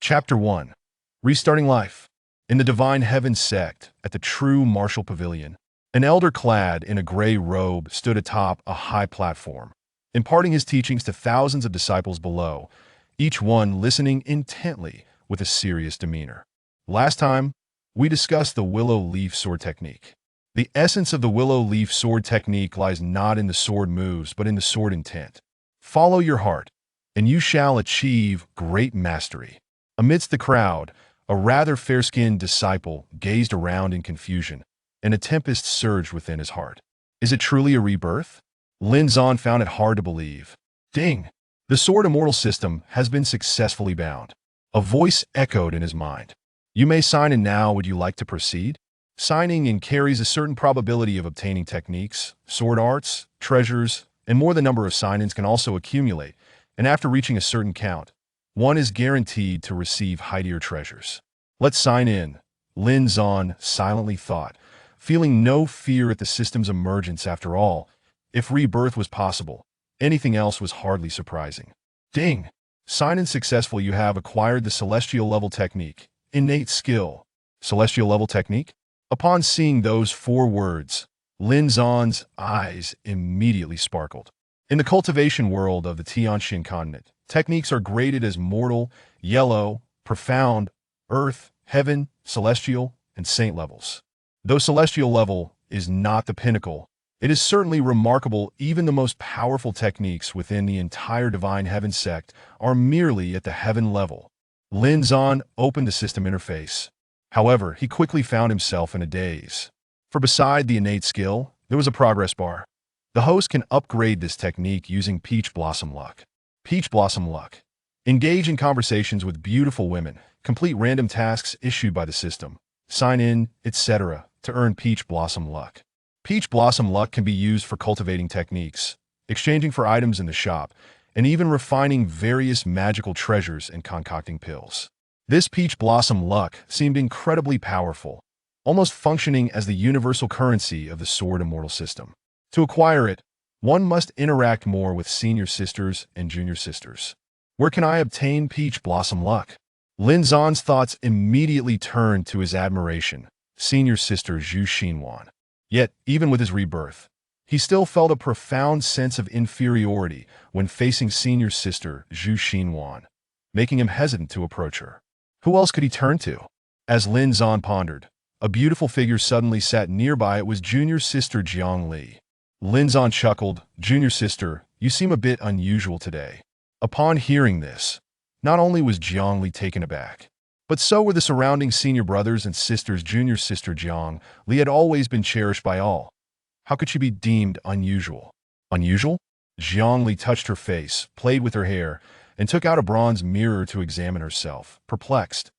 Chapter 1. Restarting Life. In the Divine Heaven sect, at the true martial pavilion, an elder clad in a gray robe stood atop a high platform, imparting his teachings to thousands of disciples below, each one listening intently with a serious demeanor. Last time, we discussed the willow leaf sword technique. The essence of the willow leaf sword technique lies not in the sword moves, but in the sword intent. Follow your heart, and you shall achieve great mastery. Amidst the crowd, a rather fair-skinned disciple gazed around in confusion, and a tempest surged within his heart. Is it truly a rebirth? Lin Zan found it hard to believe. Ding! The sword Immortal system has been successfully bound. A voice echoed in his mind. You may sign in now. Would you like to proceed? Signing in carries a certain probability of obtaining techniques, sword arts, treasures, and more. The number of sign-ins can also accumulate, and after reaching a certain count, one is guaranteed to receive higher treasures. Let's sign in, Lin Zan silently thought, feeling no fear at the system's emergence. After all, if rebirth was possible, anything else was hardly surprising. Ding! Sign in successful. You have acquired the Celestial Level Technique. Innate skill. Celestial Level Technique? Upon seeing those 4 words, Lin Zan's eyes immediately sparkled. In the cultivation world of the Tianxin continent, techniques are graded as mortal, yellow, profound, earth, heaven, celestial, and saint levels. Though celestial level is not the pinnacle, it is certainly remarkable. Even the most powerful techniques within the entire Divine Heaven sect are merely at the heaven level. Lin Zan opened the system interface. However, he quickly found himself in a daze. For beside the innate skill, there was a progress bar. The host can upgrade this technique using Peach Blossom Luck. Peach Blossom Luck. Engage in conversations with beautiful women, complete random tasks issued by the system, sign in, etc. to earn Peach Blossom Luck. Peach Blossom Luck can be used for cultivating techniques, exchanging for items in the shop, and even refining various magical treasures and concocting pills. This Peach Blossom Luck seemed incredibly powerful, almost functioning as the universal currency of the Sword Immortal system. To acquire it, one must interact more with senior sisters and junior sisters. Where can I obtain Peach Blossom Luck? Lin Zan's thoughts immediately turned to his admiration, senior sister Zhu Xinwan. Yet, even with his rebirth, he still felt a profound sense of inferiority when facing senior sister Zhu Xinwan, making him hesitant to approach her. Who else could he turn to? As Lin Zan pondered, a beautiful figure suddenly sat nearby. It was junior sister Jiang Li. Lin Zan chuckled. Junior sister, you seem a bit unusual today. Upon hearing this, not only was Jiang Li taken aback, but so were the surrounding senior brothers and sisters. Junior sister Jiang Li had always been cherished by all. How could she be deemed unusual? Unusual? Jiang Li touched her face, played with her hair, and took out a bronze mirror to examine herself, perplexed.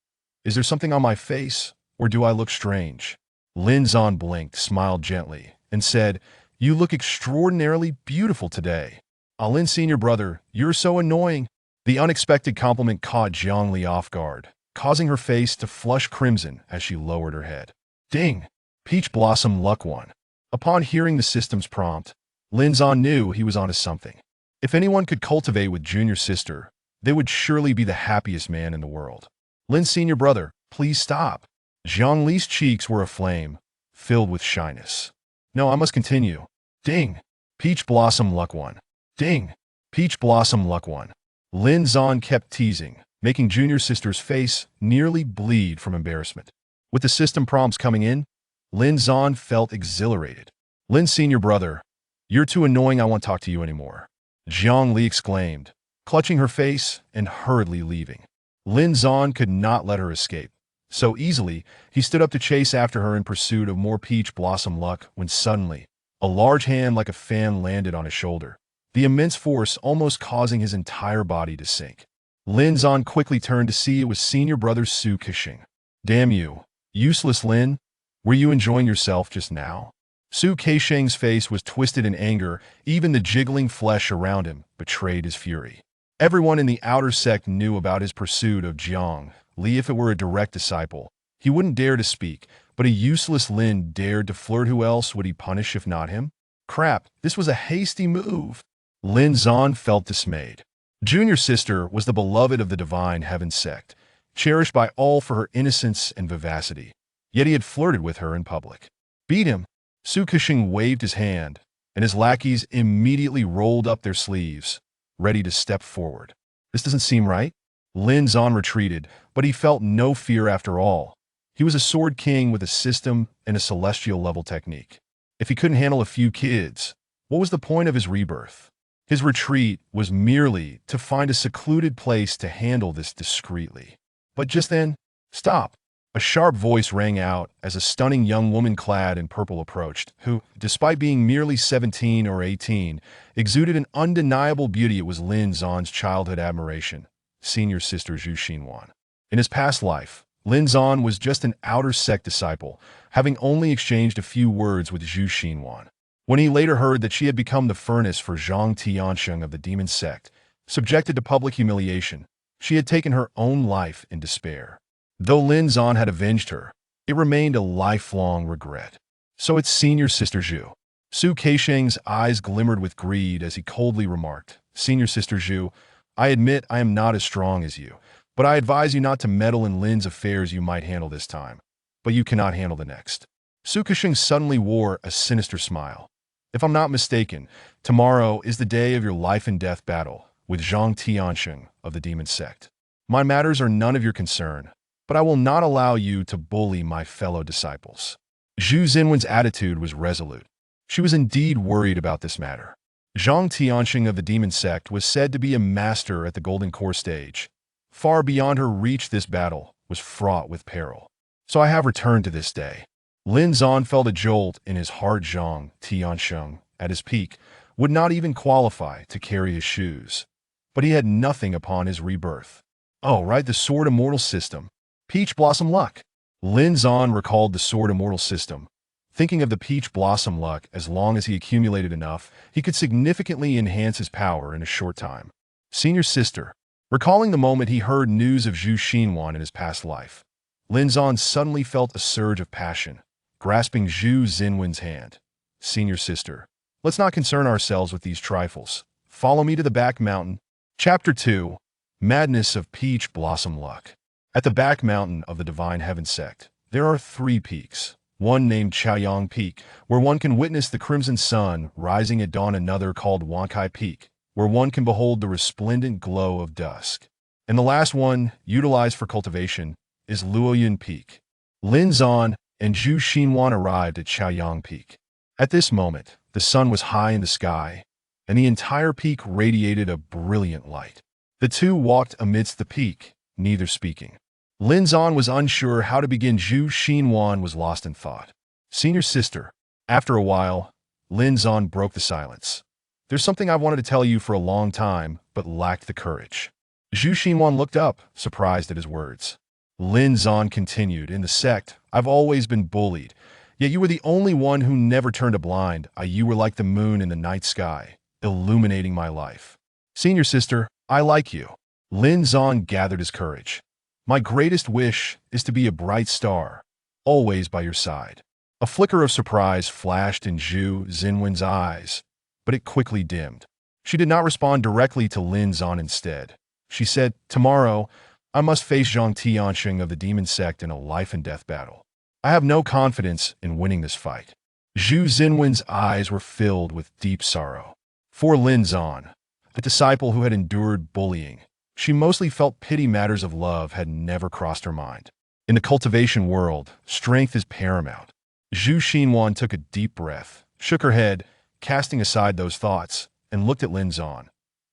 Is there something on my face, or do I look strange? Lin Zan blinked, smiled gently, and said, You look extraordinarily beautiful today. Lin, senior brother, you're so annoying. The unexpected compliment caught Jiang Li off guard, causing her face to flush crimson as she lowered her head. Ding! Peach Blossom Luck won. Upon hearing the system's prompt, Lin Zan knew he was onto something. If anyone could cultivate with junior sister, they would surely be the happiest man in the world. Lin, senior brother, please stop. Jiang Li's cheeks were aflame, filled with shyness. No, I must continue. Ding! Peach Blossom Luck won. Ding! Peach Blossom Luck won. Lin Zan kept teasing, making junior sister's face nearly bleed from embarrassment. With the system prompts coming in, Lin Zan felt exhilarated. Lin, senior brother, you're too annoying. I won't talk to you anymore. Jiang Li exclaimed, clutching her face and hurriedly leaving. Lin Zan could not let her escape. So easily, he stood up to chase after her in pursuit of more Peach Blossom Luck when suddenly, a large hand like a fan landed on his shoulder, the immense force almost causing his entire body to sink. Lin Zan quickly turned to see it was senior brother Su Kexing. Damn you, useless Lin! Were you enjoying yourself just now? Su Kexing's face was twisted in anger. Even the jiggling flesh around him betrayed his fury. Everyone in the outer sect knew about his pursuit of Jiang Li. If it were a direct disciple, he wouldn't dare to speak, but a useless Lin dared to flirt. Who else would he punish if not him? Crap, this was a hasty move. Lin Zan felt dismayed. Junior sister was the beloved of the Divine Heaven sect, cherished by all for her innocence and vivacity. Yet he had flirted with her in public. Beat him! Su Kexing waved his hand, and his lackeys immediately rolled up their sleeves, ready to step forward. This doesn't seem right. Lin Zan retreated, but he felt no fear after all. He was a sword king with a system and a celestial-level technique. If he couldn't handle a few kids, what was the point of his rebirth? His retreat was merely to find a secluded place to handle this discreetly. But just then, stop! A sharp voice rang out as a stunning young woman clad in purple approached, who, despite being merely 17 or 18, exuded an undeniable beauty. It was Lin Zan's childhood admiration, senior sister Zhu Xinhuan. In his past life, Lin Zan was just an outer sect disciple, having only exchanged a few words with Zhu Xinhuan. When he later heard that she had become the furnace for Zhang Tiansheng of the demon sect, subjected to public humiliation, she had taken her own life in despair. Though Lin Zan had avenged her, it remained a lifelong regret. So it's senior sister Zhu. Su Kexing's eyes glimmered with greed as he coldly remarked, Senior sister Zhu, I admit I am not as strong as you, but I advise you not to meddle in Lin's affairs. You might handle this time, but you cannot handle the next. Su Kexing suddenly wore a sinister smile. If I'm not mistaken, tomorrow is the day of your life and death battle with Zhang Tiansheng of the demon sect. My matters are none of your concern, but I will not allow you to bully my fellow disciples. Zhu Xinwen's attitude was resolute. She was indeed worried about this matter. Zhang Tiansheng of the demon sect was said to be a master at the Golden Core stage. Far beyond her reach, this battle was fraught with peril. So I have returned to this day. Lin Zan felt a jolt in his heart. Zhang Tiansheng, at his peak, would not even qualify to carry his shoes. But he had nothing upon his rebirth. Oh, right, the Sword Immortal system. Peach Blossom Luck. Lin Zan recalled the Sword Immortal system. Thinking of the Peach Blossom Luck, as long as he accumulated enough, he could significantly enhance his power in a short time. Senior sister. Recalling the moment he heard news of Zhu Xinhuan in his past life, Lin Zan suddenly felt a surge of passion, grasping Zhu Xinwen's hand. Senior sister. Let's not concern ourselves with these trifles. Follow me to the back mountain. Chapter 2. Madness of Peach Blossom Luck. At the back mountain of the Divine Heaven sect, there are 3 peaks. One named Chaoyang Peak, where one can witness the crimson sun rising at dawn. Another called Wankai Peak, where one can behold the resplendent glow of dusk. And the last one, utilized for cultivation, is Luoyun Peak. Lin Zan and Zhu Xinhuan arrived at Chaoyang Peak. At this moment, the sun was high in the sky, and the entire peak radiated a brilliant light. The two walked amidst the peak, neither speaking. Lin Zan was unsure how to begin. Zhu Xinhuan was lost in thought. Senior sister. After a while, Lin Zan broke the silence. There's something I've wanted to tell you for a long time, but lacked the courage. Zhu Xinhuan looked up, surprised at his words. Lin Zan continued, in the sect, I've always been bullied, yet you were the only one who never turned a blind eye. You were like the moon in the night sky, illuminating my life. Senior sister, I like you. Lin Zan gathered his courage. My greatest wish is to be a bright star, always by your side. A flicker of surprise flashed in Zhu Xinwen's eyes, but it quickly dimmed. She did not respond directly to Lin Zan. Instead, she said, Tomorrow, I must face Zhang Tiansheng of the demon sect in a life-and-death battle. I have no confidence in winning this fight. Zhu Xinwen's eyes were filled with deep sorrow. For Lin Zan, a disciple who had endured bullying, she mostly felt pity. Matters of love had never crossed her mind. In the cultivation world, strength is paramount. Zhu Xinhuan took a deep breath, shook her head, casting aside those thoughts, and looked at Lin Zan.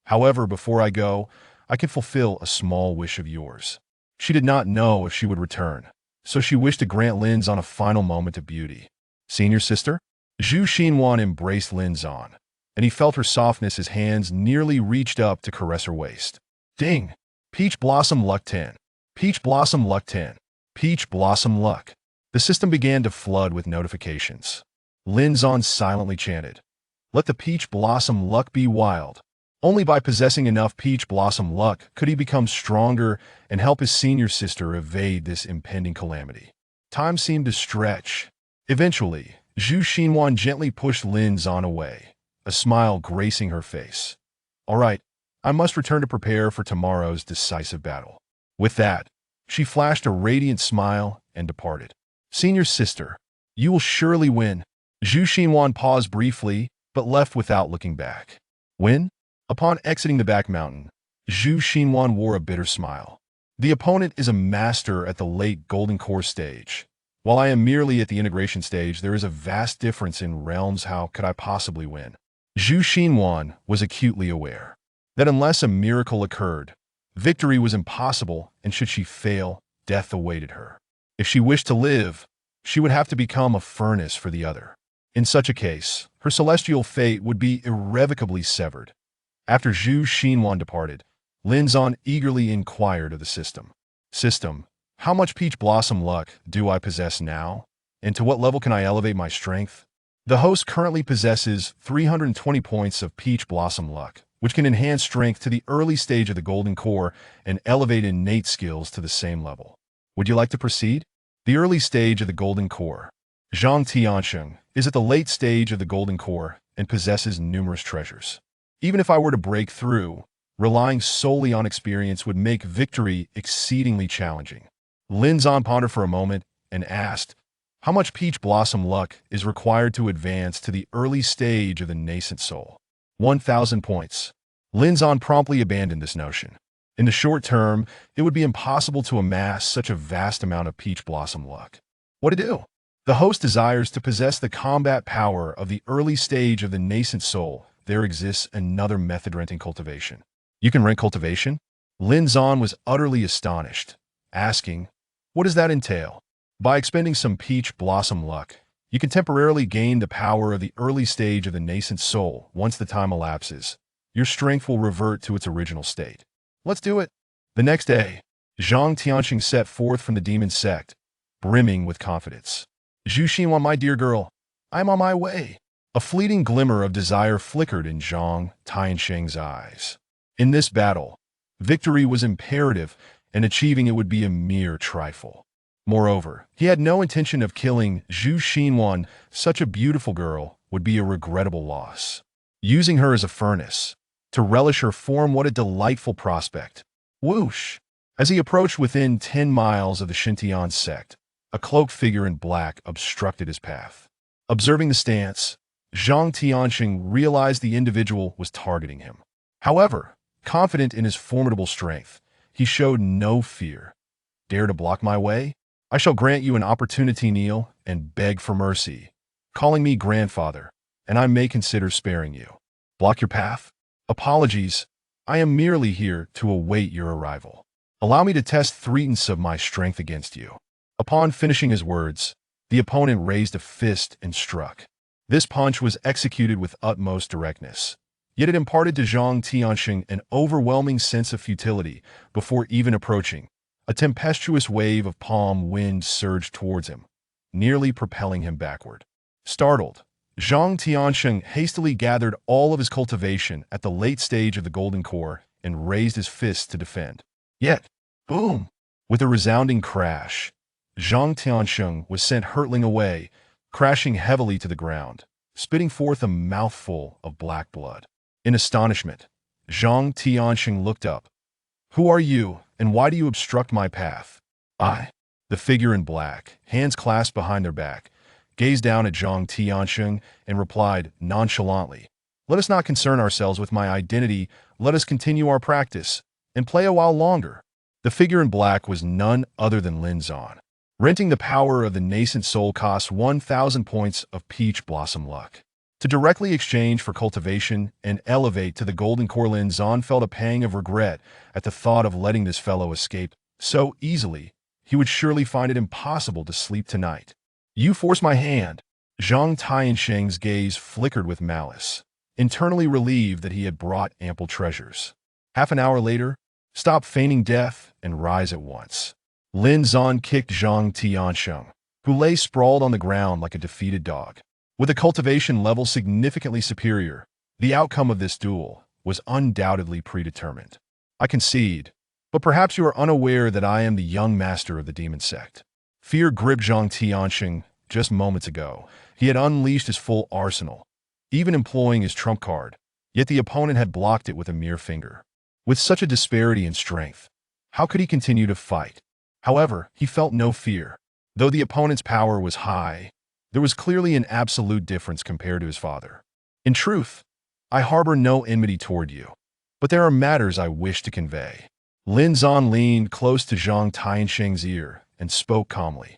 However, before I go, I can fulfill a small wish of yours. She did not know if she would return, so she wished to grant Lin Zan a final moment of beauty. Senior sister? Zhu Xinhuan embraced Lin Zan, and he felt her softness. His hands nearly reached up to caress her waist. Ding! Peach Blossom Luck 10. Peach Blossom Luck 10. Peach Blossom Luck. The system began to flood with notifications. Lin Zan silently chanted, Let the Peach Blossom Luck be wild. Only by possessing enough Peach Blossom Luck could he become stronger and help his senior sister evade this impending calamity. Time seemed to stretch. Eventually, Zhu Xinhuan gently pushed Lin Zan away, a smile gracing her face. All right, I must return to prepare for tomorrow's decisive battle. With that, She flashed a radiant smile and departed. Senior sister, you will surely win. Zhu Xinhuan paused briefly, but left without looking back. Win? Upon exiting the back mountain, Zhu Xinhuan wore a bitter smile. The opponent is a master at the late Golden Core stage. While I am merely at the integration stage, there is a vast difference in realms. How could I possibly win? Zhu Xinhuan was acutely aware that unless a miracle occurred, victory was impossible, and should she fail, death awaited her. If she wished to live, she would have to become a furnace for the other. In such a case, her celestial fate would be irrevocably severed. After Zhu Xinhuan departed, Lin Zan eagerly inquired of the system. System, how much peach blossom luck do I possess now? And to what level can I elevate my strength? The host currently possesses 320 points of peach blossom luck, which can enhance strength to the early stage of the Golden Core and elevate innate skills to the same level. Would you like to proceed? The early stage of the Golden Core. Zhang Tiansheng is at the late stage of the Golden Core and possesses numerous treasures. Even if I were to break through, relying solely on experience would make victory exceedingly challenging. Lin Zan pondered for a moment and asked, how much peach blossom luck is required to advance to the early stage of the nascent soul? 1,000 points. Lin Zan promptly abandoned this notion. In the short term, it would be impossible to amass such a vast amount of peach blossom luck. What to do? The host desires to possess the combat power of the early stage of the nascent soul. There exists another method: renting cultivation. You can rent cultivation? Lin Zan was utterly astonished, asking, what does that entail? By expending some peach blossom luck, you can temporarily gain the power of the early stage of the nascent soul. Once the time elapses, your strength will revert to its original state. Let's do it. The next day, Zhang Tianxing set forth from the demon sect, brimming with confidence. Zhu Xinhuan, my dear girl, I am on my way. A fleeting glimmer of desire flickered in Zhang Tianxing's eyes. In this battle, victory was imperative, and achieving it would be a mere trifle. Moreover, he had no intention of killing Zhu Xinhuan. Such a beautiful girl would be a regrettable loss. Using her as a furnace, to relish her form, what a delightful prospect. Whoosh! As he approached within 10 miles of the Xintian sect, a cloaked figure in black obstructed his path. Observing the stance, Zhang Tianxing realized the individual was targeting him. However, confident in his formidable strength, he showed no fear. Dare to block my way? I shall grant you an opportunity. Kneel and beg for mercy, calling me grandfather, and I may consider sparing you. Block your path? Apologies, I am merely here to await your arrival. Allow me to test 3 ounces of my strength against you. Upon finishing his words, the opponent raised a fist and struck. This punch was executed with utmost directness, yet it imparted to Zhang Tianxing an overwhelming sense of futility. Before even approaching, a tempestuous wave of palm wind surged towards him, nearly propelling him backward. Startled, Zhang Tianxing hastily gathered all of his cultivation at the late stage of the Golden Core and raised his fists to defend. Yet, boom! With a resounding crash, Zhang Tianxing was sent hurtling away, crashing heavily to the ground, spitting forth a mouthful of black blood. In astonishment, Zhang Tianxing looked up. Who are you, and why do you obstruct my path? I, the figure in black, hands clasped behind their back, gazed down at Zhang Tianxing and replied nonchalantly, let us not concern ourselves with my identity, let us continue our practice, and play a while longer. The figure in black was none other than Lin Zan. Renting the power of the nascent soul costs 1,000 points of peach blossom luck. To directly exchange for cultivation and elevate to the Golden Core, Lin Zan felt a pang of regret at the thought of letting this fellow escape so easily. He would surely find it impossible to sleep tonight. You force my hand. Zhang Tianxing's gaze flickered with malice, internally relieved that he had brought ample treasures. Half an hour later, stop feigning death and rise at once. Lin Zan kicked Zhang Tianxing, who lay sprawled on the ground like a defeated dog. With a cultivation level significantly superior, the outcome of this duel was undoubtedly predetermined. I concede, but perhaps you are unaware that I am the young master of the demon sect. Fear gripped Zhang Tianxing just moments ago. He had unleashed his full arsenal, even employing his trump card, yet the opponent had blocked it with a mere finger. With such a disparity in strength, how could he continue to fight? However, he felt no fear. Though the opponent's power was high, there was clearly an absolute difference compared to his father. In truth, I harbor no enmity toward you, but there are matters I wish to convey. Lin Zan leaned close to Zhang Tiansheng's ear and spoke calmly.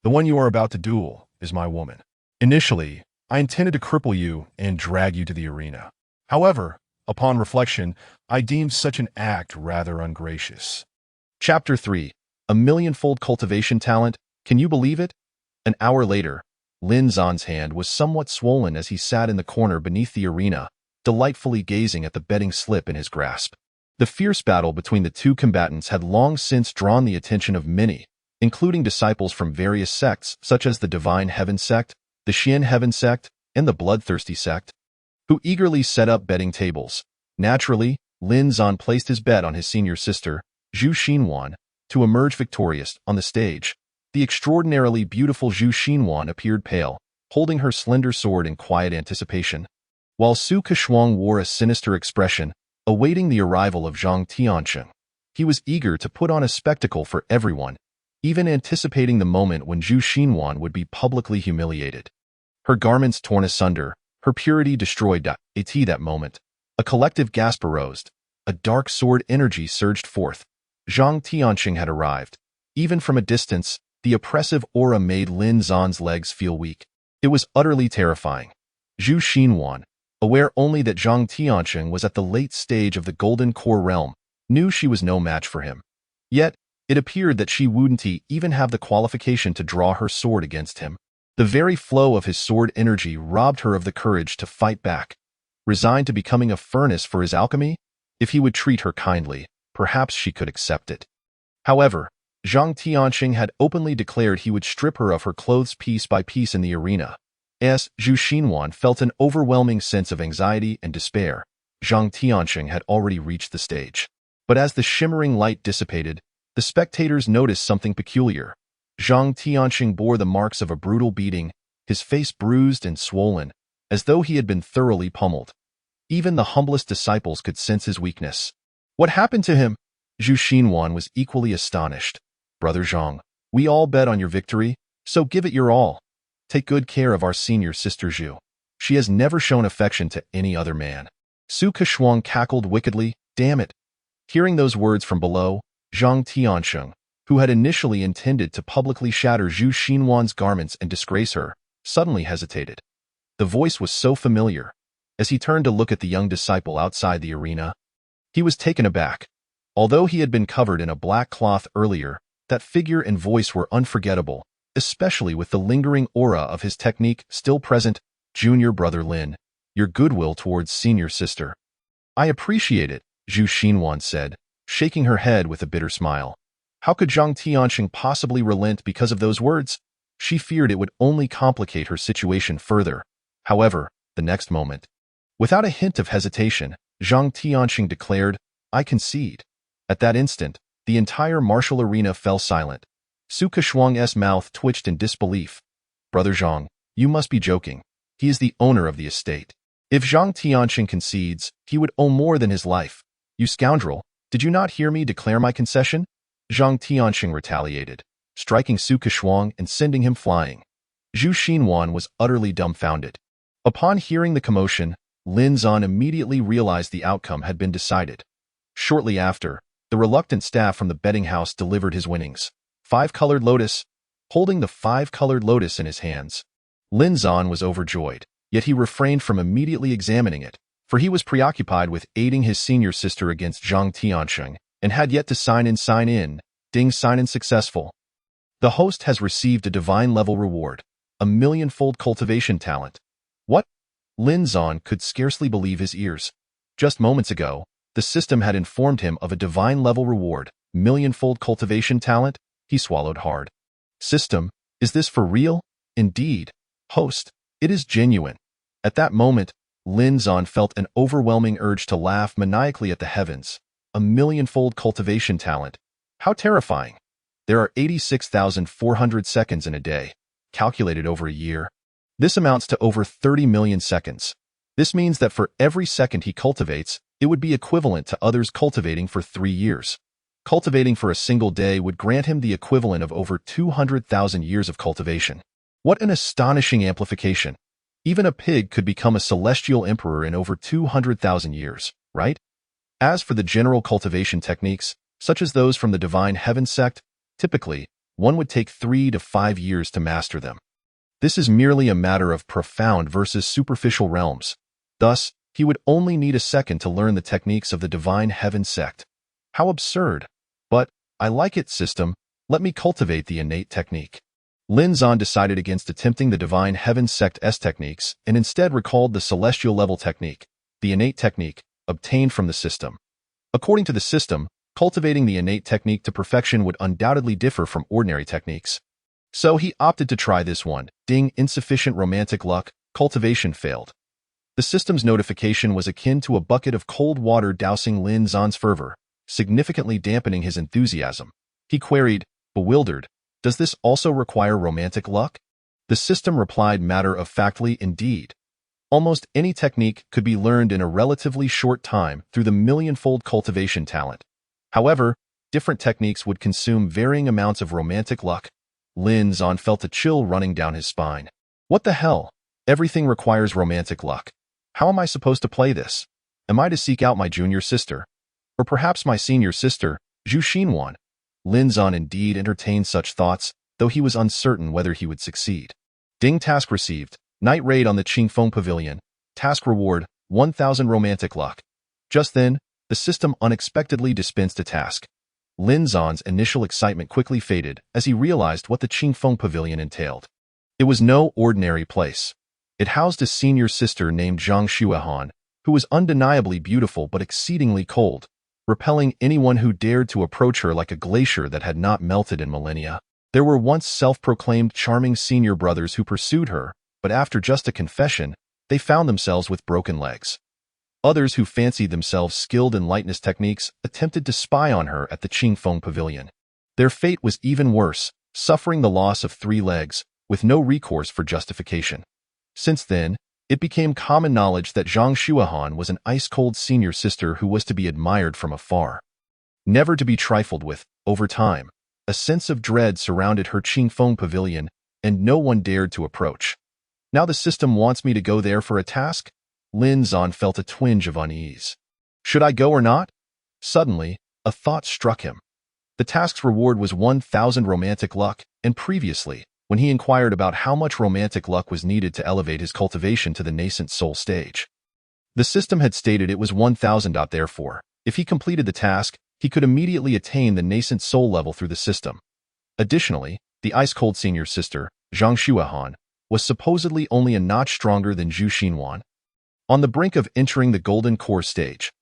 The one you are about to duel is my woman. Initially, I intended to cripple you and drag you to the arena. However, upon reflection, I deemed such an act rather ungracious. Chapter 3. A Millionfold Cultivation Talent. Can you believe it? An hour later, Lin Zan's hand was somewhat swollen as he sat in the corner beneath the arena, delightfully gazing at the betting slip in his grasp. The fierce battle between the two combatants had long since drawn the attention of many, including disciples from various sects such as the Divine Heaven Sect, the Xian Heaven Sect, and the Bloodthirsty Sect, who eagerly set up betting tables. Naturally, Lin Zan placed his bet on his senior sister, Zhu Xinwan, to emerge victorious on the stage. The extraordinarily beautiful Zhu Xinwan appeared pale, holding her slender sword in quiet anticipation, while Su Keshuang wore a sinister expression, awaiting the arrival of Zhang Tiancheng. He was eager to put on a spectacle for everyone, even anticipating the moment when Zhu Xinwan would be publicly humiliated. Her garments torn asunder, her purity destroyed. At that moment, a collective gasp arose. A dark sword energy surged forth. Zhang Tiancheng had arrived. Even from a distance, the oppressive aura made Lin Zan's legs feel weak. It was utterly terrifying. Zhu Xinwan, aware only that Zhang Tiancheng was at the late stage of the Golden Core realm, knew she was no match for him. Yet, it appeared that she wouldn't even have the qualification to draw her sword against him. The very flow of his sword energy robbed her of the courage to fight back. Resigned to becoming a furnace for his alchemy? If he would treat her kindly, perhaps she could accept it. However, Zhang Tiancheng had openly declared he would strip her of her clothes piece by piece in the arena. As Zhu Xinwan felt an overwhelming sense of anxiety and despair, Zhang Tiancheng had already reached the stage. But as the shimmering light dissipated, the spectators noticed something peculiar. Zhang Tiancheng bore the marks of a brutal beating, his face bruised and swollen, as though he had been thoroughly pummeled. Even the humblest disciples could sense his weakness. What happened to him? Zhu Xinwan was equally astonished. Brother Zhang, we all bet on your victory, so give it your all. Take good care of our senior sister Zhu. She has never shown affection to any other man. Su Keshuang cackled wickedly. Damn it. Hearing those words from below, Zhang Tiancheng, who had initially intended to publicly shatter Zhu Xinwan's garments and disgrace her, suddenly hesitated. The voice was so familiar. As he turned to look at the young disciple outside the arena, he was taken aback. Although he had been covered in a black cloth earlier, that figure and voice were unforgettable, especially with the lingering aura of his technique still present. Junior brother Lin, your goodwill towards senior sister. I appreciate it, Zhu Xinwan said, shaking her head with a bitter smile. How could Zhang Tiancheng possibly relent because of those words? She feared it would only complicate her situation further. However, the next moment, without a hint of hesitation, Zhang Tiancheng declared, I concede. At that instant, the entire martial arena fell silent. Su Keshuang's mouth twitched in disbelief. Brother Zhang, you must be joking. He is the owner of the estate. If Zhang Tiancheng concedes, he would owe more than his life. You scoundrel, did you not hear me declare my concession? Zhang Tiancheng retaliated, striking Su Keshuang and sending him flying. Zhu Xinwan was utterly dumbfounded. Upon hearing the commotion, Lin Zan immediately realized the outcome had been decided. Shortly after, the reluctant staff from the betting house delivered his winnings. 5-colored lotus. Holding the 5-colored lotus in his hands, Lin Zan was overjoyed, yet he refrained from immediately examining it, for he was preoccupied with aiding his senior sister against Zhang Tiancheng, and had yet to sign in. Ding, sign in successful. The host has received a divine level reward, a millionfold cultivation talent. What? Lin Zan could scarcely believe his ears. Just moments ago, the system had informed him of a divine level reward, millionfold cultivation talent. He swallowed hard. System, is this for real? Indeed. Host, it is genuine. At that moment, Lin Zan felt an overwhelming urge to laugh maniacally at the heavens. A millionfold cultivation talent. How terrifying. There are 86,400 seconds in a day, calculated over a year. This amounts to over 30 million seconds. This means that for every second he cultivates, it would be equivalent to others cultivating for 3 years. Cultivating for a single day would grant him the equivalent of over 200,000 years of cultivation. What an astonishing amplification! Even a pig could become a celestial emperor in over 200,000 years, right? As for the general cultivation techniques, such as those from the Divine Heaven sect, typically, one would take 3 to 5 years to master them. This is merely a matter of profound versus superficial realms. Thus, he would only need a second to learn the techniques of the Divine Heaven sect. How absurd! But, I like it, system. Let me cultivate the innate technique. Lin Zan decided against attempting the Divine Heaven sect's techniques and instead recalled the celestial level technique, the innate technique, obtained from the system. According to the system, cultivating the innate technique to perfection would undoubtedly differ from ordinary techniques. So he opted to try this one. Ding, insufficient romantic luck, cultivation failed. The system's notification was akin to a bucket of cold water dousing Lin Zan's fervor, significantly dampening his enthusiasm. He queried, bewildered, "Does this also require romantic luck?" The system replied matter-of-factly, "Indeed. Almost any technique could be learned in a relatively short time through the millionfold cultivation talent. However, different techniques would consume varying amounts of romantic luck." Lin Zan felt a chill running down his spine. What the hell? Everything requires romantic luck. How am I supposed to play this? Am I to seek out my junior sister? Or perhaps my senior sister, Zhu Xinwan? Lin Zan indeed entertained such thoughts, though he was uncertain whether he would succeed. Ding, task received. Night raid on the Qingfeng Pavilion. Task reward, 1,000 romantic luck. Just then, the system unexpectedly dispensed a task. Lin Zan's initial excitement quickly faded as he realized what the Qingfeng Pavilion entailed. It was no ordinary place. It housed a senior sister named Zhang Xuehan, who was undeniably beautiful but exceedingly cold, repelling anyone who dared to approach her like a glacier that had not melted in millennia. There were once self-proclaimed charming senior brothers who pursued her, but after just a confession, they found themselves with broken legs. Others who fancied themselves skilled in lightness techniques attempted to spy on her at the Qingfeng Pavilion. Their fate was even worse, suffering the loss of 3 legs, with no recourse for justification. Since then, it became common knowledge that Zhang Xuehan was an ice-cold senior sister who was to be admired from afar. Never to be trifled with, over time, a sense of dread surrounded her Qingfeng Pavilion, and no one dared to approach. Now the system wants me to go there for a task? Lin Zan felt a twinge of unease. Should I go or not? Suddenly, a thought struck him. The task's reward was 1,000 romantic luck, and previously, when he inquired about how much romantic luck was needed to elevate his cultivation to the nascent soul stage, the system had stated it was 1,000. Therefore, if he completed the task, he could immediately attain the nascent soul level through the system. Additionally, the ice-cold senior sister, Zhang Xuehan, was supposedly only a notch stronger than Zhu Xinwan. On the brink of entering the golden core stage,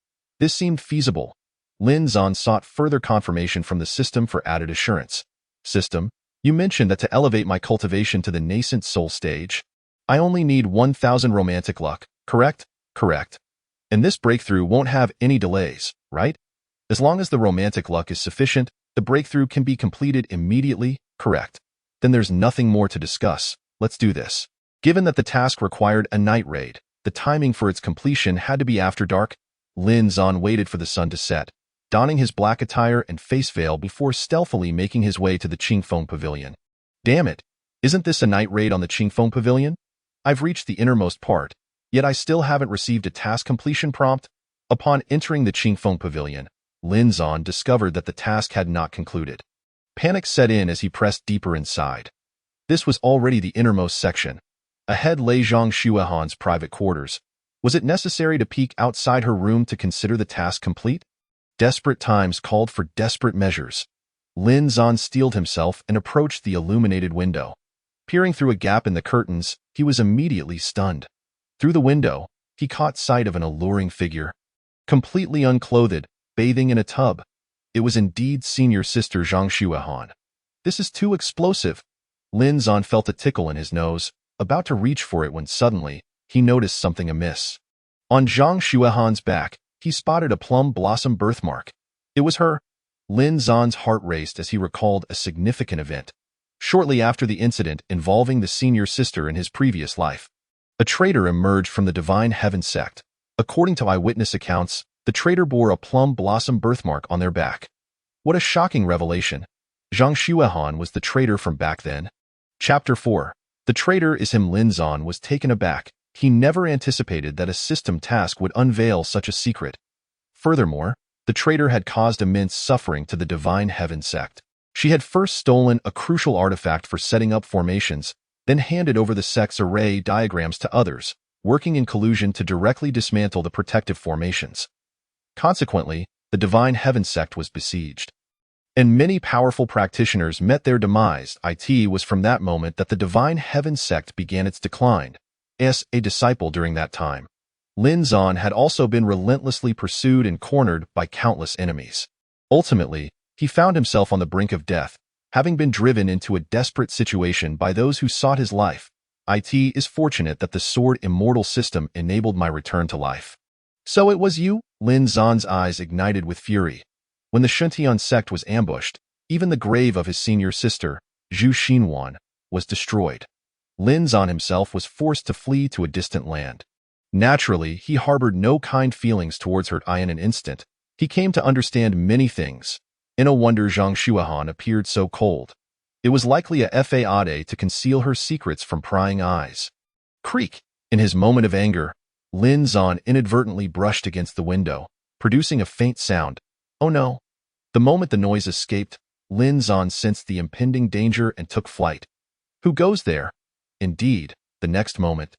this seemed feasible. Lin Zan sought further confirmation from the system for added assurance. System, you mentioned that to elevate my cultivation to the nascent soul stage, I only need 1,000 romantic luck, correct? Correct. And this breakthrough won't have any delays, right? As long as the romantic luck is sufficient, the breakthrough can be completed immediately, correct? Then there's nothing more to discuss. Let's do this. Given that the task required a night raid, the timing for its completion had to be after dark. Lin Zan waited for the sun to set, donning his black attire and face veil before stealthily making his way to the Qingfeng Pavilion. Damn it! Isn't this a night raid on the Qingfeng Pavilion? I've reached the innermost part, yet I still haven't received a task completion prompt. Upon entering the Qingfeng Pavilion, Lin Zan discovered that the task had not concluded. Panic set in as he pressed deeper inside. This was already the innermost section. Ahead lay Zhang Xuehan's private quarters. Was it necessary to peek outside her room to consider the task complete? Desperate times called for desperate measures. Lin Zan steeled himself and approached the illuminated window. Peering through a gap in the curtains, he was immediately stunned. Through the window, he caught sight of an alluring figure. Completely unclothed, bathing in a tub. It was indeed senior sister Zhang Xuehan. This is too explosive. Lin Zan felt a tickle in his nose, about to reach for it when suddenly, he noticed something amiss. On Zhang Xuehan's back, he spotted a plum blossom birthmark. It was her. Lin Zan's heart raced as he recalled a significant event. Shortly after the incident involving the senior sister in his previous life, a traitor emerged from the Divine Heaven sect. According to eyewitness accounts, the traitor bore a plum blossom birthmark on their back. What a shocking revelation. Zhang Xuehan was the traitor from back then. Chapter 4. The traitor is him. Lin Zan was taken aback. He never anticipated that a system task would unveil such a secret. Furthermore, the traitor had caused immense suffering to the Divine Heaven sect. She had first stolen a crucial artifact for setting up formations, then handed over the sect's array diagrams to others, working in collusion to directly dismantle the protective formations. Consequently, the Divine Heaven sect was besieged. And many powerful practitioners met their demise. It was from that moment that the Divine Heaven sect began its decline. As a disciple during that time, Lin Zan had also been relentlessly pursued and cornered by countless enemies. Ultimately, he found himself on the brink of death, having been driven into a desperate situation by those who sought his life. It is fortunate that the sword Immortal system enabled my return to life. So it was you? Lin Zan's eyes ignited with fury. When the Shuntian sect was ambushed, even the grave of his senior sister, Zhu Xinwan, was destroyed. Lin Zan himself was forced to flee to a distant land. Naturally, he harbored no kind feelings towards her. In an instant, he came to understand many things. In a wonder Zhang Xuehan appeared so cold. It was likely a fade to conceal her secrets from prying eyes. Creak! In his moment of anger, Lin Zan inadvertently brushed against the window, producing a faint sound. Oh no! The moment the noise escaped, Lin Zan sensed the impending danger and took flight. Who goes there? Indeed, the next moment,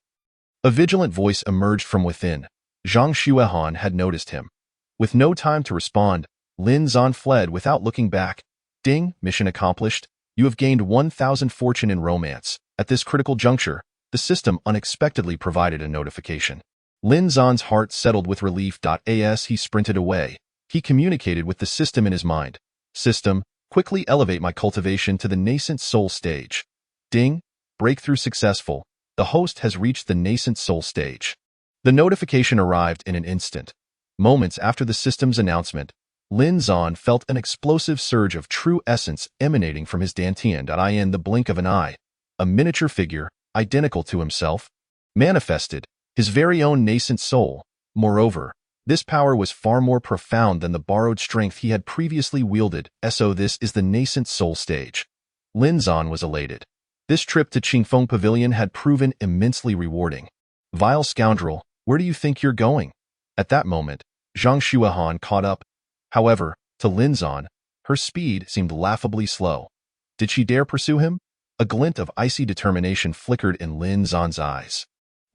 a vigilant voice emerged from within. Zhang Xuehan had noticed him. With no time to respond, Lin Zan fled without looking back. Ding! Mission accomplished. You have gained 1,000 fortune in romance. At this critical juncture, the system unexpectedly provided a notification. Lin Zan's heart settled with relief. As he sprinted away, he communicated with the system in his mind. System, quickly elevate my cultivation to the nascent soul stage. Ding! Breakthrough successful. The host has reached the nascent soul stage. The notification arrived in an instant. Moments after the system's announcement, Lin Zan felt an explosive surge of true essence emanating from his dantian. In the blink of an eye, a miniature figure, identical to himself, manifested, his very own nascent soul. Moreover, this power was far more profound than the borrowed strength he had previously wielded. So this is the nascent soul stage. Lin Zan was elated. This trip to Qingfeng Pavilion had proven immensely rewarding. Vile scoundrel, where do you think you're going? At that moment, Zhang Xuehan caught up. However, to Lin Zan, her speed seemed laughably slow. Did she dare pursue him? A glint of icy determination flickered in Lin Zan's eyes.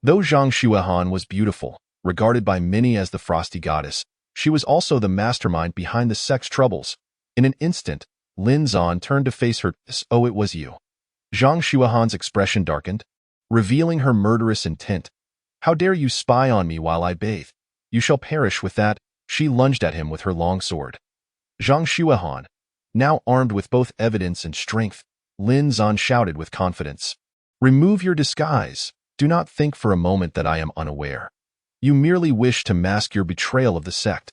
Though Zhang Xuehan was beautiful, regarded by many as the frosty goddess, she was also the mastermind behind the sect's troubles. In an instant, Lin Zan turned to face her. Oh, it was you. Zhang Xuehan's expression darkened, revealing her murderous intent. How dare you spy on me while I bathe? You shall perish with that. She lunged at him with her long sword. Zhang Xuehan, now armed with both evidence and strength, Lin Zan shouted with confidence. Remove your disguise. Do not think for a moment that I am unaware. You merely wish to mask your betrayal of the sect.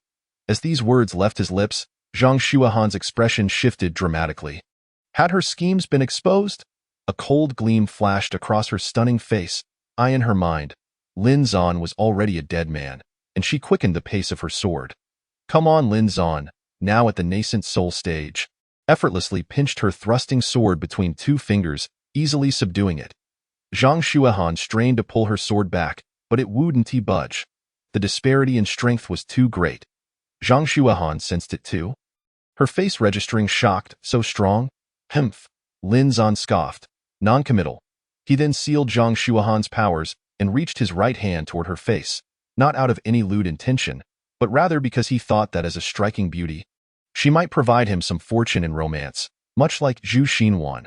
As these words left his lips, Zhang Xuehan's expression shifted dramatically. Had her schemes been exposed? A cold gleam flashed across her stunning face. In her mind, Lin Zan was already a dead man, and she quickened the pace of her sword. Come on, Lin Zan, now at the nascent soul stage. Effortlessly pinched her thrusting sword between two fingers, easily subduing it. Zhang Xuehan strained to pull her sword back, but it wouldn't budge. The disparity in strength was too great. Zhang Xuehan sensed it too. Her face registering shocked, so strong. Humph, Lin Zan scoffed. Non-committal. He then sealed Zhang Xuehan's powers and reached his right hand toward her face, not out of any lewd intention, but rather because he thought that as a striking beauty, she might provide him some fortune in romance, much like Zhu Xinwan.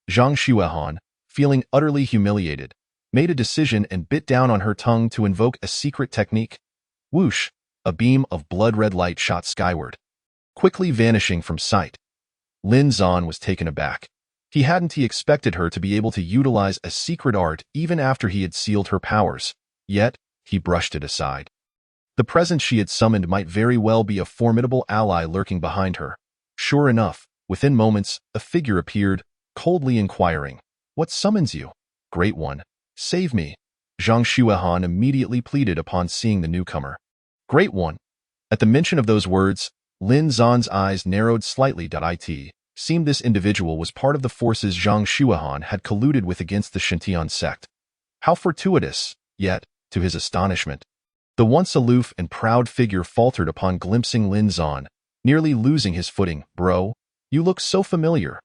Zhang Xuehan, feeling utterly humiliated, made a decision and bit down on her tongue to invoke a secret technique. Whoosh! A beam of blood-red light shot skyward, quickly vanishing from sight. Lin Zan was taken aback. He hadn't expected her to be able to utilize a secret art even after he had sealed her powers, yet he brushed it aside. The presence she had summoned might very well be a formidable ally lurking behind her. Sure enough, within moments, a figure appeared, coldly inquiring, What summons you? Great One, save me. Zhang Xuehan immediately pleaded upon seeing the newcomer. Great One. At the mention of those words, Lin Zan's eyes narrowed slightly. It seemed this individual was part of the forces Zhang Shuahan had colluded with against the Shintian sect. How fortuitous, yet, to his astonishment, the once aloof and proud figure faltered upon glimpsing Lin Zan, nearly losing his footing. Bro, you look so familiar.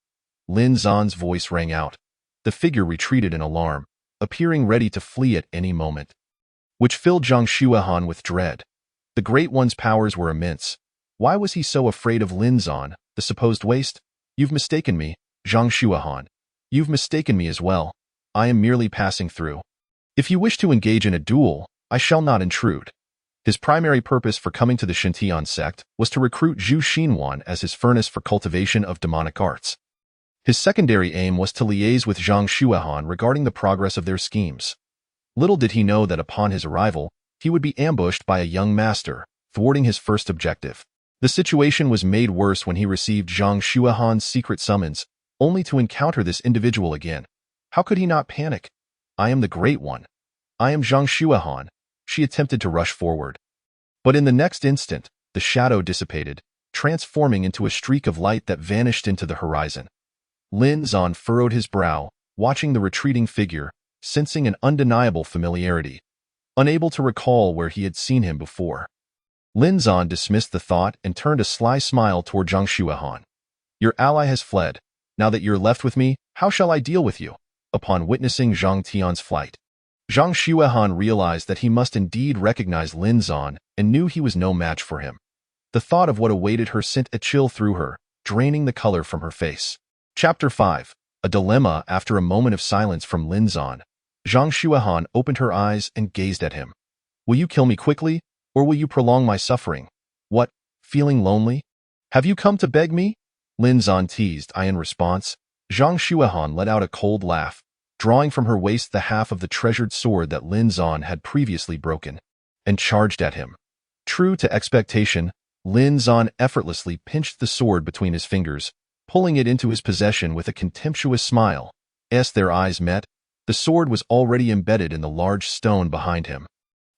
Lin Zan's voice rang out. The figure retreated in alarm, appearing ready to flee at any moment, which filled Zhang Shuahan with dread. The Great One's powers were immense. Why was he so afraid of Lin Zan, the supposed waste? You've mistaken me, Zhang Shuahan. You've mistaken me as well. I am merely passing through. If you wish to engage in a duel, I shall not intrude. His primary purpose for coming to the Shintian sect was to recruit Zhu Xinwan as his furnace for cultivation of demonic arts. His secondary aim was to liaise with Zhang Shuahan regarding the progress of their schemes. Little did he know that upon his arrival, he would be ambushed by a young master, thwarting his first objective. The situation was made worse when he received Zhang Shuahan's secret summons, only to encounter this individual again. How could he not panic? I am the Great One. I am Zhang Shuahan. She attempted to rush forward. But in the next instant, the shadow dissipated, transforming into a streak of light that vanished into the horizon. Lin Zan furrowed his brow, watching the retreating figure, sensing an undeniable familiarity, unable to recall where he had seen him before. Lin Zan dismissed the thought and turned a sly smile toward Zhang Shuahan. Your ally has fled. Now that you're left with me, how shall I deal with you? Upon witnessing Zhang Tian's flight, Zhang Shuahan realized that he must indeed recognize Lin Zan and knew he was no match for him. The thought of what awaited her sent a chill through her, draining the color from her face. Chapter 5. A Dilemma. After a moment of silence from Lin Zan, Zhang Shuahan opened her eyes and gazed at him. Will you kill me quickly, or will you prolong my suffering? What, feeling lonely? Have you come to beg me? Lin Zan teased. In response, Zhang Shuahan let out a cold laugh, drawing from her waist the half of the treasured sword that Lin Zan had previously broken, and charged at him. True to expectation, Lin Zan effortlessly pinched the sword between his fingers, pulling it into his possession with a contemptuous smile. As their eyes met, the sword was already embedded in the large stone behind him.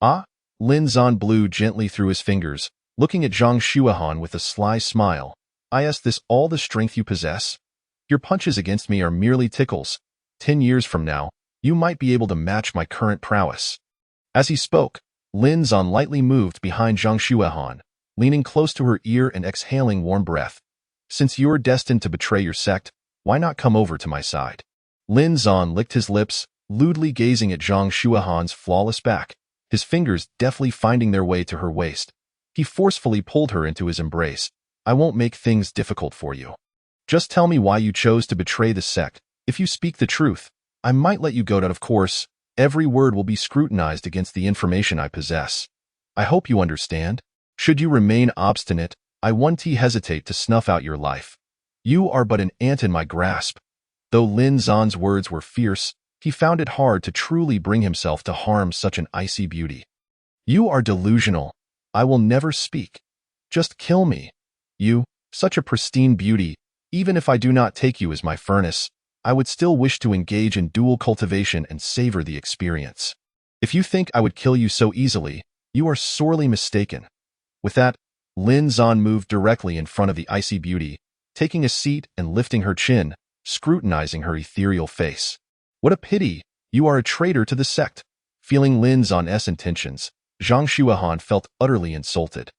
Ah? Lin Zan blew gently through his fingers, looking at Zhang Shuahan with a sly smile. Is this all the strength you possess? Your punches against me are merely tickles. 10 years from now, you might be able to match my current prowess. As he spoke, Lin Zan lightly moved behind Zhang Shuahan, leaning close to her ear and exhaling warm breath. Since you're destined to betray your sect, why not come over to my side? Lin Zan licked his lips, lewdly gazing at Zhang Shuahan's flawless back, his fingers deftly finding their way to her waist. He forcefully pulled her into his embrace. I won't make things difficult for you. Just tell me why you chose to betray the sect. If you speak the truth, I might let you go. Of course, every word will be scrutinized against the information I possess. I hope you understand. Should you remain obstinate, I won't hesitate to snuff out your life. You are but an ant in my grasp. Though Lin Zan's words were fierce, he found it hard to truly bring himself to harm such an icy beauty. You are delusional. I will never speak. Just kill me. You, such a pristine beauty, even if I do not take you as my furnace, I would still wish to engage in dual cultivation and savor the experience. If you think I would kill you so easily, you are sorely mistaken. With that, Lin Zan moved directly in front of the icy beauty, taking a seat and lifting her chin, scrutinizing her ethereal face. What a pity, you are a traitor to the sect. Feeling Lin Zan's intentions, Zhang Shuahan felt utterly insulted.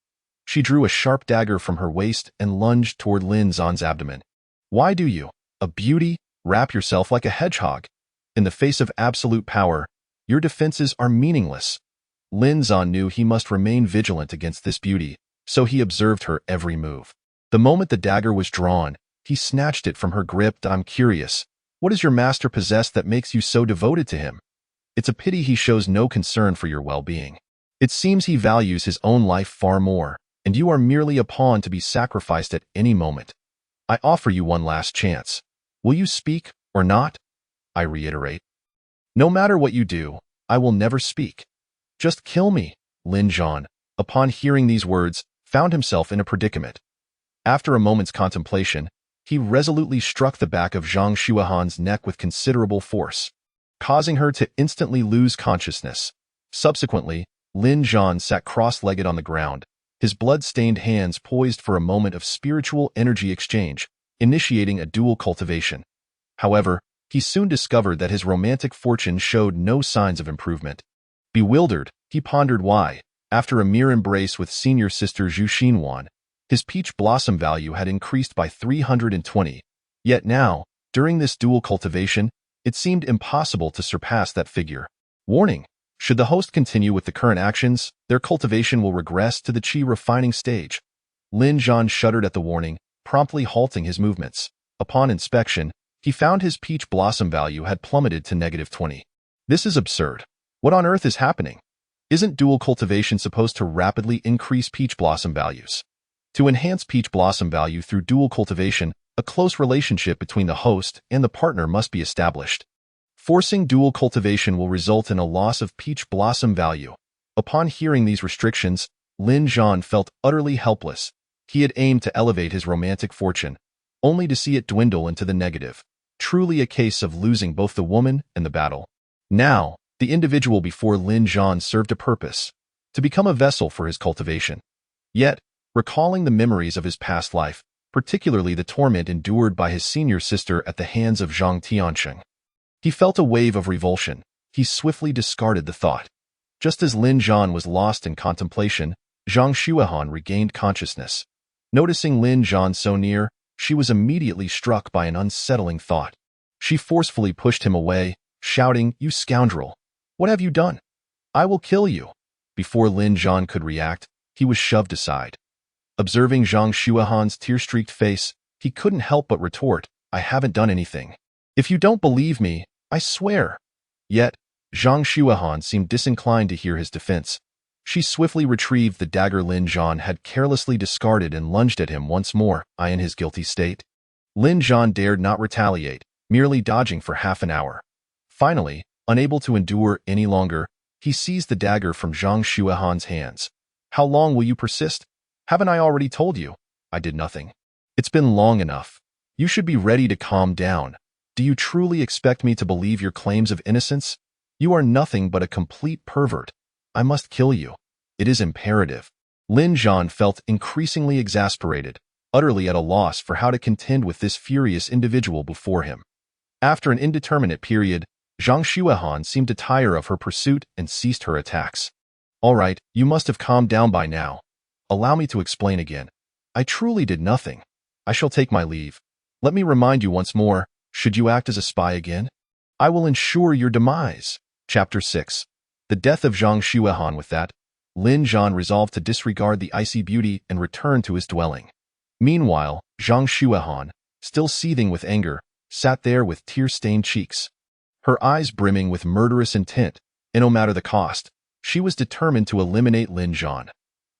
She drew a sharp dagger from her waist and lunged toward Lin Zan's abdomen. Why do you, a beauty, wrap yourself like a hedgehog? In the face of absolute power, your defenses are meaningless. Lin Zan knew he must remain vigilant against this beauty, so he observed her every move. The moment the dagger was drawn, he snatched it from her grip. I'm curious, what does your master possess that makes you so devoted to him? It's a pity he shows no concern for your well-being. It seems he values his own life far more, and you are merely a pawn to be sacrificed at any moment. I offer you one last chance. Will you speak or not? I reiterate. No matter what you do, I will never speak. Just kill me. Lin Zan, upon hearing these words, found himself in a predicament. After a moment's contemplation, he resolutely struck the back of Zhang Shuahan's neck with considerable force, causing her to instantly lose consciousness. Subsequently, Lin Zan sat cross-legged on the ground, his blood-stained hands poised for a moment of spiritual energy exchange, initiating a dual cultivation. However, he soon discovered that his romantic fortune showed no signs of improvement. Bewildered, he pondered why, after a mere embrace with senior sister Zhu Xinwan, his peach blossom value had increased by 320. Yet now, during this dual cultivation, it seemed impossible to surpass that figure. Warning: should the host continue with the current actions, their cultivation will regress to the qi refining stage. Lin Zhan shuddered at the warning, promptly halting his movements. Upon inspection, he found his peach blossom value had plummeted to -20. This is absurd. What on earth is happening? Isn't dual cultivation supposed to rapidly increase peach blossom values? To enhance peach blossom value through dual cultivation, a close relationship between the host and the partner must be established. Forcing dual cultivation will result in a loss of peach blossom value. Upon hearing these restrictions, Lin Zhan felt utterly helpless. He had aimed to elevate his romantic fortune, only to see it dwindle into the negative. Truly a case of losing both the woman and the battle. Now, the individual before Lin Zhan served a purpose: to become a vessel for his cultivation. Yet, recalling the memories of his past life, particularly the torment endured by his senior sister at the hands of Zhang Tiansheng, he felt a wave of revulsion. He swiftly discarded the thought. Just as Lin Zhan was lost in contemplation, Zhang Xuehan regained consciousness. Noticing Lin Zhan so near, she was immediately struck by an unsettling thought. She forcefully pushed him away, shouting, "You scoundrel! What have you done? I will kill you!" Before Lin Zhan could react, he was shoved aside. Observing Zhang Xuehan's tear-streaked face, he couldn't help but retort, "I haven't done anything. If you don't believe me, I swear." Yet, Zhang Xuehan seemed disinclined to hear his defense. She swiftly retrieved the dagger Lin Zhan had carelessly discarded and lunged at him once more, in his guilty state. Lin Zhan dared not retaliate, merely dodging for half an hour. Finally, unable to endure any longer, he seized the dagger from Zhang Xuehan's hands. "How long will you persist? Haven't I already told you? I did nothing. It's been long enough. You should be ready to calm down. Do you truly expect me to believe your claims of innocence? You are nothing but a complete pervert. I must kill you. It is imperative." Lin Zhan felt increasingly exasperated, utterly at a loss for how to contend with this furious individual before him. After an indeterminate period, Zhang Xuehan seemed to tire of her pursuit and ceased her attacks. "All right, you must have calmed down by now. Allow me to explain again. I truly did nothing. I shall take my leave. Let me remind you once more, should you act as a spy again, I will ensure your demise." Chapter 6. The death of Zhang Xuehan. With that, Lin Zhan resolved to disregard the icy beauty and return to his dwelling. Meanwhile, Zhang Xuehan, still seething with anger, sat there with tear-stained cheeks, her eyes brimming with murderous intent, and no matter the cost, she was determined to eliminate Lin Zhan.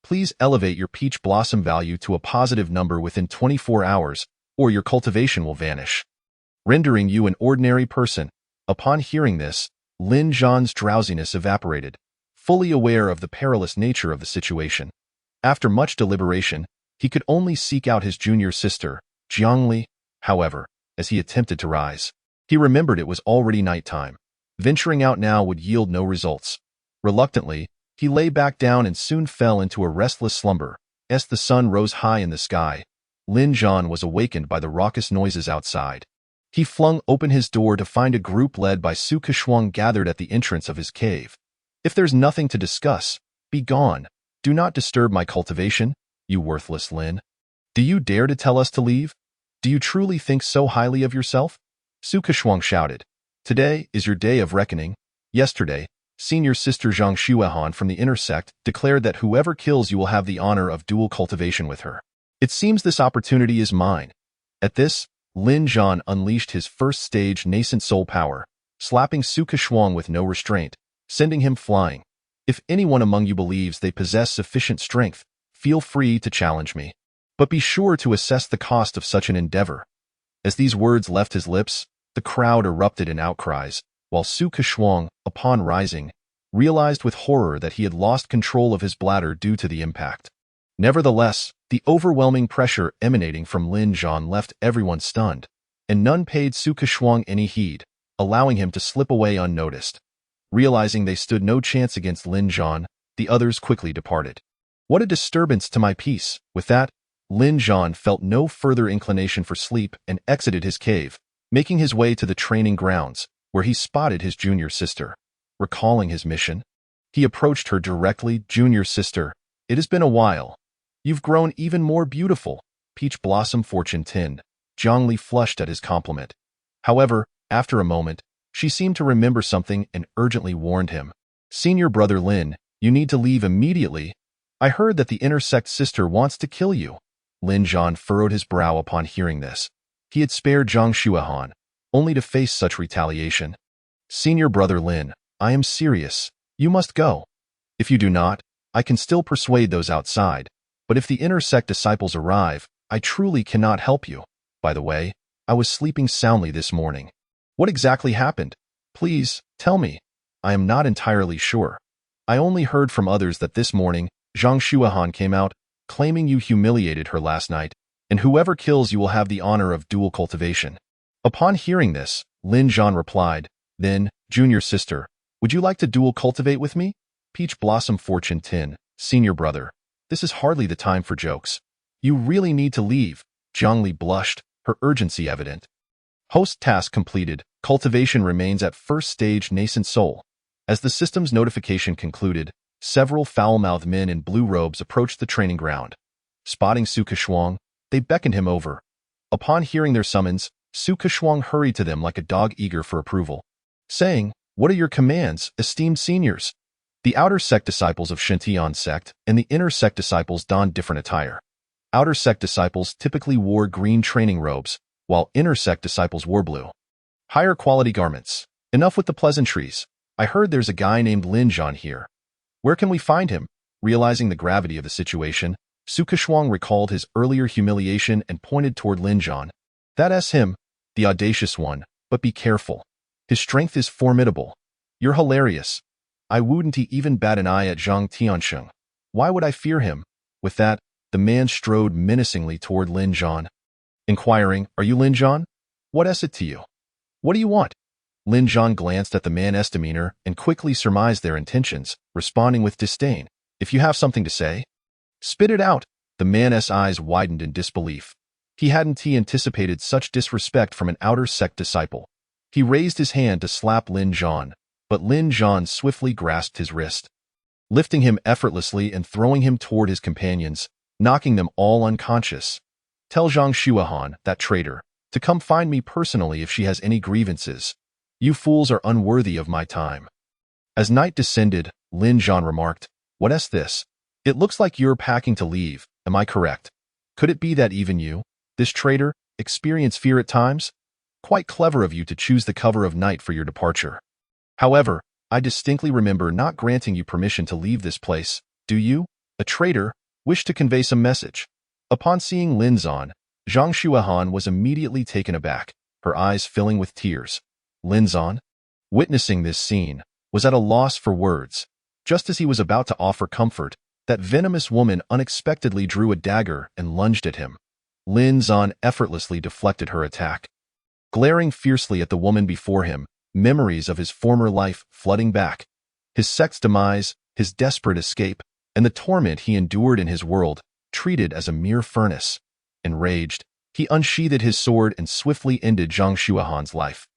"Please elevate your peach blossom value to a positive number within 24 hours, or your cultivation will vanish, rendering you an ordinary person." Upon hearing this, Lin Zhan's drowsiness evaporated, fully aware of the perilous nature of the situation. After much deliberation, he could only seek out his junior sister, Jiangli. However, as he attempted to rise, he remembered it was already nighttime. Venturing out now would yield no results. Reluctantly, he lay back down and soon fell into a restless slumber. As the sun rose high in the sky, Lin Zhan was awakened by the raucous noises outside. He flung open his door to find a group led by Su Keshuang gathered at the entrance of his cave. "If there's nothing to discuss, be gone. Do not disturb my cultivation, you worthless Lin. Do you dare to tell us to leave? Do you truly think so highly of yourself?" Su Keshuang shouted. "Today is your day of reckoning. Yesterday, senior sister Zhang Xuehan from the inner sect declared that whoever kills you will have the honor of dual cultivation with her. It seems this opportunity is mine." At this, Lin Zhan unleashed his first-stage nascent soul power, slapping Su Keshuang with no restraint, sending him flying. "If anyone among you believes they possess sufficient strength, feel free to challenge me. But be sure to assess the cost of such an endeavor." As these words left his lips, the crowd erupted in outcries, while Su Keshuang, upon rising, realized with horror that he had lost control of his bladder due to the impact. Nevertheless, the overwhelming pressure emanating from Lin Zhan left everyone stunned, and none paid Su Keshuang any heed, allowing him to slip away unnoticed. Realizing they stood no chance against Lin Zhan, the others quickly departed. What a disturbance to my peace. With that, Lin Zhan felt no further inclination for sleep and exited his cave, making his way to the training grounds, where he spotted his junior sister. Recalling his mission, he approached her directly. Junior sister, it has been a while. You've grown even more beautiful. Peach Blossom Fortune Tin. Zhongli flushed at his compliment. However, after a moment, she seemed to remember something and urgently warned him. Senior brother Lin, you need to leave immediately. I heard that the intersect sister wants to kill you. Lin Zhan furrowed his brow upon hearing this. He had spared Zhang Shuahan, only to face such retaliation. Senior brother Lin, I am serious. You must go. If you do not, I can still persuade those outside. But if the intersect disciples arrive, I truly cannot help you. By the way, I was sleeping soundly this morning. What exactly happened? Please, tell me. I am not entirely sure. I only heard from others that this morning, Zhang Shuahan came out, claiming you humiliated her last night, and whoever kills you will have the honor of dual cultivation. Upon hearing this, Lin Zhan replied, then, junior sister, would you like to dual cultivate with me? Peach Blossom Fortune Tin, senior brother. This is hardly the time for jokes. You really need to leave. Zhongli blushed, her urgency evident. Host task completed. Cultivation remains at first stage nascent soul. As the system's notification concluded, several foul-mouthed men in blue robes approached the training ground. Spotting Su Keshuang, they beckoned him over. Upon hearing their summons, Su Keshuang hurried to them like a dog eager for approval, saying, what are your commands, esteemed seniors? The outer sect disciples of Shintian sect and the inner sect disciples donned different attire. Outer sect disciples typically wore green training robes, while inner sect disciples wore blue. Higher quality garments. Enough with the pleasantries. I heard there's a guy named Lin Zhan here. Where can we find him? Realizing the gravity of the situation, Su Keshuang recalled his earlier humiliation and pointed toward Lin Zhan. That's him, the audacious one, but be careful. His strength is formidable. You're hilarious. I wouldn't even bat an eye at Zhang Tiansheng. Why would I fear him? With that, the man strode menacingly toward Lin Zhan. Inquiring, are you Lin Zhan? What is it to you? What do you want? Lin Zhan glanced at the man's demeanor and quickly surmised their intentions, responding with disdain. If you have something to say, spit it out. The man's eyes widened in disbelief. He hadn't anticipated such disrespect from an outer sect disciple. He raised his hand to slap Lin Zhan, but Lin Zhan swiftly grasped his wrist, lifting him effortlessly and throwing him toward his companions, knocking them all unconscious. Tell Zhang Shuahan, that traitor, to come find me personally if she has any grievances. You fools are unworthy of my time. As night descended, Lin Zhan remarked, what is this? It looks like you're packing to leave, am I correct? Could it be that even you, this traitor, experience fear at times? Quite clever of you to choose the cover of night for your departure. However, I distinctly remember not granting you permission to leave this place. Do you, a traitor, wish to convey some message? Upon seeing Lin Zhan, Zhang Shuahan was immediately taken aback, her eyes filling with tears. Lin Zhan, witnessing this scene, was at a loss for words. Just as he was about to offer comfort, that venomous woman unexpectedly drew a dagger and lunged at him. Lin Zhan effortlessly deflected her attack. Glaring fiercely at the woman before him, memories of his former life flooding back. His sect's demise, his desperate escape, and the torment he endured in his world, treated as a mere furnace. Enraged, he unsheathed his sword and swiftly ended Zhang Shuahan's life.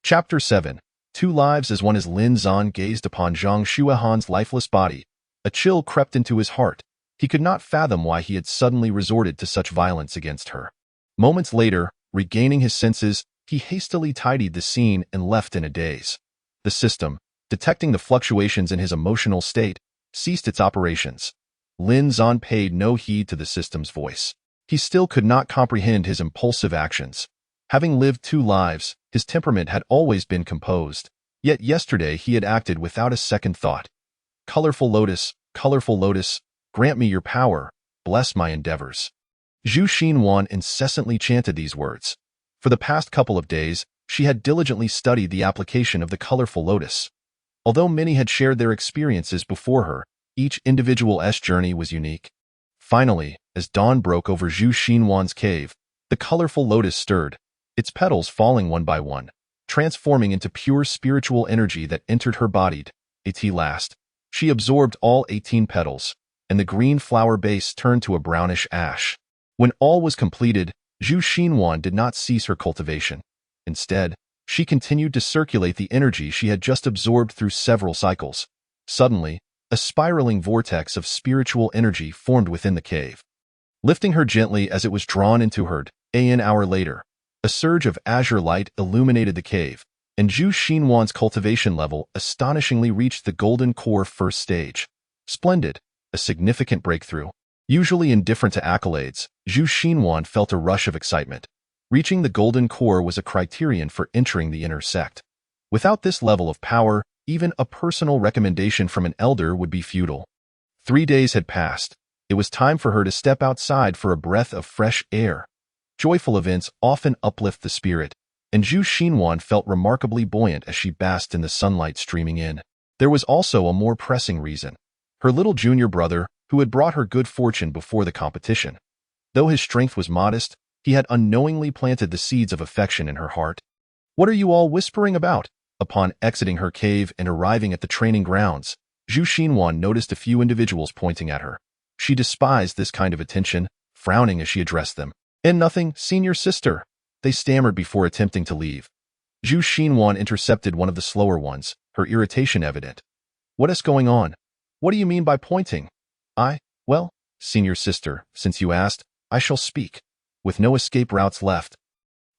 Chapter 7. 2 lives. As one as Lin Zhan gazed upon Zhang Shuahan's lifeless body, a chill crept into his heart. He could not fathom why he had suddenly resorted to such violence against her. Moments later, regaining his senses, he hastily tidied the scene and left in a daze. The system, detecting the fluctuations in his emotional state, ceased its operations. Lin Zhan paid no heed to the system's voice. He still could not comprehend his impulsive actions. Having lived 2 lives, his temperament had always been composed, yet yesterday he had acted without a second thought. Colorful lotus, grant me your power, bless my endeavors. Zhu Xinwan incessantly chanted these words. For the past couple of days, she had diligently studied the application of the colorful lotus. Although many had shared their experiences before her, each individual's journey was unique. Finally, as dawn broke over Zhu Xinwan's cave, the colorful lotus stirred, its petals falling one by one, transforming into pure spiritual energy that entered her body. At last, she absorbed all 18 petals, and the green flower base turned to a brownish ash. When all was completed, Zhu Xinhuan did not cease her cultivation. Instead, she continued to circulate the energy she had just absorbed through several cycles. Suddenly, a spiraling vortex of spiritual energy formed within the cave. Lifting her gently as it was drawn into her, an hour later, a surge of azure light illuminated the cave, and Zhu Xinhuan's cultivation level astonishingly reached the golden core first stage. Splendid, a significant breakthrough. Usually indifferent to accolades, Zhu Xinhuan felt a rush of excitement. Reaching the golden core was a criterion for entering the inner sect. Without this level of power, even a personal recommendation from an elder would be futile. 3 days had passed. It was time for her to step outside for a breath of fresh air. Joyful events often uplift the spirit, and Zhu Xinhuan felt remarkably buoyant as she basked in the sunlight streaming in. There was also a more pressing reason. Her little junior brother, who had brought her good fortune before the competition. Though his strength was modest, he had unknowingly planted the seeds of affection in her heart. "What are you all whispering about?" Upon exiting her cave and arriving at the training grounds, Zhu Xinhuan noticed a few individuals pointing at her. She despised this kind of attention, frowning as she addressed them. "And nothing, senior sister," they stammered before attempting to leave. Zhu Xinhuan intercepted one of the slower ones, her irritation evident. "What is going on? What do you mean by pointing?" Well, senior sister, since you asked, I shall speak. With no escape routes left."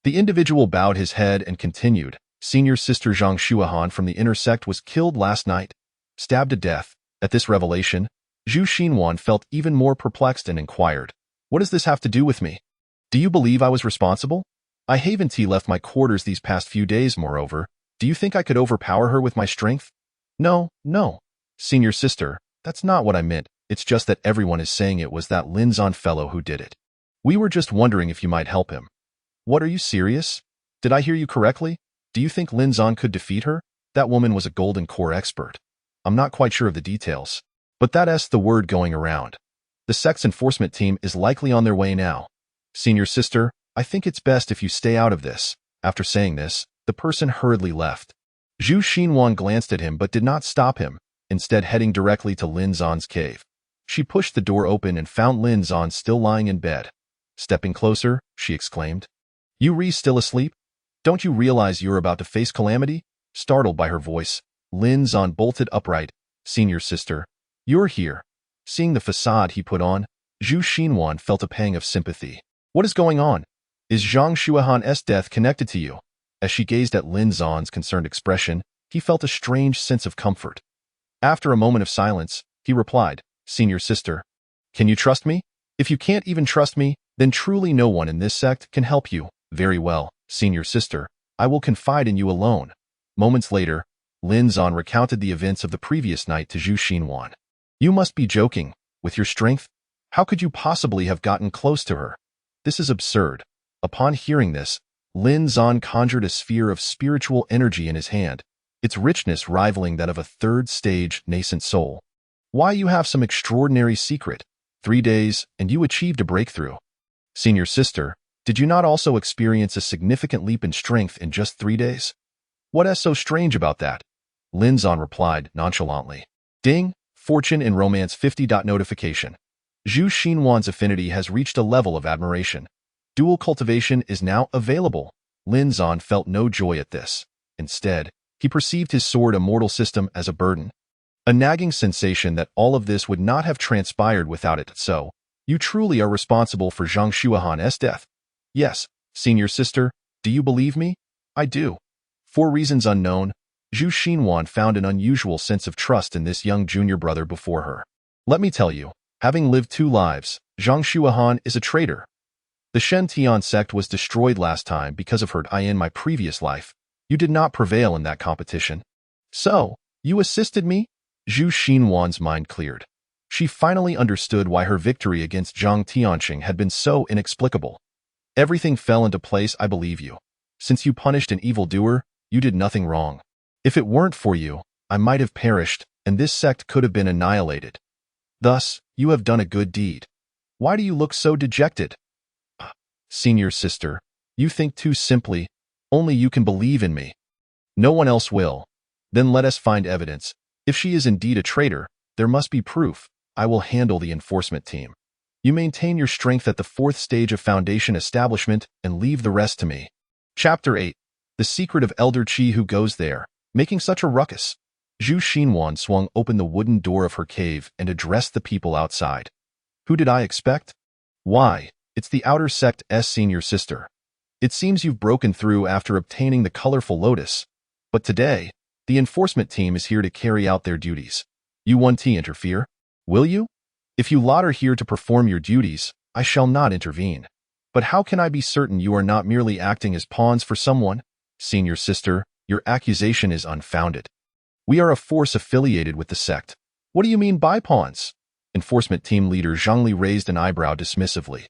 The individual bowed his head and continued. "Senior sister Zhang Shuahan from the inner sect was killed last night, stabbed to death." At this revelation, Zhu Xinhuan felt even more perplexed and inquired, "What does this have to do with me? Do you believe I was responsible? I haven't left my quarters these past few days, moreover. Do you think I could overpower her with my strength?" No, senior sister, that's not what I meant. It's just that everyone is saying it was that Lin Zan fellow who did it. We were just wondering if you might help him." "What, are you serious? Did I hear you correctly? Do you think Lin Zan could defeat her? That woman was a golden core expert." "I'm not quite sure of the details, but that's the word going around. The sect's enforcement team is likely on their way now. Senior sister, I think it's best if you stay out of this." After saying this, the person hurriedly left. Zhu Xinhuan glanced at him but did not stop him, instead heading directly to Lin Zan's cave. She pushed the door open and found Lin Zan still lying in bed. Stepping closer, she exclaimed, "You still asleep? Don't you realize you're about to face calamity?" Startled by her voice, Lin Zan bolted upright. "Senior sister, you're here." Seeing the facade he put on, Zhu Xinhuan felt a pang of sympathy. "What is going on? Is Zhang Shuahan's death connected to you?" As she gazed at Lin Zan's concerned expression, he felt a strange sense of comfort. After a moment of silence, he replied, "Senior sister, can you trust me? If you can't even trust me, then truly no one in this sect can help you." "Very well, senior sister, I will confide in you alone." Moments later, Lin Zan recounted the events of the previous night to Zhu Xinhuan. "You must be joking. With your strength, how could you possibly have gotten close to her? This is absurd." Upon hearing this, Lin Zan conjured a sphere of spiritual energy in his hand, its richness rivaling that of a third-stage nascent soul. "Why, you have some extraordinary secret. 3 days, and you achieved a breakthrough. Senior sister, did you not also experience a significant leap in strength in just 3 days?" "What is so strange about that?" Lin Zan replied nonchalantly. Ding, fortune and romance 50. Notification. Zhu Xinhuan's affinity has reached a level of admiration. Dual cultivation is now available. Lin Zan felt no joy at this. Instead, he perceived his sword Immortal system as a burden. A nagging sensation that all of this would not have transpired without it. "So, you truly are responsible for Zhang Shuahan's death?" "Yes, senior sister, do you believe me?" "I do." For reasons unknown, Zhu Xinhuan found an unusual sense of trust in this young junior brother before her. "Let me tell you, having lived 2 lives, Zhang Shuahan is a traitor. The Shen Tian sect was destroyed last time because of her in my previous life. You did not prevail in that competition. So, you assisted me?" Zhu Xinhuan's mind cleared. She finally understood why her victory against Zhang Tianqing had been so inexplicable. "Everything fell into place, I believe you. Since you punished an evildoer, you did nothing wrong. If it weren't for you, I might have perished, and this sect could have been annihilated. Thus, you have done a good deed. Why do you look so dejected?" "Senior sister, you think too simply. Only you can believe in me. No one else will. Then let us find evidence. If she is indeed a traitor, there must be proof." I will handle the enforcement team. You maintain your strength at the 4th stage of Foundation establishment and leave the rest to me. Chapter 8. The Secret of Elder Qi Who Goes There, Making Such a Ruckus. Zhu Xinhuan swung open the wooden door of her cave and addressed the people outside. Who did I expect? Why, it's the Outer Sect's senior sister. It seems you've broken through after obtaining the colorful lotus. But today, the enforcement team is here to carry out their duties. You won't interfere, will you? If you lot are here to perform your duties, I shall not intervene. But how can I be certain you are not merely acting as pawns for someone? Senior sister, your accusation is unfounded. We are a force affiliated with the sect. What do you mean by pawns? Enforcement team leader Zhongli raised an eyebrow dismissively.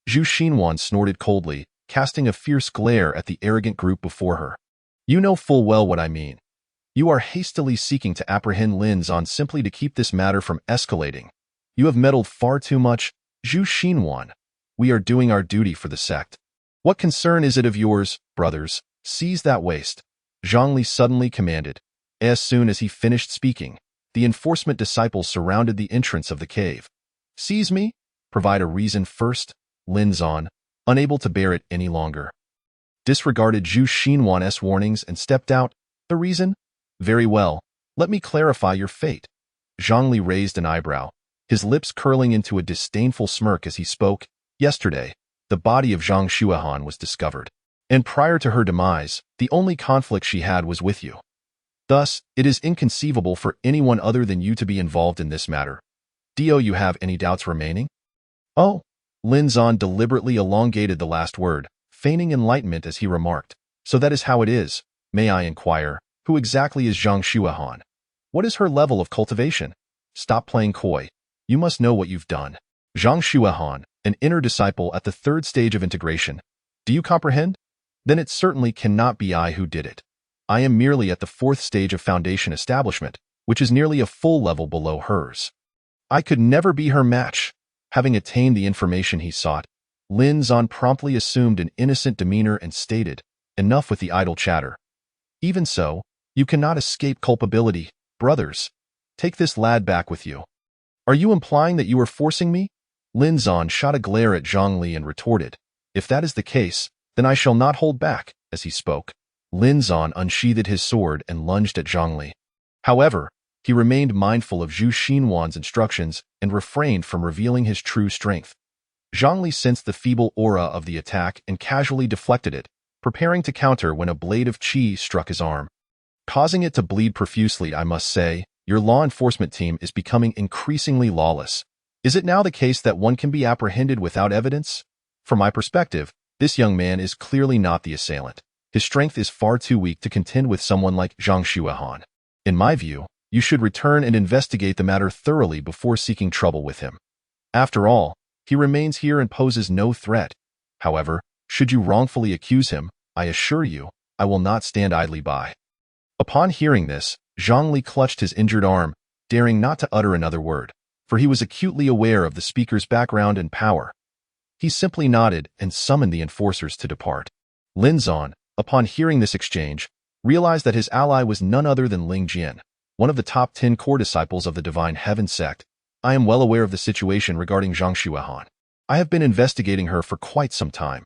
Zhu Xinhuan snorted coldly, casting a fierce glare at the arrogant group before her. You know full well what I mean. You are hastily seeking to apprehend Lin Zan simply to keep this matter from escalating. You have meddled far too much, Zhu Xinhuan. We are doing our duty for the sect. What concern is it of yours, brothers? Seize that waste. Zhongli suddenly commanded. As soon as he finished speaking, the enforcement disciples surrounded the entrance of the cave. Seize me? Provide a reason first, Lin Zan, unable to bear it any longer, disregarded Zhu Xinhuan's warnings and stepped out. The reason? Very well, let me clarify your fate. Zhongli raised an eyebrow, his lips curling into a disdainful smirk as he spoke. Yesterday, the body of Zhang Shuahan was discovered, and prior to her demise, the only conflict she had was with you. Thus, it is inconceivable for anyone other than you to be involved in this matter. Do you have any doubts remaining? Oh, Lin Zan deliberately elongated the last word, feigning enlightenment as he remarked. So that is how it is. May I inquire, who exactly is Zhang Shuahan? What is her level of cultivation? Stop playing coy. You must know what you've done. Zhang Shuahan, an inner disciple at the 3rd stage of integration. Do you comprehend? Then it certainly cannot be I who did it. I am merely at the 4th stage of Foundation establishment, which is nearly a full level below hers. I could never be her match. Having attained the information he sought, Lin Zan promptly assumed an innocent demeanor and stated, enough with the idle chatter. Even so, you cannot escape culpability, brothers. Take this lad back with you. Are you implying that you are forcing me? Lin Zan shot a glare at Zhongli and retorted, if that is the case, then I shall not hold back. As he spoke, Lin Zan unsheathed his sword and lunged at Zhongli. However, he remained mindful of Zhu Xinhuan's instructions and refrained from revealing his true strength. Zhongli sensed the feeble aura of the attack and casually deflected it, preparing to counter when a blade of qi struck his arm, causing it to bleed profusely. I must say, your law enforcement team is becoming increasingly lawless. Is it now the case that one can be apprehended without evidence? From my perspective, this young man is clearly not the assailant. His strength is far too weak to contend with someone like Zhang Shuahan. In my view, you should return and investigate the matter thoroughly before seeking trouble with him. After all, he remains here and poses no threat. However, should you wrongfully accuse him, I assure you, I will not stand idly by. Upon hearing this, Zhongli clutched his injured arm, daring not to utter another word, for he was acutely aware of the speaker's background and power. He simply nodded and summoned the enforcers to depart. Lin Zan, upon hearing this exchange, realized that his ally was none other than Ling Jian, one of the top 10 core disciples of the Divine Heaven sect. I am well aware of the situation regarding Zhang Shuahan. I have been investigating her for quite some time.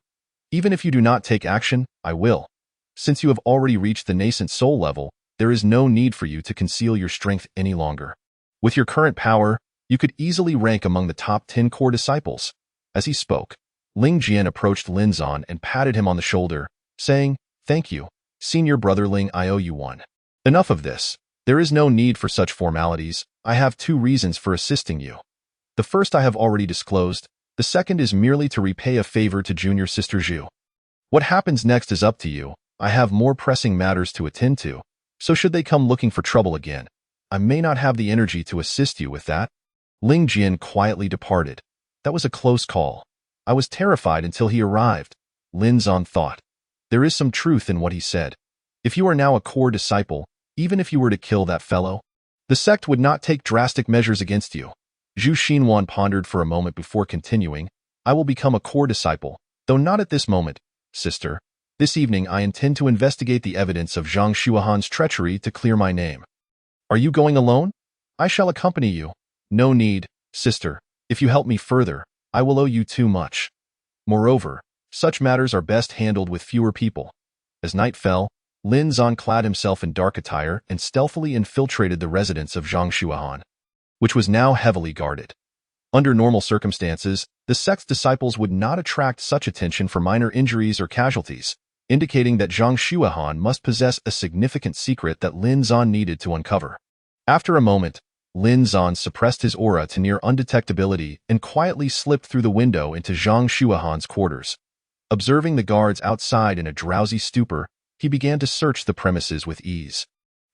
Even if you do not take action, I will. Since you have already reached the nascent soul level, there is no need for you to conceal your strength any longer. With your current power, you could easily rank among the top 10 core disciples. As he spoke, Ling Jian approached Lin Zan and patted him on the shoulder, saying, "Thank you, senior brother Ling, I owe you one." Enough of this. There is no need for such formalities. I have 2 reasons for assisting you. The first I have already disclosed. The second is merely to repay a favor to junior sister Zhu. What happens next is up to you. I have more pressing matters to attend to, so should they come looking for trouble again, I may not have the energy to assist you with that. Ling Jian quietly departed. That was a close call. I was terrified until he arrived. Lin Zan thought. There is some truth in what he said. If you are now a core disciple, even if you were to kill that fellow, the sect would not take drastic measures against you. Zhu Xinhuan pondered for a moment before continuing. I will become a core disciple, though not at this moment, sister. This evening I intend to investigate the evidence of Zhang Shuahan's treachery to clear my name. Are you going alone? I shall accompany you. No need, Sister, if you help me further, I will owe you too much. Moreover, such matters are best handled with fewer people. As night fell, Lin Zan clad himself in dark attire and stealthily infiltrated the residence of Zhang Shuahan, which was now heavily guarded. Under normal circumstances, the sect's disciples would not attract such attention for minor injuries or casualties, indicating that Zhang Shuahan must possess a significant secret that Lin Zan needed to uncover. After a moment, Lin Zan suppressed his aura to near undetectability and quietly slipped through the window into Zhang Shuahan's quarters. Observing the guards outside in a drowsy stupor, he began to search the premises with ease.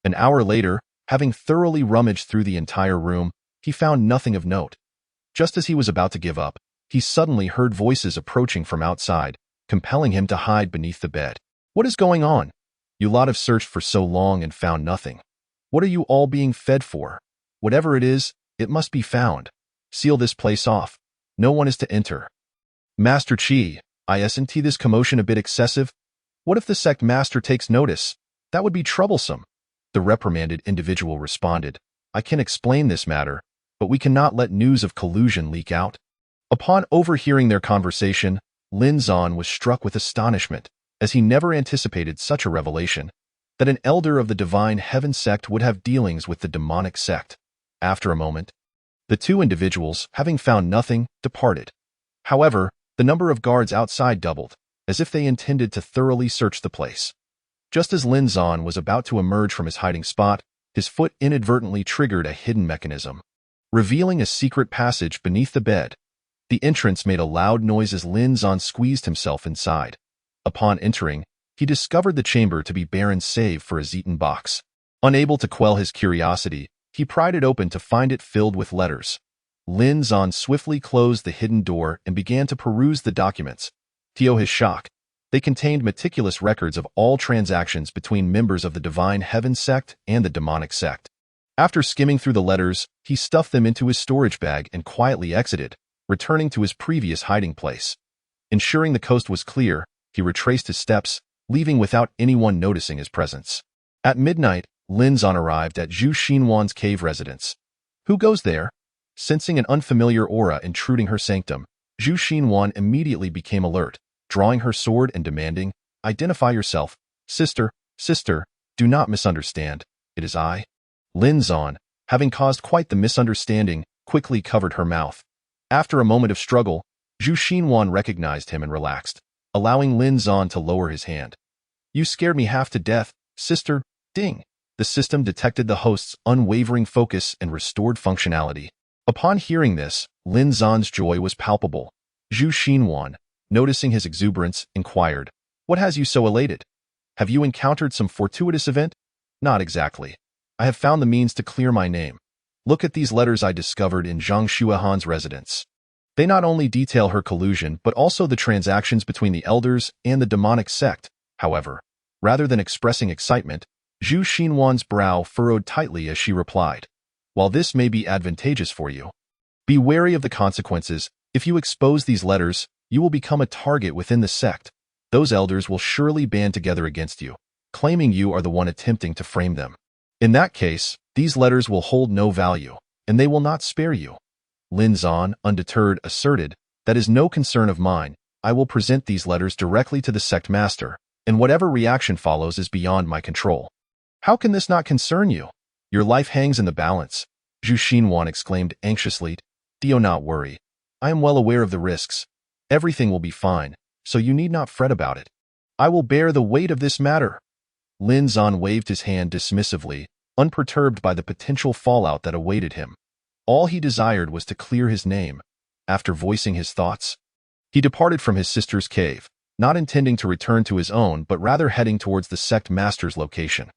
An hour later, having thoroughly rummaged through the entire room, he found nothing of note. Just as he was about to give up, he suddenly heard voices approaching from outside, compelling him to hide beneath the bed. What is going on? You lot have searched for so long and found nothing. What are you all being fed for? Whatever it is, it must be found. Seal this place off. No one is to enter. Master Qi, isn't this commotion a bit excessive? What if the sect master takes notice? That would be troublesome. The reprimanded individual responded. I can explain this matter, but we cannot let news of collusion leak out. Upon overhearing their conversation, Lin Zan was struck with astonishment, as he never anticipated such a revelation, that an elder of the Divine Heaven sect would have dealings with the demonic sect. After a moment, the two individuals, having found nothing, departed. However, the number of guards outside doubled, as if they intended to thoroughly search the place. Just as Lin Zan was about to emerge from his hiding spot, his foot inadvertently triggered a hidden mechanism, revealing a secret passage beneath the bed. The entrance made a loud noise as Lin Zan squeezed himself inside. Upon entering, he discovered the chamber to be barren save for a Zetan box. Unable to quell his curiosity, he pried it open to find it filled with letters. Lin Zan swiftly closed the hidden door and began to peruse the documents. To his shock, they contained meticulous records of all transactions between members of the Divine Heaven sect and the demonic sect. After skimming through the letters, he stuffed them into his storage bag and quietly exited, returning to his previous hiding place. Ensuring the coast was clear, he retraced his steps, leaving without anyone noticing his presence. At midnight, Lin Zan arrived at Zhu Xinwan's cave residence. Who goes there? Sensing an unfamiliar aura intruding her sanctum, Zhu Xinwan immediately became alert, drawing her sword and demanding, Identify yourself. Sister, do not misunderstand. It is I. Lin Zan, having caused quite the misunderstanding, quickly covered her mouth. After a moment of struggle, Zhu Xinwan recognized him and relaxed, allowing Lin Zan to lower his hand. You scared me half to death, sister. Ding. The system detected the host's unwavering focus and restored functionality. Upon hearing this, Lin Zan's joy was palpable. Zhu Xinwan, noticing his exuberance, inquired, What has you so elated? Have you encountered some fortuitous event? Not exactly. I have found the means to clear my name. Look at these letters I discovered in Zhang Shuahan's residence. They not only detail her collusion but also the transactions between the elders and the demonic sect. However, rather than expressing excitement, Zhu Xinwan's brow furrowed tightly as she replied, While this may be advantageous for you, be wary of the consequences. If you expose these letters, you will become a target within the sect. Those elders will surely band together against you, claiming you are the one attempting to frame them. In that case, these letters will hold no value, and they will not spare you. Lin Zan, undeterred, asserted, That is no concern of mine. I will present these letters directly to the sect master, and whatever reaction follows is beyond my control. How can this not concern you? Your life hangs in the balance. Zhu Xinwan exclaimed anxiously. Do not worry. I am well aware of the risks. Everything will be fine, so you need not fret about it. I will bear the weight of this matter. Lin Zan waved his hand dismissively, unperturbed by the potential fallout that awaited him. All he desired was to clear his name. After voicing his thoughts, he departed from his sister's cave, not intending to return to his own but rather heading towards the sect master's location.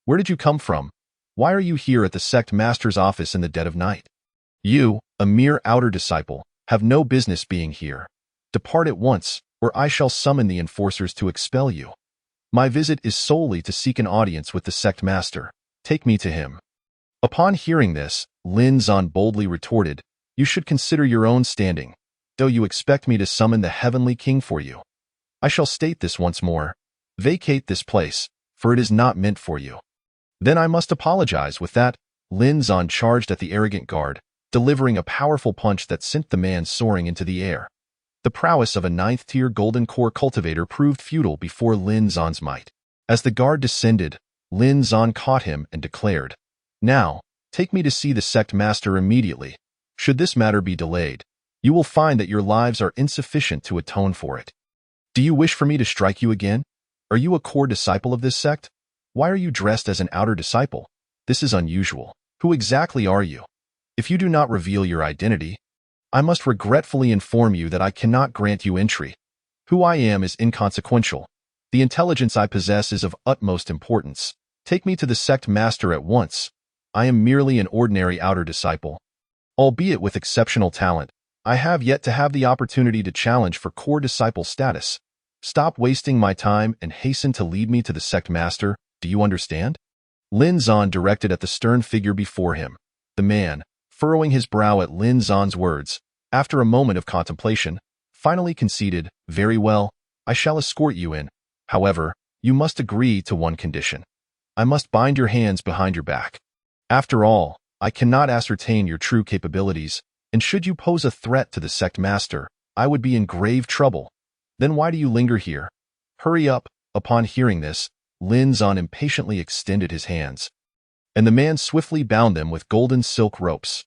Where did you come from? Why are you here at the sect master's office in the dead of night? You, a mere outer disciple, have no business being here. Depart at once, or I shall summon the enforcers to expel you. My visit is solely to seek an audience with the sect master. Take me to him. Upon hearing this, Lin Zan boldly retorted, You should consider your own standing. Though you expect me to summon the heavenly king for you, I shall state this once more. Vacate this place, for it is not meant for you. Then I must apologize. With that, Lin Zan charged at the arrogant guard, delivering a powerful punch that sent the man soaring into the air. The prowess of a ninth-tier golden core cultivator proved futile before Lin Zan's might. As the guard descended, Lin Zan caught him and declared, "Now, take me to see the sect master immediately. Should this matter be delayed, you will find that your lives are insufficient to atone for it. Do you wish for me to strike you again? Are you a core disciple of this sect? Why are you dressed as an outer disciple? This is unusual. Who exactly are you? If you do not reveal your identity, I must regretfully inform you that I cannot grant you entry. Who I am is inconsequential. The intelligence I possess is of utmost importance. Take me to the sect master at once. I am merely an ordinary outer disciple. Albeit with exceptional talent, I have yet to have the opportunity to challenge for core disciple status. Stop wasting my time and hasten to lead me to the sect master. Do you understand?" Lin Zan directed at the stern figure before him. The man, furrowing his brow at Lin Zan's words, after a moment of contemplation, finally conceded, "Very well, I shall escort you in. However, you must agree to one condition. I must bind your hands behind your back. After all, I cannot ascertain your true capabilities, and should you pose a threat to the sect master, I would be in grave trouble. Then why do you linger here? Hurry up." Upon hearing this, Lin Zan impatiently extended his hands, and the man swiftly bound them with golden silk ropes.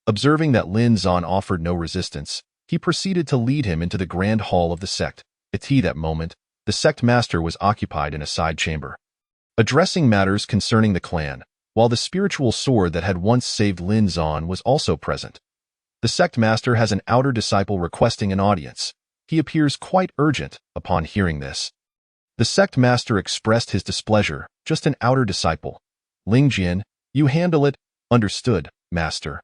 Observing that Lin Zan offered no resistance, he proceeded to lead him into the grand hall of the sect. At that moment, the sect master was occupied in a side chamber, addressing matters concerning the clan, while the spiritual sword that had once saved Lin Zan was also present. The sect master has an outer disciple requesting an audience. He appears quite urgent. Upon hearing this, the sect master expressed his displeasure. "Just an outer disciple. Ling Jian, you handle it." "Understood, master.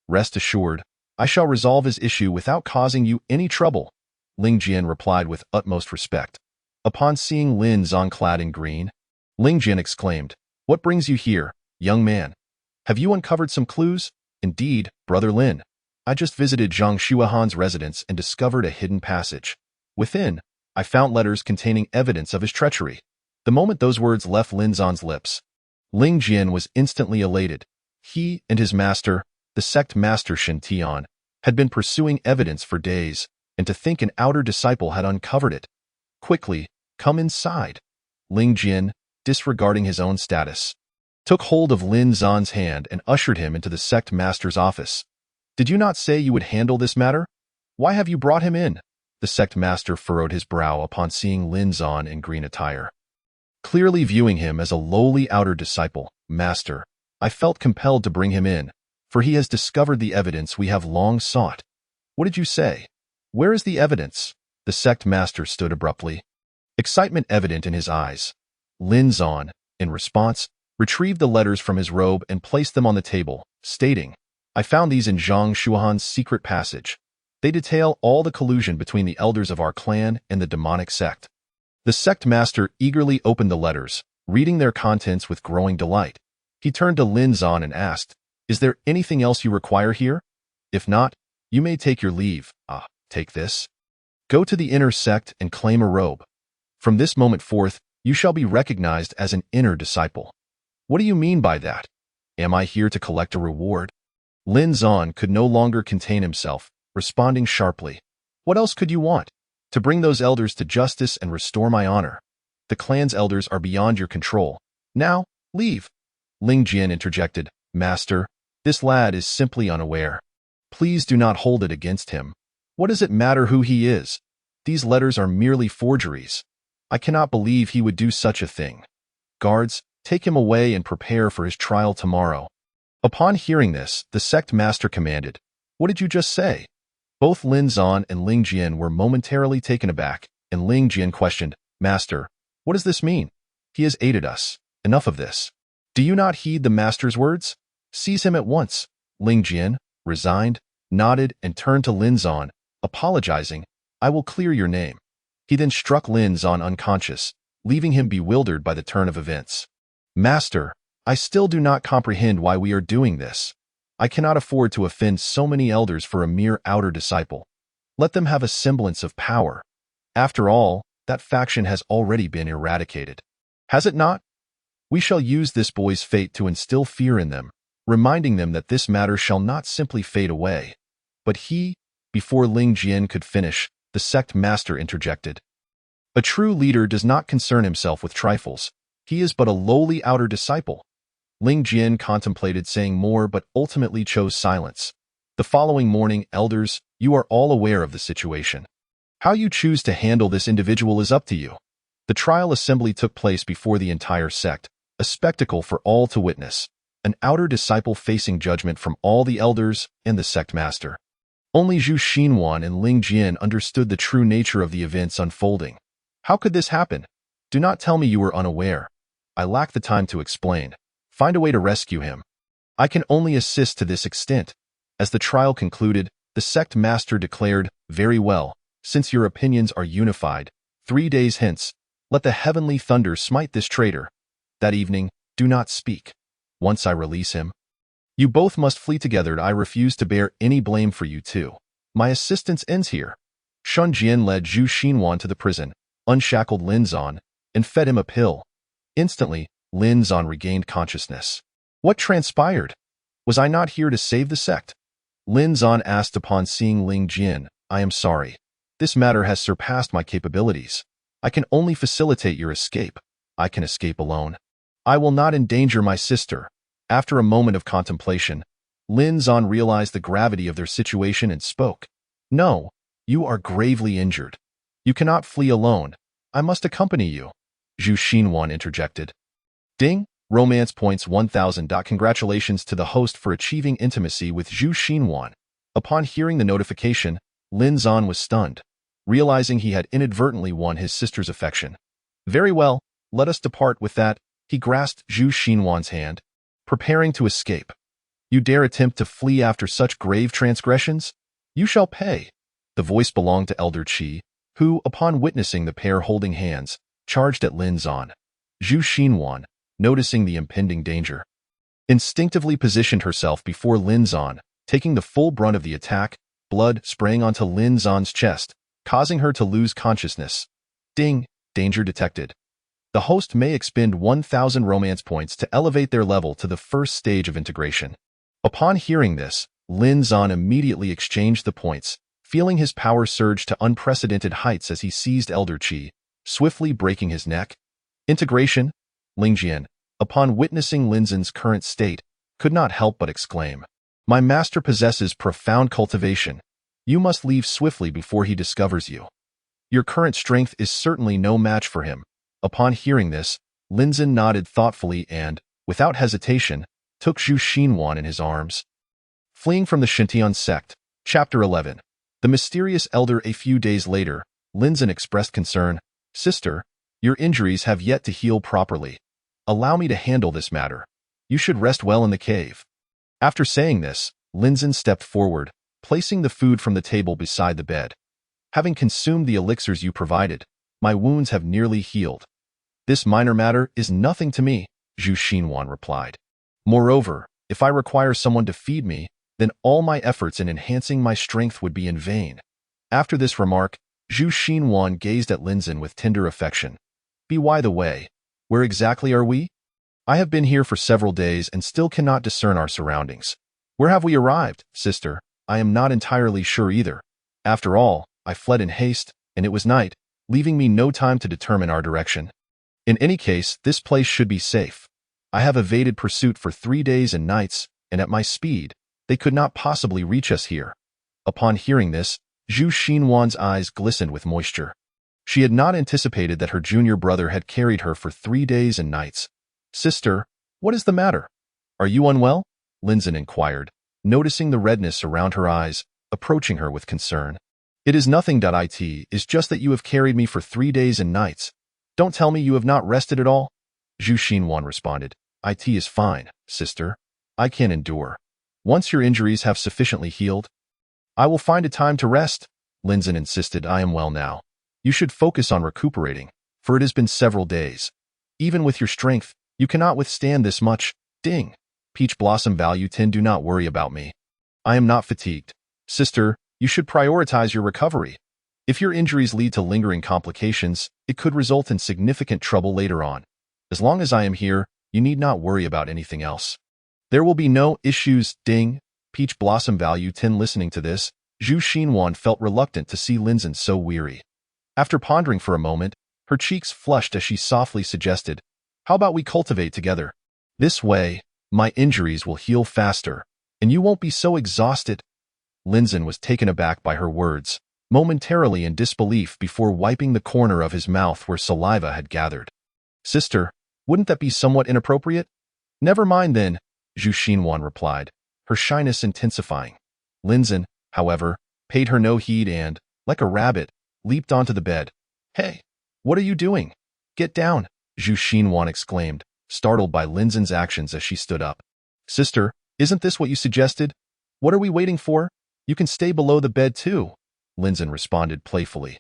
Rest assured, I shall resolve his issue without causing you any trouble," Ling Jian replied with utmost respect. Upon seeing Lin Zan clad in green, Ling Jian exclaimed, "What brings you here, young man? Have you uncovered some clues?" "Indeed, brother Lin. I just visited Zhang Shuahan's residence and discovered a hidden passage. Within, I found letters containing evidence of his treachery." The moment those words left Lin Zan's lips, Ling Jian was instantly elated. He and his master, the sect master Shen Tian, had been pursuing evidence for days, and to think an outer disciple had uncovered it. "Quickly, come inside." Ling Jian, disregarding his own status, took hold of Lin Zan's hand and ushered him into the sect master's office. "Did you not say you would handle this matter? Why have you brought him in?" The sect master furrowed his brow upon seeing Lin Zan in green attire. Clearly viewing him as a lowly outer disciple, "Master, I felt compelled to bring him in, for he has discovered the evidence we have long sought." "What did you say? Where is the evidence?" The sect master stood abruptly, excitement evident in his eyes. Lin Zan, in response, retrieved the letters from his robe and placed them on the table, stating, "I found these in Zhang Shuahan's secret passage. They detail all the collusion between the elders of our clan and the demonic sect." The sect master eagerly opened the letters, reading their contents with growing delight. He turned to Lin Zan and asked, "Is there anything else you require here? If not, you may take your leave." "Ah, take this. Go to the inner sect and claim a robe. From this moment forth, you shall be recognized as an inner disciple." "What do you mean by that? Am I here to collect a reward?" Lin Zan could no longer contain himself, responding sharply, "What else could you want? To bring those elders to justice and restore my honor. The clan's elders are beyond your control. Now, leave." Ling Jian interjected, "Master, this lad is simply unaware. Please do not hold it against him. What does it matter who he is? These letters are merely forgeries. I cannot believe he would do such a thing. Guards, take him away and prepare for his trial tomorrow." Upon hearing this, the sect master commanded, "What did you just say?" Both Lin Zan and Ling Jian were momentarily taken aback, and Ling Jian questioned, "Master, what does this mean? He has aided us. Enough of this. Do you not heed the master's words? Seize him at once." Ling Jian, resigned, nodded and turned to Lin Zan, apologizing, "I will clear your name." He then struck Lin Zan unconscious, leaving him bewildered by the turn of events. "Master, I still do not comprehend why we are doing this. I cannot afford to offend so many elders for a mere outer disciple. Let them have a semblance of power. After all, that faction has already been eradicated. Has it not? We shall use this boy's fate to instill fear in them, reminding them that this matter shall not simply fade away. But before Ling Jian could finish, the sect master interjected. A true leader does not concern himself with trifles. He is but a lowly outer disciple. Ling Jian contemplated saying more but ultimately chose silence. The following morning, elders, you are all aware of the situation. How you choose to handle this individual is up to you. The trial assembly took place before the entire sect, a spectacle for all to witness, an outer disciple facing judgment from all the elders and the sect master. Only Zhu Xinhuan and Ling Jian understood the true nature of the events unfolding. How could this happen? Do not tell me you were unaware. I lack the time to explain. Find a way to rescue him. I can only assist to this extent. As the trial concluded, the sect master declared, very well, since your opinions are unified, 3 days hence, let the heavenly thunder smite this traitor. That evening, do not speak. Once I release him, you both must flee together. I refuse to bear any blame for you two. My assistance ends here. Shun Jian led Zhu Xinhuan to the prison, unshackled Lin Zan, and fed him a pill. Instantly, Lin Zan regained consciousness. What transpired? Was I not here to save the sect? Lin Zan asked upon seeing Ling Jian. I am sorry. This matter has surpassed my capabilities. I can only facilitate your escape. I can escape alone. I will not endanger my sister. After a moment of contemplation, Lin Zan realized the gravity of their situation and spoke. No, you are gravely injured. You cannot flee alone. I must accompany you. Zhu Xinhuan interjected. Ding! Romance points 1000. Congratulations to the host for achieving intimacy with Zhu Xinhuan. Upon hearing the notification, Lin Zan was stunned, realizing he had inadvertently won his sister's affection. Very well, let us depart with that. He grasped Zhu Xinhuan's hand, preparing to escape. You dare attempt to flee after such grave transgressions? You shall pay. The voice belonged to Elder Qi, who, upon witnessing the pair holding hands, charged at Lin Zan. Zhu Xinhuan, noticing the impending danger, instinctively positioned herself before Lin Zan, taking the full brunt of the attack, blood spraying onto Lin Zan's chest, causing her to lose consciousness. Ding! Danger detected. The host may expend 1000 romance points to elevate their level to the first stage of integration. Upon hearing this, Lin Zan immediately exchanged the points, feeling his power surge to unprecedented heights as he seized Elder Qi, swiftly breaking his neck. Integration? Ling Jian, upon witnessing Lin Zan's current state, could not help but exclaim. My master possesses profound cultivation. You must leave swiftly before he discovers you. Your current strength is certainly no match for him. Upon hearing this, Lin Zan nodded thoughtfully and, without hesitation, took Zhu Xinhuan in his arms. Fleeing from the Shintian sect, Chapter 11. The mysterious elder. A few days later, Lin Zan expressed concern. Sister, your injuries have yet to heal properly. Allow me to handle this matter. You should rest well in the cave. After saying this, Lin Zan stepped forward, placing the food from the table beside the bed. Having consumed the elixirs you provided, my wounds have nearly healed. This minor matter is nothing to me, Zhu Xinhuan replied. Moreover, if I require someone to feed me, then all my efforts in enhancing my strength would be in vain. After this remark, Zhu Xinhuan gazed at Lin Zan with tender affection. By the way, where exactly are we? I have been here for several days and still cannot discern our surroundings. Where have we arrived, sister? I am not entirely sure either. After all, I fled in haste, and it was night, leaving me no time to determine our direction. In any case, this place should be safe. I have evaded pursuit for 3 days and nights, and at my speed, they could not possibly reach us here. Upon hearing this, Zhu Xinhuan's eyes glistened with moisture. She had not anticipated that her junior brother had carried her for 3 days and nights. Sister, what is the matter? Are you unwell? Lin Zan inquired, noticing the redness around her eyes, approaching her with concern. It is nothing. It is just that you have carried me for 3 days and nights. Don't tell me you have not rested at all? Zhu Xinhuan responded. It is fine, sister. I can endure. Once your injuries have sufficiently healed, I will find a time to rest. Lin Zan insisted. I am well now. You should focus on recuperating, for it has been several days. Even with your strength, you cannot withstand this much. Ding. Peach Blossom value 10. Do not worry about me. I am not fatigued. Sister, you should prioritize your recovery. If your injuries lead to lingering complications, it could result in significant trouble later on. As long as I am here, you need not worry about anything else. There will be no issues, ding. Peach Blossom Value 10. Listening to this, Zhu Xinhuan felt reluctant to see Linzhen so weary. After pondering for a moment, her cheeks flushed as she softly suggested, "How about we cultivate together? This way, my injuries will heal faster, and you won't be so exhausted." Linzhen was taken aback by her words, momentarily in disbelief before wiping the corner of his mouth where saliva had gathered. "Sister, wouldn't that be somewhat inappropriate?" "Never mind then," Zhu Xinhuan replied, her shyness intensifying. Linzhen, however, paid her no heed and, like a rabbit, leaped onto the bed. "Hey, what are you doing? Get down," Zhu Xinhuan exclaimed, startled by Linzhen's actions as she stood up. "Sister, isn't this what you suggested? What are we waiting for? You can stay below the bed too," Linzhen responded playfully.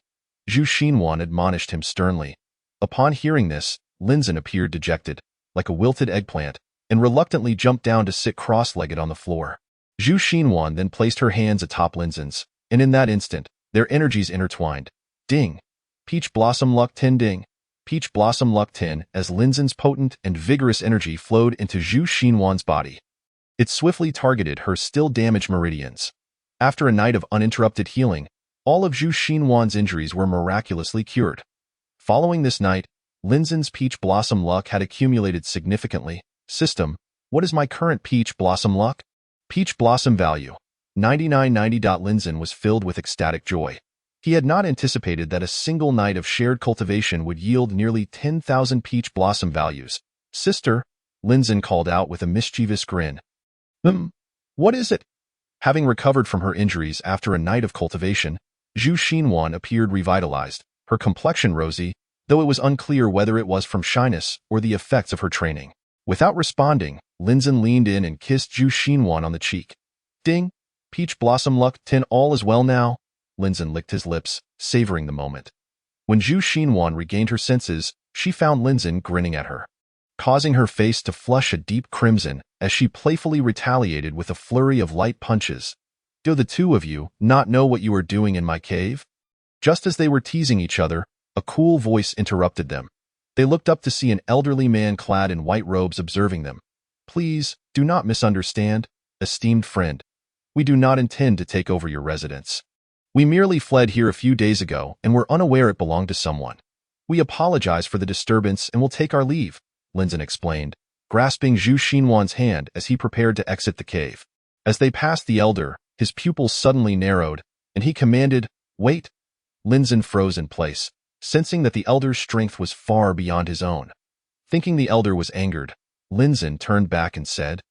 Zhu Xinhuan admonished him sternly. Upon hearing this, Linzhen appeared dejected, like a wilted eggplant, and reluctantly jumped down to sit cross-legged on the floor. Zhu Xinhuan then placed her hands atop Linzhen's, and in that instant, their energies intertwined. Ding! Peach Blossom Luck 10. Ding! Peach Blossom Luck 10. As Linzhen's potent and vigorous energy flowed into Zhu Xinhuan's body, it swiftly targeted her still damaged meridians. After a night of uninterrupted healing, all of Zhu Xinhuan's injuries were miraculously cured. Following this night, Linzhen's Peach Blossom Luck had accumulated significantly. System, what is my current Peach Blossom Luck? Peach Blossom Value 9990. Linzhen was filled with ecstatic joy. He had not anticipated that a single night of shared cultivation would yield nearly 10,000 Peach Blossom Values. "Sister," Linzhen called out with a mischievous grin. What is it?" Having recovered from her injuries after a night of cultivation, Zhu Xinhuan appeared revitalized, her complexion rosy, though it was unclear whether it was from shyness or the effects of her training. Without responding, Linzhen leaned in and kissed Zhu Xinhuan on the cheek. "Ding! Peach Blossom Luck 10. All is well now." Linzhen licked his lips, savoring the moment. When Zhu Xinhuan regained her senses, she found Linzhen grinning at her, causing her face to flush a deep crimson as she playfully retaliated with a flurry of light punches. "Do the two of you not know what you are doing in my cave?" Just as they were teasing each other, a cool voice interrupted them. They looked up to see an elderly man clad in white robes observing them. "Please, do not misunderstand, esteemed friend. We do not intend to take over your residence. We merely fled here a few days ago and were unaware it belonged to someone. We apologize for the disturbance and will take our leave," Linzhen explained, grasping Zhu Xinhuan's hand as he prepared to exit the cave. As they passed the elder, his pupils suddenly narrowed, and he commanded, "Wait." Linzhen froze in place, sensing that the elder's strength was far beyond his own. Thinking the elder was angered, Linzhen turned back and said,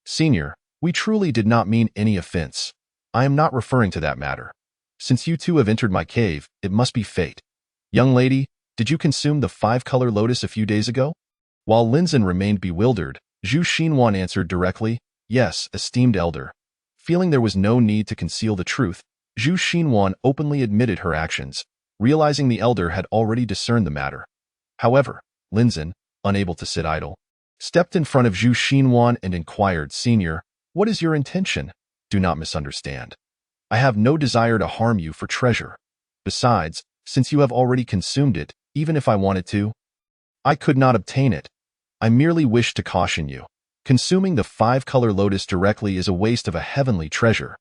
"Senior, we truly did not mean any offense. I am not referring to that matter. Since you two have entered my cave, it must be fate. Young lady, did you consume the 5-color lotus a few days ago?" While Linzhen remained bewildered, Zhu Xinhuan answered directly, "Yes, esteemed elder." Feeling there was no need to conceal the truth, Zhu Xinhuan openly admitted her actions, realizing the elder had already discerned the matter. However, Linzhen, unable to sit idle, stepped in front of Zhu Xinhuan and inquired, "Senior, what is your intention? Do not misunderstand. I have no desire to harm you for treasure. Besides, since you have already consumed it, even if I wanted to, I could not obtain it. I merely wish to caution you. Consuming the 5-color lotus directly is a waste of a heavenly treasure.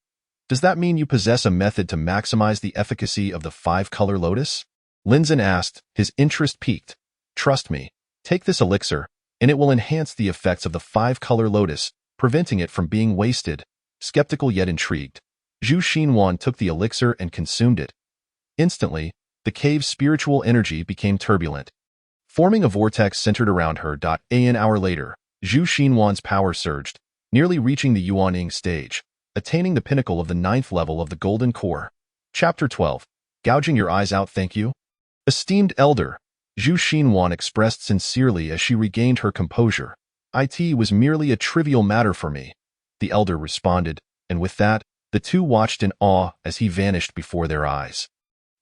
Does that mean you possess a method to maximize the efficacy of the 5-color lotus?" Linzhen asked, his interest piqued. "Trust me, take this elixir, and it will enhance the effects of the 5-color lotus, preventing it from being wasted." Skeptical yet intrigued, Zhu Xinhuan took the elixir and consumed it. Instantly, the cave's spiritual energy became turbulent, forming a vortex centered around her. An hour later, Zhu Xinhuan's power surged, nearly reaching the Yuaning stage, attaining the pinnacle of the 9th level of the Golden Core. Chapter 12. Gouging your eyes out. "Thank you, esteemed elder," Zhu Xinhuan expressed sincerely as she regained her composure. "It was merely a trivial matter for me," the elder responded, and with that, the two watched in awe as he vanished before their eyes.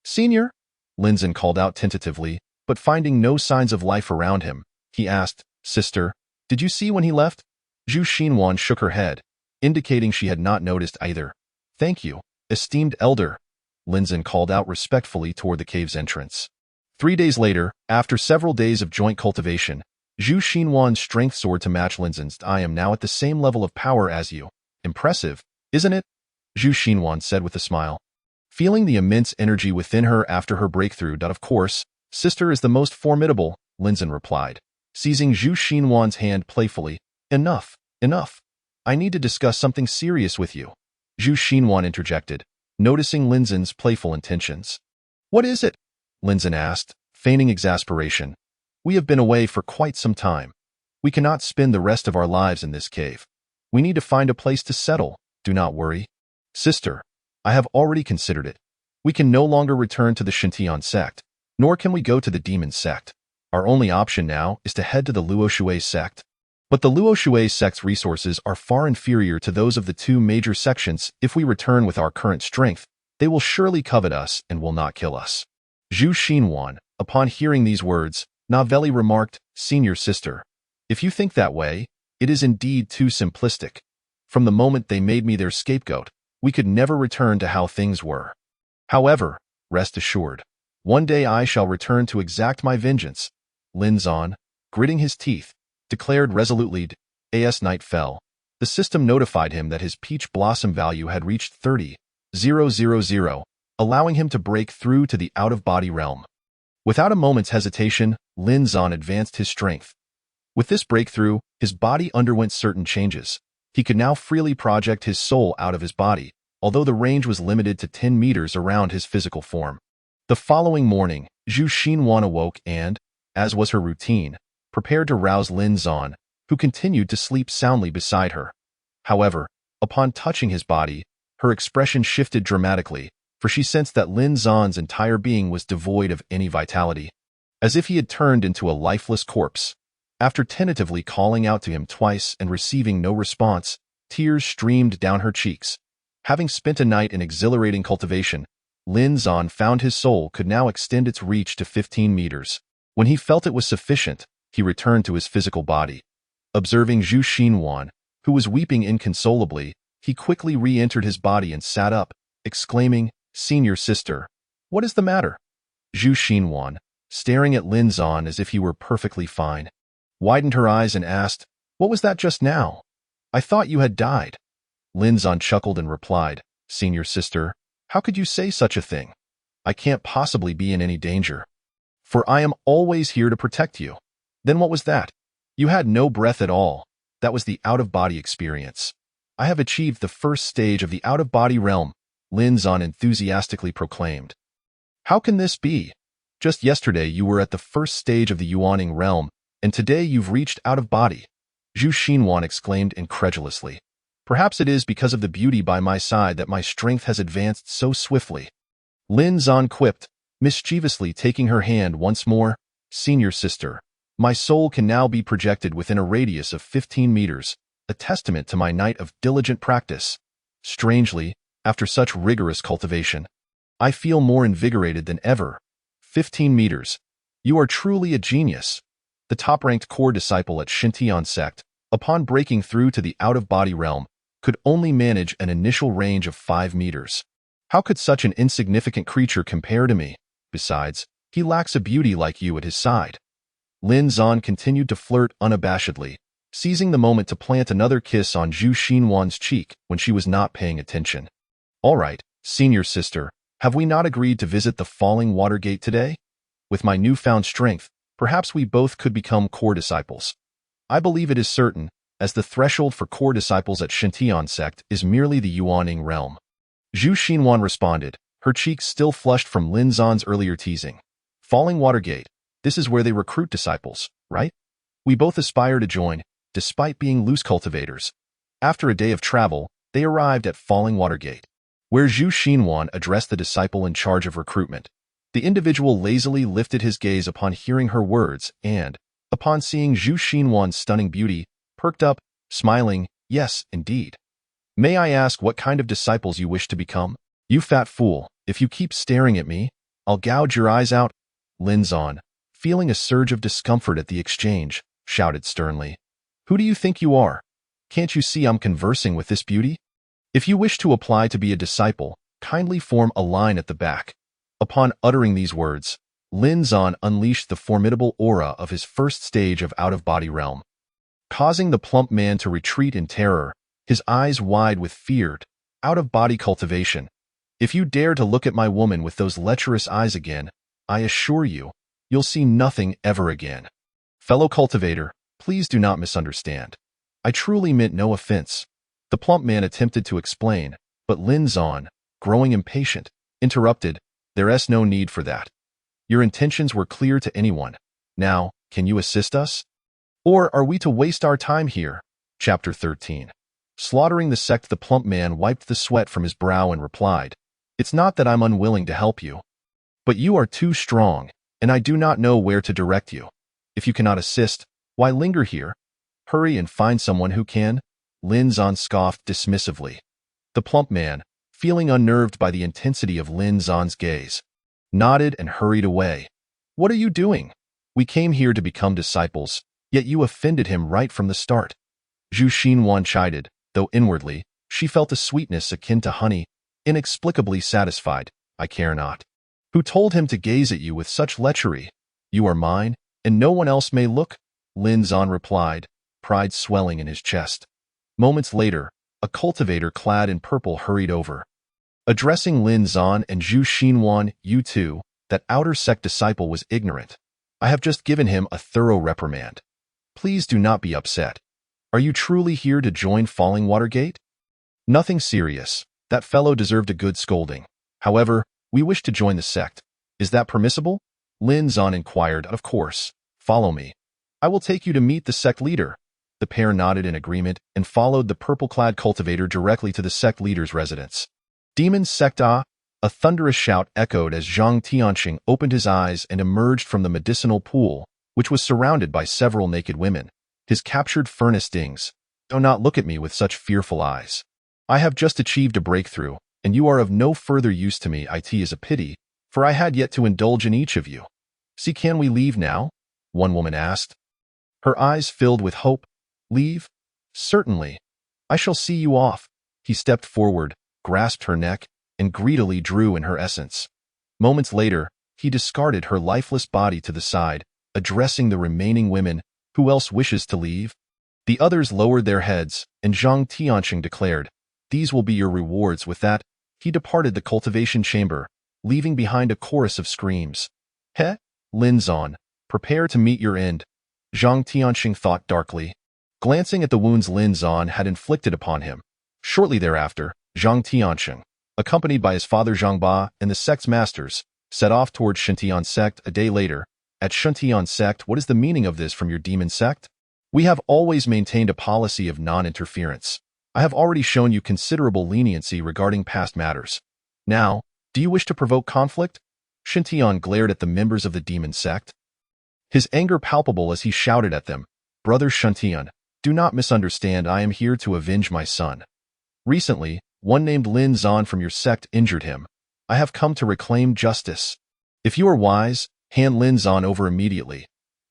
"Senior?" Linzhen called out tentatively, but finding no signs of life around him, he asked, "Sister, did you see when he left?" Zhu Xinhuan shook her head, indicating she had not noticed either. "Thank you, esteemed elder," Linzhen called out respectfully toward the cave's entrance. 3 days later, after several days of joint cultivation, Zhu Xinhuan's strength soared to match Lin Zan's. I am now at the same level of power as you. Impressive, isn't it? Zhu Xinhuan said with a smile. Feeling the immense energy within her after her breakthrough. Of course, sister is the most formidable, Lin Zan replied, seizing Zhu Xinhuan's hand playfully. Enough, enough. I need to discuss something serious with you. Zhu Xinhuan interjected, noticing Lin Zan's playful intentions. What is it? Lin Zan asked, feigning exasperation. We have been away for quite some time. We cannot spend the rest of our lives in this cave. We need to find a place to settle. Do not worry. Sister, I have already considered it. We can no longer return to the Shintian sect, nor can we go to the demon sect. Our only option now is to head to the Luoshui sect. But the Luoshui sect's resources are far inferior to those of the two major sections. If we return with our current strength, they will surely covet us and will not kill us. Zhu Xinhuan, upon hearing these words, Novelli remarked, Senior sister, if you think that way, it is indeed too simplistic. From the moment they made me their scapegoat, we could never return to how things were. However, rest assured, one day I shall return to exact my vengeance. Lin Zan, gritting his teeth, declared resolutely. As night fell, the system notified him that his peach blossom value had reached 30,000, allowing him to break through to the out-of-body realm. Without a moment's hesitation, Lin Zan advanced his strength. With this breakthrough, his body underwent certain changes. He could now freely project his soul out of his body, although the range was limited to 10 meters around his physical form. The following morning, Zhu Xinhuan awoke and, as was her routine, prepared to rouse Lin Zan, who continued to sleep soundly beside her. However, upon touching his body, her expression shifted dramatically, for she sensed that Lin Zan's entire being was devoid of any vitality, as if he had turned into a lifeless corpse. After tentatively calling out to him twice and receiving no response, tears streamed down her cheeks. Having spent a night in exhilarating cultivation, Lin Zan found his soul could now extend its reach to 15 meters. When he felt it was sufficient, he returned to his physical body. Observing Zhu Xinhuan, who was weeping inconsolably, he quickly re-entered his body and sat up, exclaiming, Senior sister, what is the matter? Zhu Xinhuan, staring at Lin Zan as if he were perfectly fine, widened her eyes and asked, What was that just now? I thought you had died. Lin Zan chuckled and replied, Senior sister, how could you say such a thing? I can't possibly be in any danger, for I am always here to protect you. Then what was that? You had no breath at all. That was the out-of-body experience. I have achieved the first stage of the out-of-body realm, Lin Zan enthusiastically proclaimed. How can this be? Just yesterday you were at the first stage of the Yuaning realm, and today you've reached out-of-body. Zhu Xinhuan exclaimed incredulously. Perhaps it is because of the beauty by my side that my strength has advanced so swiftly. Lin Zan quipped, mischievously taking her hand once more. Senior sister, my soul can now be projected within a radius of 15 meters, a testament to my night of diligent practice. Strangely, after such rigorous cultivation, I feel more invigorated than ever. 15 meters. You are truly a genius. The top-ranked core disciple at Shintian sect, upon breaking through to the out-of-body realm, could only manage an initial range of 5 meters. How could such an insignificant creature compare to me? Besides, he lacks a beauty like you at his side. Lin Zan continued to flirt unabashedly, seizing the moment to plant another kiss on Zhu Xinhuan's cheek when she was not paying attention. All right, senior sister, have we not agreed to visit the falling water gate today? With my newfound strength, perhaps we both could become core disciples. I believe it is certain, as the threshold for core disciples at Shintian sect is merely the Yuaning realm. Zhu Xinhuan responded, her cheeks still flushed from Lin Zan's earlier teasing. Falling water gate, this is where they recruit disciples, right? We both aspire to join, despite being loose cultivators. After a day of travel, they arrived at Falling Water Gate, where Zhu Xinhuan addressed the disciple in charge of recruitment. The individual lazily lifted his gaze upon hearing her words and, upon seeing Zhu Xinhuan's stunning beauty, perked up, smiling, Yes, indeed. May I ask what kind of disciples you wish to become? You fat fool, if you keep staring at me, I'll gouge your eyes out. Lin Zan, feeling a surge of discomfort at the exchange, shouted sternly. Who do you think you are? Can't you see I'm conversing with this beauty? If you wish to apply to be a disciple, kindly form a line at the back. Upon uttering these words, Lin Zan unleashed the formidable aura of his first stage of out-of-body realm, causing the plump man to retreat in terror, his eyes wide with feared, out-of-body cultivation. If you dare to look at my woman with those lecherous eyes again, I assure you, you'll see nothing ever again. Fellow cultivator, please do not misunderstand. I truly meant no offense. The plump man attempted to explain, but Lin Zan, growing impatient, interrupted, There's no need for that. Your intentions were clear to anyone. Now, can you assist us? Or are we to waste our time here? Chapter 13. Slaughtering the sect. The plump man wiped the sweat from his brow and replied, It's not that I'm unwilling to help you. But you are too strong, and I do not know where to direct you. If you cannot assist, why linger here? Hurry and find someone who can. Lin Zan scoffed dismissively. The plump man, feeling unnerved by the intensity of Lin Zan's gaze, nodded and hurried away. What are you doing? We came here to become disciples, yet you offended him right from the start. Zhu Xinhuan chided, though inwardly, she felt a sweetness akin to honey, inexplicably satisfied. I care not. Who told him to gaze at you with such lechery? You are mine, and no one else may look, Lin Zan replied, pride swelling in his chest. Moments later, a cultivator clad in purple hurried over. Addressing Lin Zan and Zhu Xinhuan, you two, that outer sect disciple was ignorant. I have just given him a thorough reprimand. Please do not be upset. Are you truly here to join Falling Watergate? Nothing serious. That fellow deserved a good scolding. However, we wish to join the sect. Is that permissible? Lin Zan inquired. Of course. Follow me. I will take you to meet the sect leader. The pair nodded in agreement and followed the purple-clad cultivator directly to the sect leader's residence. Demon Sect Ah! A thunderous shout echoed as Zhang Tianqing opened his eyes and emerged from the medicinal pool, which was surrounded by several naked women. His captured furnace stings. Do not look at me with such fearful eyes. I have just achieved a breakthrough, and you are of no further use to me. It is a pity, for I had yet to indulge in each of you. See, can we leave now? One woman asked. Her eyes filled with hope. Leave? Certainly. I shall see you off. He stepped forward, grasped her neck, and greedily drew in her essence. Moments later, he discarded her lifeless body to the side, addressing the remaining women. Who else wishes to leave? The others lowered their heads, and Zhang Tianqing declared, These will be your rewards. With that, he departed the cultivation chamber, leaving behind a chorus of screams. He? Lin Zan, prepare to meet your end, Zhang Tianqing thought darkly, glancing at the wounds Lin Zan had inflicted upon him. Shortly thereafter, Zhang Tianqing, accompanied by his father Zhang Ba and the sect's masters, set off toward Shintian sect. A day later, at Shintian sect. What is the meaning of this from your demon sect? We have always maintained a policy of non-interference. I have already shown you considerable leniency regarding past matters. Now, do you wish to provoke conflict? Shintian glared at the members of the demon sect, his anger palpable as he shouted at them, Brother Shintian, do not misunderstand. I am here to avenge my son. Recently, one named Lin Zan from your sect injured him. I have come to reclaim justice. If you are wise, hand Lin Zan over immediately.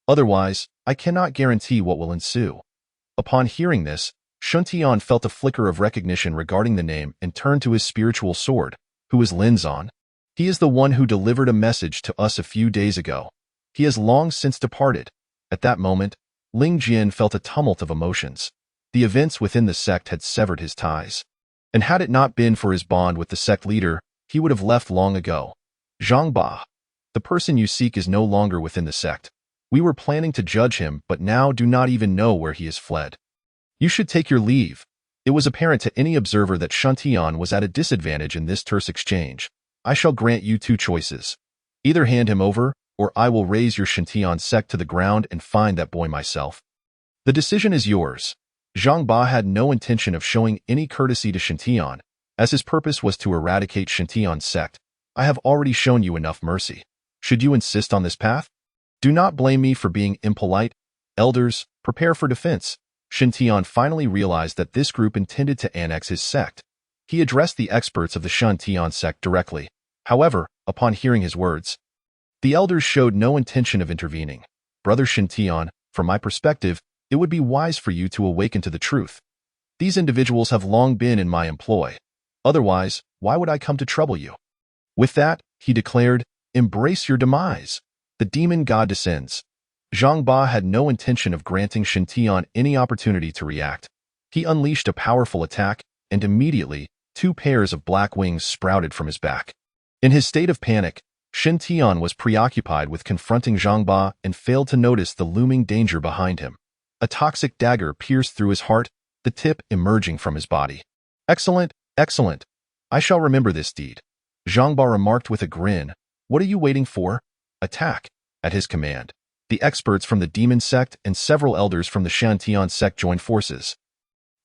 Otherwise, I cannot guarantee what will ensue. Upon hearing this, Shintian felt a flicker of recognition regarding the name and turned to his spiritual sword. Who is Lin Zan? He is the one who delivered a message to us a few days ago. He has long since departed. At that moment, Ling Jian felt a tumult of emotions. The events within the sect had severed his ties. And had it not been for his bond with the sect leader, he would have left long ago. Zhang Ba, the person you seek is no longer within the sect. We were planning to judge him, but now do not even know where he has fled. You should take your leave. It was apparent to any observer that Shintian was at a disadvantage in this terse exchange. I shall grant you two choices. Either hand him over, or I will raze your Shintian sect to the ground and find that boy myself. The decision is yours. Zhang Ba had no intention of showing any courtesy to Shintian, as his purpose was to eradicate Shintian's sect. I have already shown you enough mercy. Should you insist on this path? Do not blame me for being impolite. Elders, prepare for defense. Shintian finally realized that this group intended to annex his sect. He addressed the experts of the Shintian sect directly. However, upon hearing his words, the elders showed no intention of intervening. Brother Shintian, from my perspective, it would be wise for you to awaken to the truth. These individuals have long been in my employ. Otherwise, why would I come to trouble you? With that, he declared, embrace your demise. The demon god descends. Zhang Ba had no intention of granting Shen Tian any opportunity to react. He unleashed a powerful attack, and immediately, 2 pairs of black wings sprouted from his back. In his state of panic, Shen Tian was preoccupied with confronting Zhang Ba and failed to notice the looming danger behind him. A toxic dagger pierced through his heart, the tip emerging from his body. Excellent, excellent. I shall remember this deed. Zhang Ba remarked with a grin. What are you waiting for? Attack. At his command, the experts from the demon sect and several elders from the Shantian sect joined forces,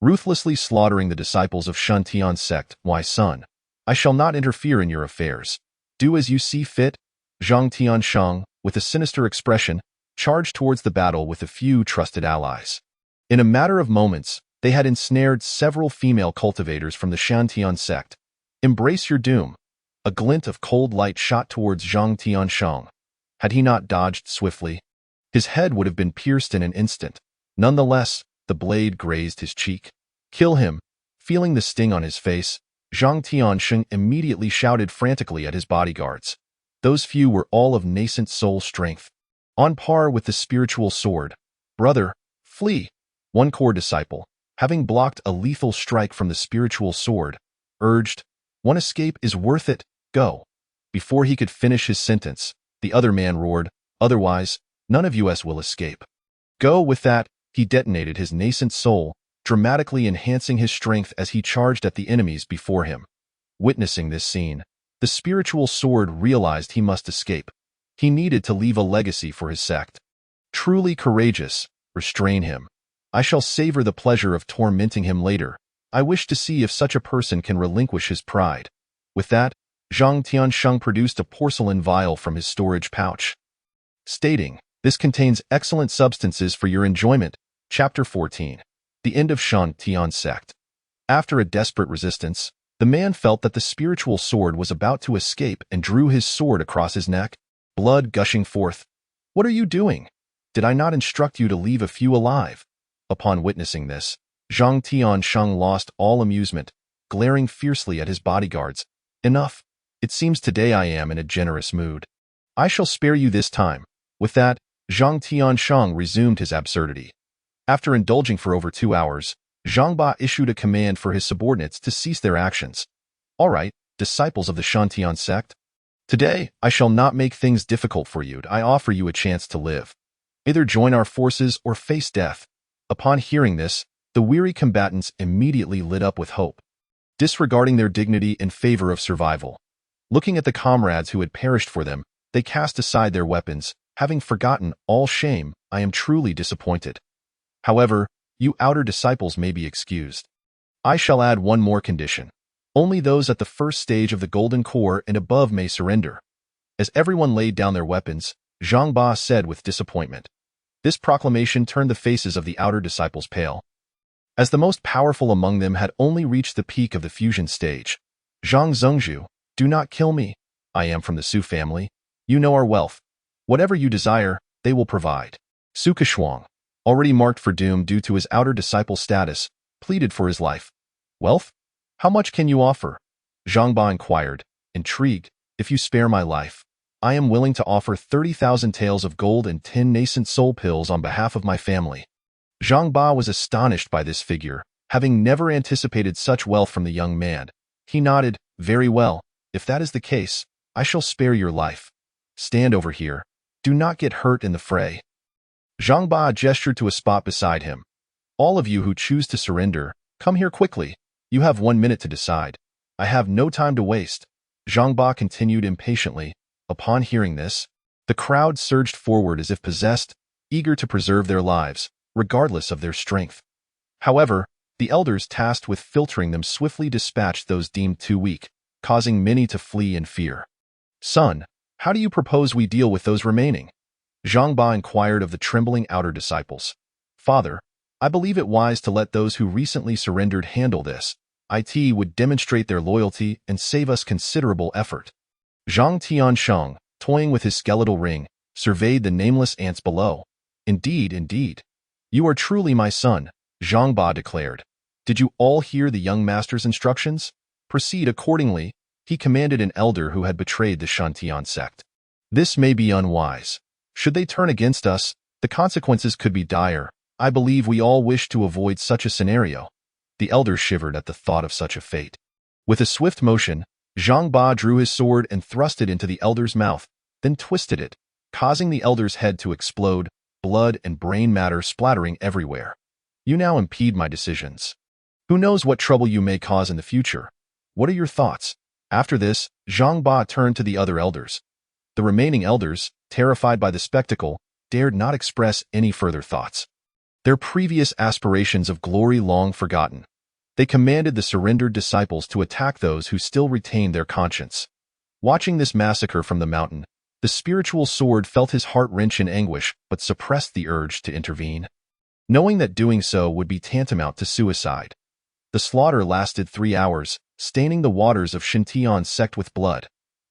ruthlessly slaughtering the disciples of Shantian sect. Why, son? I shall not interfere in your affairs. Do as you see fit. Zhang Tiansheng, with a sinister expression, charged towards the battle with a few trusted allies. In a matter of moments, they had ensnared several female cultivators from the Shantian sect. Embrace your doom. A glint of cold light shot towards Zhang Tiansheng. Had he not dodged swiftly, his head would have been pierced in an instant. Nonetheless, the blade grazed his cheek. Kill him. Feeling the sting on his face, Zhang Tiansheng immediately shouted frantically at his bodyguards. Those few were all of nascent soul strength, on par with the spiritual sword. Brother, flee. One core disciple, having blocked a lethal strike from the spiritual sword, urged, one escape is worth it, go. Before he could finish his sentence, the other man roared, otherwise, none of us will escape. Go. With that, he detonated his nascent soul, dramatically enhancing his strength as he charged at the enemies before him. Witnessing this scene, the spiritual sword realized he must escape. He needed to leave a legacy for his sect. Truly courageous, restrain him. I shall savor the pleasure of tormenting him later. I wish to see if such a person can relinquish his pride. With that, Zhang Tiansheng produced a porcelain vial from his storage pouch, stating, this contains excellent substances for your enjoyment. Chapter 14. The End of Shan Tian Sect. After a desperate resistance, the man felt that the spiritual sword was about to escape and drew his sword across his neck, blood gushing forth. What are you doing? Did I not instruct you to leave a few alive? Upon witnessing this, Zhang Tiansheng lost all amusement, glaring fiercely at his bodyguards. Enough. It seems today I am in a generous mood. I shall spare you this time. With that, Zhang Tiansheng resumed his absurdity. After indulging for over 2 hours, Zhang Ba issued a command for his subordinates to cease their actions. All right, disciples of the Shantian sect. Today, I shall not make things difficult for you. I offer you a chance to live. Either join our forces or face death. Upon hearing this, the weary combatants immediately lit up with hope, disregarding their dignity in favor of survival. Looking at the comrades who had perished for them, they cast aside their weapons, having forgotten all shame. I am truly disappointed. However, you outer disciples may be excused. I shall add one more condition. Only those at the first stage of the Golden Core and above may surrender. As everyone laid down their weapons, Zhang Ba said with disappointment. This proclamation turned the faces of the outer disciples pale. As the most powerful among them had only reached the peak of the fusion stage, Zhang Zhengzhu, do not kill me. I am from the Su family. You know our wealth. Whatever you desire, they will provide. Su Keshuang, already marked for doom due to his outer disciple status, pleaded for his life. Wealth? How much can you offer? Zhang Ba inquired, intrigued. If you spare my life, I am willing to offer 30,000 taels of gold and 10 nascent soul pills on behalf of my family. Zhang Ba was astonished by this figure, having never anticipated such wealth from the young man. He nodded, very well. If that is the case, I shall spare your life. Stand over here. Do not get hurt in the fray. Zhang Ba gestured to a spot beside him. All of you who choose to surrender, come here quickly. You have 1 minute to decide. I have no time to waste. Zhang Ba continued impatiently. Upon hearing this, the crowd surged forward as if possessed, eager to preserve their lives, regardless of their strength. However, the elders tasked with filtering them swiftly dispatched those deemed too weak, causing many to flee in fear. Son, how do you propose we deal with those remaining? Zhang Ba inquired of the trembling outer disciples. Father, I believe it wise to let those who recently surrendered handle this. It would demonstrate their loyalty and save us considerable effort. Zhang Tiansheng, toying with his skeletal ring, surveyed the nameless ants below. Indeed, indeed. You are truly my son, Zhang Ba declared. Did you all hear the young master's instructions? Proceed accordingly, he commanded an elder who had betrayed the Shantian sect. This may be unwise. Should they turn against us, the consequences could be dire. I believe we all wish to avoid such a scenario. The elder shivered at the thought of such a fate. With a swift motion, Zhang Ba drew his sword and thrust it into the elder's mouth, then twisted it, causing the elder's head to explode, blood and brain matter splattering everywhere. You now impede my decisions. Who knows what trouble you may cause in the future? What are your thoughts? After this, Zhang Ba turned to the other elders. The remaining elders, terrified by the spectacle, dared not express any further thoughts. Their previous aspirations of glory long forgotten, they commanded the surrendered disciples to attack those who still retained their conscience. Watching this massacre from the mountain, the spiritual sword felt his heart wrench in anguish but suppressed the urge to intervene, knowing that doing so would be tantamount to suicide. The slaughter lasted 3 hours, staining the waters of Shintian's sect with blood.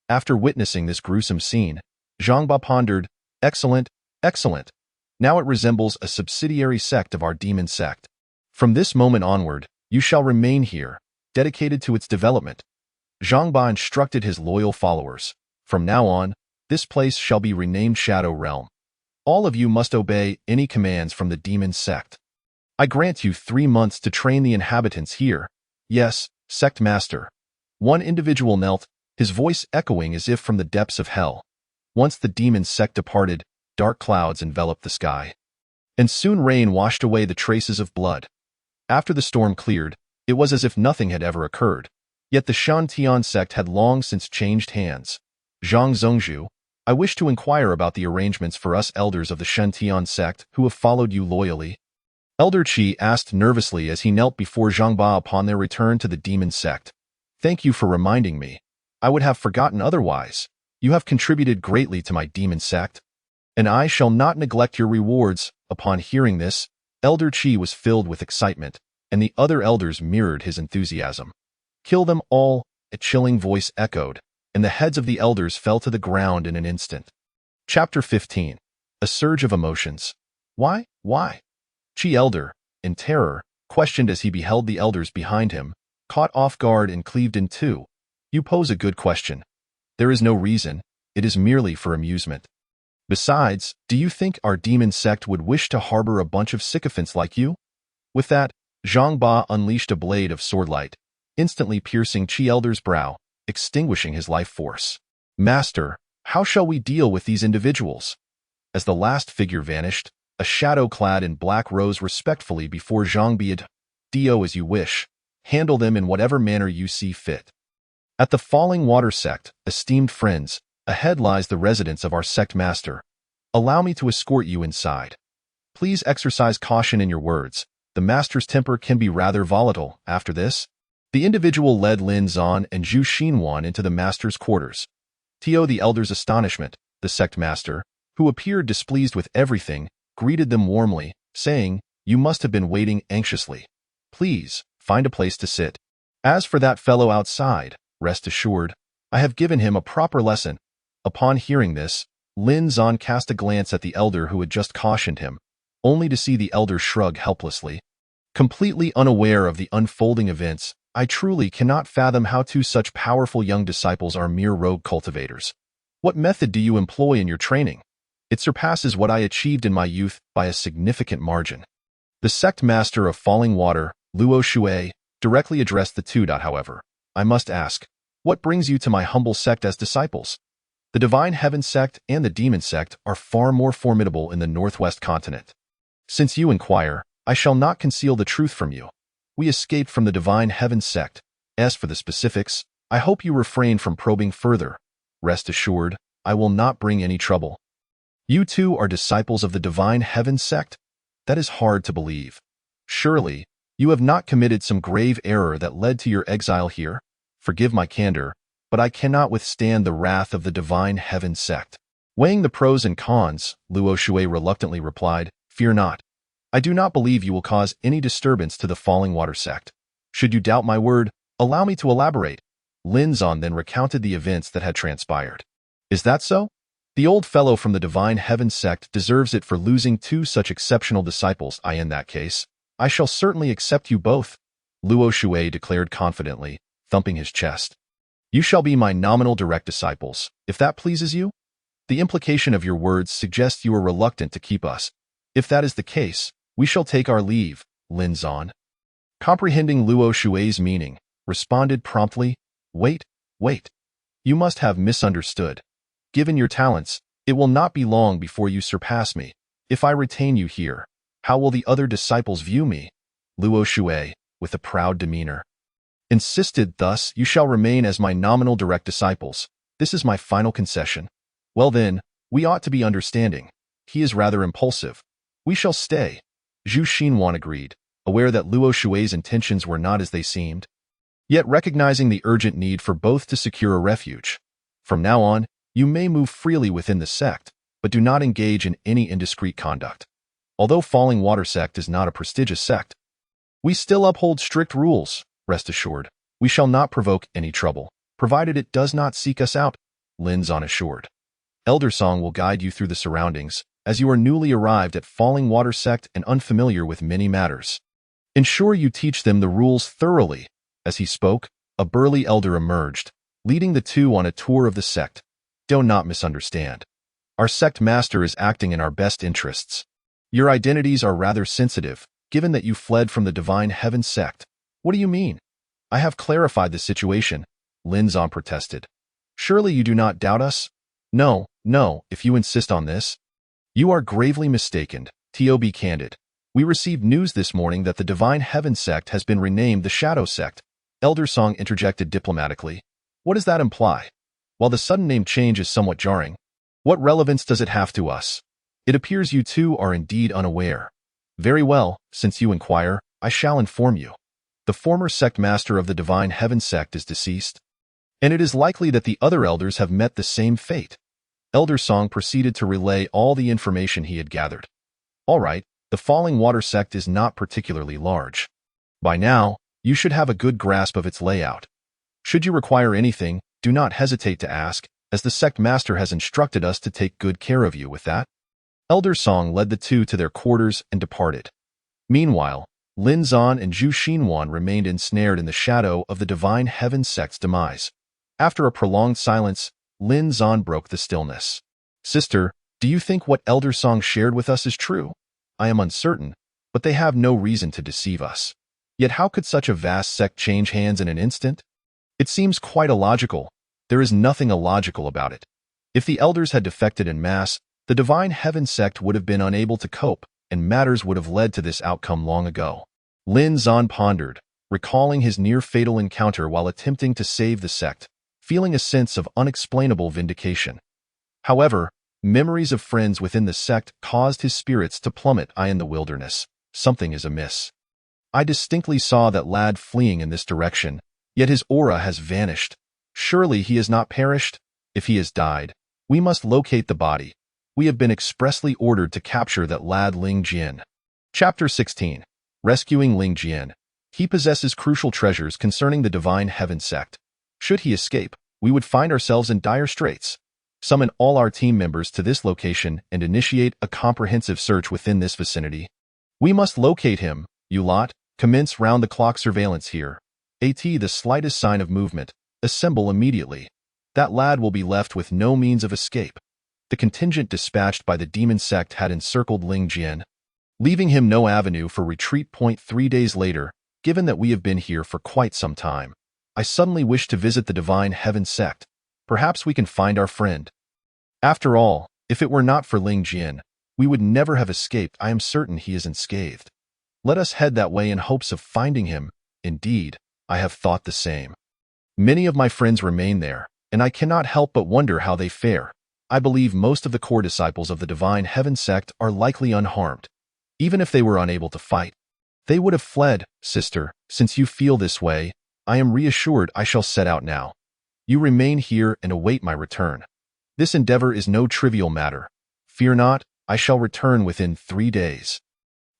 After witnessing this gruesome scene, Zhang Ba pondered, "Excellent, excellent. Now it resembles a subsidiary sect of our demon sect. From this moment onward, you shall remain here, dedicated to its development." Zhang Ba instructed his loyal followers, "From now on, this place shall be renamed Shadow Realm. All of you must obey any commands from the demon sect. I grant you 3 months to train the inhabitants here. Yes, sect master." One individual knelt, his voice echoing as if from the depths of hell. Once the demon sect departed, dark clouds enveloped the sky, and soon rain washed away the traces of blood. After the storm cleared, it was as if nothing had ever occurred. Yet the Shantian sect had long since changed hands. "Zhang Zhongzhu, I wish to inquire about the arrangements for us elders of the Shantian sect who have followed you loyally." Elder Qi asked nervously as he knelt before Zhang Ba upon their return to the demon sect. "Thank you for reminding me. I would have forgotten otherwise. You have contributed greatly to my demon sect, and I shall not neglect your rewards." Upon hearing this, Elder Qi was filled with excitement, and the other elders mirrored his enthusiasm. "Kill them all," a chilling voice echoed, and the heads of the elders fell to the ground in an instant. Chapter 15. A surge of emotions. Why? Qi Elder, in terror, questioned as he beheld the elders behind him, caught off guard and cleaved in two. "You pose a good question. There is no reason. It is merely for amusement. Besides, do you think our demon sect would wish to harbor a bunch of sycophants like you?" With that, Zhang Ba unleashed a blade of swordlight, instantly piercing Qi Elder's brow, extinguishing his life force. "Master, how shall we deal with these individuals?" As the last figure vanished, a shadow clad in black rose respectfully before Zhang Ba. "Do as you wish. Handle them in whatever manner you see fit." At the Falling Water sect, esteemed friends, ahead lies the residence of our sect master. Allow me to escort you inside. Please exercise caution in your words. The master's temper can be rather volatile. After this, the individual led Lin Zan and Zhu Xinwan into the master's quarters. To the elder's astonishment, the sect master, who appeared displeased with everything, greeted them warmly, saying, "You must have been waiting anxiously. Please, find a place to sit. As for that fellow outside, rest assured, I have given him a proper lesson." Upon hearing this, Lin Zan cast a glance at the elder who had just cautioned him, only to see the elder shrug helplessly. Completely unaware of the unfolding events, I truly cannot fathom how 2 such powerful young disciples are mere rogue cultivators. What method do you employ in your training? It surpasses what I achieved in my youth by a significant margin. The sect master of Falling Water, Luo Shui, directly addressed the two. However, I must ask, what brings you to my humble sect as disciples? The Divine Heaven sect and the Demon sect are far more formidable in the Northwest continent. Since you inquire, I shall not conceal the truth from you. We escaped from the Divine Heaven sect. As for the specifics, I hope you refrain from probing further. Rest assured, I will not bring any trouble. You two are disciples of the Divine Heaven sect? That is hard to believe. Surely, you have not committed some grave error that led to your exile here? Forgive my candor, but I cannot withstand the wrath of the Divine Heaven sect. Weighing the pros and cons, Luo Shui reluctantly replied, "Fear not. I do not believe you will cause any disturbance to the Falling Water sect. Should you doubt my word, allow me to elaborate." Lin Zan then recounted the events that had transpired. "Is that so? The old fellow from the Divine Heaven sect deserves it for losing 2 such exceptional disciples. In that case, I shall certainly accept you both," Luo Shui declared confidently, thumping his chest. "You shall be my nominal direct disciples, if that pleases you." The implication of your words suggests you are reluctant to keep us. If that is the case, we shall take our leave, Lin Zan. Comprehending Luo Shui's meaning, responded promptly, Wait. You must have misunderstood. Given your talents, it will not be long before you surpass me. If I retain you here, how will the other disciples view me? Luo Shui, with a proud demeanor, insisted. Thus, you shall remain as my nominal direct disciples. This is my final concession. Well then, we ought to be understanding. He is rather impulsive. We shall stay. Zhu Xinhuan agreed, aware that Luo Shui's intentions were not as they seemed, yet recognizing the urgent need for both to secure a refuge. From now on, you may move freely within the sect, but do not engage in any indiscreet conduct. Although Falling Water Sect is not a prestigious sect, we still uphold strict rules. Rest assured, we shall not provoke any trouble, provided it does not seek us out, Lin Zan assured. Elder Song will guide you through the surroundings, as you are newly arrived at Falling Water Sect and unfamiliar with many matters. Ensure you teach them the rules thoroughly. As he spoke, a burly elder emerged, leading the two on a tour of the sect. Do not misunderstand. Our sect master is acting in our best interests. Your identities are rather sensitive, given that you fled from the Divine Heaven sect. What do you mean? I have clarified the situation, Lin Zan protested. Surely you do not doubt us? No, if you insist on this. You are gravely mistaken, To be candid. We received news this morning that the Divine Heaven sect has been renamed the Shadow Sect. Elder Song interjected diplomatically. What does that imply? While the sudden name change is somewhat jarring, what relevance does it have to us? It appears you two are indeed unaware. Very well, since you inquire, I shall inform you. The former sect master of the Divine Heaven sect is deceased, and it is likely that the other elders have met the same fate. Elder Song proceeded to relay all the information he had gathered. All right, the Falling Water sect is not particularly large. By now, you should have a good grasp of its layout. Should you require anything, do not hesitate to ask, as the sect master has instructed us to take good care of you. With that, Elder Song led the two to their quarters and departed. Meanwhile, Lin Zan and Zhu Xinhuan remained ensnared in the shadow of the Divine Heaven sect's demise. After a prolonged silence, Lin Zan broke the stillness. Sister, do you think what Elder Song shared with us is true? I am uncertain, but they have no reason to deceive us. Yet how could such a vast sect change hands in an instant? It seems quite illogical. There is nothing illogical about it. If the elders had defected en masse, the Divine Heaven sect would have been unable to cope, and matters would have led to this outcome long ago. Lin Zan pondered, recalling his near-fatal encounter while attempting to save the sect, feeling a sense of unexplainable vindication. However, memories of friends within the sect caused his spirits to plummet. I in the wilderness. Something is amiss. I distinctly saw that lad fleeing in this direction, yet his aura has vanished. Surely he has not perished? If he has died, we must locate the body. We have been expressly ordered to capture that lad Ling Jian. Chapter 16. Rescuing Ling Jian. He possesses crucial treasures concerning the Divine Heaven sect. Should he escape, we would find ourselves in dire straits. Summon all our team members to this location and initiate a comprehensive search within this vicinity. We must locate him, you lot. Commence round-the-clock surveillance here. The slightest sign of movement, assemble immediately. That lad will be left with no means of escape. The contingent dispatched by the demon sect had encircled Ling Jian, leaving him no avenue for retreat. 3 days later, given that we have been here for quite some time, I suddenly wish to visit the Divine Heaven sect. Perhaps we can find our friend. After all, if it were not for Ling Jian, we would never have escaped. I am certain he is unscathed. Let us head that way in hopes of finding him. Indeed, I have thought the same. Many of my friends remain there, and I cannot help but wonder how they fare. I believe most of the core disciples of the Divine Heaven sect are likely unharmed. Even if they were unable to fight, they would have fled. Sister, since you feel this way, I am reassured. I shall set out now. You remain here and await my return. This endeavor is no trivial matter. Fear not, I shall return within 3 days.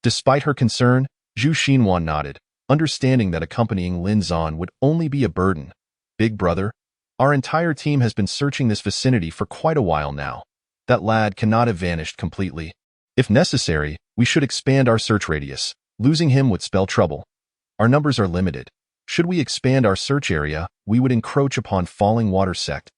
Despite her concern, Zhu Xinhuan nodded, understanding that accompanying Lin Zan would only be a burden. Big brother, our entire team has been searching this vicinity for quite a while now. That lad cannot have vanished completely. If necessary, we should expand our search radius. Losing him would spell trouble. Our numbers are limited. Should we expand our search area, we would encroach upon Falling Water sect.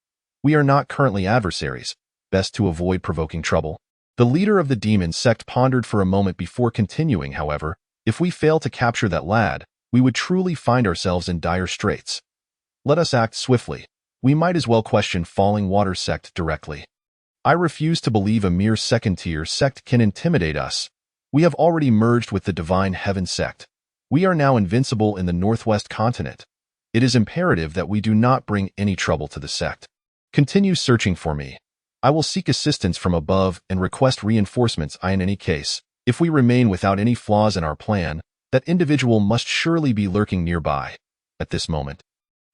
We are not currently adversaries, best to avoid provoking trouble. The leader of the demon sect pondered for a moment before continuing, however. If we fail to capture that lad, we would truly find ourselves in dire straits. Let us act swiftly. We might as well question Falling Water sect directly. I refuse to believe a mere second-tier sect can intimidate us. We have already merged with the Divine Heaven sect. We are now invincible in the Northwest continent. It is imperative that we do not bring any trouble to the sect. Continue searching for me. I will seek assistance from above and request reinforcements. In any case, if we remain without any flaws in our plan, that individual must surely be lurking nearby. At this moment,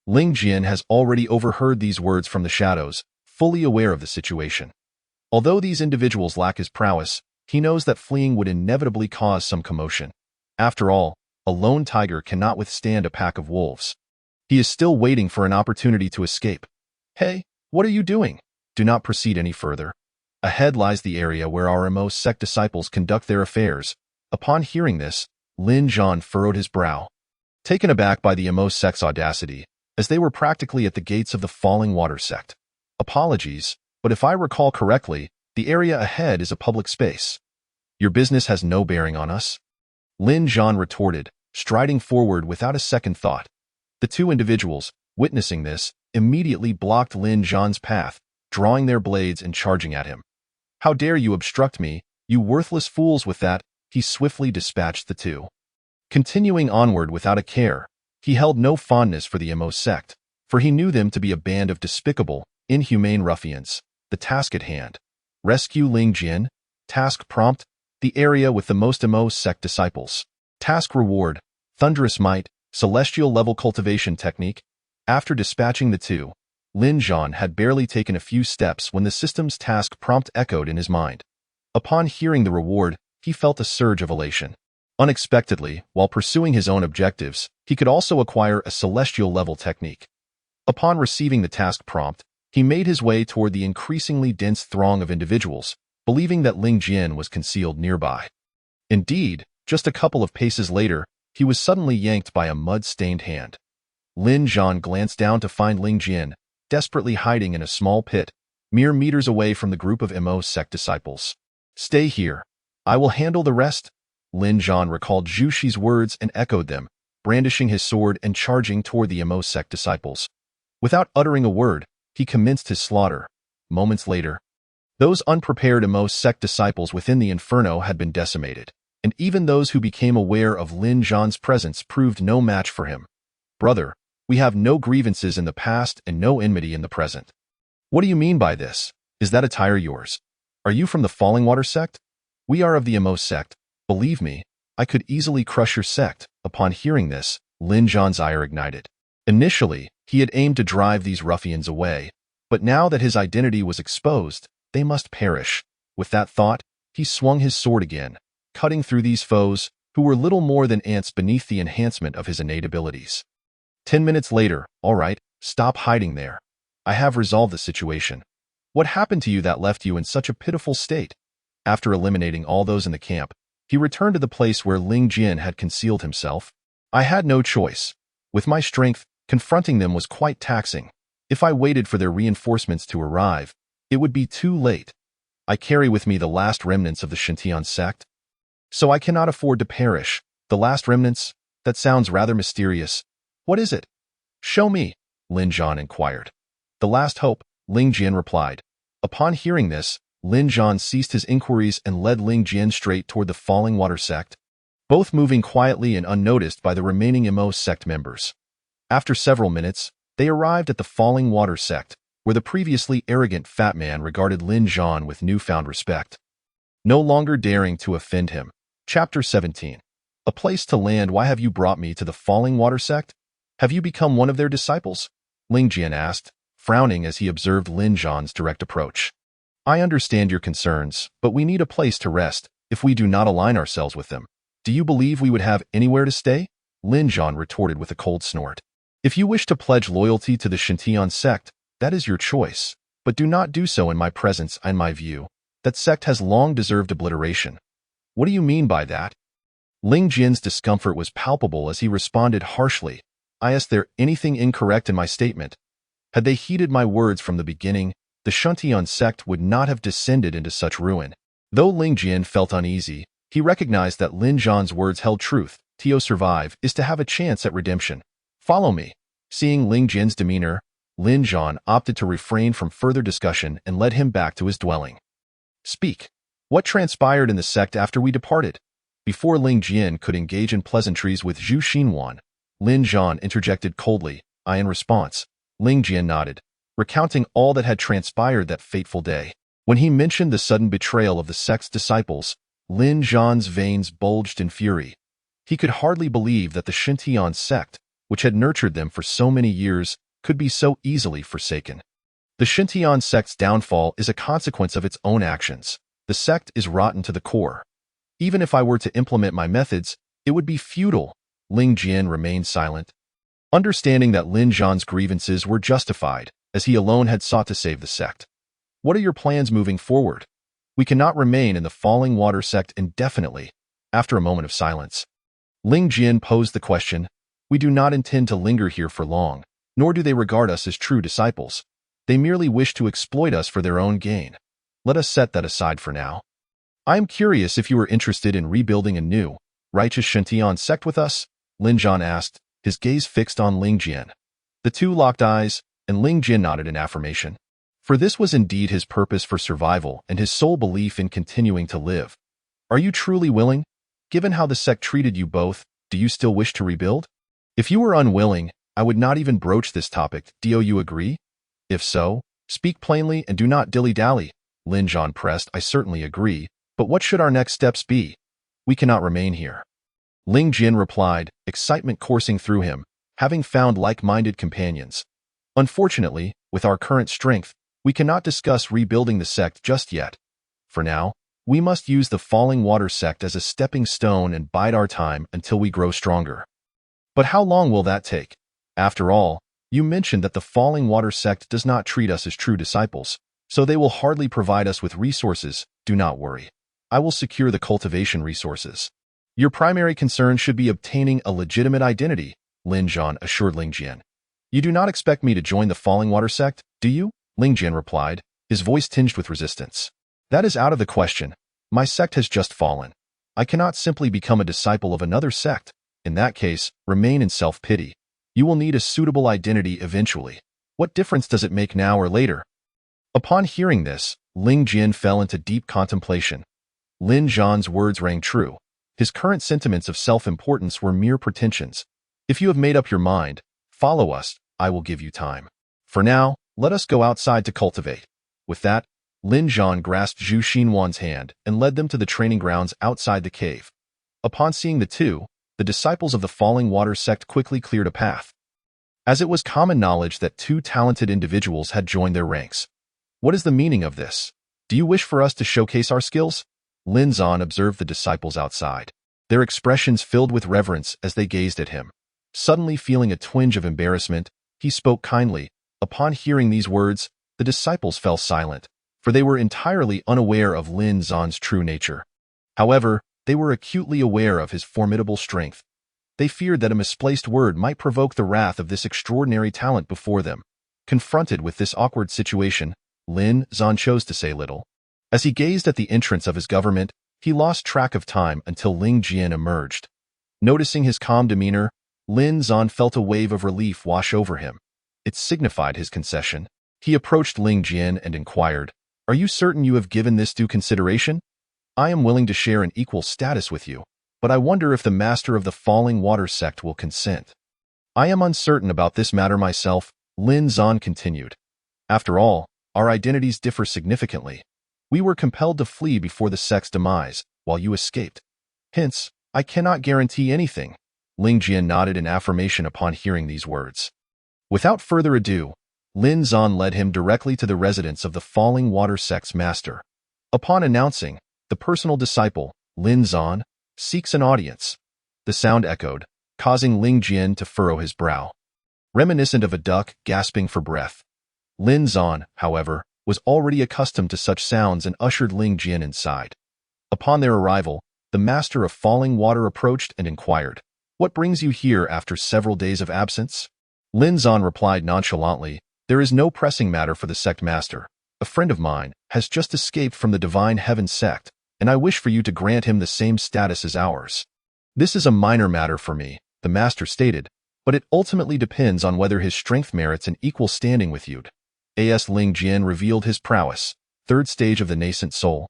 Ling Jian has already overheard these words from the shadows, fully aware of the situation. Although these individuals lack his prowess, he knows that fleeing would inevitably cause some commotion. After all, a lone tiger cannot withstand a pack of wolves. He is still waiting for an opportunity to escape. Hey, what are you doing? Do not proceed any further. Ahead lies the area where our Emos sect disciples conduct their affairs. Upon hearing this, Lin Zhan furrowed his brow. Taken aback by the Emos sect's audacity, as they were practically at the gates of the Falling Water sect. Apologies, but if I recall correctly, the area ahead is a public space. Your business has no bearing on us? Lin Zhan retorted, striding forward without a second thought. The two individuals, witnessing this, immediately blocked Lin Zhan's path, drawing their blades and charging at him. How dare you obstruct me, you worthless fools! With that, he swiftly dispatched the two. Continuing onward without a care, he held no fondness for the Emos sect, for he knew them to be a band of despicable, inhumane ruffians. The task at hand. Rescue Ling Jian. Task prompt. The area with the most Emos sect disciples. Task reward. Thunderous might. Celestial level cultivation technique. After dispatching the two, Lin Zhan had barely taken a few steps when the system's task prompt echoed in his mind. Upon hearing the reward, he felt a surge of elation. Unexpectedly, while pursuing his own objectives, he could also acquire a celestial level technique. Upon receiving the task prompt, he made his way toward the increasingly dense throng of individuals, believing that Ling Jian was concealed nearby. Indeed, just a couple of paces later, he was suddenly yanked by a mud-stained hand. Lin Zhan glanced down to find Ling Jian, desperately hiding in a small pit, mere meters away from the group of Emos sect disciples. Stay here. I will handle the rest. Lin Zhan recalled Zhu Shi's words and echoed them, brandishing his sword and charging toward the Emos sect disciples. Without uttering a word, he commenced his slaughter. Moments later, those unprepared Emos sect disciples within the inferno had been decimated, and even those who became aware of Lin Zhan's presence proved no match for him. Brother, we have no grievances in the past and no enmity in the present. What do you mean by this? Is that attire yours? Are you from the Falling Water sect? We are of the Emos sect. Believe me, I could easily crush your sect. Upon hearing this, Lin Zhan's ire ignited. Initially, he had aimed to drive these ruffians away, but now that his identity was exposed, they must perish. With that thought, he swung his sword again, cutting through these foes, who were little more than ants beneath the enhancement of his innate abilities. 10 minutes later, all right, stop hiding there. I have resolved the situation. What happened to you that left you in such a pitiful state? After eliminating all those in the camp, he returned to the place where Ling Jian had concealed himself. I had no choice. With my strength, confronting them was quite taxing. If I waited for their reinforcements to arrive, it would be too late. I carry with me the last remnants of the Shintian sect, so I cannot afford to perish. The last remnants? That sounds rather mysterious. What is it? Show me, Lin Zhan inquired. The last hope, Ling Jian replied. Upon hearing this, Lin Zhan ceased his inquiries and led Ling Jian straight toward the Falling Water sect, both moving quietly and unnoticed by the remaining Emos sect members. After several minutes, they arrived at the Falling Water sect, where the previously arrogant fat man regarded Lin Zhan with newfound respect. No longer daring to offend him. Chapter 17. A place to land. Why have you brought me to the Falling Water sect? Have you become one of their disciples? Ling Jian asked, frowning as he observed Lin Zhan's direct approach. I understand your concerns, but we need a place to rest if we do not align ourselves with them. Do you believe we would have anywhere to stay? Lin Zhan retorted with a cold snort. If you wish to pledge loyalty to the Shintian sect, that is your choice, but do not do so in my presence. In my view, that sect has long deserved obliteration. What do you mean by that? Ling Jian's discomfort was palpable as he responded harshly. Is there anything incorrect in my statement? Had they heeded my words from the beginning, the Shuntian sect would not have descended into such ruin. Though Ling Jian felt uneasy, he recognized that Lin Zhan's words held truth. To survive is to have a chance at redemption. Follow me. Seeing Ling Jian's demeanor, Lin Zhan opted to refrain from further discussion and led him back to his dwelling. Speak. What transpired in the sect after we departed? Before Ling Jian could engage in pleasantries with Zhu Xinwan, Lin Zhan interjected coldly. In response, Ling Jian nodded, recounting all that had transpired that fateful day. When he mentioned the sudden betrayal of the sect's disciples, Lin Zhan's veins bulged in fury. He could hardly believe that the Xintian sect, which had nurtured them for so many years, could be so easily forsaken. The Xintian sect's downfall is a consequence of its own actions. The sect is rotten to the core. Even if I were to implement my methods, it would be futile. Ling Jian remained silent, understanding that Lin Zhan's grievances were justified, as he alone had sought to save the sect. What are your plans moving forward? We cannot remain in the Falling Water sect indefinitely. After a moment of silence, Ling Jian posed the question. We do not intend to linger here for long, nor do they regard us as true disciples. They merely wish to exploit us for their own gain. Let us set that aside for now. I am curious if you are interested in rebuilding a new, righteous Xintian sect with us? Lin Zhan asked, his gaze fixed on Ling Jian. The two locked eyes, and Ling Jian nodded in affirmation. For this was indeed his purpose for survival and his sole belief in continuing to live. Are you truly willing? Given how the sect treated you both, do you still wish to rebuild? If you were unwilling, I would not even broach this topic. Do you agree? If so, speak plainly and do not dilly-dally. Lin Zhan pressed. I certainly agree, but what should our next steps be? We cannot remain here. Ling Jian replied, excitement coursing through him, having found like-minded companions. Unfortunately, with our current strength, we cannot discuss rebuilding the sect just yet. For now, we must use the Falling Water sect as a stepping stone and bide our time until we grow stronger. But how long will that take? After all, you mentioned that the Falling Water sect does not treat us as true disciples, so they will hardly provide us with resources. Do not worry. I will secure the cultivation resources. Your primary concern should be obtaining a legitimate identity, Lin Zhan assured Ling Jian. You do not expect me to join the Falling Water sect, do you? Ling Jian replied, his voice tinged with resistance. That is out of the question. My sect has just fallen. I cannot simply become a disciple of another sect. In that case, remain in self-pity. You will need a suitable identity eventually. What difference does it make now or later? Upon hearing this, Ling Jian fell into deep contemplation. Lin Zhan's words rang true. His current sentiments of self-importance were mere pretensions. If you have made up your mind, follow us. I will give you time. For now, let us go outside to cultivate. With that, Lin Zhan grasped Zhu Xinwan's hand and led them to the training grounds outside the cave. Upon seeing the two, the disciples of the Falling Water sect quickly cleared a path, as it was common knowledge that two talented individuals had joined their ranks. What is the meaning of this? Do you wish for us to showcase our skills? Lin Zhan observed the disciples outside, their expressions filled with reverence as they gazed at him. Suddenly feeling a twinge of embarrassment, he spoke kindly. Upon hearing these words, the disciples fell silent, for they were entirely unaware of Lin Zhan's true nature. However, they were acutely aware of his formidable strength. They feared that a misplaced word might provoke the wrath of this extraordinary talent before them. Confronted with this awkward situation, Lin Zhan chose to say little. As he gazed at the entrance of his government, he lost track of time until Ling Jian emerged. Noticing his calm demeanor, Lin Zhan felt a wave of relief wash over him. It signified his concession. He approached Ling Jian and inquired, "Are you certain you have given this due consideration? I am willing to share an equal status with you, but I wonder if the master of the Falling Water sect will consent." "I am uncertain about this matter myself," Lin Zhan continued. "After all, our identities differ significantly. We were compelled to flee before the sect's demise, while you escaped. Hence, I cannot guarantee anything." Ling Jian nodded in affirmation upon hearing these words. Without further ado, Lin Zhan led him directly to the residence of the Falling Water sect's master. Upon announcing, "The personal disciple, Lin Zhan, seeks an audience," the sound echoed, causing Ling Jian to furrow his brow, reminiscent of a duck gasping for breath. Lin Zhan, however, was already accustomed to such sounds and ushered Ling Jian inside. Upon their arrival, the master of Falling Water approached and inquired, "What brings you here after several days of absence?" Lin Zhan replied nonchalantly, "There is no pressing matter for the sect master. a friend of mine, has just escaped from the Divine Heaven sect, and I wish for you to grant him the same status as ours. This is a minor matter for me, the master stated, but it ultimately depends on whether his strength merits an equal standing with you. As Ling Jian revealed his prowess, third stage of the nascent soul.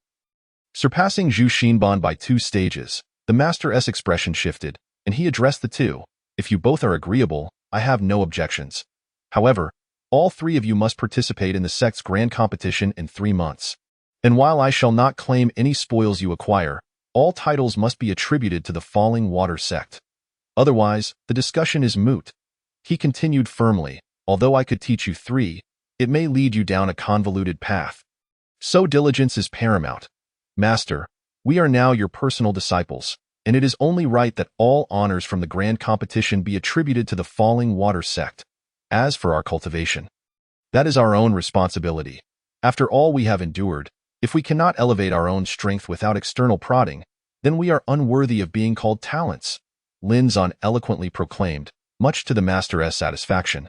Surpassing Zhu Xinban by 2 stages, the master's expression shifted, and he addressed the two. If you both are agreeable, I have no objections. However, all 3 of you must participate in the sect's grand competition in 3 months. And while I shall not claim any spoils you acquire, all titles must be attributed to the Falling Water sect. Otherwise, the discussion is moot. He continued firmly, although I could teach you 3, it may lead you down a convoluted path. So diligence is paramount. Master, we are now your personal disciples, and it is only right that all honors from the grand competition be attributed to the Falling Water sect. As for our cultivation, that is our own responsibility. After all we have endured, if we cannot elevate our own strength without external prodding, then we are unworthy of being called talents, Lin Zan eloquently proclaimed, much to the master's satisfaction,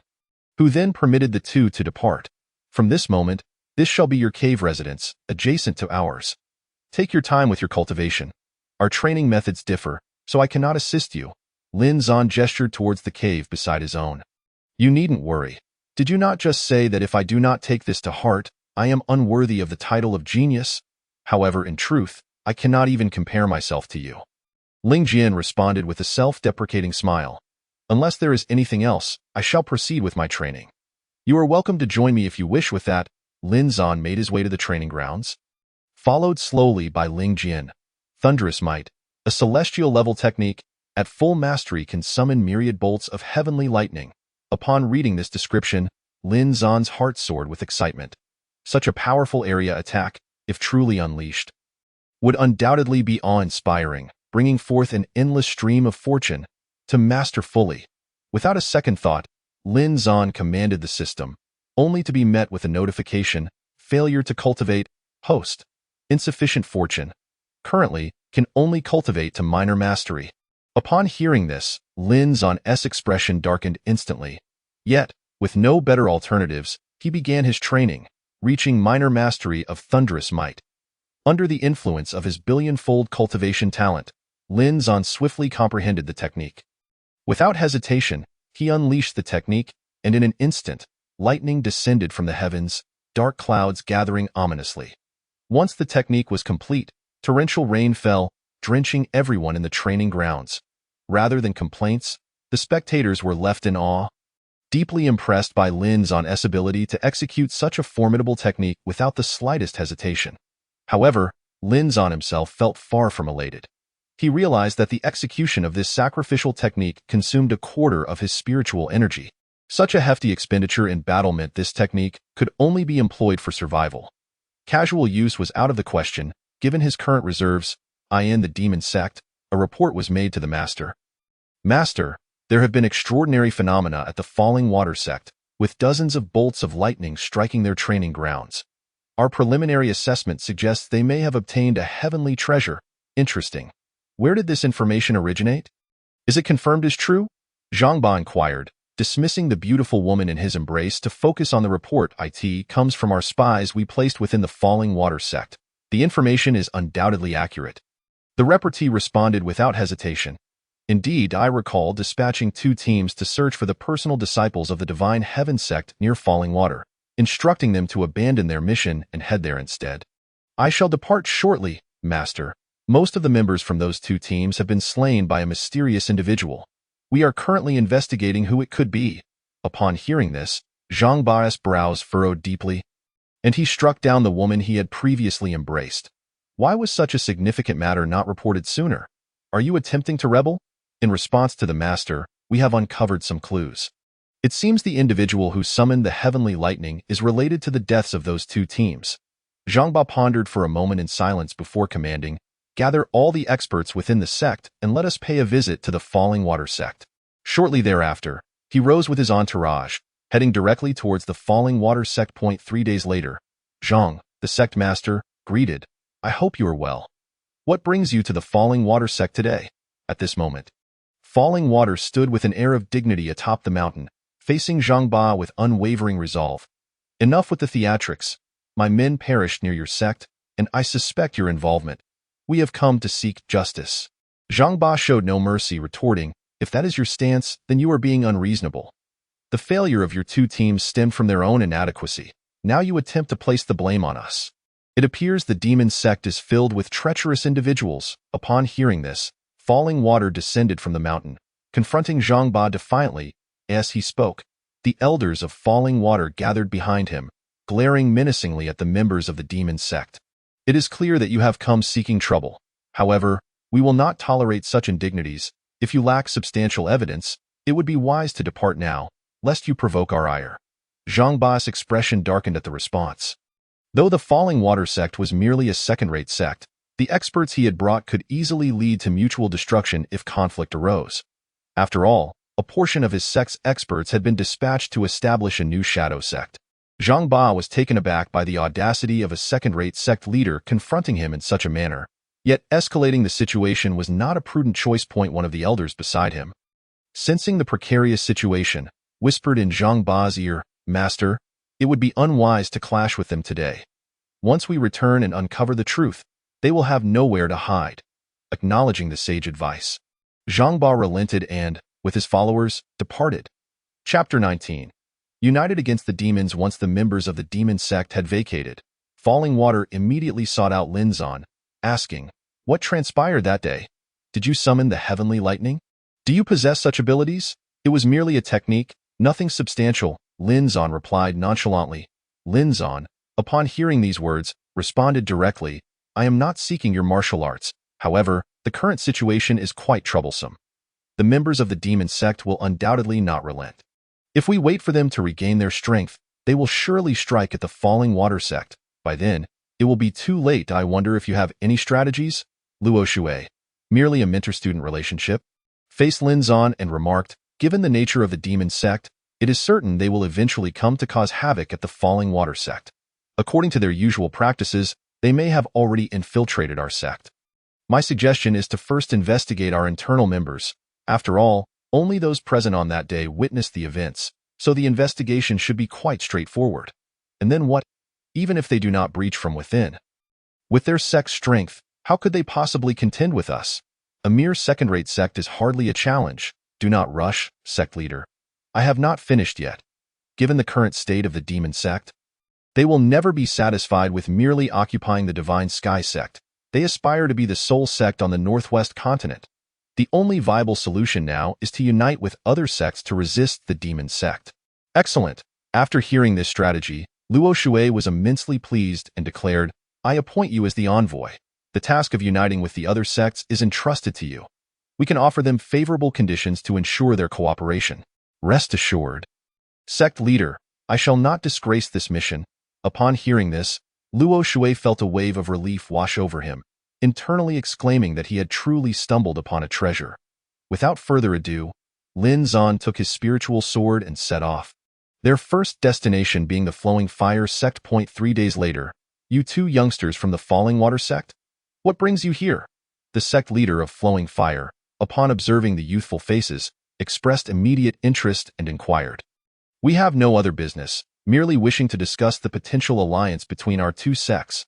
who then permitted the 2 to depart. From this moment, this shall be your cave residence, adjacent to ours. Take your time with your cultivation. Our training methods differ, so I cannot assist you. Lin Zan gestured towards the cave beside his own. You needn't worry. Did you not just say that if I do not take this to heart, I am unworthy of the title of genius? However, in truth, I cannot even compare myself to you. Ling Jian responded with a self-deprecating smile. Unless there is anything else, I shall proceed with my training. You are welcome to join me if you wish. With that, Lin Zan made his way to the training grounds, followed slowly by Ling Jian. Thunderous Might, a celestial-level technique, at full mastery can summon myriad bolts of heavenly lightning. Upon reading this description, Lin Zan's heart soared with excitement. Such a powerful area attack, if truly unleashed, would undoubtedly be awe-inspiring, bringing forth an endless stream of fortune to master fully. Without a second thought, Lin Zan commanded the system, only to be met with a notification, failure to cultivate, host, insufficient fortune. Currently, can only cultivate to minor mastery. Upon hearing this, Lin Zan's expression darkened instantly. Yet, with no better alternatives, he began his training, reaching minor mastery of Thunderous Might. Under the influence of his billion-fold cultivation talent, Lin Zan swiftly comprehended the technique. Without hesitation, he unleashed the technique, and in an instant, lightning descended from the heavens, dark clouds gathering ominously. Once the technique was complete, torrential rain fell, drenching everyone in the training grounds. Rather than complaints, the spectators were left in awe, deeply impressed by Lin Zan's ability to execute such a formidable technique without the slightest hesitation. However, Lin Zan himself felt far from elated. He realized that the execution of this sacrificial technique consumed a quarter of his spiritual energy. Such a hefty expenditure in battle meant this technique could only be employed for survival. Casual use was out of the question, given his current reserves. In the demon sect, a report was made to the master. Master, there have been extraordinary phenomena at the Falling Water sect, with dozens of bolts of lightning striking their training grounds. Our preliminary assessment suggests they may have obtained a heavenly treasure. Interesting. Where did this information originate? Is it confirmed as true? Zhang Ba inquired, dismissing the beautiful woman in his embrace to focus on the report. It comes from our spies we placed within the Falling Water sect. The information is undoubtedly accurate. The repartee responded without hesitation. Indeed, I recall dispatching 2 teams to search for the personal disciples of the Divine Heaven sect near Falling Water, instructing them to abandon their mission and head there instead. I shall depart shortly, Master. Most of the members from those 2 teams have been slain by a mysterious individual. We are currently investigating who it could be. Upon hearing this, Zhang Ba's brows furrowed deeply, and he struck down the woman he had previously embraced. Why was such a significant matter not reported sooner? Are you attempting to rebel? In response to the master, we have uncovered some clues. It seems the individual who summoned the heavenly lightning is related to the deaths of those 2 teams. Zhang Ba pondered for a moment in silence before commanding, gather all the experts within the sect and let us pay a visit to the Falling Water sect. Shortly thereafter, he rose with his entourage, heading directly towards the Falling Water sect. 3 days later, Zhang, the sect master, greeted, I hope you are well. What brings you to the Falling Water sect today? At this moment, Falling Water stood with an air of dignity atop the mountain, facing Zhang Ba with unwavering resolve. Enough with the theatrics. My men perished near your sect, and I suspect your involvement. We have come to seek justice." Zhang Ba showed no mercy, retorting, "If that is your stance, then you are being unreasonable. The failure of your two teams stemmed from their own inadequacy. Now you attempt to place the blame on us. It appears the demon sect is filled with treacherous individuals." Upon hearing this, Falling Water descended from the mountain, confronting Zhang Ba defiantly. As he spoke, the elders of Falling Water gathered behind him, glaring menacingly at the members of the demon sect. "It is clear that you have come seeking trouble. However, we will not tolerate such indignities. If you lack substantial evidence, it would be wise to depart now, lest you provoke our ire." Zhang Ba's expression darkened at the response. Though the Falling Water sect was merely a second-rate sect, the experts he had brought could easily lead to mutual destruction if conflict arose. After all, a portion of his sect's experts had been dispatched to establish a new shadow sect. Zhang Ba was taken aback by the audacity of a second-rate sect leader confronting him in such a manner. Yet escalating the situation was not a prudent choice. One of the elders beside him, sensing the precarious situation, whispered in Zhang Ba's ear, "Master, it would be unwise to clash with them today. Once we return and uncover the truth, they will have nowhere to hide." Acknowledging the sage advice, Zhang Ba relented and, with his followers, departed. Chapter 19. United against the demons. Once the members of the demon sect had vacated, Falling Water immediately sought out Lin Zan, asking, "What transpired that day? Did you summon the heavenly lightning? Do you possess such abilities?" "It was merely a technique, nothing substantial," Lin Zan replied nonchalantly. Lin Zan, upon hearing these words, responded directly, "I am not seeking your martial arts. However, the current situation is quite troublesome. The members of the demon sect will undoubtedly not relent. If we wait for them to regain their strength, they will surely strike at the Falling Water sect. By then, it will be too late. I wonder if you have any strategies?" Luo Shui, merely a mentor-student relationship, faced Lin Zan and remarked, "Given the nature of the demon sect, it is certain they will eventually come to cause havoc at the Falling Water sect. According to their usual practices, they may have already infiltrated our sect. My suggestion is to first investigate our internal members. After all, only those present on that day witnessed the events, so the investigation should be quite straightforward. And then what? Even if they do not breach from within, with their sect's strength, how could they possibly contend with us? A mere second-rate sect is hardly a challenge. Do not rush, sect leader. I have not finished yet. Given the current state of the demon sect, they will never be satisfied with merely occupying the divine sky sect. They aspire to be the sole sect on the northwest continent. The only viable solution now is to unite with other sects to resist the demon sect." Excellent. After hearing this strategy, Luo Shui was immensely pleased and declared, "I appoint you as the envoy. The task of uniting with the other sects is entrusted to you. We can offer them favorable conditions to ensure their cooperation. Rest assured, sect leader, I shall not disgrace this mission." Upon hearing this, Luo Shui felt a wave of relief wash over him, internally exclaiming that he had truly stumbled upon a treasure. Without further ado, Lin Zan took his spiritual sword and set off, their first destination being the Flowing Fire sect. 3 days later, "You two youngsters from the Falling Water sect? What brings you here?" The sect leader of Flowing Fire, upon observing the youthful faces, expressed immediate interest and inquired, "We have no other business, merely wishing to discuss the potential alliance between our two sects."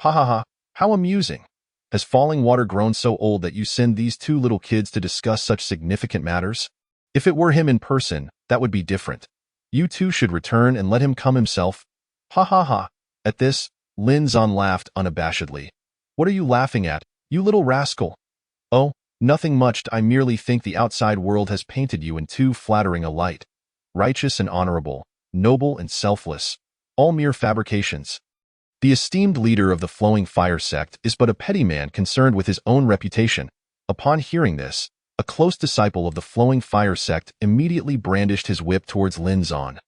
"Ha ha ha, how amusing. Has Falling Water grown so old that you send these two little kids to discuss such significant matters? If it were him in person, that would be different. You two should return and let him come himself." "Ha ha ha." At this, Lin Zan laughed unabashedly. "What are you laughing at, you little rascal?" "Oh, nothing much. I merely think the outside world has painted you in too flattering a light. Righteous and honorable, noble and selfless, all mere fabrications. The esteemed leader of the Flowing Fire sect is but a petty man concerned with his own reputation." Upon hearing this, a close disciple of the Flowing Fire sect immediately brandished his whip towards Lin Zan.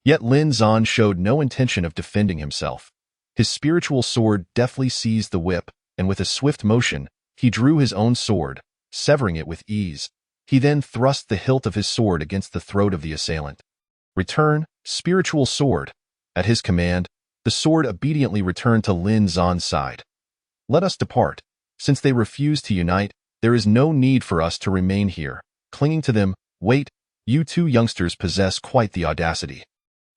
Yet Lin Zan showed no intention of defending himself. His spiritual sword deftly seized the whip, and with a swift motion, he drew his own sword, severing it with ease. He then thrust the hilt of his sword against the throat of the assailant. "Return, spiritual sword." At his command, the sword obediently returned to Lin Zan's side. "Let us depart. Since they refuse to unite, there is no need for us to remain here, clinging to them. Wait, you two youngsters possess quite the audacity.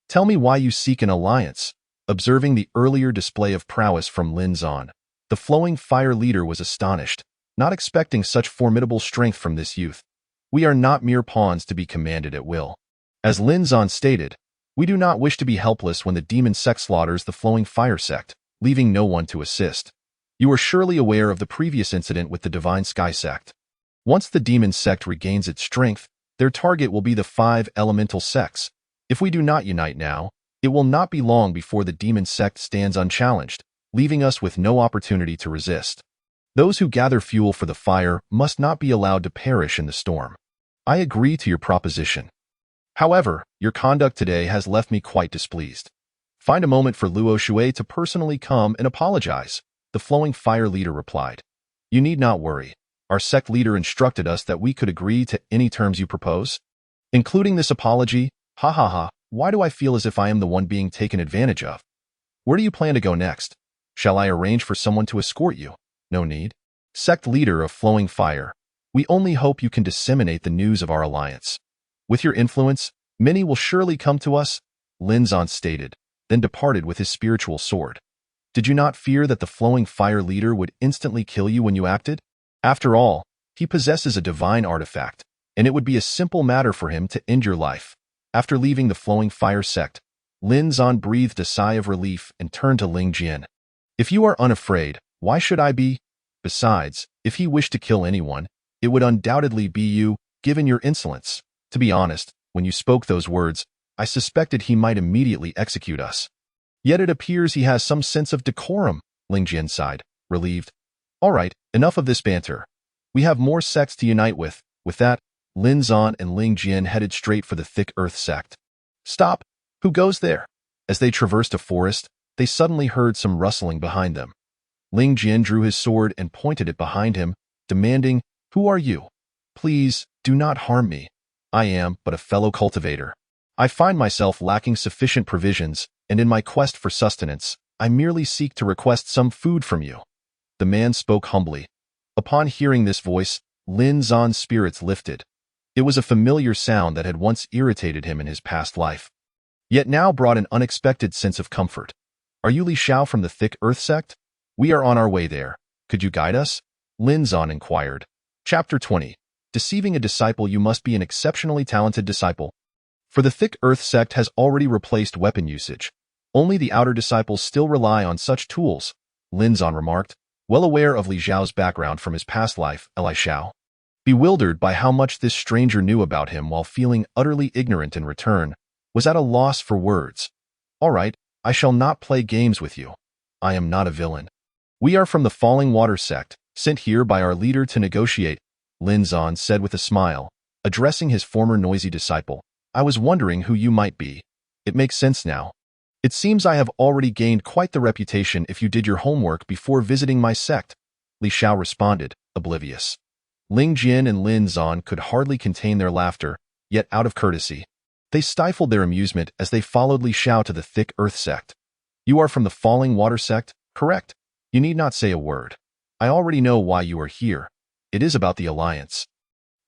Tell me why you seek an alliance." Observing the earlier display of prowess from Lin Zan, the flowing fire leader was astonished, not expecting such formidable strength from this youth. We are not mere pawns to be commanded at will. As Lin Zan stated, we do not wish to be helpless when the demon sect slaughters the flowing fire sect, leaving no one to assist. You are surely aware of the previous incident with the divine sky sect. Once the demon sect regains its strength, their target will be the 5 elemental sects. If we do not unite now, it will not be long before the demon sect stands unchallenged, leaving us with no opportunity to resist. Those who gather fuel for the fire must not be allowed to perish in the storm. I agree to your proposition. However, your conduct today has left me quite displeased. Find a moment for Luo Shui to personally come and apologize, the flowing fire leader replied. You need not worry. Our sect leader instructed us that we could agree to any terms you propose, including this apology. Ha ha ha, why do I feel as if I am the one being taken advantage of? Where do you plan to go next? Shall I arrange for someone to escort you? No need. Sect leader of flowing fire, we only hope you can disseminate the news of our alliance. With your influence, many will surely come to us, Lin Zan stated, then departed with his spiritual sword. Did you not fear that the flowing fire leader would instantly kill you when you acted? After all, he possesses a divine artifact, and it would be a simple matter for him to end your life. After leaving the flowing fire sect, Lin Zan breathed a sigh of relief and turned to Ling Jian. If you are unafraid, why should I be? Besides, if he wished to kill anyone, it would undoubtedly be you, given your insolence. To be honest, when you spoke those words, I suspected he might immediately execute us. Yet it appears he has some sense of decorum, Ling Jian sighed, relieved. All right, enough of this banter. We have more sects to unite with. With that, Lin Zan and Ling Jian headed straight for the thick earth sect. Stop! Who goes there? As they traversed a forest, they suddenly heard some rustling behind them. Ling Jian drew his sword and pointed it behind him, demanding, Who are you? Please, do not harm me. I am but a fellow cultivator. I find myself lacking sufficient provisions, and in my quest for sustenance, I merely seek to request some food from you. The man spoke humbly. Upon hearing this voice, Lin Zan's spirits lifted. It was a familiar sound that had once irritated him in his past life, yet now brought an unexpected sense of comfort. Are you Li Xiao from the thick earth sect? We are on our way there. Could you guide us? Lin Zan inquired. Chapter 20. Deceiving a disciple. You must be an exceptionally talented disciple. For the thick earth sect has already replaced weapon usage. Only the outer disciples still rely on such tools, Lin Zan remarked, well aware of Li Xiao's background from his past life, Li Xiao. Bewildered by how much this stranger knew about him while feeling utterly ignorant in return, was at a loss for words. All right, I shall not play games with you. I am not a villain. We are from the Falling Water sect, sent here by our leader to negotiate, Lin Zan said with a smile, addressing his former noisy disciple. I was wondering who you might be. It makes sense now. It seems I have already gained quite the reputation if you did your homework before visiting my sect, Li Xiao responded, oblivious. Ling Jian and Lin Zan could hardly contain their laughter, yet out of courtesy, they stifled their amusement as they followed Li Xiao to the thick earth sect. You are from the Falling Water sect, correct? You need not say a word. I already know why you are here. It is about the alliance.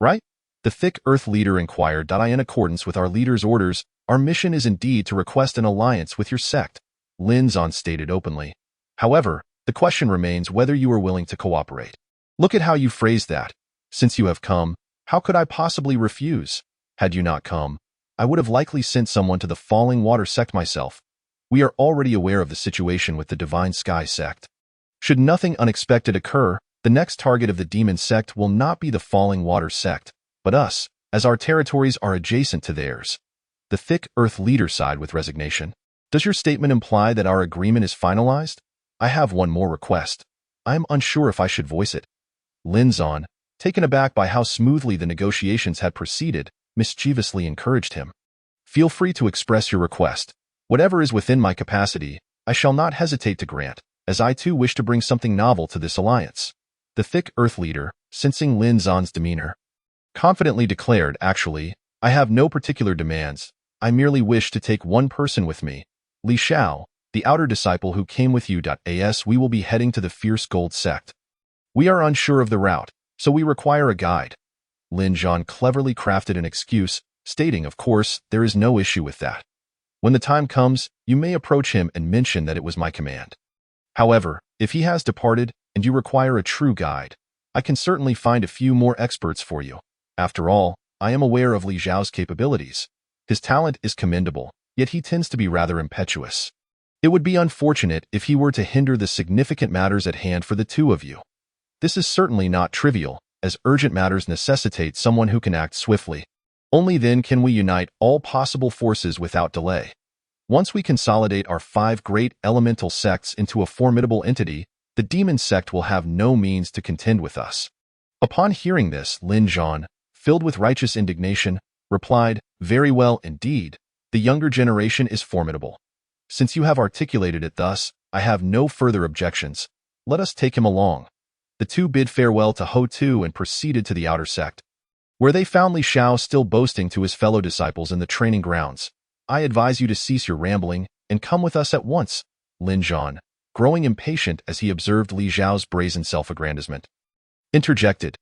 Right? The thick earth leader inquired. In accordance with our leader's orders, our mission is indeed to request an alliance with your sect, Lin Zan stated openly. However, the question remains whether you are willing to cooperate. Look at how you phrased that. Since you have come, how could I possibly refuse? Had you not come, I would have likely sent someone to the Falling Water sect myself. We are already aware of the situation with the Divine Sky sect. Should nothing unexpected occur, the next target of the demon sect will not be the Falling Water sect, but us, as our territories are adjacent to theirs. The thick earth leader sighed with resignation. Does your statement imply that our agreement is finalized? I have one more request. I am unsure if I should voice it. Lin Zan, taken aback by how smoothly the negotiations had proceeded, mischievously encouraged him. Feel free to express your request. Whatever is within my capacity, I shall not hesitate to grant, as I too wish to bring something novel to this alliance. The thick earth leader, sensing Lin Zan's demeanor, confidently declared, actually, I have no particular demands. I merely wish to take one person with me. Li Xiao, the outer disciple who came with you. As we will be heading to the Fierce Gold sect. We are unsure of the route, so we require a guide. Lin Zan cleverly crafted an excuse, stating, of course, there is no issue with that. When the time comes, you may approach him and mention that it was my command. However, if he has departed and you require a true guide, I can certainly find a few more experts for you. After all, I am aware of Li Zhao's capabilities. His talent is commendable, yet he tends to be rather impetuous. It would be unfortunate if he were to hinder the significant matters at hand for the two of you. This is certainly not trivial, as urgent matters necessitate someone who can act swiftly. Only then can we unite all possible forces without delay. Once we consolidate our 5 great elemental sects into a formidable entity, the demon sect will have no means to contend with us. Upon hearing this, Lin Zhan, filled with righteous indignation, replied, "Very well indeed. The younger generation is formidable. Since you have articulated it thus, I have no further objections. Let us take him along." The two bid farewell to Ho Tu and proceeded to the outer sect, where they found Li Xiao still boasting to his fellow disciples in the training grounds. "I advise you to cease your rambling and come with us at once," Lin Zhan, growing impatient as he observed Li Xiao's brazen self-aggrandizement, interjected.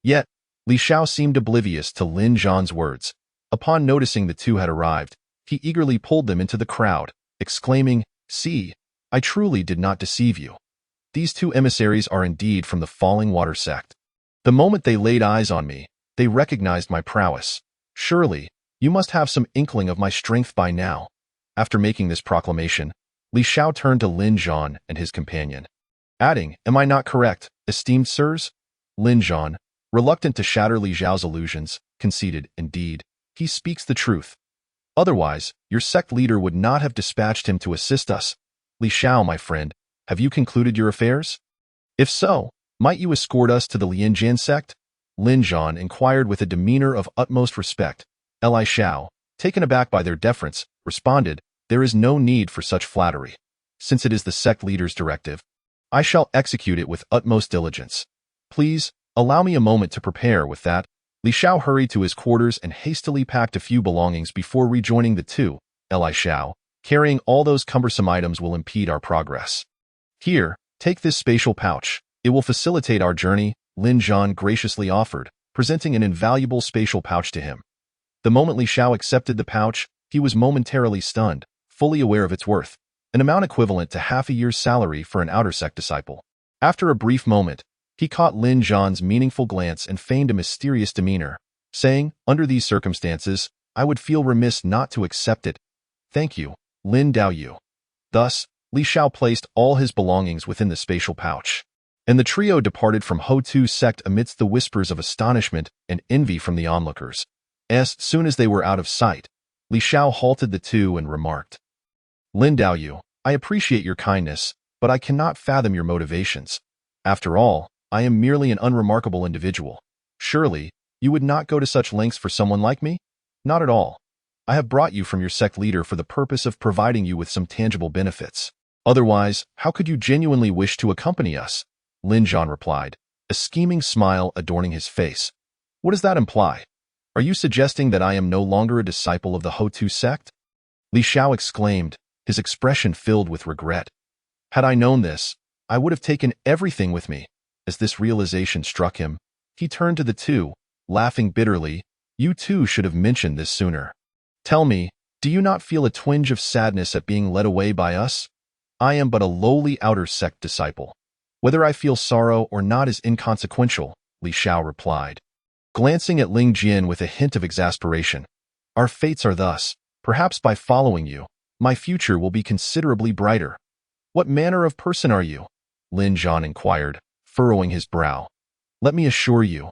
Yet, Li Xiao seemed oblivious to Lin Zhan's words. Upon noticing the two had arrived, he eagerly pulled them into the crowd, exclaiming, "See, I truly did not deceive you. These two emissaries are indeed from the Falling Water sect. The moment they laid eyes on me, they recognized my prowess. Surely, you must have some inkling of my strength by now." After making this proclamation, Li Xiao turned to Lin Zhan and his companion, adding, "Am I not correct, esteemed sirs?" Lin Zhan, reluctant to shatter Li Xiao's illusions, conceded, "Indeed, he speaks the truth. Otherwise, your sect leader would not have dispatched him to assist us. Li Xiao, my friend, have you concluded your affairs? If so, might you escort us to the Lianjian sect?" Lin Zhan inquired with a demeanor of utmost respect. Li Xiao, taken aback by their deference, responded, "There is no need for such flattery. Since it is the sect leader's directive, I shall execute it with utmost diligence. Please, allow me a moment to prepare." With that, Li Xiao hurried to his quarters and hastily packed a few belongings before rejoining the two. "Li Xiao, carrying all those cumbersome items will impede our progress. Here, take this spatial pouch. It will facilitate our journey," Lin Zhan graciously offered, presenting an invaluable spatial pouch to him. The moment Li Xiao accepted the pouch, he was momentarily stunned, fully aware of its worth, an amount equivalent to half a year's salary for an outer sect disciple. After a brief moment, he caught Lin Zhan's meaningful glance and feigned a mysterious demeanor, saying, "Under these circumstances, I would feel remiss not to accept it. Thank you, Lin Daoyu." Thus, Li Xiao placed all his belongings within the spatial pouch, and the trio departed from Ho Tu's sect amidst the whispers of astonishment and envy from the onlookers. As soon as they were out of sight, Li Xiao halted the two and remarked, "Lin Daoyu, I appreciate your kindness, but I cannot fathom your motivations. After all, I am merely an unremarkable individual. Surely, you would not go to such lengths for someone like me? Not at all. I have brought you from your sect leader for the purpose of providing you with some tangible benefits. Otherwise, how could you genuinely wish to accompany us?" Lin Zhan replied, a scheming smile adorning his face. "What does that imply? Are you suggesting that I am no longer a disciple of the Ho Tu sect?" Li Xiao exclaimed, his expression filled with regret. "Had I known this, I would have taken everything with me." As this realization struck him, he turned to the two, laughing bitterly. "You too should have mentioned this sooner. Tell me, do you not feel a twinge of sadness at being led away by us? I am but a lowly outer sect disciple. Whether I feel sorrow or not is inconsequential," Li Xiao replied, glancing at Ling Jian with a hint of exasperation. "Our fates are thus. Perhaps by following you, my future will be considerably brighter." "What manner of person are you?" Lin Zhan inquired, furrowing his brow. "Let me assure you,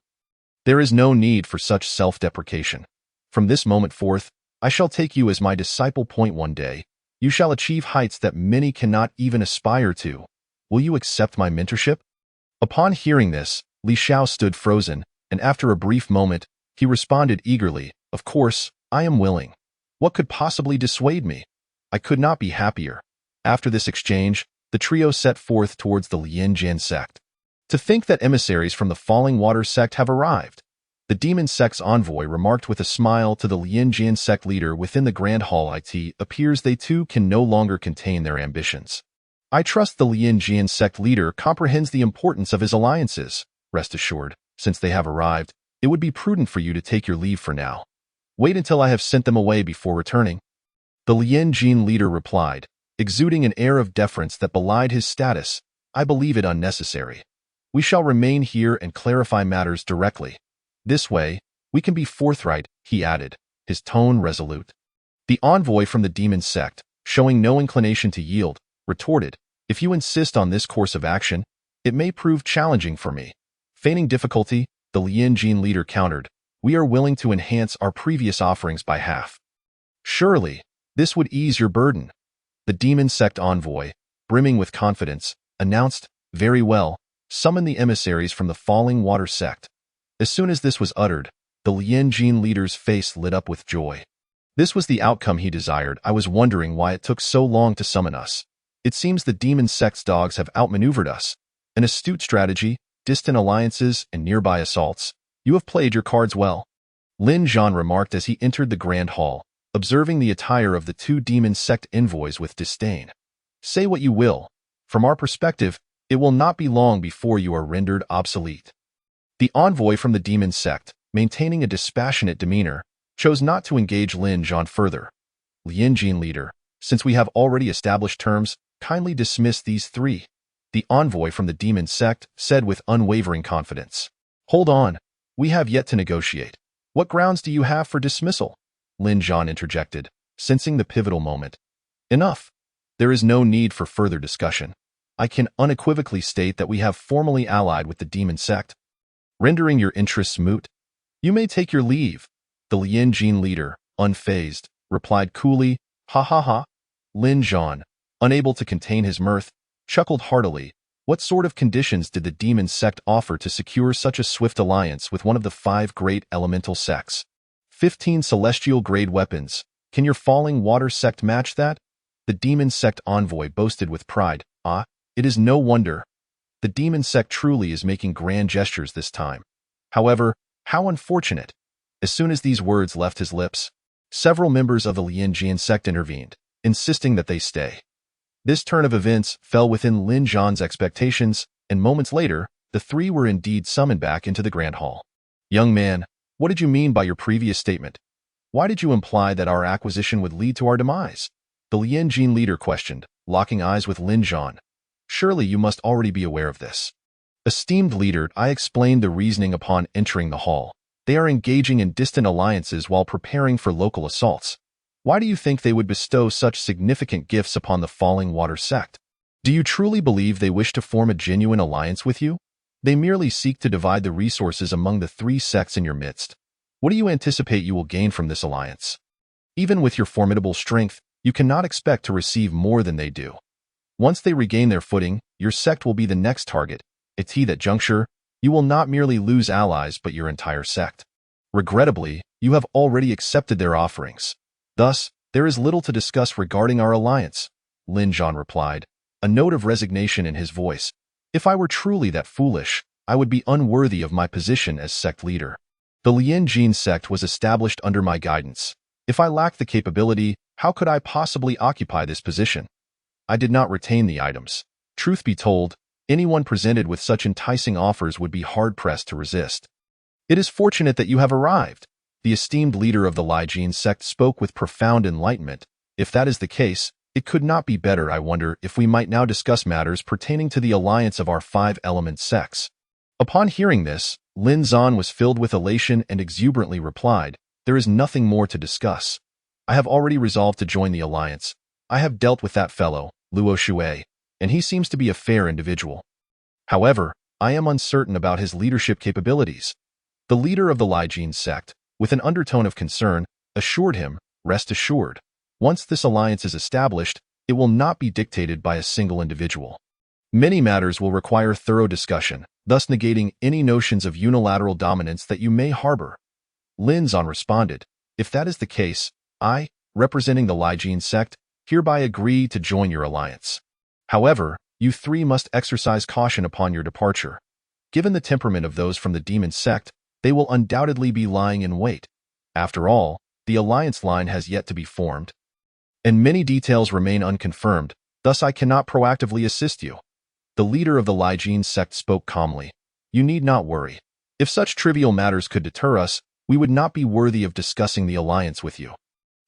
there is no need for such self-deprecation. From this moment forth, I shall take you as my disciple. One day, you shall achieve heights that many cannot even aspire to. Will you accept my mentorship?" Upon hearing this, Li Xiao stood frozen, and after a brief moment, he responded eagerly, "Of course, I am willing. What could possibly dissuade me? I could not be happier." After this exchange, the trio set forth towards the Lianjian sect. "To think that emissaries from the Falling Water sect have arrived," the demon sect's envoy remarked with a smile to the Lianjian sect leader within the Grand Hall. "It appears they too can no longer contain their ambitions. I trust the Lianjian sect leader comprehends the importance of his alliances. Rest assured, since they have arrived, it would be prudent for you to take your leave for now. Wait until I have sent them away before returning." The Lien Jin leader replied, exuding an air of deference that belied his status. I believe it unnecessary. We shall remain here and clarify matters directly. This way, we can be forthright, he added, his tone resolute. The envoy from the demon sect, showing no inclination to yield, retorted, if you insist on this course of action, it may prove challenging for me. Feigning difficulty, the Lien Jin leader countered, we are willing to enhance our previous offerings by half. Surely, this would ease your burden. The demon sect envoy, brimming with confidence, announced, very well, summon the emissaries from the Falling Water sect. As soon as this was uttered, the Lien Jin leader's face lit up with joy. This was the outcome he desired. I was wondering why it took so long to summon us. It seems the demon sect's dogs have outmaneuvered us. An astute strategy, distant alliances, and nearby assaults. You have played your cards well. Lin Zhan remarked as he entered the grand hall, observing the attire of the two demon sect envoys with disdain. Say what you will. From our perspective, it will not be long before you are rendered obsolete. The envoy from the demon sect, maintaining a dispassionate demeanor, chose not to engage Lin Zhan further. Lien Jin leader, since we have already established terms, kindly dismiss these three. The envoy from the demon sect said with unwavering confidence. Hold on, we have yet to negotiate. What grounds do you have for dismissal? Lin Zhan interjected, sensing the pivotal moment. Enough. There is no need for further discussion. I can unequivocally state that we have formally allied with the demon sect. Rendering your interests moot? You may take your leave. The Lien Jin leader, unfazed, replied coolly, ha ha ha. Lin Zhan, unable to contain his mirth, chuckled heartily. What sort of conditions did the demon sect offer to secure such a swift alliance with one of the 5 great elemental sects? 15 celestial-grade weapons. Can your Falling Water sect match that? The demon sect envoy boasted with pride. Ah, it is no wonder. The demon sect truly is making grand gestures this time. However, how unfortunate. As soon as these words left his lips, several members of the Lien Jin sect intervened, insisting that they stay. This turn of events fell within Lin Zhan's expectations, and moments later, the three were indeed summoned back into the grand hall. Young man, what did you mean by your previous statement? Why did you imply that our acquisition would lead to our demise? The Lien Jin leader questioned, locking eyes with Lin Zhan. Surely you must already be aware of this. Esteemed leader, I explained the reasoning upon entering the hall. They are engaging in distant alliances while preparing for local assaults. Why do you think they would bestow such significant gifts upon the Falling Water sect? Do you truly believe they wish to form a genuine alliance with you? They merely seek to divide the resources among the 3 sects in your midst. What do you anticipate you will gain from this alliance? Even with your formidable strength, you cannot expect to receive more than they do. Once they regain their footing, your sect will be the next target. At that juncture, you will not merely lose allies but your entire sect. Regrettably, you have already accepted their offerings. Thus, there is little to discuss regarding our alliance, Lin Zhan replied, a note of resignation in his voice. If I were truly that foolish, I would be unworthy of my position as sect leader. The Lien Jin sect was established under my guidance. If I lacked the capability, how could I possibly occupy this position? I did not retain the items. Truth be told, anyone presented with such enticing offers would be hard-pressed to resist. It is fortunate that you have arrived. The esteemed leader of the Lien Jin sect spoke with profound enlightenment. If that is the case, it could not be better. I wonder if we might now discuss matters pertaining to the alliance of our 5 element sects. Upon hearing this, Lin Zhan was filled with elation and exuberantly replied, there is nothing more to discuss. I have already resolved to join the alliance. I have dealt with that fellow, Luo Shui, and he seems to be a fair individual. However, I am uncertain about his leadership capabilities. The leader of the Lien Jin sect, with an undertone of concern, assured him, rest assured, once this alliance is established, it will not be dictated by a single individual. Many matters will require thorough discussion, thus negating any notions of unilateral dominance that you may harbor. Lin Zhan responded, if that is the case, I, representing the Lien Jin sect, hereby agree to join your alliance. However, you 3 must exercise caution upon your departure. Given the temperament of those from the demon sect, they will undoubtedly be lying in wait. After all, the alliance line has yet to be formed, and many details remain unconfirmed, thus I cannot proactively assist you. The leader of the Lien Jin sect spoke calmly. You need not worry. If such trivial matters could deter us, we would not be worthy of discussing the alliance with you.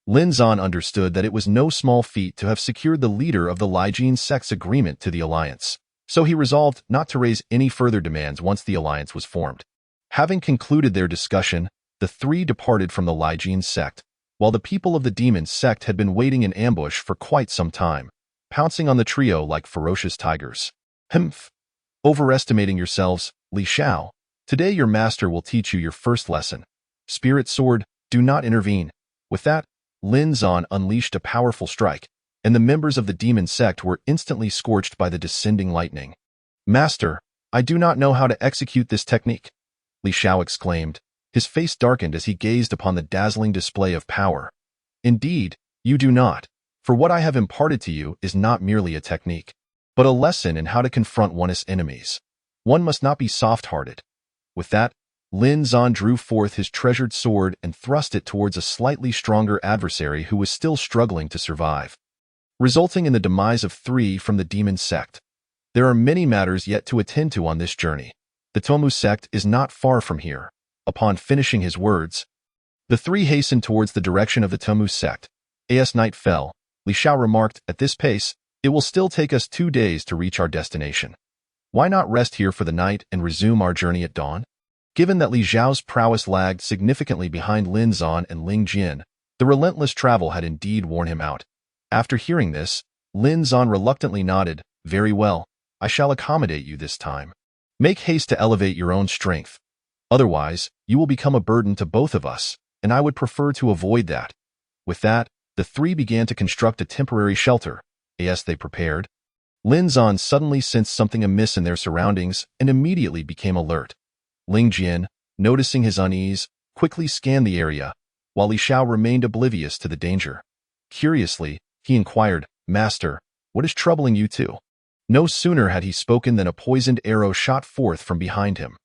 Lin Zan understood that it was no small feat to have secured the leader of the Lijian sect's agreement to the alliance, so he resolved not to raise any further demands once the alliance was formed. Having concluded their discussion, the three departed from the Lijian sect, while the people of the demon sect had been waiting in ambush for quite some time, pouncing on the trio like ferocious tigers. Humph! Overestimating yourselves, Li Xiao. Today your master will teach you your first lesson. Spirit Sword, do not intervene. With that, Lin Zan unleashed a powerful strike, and the members of the demon sect were instantly scorched by the descending lightning. Master, I do not know how to execute this technique, Li Xiao exclaimed. His face darkened as he gazed upon the dazzling display of power. Indeed, you do not, for what I have imparted to you is not merely a technique, but a lesson in how to confront one's enemies. One must not be soft-hearted. With that, Lin Zan drew forth his treasured sword and thrust it towards a slightly stronger adversary who was still struggling to survive, resulting in the demise of three from the demon sect. There are many matters yet to attend to on this journey. The Tomu sect is not far from here. Upon finishing his words, the three hastened towards the direction of the Tomu sect. As night fell, Li Xiao remarked, at this pace, it will still take us 2 days to reach our destination. Why not rest here for the night and resume our journey at dawn? Given that Li Xiao's prowess lagged significantly behind Lin Zan and Ling Jin, the relentless travel had indeed worn him out. After hearing this, Lin Zan reluctantly nodded, very well, I shall accommodate you this time. Make haste to elevate your own strength. Otherwise, you will become a burden to both of us, and I would prefer to avoid that. With that, the three began to construct a temporary shelter. As they prepared, Lin Zan suddenly sensed something amiss in their surroundings and immediately became alert. Ling Jin, noticing his unease, quickly scanned the area, while Li Xiao remained oblivious to the danger. Curiously, he inquired, Master, what is troubling you two? No sooner had he spoken than a poisoned arrow shot forth from behind him.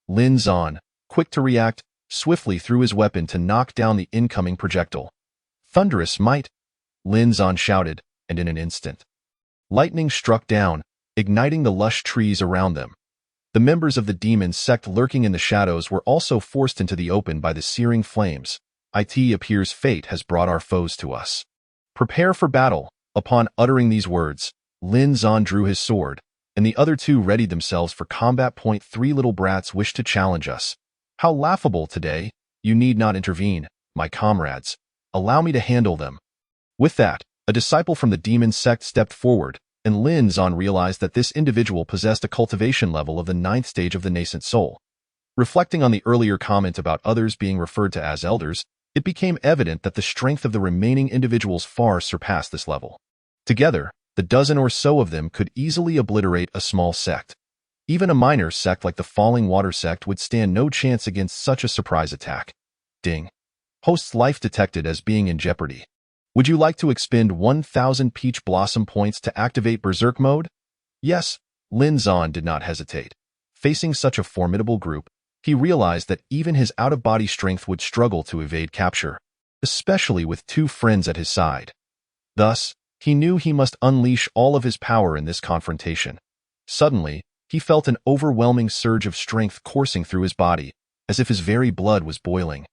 Lin Zan, quick to react, swiftly threw his weapon to knock down the incoming projectile. Thunderous might! Lin Zan shouted, and in an instant, lightning struck down, igniting the lush trees around them. The members of the demon sect lurking in the shadows were also forced into the open by the searing flames. It appears fate has brought our foes to us. Prepare for battle. Upon uttering these words, Lin Zan drew his sword, and the other two readied themselves for combat. Three little brats wish to challenge us. How laughable today! You need not intervene, my comrades. Allow me to handle them. With that, a disciple from the demon sect stepped forward, and Lin Zan realized that this individual possessed a cultivation level of the 9th stage of the nascent soul. Reflecting on the earlier comment about others being referred to as elders, it became evident that the strength of the remaining individuals far surpassed this level. Together, the dozen or so of them could easily obliterate a small sect. Even a minor sect like the Falling Water sect would stand no chance against such a surprise attack. Ding. Host's life detected as being in jeopardy. Would you like to expend 1,000 Peach Blossom points to activate Berserk mode? Yes, Lin Zan did not hesitate. Facing such a formidable group, he realized that even his out-of-body strength would struggle to evade capture, especially with two friends at his side. Thus, he knew he must unleash all of his power in this confrontation. Suddenly, he felt an overwhelming surge of strength coursing through his body, as if his very blood was boiling,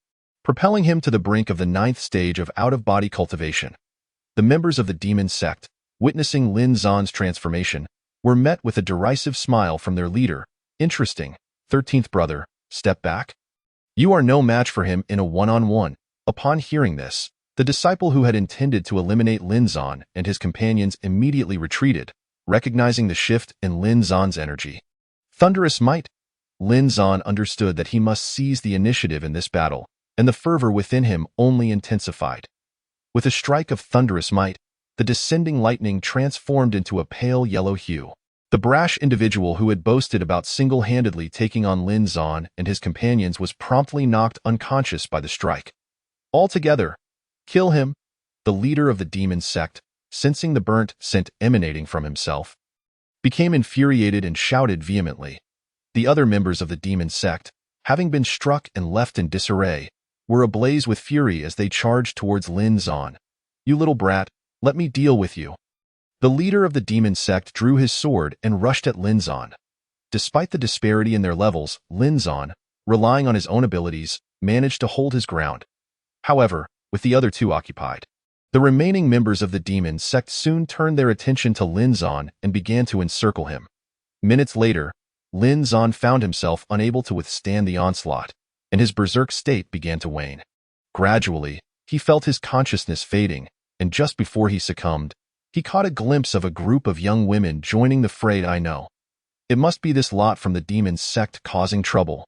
propelling him to the brink of the 9th stage of out-of-body cultivation. The members of the demon sect, witnessing Lin Zan's transformation, were met with a derisive smile from their leader. Interesting, 13th brother, step back. You are no match for him in a one-on-one. Upon hearing this, the disciple who had intended to eliminate Lin Zan and his companions immediately retreated, recognizing the shift in Lin Zan's energy. Thunderous might! Lin Zan understood that he must seize the initiative in this battle, and the fervor within him only intensified. With a strike of thunderous might, the descending lightning transformed into a pale yellow hue. The brash individual who had boasted about single-handedly taking on Lin Zan and his companions was promptly knocked unconscious by the strike. Altogether, kill him! The leader of the demon sect, sensing the burnt scent emanating from himself, became infuriated and shouted vehemently. The other members of the demon sect, having been struck and left in disarray, were ablaze with fury as they charged towards Lin Zan. You little brat, let me deal with you. The leader of the demon sect drew his sword and rushed at Lin Zan. Despite the disparity in their levels, Lin Zan, relying on his own abilities, managed to hold his ground. However, with the other two occupied. The remaining members of the demon sect soon turned their attention to Lin Zan and began to encircle him. Minutes later, Lin Zan found himself unable to withstand the onslaught, and his berserk state began to wane. Gradually, he felt his consciousness fading, and just before he succumbed, he caught a glimpse of a group of young women joining the fray. I know. It must be this lot from the demon sect causing trouble.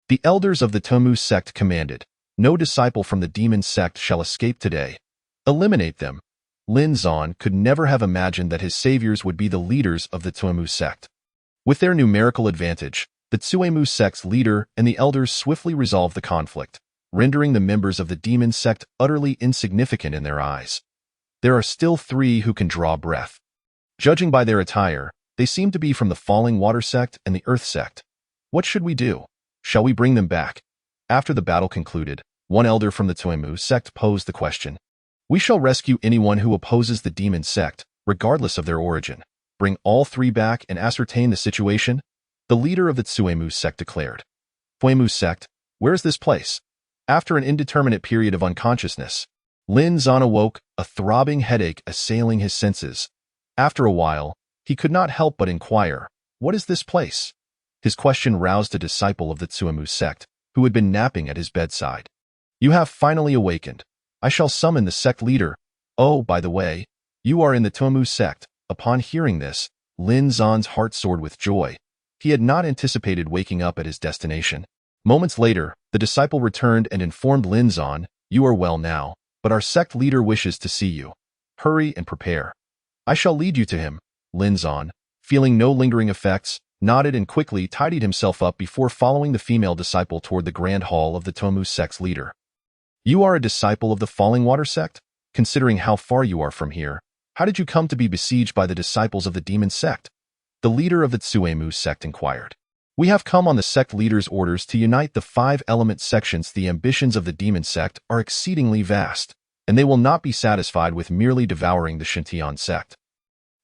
The elders of the Tomu sect commanded, "No disciple from the demon sect shall escape today. Eliminate them." Lin Zan could never have imagined that his saviors would be the leaders of the Tomu sect. With their numerical advantage, the Tsuemu sect's leader and the elders swiftly resolved the conflict, rendering the members of the demon sect utterly insignificant in their eyes. There are still 3 who can draw breath. Judging by their attire, they seem to be from the Falling Water sect and the Earth sect. What should we do? Shall we bring them back? After the battle concluded, one elder from the Tsuemu sect posed the question. We shall rescue anyone who opposes the demon sect, regardless of their origin. Bring all 3 back and ascertain the situation, the leader of the Tsuemu sect declared. Tsuemu sect, where is this place? After an indeterminate period of unconsciousness, Lin Zan awoke, a throbbing headache assailing his senses. After a while, he could not help but inquire, what is this place? His question roused a disciple of the Tsuemu sect, who had been napping at his bedside. You have finally awakened. I shall summon the sect leader. Oh, by the way, you are in the Tsuemu sect. Upon hearing this, Lin Zan's heart soared with joy. He had not anticipated waking up at his destination. Moments later, the disciple returned and informed Lin Zan, you are well now, but our sect leader wishes to see you. Hurry and prepare. I shall lead you to him. Lin Zan, feeling no lingering effects, nodded and quickly tidied himself up before following the female disciple toward the grand hall of the Tomu sect's leader. You are a disciple of the Falling Water sect? Considering how far you are from here, how did you come to be besieged by the disciples of the demon sect? The leader of the Tsuemu sect inquired. We have come on the sect leader's orders to unite the 5 element sections. The ambitions of the demon sect are exceedingly vast, and they will not be satisfied with merely devouring the Shintian sect.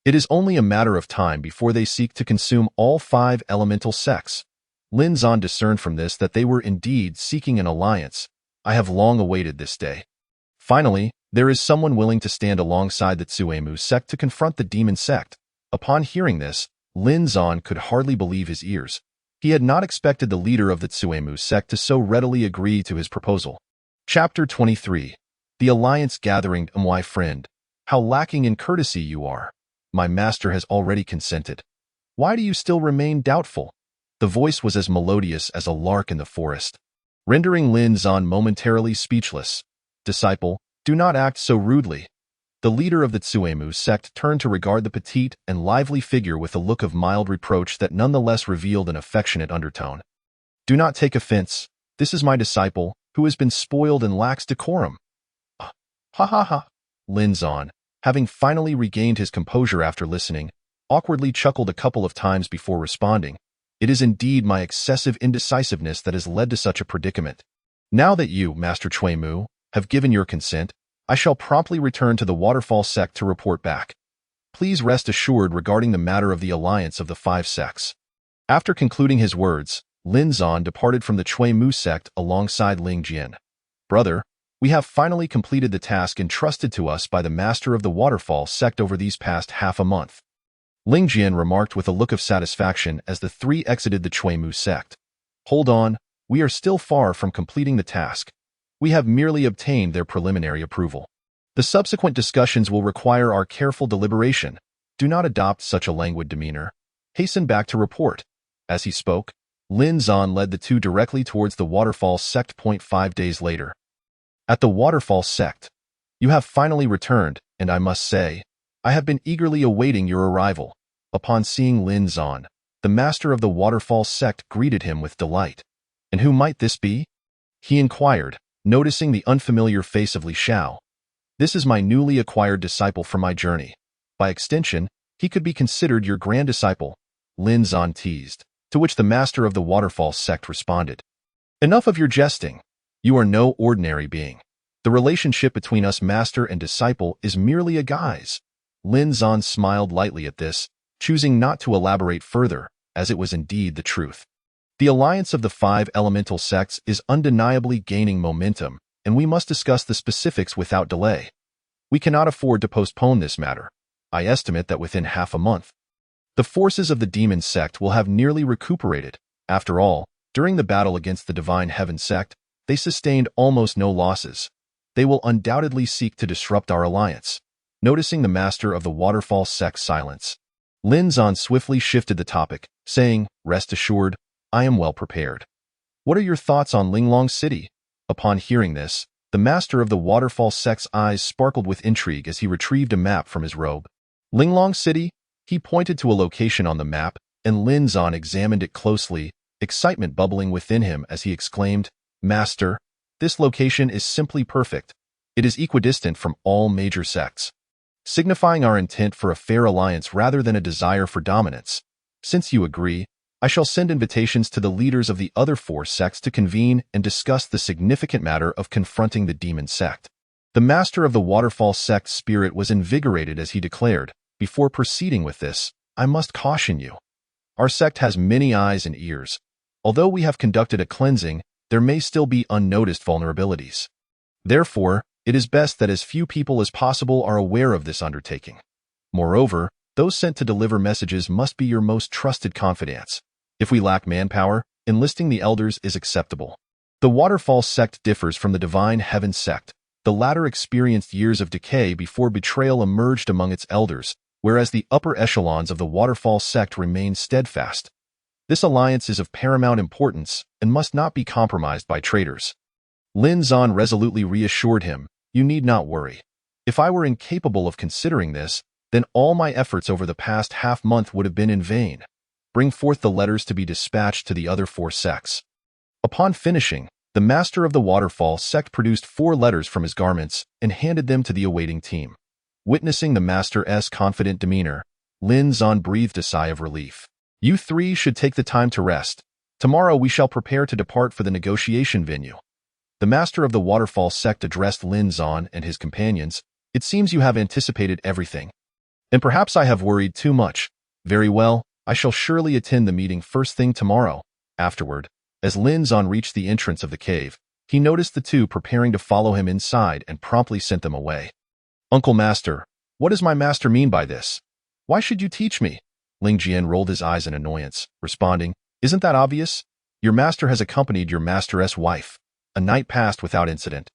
It is only a matter of time before they seek to consume all 5 elemental sects. Lin Zan discerned from this that they were indeed seeking an alliance. I have long awaited this day. Finally, there is someone willing to stand alongside the Tsuemu sect to confront the demon sect. Upon hearing this, Lin Zan could hardly believe his ears. He had not expected the leader of the Tsuemu sect to so readily agree to his proposal. Chapter 23. The Alliance Gathering. My friend, how lacking in courtesy you are. My master has already consented. Why do you still remain doubtful? The voice was as melodious as a lark in the forest, rendering Lin Zan momentarily speechless. Disciple, do not act so rudely. The leader of the Tsuemu sect turned to regard the petite and lively figure with a look of mild reproach that nonetheless revealed an affectionate undertone. Do not take offense. This is my disciple, who has been spoiled and lacks decorum. Ha ha ha. Lin Zan, having finally regained his composure after listening, awkwardly chuckled a couple of times before responding. It is indeed my excessive indecisiveness that has led to such a predicament. Now that you, Master Tsuemu, have given your consent, I shall promptly return to the Waterfall sect to report back. Please rest assured regarding the matter of the alliance of the 5 sects. After concluding his words, Lin Zan departed from the Tsuemu sect alongside Ling Jian. Brother, we have finally completed the task entrusted to us by the master of the Waterfall sect over these past half a month. Ling Jian remarked with a look of satisfaction as the 3 exited the Tsuemu sect. Hold on, we are still far from completing the task. We have merely obtained their preliminary approval. The subsequent discussions will require our careful deliberation. Do not adopt such a languid demeanor. Hasten back to report. As he spoke, Lin Zan led the 2 directly towards the Waterfall sect. 5 days later. At the Waterfall sect, you have finally returned, and I must say, I have been eagerly awaiting your arrival. Upon seeing Lin Zan, the master of the Waterfall sect greeted him with delight. And who might this be? He inquired, noticing the unfamiliar face of Li Xiao. This is my newly acquired disciple for my journey. By extension, he could be considered your grand disciple, Lin Zan teased, to which the master of the Waterfall sect responded. Enough of your jesting. You are no ordinary being. The relationship between us master and disciple is merely a guise. Lin Zan smiled lightly at this, choosing not to elaborate further, as it was indeed the truth. The alliance of the 5 elemental sects is undeniably gaining momentum, and we must discuss the specifics without delay. We cannot afford to postpone this matter. I estimate that within half a month, the forces of the demon sect will have nearly recuperated. After all, during the battle against the divine heaven sect, they sustained almost no losses. They will undoubtedly seek to disrupt our alliance. Noticing the master of the waterfall sect's silence, Lin Zan swiftly shifted the topic, saying, "Rest assured, I am well prepared. What are your thoughts on Linglong City?" Upon hearing this, the master of the waterfall sect's eyes sparkled with intrigue as he retrieved a map from his robe. Linglong City? He pointed to a location on the map, and Lin Zan examined it closely, excitement bubbling within him as he exclaimed, "Master, this location is simply perfect. It is equidistant from all major sects, signifying our intent for a fair alliance rather than a desire for dominance. Since you agree, I shall send invitations to the leaders of the other 4 sects to convene and discuss the significant matter of confronting the demon sect." The master of the waterfall sect's spirit was invigorated as he declared, "Before proceeding with this, I must caution you. Our sect has many eyes and ears. Although we have conducted a cleansing, there may still be unnoticed vulnerabilities. Therefore, it is best that as few people as possible are aware of this undertaking. Moreover, those sent to deliver messages must be your most trusted confidants. If we lack manpower, enlisting the elders is acceptable." The waterfall sect differs from the divine heaven sect. The latter experienced years of decay before betrayal emerged among its elders, whereas the upper echelons of the waterfall sect remain steadfast. This alliance is of paramount importance and must not be compromised by traitors. Lin Zan resolutely reassured him, "You need not worry. If I were incapable of considering this, then all my efforts over the past half-month would have been in vain. Bring forth the letters to be dispatched to the other 4 sects." Upon finishing, the master of the waterfall sect produced 4 letters from his garments and handed them to the awaiting team. Witnessing the master's confident demeanor, Lin Zan breathed a sigh of relief. "You 3 should take the time to rest. Tomorrow we shall prepare to depart for the negotiation venue." The master of the waterfall sect addressed Lin Zan and his companions. "It seems you have anticipated everything. And perhaps I have worried too much. Very well, I shall surely attend the meeting first thing tomorrow." Afterward, as Lin Zan reached the entrance of the cave, he noticed the 2 preparing to follow him inside and promptly sent them away. "Uncle Master, what does my master mean by this? Why should you teach me?" Ling Jian rolled his eyes in annoyance, responding, "Isn't that obvious? Your master has accompanied your master's wife." A night passed without incident.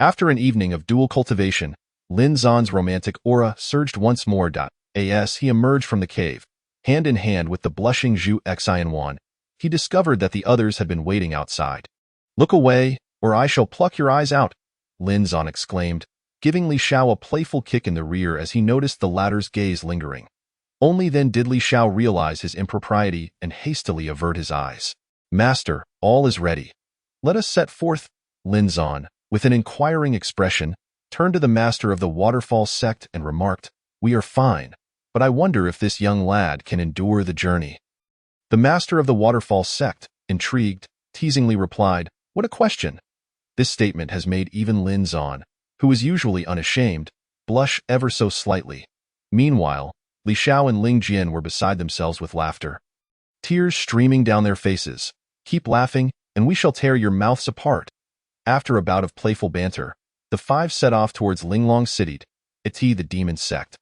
After an evening of dual cultivation, Lin Zan's romantic aura surged once more. As he emerged from the cave, hand in hand with the blushing Zhu Xianwan, he discovered that the others had been waiting outside. "Look away, or I shall pluck your eyes out," Lin Zan exclaimed, giving Li Xiao a playful kick in the rear as he noticed the latter's gaze lingering. Only then did Li Xiao realize his impropriety and hastily avert his eyes. "Master, all is ready. Let us set forth." Lin Zan, with an inquiring expression, turned to the master of the waterfall sect and remarked, "We are fine, but I wonder if this young lad can endure the journey." The master of the waterfall sect, intrigued, teasingly replied, "What a question!" This statement has made even Lin Zan, who is usually unashamed, blush ever so slightly. Meanwhile, Li Xiao and Ling Jian were beside themselves with laughter, tears streaming down their faces. "Keep laughing, and we shall tear your mouths apart." After a bout of playful banter, the 5 set off towards Linglong City, the demon sect.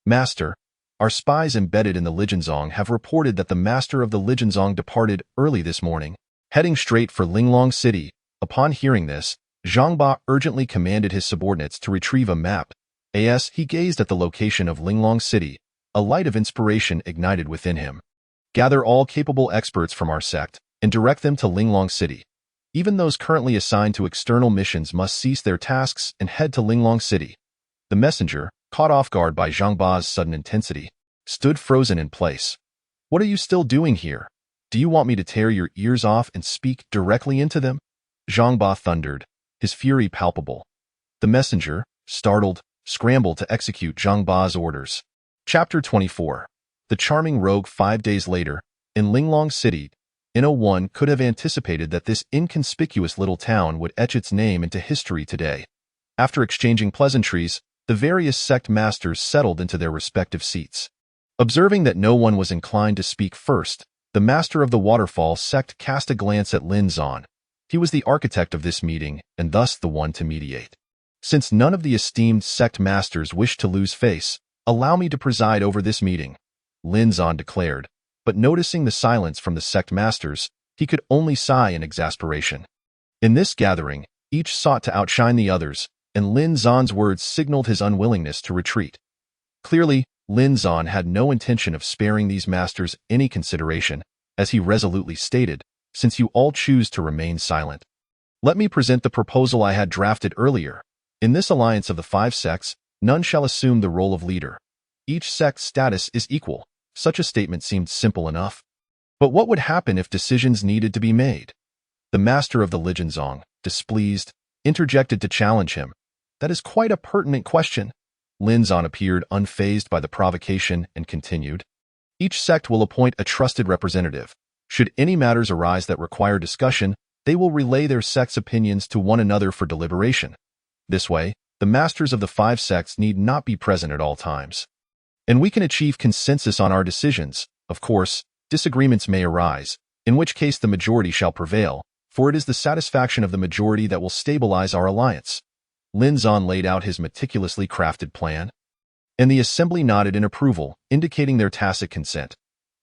"Master, our spies embedded in the Lijianzong have reported that the master of the Lijianzong departed early this morning, heading straight for Linglong City." Upon hearing this, Zhang Ba urgently commanded his subordinates to retrieve a map. As he gazed at the location of Linglong City, a light of inspiration ignited within him. "Gather all capable experts from our sect and direct them to Linglong City. Even those currently assigned to external missions must cease their tasks and head to Linglong City." The messenger, caught off guard by Zhang Ba's sudden intensity, stood frozen in place. "What are you still doing here? Do you want me to tear your ears off and speak directly into them?" Zhang Ba thundered, his fury palpable. The messenger, startled, scrambled to execute Zhang Ba's orders. Chapter 24. The charming rogue. 5 days later, in Linglong City, no one could have anticipated that this inconspicuous little town would etch its name into history today. After exchanging pleasantries, the various sect masters settled into their respective seats. Observing that no one was inclined to speak first, the master of the waterfall sect cast a glance at Lin Zan. He was the architect of this meeting and thus the one to mediate. Since none of the esteemed sect masters wished to lose face, allow me to preside over this meeting, Lin Zan declared, but noticing the silence from the sect masters, he could only sigh in exasperation. In this gathering, each sought to outshine the others, and Lin Zan's words signaled his unwillingness to retreat. Clearly, Lin Zan had no intention of sparing these masters any consideration, as he resolutely stated, since you all choose to remain silent. Let me present the proposal I had drafted earlier. In this alliance of the 5 sects, none shall assume the role of leader. Each sect's status is equal. Such a statement seemed simple enough. But what would happen if decisions needed to be made? The master of the Lijianzong, displeased, interjected to challenge him. That is quite a pertinent question. Lin Zan appeared unfazed by the provocation and continued. Each sect will appoint a trusted representative. Should any matters arise that require discussion, they will relay their sect's opinions to one another for deliberation. This way, the masters of the 5 sects need not be present at all times. And we can achieve consensus on our decisions. Of course, disagreements may arise, in which case the majority shall prevail, for it is the satisfaction of the majority that will stabilize our alliance. Lin Zan laid out his meticulously crafted plan, and the assembly nodded in approval, indicating their tacit consent.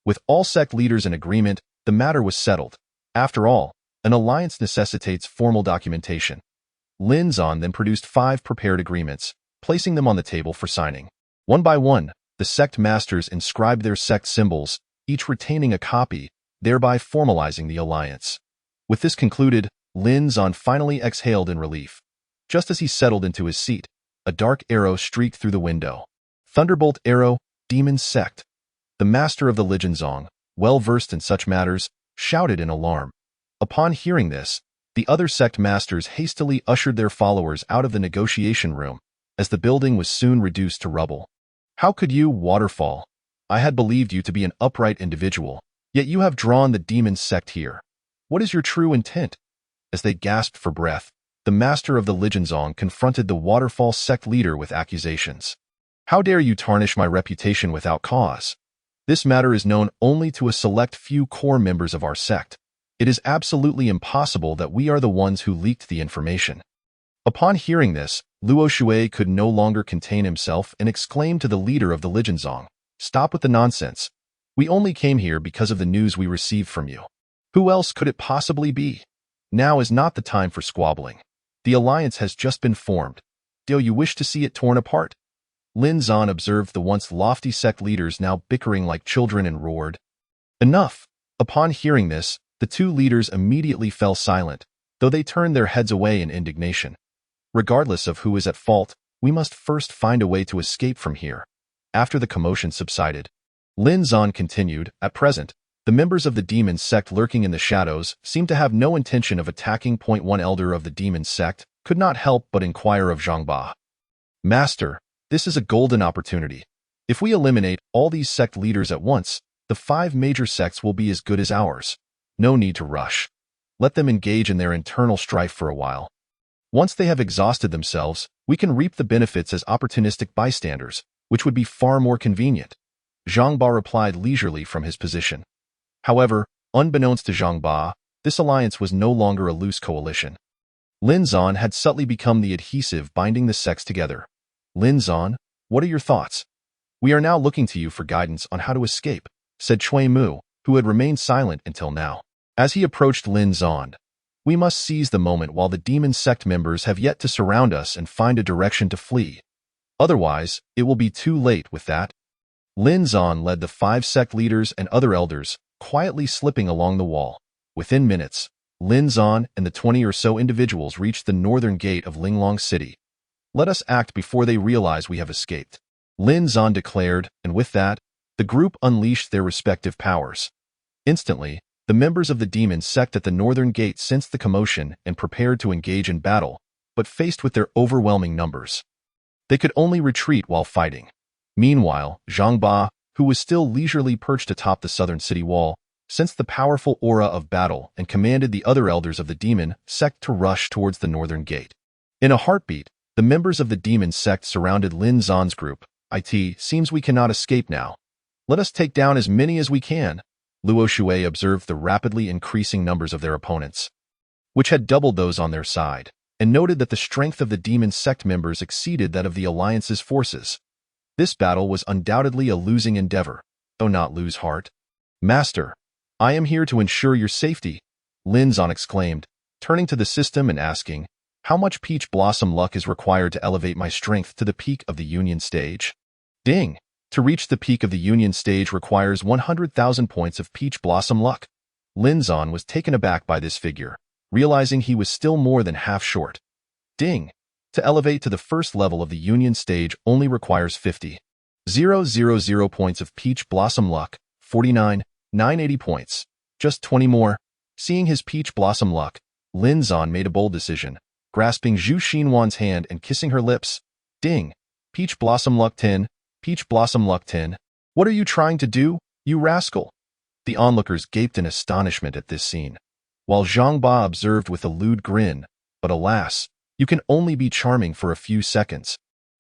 With all sect leaders in agreement, the matter was settled. After all, an alliance necessitates formal documentation. Lin Zan then produced 5 prepared agreements, placing them on the table for signing. One by one, the sect masters inscribed their sect symbols, each retaining a copy, thereby formalizing the alliance. With this concluded, Lin Zan finally exhaled in relief. Just as he settled into his seat, a dark arrow streaked through the window. Thunderbolt arrow, demon sect. The master of the Lijianzong, well versed in such matters, shouted in alarm. Upon hearing this, the other sect masters hastily ushered their followers out of the negotiation room, as the building was soon reduced to rubble. How could you, Waterfall? I had believed you to be an upright individual, yet you have drawn the demon sect here. What is your true intent? As they gasped for breath, the master of the Lijianzong confronted the Waterfall sect leader with accusations. How dare you tarnish my reputation without cause? This matter is known only to a select few core members of our sect. It is absolutely impossible that we are the ones who leaked the information. Upon hearing this, Luo Shui could no longer contain himself and exclaimed to the leader of the Lijianzong, "Stop with the nonsense. We only came here because of the news we received from you. Who else could it possibly be? Now is not the time for squabbling. The alliance has just been formed. Do you wish to see it torn apart?" Lin Zan observed the once lofty sect leaders now bickering like children and roared. Enough! Upon hearing this, the 2 leaders immediately fell silent, though they turned their heads away in indignation. Regardless of who is at fault, we must first find a way to escape from here. After the commotion subsided, Lin Zan continued, at present, the members of the demon sect lurking in the shadows seemed to have no intention of attacking. One elder of the demon sect could not help but inquire of Zhang Ba. Master, this is a golden opportunity. If we eliminate all these sect leaders at once, the 5 major sects will be as good as ours. No need to rush. Let them engage in their internal strife for a while. Once they have exhausted themselves, we can reap the benefits as opportunistic bystanders, which would be far more convenient. Zhang Ba replied leisurely from his position. However, unbeknownst to Zhang Ba, this alliance was no longer a loose coalition. Lin Zan had subtly become the adhesive binding the sects together. Lin Zan, what are your thoughts? We are now looking to you for guidance on how to escape, said Cui Mu, who had remained silent until now. As he approached Lin Zan, we must seize the moment while the demon sect members have yet to surround us and find a direction to flee. Otherwise, it will be too late with that. Lin Zan led the 5 sect leaders and other elders, quietly slipping along the wall. Within minutes, Lin Zan and the 20 or so individuals reached the northern gate of Linglong City. Let us act before they realize we have escaped, Lin Zan declared, and with that, the group unleashed their respective powers. Instantly, the members of the demon sect at the northern gate sensed the commotion and prepared to engage in battle, but faced with their overwhelming numbers, they could only retreat while fighting. Meanwhile, Zhang Ba, who was still leisurely perched atop the southern city wall, sensed the powerful aura of battle and commanded the other elders of the demon sect to rush towards the northern gate. In a heartbeat, the members of the demon sect surrounded Lin Zan's group. "It seems we cannot escape now. Let us take down as many as we can." Luo Shui observed the rapidly increasing numbers of their opponents. which had doubled those on their side, and noted that the strength of the demon sect members exceeded that of the Alliance's forces. This battle was undoubtedly a losing endeavor, though not lose heart. "Master, I am here to ensure your safety," Lin Zan exclaimed, turning to the system and asking, "How much peach blossom luck is required to elevate my strength to the peak of the Union stage?" Ding! To reach the peak of the Union stage requires 100,000 points of peach blossom luck. Lin Zan was taken aback by this figure, realizing he was still more than half short. Ding! To elevate to the first level of the Union stage only requires 50,000 points of peach blossom luck, 49,980 points. Just 20 more. Seeing his peach blossom luck, Lin Zan made a bold decision, grasping Zhu Xinwan's hand and kissing her lips. Ding! Peach blossom luck 10, peach blossom luck 10. What are you trying to do, you rascal? The onlookers gaped in astonishment at this scene, while Zhang Ba observed with a lewd grin, but alas, you can only be charming for a few seconds.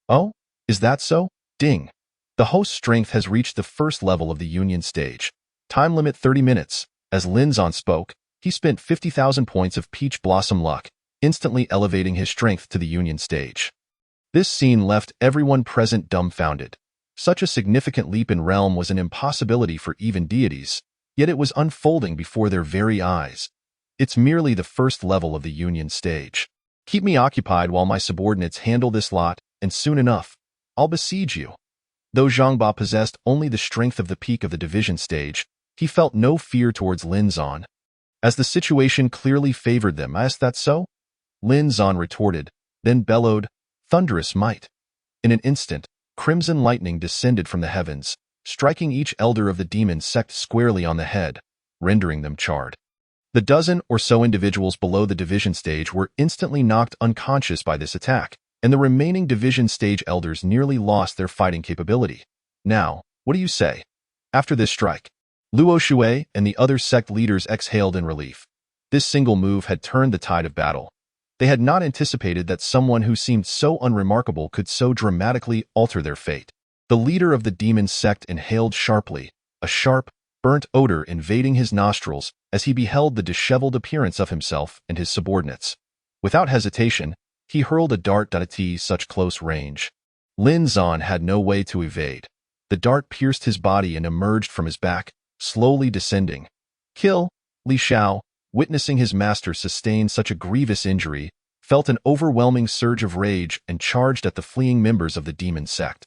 Oh, is that so? Ding! The host's strength has reached the first level of the Union stage. Time limit 30 minutes. As Lin Zan spoke, he spent 50,000 points of peach blossom luck, instantly elevating his strength to the Union stage. This scene left everyone present dumbfounded. Such a significant leap in realm was an impossibility for even deities, yet it was unfolding before their very eyes. It's merely the first level of the Union stage. Keep me occupied while my subordinates handle this lot, and soon enough, I'll besiege you. Though Zhang Ba possessed only the strength of the peak of the division stage, he felt no fear towards Lin Zan, as the situation clearly favored them. Is that so? Lin Zan retorted, then bellowed, "Thunderous might." In an instant, crimson lightning descended from the heavens, striking each elder of the demon sect squarely on the head, rendering them charred. The dozen or so individuals below the division stage were instantly knocked unconscious by this attack, and the remaining division stage elders nearly lost their fighting capability. Now, what do you say? After this strike, Luo Shui and the other sect leaders exhaled in relief. This single move had turned the tide of battle. They had not anticipated that someone who seemed so unremarkable could so dramatically alter their fate. The leader of the demon sect inhaled sharply, a sharp, burnt odor invading his nostrils as he beheld the disheveled appearance of himself and his subordinates. Without hesitation, he hurled a dart at such close range. Lin Zan had no way to evade. The dart pierced his body and emerged from his back, slowly descending. Kill! Li Xiao, witnessing his master sustain such a grievous injury, felt an overwhelming surge of rage and charged at the fleeing members of the demon sect.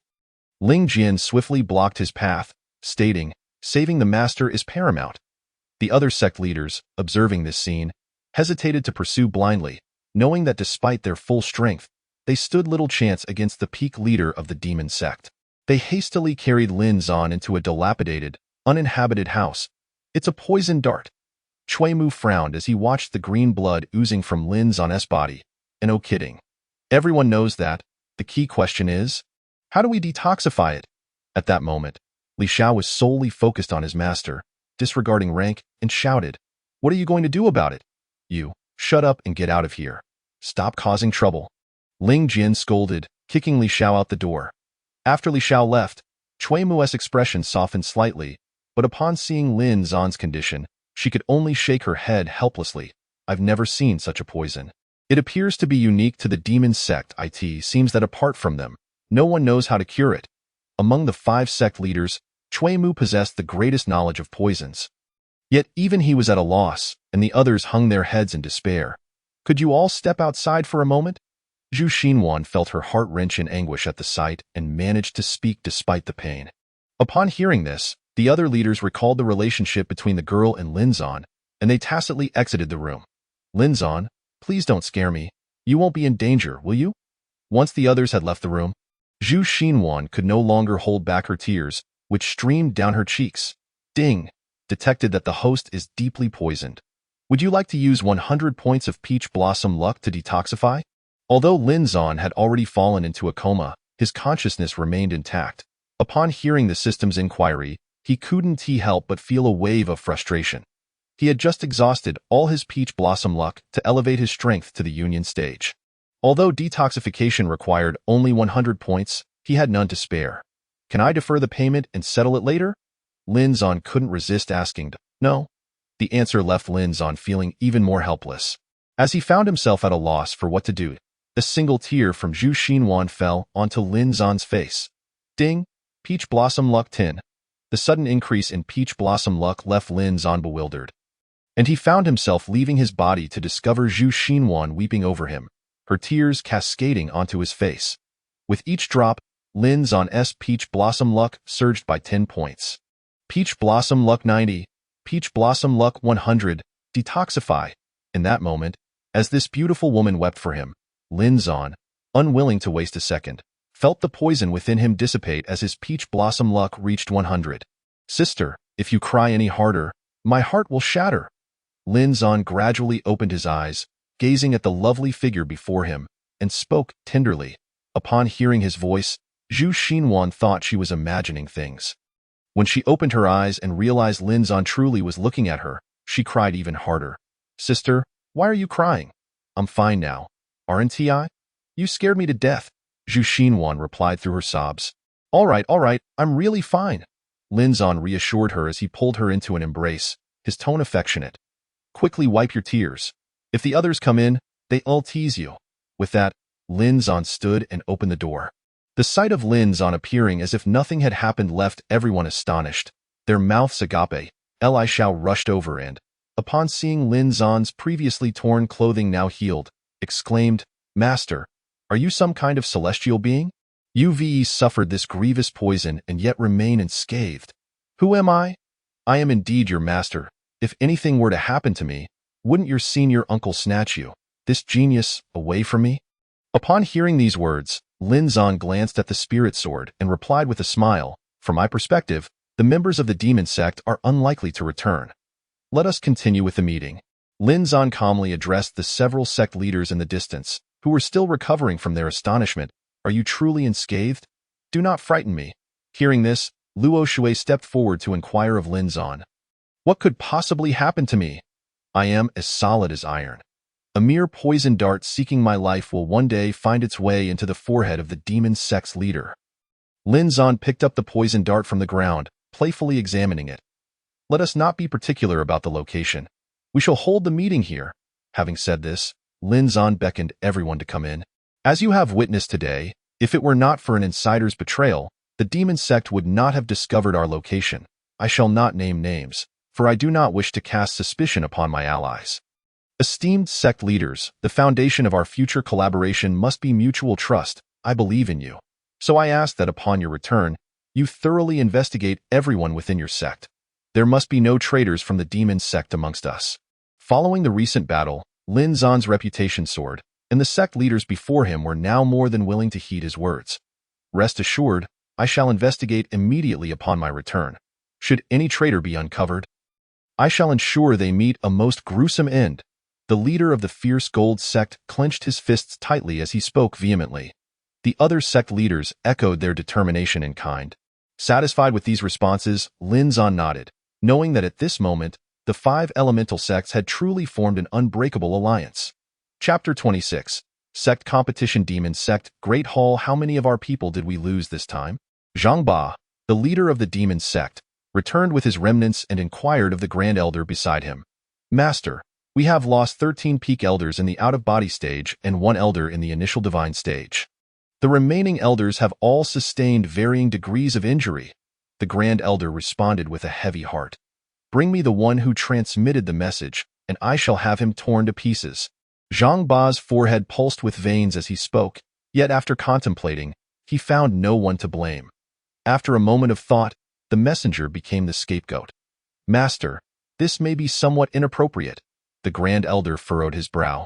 Ling Jian swiftly blocked his path, stating, "Saving the master is paramount." The other sect leaders, observing this scene, hesitated to pursue blindly, knowing that despite their full strength, they stood little chance against the peak leader of the demon sect. They hastily carried Lin Zan into a dilapidated, uninhabited house. "It's a poison dart." Cui Mu frowned as he watched the green blood oozing from Lin Zan's body. And no kidding. Everyone knows that. The key question is, how do we detoxify it? At that moment, Li Xiao was solely focused on his master, disregarding rank, and shouted, "What are you going to do about it? You, shut up and get out of here. Stop causing trouble." Ling Jian scolded, kicking Li Xiao out the door. After Li Xiao left, Cui Mu's expression softened slightly, but upon seeing Lin Zan's condition, she could only shake her head helplessly. "I've never seen such a poison. It appears to be unique to the demon sect. It seems that apart from them, no one knows how to cure it." Among the 5 sect leaders, Cui Mu possessed the greatest knowledge of poisons. Yet even he was at a loss, and the others hung their heads in despair. "Could you all step outside for a moment?" Zhu Xinwan felt her heart wrench in anguish at the sight and managed to speak despite the pain. Upon hearing this, the other leaders recalled the relationship between the girl and Lin Zan, and they tacitly exited the room. "Lin Zan, please don't scare me. You won't be in danger, will you?" Once the others had left the room, Zhu Xinwan could no longer hold back her tears, which streamed down her cheeks. Ding! Detected that the host is deeply poisoned. "Would you like to use 100 points of peach blossom luck to detoxify?" Although Lin Zan had already fallen into a coma, his consciousness remained intact. Upon hearing the system's inquiry, he couldn't help but feel a wave of frustration. He had just exhausted all his peach blossom luck to elevate his strength to the Union stage. Although detoxification required only 100 points, he had none to spare. "Can I defer the payment and settle it later?" Lin Zan couldn't resist asking. "No." The answer left Lin Zan feeling even more helpless. As he found himself at a loss for what to do, a single tear from Zhu Xinhuan fell onto Lin Zan's face. Ding! Peach Blossom Luck 10. The sudden increase in Peach Blossom luck left Lin Zan bewildered, and he found himself leaving his body to discover Zhu Xinhuan weeping over him, her tears cascading onto his face. With each drop, Lin Zan's Peach Blossom luck surged by 10 points. Peach Blossom luck 90, Peach Blossom luck 100, detoxify. In that moment, as this beautiful woman wept for him, Lin Zan, unwilling to waste a second, felt the poison within him dissipate as his Peach Blossom luck reached 100. Sister, if you cry any harder, my heart will shatter. Lin Zan gradually opened his eyes, gazing at the lovely figure before him, and spoke tenderly. Upon hearing his voice, Zhu Xinhuan thought she was imagining things. When she opened her eyes and realized Lin Zan truly was looking at her, she cried even harder. Sister, why are you crying? I'm fine now. Aren't I? You scared me to death. Zhu Xinhuan replied through her sobs. All right, I'm really fine. Lin Zan reassured her as he pulled her into an embrace, his tone affectionate. Quickly wipe your tears. If the others come in, they'll tease you. With that, Lin Zan stood and opened the door. The sight of Lin Zan appearing as if nothing had happened left everyone astonished. Their mouths agape. Li Xiao rushed over and, upon seeing Lin Zan's previously torn clothing now healed, exclaimed, Master, are you some kind of celestial being? You suffered this grievous poison and yet remain unscathed. Who am I? I am indeed your master. If anything were to happen to me, wouldn't your senior uncle snatch you, this genius, away from me? Upon hearing these words, Lin Zan glanced at the spirit sword and replied with a smile, From my perspective, the members of the demon sect are unlikely to return. Let us continue with the meeting. Lin Zan calmly addressed the several sect leaders in the distance, who were still recovering from their astonishment. Are you truly unscathed? Do not frighten me. Hearing this, Luo Shui stepped forward to inquire of Lin Zan. What could possibly happen to me? I am as solid as iron. A mere poison dart seeking my life will one day find its way into the forehead of the demon sect's leader. Lin Zan picked up the poison dart from the ground, playfully examining it. Let us not be particular about the location. We shall hold the meeting here. Having said this, Lin Zan beckoned everyone to come in. As you have witnessed today, if it were not for an insider's betrayal, the demon sect would not have discovered our location. I shall not name names, for I do not wish to cast suspicion upon my allies. Esteemed sect leaders, the foundation of our future collaboration must be mutual trust. I believe in you. So I ask that upon your return, you thoroughly investigate everyone within your sect. There must be no traitors from the demon sect amongst us. Following the recent battle, Lin Zan's reputation soared, and the sect leaders before him were now more than willing to heed his words. Rest assured, I shall investigate immediately upon my return. Should any traitor be uncovered, I shall ensure they meet a most gruesome end. The leader of the fierce gold sect clenched his fists tightly as he spoke vehemently. The other sect leaders echoed their determination in kind. Satisfied with these responses, Lin Zan nodded, knowing that at this moment, the 5 elemental sects had truly formed an unbreakable alliance. Chapter 26. Sect Competition Demon Sect Great Hall. How many of our people did we lose this time? Zhang Ba, the leader of the demon sect, returned with his remnants and inquired of the Grand Elder beside him. Master, we have lost 13 peak elders in the out-of-body stage and 1 elder in the initial divine stage. The remaining elders have all sustained varying degrees of injury. The Grand Elder responded with a heavy heart. Bring me the one who transmitted the message, and I shall have him torn to pieces. Zhang Ba's forehead pulsed with veins as he spoke, yet after contemplating, he found no one to blame. After a moment of thought, the messenger became the scapegoat. Master, this may be somewhat inappropriate. The Grand Elder furrowed his brow.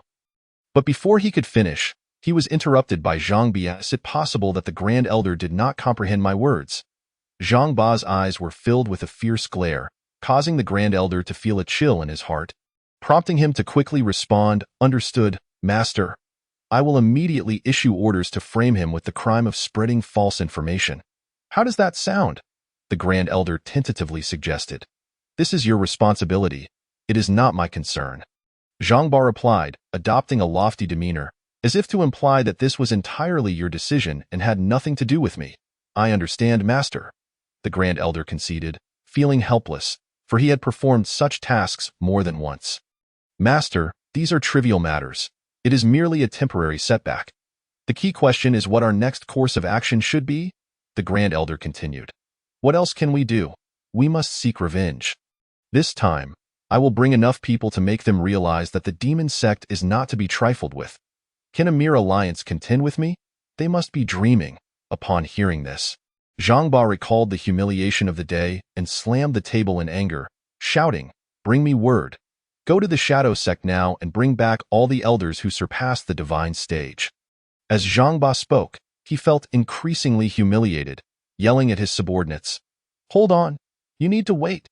But before he could finish, he was interrupted by Zhang Ba. Is it possible that the Grand Elder did not comprehend my words? Zhang Ba's eyes were filled with a fierce glare, causing the Grand Elder to feel a chill in his heart, prompting him to quickly respond, Understood, Master. I will immediately issue orders to frame him with the crime of spreading false information. How does that sound? The Grand Elder tentatively suggested. This is your responsibility. It is not my concern. Zhang Ba replied, adopting a lofty demeanor, as if to imply that this was entirely your decision and had nothing to do with me. I understand, Master. The Grand Elder conceded, feeling helpless, for he had performed such tasks more than once. Master, These are trivial matters. It is merely a temporary setback. The key question is what our next course of action should be, the Grand Elder continued. What else can we do? We must seek revenge. This time, I will bring enough people to make them realize that the demon sect is not to be trifled with. Can a mere alliance contend with me? They must be dreaming. Upon hearing this, Zhang Ba recalled the humiliation of the day and slammed the table in anger, shouting, "Bring me word. Go to the Shadow Sect now and bring back all the elders who surpassed the divine stage." As Zhang Ba spoke, he felt increasingly humiliated, yelling at his subordinates. "Hold on. You need to wait."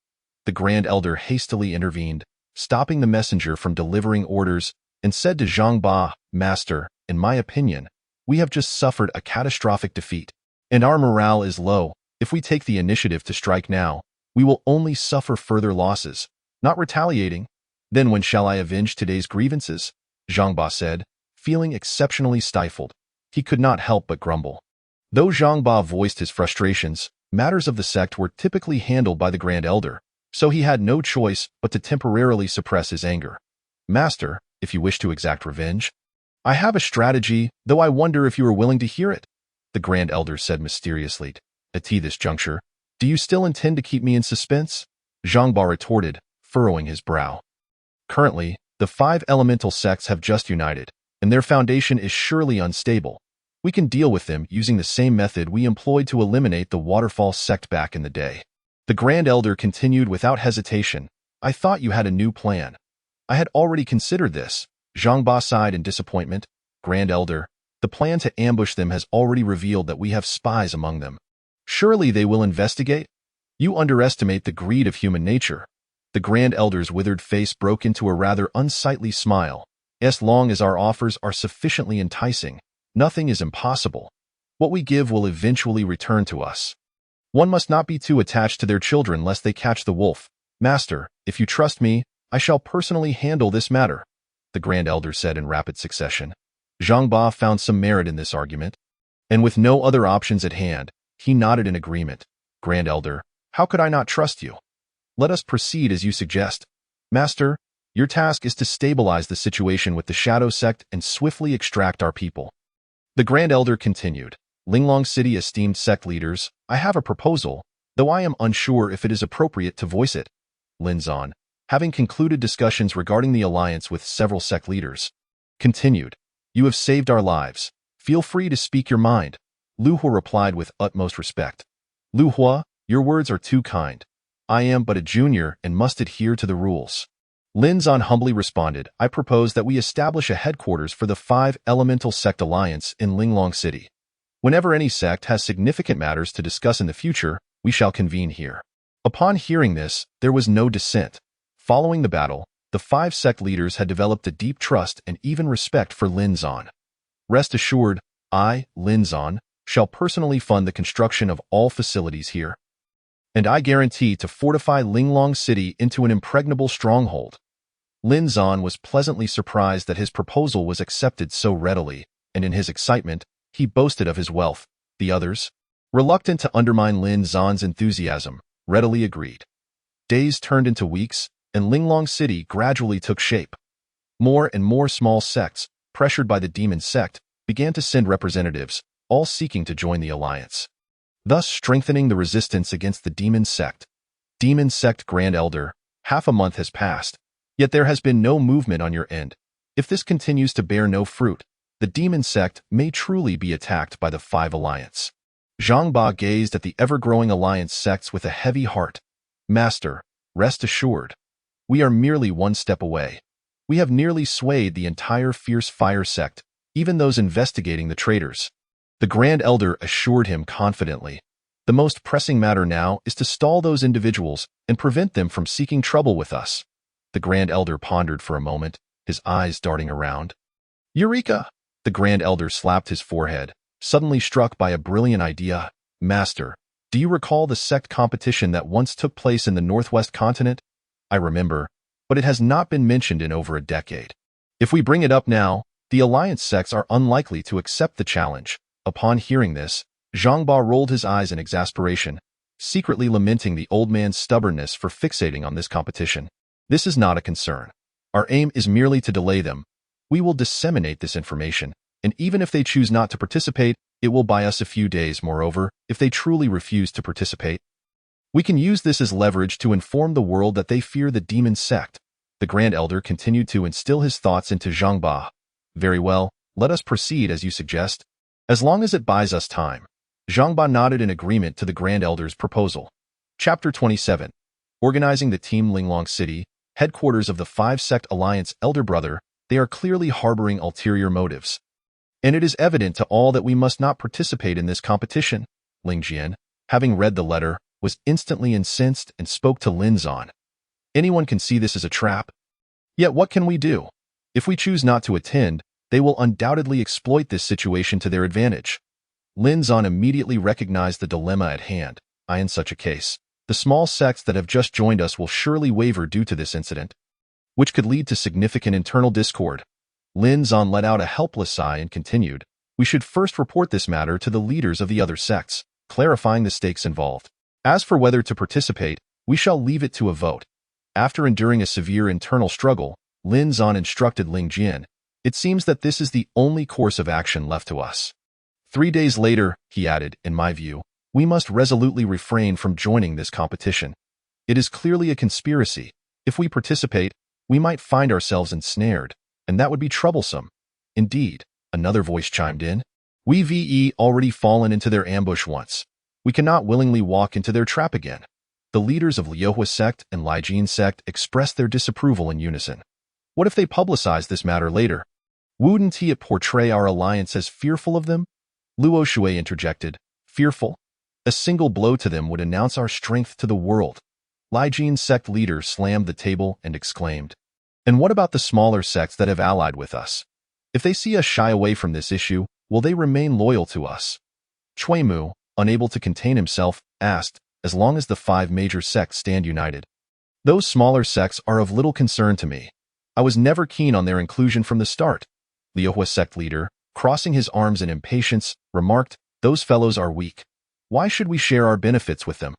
The Grand Elder hastily intervened, stopping the messenger from delivering orders, and said to Zhang Ba, "Master, in my opinion, we have just suffered a catastrophic defeat, and our morale is low. If we take the initiative to strike now, we will only suffer further losses, not retaliating. Then when shall I avenge today's grievances?" Zhang Ba said, feeling exceptionally stifled. He could not help but grumble. Though Zhang Ba voiced his frustrations, matters of the sect were typically handled by the Grand Elder, so he had no choice but to temporarily suppress his anger. "Master, if you wish to exact revenge, I have a strategy, though I wonder if you are willing to hear it," the Grand Elder said mysteriously. "At this juncture, do you still intend to keep me in suspense?" Zhang Ba retorted, furrowing his brow. "Currently, the 5 elemental sects have just united, and their foundation is surely unstable. We can deal with them using the same method we employed to eliminate the Waterfall sect back in the day." The Grand Elder continued without hesitation. "I thought you had a new plan." "I had already considered this." Zhang Ba sighed in disappointment. "Grand Elder, the plan to ambush them has already revealed that we have spies among them. Surely they will investigate? You underestimate the greed of human nature." The Grand Elder's withered face broke into a rather unsightly smile. "As long as our offers are sufficiently enticing, nothing is impossible. What we give will eventually return to us. One must not be too attached to their children lest they catch the wolf. Master, if you trust me, I shall personally handle this matter," the Grand Elder said in rapid succession. Zhang Ba found some merit in this argument, and with no other options at hand, he nodded in agreement. "Grand Elder, how could I not trust you? Let us proceed as you suggest. Master, your task is to stabilize the situation with the Shadow Sect and swiftly extract our people." The Grand Elder continued. "Linglong City esteemed sect leaders, I have a proposal, though I am unsure if it is appropriate to voice it." Lin Zan, having concluded discussions regarding the alliance with several sect leaders, continued. "You have saved our lives. Feel free to speak your mind." Lu Hua replied with utmost respect. "Lu Hua, your words are too kind. I am but a junior and must adhere to the rules." Lin Zan humbly responded, "I propose that we establish a headquarters for the 5 Elemental Sect Alliance in Linglong City. Whenever any sect has significant matters to discuss in the future, we shall convene here." Upon hearing this, there was no dissent. Following the battle, the 5 sect leaders had developed a deep trust and even respect for Lin Zan. "Rest assured, I, Lin Zan, shall personally fund the construction of all facilities here. And I guarantee to fortify Linglong City into an impregnable stronghold." Lin Zan was pleasantly surprised that his proposal was accepted so readily, and in his excitement, he boasted of his wealth. The others, reluctant to undermine Lin Zan's enthusiasm, readily agreed. Days turned into weeks, and Linglong City gradually took shape. More and more small sects, pressured by the demon sect, began to send representatives, all seeking to join the alliance, thus strengthening the resistance against the demon sect. Demon Sect Grand Elder, half a month has passed, yet there has been no movement on your end. If this continues to bear no fruit, the demon sect may truly be attacked by the 5 Alliance. Zhang Ba gazed at the ever-growing alliance sects with a heavy heart. "Master, rest assured. We are merely one step away. We have nearly swayed the entire Fierce Fire sect, even those investigating the traitors." The Grand Elder assured him confidently. "The most pressing matter now is to stall those individuals and prevent them from seeking trouble with us." The Grand Elder pondered for a moment, his eyes darting around. "Eureka!" The Grand Elder slapped his forehead, suddenly struck by a brilliant idea. "Master, do you recall the sect competition that once took place in the Northwest continent?" "I remember, but it has not been mentioned in over a decade. If we bring it up now, the alliance sects are unlikely to accept the challenge." Upon hearing this, Zhang Ba rolled his eyes in exasperation, secretly lamenting the old man's stubbornness for fixating on this competition. "This is not a concern. Our aim is merely to delay them. We will disseminate this information, and even if they choose not to participate, it will buy us a few days. Moreover, if they truly refuse to participate, we can use this as leverage to inform the world that they fear the demon sect. The Grand Elder continued to instill his thoughts into Zhang Ba. Very well, let us proceed as you suggest, as long as it buys us time. Zhang Ba nodded in agreement to the Grand Elder's proposal. Chapter 27. Organizing the Team Linglong City, headquarters of the Five-Sect Alliance. Elder brother, they are clearly harboring ulterior motives. And it is evident to all that we must not participate in this competition. Ling Jian, having read the letter, was instantly incensed and spoke to Lin Zan. Anyone can see this as a trap. Yet what can we do? If we choose not to attend, they will undoubtedly exploit this situation to their advantage. Lin Zan immediately recognized the dilemma at hand. In such a case, the small sects that have just joined us will surely waver due to this incident, which could lead to significant internal discord. Lin Zan let out a helpless sigh and continued, we should first report this matter to the leaders of the other sects, clarifying the stakes involved. As for whether to participate, we shall leave it to a vote. After enduring a severe internal struggle, Lin Zan instructed Ling Jian, it seems that this is the only course of action left to us. 3 days later, he added, in my view, we must resolutely refrain from joining this competition. It is clearly a conspiracy. If we participate, we might find ourselves ensnared, and that would be troublesome. Indeed, another voice chimed in. We've already fallen into their ambush once. We cannot willingly walk into their trap again. The leaders of Liuhua sect and Lijin sect expressed their disapproval in unison. What if they publicize this matter later? Wouldn't it portray our alliance as fearful of them? Luo Shui interjected. Fearful? A single blow to them would announce our strength to the world. Lijin sect leader slammed the table and exclaimed. And what about the smaller sects that have allied with us? If they see us shy away from this issue, will they remain loyal to us? Cui Mu, unable to contain himself, asked, as long as the 5 major sects stand united. Those smaller sects are of little concern to me. I was never keen on their inclusion from the start. Liuhua sect leader, crossing his arms in impatience, remarked, those fellows are weak. Why should we share our benefits with them?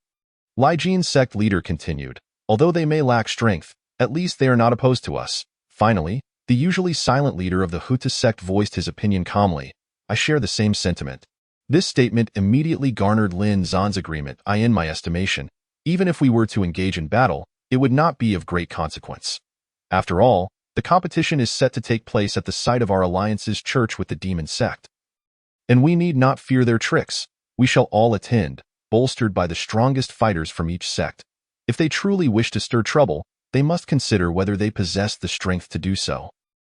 Lijin sect leader continued, although they may lack strength, at least they are not opposed to us. Finally, the usually silent leader of the Huta sect voiced his opinion calmly. I share the same sentiment. This statement immediately garnered Lin Zan's agreement. In my estimation, even if we were to engage in battle, it would not be of great consequence. After all, the competition is set to take place at the site of our alliance's church with the demon sect. And we need not fear their tricks. We shall all attend, bolstered by the strongest fighters from each sect. If they truly wish to stir trouble, they must consider whether they possess the strength to do so.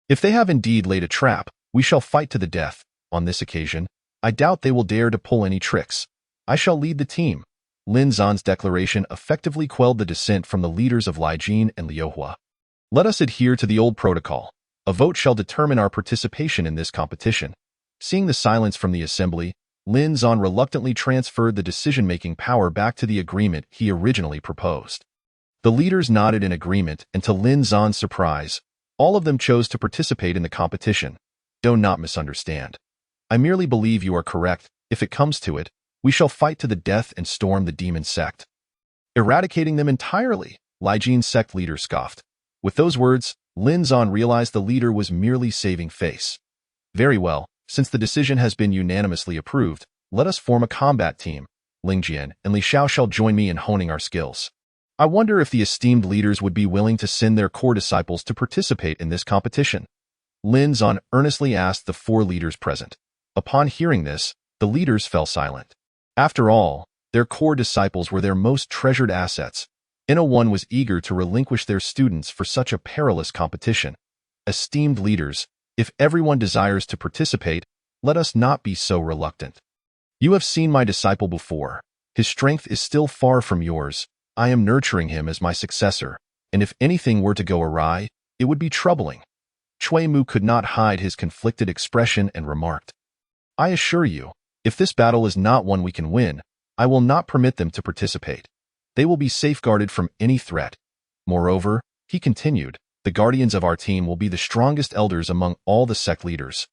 If they have indeed laid a trap, we shall fight to the death. On this occasion, I doubt they will dare to pull any tricks. I shall lead the team. Lin Zan's declaration effectively quelled the dissent from the leaders of Lijin and Liuhua. Let us adhere to the old protocol. A vote shall determine our participation in this competition. Seeing the silence from the assembly, Lin Zan reluctantly transferred the decision-making power back to the agreement he originally proposed. The leaders nodded in agreement, and to Lin Zan's surprise, all of them chose to participate in the competition. Do not misunderstand. I merely believe you are correct. If it comes to it, we shall fight to the death and storm the demon sect. Eradicating them entirely, Lijin sect leader scoffed. With those words, Lin Zan realized the leader was merely saving face. Very well, since the decision has been unanimously approved, let us form a combat team. Ling Jian and Li Xiao shall join me in honing our skills. I wonder if the esteemed leaders would be willing to send their core disciples to participate in this competition. Lin Zan earnestly asked the 4 leaders present. Upon hearing this, the leaders fell silent. After all, their core disciples were their most treasured assets. One was eager to relinquish their students for such a perilous competition. Esteemed leaders, if everyone desires to participate, let us not be so reluctant. You have seen my disciple before. His strength is still far from yours. I am nurturing him as my successor, and if anything were to go awry, it would be troubling. Cui Mu could not hide his conflicted expression and remarked, I assure you, if this battle is not one we can win, I will not permit them to participate. They will be safeguarded from any threat. Moreover, he continued, the guardians of our team will be the strongest elders among all the sect leaders.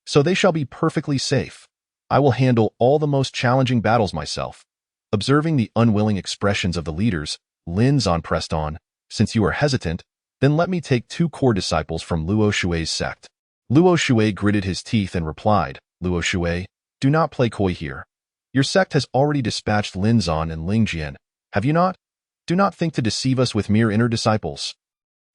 So they shall be perfectly safe. I will handle all the most challenging battles myself. Observing the unwilling expressions of the leaders, Lin Zan pressed on, since you are hesitant, Then let me take 2 core disciples from Luo Shui's sect. Luo Shui gritted his teeth and replied, Luo Shui, do not play coy here. Your sect has already dispatched Lin Zan and Ling Jian, have you not? Do not think to deceive us with mere inner disciples.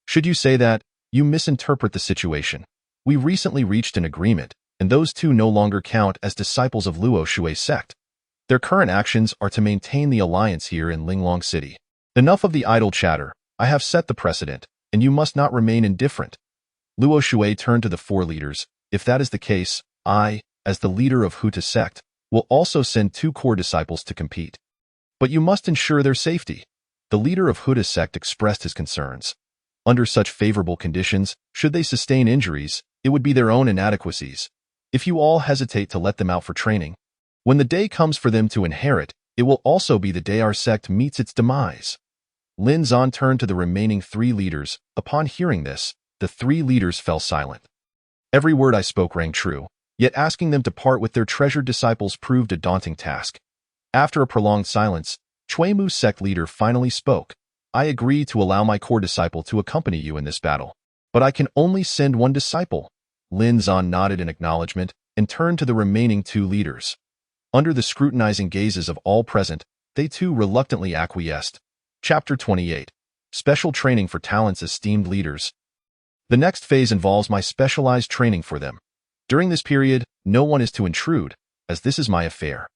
Should you say that, you misinterpret the situation. We recently reached an agreement, and those 2 no longer count as disciples of Luo Shui's sect. Their current actions are to maintain the alliance here in Linglong City. Enough of the idle chatter. I have set the precedent, and you must not remain indifferent. Luo Shui turned to the 4 leaders. If that is the case, I, as the leader of Huta sect, will also send 2 core disciples to compete. But you must ensure their safety. The leader of Huta sect expressed his concerns. Under such favorable conditions, should they sustain injuries, it would be their own inadequacies. If you all hesitate to let them out for training, when the day comes for them to inherit, it will also be the day our sect meets its demise. Lin Zan turned to the remaining 3 leaders. Upon hearing this, the 3 leaders fell silent. Every word I spoke rang true, yet asking them to part with their treasured disciples proved a daunting task. After a prolonged silence, Chui Mu's sect leader finally spoke. I agree to allow my core disciple to accompany you in this battle, but I can only send 1 disciple. Lin Zan nodded in acknowledgement and turned to the remaining 2 leaders. Under the scrutinizing gazes of all present, they too reluctantly acquiesced. Chapter 28. Special Training for Talent's Esteemed Leaders. The next phase involves my specialized training for them. During this period, no one is to intrude, as this is my affair.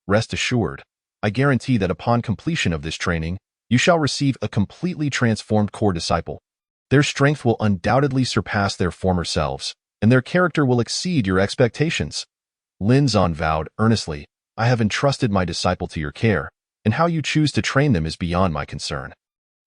Rest assured, I guarantee that upon completion of this training, you shall receive a completely transformed core disciple. Their strength will undoubtedly surpass their former selves, and their character will exceed your expectations. Lin Zan vowed earnestly, I have entrusted my disciple to your care, and how you choose to train them is beyond my concern.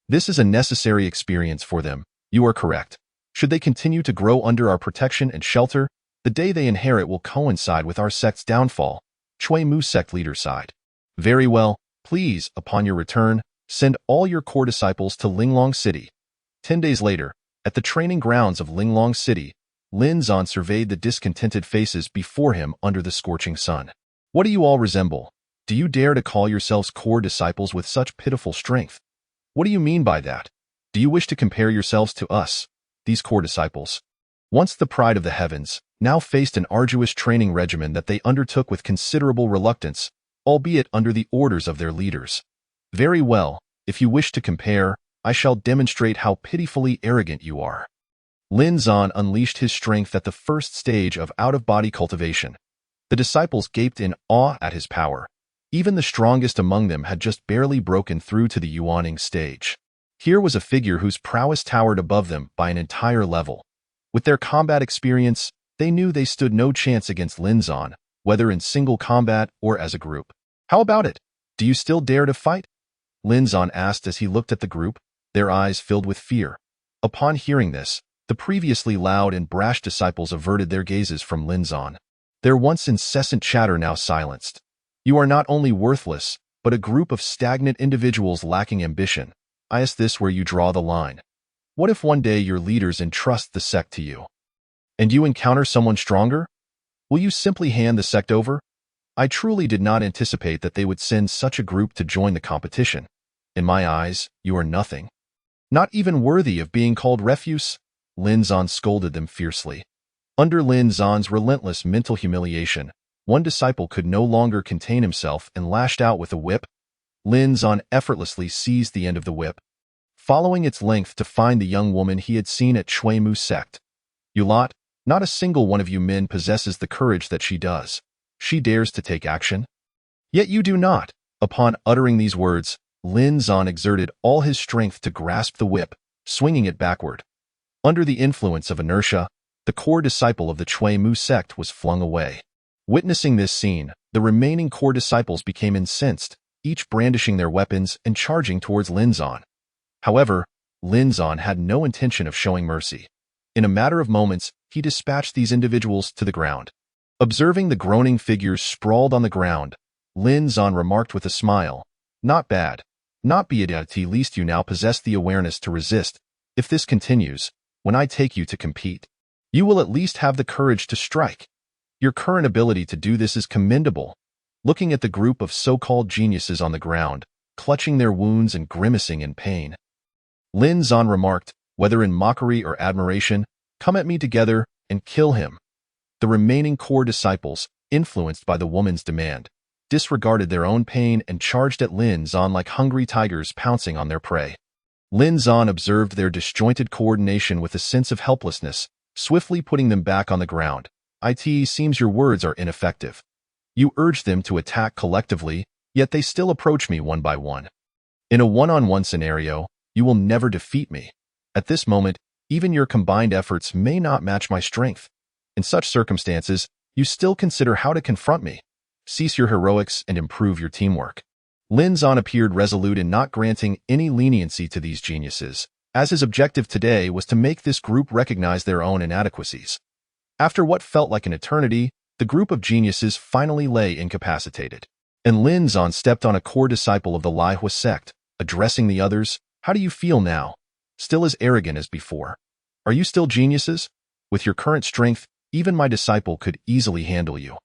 This is a necessary experience for them, you are correct. Should they continue to grow under our protection and shelter, the day they inherit will coincide with our sect's downfall. Chui Mu's sect leader sighed. Very well, please, upon your return, send all your core disciples to Linglong City. 10 days later, at the training grounds of Linglong City, Lin Zan surveyed the discontented faces before him under the scorching sun. What do you all resemble? Do you dare to call yourselves core disciples with such pitiful strength? What do you mean by that? Do you wish to compare yourselves to us, these core disciples? Once the pride of the heavens, now faced an arduous training regimen that they undertook with considerable reluctance, albeit under the orders of their leaders. Very well, if you wish to compare, I shall demonstrate how pitifully arrogant you are. Lin Zan unleashed his strength at the first stage of out-of-body cultivation. The disciples gaped in awe at his power. Even the strongest among them had just barely broken through to the Yuaning stage. Here was a figure whose prowess towered above them by an entire level. With their combat experience, they knew they stood no chance against Lin Zan, whether in single combat or as a group. How about it? Do you still dare to fight? Lin Zan asked as he looked at the group, their eyes filled with fear. Upon hearing this, the previously loud and brash disciples averted their gazes from Lin Zan. Their once incessant chatter now silenced. You are not only worthless, but a group of stagnant individuals lacking ambition. Is this where you draw the line? What if one day your leaders entrust the sect to you, and you encounter someone stronger? Will you simply hand the sect over? I truly did not anticipate that they would send such a group to join the competition. In my eyes, you are nothing. Not even worthy of being called refuse? Lin Zan scolded them fiercely. Under Lin Zan's relentless mental humiliation, one disciple could no longer contain himself and lashed out with a whip. Lin Zan effortlessly seized the end of the whip, following its length to find the young woman he had seen at Chui Mu's sect. You lot, not a single one of you men possesses the courage that she does. She dares to take action. Yet you do not. Upon uttering these words, Lin Zan exerted all his strength to grasp the whip, swinging it backward. Under the influence of inertia, the core disciple of the Chui Mu sect was flung away. Witnessing this scene, the remaining core disciples became incensed, each brandishing their weapons and charging towards Lin Zan. However, Lin Zan had no intention of showing mercy. In a matter of moments, he dispatched these individuals to the ground. Observing the groaning figures sprawled on the ground, Lin Zan remarked with a smile, "Not bad. Not bad, at least you now possess the awareness to resist. If this continues, when I take you to compete, you will at least have the courage to strike. Your current ability to do this is commendable." Looking at the group of so-called geniuses on the ground, clutching their wounds and grimacing in pain, Lin Zan remarked, whether in mockery or admiration, come at me together and kill him. The remaining core disciples, influenced by the woman's demand, disregarded their own pain and charged at Lin Zan like hungry tigers pouncing on their prey. Lin Zan observed their disjointed coordination with a sense of helplessness, swiftly putting them back on the ground. It seems your words are ineffective. You urge them to attack collectively, yet they still approach me one by one. In a one-on-one scenario, you will never defeat me. At this moment, even your combined efforts may not match my strength. In such circumstances, you still consider how to confront me. Cease your heroics and improve your teamwork. Lin Zan appeared resolute in not granting any leniency to these geniuses, as his objective today was to make this group recognize their own inadequacies. After what felt like an eternity, the group of geniuses finally lay incapacitated. And Lin Zan stepped on a core disciple of the Lai Hua sect, addressing the others. How do you feel now? Still as arrogant as before? Are you still geniuses? With your current strength, even my disciple could easily handle you.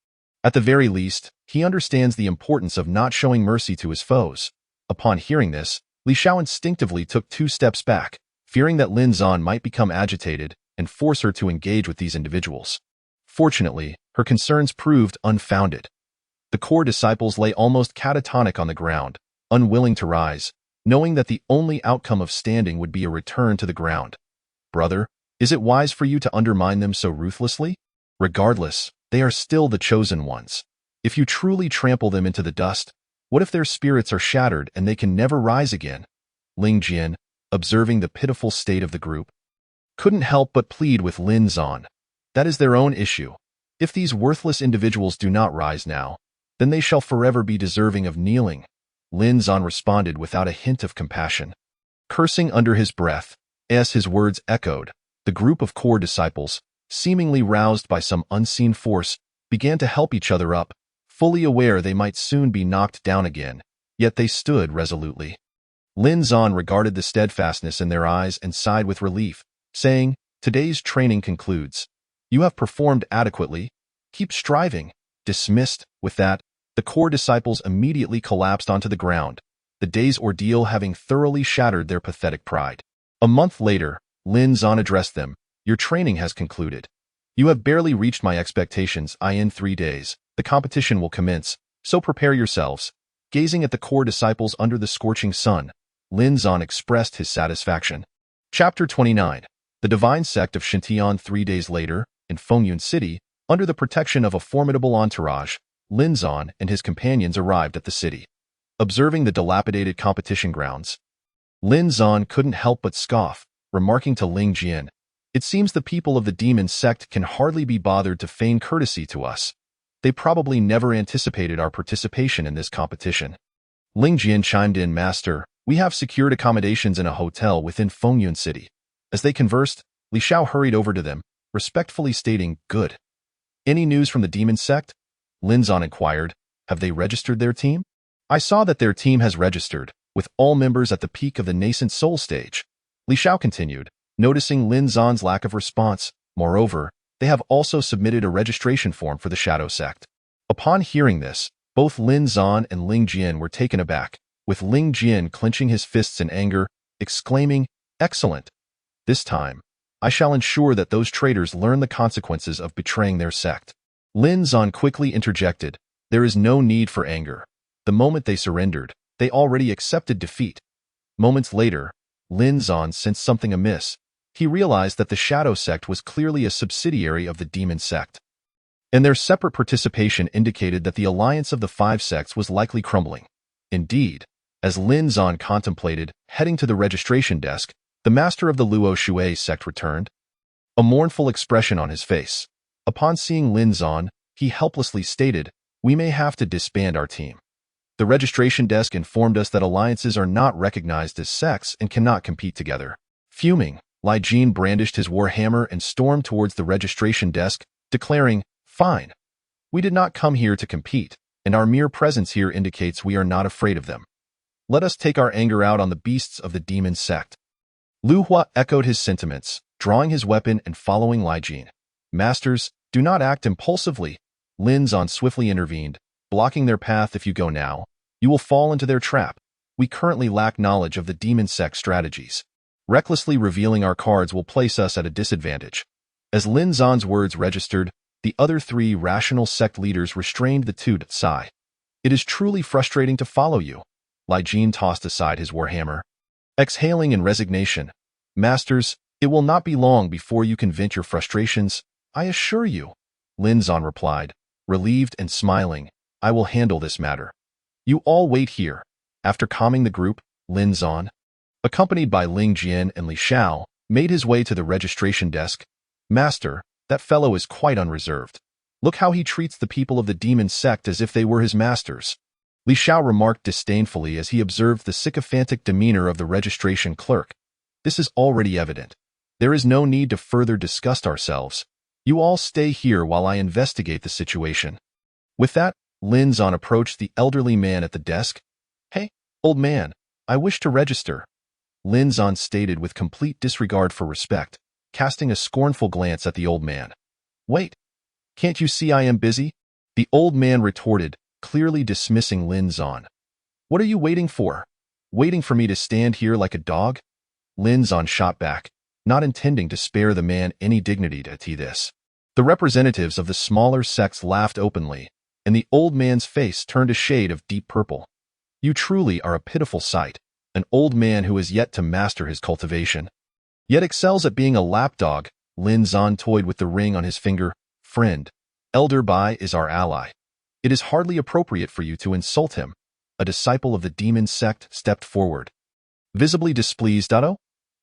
At the very least, he understands the importance of not showing mercy to his foes. Upon hearing this, Li Xiao instinctively took 2 steps back, fearing that Lin Zan might become agitated and force her to engage with these individuals. Fortunately, her concerns proved unfounded. The core disciples lay almost catatonic on the ground, unwilling to rise, knowing that the only outcome of standing would be a return to the ground. Brother, is it wise for you to undermine them so ruthlessly? Regardless, they are still the chosen ones. If you truly trample them into the dust, what if their spirits are shattered and they can never rise again? Ling Jian, observing the pitiful state of the group, couldn't help but plead with Lin Zan. That is their own issue. If these worthless individuals do not rise now, then they shall forever be deserving of kneeling. Lin Zan responded without a hint of compassion. Cursing under his breath, as his words echoed, the group of core disciples, seemingly roused by some unseen force, began to help each other up, fully aware they might soon be knocked down again, yet they stood resolutely. Lin Zan regarded the steadfastness in their eyes and sighed with relief, saying, "Today's training concludes. You have performed adequately. Keep striving." Dismissed. With that, the core disciples immediately collapsed onto the ground, the day's ordeal having thoroughly shattered their pathetic pride. A month later, Lin Zan addressed them. "Your training has concluded. You have barely reached my expectations. In 3 days, the competition will commence, so prepare yourselves." Gazing at the core disciples under the scorching sun, Lin Zan expressed his satisfaction. Chapter 29. The Divine Sect of Shintian. 3 days later, in Fengyun City, under the protection of a formidable entourage, Lin Zan and his companions arrived at the city. Observing the dilapidated competition grounds, Lin Zan couldn't help but scoff, remarking to Ling Jian, "It seems the people of the demon sect can hardly be bothered to feign courtesy to us. They probably never anticipated our participation in this competition." Ling Jian chimed in, "Master, we have secured accommodations in a hotel within Fengyun City." As they conversed, Li Xiao hurried over to them, respectfully stating, "Good. Any news from the demon sect?" Lin Zan inquired, "Have they registered their team?" "I saw that their team has registered, with all members at the peak of the nascent soul stage," Li Xiao continued, noticing Lin Zan's lack of response. "Moreover, they have also submitted a registration form for the Shadow Sect." Upon hearing this, both Lin Zan and Ling Jian were taken aback, with Ling Jian clenching his fists in anger, exclaiming, "Excellent! This time, I shall ensure that those traitors learn the consequences of betraying their sect." Lin Zan quickly interjected, "There is no need for anger. The moment they surrendered, they already accepted defeat." Moments later, Lin Zan sensed something amiss. He realized that the Shadow Sect was clearly a subsidiary of the Demon Sect, and their separate participation indicated that the alliance of the 5 sects was likely crumbling. Indeed, as Lin Zan contemplated heading to the registration desk, the master of the Luo Shui sect returned, a mournful expression on his face. Upon seeing Lin Zan, he helplessly stated, "We may have to disband our team. The registration desk informed us that alliances are not recognized as sects and cannot compete together." Fuming, Lai Jin brandished his war hammer and stormed towards the registration desk, declaring, "Fine. We did not come here to compete, and our mere presence here indicates we are not afraid of them. Let us take our anger out on the beasts of the demon sect." Lu Hua echoed his sentiments, drawing his weapon and following Lai Jin. "Masters, do not act impulsively," Lin Zan swiftly intervened, blocking their path. "If you go now, you will fall into their trap. We currently lack knowledge of the demon sect strategies." Recklessly revealing our cards will place us at a disadvantage. As Lin Zan's words registered, the other three rational sect leaders restrained the two to sigh. It is truly frustrating to follow you. Li Jin tossed aside his warhammer. Exhaling in resignation, Masters, it will not be long before you can vent your frustrations, I assure you. Lin Zan replied, relieved and smiling, I will handle this matter. You all wait here. After calming the group, Lin Zan, accompanied by Ling Jian and Li Xiao, made his way to the registration desk. Master, that fellow is quite unreserved. Look how he treats the people of the demon sect as if they were his masters. Li Xiao remarked disdainfully as he observed the sycophantic demeanor of the registration clerk. This is already evident. There is no need to further discuss ourselves. You all stay here while I investigate the situation. With that, Lin Zan approached the elderly man at the desk. Hey, old man, I wish to register. Lin Zan stated with complete disregard for respect, casting a scornful glance at the old man. Wait, can't you see I am busy? The old man retorted, clearly dismissing Lin Zan. What are you waiting for? Waiting for me to stand here like a dog? Lin Zan shot back, not intending to spare the man any dignity to this. The representatives of the smaller sects laughed openly, and the old man's face turned a shade of deep purple. You truly are a pitiful sight, an old man who has yet to master his cultivation. Yet excels at being a lapdog. Lin Zan toyed with the ring on his finger. Friend, Elder Bai is our ally. It is hardly appropriate for you to insult him. A disciple of the demon sect stepped forward. Visibly displeased,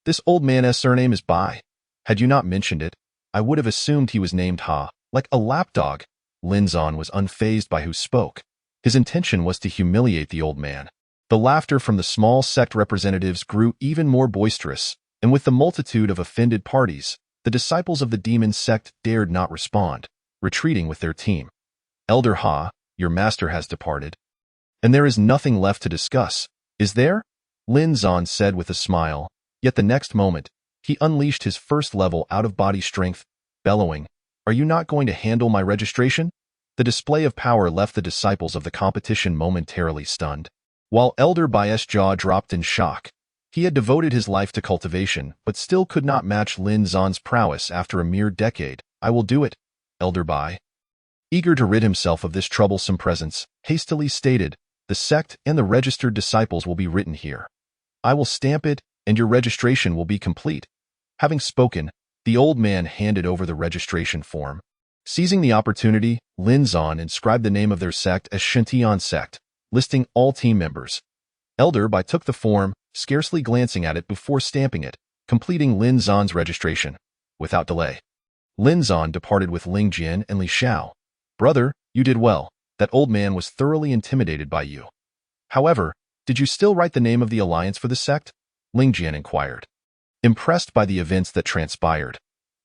This old man's surname is Bai. Had you not mentioned it, I would have assumed he was named Ha, like a lapdog. Lin Zan was unfazed by who spoke. His intention was to humiliate the old man. The laughter from the small sect representatives grew even more boisterous, and with the multitude of offended parties, the disciples of the demon sect dared not respond, retreating with their team. Elder Ha, your master has departed. And there is nothing left to discuss, is there? Lin Zan said with a smile, yet the next moment, he unleashed his first-level out-of-body strength, bellowing, Are you not going to handle my registration? The display of power left the disciples of the competition momentarily stunned. While Elder Bai's jaw dropped in shock, he had devoted his life to cultivation, but still could not match Lin Zan's prowess after a mere decade. I will do it, Elder Bai. Eager to rid himself of this troublesome presence, hastily stated, the sect and the registered disciples will be written here. I will stamp it, and your registration will be complete. Having spoken, the old man handed over the registration form. Seizing the opportunity, Lin Zan inscribed the name of their sect as Shintian Sect, listing all team members. Elder Bai took the form, scarcely glancing at it before stamping it, completing Lin Zan's registration. Without delay, Lin Zan departed with Ling Jian and Li Xiao. Brother, you did well. That old man was thoroughly intimidated by you. However, did you still write the name of the alliance for the sect? Ling Jian inquired, impressed by the events that transpired.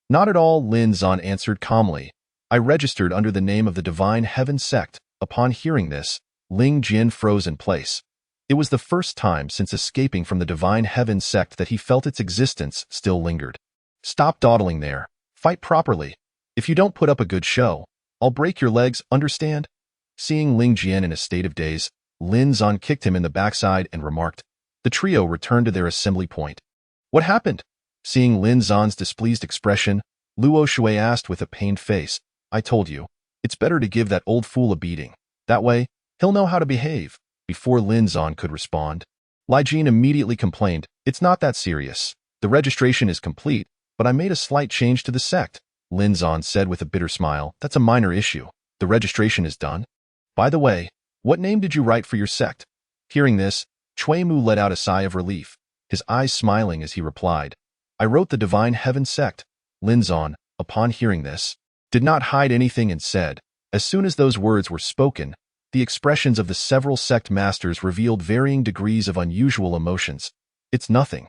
Not at all, Lin Zan answered calmly. I registered under the name of the Divine Heaven Sect. Upon hearing this, Ling Jian froze in place. It was the first time since escaping from the Divine Heaven Sect that he felt its existence still lingered. Stop dawdling there. Fight properly. If you don't put up a good show, I'll break your legs, understand? Seeing Ling Jian in a state of daze, Lin Zan kicked him in the backside and remarked. The trio returned to their assembly point. What happened? Seeing Lin Zan's displeased expression, Luo Shui asked with a pained face. I told you, it's better to give that old fool a beating. That way, he'll know how to behave. Before Lin Zan could respond, Li Jin immediately complained, It's not that serious. The registration is complete, but I made a slight change to the sect. Lin Zan said with a bitter smile, That's a minor issue. The registration is done. By the way, what name did you write for your sect? Hearing this, Cui Mu let out a sigh of relief, his eyes smiling as he replied, I wrote the Divine Heaven Sect. Lin Zan, upon hearing this, did not hide anything and said, as soon as those words were spoken, the expressions of the several sect masters revealed varying degrees of unusual emotions. It's nothing.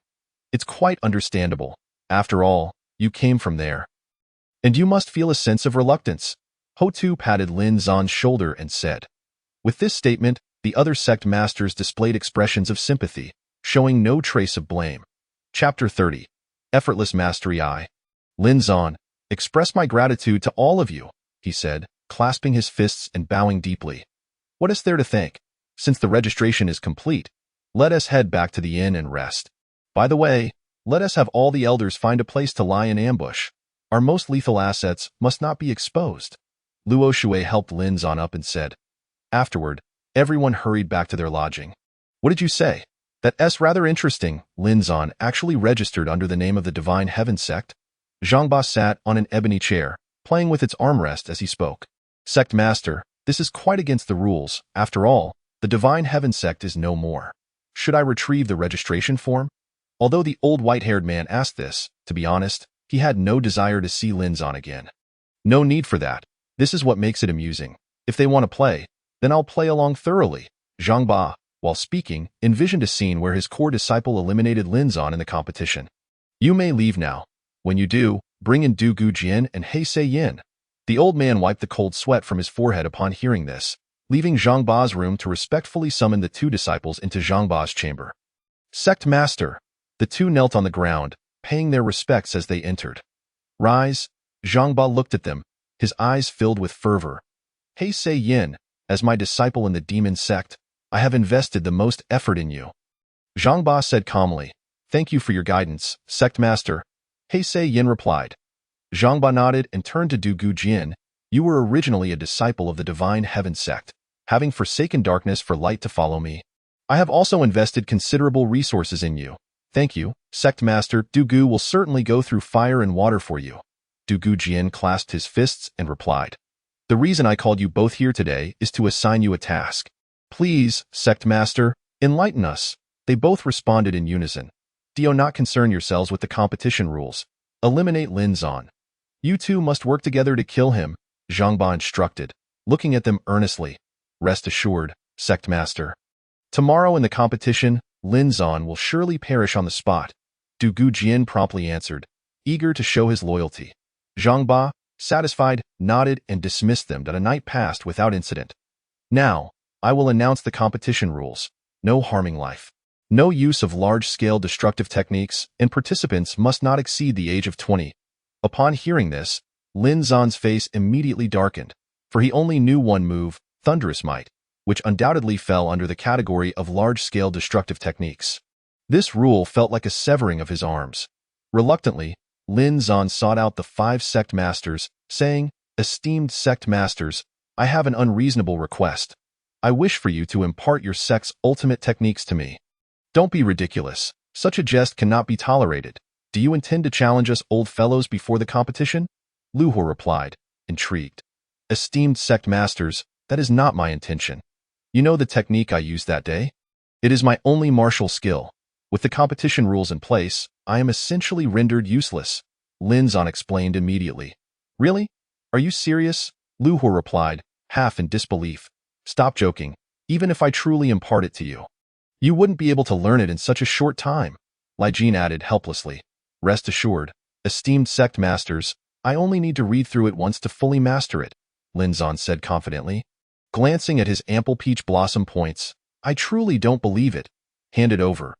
It's quite understandable. After all, you came from there. And you must feel a sense of reluctance. Ho Tu patted Lin Zan's shoulder and said. With this statement, the other sect masters displayed expressions of sympathy, showing no trace of blame. Chapter 30. Effortless Mastery. Lin Zan, express my gratitude to all of you, he said, clasping his fists and bowing deeply. What is there to thank? Since the registration is complete, let us head back to the inn and rest. By the way, Let us have all the elders find a place to lie in ambush. Our most lethal assets must not be exposed. Luo Shui helped Lin Zan up and said. Afterward, everyone hurried back to their lodging. What did you say? That's rather interesting. Lin Zan actually registered under the name of the Divine Heaven Sect. Zhang Ba sat on an ebony chair, playing with its armrest as he spoke. Sect Master, this is quite against the rules. After all, the Divine Heaven Sect is no more. Should I retrieve the registration form? Although the old white-haired man asked this, to be honest, he had no desire to see Lin Zan again. No need for that. This is what makes it amusing. If they want to play, then I'll play along thoroughly. Zhang Ba, while speaking, envisioned a scene where his core disciple eliminated Lin Zan in the competition. You may leave now. When you do, bring in Du Gujian and He Se Yin. The old man wiped the cold sweat from his forehead upon hearing this, leaving Zhang Ba's room to respectfully summon the two disciples into Zhang Ba's chamber. Sect Master. The two knelt on the ground, paying their respects as they entered. Rise. Zhang Ba looked at them, his eyes filled with fervor. He Se Yin, as my disciple in the demon sect, I have invested the most effort in you. Zhang Ba said calmly. Thank you for your guidance, Sect Master. He Se Yin replied. Zhang Ba nodded and turned to Du Gujian. You were originally a disciple of the Divine Heaven Sect, having forsaken darkness for light to follow me. I have also invested considerable resources in you. Thank you, Sect Master. Du Gu will certainly go through fire and water for you. Du Gujian clasped his fists and replied. The reason I called you both here today is to assign you a task. Please, Sect Master, enlighten us. They both responded in unison. Do not concern yourselves with the competition rules. Eliminate Lin Zan. You two must work together to kill him, Zhang Ba instructed, looking at them earnestly. Rest assured, Sect Master. Tomorrow in the competition, Lin Zan will surely perish on the spot. Du Gujian promptly answered, eager to show his loyalty. Zhang Ba, satisfied, nodded and dismissed them. That a night passed without incident. Now, I will announce the competition rules. No harming life. No use of large-scale destructive techniques, and participants must not exceed the age of 20. Upon hearing this, Lin Zan's face immediately darkened, for he only knew one move, Thunderous Might, which undoubtedly fell under the category of large-scale destructive techniques. This rule felt like a severing of his arms. Reluctantly, Lin Zan sought out the 5 sect masters, saying, Esteemed sect masters, I have an unreasonable request. I wish for you to impart your sect's ultimate techniques to me. Don't be ridiculous. Such a jest cannot be tolerated. Do you intend to challenge us old fellows before the competition? Lu Ho replied, intrigued. Esteemed sect masters, that is not my intention. You know the technique I used that day? It is my only martial skill. With the competition rules in place, I am essentially rendered useless. Lin Zan explained immediately. Really? Are you serious? Lu Ho replied, half in disbelief. Stop joking. Even if I truly impart it to you, you wouldn't be able to learn it in such a short time. Li Jin added helplessly. Rest assured, esteemed sect masters, I only need to read through it once to fully master it, Lin Zan said confidently. Glancing at his ample peach blossom points, I truly don't believe it. Hand it over.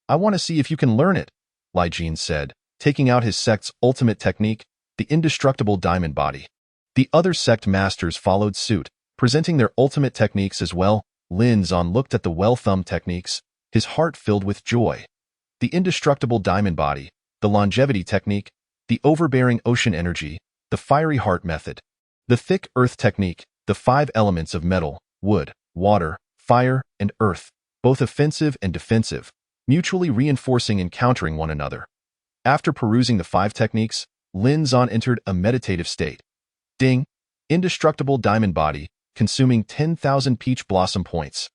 I want to see if you can learn it, Li Jin said, taking out his sect's ultimate technique, the indestructible diamond body. The other sect masters followed suit, presenting their ultimate techniques as well. Lin Zan looked at the well-thumbed techniques, his heart filled with joy. The indestructible diamond body, the longevity technique, the overbearing ocean energy, the fiery heart method, the thick earth technique, the 5 elements of metal, wood, water, fire, and earth, both offensive and defensive, mutually reinforcing and countering one another. After perusing the 5 techniques, Lin Zan entered a meditative state. Ding! Indestructible diamond body, consuming 10,000 peach blossom points.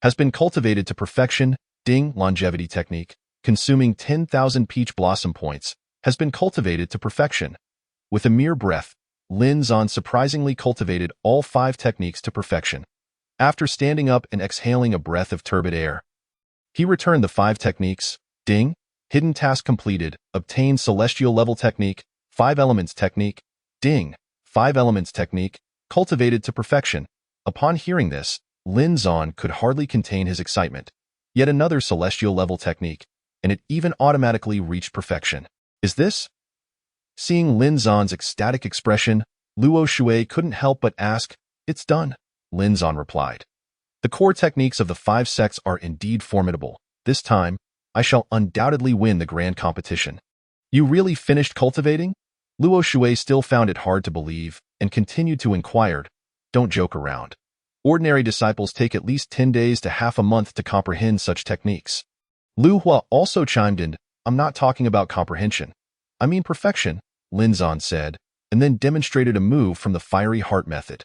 Has been cultivated to perfection. Ding! Longevity technique, consuming 10,000 peach blossom points, has been cultivated to perfection. With a mere breath, Lin Zan surprisingly cultivated all 5 techniques to perfection. After standing up and exhaling a breath of turbid air, he returned the 5 techniques. Ding! Hidden task completed. Obtain celestial level technique, 5 elements technique. Ding! 5 elements technique, cultivated to perfection. Upon hearing this, Lin Zan could hardly contain his excitement. Yet another celestial level technique, and it even automatically reached perfection. Is this? Seeing Lin Zan's ecstatic expression, Luo Shui couldn't help but ask, It's done, Lin Zan replied. The core techniques of the 5 sects are indeed formidable. This time, I shall undoubtedly win the grand competition. You really finished cultivating? Luo Shui still found it hard to believe and continued to inquire. Don't joke around. Ordinary disciples take at least 10 days to half a month to comprehend such techniques. Lu Hua also chimed in, I'm not talking about comprehension. I mean perfection, Lin Zan said, and then demonstrated a move from the fiery heart method.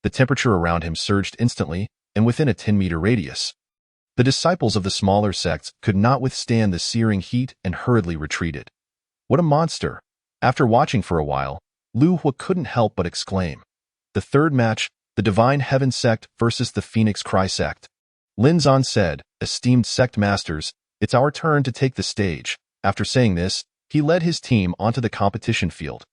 The temperature around him surged instantly and within a 10-meter radius. The disciples of the smaller sects could not withstand the searing heat and hurriedly retreated. What a monster! After watching for a while, Lu Hua couldn't help but exclaim. The third match, the Divine Heaven sect versus the Phoenix Cry sect. Lin Zan said, esteemed sect masters, it's our turn to take the stage. After saying this, he led his team onto the competition field.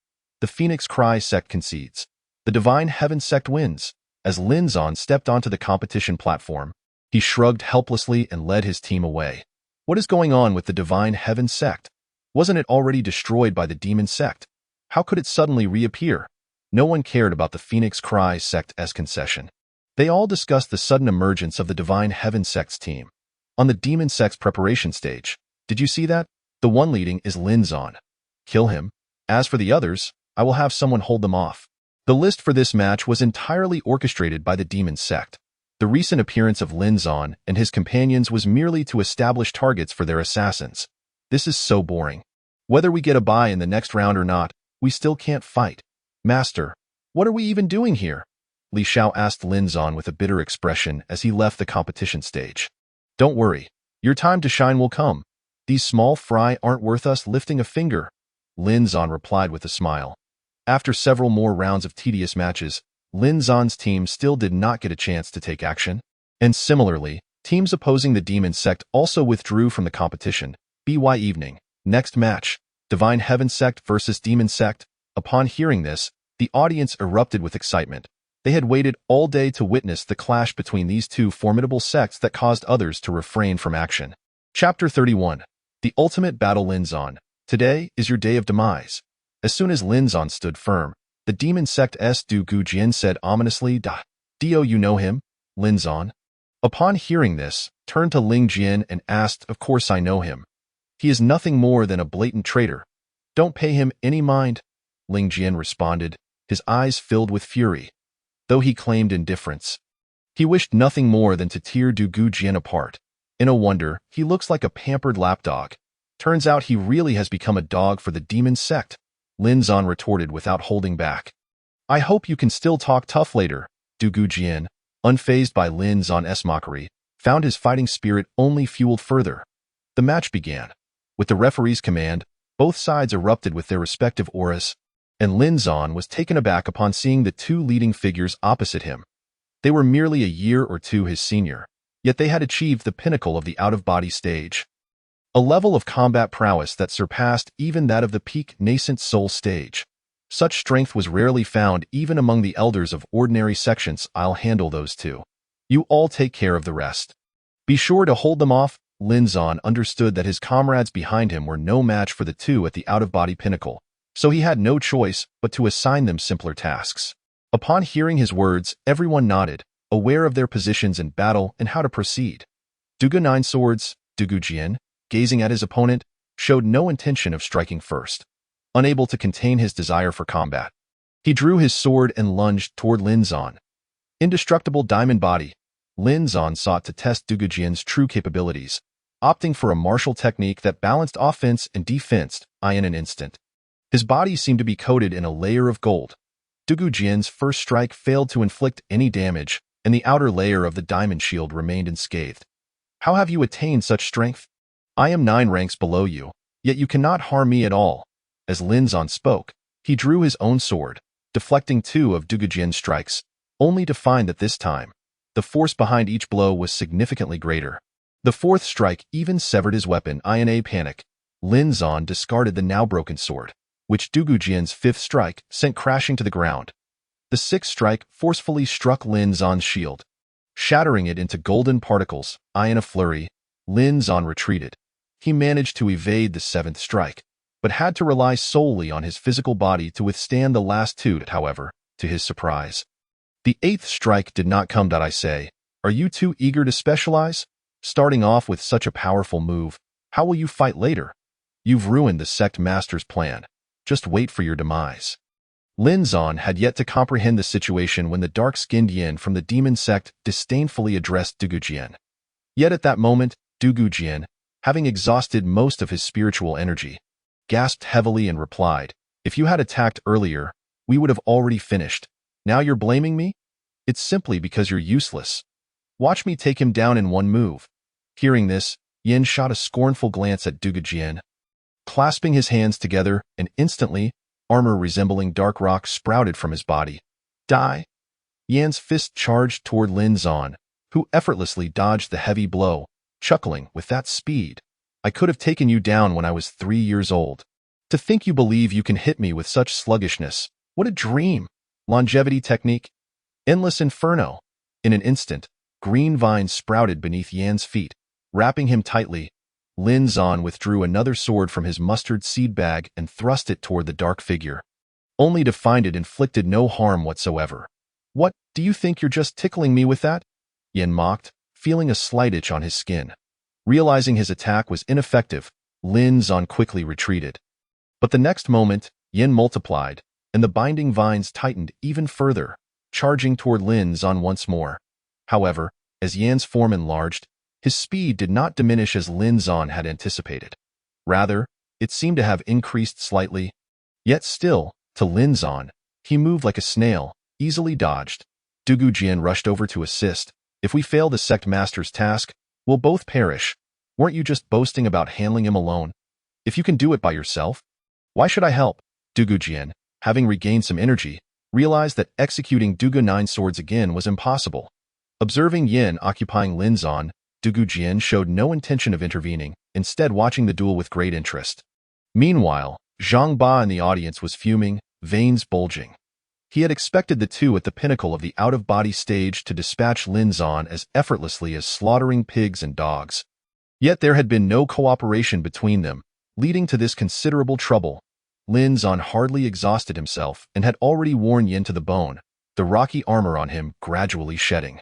The Phoenix Cry sect concedes. The Divine Heaven sect wins. As Lin Zan stepped onto the competition platform, he shrugged helplessly and led his team away. What is going on with the Divine Heaven sect? Wasn't it already destroyed by the demon sect? How could it suddenly reappear? No one cared about the Phoenix Cry sect's concession. They all discussed the sudden emergence of the Divine Heaven sect's team. On the demon sect's preparation stage, did you see that? The one leading is Lin Zan. Kill him. As for the others, I will have someone hold them off. The list for this match was entirely orchestrated by the demon sect. The recent appearance of Lin Zan and his companions was merely to establish targets for their assassins. This is so boring. Whether we get a bye in the next round or not, we still can't fight. Master, what are we even doing here? Li Xiao asked Lin Zan with a bitter expression as he left the competition stage. Don't worry, your time to shine will come. These small fry aren't worth us lifting a finger, Lin Zan replied with a smile. After several more rounds of tedious matches, Lin Zan's team still did not get a chance to take action. And similarly, teams opposing the demon sect also withdrew from the competition. BY evening. Next match, Divine Heaven sect versus Demon sect. Upon hearing this, the audience erupted with excitement. They had waited all day to witness the clash between these two formidable sects that caused others to refrain from action. Chapter 31. The Ultimate Battle. Lin Zan. Today is your day of demise. As soon as Lin Zan stood firm, the demon sect's Du Gujian said ominously, Do you know him, Lin Zan? Upon hearing this, turned to Ling Jian and asked, Of course I know him. He is nothing more than a blatant traitor. Don't pay him any mind, Ling Jian responded, his eyes filled with fury. Though he claimed indifference, he wished nothing more than to tear Du Gujian apart. In a wonder, he looks like a pampered lapdog. Turns out he really has become a dog for the demon sect, Lin Zan retorted without holding back. I hope you can still talk tough later. Du Gujian, unfazed by Lin Zan's mockery, found his fighting spirit only fueled further. The match began. With the referee's command, both sides erupted with their respective auras, and Lin Zan was taken aback upon seeing the two leading figures opposite him. They were merely a year or two his senior, yet they had achieved the pinnacle of the out-of-body stage. A level of combat prowess that surpassed even that of the peak nascent soul stage. Such strength was rarely found even among the elders of ordinary sections. I'll handle those two. You all take care of the rest. Be sure to hold them off. Lin Zan understood that his comrades behind him were no match for the two at the out-of-body pinnacle, so he had no choice but to assign them simpler tasks. Upon hearing his words, everyone nodded, aware of their positions in battle and how to proceed. Dugu Nine Swords, Du Gujian, gazing at his opponent, showed no intention of striking first. Unable to contain his desire for combat, he drew his sword and lunged toward Lin Zan. Indestructible diamond body, Lin Zan sought to test Du Gujian's true capabilities, opting for a martial technique that balanced offense and defense in an instant. His body seemed to be coated in a layer of gold. Du Gujian's first strike failed to inflict any damage, and the outer layer of the diamond shield remained unscathed. How have you attained such strength? I am 9 ranks below you, yet you cannot harm me at all. As Lin Zan spoke, he drew his own sword, deflecting 2 of Du Gujian's strikes, only to find that this time, the force behind each blow was significantly greater. The 4th strike even severed his weapon. In a panic, Lin Zan discarded the now broken sword, which Du Gujian's 5th strike sent crashing to the ground. The 6th strike forcefully struck Lin Zan's shield, shattering it into golden particles. In a flurry, Lin Zan retreated. He managed to evade the 7th strike, but had to rely solely on his physical body to withstand the last 2. However, to his surprise, the 8th strike did not come. I say, are you too eager to specialize? Starting off with such a powerful move, How will you fight later? You've ruined the sect master's plan. Just wait for your demise. Lin Zan had yet to comprehend the situation when the dark-skinned Yin from the demon sect disdainfully addressed Du Gujian. Yet at that moment, Du Gujian, having exhausted most of his spiritual energy, gasped heavily and replied, "If you had attacked earlier, we would have already finished. Now you're blaming me? It's simply because you're useless. Watch me take him down in one move." Hearing this, Yin shot a scornful glance at Du Gujian, clasping his hands together, and instantly, armor resembling dark rock sprouted from his body. Die! Yan's fist charged toward Lin Zan, who effortlessly dodged the heavy blow, chuckling, "With that speed, I could have taken you down when I was 3 years old. To think you believe you can hit me with such sluggishness. What a dream! Longevity technique? Endless inferno." In an instant, green vines sprouted beneath Yan's feet, wrapping him tightly. Lin Zan withdrew another sword from his mustard seed bag and thrust it toward the dark figure, only to find it inflicted no harm whatsoever. "What, do you think you're just tickling me with that?" Yin mocked, feeling a slight itch on his skin. Realizing his attack was ineffective, Lin Zan quickly retreated. But the next moment, Yin multiplied, and the binding vines tightened even further, charging toward Lin Zan once more. However, as Yan's form enlarged, his speed did not diminish as Lin Zan had anticipated. Rather, it seemed to have increased slightly. Yet still, to Lin Zan, he moved like a snail, easily dodged. Du Gujian rushed over to assist. "If we fail the sect master's task, we'll both perish. Weren't you just boasting about handling him alone? If you can do it by yourself, why should I help?" Du Gujian, having regained some energy, realized that executing Duga 9 swords again was impossible. Observing Yin occupying Lin Zan, Du Gujian showed no intention of intervening, instead watching the duel with great interest. Meanwhile, Zhang Ba in the audience was fuming, veins bulging. He had expected the two at the pinnacle of the out-of-body stage to dispatch Lin Zan as effortlessly as slaughtering pigs and dogs. Yet there had been no cooperation between them, leading to this considerable trouble. Lin Zan hardly exhausted himself and had already worn Yin to the bone, the rocky armor on him gradually shedding.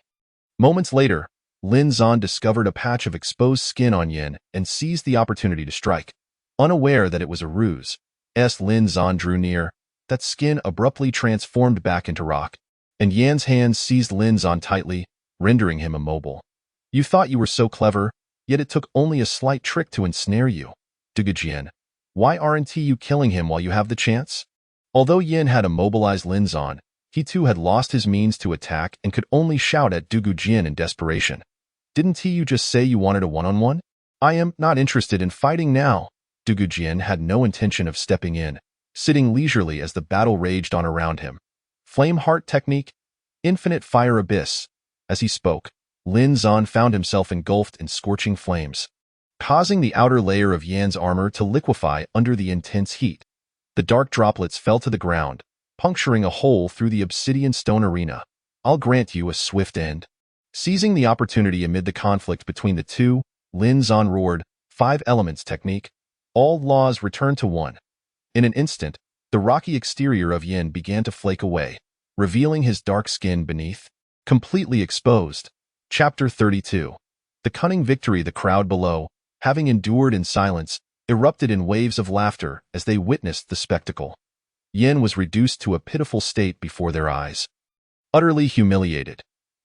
Moments later, Lin Zan discovered a patch of exposed skin on Yin and seized the opportunity to strike. Unaware that it was a ruse, as Lin Zan drew near, that skin abruptly transformed back into rock, and Yan's hands seized Lin Zan tightly, rendering him immobile. "You thought you were so clever, yet it took only a slight trick to ensnare you. Du Gujian, why aren't you killing him while you have the chance?" Although Yin had immobilized Lin Zan, he too had lost his means to attack and could only shout at Du Gujian in desperation. "Didn't you just say you wanted a one-on-one? I am not interested in fighting now." Du Gujian had no intention of stepping in, sitting leisurely as the battle raged on around him. "Flame Heart technique? Infinite fire abyss." As he spoke, Lin Zan found himself engulfed in scorching flames, causing the outer layer of Yan's armor to liquefy under the intense heat. The dark droplets fell to the ground, puncturing a hole through the obsidian stone arena. "I'll grant you a swift end." Seizing the opportunity amid the conflict between the two, Lin Zan roared, "5 elements technique. All laws return to one." In an instant, the rocky exterior of Yin began to flake away, revealing his dark skin beneath, completely exposed. Chapter 32. The cunning victory. The crowd below, having endured in silence, erupted in waves of laughter as they witnessed the spectacle. Yin was reduced to a pitiful state before their eyes. Utterly humiliated,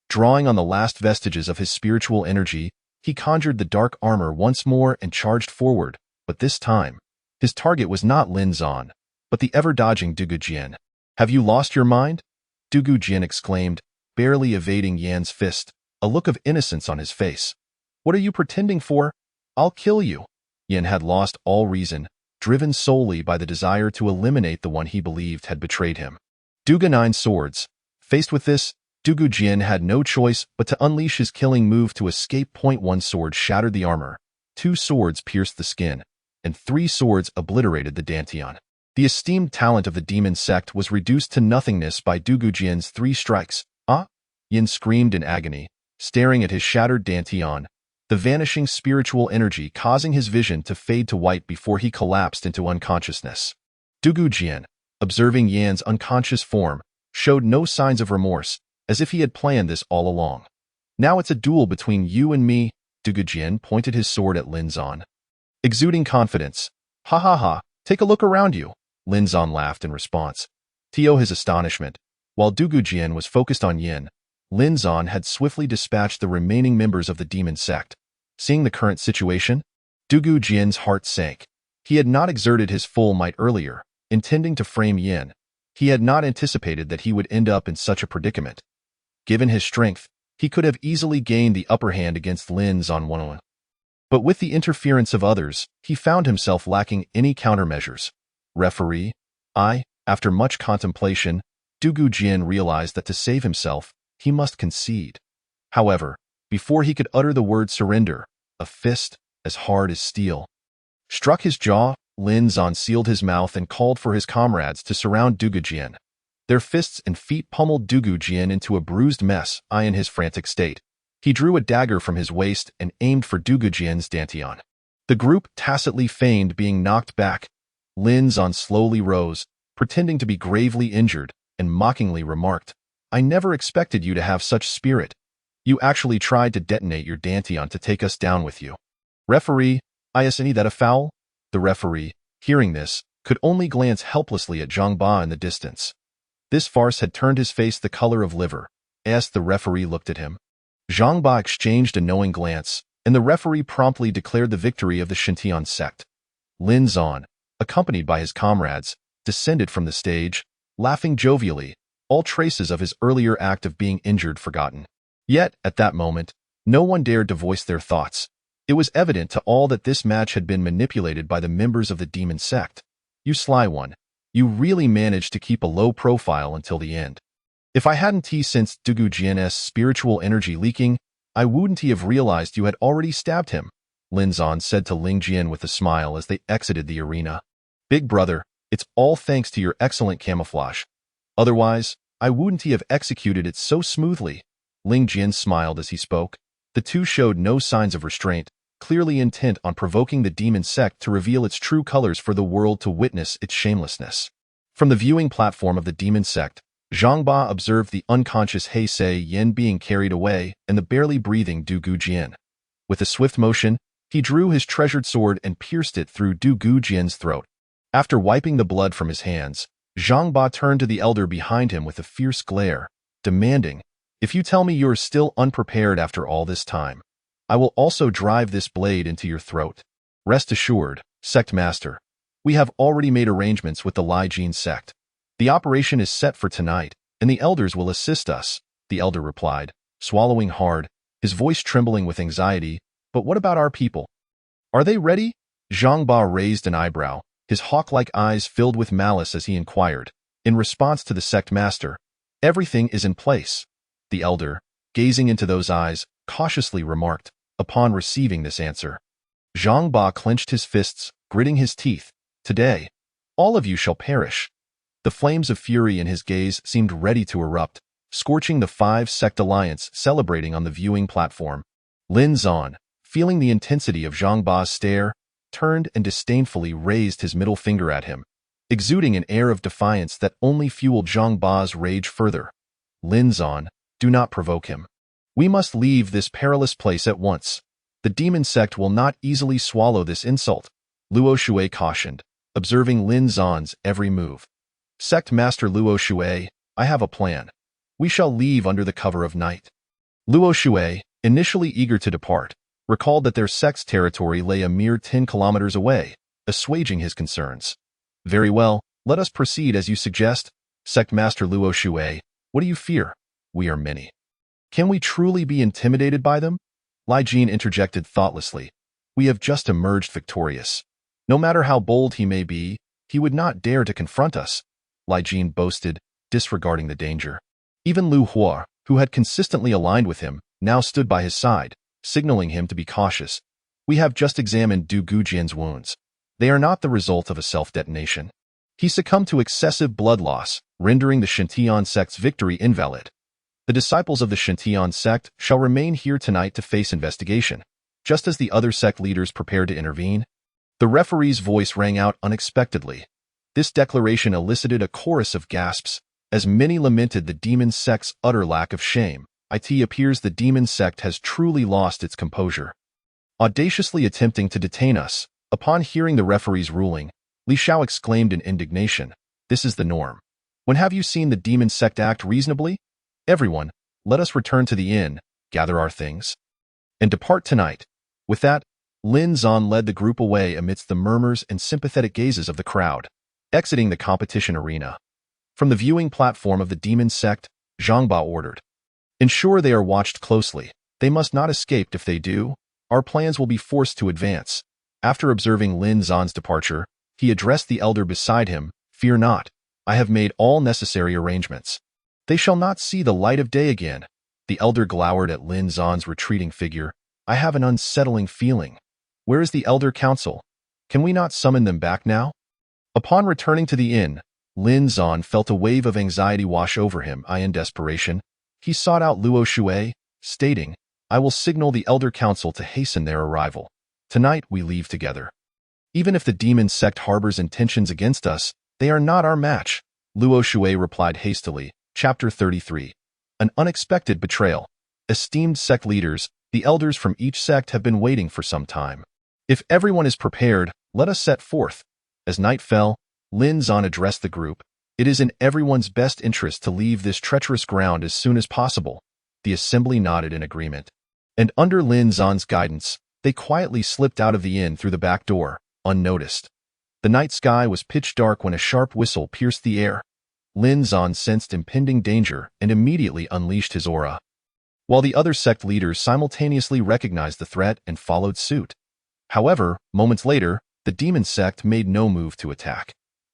drawing on the last vestiges of his spiritual energy, he conjured the dark armor once more and charged forward, but this time, his target was not Lin Zan, but the ever-dodging Du Gujian. "Have you lost your mind?" Du Gujian exclaimed, barely evading Yan's fist, a look of innocence on his face. "What are you pretending for? I'll kill you." Yin had lost all reason, driven solely by the desire to eliminate the one he believed had betrayed him. Duga 9 swords. Faced with this, Du Gujian had no choice but to unleash his killing move to escape. 1 sword shattered the armor, 2 swords pierced the skin, and 3 swords obliterated the dantian. The esteemed talent of the demon sect was reduced to nothingness by Du Gujian's 3 strikes. "Ah!" Yin screamed in agony, staring at his shattered dantian, the vanishing spiritual energy causing his vision to fade to white before he collapsed into unconsciousness. Du Gujian, observing Yan's unconscious form, showed no signs of remorse, as if he had planned this all along. "Now it's a duel between you and me." Du Gujian pointed his sword at Lin Zan. exuding confidence. Ha ha ha, take a look around you. Lin Zan laughed in response. To his astonishment, while Dugu Jian was focused on Yin, Lin Zan had swiftly dispatched the remaining members of the demon sect. Seeing the current situation, Dugu Jian's heart sank. He had not exerted his full might earlier, intending to frame Yin. He had not anticipated that he would end up in such a predicament. Given his strength, he could have easily gained the upper hand against Lin Zan one-on-one. But with the interference of others, he found himself lacking any countermeasures. Referee, after much contemplation, Dugu Jian realized that to save himself, he must concede. However, before he could utter the word surrender, a fist, as hard as steel, struck his jaw. Lin Zan sealed his mouth and called for his comrades to surround Dugu Jian. Their fists and feet pummeled Dugu Jian into a bruised mess. In his frantic state, he drew a dagger from his waist and aimed for Dugu Jian's dantian. The group tacitly feigned being knocked back. Lin Zan slowly rose, pretending to be gravely injured, and mockingly remarked, "I never expected you to have such spirit. You actually tried to detonate your dantian to take us down with you." Referee, isn't that a foul? The referee, hearing this, could only glance helplessly at Zhang Ba in the distance. This farce had turned his face the color of liver. As the referee looked at him, Zhang Ba exchanged a knowing glance, and the referee promptly declared the victory of the Shintian sect. Lin Zan, accompanied by his comrades, descended from the stage, laughing jovially, all traces of his earlier act of being injured forgotten. Yet, at that moment, no one dared to voice their thoughts. It was evident to all that this match had been manipulated by the members of the demon sect. You sly one. You really managed to keep a low profile until the end. If I hadn't sensed Dugu Jian's spiritual energy leaking, I wouldn't have realized you had already stabbed him, Lin Zan said to Ling Jian with a smile as they exited the arena. Big brother, it's all thanks to your excellent camouflage. Otherwise, I wouldn't have executed it so smoothly. Ling Jian smiled as he spoke. The two showed no signs of restraint, clearly intent on provoking the demon sect to reveal its true colors for the world to witness its shamelessness. From the viewing platform of the demon sect, Zhang Ba observed the unconscious Heisei Yin being carried away and the barely breathing Dugu Jian. With a swift motion, he drew his treasured sword and pierced it through Dugu Jian's throat. After wiping the blood from his hands, Zhang Ba turned to the elder behind him with a fierce glare, demanding, "If you tell me you are still unprepared after all this time, I will also drive this blade into your throat. Rest assured, sect master, we have already made arrangements with the Li Jin sect. The operation is set for tonight, and the elders will assist us," the elder replied, swallowing hard, his voice trembling with anxiety. "But what about our people? Are they ready?" Zhang Ba raised an eyebrow, his hawk-like eyes filled with malice as he inquired. In response to the sect master, "Everything is in place," the elder, gazing into those eyes, cautiously remarked. Upon receiving this answer, Zhang Ba clenched his fists, gritting his teeth. "Today, all of you shall perish." The flames of fury in his gaze seemed ready to erupt, scorching the five-sect alliance celebrating on the viewing platform. Lin Zan, feeling the intensity of Zhang Ba's stare, turned and disdainfully raised his middle finger at him, exuding an air of defiance that only fueled Zhang Ba's rage further. "Lin Zan, do not provoke him. We must leave this perilous place at once. The demon sect will not easily swallow this insult," Luo Shui cautioned, observing Lin Zan's every move. "Sect Master Luo Shui, I have a plan. We shall leave under the cover of night." Luo Shui, initially eager to depart, recalled that their sect's territory lay a mere 10 kilometers away, assuaging his concerns. "Very well, let us proceed as you suggest. Sect Master Luo Shui, what do you fear? We are many. Can we truly be intimidated by them?" Li Jin interjected thoughtlessly. "We have just emerged victorious. No matter how bold he may be, he would not dare to confront us," Li Jin boasted, disregarding the danger. Even Lu Hua, who had consistently aligned with him, now stood by his side, signaling him to be cautious. "We have just examined Du Gujian's wounds. They are not the result of a self-detonation. He succumbed to excessive blood loss, rendering the Shintian sect's victory invalid. The disciples of the Shintian sect shall remain here tonight to face investigation, just as the other sect leaders prepare to intervene." The referee's voice rang out unexpectedly. This declaration elicited a chorus of gasps, as many lamented the demon sect's utter lack of shame. It appears the demon sect has truly lost its composure. Audaciously attempting to detain us, Upon hearing the referee's ruling, Li Xiao exclaimed in indignation, "This is the norm. When have you seen the demon sect act reasonably? Everyone, let us return to the inn, gather our things, and depart tonight." With that, Lin Zan led the group away amidst the murmurs and sympathetic gazes of the crowd, exiting the competition arena. From the viewing platform of the demon sect, Zhang Ba ordered, "Ensure they are watched closely. They must not escape. If they do, our plans will be forced to advance." After observing Lin Zan's departure, he addressed the elder beside him, "Fear not. I have made all necessary arrangements. They shall not see the light of day again." The elder glowered at Lin Zan's retreating figure. "I have an unsettling feeling. Where is the elder council? Can we not summon them back now?" Upon returning to the inn, Lin Zan felt a wave of anxiety wash over him. In desperation, he sought out Luo Shui, stating, "I will signal the elder council to hasten their arrival. Tonight we leave together. Even if the demon sect harbors intentions against us, they are not our match." Luo Shui replied hastily. Chapter 33. An unexpected betrayal. Esteemed sect leaders, the elders from each sect have been waiting for some time. If everyone is prepared, let us set forth. As night fell, Lin Zan addressed the group. "It is in everyone's best interest to leave this treacherous ground as soon as possible." The assembly nodded in agreement. And under Lin Zan's guidance, they quietly slipped out of the inn through the back door, unnoticed. The night sky was pitch dark when a sharp whistle pierced the air. Lin Zan sensed impending danger and immediately unleashed his aura, while the other sect leaders simultaneously recognized the threat and followed suit. However, moments later, the demon sect made no move to attack.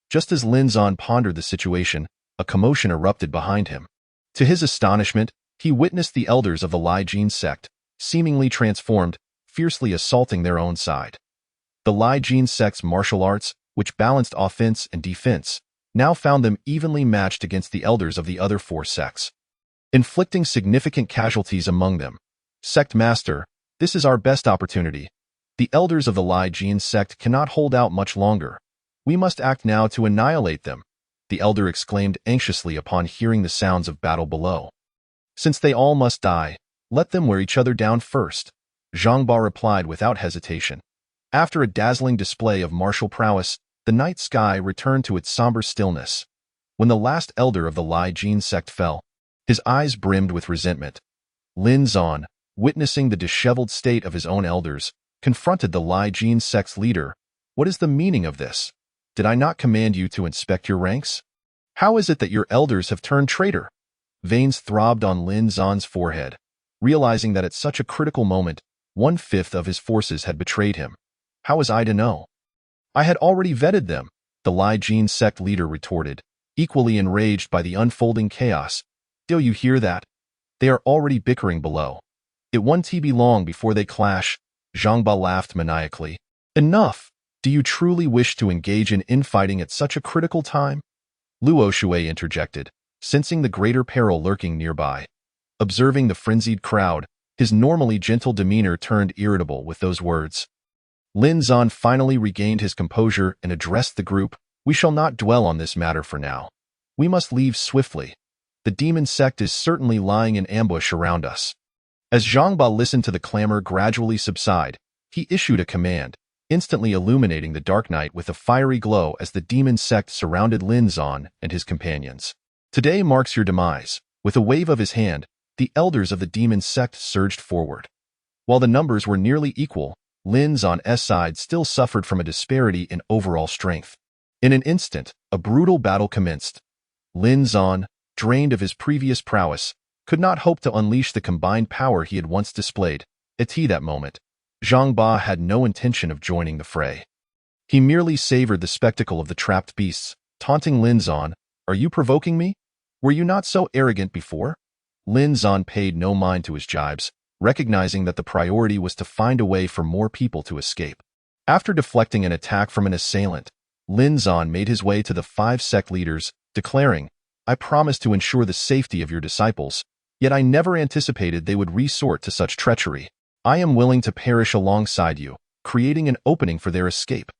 Just as Lin Zan pondered the situation, a commotion erupted behind him. To his astonishment, he witnessed the elders of the Li Jin sect, seemingly transformed, fiercely assaulting their own side. The Li Jin sect's martial arts, which balanced offense and defense, now found them evenly matched against the elders of the other four sects, inflicting significant casualties among them. "Sect Master, this is our best opportunity. The elders of the Li Jin sect cannot hold out much longer. We must act now to annihilate them," the elder exclaimed anxiously upon hearing the sounds of battle below. "Since they all must die, let them wear each other down first," Zhang Ba replied without hesitation. After a dazzling display of martial prowess, the night sky returned to its somber stillness. When the last elder of the Li Jin sect fell, his eyes brimmed with resentment. Lin Zan, witnessing the disheveled state of his own elders, confronted the Li Jin sect's leader. "What is the meaning of this? Did I not command you to inspect your ranks? How is it that your elders have turned traitor?" Veins throbbed on Lin Zan's forehead, realizing that at such a critical moment, 1/5 of his forces had betrayed him. "How was I to know? I had already vetted them," the Li Jin sect leader retorted, equally enraged by the unfolding chaos. "Do you hear that? They are already bickering below. It won't be long before they clash." Zhang Ba laughed maniacally. "Enough! Do you truly wish to engage in infighting at such a critical time?" Luo Shui interjected, sensing the greater peril lurking nearby. Observing the frenzied crowd, his normally gentle demeanor turned irritable with those words. Lin Zan finally regained his composure and addressed the group. "We shall not dwell on this matter for now. We must leave swiftly. The demon sect is certainly lying in ambush around us." As Zhang Ba listened to the clamor gradually subside, he issued a command, instantly illuminating the dark night with a fiery glow as the demon sect surrounded Lin Zan and his companions. "Today marks your demise." With a wave of his hand, the elders of the demon sect surged forward. While the numbers were nearly equal, Lin Zan's side still suffered from a disparity in overall strength. In an instant, a brutal battle commenced. Lin Zan, drained of his previous prowess, could not hope to unleash the combined power he had once displayed. At that moment, Zhang Ba had no intention of joining the fray. He merely savored the spectacle of the trapped beasts, taunting Lin Zan, "Are you provoking me? Were you not so arrogant before?" Lin Zan paid no mind to his jibes, recognizing that the priority was to find a way for more people to escape. After deflecting an attack from an assailant, Lin Zan made his way to the 5 sect leaders, declaring, "I promise to ensure the safety of your disciples, yet I never anticipated they would resort to such treachery. I am willing to perish alongside you, creating an opening for their escape."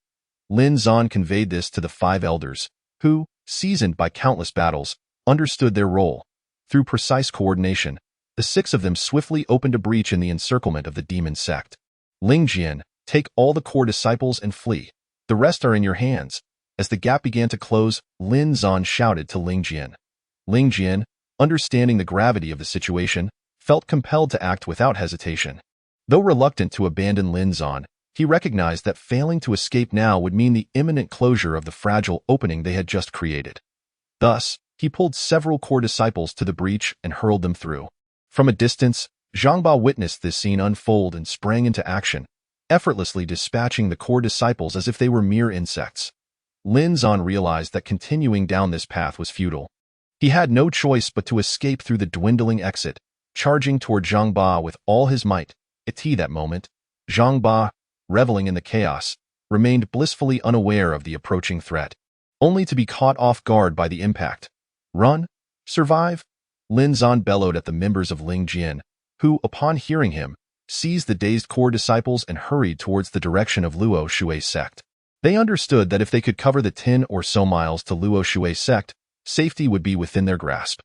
Lin Zan conveyed this to the 5 elders, who, seasoned by countless battles, understood their role. Through precise coordination, the 6 of them swiftly opened a breach in the encirclement of the demon sect. Ling Jian, Take all the core disciples and flee. The rest are in your hands. As the gap began to close, Lin Zan shouted to Ling Jian. Ling Jian, understanding the gravity of the situation, felt compelled to act without hesitation. Though reluctant to abandon Lin Zan, he recognized that failing to escape now would mean the imminent closure of the fragile opening they had just created. Thus, he pulled several core disciples to the breach and hurled them through. From a distance, Zhang Ba witnessed this scene unfold and sprang into action, effortlessly dispatching the core disciples as if they were mere insects. Lin Zan realized that continuing down this path was futile. He had no choice but to escape through the dwindling exit, charging toward Zhang Ba with all his might. At that moment, Zhang Ba, reveling in the chaos, remained blissfully unaware of the approaching threat, only to be caught off guard by the impact. Run? Survive? Lin Zan bellowed at the members of Ling Jian, who, upon hearing him, seized the dazed core disciples and hurried towards the direction of Luo Shui's sect. They understood that if they could cover the 10 or so miles to Luo Shui's sect, safety would be within their grasp.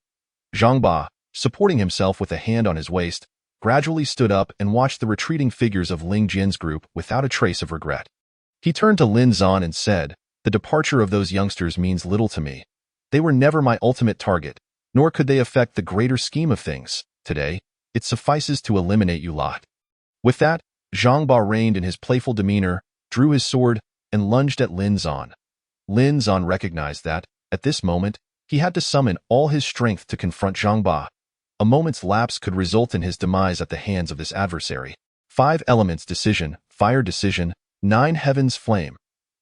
Zhang Ba, supporting himself with a hand on his waist, gradually stood up and watched the retreating figures of Ling Jian's group without a trace of regret. He turned to Lin Zan and said, "The departure of those youngsters means little to me. They were never my ultimate target, nor could they affect the greater scheme of things. Today, it suffices to eliminate you lot." With that, Zhang Ba reined in his playful demeanor, drew his sword, and lunged at Lin Zan. Lin Zan recognized that, at this moment, he had to summon all his strength to confront Zhang Ba. A moment's lapse could result in his demise at the hands of this adversary. 5 elements decision, fire decision, 9 heavens flame.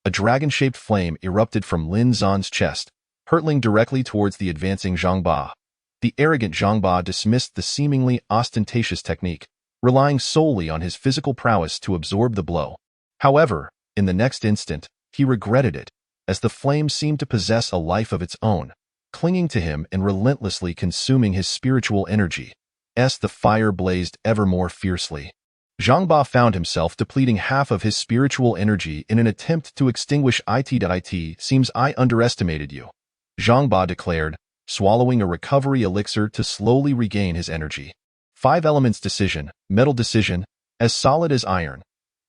A dragon-shaped flame erupted from Lin Zan's chest, hurtling directly towards the advancing Zhang Ba. The arrogant Zhang Ba dismissed the seemingly ostentatious technique, relying solely on his physical prowess to absorb the blow. However, in the next instant, he regretted it, as the flame seemed to possess a life of its own, clinging to him and relentlessly consuming his spiritual energy. The fire blazed ever more fiercely. Zhang Ba found himself depleting half of his spiritual energy in an attempt to extinguish it. Seems I underestimated you, Zhang Ba declared, swallowing a recovery elixir to slowly regain his energy. 5 elements decision, metal decision, as solid as iron.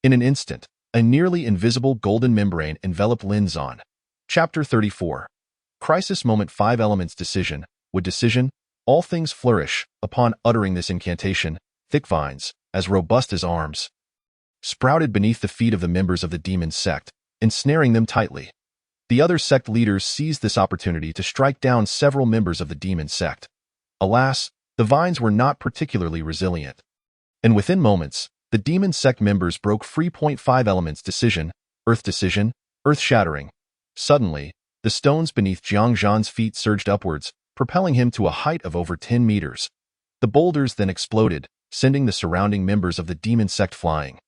In an instant, a nearly invisible golden membrane enveloped Lin Zan. Chapter 34. Crisis moment. 5 elements decision. With decision, all things flourish. Upon uttering this incantation, thick vines, as robust as arms, sprouted beneath the feet of the members of the demon sect, ensnaring them tightly. The other sect leaders seized this opportunity to strike down several members of the demon sect. Alas, the vines were not particularly resilient, and within moments, the demon sect members broke free. 5 elements decision, earth-shattering. Suddenly, the stones beneath Jiang Zhan's feet surged upwards, propelling him to a height of over 10 meters. The boulders then exploded, sending the surrounding members of the demon sect flying.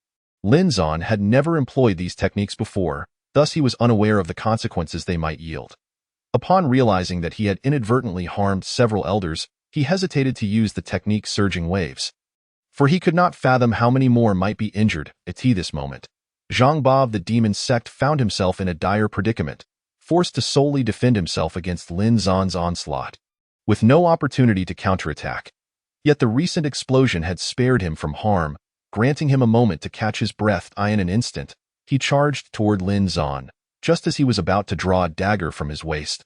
Lin Zan had never employed these techniques before, thus he was unaware of the consequences they might yield. Upon realizing that he had inadvertently harmed several elders, he hesitated to use the technique surging waves, for he could not fathom how many more might be injured. At this moment, Zhang Ba of the demon sect found himself in a dire predicament, forced to solely defend himself against Lin Zan's onslaught, with no opportunity to counterattack. Yet the recent explosion had spared him from harm, granting him a moment to catch his breath. In an instant, he charged toward Lin Zan, just as he was about to draw a dagger from his waist,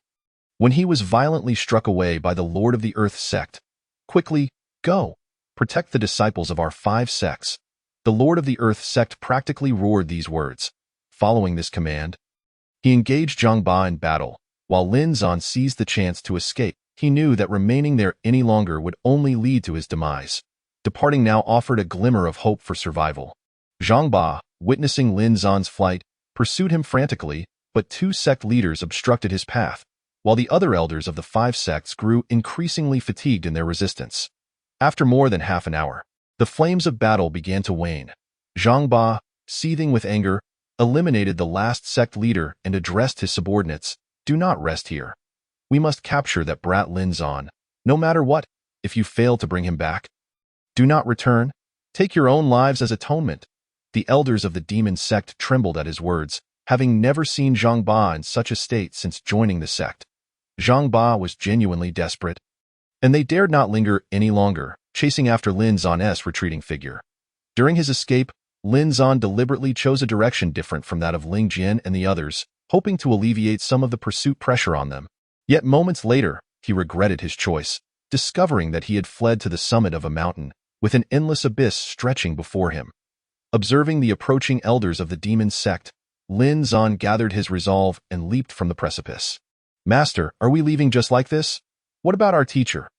when he was violently struck away by the Lord of the Earth sect. "Quickly, go! Protect the disciples of our 5 sects." The Lord of the Earth sect practically roared these words. Following this command, he engaged Zhang Ba in battle, while Lin Zan seized the chance to escape. He knew that remaining there any longer would only lead to his demise. Departing now offered a glimmer of hope for survival. Zhang Ba, witnessing Lin Zan's flight, pursued him frantically, but 2 sect leaders obstructed his path, while the other elders of the 5 sects grew increasingly fatigued in their resistance. After more than half an hour, the flames of battle began to wane. Zhang Ba, seething with anger, eliminated the last sect leader and addressed his subordinates. "Do not rest here. We must capture that brat Lin Zan, no matter what. If you fail to bring him back, do not return. Take your own lives as atonement." The elders of the demon sect trembled at his words, having never seen Zhang Ba in such a state since joining the sect. Zhang Ba was genuinely desperate, and they dared not linger any longer, chasing after Lin Zan's retreating figure. During his escape, Lin Zan deliberately chose a direction different from that of Ling Jian and the others, hoping to alleviate some of the pursuit pressure on them. Yet moments later, he regretted his choice, discovering that he had fled to the summit of a mountain, with an endless abyss stretching before him. Observing the approaching elders of the demon sect, Lin Zan gathered his resolve and leaped from the precipice. "Master, are we leaving just like this? What about our teacher?"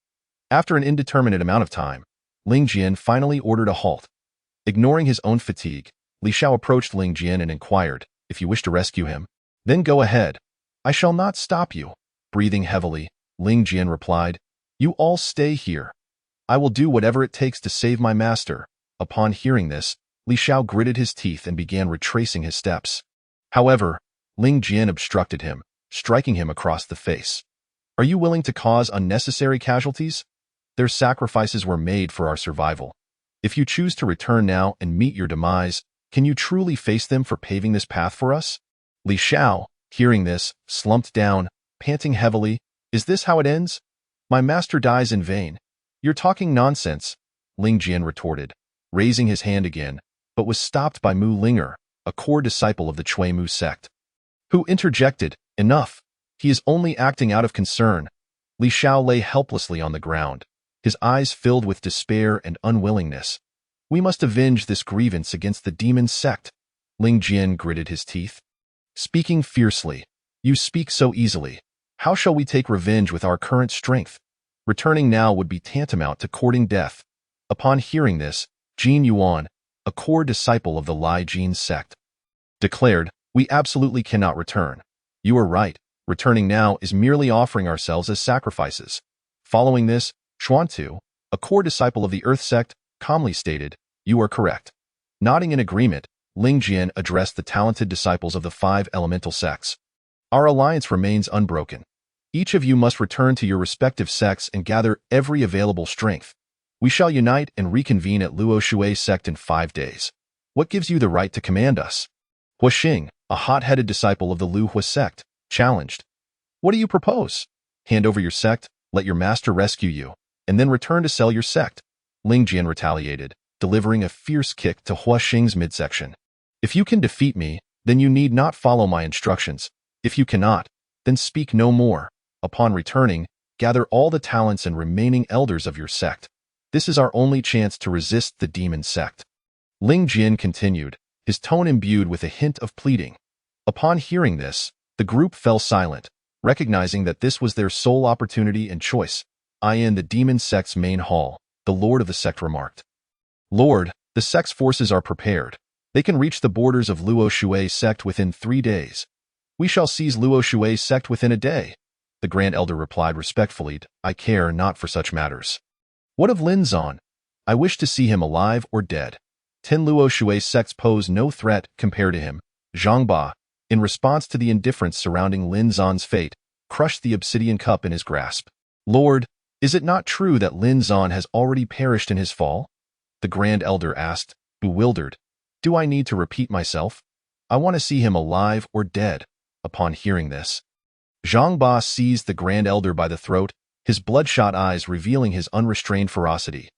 After an indeterminate amount of time, Ling Jian finally ordered a halt. Ignoring his own fatigue, Li Shao approached Ling Jian and inquired, "If you wish to rescue him, then go ahead. I shall not stop you." Breathing heavily, Ling Jian replied, "You all stay here. I will do whatever it takes to save my master." Upon hearing this, Li Shao gritted his teeth and began retracing his steps. However, Ling Jian obstructed him, striking him across the face. "Are you willing to cause unnecessary casualties? Their sacrifices were made for our survival. If you choose to return now and meet your demise, can you truly face them for paving this path for us?" Li Shao, hearing this, slumped down, panting heavily. "Is this how it ends? My master dies in vain." "You're talking nonsense," Ling Jian retorted, raising his hand again, but was stopped by Mu Linger, a core disciple of the Chui Mu sect, who interjected, "Enough. He is only acting out of concern." Li Shao lay helplessly on the ground, his eyes filled with despair and unwillingness. "We must avenge this grievance against the demon sect." Ling Jian gritted his teeth, speaking fiercely. "You speak so easily. How shall we take revenge with our current strength? Returning now would be tantamount to courting death." Upon hearing this, Jin Yuan, a core disciple of the Lai Jin sect, declared, "We absolutely cannot return. You are right. Returning now is merely offering ourselves as sacrifices." Following this, Xuantu, a core disciple of the Earth sect, calmly stated, "You are correct." Nodding in agreement, Ling Jian addressed the talented disciples of the 5 elemental sects. "Our alliance remains unbroken. Each of you must return to your respective sects and gather every available strength. We shall unite and reconvene at Luo Shui sect in 5 days. What gives you the right to command us?" Hua Xing, a hot-headed disciple of the Lu Hua sect, challenged. "What do you propose? Hand over your sect, let your master rescue you, and then return to sell your sect." Ling Jian retaliated, delivering a fierce kick to Hua Xing's midsection. "If you can defeat me, then you need not follow my instructions. If you cannot, then speak no more. Upon returning, gather all the talents and remaining elders of your sect. This is our only chance to resist the demon sect." Ling Jian continued, his tone imbued with a hint of pleading. Upon hearing this, the group fell silent, recognizing that this was their sole opportunity and choice. In the demon sect's main hall, the lord of the sect remarked, "Lord, the sect's forces are prepared. They can reach the borders of Luo Shui sect within 3 days. We shall seize Luo Shui sect within a day." The Grand Elder replied respectfully, "I care not for such matters. What of Lin Zan? I wish to see him alive or dead. 10 Luo Shui sects pose no threat compared to him." Zhang Ba, in response to the indifference surrounding Lin Zan's fate, crushed the obsidian cup in his grasp. "Lord, is it not true that Lin Zan has already perished in his fall?" The Grand Elder asked, bewildered. "Do I need to repeat myself? I want to see him alive or dead." Upon hearing this, Zhang Ba seized the Grand Elder by the throat, his bloodshot eyes revealing his unrestrained ferocity.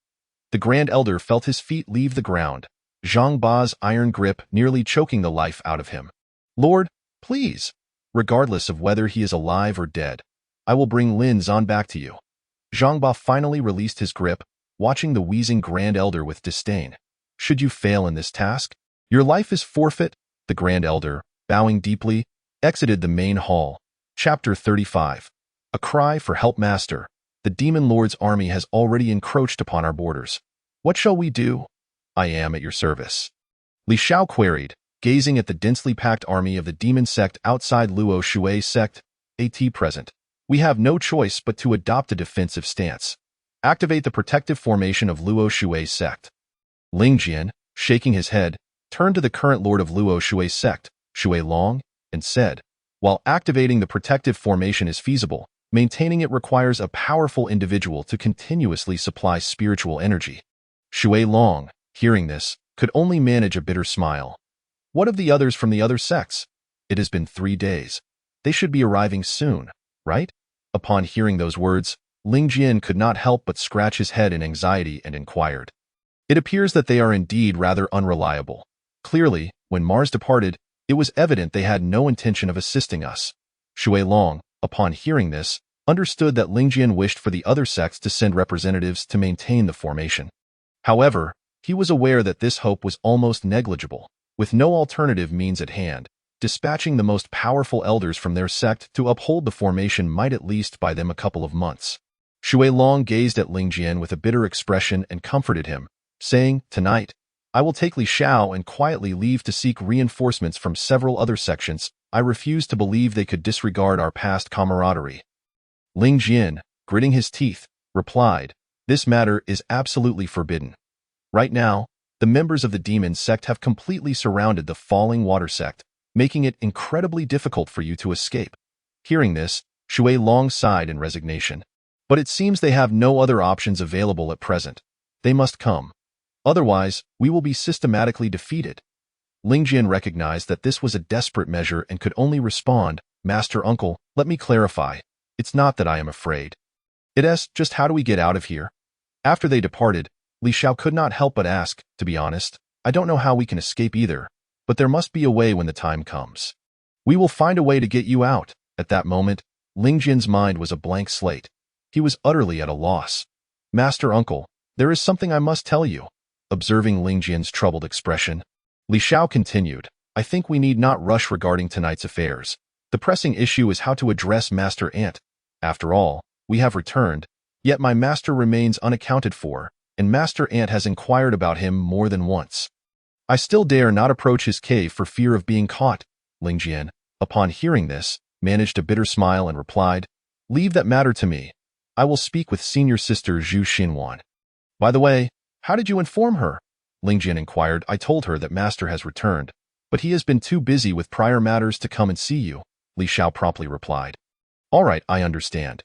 The Grand Elder felt his feet leave the ground, Zhang Ba's iron grip nearly choking the life out of him. "Lord, please, regardless of whether he is alive or dead, I will bring Lin Zan back to you." Zhang Ba finally released his grip, watching the wheezing Grand Elder with disdain. "Should you fail in this task, your life is forfeit." The Grand Elder, bowing deeply, exited the main hall. Chapter 35. A cry for help. "Master, the Demon Lord's army has already encroached upon our borders. What shall we do?" "I am at your service," Li Shao queried, gazing at the densely packed army of the demon sect outside Luo Shui sect. "At present, we have no choice but to adopt a defensive stance. Activate the protective formation of Luo Shui sect." Ling Jian, shaking his head, turned to the current lord of Luo Shui sect, Shui Long, and said, "While activating the protective formation is feasible, maintaining it requires a powerful individual to continuously supply spiritual energy." Shui Long, hearing this, could only manage a bitter smile. "What of the others from the other sects? It has been 3 days. They should be arriving soon, right?" Upon hearing those words, Ling Jian could not help but scratch his head in anxiety and inquired, "It appears that they are indeed rather unreliable. Clearly, when Mars departed, it was evident they had no intention of assisting us. Shui Long, upon hearing this, understood that Lingjian wished for the other sects to send representatives to maintain the formation. However, he was aware that this hope was almost negligible, with no alternative means at hand. Dispatching the most powerful elders from their sect to uphold the formation might at least buy them a couple of months. Shui Long gazed at Lingjian with a bitter expression and comforted him, saying, "Tonight, I will take Li Xiao and quietly leave to seek reinforcements from several other sections. I refuse to believe they could disregard our past camaraderie." Lingjian, gritting his teeth, replied, "This matter is absolutely forbidden. Right now, the members of the demon sect have completely surrounded the falling water sect, making it incredibly difficult for you to escape." Hearing this, Shui Long sighed in resignation. "But it seems they have no other options available at present. They must come. Otherwise, we will be systematically defeated." Lingjian recognized that this was a desperate measure and could only respond, "Master Uncle, let me clarify. It's not that I am afraid. It's just how do we get out of here?" After they departed, Li Xiao could not help but ask, "To be honest, I don't know how we can escape either, but there must be a way when the time comes. We will find a way to get you out." At that moment, Lingjian's mind was a blank slate. He was utterly at a loss. "Master Uncle, there is something I must tell you." Observing Lingjian's troubled expression, Li Xiao continued, "I think we need not rush regarding tonight's affairs. The pressing issue is how to address Master Ant. After all, we have returned, yet my master remains unaccounted for, and Master Ant has inquired about him more than once. I still dare not approach his cave for fear of being caught." Lingjian, upon hearing this, managed a bitter smile and replied, "Leave that matter to me. I will speak with senior sister Zhu Xinwan." "By the way, how did you inform her?" Lingjian inquired. "I told her that master has returned, but he has been too busy with prior matters to come and see you," Li Xiao promptly replied. "All right, I understand.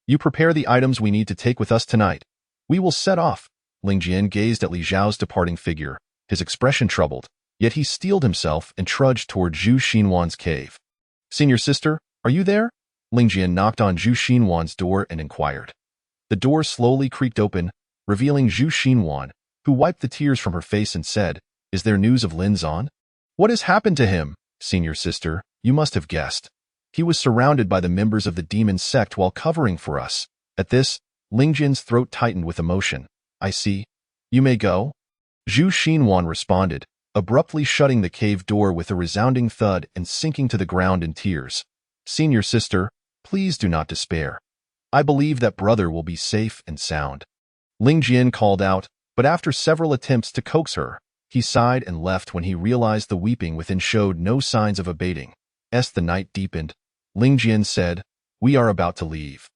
You prepare the items we need to take with us tonight. We will set off." Lingjian gazed at Li Xiao's departing figure, his expression troubled, yet he steeled himself and trudged toward Zhu Xinwan's cave. "Senior sister, are you there?" Lingjian knocked on Zhu Xinwan's door and inquired. The door slowly creaked open, revealing Zhu Xinwan, who wiped the tears from her face and said, "Is there news of Lin Zan?" "What has happened to him?" "Senior sister, you must have guessed. He was surrounded by the members of the demon sect while covering for us." At this, Lingjian's throat tightened with emotion. "I see. You may go." Zhu Xinwan responded, abruptly shutting the cave door with a resounding thud and sinking to the ground in tears. "Senior sister, please do not despair. I believe that brother will be safe and sound." Lingjian called out, but after several attempts to coax her, he sighed and left when he realized the weeping within showed no signs of abating. As the night deepened, Lingjian said, "We are about to leave.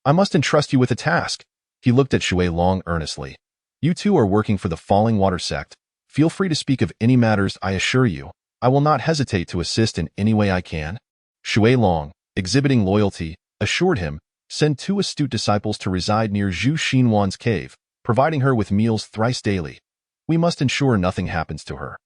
I must entrust you with a task." He looked at Shui Long earnestly. "You two are working for the Falling Water sect. Feel free to speak of any matters. I assure you, I will not hesitate to assist in any way I can." Shui Long, exhibiting loyalty, assured him, "Send 2 astute disciples to reside near Zhu Xinwan's cave, providing her with meals thrice daily. We must ensure nothing happens to her.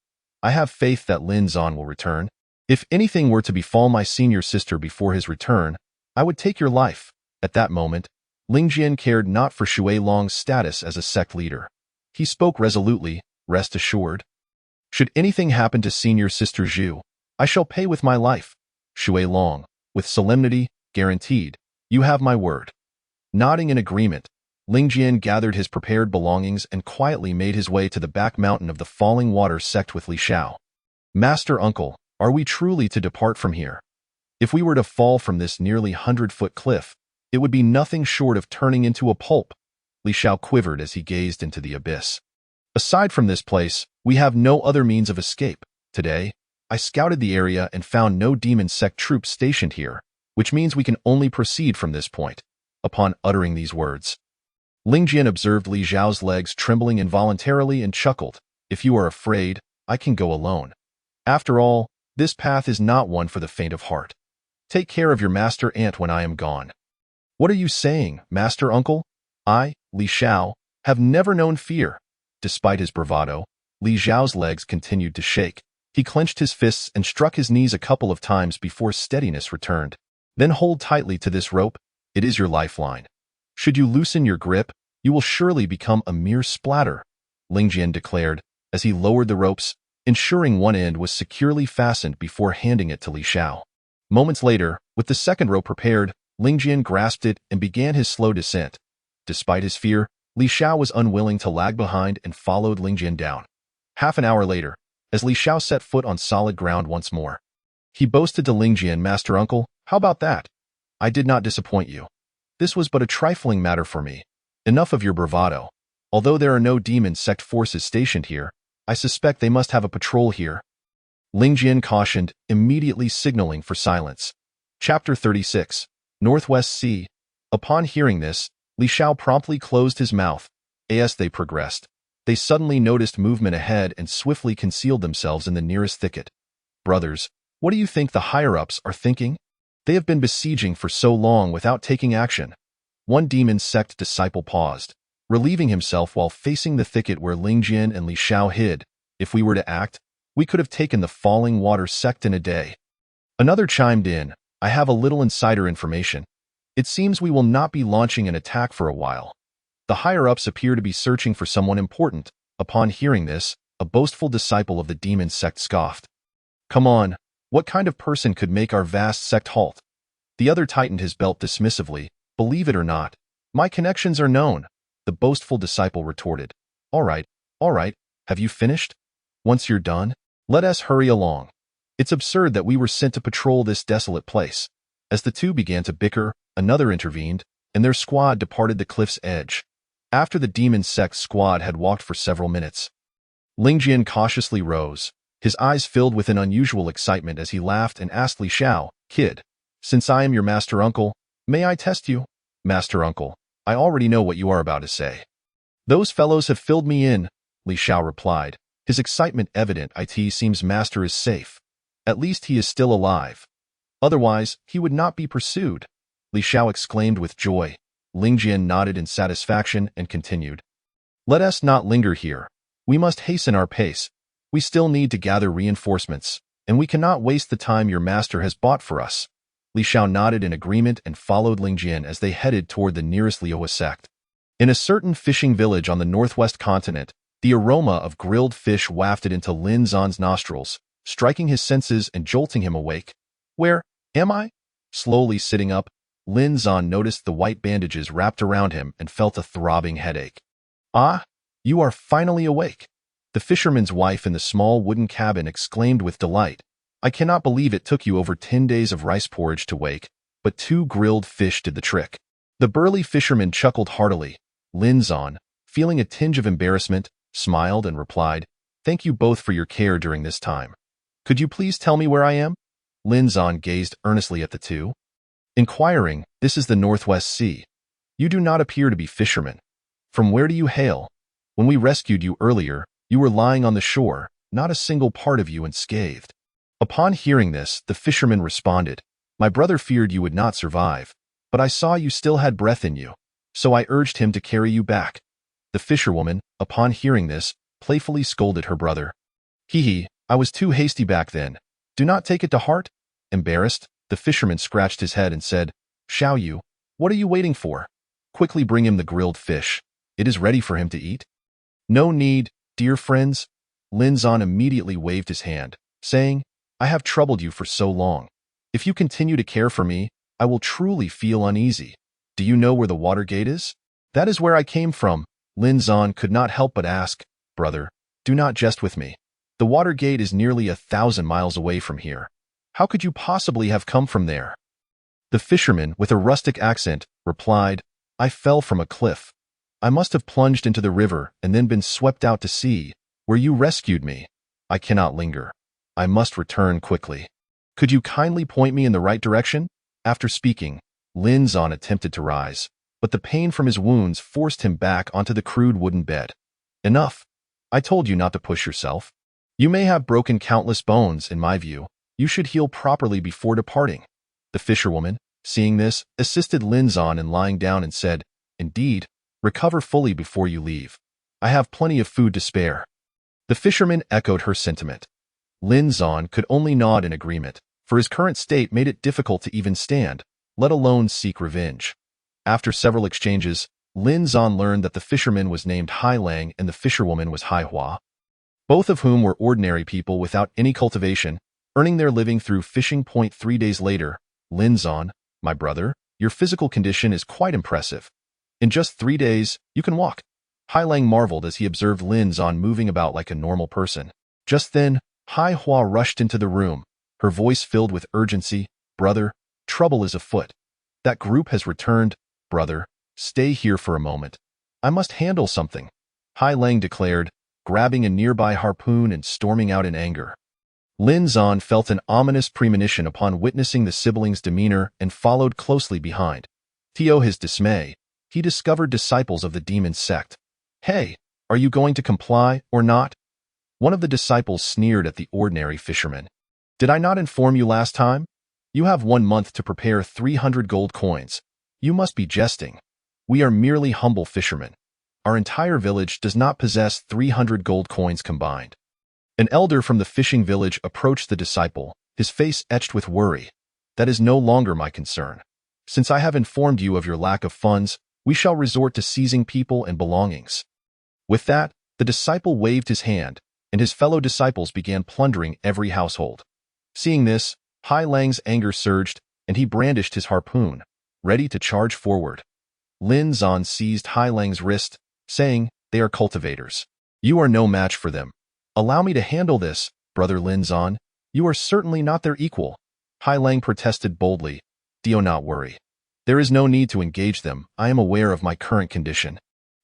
I have faith that Lin Zan will return. If anything were to befall my senior sister before his return, I would take your life." At that moment, Lingjian cared not for Shui Long's status as a sect leader. He spoke resolutely, "Rest assured. Should anything happen to senior sister Zhu, I shall pay with my life." Shui Long, with solemnity, guaranteed, "You have my word." Nodding in agreement, Lingjian gathered his prepared belongings and quietly made his way to the back mountain of the Falling Water sect with Li Xiao. "Master Uncle, are we truly to depart from here? If we were to fall from this nearly 100-foot cliff, it would be nothing short of turning into a pulp." Li Xiao quivered as he gazed into the abyss. "Aside from this place, we have no other means of escape. Today, I scouted the area and found no demon sect troops stationed here, which means we can only proceed from this point." Upon uttering these words, Lingjian observed Li Xiao's legs trembling involuntarily and chuckled, "If you are afraid, I can go alone. After all, this path is not one for the faint of heart. Take care of your master Ant when I am gone." "What are you saying, Master Uncle? I, Li Xiao, have never known fear." Despite his bravado, Li Xiao's legs continued to shake. He clenched his fists and struck his knees a couple of times before steadiness returned. "Then hold tightly to this rope. It is your lifeline. Should you loosen your grip, you will surely become a mere splatter," Lingjian declared as he lowered the ropes, ensuring one end was securely fastened before handing it to Li Xiao. Moments later, with the second rope prepared, Lingjian grasped it and began his slow descent. Despite his fear, Li Xiao was unwilling to lag behind and followed Lingjian down. Half an hour later, as Li Xiao set foot on solid ground once more, he boasted to Lingjian, "Master Uncle, how about that? I did not disappoint you. This was but a trifling matter for me. Enough of your bravado. Although there are no demon sect forces stationed here, I suspect they must have a patrol here." Lingjian cautioned, immediately signaling for silence. Chapter 36. Northwest Sea. Upon hearing this, Li Xiao promptly closed his mouth. As they progressed, they suddenly noticed movement ahead and swiftly concealed themselves in the nearest thicket. "Brothers, what do you think the higher-ups are thinking? They have been besieging for so long without taking action." One demon sect disciple paused, relieving himself while facing the thicket where Lingjian and Li Xiao hid. "If we were to act, we could have taken the Falling Water sect in a day." Another chimed in, "I have a little insider information. It seems we will not be launching an attack for a while." The higher-ups appear to be searching for someone important. Upon hearing this, a boastful disciple of the demon sect scoffed. "Come on, what kind of person could make our vast sect halt?" The other tightened his belt dismissively. "Believe it or not, my connections are known," the boastful disciple retorted. All right, have you finished? Once you're done, let us hurry along. It's absurd that we were sent to patrol this desolate place." As the two began to bicker, another intervened, and their squad departed the cliff's edge. After the demon sect squad had walked for several minutes, Lingjian cautiously rose, his eyes filled with an unusual excitement as he laughed and asked Li Xiao, "Kid, since I am your master uncle, may I test you?" "Master uncle, I already know what you are about to say." "Those fellows have filled me in," Li Xiao replied, his excitement evident. "It seems master is safe. At least he is still alive. Otherwise, he would not be pursued," Li Xiao exclaimed with joy. Lingjian nodded in satisfaction and continued, "Let us not linger here. We must hasten our pace. We still need to gather reinforcements, and we cannot waste the time your master has bought for us." Li Xiao nodded in agreement and followed Lingjian as they headed toward the nearest Liuhua sect. In a certain fishing village on the northwest continent, the aroma of grilled fish wafted into Lin Zan's nostrils, striking his senses and jolting him awake. "Where am I?" Slowly sitting up, Lin Zan noticed the white bandages wrapped around him and felt a throbbing headache. "Ah, you are finally awake," the fisherman's wife in the small wooden cabin exclaimed with delight. "I cannot believe it took you over 10 days of rice porridge to wake, but 2 grilled fish did the trick." The burly fisherman chuckled heartily. Lin Zan, feeling a tinge of embarrassment, smiled and replied, "Thank you both for your care during this time. Could you please tell me where I am?" Lin Zan gazed earnestly at the two, inquiring, "This is the Northwest Sea. You do not appear to be fishermen. From where do you hail? When we rescued you earlier, you were lying on the shore, not a single part of you unscathed." Upon hearing this, the fisherman responded, "My brother feared you would not survive, but I saw you still had breath in you, so I urged him to carry you back." The fisherwoman, upon hearing this, playfully scolded her brother. "Hee, I was too hasty back then. Do not take it to heart." Embarrassed, the fisherman scratched his head and said, "Xiao Yu, what are you waiting for? Quickly bring him the grilled fish. It is ready for him to eat." "No need, dear friends." Lin Zan immediately waved his hand, saying, "I have troubled you for so long. If you continue to care for me, I will truly feel uneasy. Do you know where the water gate is?" "That is where I came from." Lin Zan could not help but ask, "Brother, do not jest with me. The water gate is nearly 1,000 miles away from here. How could you possibly have come from there?" The fisherman, with a rustic accent, replied, "I fell from a cliff. I must have plunged into the river and then been swept out to sea, where you rescued me. I cannot linger. I must return quickly. Could you kindly point me in the right direction?" After speaking, Lin Zan attempted to rise, but the pain from his wounds forced him back onto the crude wooden bed. "Enough. I told you not to push yourself. You may have broken countless bones, in my view. You should heal properly before departing." The fisherwoman, seeing this, assisted Lin Zan in lying down and said, "Indeed, recover fully before you leave. I have plenty of food to spare." The fisherman echoed her sentiment. Lin Zan could only nod in agreement, for his current state made it difficult to even stand, let alone seek revenge. After several exchanges, Lin Zan learned that the fisherman was named Hai Lang and the fisherwoman was Hai Hua. both of whom were ordinary people without any cultivation, earning their living through fishing. 3 days later, Lin Zan, my brother, your physical condition is quite impressive. In just 3 days, you can walk. Hai Lang marveled as he observed Lin Zan moving about like a normal person. Just then, Hai Hua rushed into the room, her voice filled with urgency. Brother, trouble is afoot. That group has returned. Brother, stay here for a moment. I must handle something, Hai Lang declared, grabbing a nearby harpoon and storming out in anger. Lin Zan felt an ominous premonition upon witnessing the siblings' demeanor and followed closely behind. To his dismay, he discovered disciples of the demon sect. Hey, are you going to comply or not? One of the disciples sneered at the ordinary fisherman. Did I not inform you last time? You have 1 month to prepare 300 gold coins. You must be jesting. We are merely humble fishermen. Our entire village does not possess 300 gold coins combined. An elder from the fishing village approached the disciple, his face etched with worry. That is no longer my concern. Since I have informed you of your lack of funds, we shall resort to seizing people and belongings. With that, the disciple waved his hand, and his fellow disciples began plundering every household. Seeing this, Hai Lang's anger surged, and he brandished his harpoon, ready to charge forward. Lin Zan seized Hai Lang's wrist, saying, They are cultivators. You are no match for them. Allow me to handle this, brother Lin Zan. You are certainly not their equal. Hai Lang protested boldly. Do not worry. There is no need to engage them. I am aware of my current condition.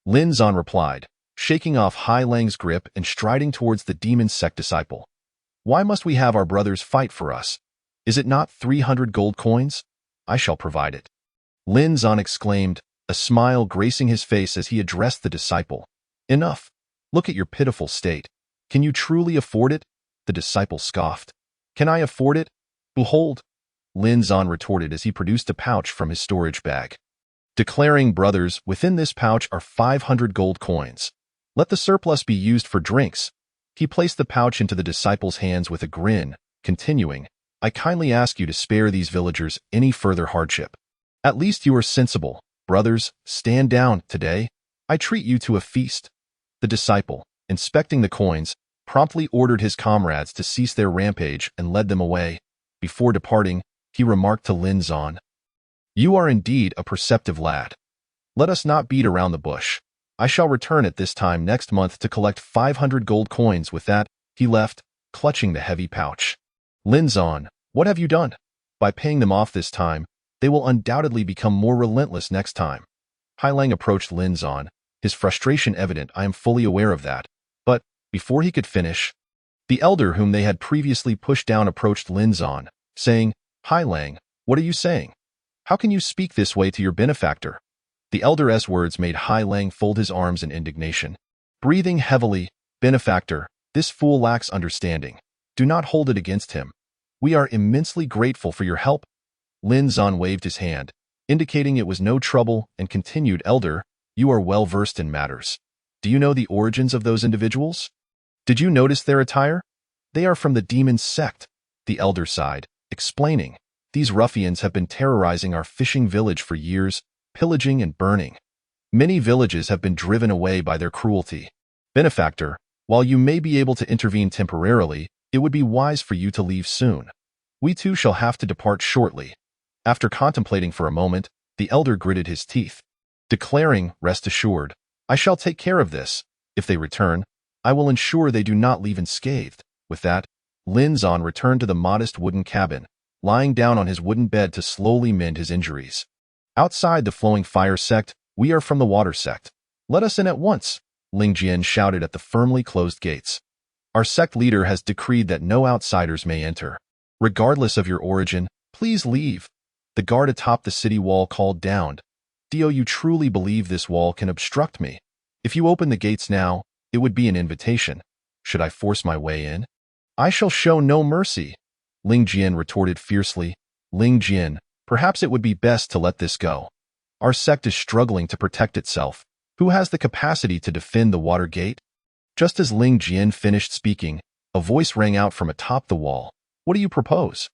Lin Zan replied, shaking off Hai Lang's grip and striding towards the demon sect disciple. Why must we have our brothers fight for us? Is it not 300 gold coins? I shall provide it. Lin Zan exclaimed, a smile gracing his face as he addressed the disciple. Enough. Look at your pitiful state. Can you truly afford it? The disciple scoffed. Can I afford it? Behold. Lin Zan retorted as he produced a pouch from his storage bag. Declaring, brothers, within this pouch are 500 gold coins. Let the surplus be used for drinks. He placed the pouch into the disciple's hands with a grin, continuing, I kindly ask you to spare these villagers any further hardship. At least you are sensible. Brothers, stand down today. I treat you to a feast. The disciple, inspecting the coins, promptly ordered his comrades to cease their rampage and led them away. Before departing, he remarked to Lin Zan, You are indeed a perceptive lad. Let us not beat around the bush. I shall return at this time next month to collect 500 gold coins. With that, he left, clutching the heavy pouch. Lin Zan, what have you done? By paying them off this time, they will undoubtedly become more relentless next time. Hai Lang approached Lin Zan, his frustration evident. I am fully aware of that. But, before he could finish, the elder whom they had previously pushed down approached Lin Zan, saying, Hai Lang, what are you saying? How can you speak this way to your benefactor? The elder's words made Hai Lang fold his arms in indignation. Breathing heavily, benefactor, this fool lacks understanding. Do not hold it against him. We are immensely grateful for your help. Lin Zan waved his hand, indicating it was no trouble, and continued, Elder, you are well versed in matters. Do you know the origins of those individuals? Did you notice their attire? They are from the demon sect, the elder sighed, explaining. These ruffians have been terrorizing our fishing village for years, pillaging and burning. Many villages have been driven away by their cruelty. Benefactor, while you may be able to intervene temporarily, it would be wise for you to leave soon. We too shall have to depart shortly. After contemplating for a moment, the elder gritted his teeth, declaring, Rest assured, I shall take care of this. If they return, I will ensure they do not leave unscathed. With that, Lin Zan returned to the modest wooden cabin, lying down on his wooden bed to slowly mend his injuries. Outside the flowing fire sect, we are from the water sect. Let us in at once, Ling Jian shouted at the firmly closed gates. Our sect leader has decreed that no outsiders may enter. Regardless of your origin, please leave. The guard atop the city wall called down. Do you truly believe this wall can obstruct me? If you open the gates now, it would be an invitation. Should I force my way in? I shall show no mercy. Ling Jian retorted fiercely. Ling Jian, perhaps it would be best to let this go. Our sect is struggling to protect itself. Who has the capacity to defend the water gate? Just as Ling Jian finished speaking, a voice rang out from atop the wall. What do you propose?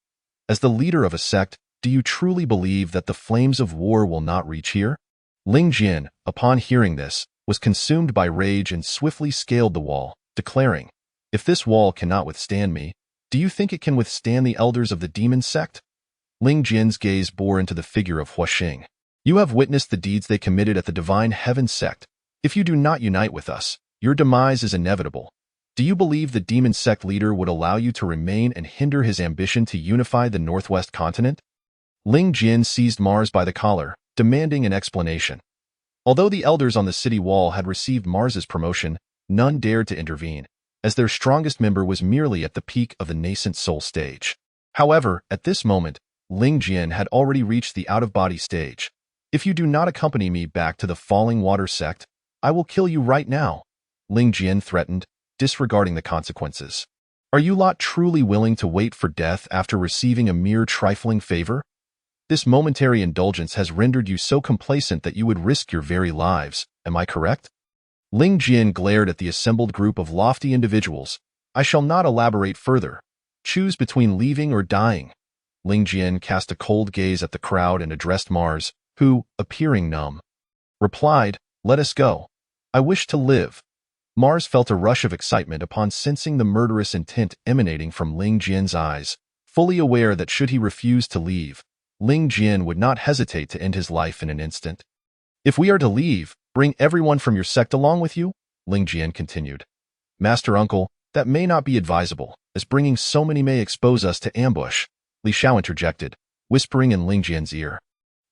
As the leader of a sect, do you truly believe that the flames of war will not reach here? Ling Jian, upon hearing this, was consumed by rage and swiftly scaled the wall, declaring, If this wall cannot withstand me, do you think it can withstand the elders of the demon sect? Ling Jian's gaze bore into the figure of Huaxing. You have witnessed the deeds they committed at the Divine Heaven sect. If you do not unite with us, your demise is inevitable. Do you believe the demon sect leader would allow you to remain and hinder his ambition to unify the Northwest continent? Ling Jian seized Mars by the collar, demanding an explanation. Although the elders on the city wall had received Mars's promotion, none dared to intervene, as their strongest member was merely at the peak of the nascent soul stage. However, at this moment, Ling Jian had already reached the out-of-body stage. If you do not accompany me back to the Falling Water sect, I will kill you right now, Ling Jian threatened, disregarding the consequences. Are you lot truly willing to wait for death after receiving a mere trifling favor? This momentary indulgence has rendered you so complacent that you would risk your very lives, am I correct? Ling Jian glared at the assembled group of lofty individuals. I shall not elaborate further. Choose between leaving or dying. Ling Jian cast a cold gaze at the crowd and addressed Mars, who, appearing numb, replied, Let us go. I wish to live. Mars felt a rush of excitement upon sensing the murderous intent emanating from Ling Jian's eyes, fully aware that should he refuse to leave, Ling Jian would not hesitate to end his life in an instant. If we are to leave, bring everyone from your sect along with you, Ling Jian continued. Master Uncle, that may not be advisable, as bringing so many may expose us to ambush, Li Xiao interjected, whispering in Ling Jian's ear.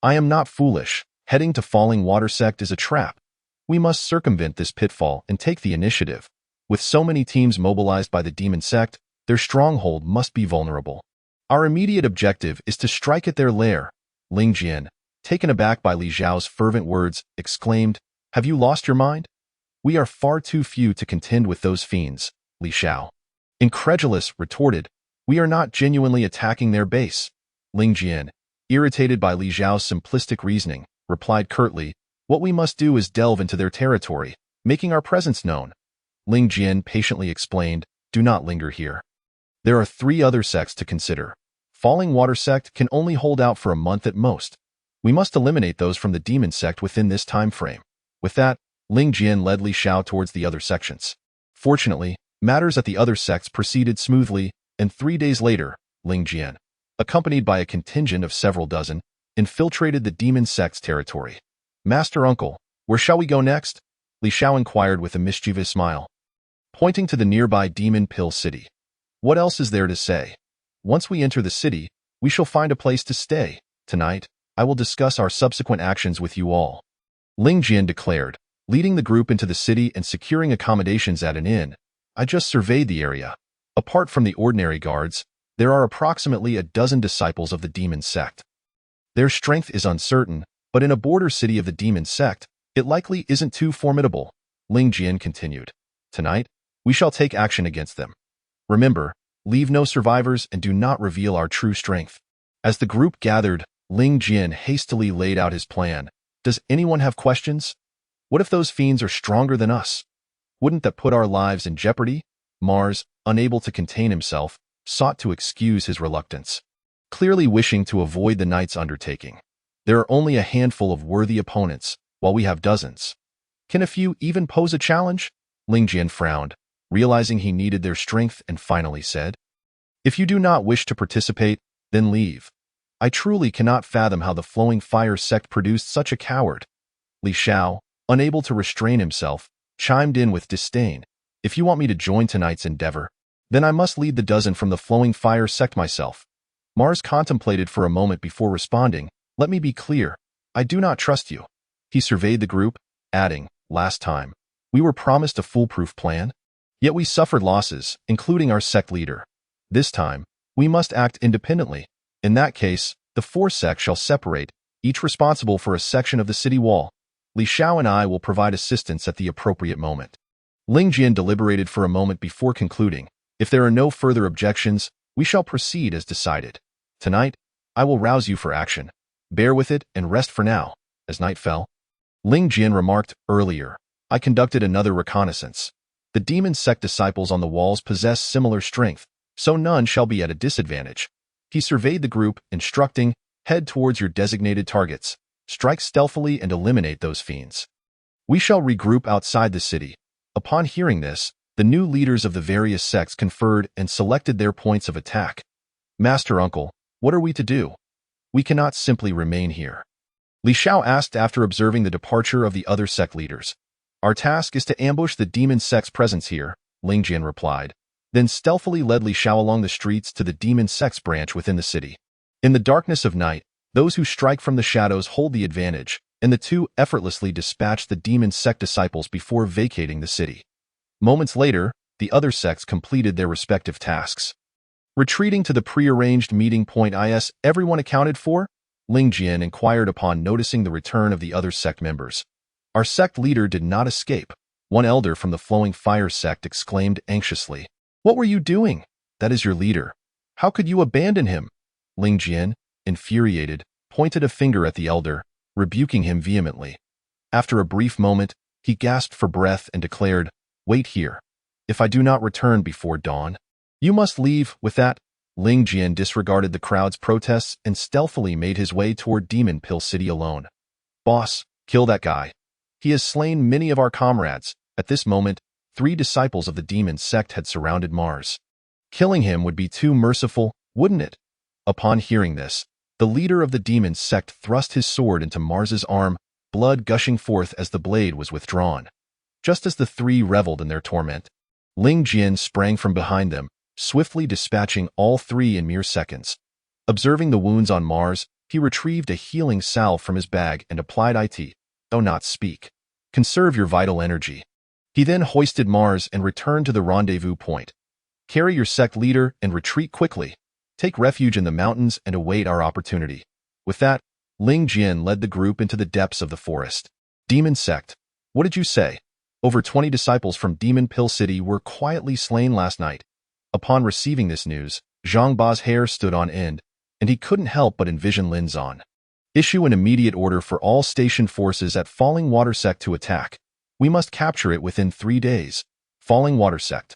I am not foolish. Heading to Falling Water sect is a trap. We must circumvent this pitfall and take the initiative. With so many teams mobilized by the demon sect, their stronghold must be vulnerable. Our immediate objective is to strike at their lair. Ling Jian, taken aback by Li Xiao's fervent words, exclaimed, Have you lost your mind? We are far too few to contend with those fiends, Li Xiao. Incredulous, retorted, We are not genuinely attacking their base. Ling Jian, irritated by Li Xiao's simplistic reasoning, replied curtly, What we must do is delve into their territory, making our presence known. Ling Jian patiently explained, Do not linger here. There are 3 other sects to consider. Falling Water sect can only hold out for a month at most. We must eliminate those from the demon sect within this time frame. With that, Ling Jian led Li Xiao towards the other sections. Fortunately, matters at the other sects proceeded smoothly, and 3 days later, Ling Jian, accompanied by a contingent of several dozen, infiltrated the demon sect's territory. Master Uncle, where shall we go next? Li Xiao inquired with a mischievous smile, pointing to the nearby Demon Pill City. What else is there to say? Once we enter the city, we shall find a place to stay. Tonight, I will discuss our subsequent actions with you all. Ling Jian declared, leading the group into the city and securing accommodations at an inn. I just surveyed the area. Apart from the ordinary guards, there are approximately a dozen disciples of the demon sect. Their strength is uncertain, but in a border city of the demon sect, it likely isn't too formidable, Ling Jian continued. Tonight, we shall take action against them. Remember, leave no survivors and do not reveal our true strength. As the group gathered, Ling Jian hastily laid out his plan. Does anyone have questions? What if those fiends are stronger than us? Wouldn't that put our lives in jeopardy? Mars, unable to contain himself, sought to excuse his reluctance, clearly wishing to avoid the night's undertaking. There are only a handful of worthy opponents, while we have dozens. Can a few even pose a challenge? Ling Jian frowned, realizing he needed their strength, and finally said, If you do not wish to participate, then leave. I truly cannot fathom how the Flowing Fire sect produced such a coward. Li Xiao, unable to restrain himself, chimed in with disdain. If you want me to join tonight's endeavor, then I must lead the dozen from the Flowing Fire sect myself. Mars contemplated for a moment before responding, Let me be clear, I do not trust you. He surveyed the group, adding, Last time, we were promised a foolproof plan. Yet we suffered losses, including our sect leader. This time, we must act independently. In that case, the 4 sects shall separate, each responsible for a section of the city wall. Li Xiao and I will provide assistance at the appropriate moment. Ling Jian deliberated for a moment before concluding, If there are no further objections, we shall proceed as decided. Tonight, I will rouse you for action. Bear with it and rest for now. As night fell, Ling Jian remarked, Earlier, I conducted another reconnaissance. The demon sect disciples on the walls possess similar strength, so none shall be at a disadvantage. He surveyed the group, instructing, Head towards your designated targets. Strike stealthily and eliminate those fiends. We shall regroup outside the city. Upon hearing this, The new leaders of the various sects conferred and selected their points of attack. Master Uncle, what are we to do? We cannot simply remain here. Li Xiao asked after observing the departure of the other sect leaders. Our task is to ambush the demon sect's presence here, Ling Jian replied, then stealthily led Li Xiao along the streets to the demon sect's branch within the city. In the darkness of night, those who strike from the shadows hold the advantage, and the two effortlessly dispatched the demon sect disciples before vacating the city. Moments later, the other sects completed their respective tasks. Retreating to the prearranged meeting point, is everyone accounted for? Ling Jian inquired upon noticing the return of the other sect members. Our sect leader did not escape, one elder from the Flowing Fire sect exclaimed anxiously. What were you doing? That is your leader. How could you abandon him? Ling Jian, infuriated, pointed a finger at the elder, rebuking him vehemently. After a brief moment, he gasped for breath and declared, Wait here. If I do not return before dawn, you must leave. With that, Ling Jian disregarded the crowd's protests and stealthily made his way toward Demon Pill City alone. Boss, kill that guy. He has slain many of our comrades. At this moment, 3 disciples of the demon sect had surrounded Mars. Killing him would be too merciful, wouldn't it? Upon hearing this, the leader of the demon sect thrust his sword into Mars's arm, blood gushing forth as the blade was withdrawn. Just as the 3 reveled in their torment, Ling Jian sprang from behind them, swiftly dispatching all 3 in mere seconds. Observing the wounds on Mars, he retrieved a healing salve from his bag and applied it. Do not speak. Conserve your vital energy. He then hoisted Mars and returned to the rendezvous point. Carry your sect leader and retreat quickly. Take refuge in the mountains and await our opportunity. With that, Ling Jian led the group into the depths of the forest. Demon sect. What did you say? Over 20 disciples from Demon Pill City were quietly slain last night. Upon receiving this news, Zhang Ba's hair stood on end, and he couldn't help but envision Lin Zan. Issue an immediate order for all station forces at Falling Water Sect to attack. We must capture it within 3 days. Falling Water Sect.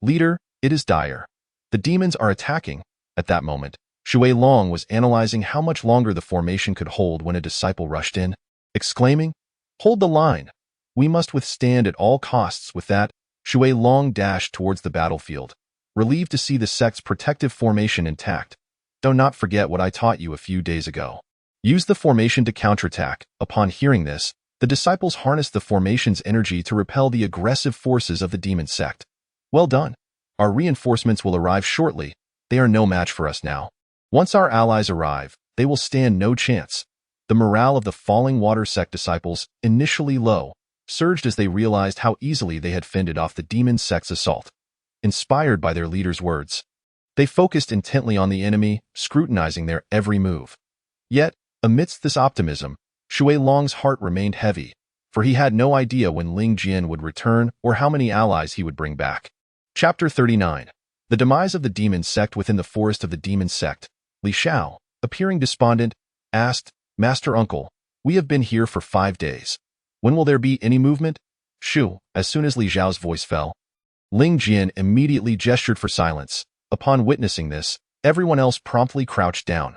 Leader, it is dire. The demons are attacking. At that moment, Shui Long was analyzing how much longer the formation could hold when a disciple rushed in, exclaiming, Hold the line. We must withstand at all costs. With that, Shui Long dashed towards the battlefield, relieved to see the sect's protective formation intact. Do not forget what I taught you a few days ago. Use the formation to counterattack. Upon hearing this, the disciples harnessed the formation's energy to repel the aggressive forces of the demon sect. Well done. Our reinforcements will arrive shortly. They are no match for us now. Once our allies arrive, they will stand no chance. The morale of the Falling Water Sect disciples, initially low, surged as they realized how easily they had fended off the demon sect's assault. Inspired by their leader's words, they focused intently on the enemy, scrutinizing their every move. Yet, amidst this optimism, Shui Long's heart remained heavy, for he had no idea when Ling Jian would return or how many allies he would bring back. Chapter 39. The demise of the demon sect within the forest of the demon sect. Li Xiao, appearing despondent, asked, Master Uncle, we have been here for 5 days. When will there be any movement? Shu, as soon as Li Xiao's voice fell. Ling Jian immediately gestured for silence. Upon witnessing this, everyone else promptly crouched down.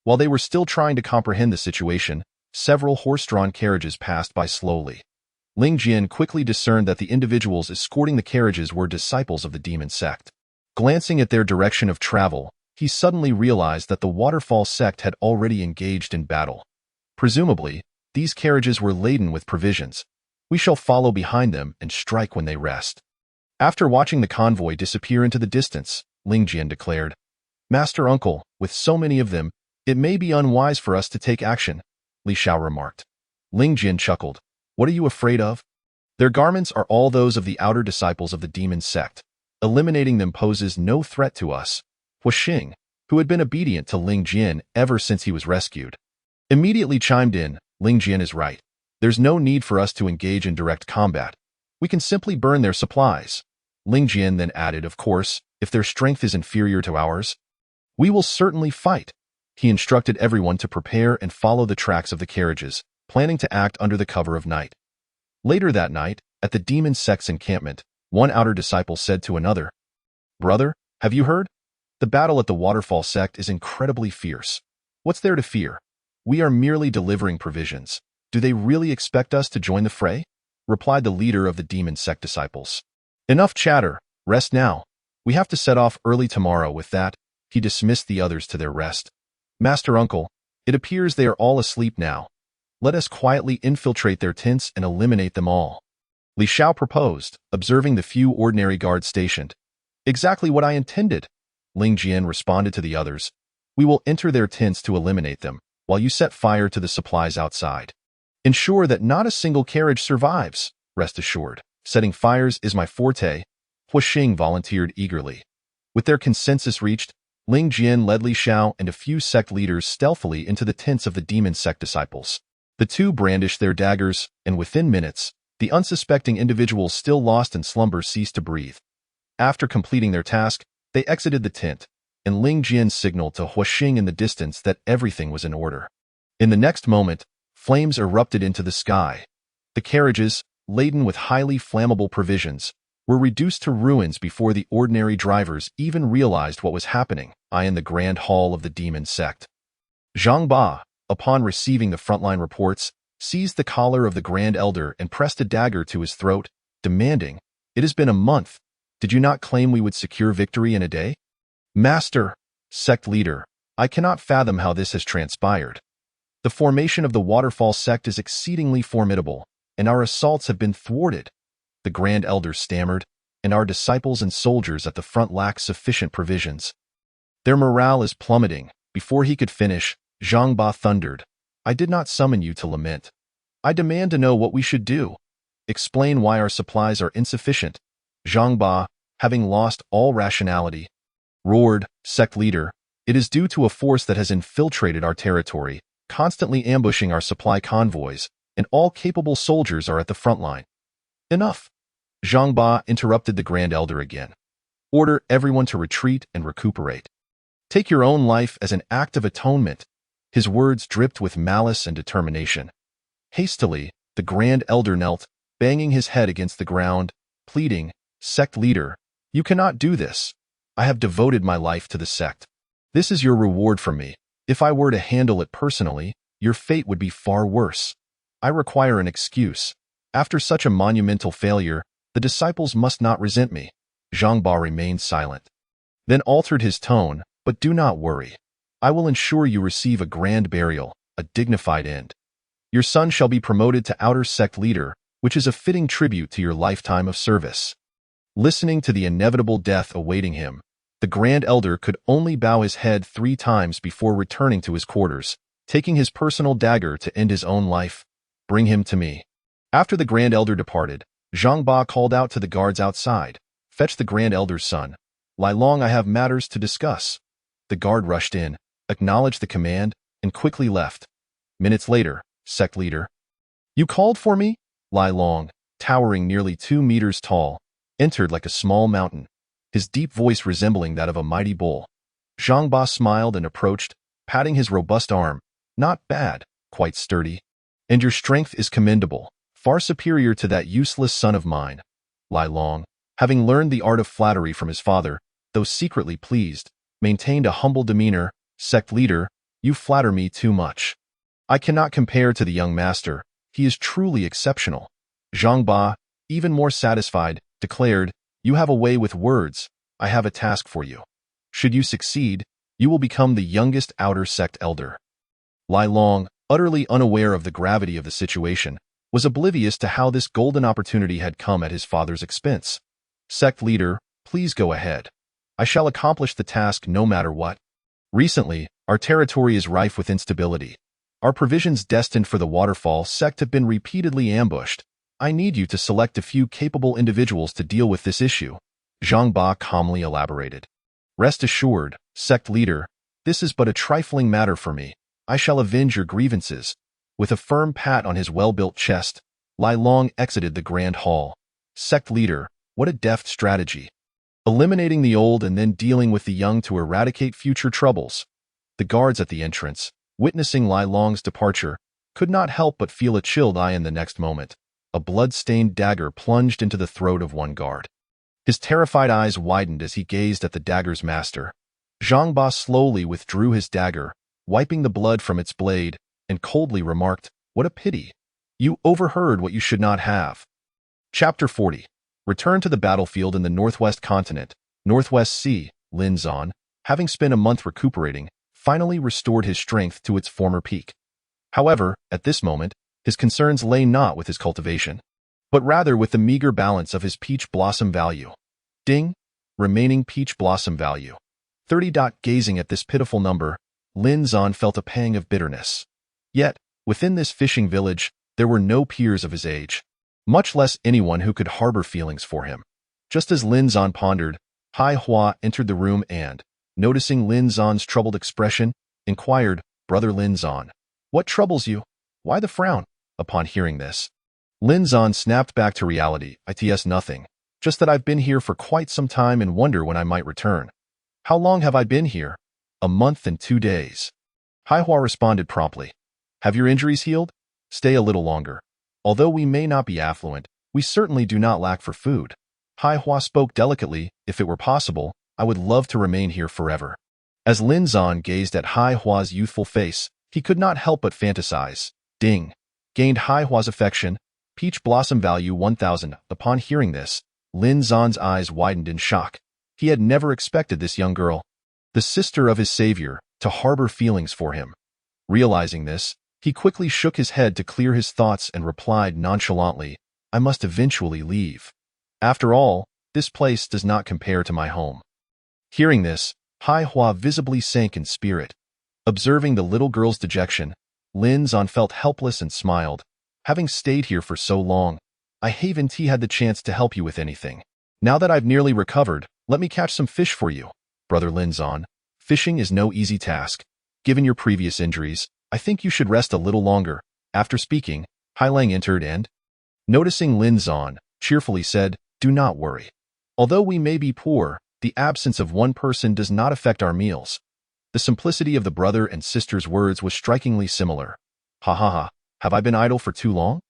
While they were still trying to comprehend the situation, several horse-drawn carriages passed by slowly. Ling Jian quickly discerned that the individuals escorting the carriages were disciples of the demon sect. Glancing at their direction of travel, he suddenly realized that the Waterfall sect had already engaged in battle. Presumably, these carriages were laden with provisions. We shall follow behind them and strike when they rest. After watching the convoy disappear into the distance, Ling Jian declared, Master Uncle, with so many of them, it may be unwise for us to take action, Li Xiao remarked. Ling Jian chuckled. What are you afraid of? Their garments are all those of the outer disciples of the demon sect. Eliminating them poses no threat to us. Hua Xing, who had been obedient to Ling Jian ever since he was rescued, immediately chimed in, Ling Jian is right. There's no need for us to engage in direct combat. We can simply burn their supplies. Ling Jian then added, of course, if their strength is inferior to ours, we will certainly fight. He instructed everyone to prepare and follow the tracks of the carriages, planning to act under the cover of night. Later that night, at the demon sect's encampment, one outer disciple said to another, Brother, have you heard? The battle at the Waterfall sect is incredibly fierce. What's there to fear? We are merely delivering provisions. Do they really expect us to join the fray? Replied the leader of the demon sect disciples. Enough chatter. Rest now. We have to set off early tomorrow. With that, he dismissed the others to their rest. Master Uncle, it appears they are all asleep now. Let us quietly infiltrate their tents and eliminate them all. Li Xiao proposed, observing the few ordinary guards stationed. Exactly what I intended, Ling Jian responded to the others. We will enter their tents to eliminate them, while you set fire to the supplies outside. Ensure that not a single carriage survives, rest assured. Setting fires is my forte, Hua Xing volunteered eagerly. With their consensus reached, Ling Jian led Li Xiao and a few sect leaders stealthily into the tents of the demon sect disciples. The two brandished their daggers, and within minutes, the unsuspecting individuals still lost in slumber ceased to breathe. After completing their task, they exited the tent, and Ling Jian signaled to Hua Xing in the distance that everything was in order. In the next moment, flames erupted into the sky. The carriages, laden with highly flammable provisions, were reduced to ruins before the ordinary drivers even realized what was happening in the grand hall of the demon sect. Zhang Ba, upon receiving the frontline reports, seized the collar of the Grand Elder and pressed a dagger to his throat, demanding, "It has been a month. Did you not claim we would secure victory in a day?" "Master, sect leader, I cannot fathom how this has transpired. The formation of the Waterfall sect is exceedingly formidable, and our assaults have been thwarted," the Grand Elder stammered, "and our disciples and soldiers at the front lack sufficient provisions. Their morale is plummeting." Before he could finish, Zhang Ba thundered, "I did not summon you to lament. I demand to know what we should do. Explain why our supplies are insufficient." Zhang Ba, having lost all rationality, roared, "Sect leader, it is due to a force that has infiltrated our territory, constantly ambushing our supply convoys, and all capable soldiers are at the front line." "Enough!" Zhang Ba interrupted the Grand Elder again. "Order everyone to retreat and recuperate. Take your own life as an act of atonement." His words dripped with malice and determination. Hastily, the Grand Elder knelt, banging his head against the ground, pleading, "Sect leader, you cannot do this. I have devoted my life to the sect. This is your reward from me. If I were to handle it personally, your fate would be far worse. I require an excuse. After such a monumental failure, the disciples must not resent me." Zhang Ba remained silent, then altered his tone, "But do not worry. I will ensure you receive a grand burial, a dignified end. Your son shall be promoted to outer sect leader, which is a fitting tribute to your lifetime of service." Listening to the inevitable death awaiting him, the Grand Elder could only bow his head 3 times before returning to his quarters, taking his personal dagger to end his own life. "Bring him to me." After the Grand Elder departed, Zhang Ba called out to the guards outside, "Fetch the Grand Elder's son. Lie Long, I have matters to discuss." The guard rushed in, acknowledged the command, and quickly left. Minutes later, "Sect leader, you called for me?" Lie Long, towering nearly 2 meters tall, entered like a small mountain, his deep voice resembling that of a mighty bull. Zhang Ba smiled and approached, patting his robust arm. "Not bad, quite sturdy. And your strength is commendable, far superior to that useless son of mine." Lie Long, having learned the art of flattery from his father, though secretly pleased, maintained a humble demeanor. "Sect leader, you flatter me too much. I cannot compare to the young master. He is truly exceptional." Zhang Ba, even more satisfied, declared, "You have a way with words. I have a task for you. Should you succeed, you will become the youngest outer sect elder." Lie Long, utterly unaware of the gravity of the situation, was oblivious to how this golden opportunity had come at his father's expense. "Sect leader, please go ahead. I shall accomplish the task no matter what. Recently, our territory is rife with instability. Our provisions destined for the Waterfall sect have been repeatedly ambushed. I need you to select a few capable individuals to deal with this issue." Zhang Ba calmly elaborated. "Rest assured, sect leader, this is but a trifling matter for me. I shall avenge your grievances." With a firm pat on his well-built chest, Lie Long exited the grand hall. "Sect leader, what a deft strategy. Eliminating the old and then dealing with the young to eradicate future troubles." The guards at the entrance, witnessing Lie Long's departure, could not help but feel a chilled eye in the next moment. A blood-stained dagger plunged into the throat of one guard. His terrified eyes widened as he gazed at the dagger's master. Zhang Ba slowly withdrew his dagger, wiping the blood from its blade, and coldly remarked, "What a pity. You overheard what you should not have." Chapter 40. Return to the battlefield in the Northwest Continent, Northwest Sea. Lin Zan, having spent a month recuperating, finally restored his strength to its former peak. However, at this moment, his concerns lay not with his cultivation, but rather with the meager balance of his peach blossom value. Ding! Remaining peach blossom value. 30. Gazing at this pitiful number, Lin Zan felt a pang of bitterness. Yet, within this fishing village, there were no peers of his age, much less anyone who could harbor feelings for him. Just as Lin Zan pondered, Hai Hua entered the room and, noticing Lin Zan's troubled expression, inquired, "Brother Lin Zan, what troubles you? Why the frown?" Upon hearing this, Lin Zan snapped back to reality. "It's nothing. Just that I've been here for quite some time and wonder when I might return." "How long have I been here?" "A month and 2 days." Hai Hua responded promptly. "Have your injuries healed? Stay a little longer. Although we may not be affluent, we certainly do not lack for food." Hai Hua spoke delicately. "If it were possible, I would love to remain here forever." As Lin Zan gazed at Hai Hua's youthful face, he could not help but fantasize. Ding! Gained Hai Hua's affection. Peach blossom value 1,000. Upon hearing this, Lin Zan's eyes widened in shock. He had never expected this young girl, the sister of his savior, to harbor feelings for him. Realizing this, he quickly shook his head to clear his thoughts and replied nonchalantly, "I must eventually leave. After all, this place does not compare to my home." Hearing this, Hai Hua visibly sank in spirit. Observing the little girl's dejection, Lin Zan felt helpless and smiled. "Having stayed here for so long, I haven't had the chance to help you with anything. Now that I've nearly recovered, let me catch some fish for you." "Brother Lin Zan, fishing is no easy task. Given your previous injuries, I think you should rest a little longer." After speaking, Hai Lang entered and, noticing Lin Zan, cheerfully said, "Do not worry. Although we may be poor, the absence of one person does not affect our meals." The simplicity of the brother and sister's words was strikingly similar. "Ha ha ha, have I been idle for too long?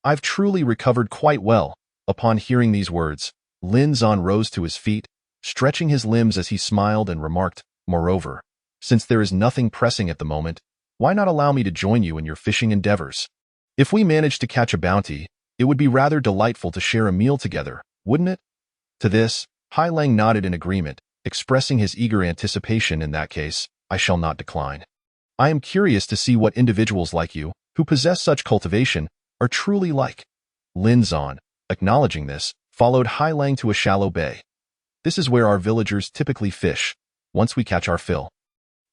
I've truly recovered quite well." Upon hearing these words, Lin Zan rose to his feet, stretching his limbs as he smiled and remarked, "Moreover, since there is nothing pressing at the moment, why not allow me to join you in your fishing endeavors? If we manage to catch a bounty, it would be rather delightful to share a meal together, wouldn't it?" To this, Hai Lang nodded in agreement, expressing his eager anticipation. "In that case, I shall not decline. I am curious to see what individuals like you, who possess such cultivation, are truly like." Lin Zan, acknowledging this, followed Hai Lang to a shallow bay. "This is where our villagers typically fish. Once we catch our fill,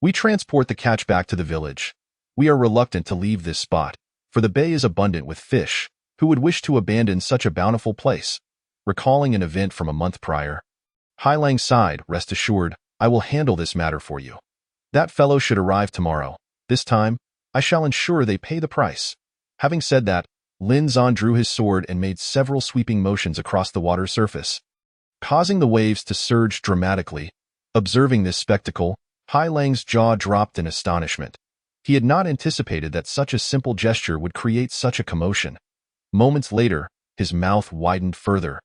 we transport the catch back to the village. We are reluctant to leave this spot, for the bay is abundant with fish. Who would wish to abandon such a bountiful place?" Recalling an event from a month prior, Hai Lang sighed. "Rest assured, I will handle this matter for you. That fellow should arrive tomorrow. This time, I shall ensure they pay the price." Having said that, Lin Zan drew his sword and made several sweeping motions across the water surface, causing the waves to surge dramatically. Observing this spectacle, Hai Lang's jaw dropped in astonishment. He had not anticipated that such a simple gesture would create such a commotion. Moments later, his mouth widened further,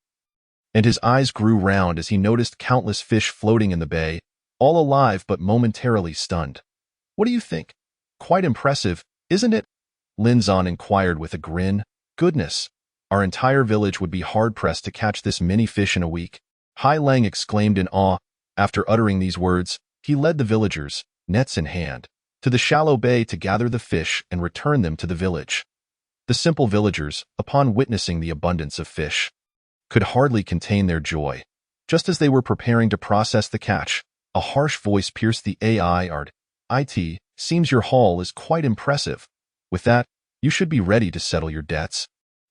and his eyes grew round as he noticed countless fish floating in the bay, all alive but momentarily stunned. "What do you think? Quite impressive, isn't it?" Lin Zan inquired with a grin. "Goodness, our entire village would be hard-pressed to catch this many fish in a week." Hai Lang exclaimed in awe. After uttering these words, he led the villagers, nets in hand, to the shallow bay to gather the fish and return them to the village. The simple villagers, upon witnessing the abundance of fish, could hardly contain their joy. Just as they were preparing to process the catch, a harsh voice pierced the air. "It seems your haul is quite impressive. With that, you should be ready to settle your debts."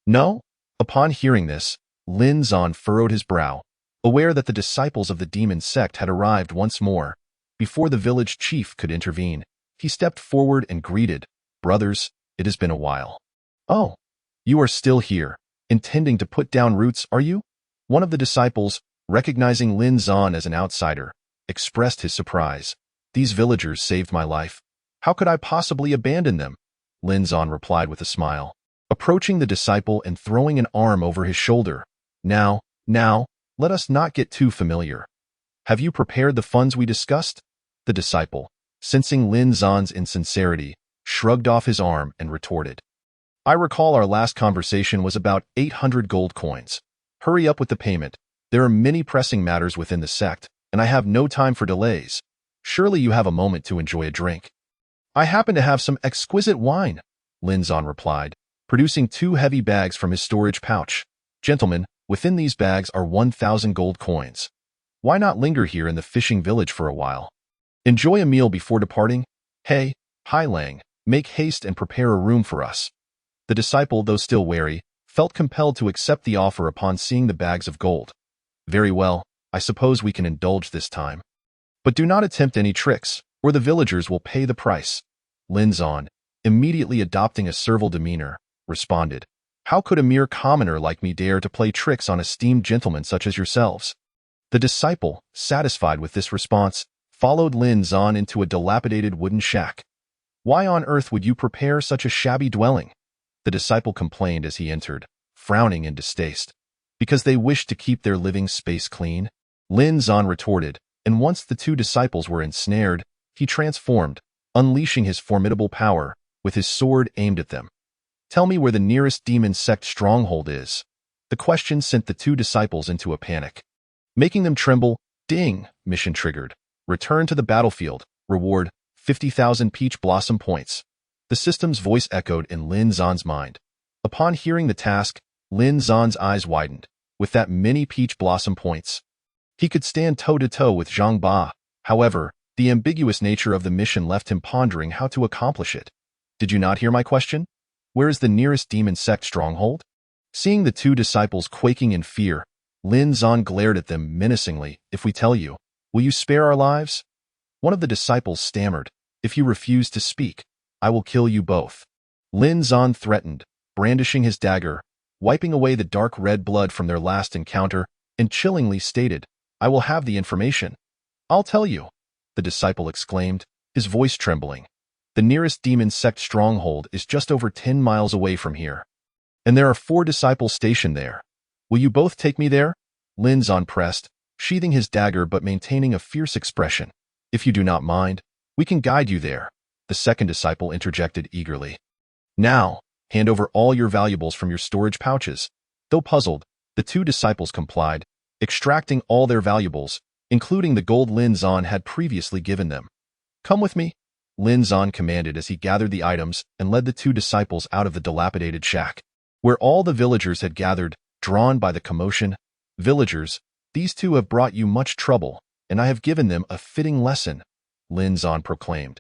"No?" Upon hearing this, Lin Zan furrowed his brow, aware that the disciples of the demon sect had arrived once more. Before the village chief could intervene, he stepped forward and greeted, "Brothers, it has been a while." "Oh, you are still here, intending to put down roots, are you?" One of the disciples, recognizing Lin Zan as an outsider, expressed his surprise. "These villagers saved my life. How could I possibly abandon them?" Lin Zan replied with a smile, approaching the disciple and throwing an arm over his shoulder. Now, let us not get too familiar. Have you prepared the funds we discussed?" The disciple, sensing Lin Zan's insincerity, shrugged off his arm and retorted, "I recall our last conversation was about 800 gold coins." Hurry up with the payment. There are many pressing matters within the sect, and I have no time for delays. Surely you have a moment to enjoy a drink. I happen to have some exquisite wine, Lin Zan replied, producing 2 heavy bags from his storage pouch. Gentlemen, within these bags are 1,000 gold coins. Why not linger here in the fishing village for a while? Enjoy a meal before departing? Hey, Hai Lang, make haste and prepare a room for us. The disciple, though still wary, felt compelled to accept the offer upon seeing the bags of gold. Very well, I suppose we can indulge this time. But do not attempt any tricks, or the villagers will pay the price. Lin Zan, immediately adopting a servile demeanor, responded, How could a mere commoner like me dare to play tricks on esteemed gentlemen such as yourselves? The disciple, satisfied with this response, followed Lin Zan into a dilapidated wooden shack. Why on earth would you prepare such a shabby dwelling? The disciple complained as he entered, frowning in distaste. Because they wished to keep their living space clean? Lin Zan retorted, and once the 2 disciples were ensnared, he transformed, unleashing his formidable power, with his sword aimed at them. Tell me where the nearest demon sect stronghold is. The question sent the 2 disciples into a panic. Making them tremble, ding, mission triggered. Return to the battlefield, reward, 50,000 peach blossom points. The system's voice echoed in Lin Zan's mind. Upon hearing the task, Lin Zan's eyes widened. With that many peach blossom points, he could stand toe-to-toe with Zhang Ba. However, the ambiguous nature of the mission left him pondering how to accomplish it. Did you not hear my question? Where is the nearest demon sect stronghold? Seeing the 2 disciples quaking in fear, Lin Zan glared at them menacingly. If we tell you, will you spare our lives? One of the disciples stammered, If you refuse to speak, I will kill you both. Lin Zan threatened, brandishing his dagger, wiping away the dark red blood from their last encounter, and chillingly stated, I will have the information. I'll tell you, the disciple exclaimed, his voice trembling. The nearest demon sect stronghold is just over 10 miles away from here. And there are 4 disciples stationed there. Will you both take me there? Lin Zan pressed, sheathing his dagger but maintaining a fierce expression. If you do not mind, we can guide you there, the second disciple interjected eagerly. Now, hand over all your valuables from your storage pouches. Though puzzled, the 2 disciples complied, extracting all their valuables, including the gold Lin Zan had previously given them. Come with me, Lin Zan commanded as he gathered the items and led the 2 disciples out of the dilapidated shack, where all the villagers had gathered, drawn by the commotion. Villagers, these 2 have brought you much trouble, and I have given them a fitting lesson, Lin Zan proclaimed.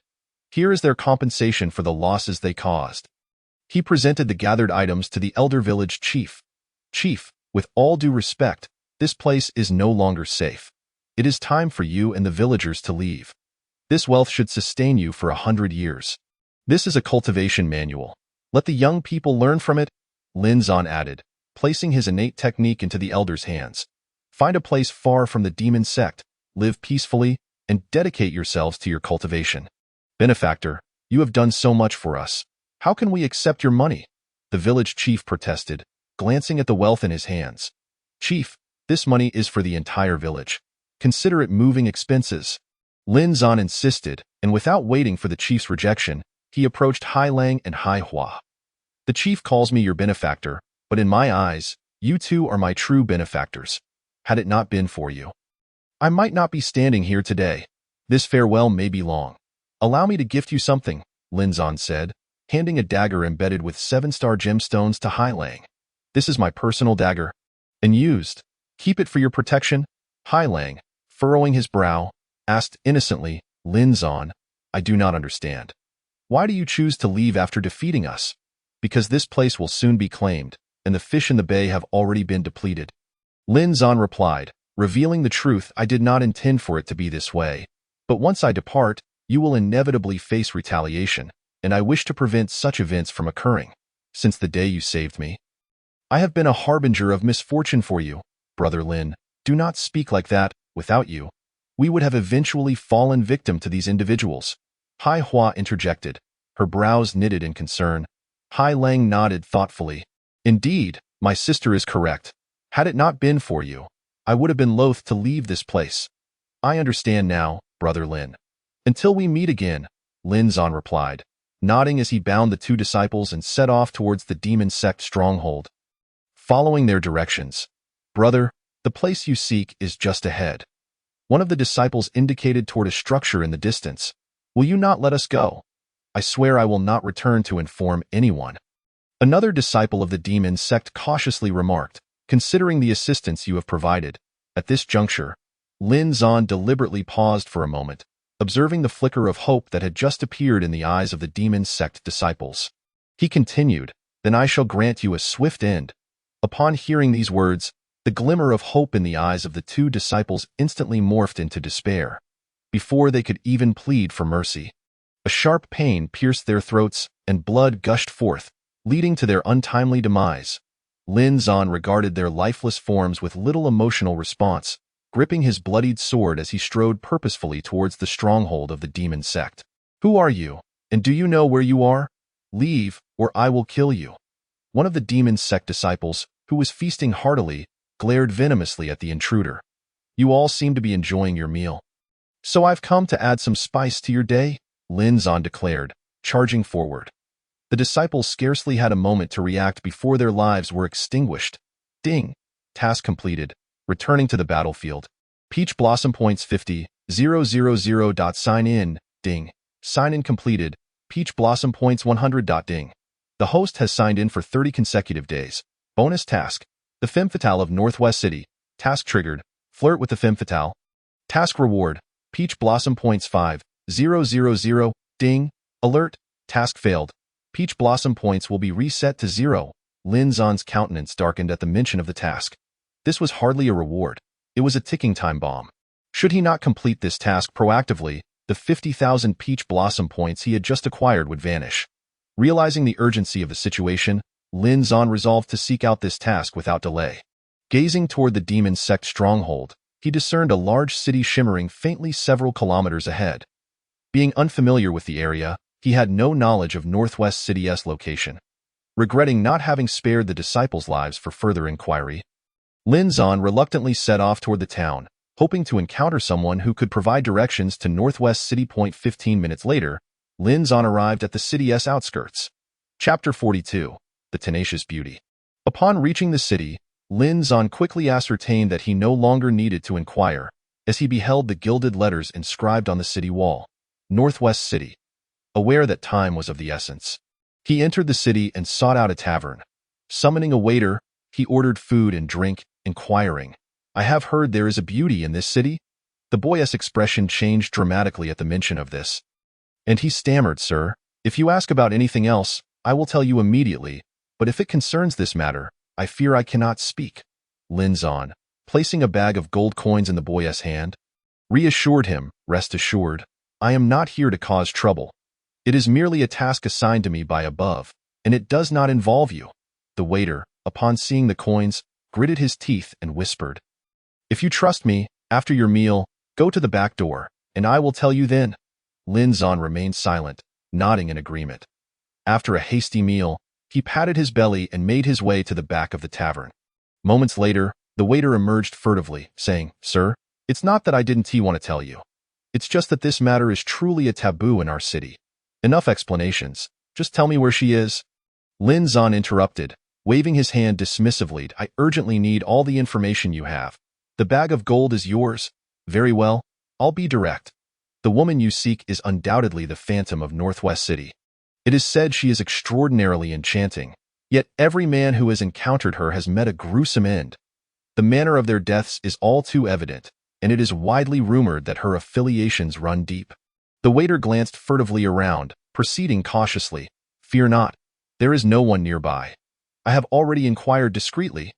Here is their compensation for the losses they caused. He presented the gathered items to the elder village chief. Chief, with all due respect, this place is no longer safe. It is time for you and the villagers to leave. This wealth should sustain you for 100 years. This is a cultivation manual. Let the young people learn from it, Lin Zan added, placing his innate technique into the elder's hands. Find a place far from the demon sect, live peacefully, and dedicate yourselves to your cultivation. Benefactor, you have done so much for us. How can we accept your money? The village chief protested, glancing at the wealth in his hands. Chief, this money is for the entire village. Consider it moving expenses. Lin Zan insisted, and without waiting for the chief's rejection, he approached Hai Lang and Hai Hua. The chief calls me your benefactor, but in my eyes, you 2 are my true benefactors. Had it not been for you, I might not be standing here today. This farewell may be long. Allow me to gift you something, Lin Zan said, handing a dagger embedded with 7-star gemstones to Hai Lang. This is my personal dagger. And used. Keep it for your protection. Hai Lang, furrowing his brow, asked innocently, Lin Zan, I do not understand. Why do you choose to leave after defeating us? Because this place will soon be claimed, and the fish in the bay have already been depleted. Lin Zan replied, revealing the truth. I did not intend for it to be this way. But once I depart, you will inevitably face retaliation, and I wish to prevent such events from occurring. Since the day you saved me, I have been a harbinger of misfortune for you. Brother Lin, do not speak like that. Without you, we would have eventually fallen victim to these individuals. Hai Hua interjected, her brows knitted in concern. Hai Lang nodded thoughtfully. Indeed, my sister is correct. Had it not been for you, I would have been loath to leave this place. I understand now, Brother Lin. Until we meet again, Lin Zan replied, nodding as he bound the 2 disciples and set off towards the demon sect stronghold. Following their directions, "Brother, the place you seek is just ahead." One of the disciples indicated toward a structure in the distance. "Will you not let us go? I swear I will not return to inform anyone." Another disciple of the demon sect cautiously remarked, "Considering the assistance you have provided." At this juncture, Lin Zan deliberately paused for a moment, observing the flicker of hope that had just appeared in the eyes of the demon sect disciples. He continued, "Then I shall grant you a swift end." Upon hearing these words, the glimmer of hope in the eyes of the two disciples instantly morphed into despair. Before they could even plead for mercy, a sharp pain pierced their throats and blood gushed forth, leading to their untimely demise. Lin Zan regarded their lifeless forms with little emotional response, gripping his bloodied sword as he strode purposefully towards the stronghold of the demon sect. "Who are you? And do you know where you are? Leave, or I will kill you." One of the demon sect disciples, who was feasting heartily, glared venomously at the intruder. "You all seem to be enjoying your meal. So I've come to add some spice to your day," Lin Zan declared, charging forward. The disciples scarcely had a moment to react before their lives were extinguished. Ding. Task completed. Returning to the battlefield. Peach Blossom points 50,000. Sign in. Ding. Sign in completed. Peach Blossom points 100. Ding. The host has signed in for 30 consecutive days. Bonus task. The Femme Fatale of Northwest City. Task triggered. Flirt with the Femme Fatale. Task reward. Peach Blossom points 5,000. Ding. Alert. Task failed. Peach Blossom points will be reset to 0. Lin Zan's countenance darkened at the mention of the task. This was hardly a reward. It was a ticking time bomb. Should he not complete this task proactively, the 50,000 Peach Blossom points he had just acquired would vanish. Realizing the urgency of the situation, Lin Zan resolved to seek out this task without delay. Gazing toward the demon sect stronghold, he discerned a large city shimmering faintly several kilometers ahead. Being unfamiliar with the area, he had no knowledge of Northwest City's location. Regretting not having spared the disciples' lives for further inquiry, Lin Zan reluctantly set off toward the town, hoping to encounter someone who could provide directions to Northwest City. 15 minutes later, Lin Zan arrived at the city's outskirts. Chapter 42. The Tenacious Beauty. Upon reaching the city, Lin Zan quickly ascertained that he no longer needed to inquire, as he beheld the gilded letters inscribed on the city wall. Northwest City. Aware that time was of the essence, he entered the city and sought out a tavern. Summoning a waiter, he ordered food and drink, inquiring, "I have heard there is a beauty in this city?" The boy's expression changed dramatically at the mention of this, and he stammered, "Sir, if you ask about anything else, I will tell you immediately, but if it concerns this matter, I fear I cannot speak." Lin Zan, placing a bag of gold coins in the boy's hand, reassured him, "Rest assured, I am not here to cause trouble. It is merely a task assigned to me by above, and it does not involve you." The waiter, upon seeing the coins, gritted his teeth and whispered, "If you trust me, after your meal, go to the back door, and I will tell you then." Lin Zan remained silent, nodding in agreement. After a hasty meal, he patted his belly and made his way to the back of the tavern. Moments later, the waiter emerged furtively, saying, "Sir, it's not that I didn't want to tell you. It's just that this matter is truly a taboo in our city. Enough explanations. Just tell me where she is." Lin Zan interrupted, waving his hand dismissively. "I urgently need all the information you have. The bag of gold is yours. Very well, I'll be direct. The woman you seek is undoubtedly the Phantom of Northwest City. It is said she is extraordinarily enchanting, yet every man who has encountered her has met a gruesome end. The manner of their deaths is all too evident, and it is widely rumored that her affiliations run deep." The waiter glanced furtively around, proceeding cautiously, "Fear not, there is no one nearby. I have already inquired discreetly."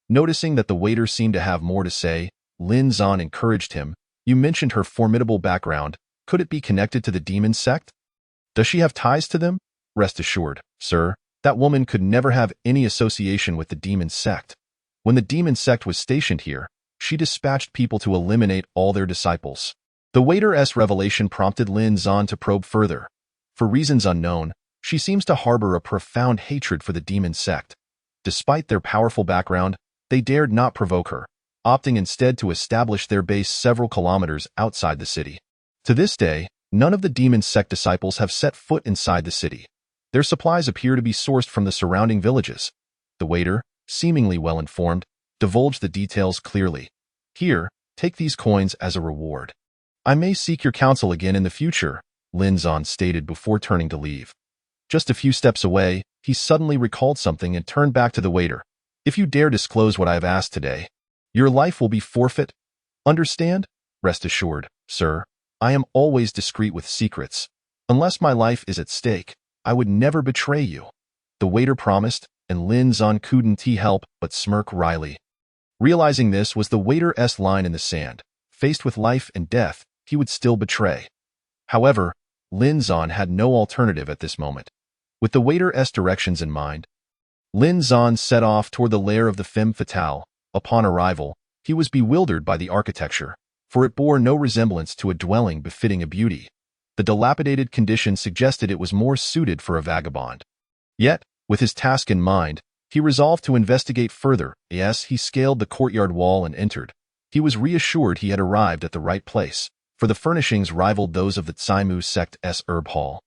Noticing that the waiter seemed to have more to say, Lin Zan encouraged him, "You mentioned her formidable background. Could it be connected to the demon sect? Does she have ties to them?" "Rest assured, sir, that woman could never have any association with the demon sect. When the demon sect was stationed here, she dispatched people to eliminate all their disciples." The waiter's revelation prompted Lin Zan to probe further. For reasons unknown, she seems to harbor a profound hatred for the demon sect. Despite their powerful background, they dared not provoke her, opting instead to establish their base several kilometers outside the city. To this day, none of the demon sect disciples have set foot inside the city. Their supplies appear to be sourced from the surrounding villages. The waiter, seemingly well informed, Divulge the details clearly. Here, take these coins as a reward. I may seek your counsel again in the future, Lin Zan stated before turning to leave. Just a few steps away, he suddenly recalled something and turned back to the waiter. If you dare disclose what I have asked today, your life will be forfeit. Understand? Rest assured, sir, I am always discreet with secrets. Unless my life is at stake, I would never betray you. The waiter promised, and Lin Zan couldn't help but smirk wryly. Realizing this was the waiter's line in the sand. Faced with life and death, he would still betray. However, Lin Zan had no alternative at this moment. With the waiter's directions in mind, Lin Zan set off toward the lair of the femme fatale. Upon arrival, he was bewildered by the architecture, for it bore no resemblance to a dwelling befitting a beauty. The dilapidated condition suggested it was more suited for a vagabond. Yet, with his task in mind, he resolved to investigate further. As he scaled the courtyard wall and entered, he was reassured he had arrived at the right place, for the furnishings rivaled those of the Tsaimu sect's herb hall.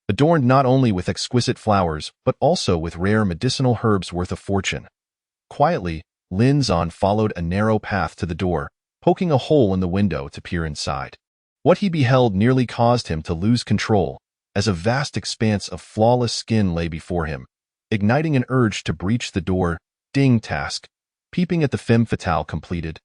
Adorned not only with exquisite flowers, but also with rare medicinal herbs worth a fortune. Quietly, Lin Zan followed a narrow path to the door, poking a hole in the window to peer inside. What he beheld nearly caused him to lose control, as a vast expanse of flawless skin lay before him, igniting an urge to breach the door. Ding task. Peeping at the femme fatale completed.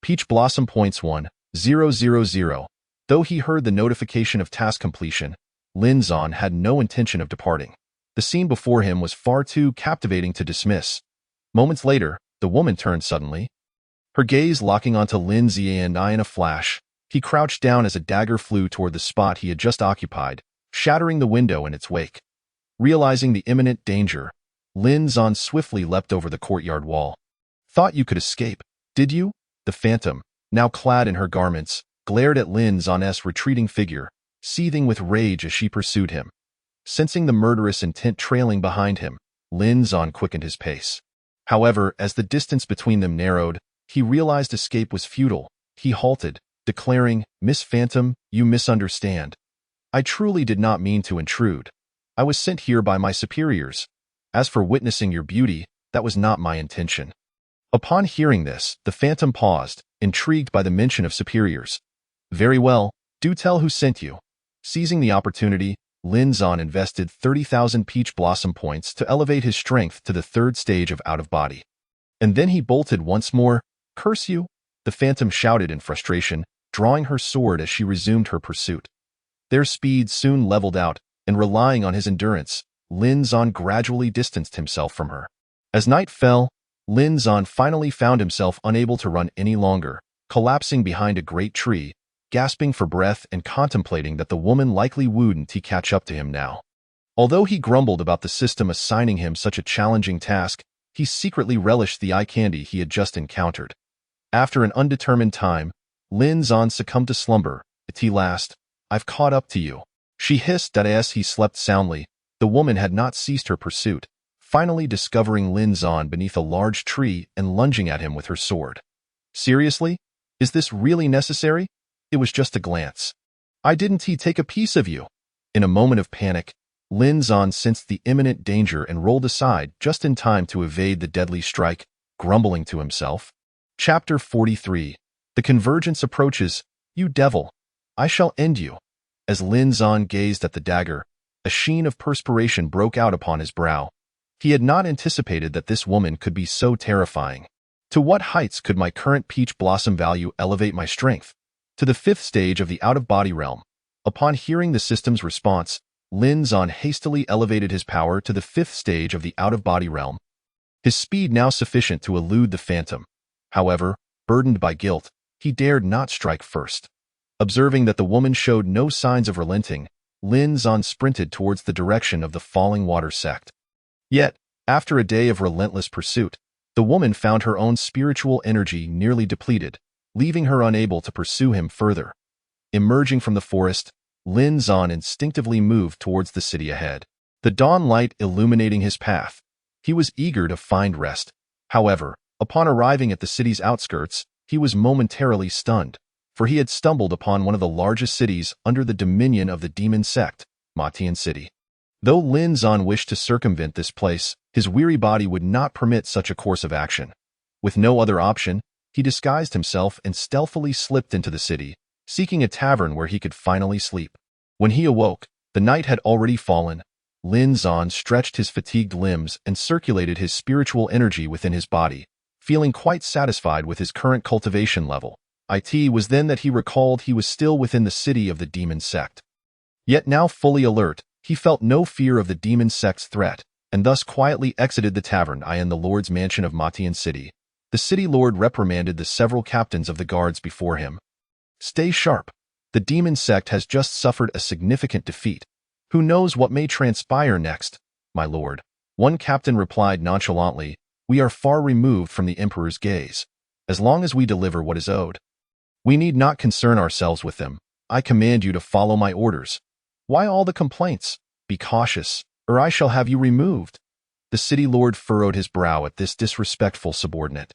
Peach Blossom points 1,000. Though he heard the notification of task completion, Lin Zan had no intention of departing. The scene before him was far too captivating to dismiss. Moments later, the woman turned suddenly, her gaze locking onto Lin Zan in a flash. He crouched down as a dagger flew toward the spot he had just occupied, shattering the window in its wake. Realizing the imminent danger, Lin Zan swiftly leapt over the courtyard wall. Thought you could escape, did you? The phantom, now clad in her garments, glared at Lin Zan's retreating figure, seething with rage as she pursued him. Sensing the murderous intent trailing behind him, Lin Zan quickened his pace. However, as the distance between them narrowed, he realized escape was futile. He halted, declaring, "Miss Phantom, you misunderstand. I truly did not mean to intrude. I was sent here by my superiors. As for witnessing your beauty, that was not my intention." Upon hearing this, the phantom paused, intrigued by the mention of superiors. "Very well, do tell who sent you." Seizing the opportunity, Lin Zan invested 30,000 peach blossom points to elevate his strength to the third stage of out-of-body. And then he bolted once more. "Curse you!" the phantom shouted in frustration, drawing her sword as she resumed her pursuit. Their speed soon leveled out, and relying on his endurance, Lin Zan gradually distanced himself from her. As night fell, Lin Zan finally found himself unable to run any longer, collapsing behind a great tree, gasping for breath and contemplating that the woman likely wouldn't catch up to him now. Although he grumbled about the system assigning him such a challenging task, he secretly relished the eye candy he had just encountered. After an undetermined time, Lin Zan succumbed to slumber. "At last, I've caught up to you," she hissed as he slept soundly. The woman had not ceased her pursuit, finally discovering Lin Zan beneath a large tree and lunging at him with her sword. "Seriously? Is this really necessary? It was just a glance. I didn't take a piece of you." In a moment of panic, Lin Zan sensed the imminent danger and rolled aside just in time to evade the deadly strike, grumbling to himself. Chapter 43. The convergence approaches. "You devil! I shall end you." As Lin Zan gazed at the dagger, a sheen of perspiration broke out upon his brow. He had not anticipated that this woman could be so terrifying. To what heights could my current peach blossom value elevate my strength? To the fifth stage of the out-of-body realm. Upon hearing the system's response, Lin Zan hastily elevated his power to the fifth stage of the out-of-body realm. His speed now sufficient to elude the phantom. However, burdened by guilt, he dared not strike first. Observing that the woman showed no signs of relenting, Lin Zan sprinted towards the direction of the falling water sect. Yet, after a day of relentless pursuit, the woman found her own spiritual energy nearly depleted, leaving her unable to pursue him further. Emerging from the forest, Lin Zan instinctively moved towards the city ahead, the dawn light illuminating his path. He was eager to find rest. However, upon arriving at the city's outskirts, he was momentarily stunned, for he had stumbled upon one of the largest cities under the dominion of the demon sect, Matian City. Though Lin Zan wished to circumvent this place, his weary body would not permit such a course of action. With no other option, he disguised himself and stealthily slipped into the city, seeking a tavern where he could finally sleep. When he awoke, the night had already fallen. Lin Zan stretched his fatigued limbs and circulated his spiritual energy within his body, feeling quite satisfied with his current cultivation level. It was then that he recalled he was still within the city of the demon sect. Yet now fully alert, he felt no fear of the demon sect's threat, and thus quietly exited the tavern in the Lord's mansion of Matian City. The city lord reprimanded the several captains of the guards before him. "Stay sharp. The demon sect has just suffered a significant defeat. Who knows what may transpire next, my lord?" One captain replied nonchalantly, "We are far removed from the emperor's gaze. As long as we deliver what is owed, we need not concern ourselves with them. I command you to follow my orders. Why all the complaints? Be cautious, or I shall have you removed." The city lord furrowed his brow at this disrespectful subordinate.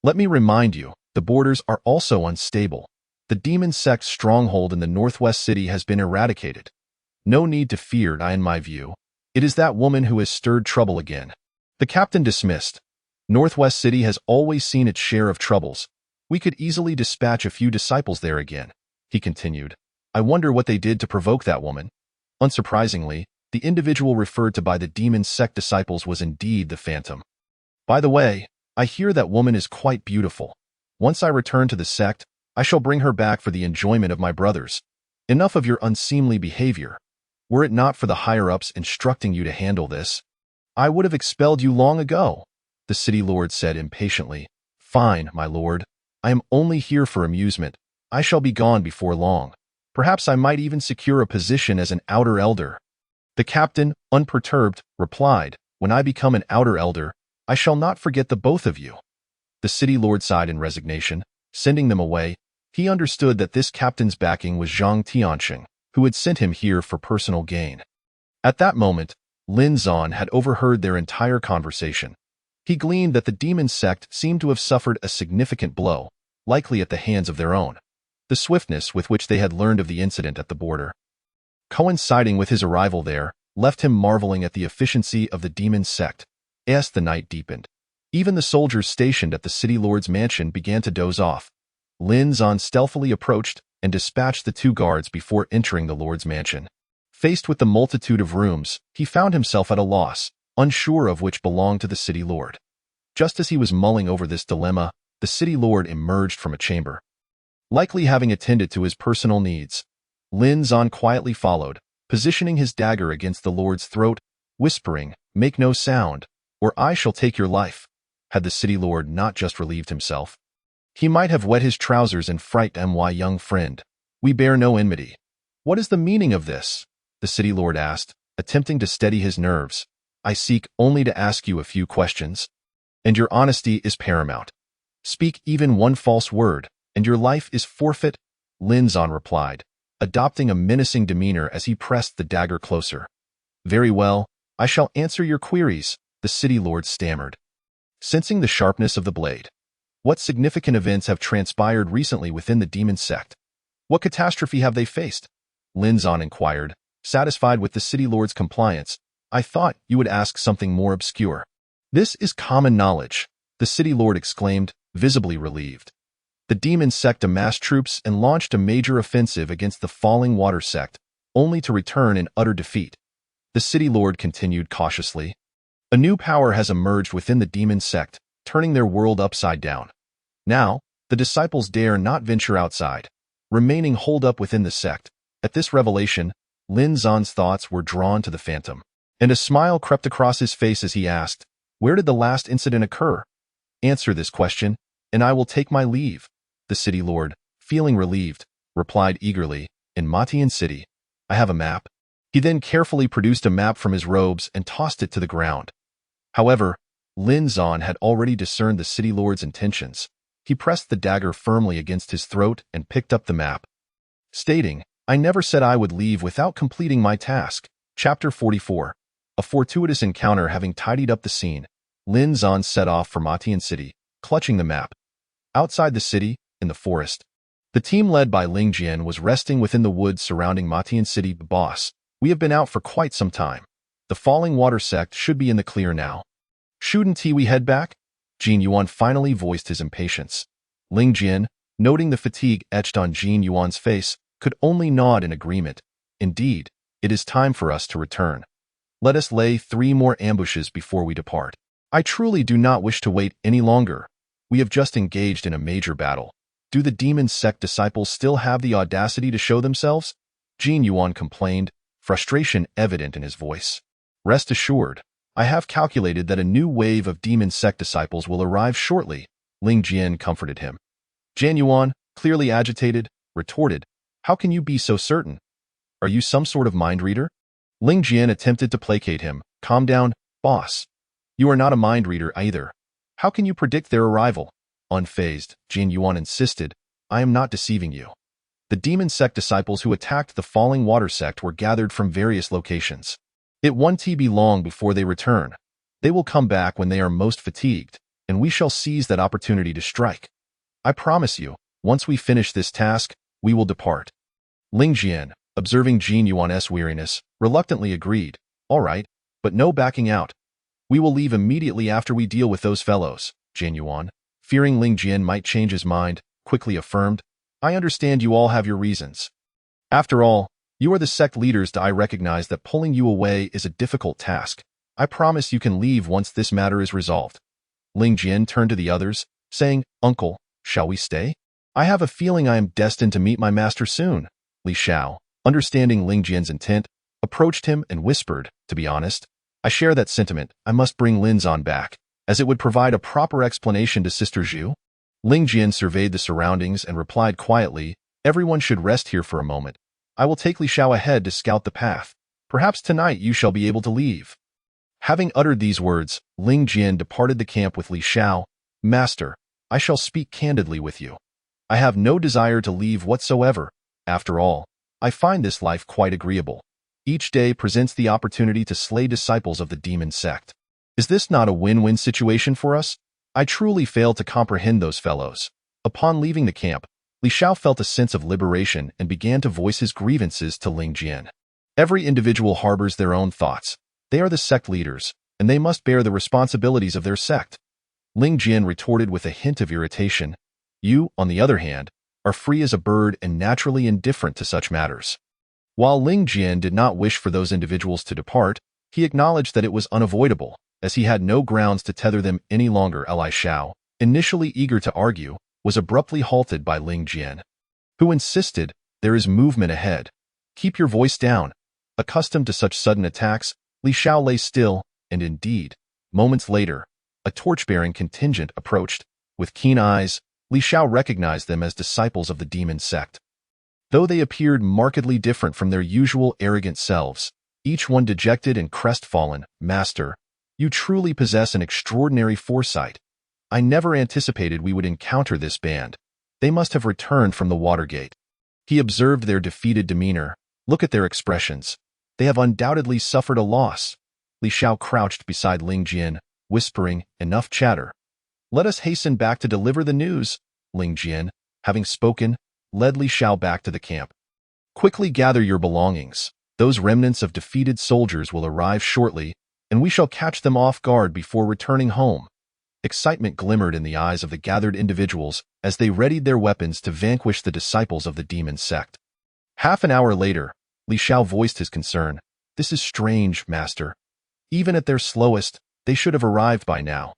"Let me remind you, the borders are also unstable. The demon sect's stronghold in the northwest city has been eradicated. No need to fear, in my view. It is that woman who has stirred trouble again." The captain dismissed. "Northwest City has always seen its share of troubles. We could easily dispatch a few disciples there again," he continued. "I wonder what they did to provoke that woman." Unsurprisingly, the individual referred to by the demon sect disciples was indeed the Phantom. "By the way, I hear that woman is quite beautiful. Once I return to the sect, I shall bring her back for the enjoyment of my brothers. Enough of your unseemly behavior. Were it not for the higher-ups instructing you to handle this, I would have expelled you long ago," the city lord said impatiently. "Fine, my lord. I am only here for amusement. I shall be gone before long. Perhaps I might even secure a position as an outer elder." The captain, unperturbed, replied, "When I become an outer elder, I shall not forget the both of you." The city lord sighed in resignation, sending them away. He understood that this captain's backing was Zhang Tianxing, who had sent him here for personal gain. At that moment, Lin Zan had overheard their entire conversation. He gleaned that the demon sect seemed to have suffered a significant blow, likely at the hands of their own. The swiftness with which they had learned of the incident at the border, coinciding with his arrival there, left him marveling at the efficiency of the demon sect. As the night deepened, even the soldiers stationed at the city lord's mansion began to doze off. Lin Zan stealthily approached and dispatched the two guards before entering the lord's mansion. Faced with the multitude of rooms, he found himself at a loss, unsure of which belonged to the city lord. Just as he was mulling over this dilemma, the city lord emerged from a chamber. Likely having attended to his personal needs, Lin Zan quietly followed, positioning his dagger against the lord's throat, whispering, "Make no sound, or I shall take your life." Had the city lord not just relieved himself, he might have wet his trousers in fright. "My young friend, we bear no enmity." "What is the meaning of this?" the city lord asked, attempting to steady his nerves. "I seek only to ask you a few questions, and your honesty is paramount. Speak even one false word, and your life is forfeit," Lin Zan replied, adopting a menacing demeanor as he pressed the dagger closer. "Very well, I shall answer your queries," the city lord stammered, sensing the sharpness of the blade. "What significant events have transpired recently within the demon sect? What catastrophe have they faced?" Lin Zan inquired, satisfied with the city lord's compliance. "I thought you would ask something more obscure." "This is common knowledge," the city lord exclaimed, visibly relieved. "The demon sect amassed troops and launched a major offensive against the falling water sect, only to return in utter defeat." The city lord continued cautiously. "A new power has emerged within the demon sect, turning their world upside down. Now, the disciples dare not venture outside, remaining holed up within the sect." At this revelation, Lin Zan's thoughts were drawn to the Phantom, and a smile crept across his face as he asked, "Where did the last incident occur?" "Answer this question, and I will take my leave," the city lord, feeling relieved, replied eagerly, "In Matian City. I have a map." He then carefully produced a map from his robes and tossed it to the ground. However, Lin Zan had already discerned the city lord's intentions. He pressed the dagger firmly against his throat and picked up the map, stating, "I never said I would leave without completing my task." Chapter 44. A fortuitous encounter having tidied up the scene, Lin Zan set off for Matian City, clutching the map. Outside the city, in the forest, the team led by Ling Jian was resting within the woods surrounding Matian City. "Boss, we have been out for quite some time. The falling water sect should be in the clear now. Shouldn't we head back?" Jin Yuan finally voiced his impatience. Ling Jian, noting the fatigue etched on Jin Yuan's face, could only nod in agreement. Indeed, it is time for us to return. Let us lay 3 more ambushes before we depart. I truly do not wish to wait any longer. We have just engaged in a major battle. Do the demon sect disciples still have the audacity to show themselves? Jin Yuan complained, frustration evident in his voice. Rest assured, I have calculated that a new wave of demon sect disciples will arrive shortly, Ling Jian comforted him. Jin Yuan, clearly agitated, retorted, How can you be so certain? Are you some sort of mind reader? Ling Jian attempted to placate him. Calm down, boss. You are not a mind reader either. How can you predict their arrival? Unfazed, Jin Yuan insisted, I am not deceiving you. The demon sect disciples who attacked the falling water sect were gathered from various locations. It won't be long before they return. They will come back when they are most fatigued, and we shall seize that opportunity to strike. I promise you, once we finish this task, we will depart. Ling Jian, observing Jin Yuan's weariness, reluctantly agreed, All right, but no backing out. We will leave immediately after we deal with those fellows, Jin Yuan, fearing Ling Jian might change his mind, quickly affirmed, I understand you all have your reasons. After all, you are the sect leaders. I recognize that pulling you away is a difficult task. I promise you can leave once this matter is resolved. Ling Jian turned to the others, saying, Uncle, shall we stay? I have a feeling I am destined to meet my master soon. Li Xiao, understanding Ling Jian's intent, approached him and whispered, To be honest, I share that sentiment. I must bring Lin Zan back, as it would provide a proper explanation to Sister Zhu. Ling Jian surveyed the surroundings and replied quietly, Everyone should rest here for a moment. I will take Li Xiao ahead to scout the path. Perhaps tonight you shall be able to leave. Having uttered these words, Ling Jian departed the camp with Li Xiao. Master, I shall speak candidly with you. I have no desire to leave whatsoever. After all, I find this life quite agreeable. Each day presents the opportunity to slay disciples of the demon sect. Is this not a win-win situation for us? I truly fail to comprehend those fellows. Upon leaving the camp, Li Xiao felt a sense of liberation and began to voice his grievances to Ling Jian. Every individual harbors their own thoughts. They are the sect leaders, and they must bear the responsibilities of their sect. Ling Jian retorted with a hint of irritation. You, on the other hand, are free as a bird and naturally indifferent to such matters. While Ling Jian did not wish for those individuals to depart, he acknowledged that it was unavoidable, as he had no grounds to tether them any longer. Li Xiao, initially eager to argue, was abruptly halted by Ling Jian, who insisted, There is movement ahead. Keep your voice down. Accustomed to such sudden attacks, Li Xiao lay still, and indeed, moments later, a torch-bearing contingent approached. With keen eyes, Li Xiao recognized them as disciples of the demon sect. Though they appeared markedly different from their usual arrogant selves, each one dejected and crestfallen, Master, you truly possess an extraordinary foresight. I never anticipated we would encounter this band. They must have returned from the Watergate. He observed their defeated demeanor. Look at their expressions. They have undoubtedly suffered a loss. Li Xiao crouched beside Ling Jian, whispering, Enough chatter. Let us hasten back to deliver the news. Ling Jian, having spoken, led Li Xiao back to the camp. Quickly gather your belongings. Those remnants of defeated soldiers will arrive shortly, and we shall catch them off guard before returning home. Excitement glimmered in the eyes of the gathered individuals as they readied their weapons to vanquish the disciples of the demon sect. Half an hour later, Li Xiao voiced his concern. This is strange, Master. Even at their slowest, they should have arrived by now.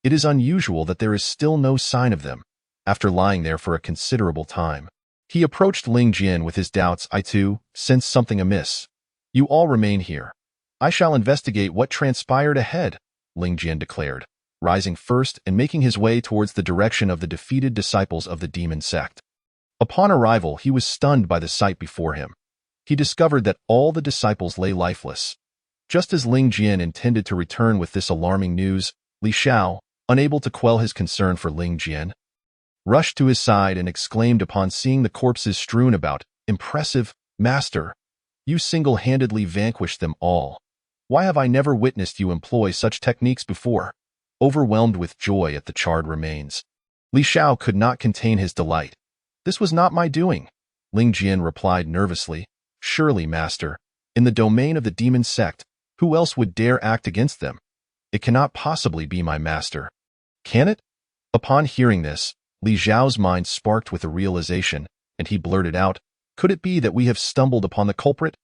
It is unusual that there is still no sign of them. After lying there for a considerable time, he approached Ling Jian with his doubts. I too sense something amiss. You all remain here. I shall investigate what transpired ahead, Ling Jian declared, rising first and making his way towards the direction of the defeated disciples of the demon sect. Upon arrival, he was stunned by the sight before him. He discovered that all the disciples lay lifeless. Just as Ling Jian intended to return with this alarming news, Li Xiao, unable to quell his concern for Ling Jian, rushed to his side and exclaimed upon seeing the corpses strewn about, Impressive, Master! You single-handedly vanquished them all. Why have I never witnessed you employ such techniques before? Overwhelmed with joy at the charred remains, Li Xiao could not contain his delight. This was not my doing, Ling Jian replied nervously. Surely, Master, in the domain of the demon sect, who else would dare act against them? It cannot possibly be my master. Can it? Upon hearing this, Li Zhao's mind sparked with a realization, and he blurted out, "Could it be that we have stumbled upon the culprit?"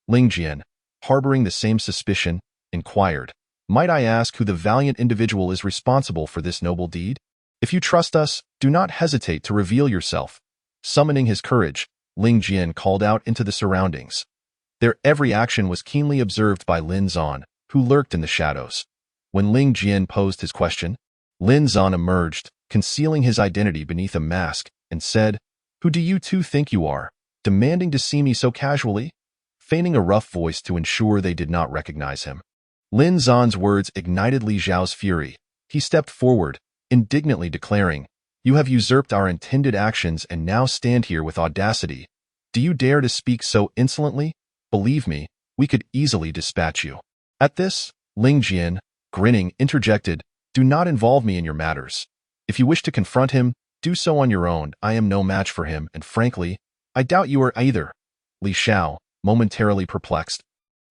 Ling Jian, harboring the same suspicion, inquired, "Might I ask who the valiant individual is responsible for this noble deed? If you trust us, do not hesitate to reveal yourself." Summoning his courage, Ling Jian called out into the surroundings. Their every action was keenly observed by Lin Zan, who lurked in the shadows. When Ling Jian posed his question, Lin Zan emerged, concealing his identity beneath a mask, and said, "Who do you two think you are, demanding to see me so casually?" Feigning a rough voice to ensure they did not recognize him. Lin Zan's words ignited Li Zhao's fury. He stepped forward, indignantly declaring, "You have usurped our intended actions and now stand here with audacity. Do you dare to speak so insolently? Believe me, we could easily dispatch you." At this, Ling Jian, grinning, interjected, "Do not involve me in your matters. If you wish to confront him, do so on your own. I am no match for him, and frankly, I doubt you are either." Li Xiao, momentarily perplexed,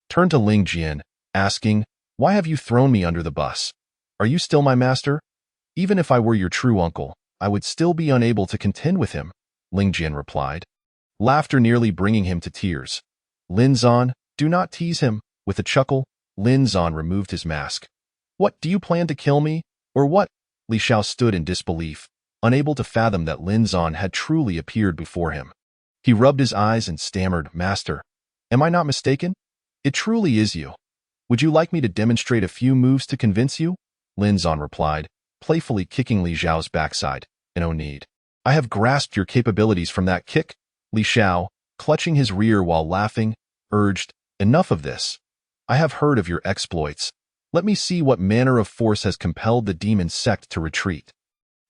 turned to Ling Jian, asking, "Why have you thrown me under the bus? Are you still my master? Even if I were your true uncle, I would still be unable to contend with him," Ling Jian replied, laughter nearly bringing him to tears. "Lin Zan, do not tease him." With a chuckle, Lin Zan removed his mask. "What, do you plan to kill me, or what?" Li Xiao stood in disbelief, unable to fathom that Lin Zan had truly appeared before him. He rubbed his eyes and stammered, "Master, am I not mistaken? It truly is you. Would you like me to demonstrate a few moves to convince you?" Lin Zan replied, playfully kicking Li Xiao's backside. "No need. I have grasped your capabilities from that kick." Li Xiao, clutching his rear while laughing, urged, "Enough of this. I have heard of your exploits. Let me see what manner of force has compelled the demon sect to retreat."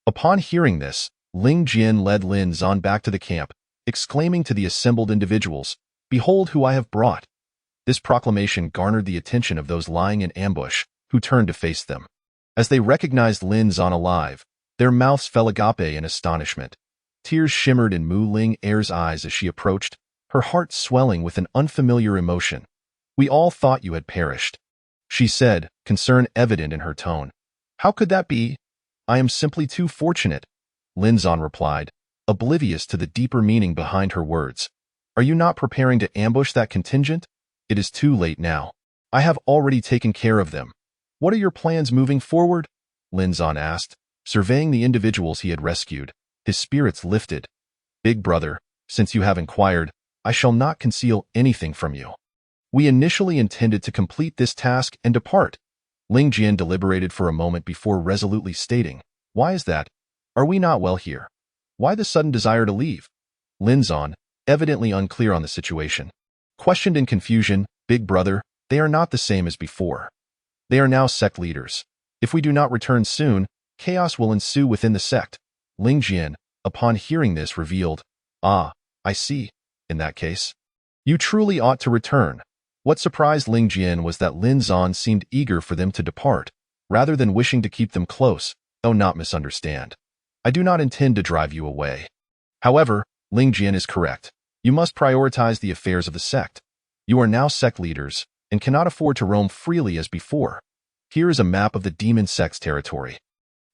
Upon hearing this, Ling Jian led Lin Zan back to the camp, exclaiming to the assembled individuals, "Behold who I have brought." This proclamation garnered the attention of those lying in ambush, who turned to face them. As they recognized Lin Zan alive, their mouths fell agape in astonishment. Tears shimmered in Mu Ling Er's eyes as she approached, her heart swelling with an unfamiliar emotion. "We all thought you had perished," she said, concern evident in her tone. "How could that be? I am simply too fortunate," Lin Zan replied, oblivious to the deeper meaning behind her words. "Are you not preparing to ambush that contingent? It is too late now. I have already taken care of them. What are your plans moving forward?" Lin Zan asked, surveying the individuals he had rescued. His spirits lifted. "Big brother, since you have inquired, I shall not conceal anything from you. We initially intended to complete this task and depart." Ling Jian deliberated for a moment before resolutely stating, "Why is that? Are we not well here? Why the sudden desire to leave?" Lin Zan, evidently unclear on the situation, questioned in confusion, "Big brother, they are not the same as before. They are now sect leaders. If we do not return soon, chaos will ensue within the sect." Ling Jian, upon hearing this, revealed, "Ah, I see. In that case, you truly ought to return." What surprised Ling Jian was that Lin Zan seemed eager for them to depart, rather than wishing to keep them close. "Oh, not misunderstand. I do not intend to drive you away. However, Ling Jian is correct. You must prioritize the affairs of the sect. You are now sect leaders, and cannot afford to roam freely as before. Here is a map of the demon sect's territory.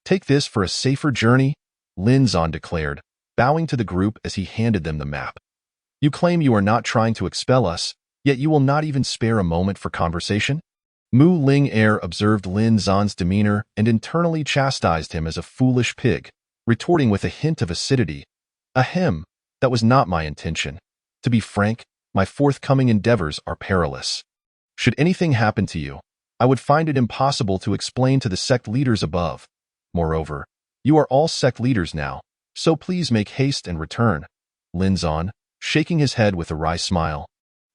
Take this for a safer journey," Lin Zan declared, bowing to the group as he handed them the map. "You claim you are not trying to expel us, yet you will not even spare a moment for conversation?" Mu Ling Er observed Lin Zan's demeanor and internally chastised him as a foolish pig, retorting with a hint of acidity, "Ahem, that was not my intention. To be frank, my forthcoming endeavors are perilous. Should anything happen to you, I would find it impossible to explain to the sect leaders above. Moreover, you are all sect leaders now, so please make haste and return." Lin Zan, shaking his head with a wry smile,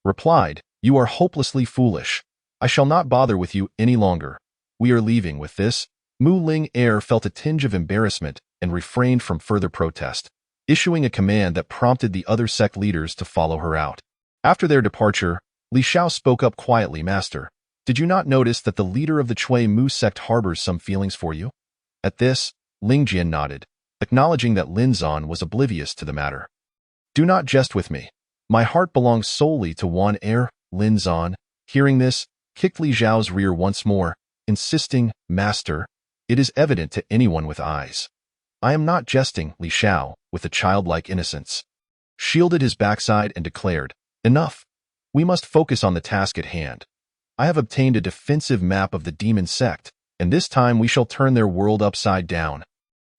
replied, "You are hopelessly foolish. I shall not bother with you any longer. We are leaving." With this, Mu Ling Er felt a tinge of embarrassment and refrained from further protest, issuing a command that prompted the other sect leaders to follow her out. After their departure, Li Xiao spoke up quietly, "Master, did you not notice that the leader of the Chui Mu sect harbors some feelings for you?" At this, Ling Jian nodded, acknowledging that Lin Zan was oblivious to the matter. "Do not jest with me. My heart belongs solely to one heir." Lin Zan, hearing this, kicked Li Zhao's rear once more, insisting, "Master, It is evident to anyone with eyes. I am not jesting, Li Xiao, with a childlike innocence, shielded his backside and declared, "Enough. We must focus on the task at hand. I have obtained a defensive map of the demon sect, and this time we shall turn their world upside down."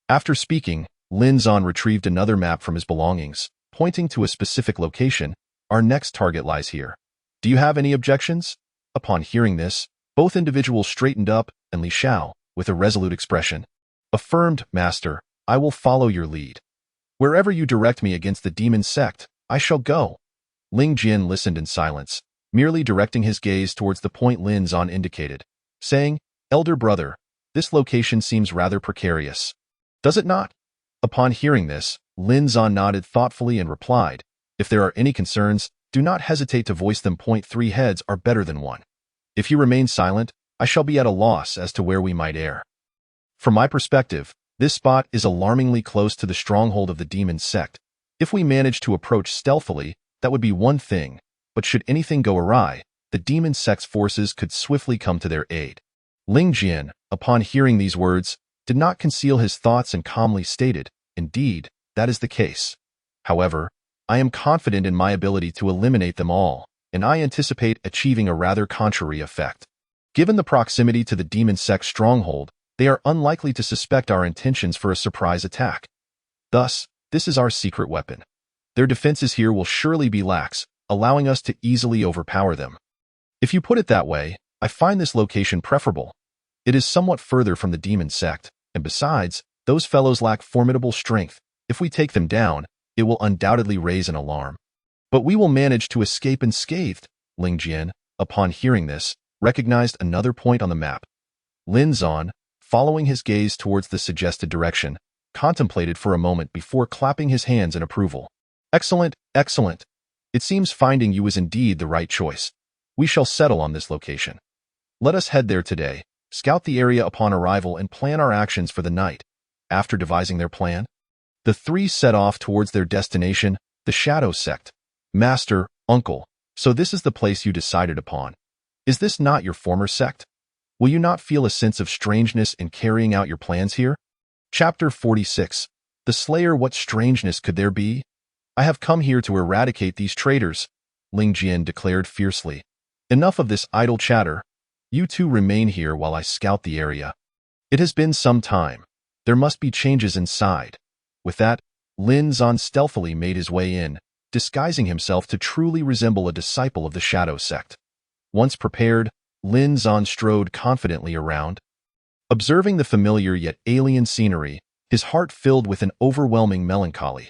After speaking, Lin Zan retrieved another map from his belongings, pointing to a specific location. "Our next target lies here. Do you have any objections?" Upon hearing this, both individuals straightened up, and Li Xiao, with a resolute expression, affirmed, "Master, I will follow your lead. Wherever you direct me against the demon sect, I shall go." Ling Jian listened in silence, merely directing his gaze towards the point Lin Zan indicated, saying, "Elder brother, this location seems rather precarious. Does it not?" Upon hearing this, Lin Zan nodded thoughtfully and replied, "If there are any concerns, do not hesitate to voice them. 3 heads are better than 1. If you remain silent, I shall be at a loss as to where we might err. From my perspective, this spot is alarmingly close to the stronghold of the demon sect. If we manage to approach stealthily, that would be one thing, but should anything go awry, the demon sect's forces could swiftly come to their aid." Ling Jian, upon hearing these words, did not conceal his thoughts and calmly stated, "Indeed, that is the case. However, I am confident in my ability to eliminate them all, and I anticipate achieving a rather contrary effect. Given the proximity to the demon sect's stronghold, they are unlikely to suspect our intentions for a surprise attack. Thus, this is our secret weapon. Their defenses here will surely be lax, allowing us to easily overpower them. If you put it that way, I find this location preferable. It is somewhat further from the demon sect, and besides, those fellows lack formidable strength. If we take them down, it will undoubtedly raise an alarm. But we will manage to escape unscathed." Ling Jian, upon hearing this, recognized another point on the map. Lin Zan, following his gaze towards the suggested direction, contemplated for a moment before clapping his hands in approval. "Excellent, excellent. It seems finding you is indeed the right choice. We shall settle on this location. Let us head there today, scout the area upon arrival, and plan our actions for the night." After devising their plan, the 3 set off towards their destination, the Shadow Sect. "Master, uncle, so this is the place you decided upon. Is this not your former sect? Will you not feel a sense of strangeness in carrying out your plans here?" Chapter 46. The Slayer. What strangeness could there be? "I have come here to eradicate these traitors," Ling Jian declared fiercely. "Enough of this idle chatter. You two remain here while I scout the area. It has been some time. There must be changes inside." With that, Lin Zan stealthily made his way in, disguising himself to truly resemble a disciple of the Shadow Sect. Once prepared, Lin Zan strode confidently around. Observing the familiar yet alien scenery, his heart filled with an overwhelming melancholy.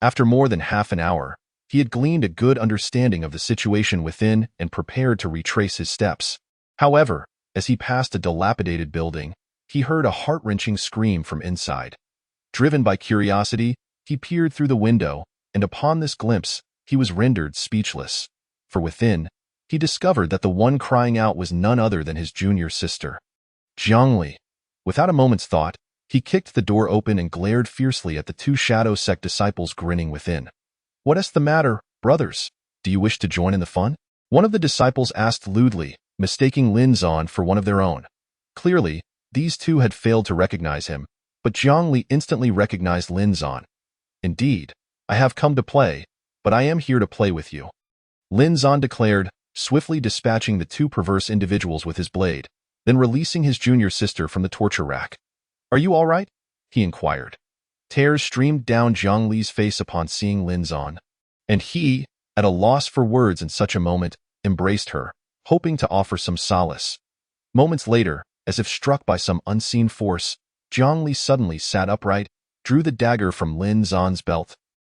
After more than half an hour, he had gleaned a good understanding of the situation within and prepared to retrace his steps. However, as he passed a dilapidated building, he heard a heart-wrenching scream from inside. Driven by curiosity, he peered through the window, and upon this glimpse, he was rendered speechless. For within, he discovered that the one crying out was none other than his junior sister, Zhongli. Without a moment's thought, he kicked the door open and glared fiercely at the 2 Shadow Sect disciples grinning within. "What is the matter, brothers? Do you wish to join in the fun?" one of the disciples asked lewdly, mistaking Lin Zan for one of their own. Clearly, these 2 had failed to recognize him, but Zhongli instantly recognized Lin Zan. "Indeed, I have come to play, but I am here to play with you," Lin Zan declared, swiftly dispatching the 2 perverse individuals with his blade, then releasing his junior sister from the torture rack. "Are you all right?" he inquired. Tears streamed down Zhongli's face upon seeing Lin Zan, and he, at a loss for words in such a moment, embraced her, hoping to offer some solace. Moments later, as if struck by some unseen force, Zhongli suddenly sat upright, drew the dagger from Lin Zan's belt,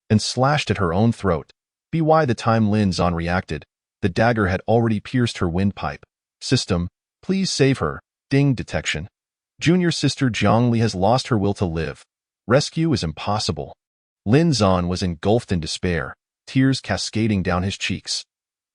and slashed at her own throat. By the time Lin Zan reacted, the dagger had already pierced her windpipe. "System, please save her." Ding detection. Junior sister Zhongli has lost her will to live. Rescue is impossible. Lin Zan was engulfed in despair, tears cascading down his cheeks.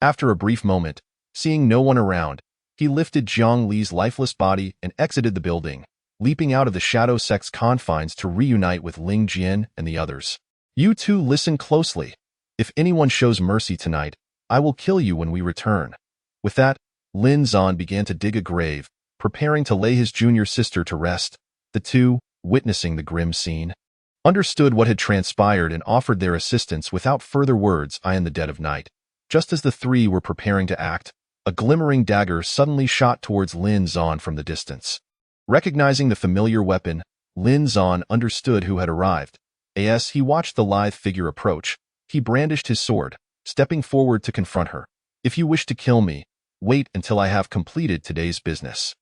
After a brief moment, seeing no one around, he lifted Zhongli's lifeless body and exited the building, leaping out of the Shadow Sect's confines to reunite with Ling Jian and the others. "You 2 listen closely. If anyone shows mercy tonight, I will kill you when we return." With that, Lin Zan began to dig a grave, preparing to lay his junior sister to rest. The two, witnessing the grim scene, understood what had transpired and offered their assistance without further words in the dead of night. Just as the three were preparing to act, a glimmering dagger suddenly shot towards Lin Zan from the distance. Recognizing the familiar weapon, Lin Zan understood who had arrived. As he watched the lithe figure approach, he brandished his sword, stepping forward to confront her. "If you wish to kill me, wait until I have completed today's business.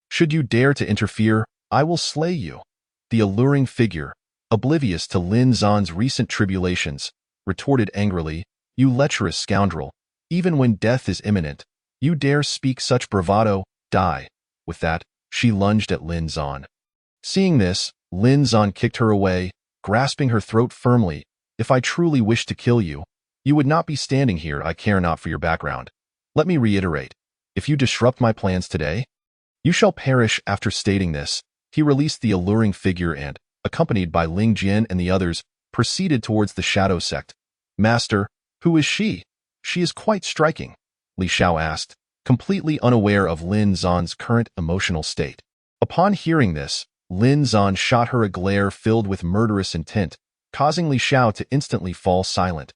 Should you dare to interfere, I will slay you." The alluring figure, oblivious to Lin Zan's recent tribulations, retorted angrily, "You lecherous scoundrel, even when death is imminent, you dare speak such bravado, die." With that, she lunged at Lin Zan. Seeing this, Lin Zan kicked her away, grasping her throat firmly. "If I truly wished to kill you, you would not be standing here. I care not for your background. Let me reiterate, if you disrupt my plans today, you shall perish." After stating this, he released the alluring figure and, accompanied by Ling Jian and the others, proceeded towards the shadow sect. "Master, who is she?" "She is quite striking," Li Xiao asked, completely unaware of Lin Zan's current emotional state. Upon hearing this, Lin Zan shot her a glare filled with murderous intent, causing Li Xiao to instantly fall silent.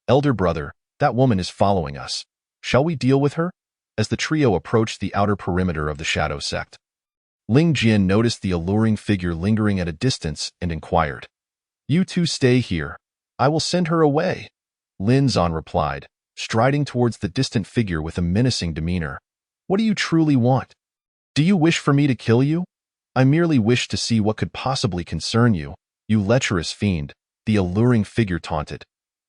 "Elder brother, that woman is following us. Shall we deal with her?" As the trio approached the outer perimeter of the shadow sect, Ling Jian noticed the alluring figure lingering at a distance and inquired, "You two stay here. I will send her away." Lin Zan replied, striding towards the distant figure with a menacing demeanor. "What do you truly want? Do you wish for me to kill you?" "I merely wish to see what could possibly concern you, you lecherous fiend," the alluring figure taunted.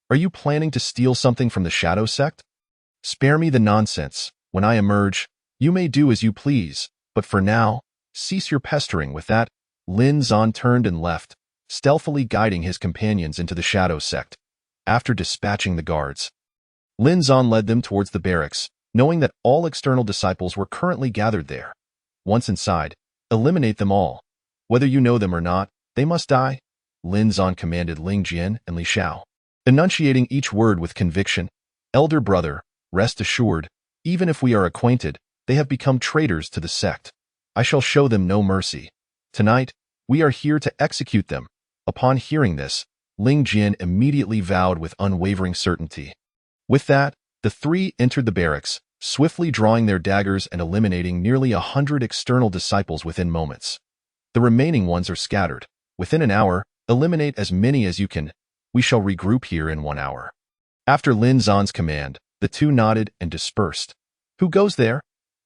"Are you planning to steal something from the shadow sect? Spare me the nonsense. When I emerge, you may do as you please, but for now, cease your pestering." With that, Lin Zan turned and left, stealthily guiding his companions into the shadow sect. After dispatching the guards, Lin Zan led them towards the barracks, knowing that all external disciples were currently gathered there. Once inside, eliminate them all. Whether you know them or not, they must die, Lin Zan commanded Ling Jian and Li Xiao, enunciating each word with conviction. "Elder brother, rest assured, even if we are acquainted, they have become traitors to the sect. I shall show them no mercy. Tonight, we are here to execute them." Upon hearing this, Ling Jian immediately vowed with unwavering certainty. With that, the three entered the barracks, swiftly drawing their daggers and eliminating nearly 100 external disciples within moments. The remaining ones are scattered. Within an hour, eliminate as many as you can. We shall regroup here in 1 hour. After Lin Zan's command, the two nodded and dispersed. "Who goes there?"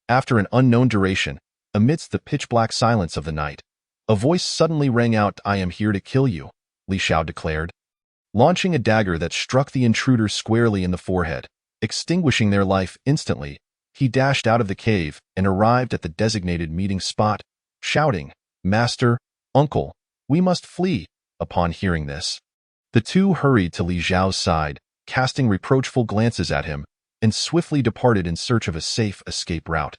After an unknown duration, amidst the pitch-black silence of the night, a voice suddenly rang out. "I am here to kill you," Li Xiao declared, launching a dagger that struck the intruder squarely in the forehead. Extinguishing their life instantly, he dashed out of the cave and arrived at the designated meeting spot, shouting, "Master, uncle, we must flee." Upon hearing this, the two hurried to Li Xiao's side, casting reproachful glances at him, and swiftly departed in search of a safe escape route.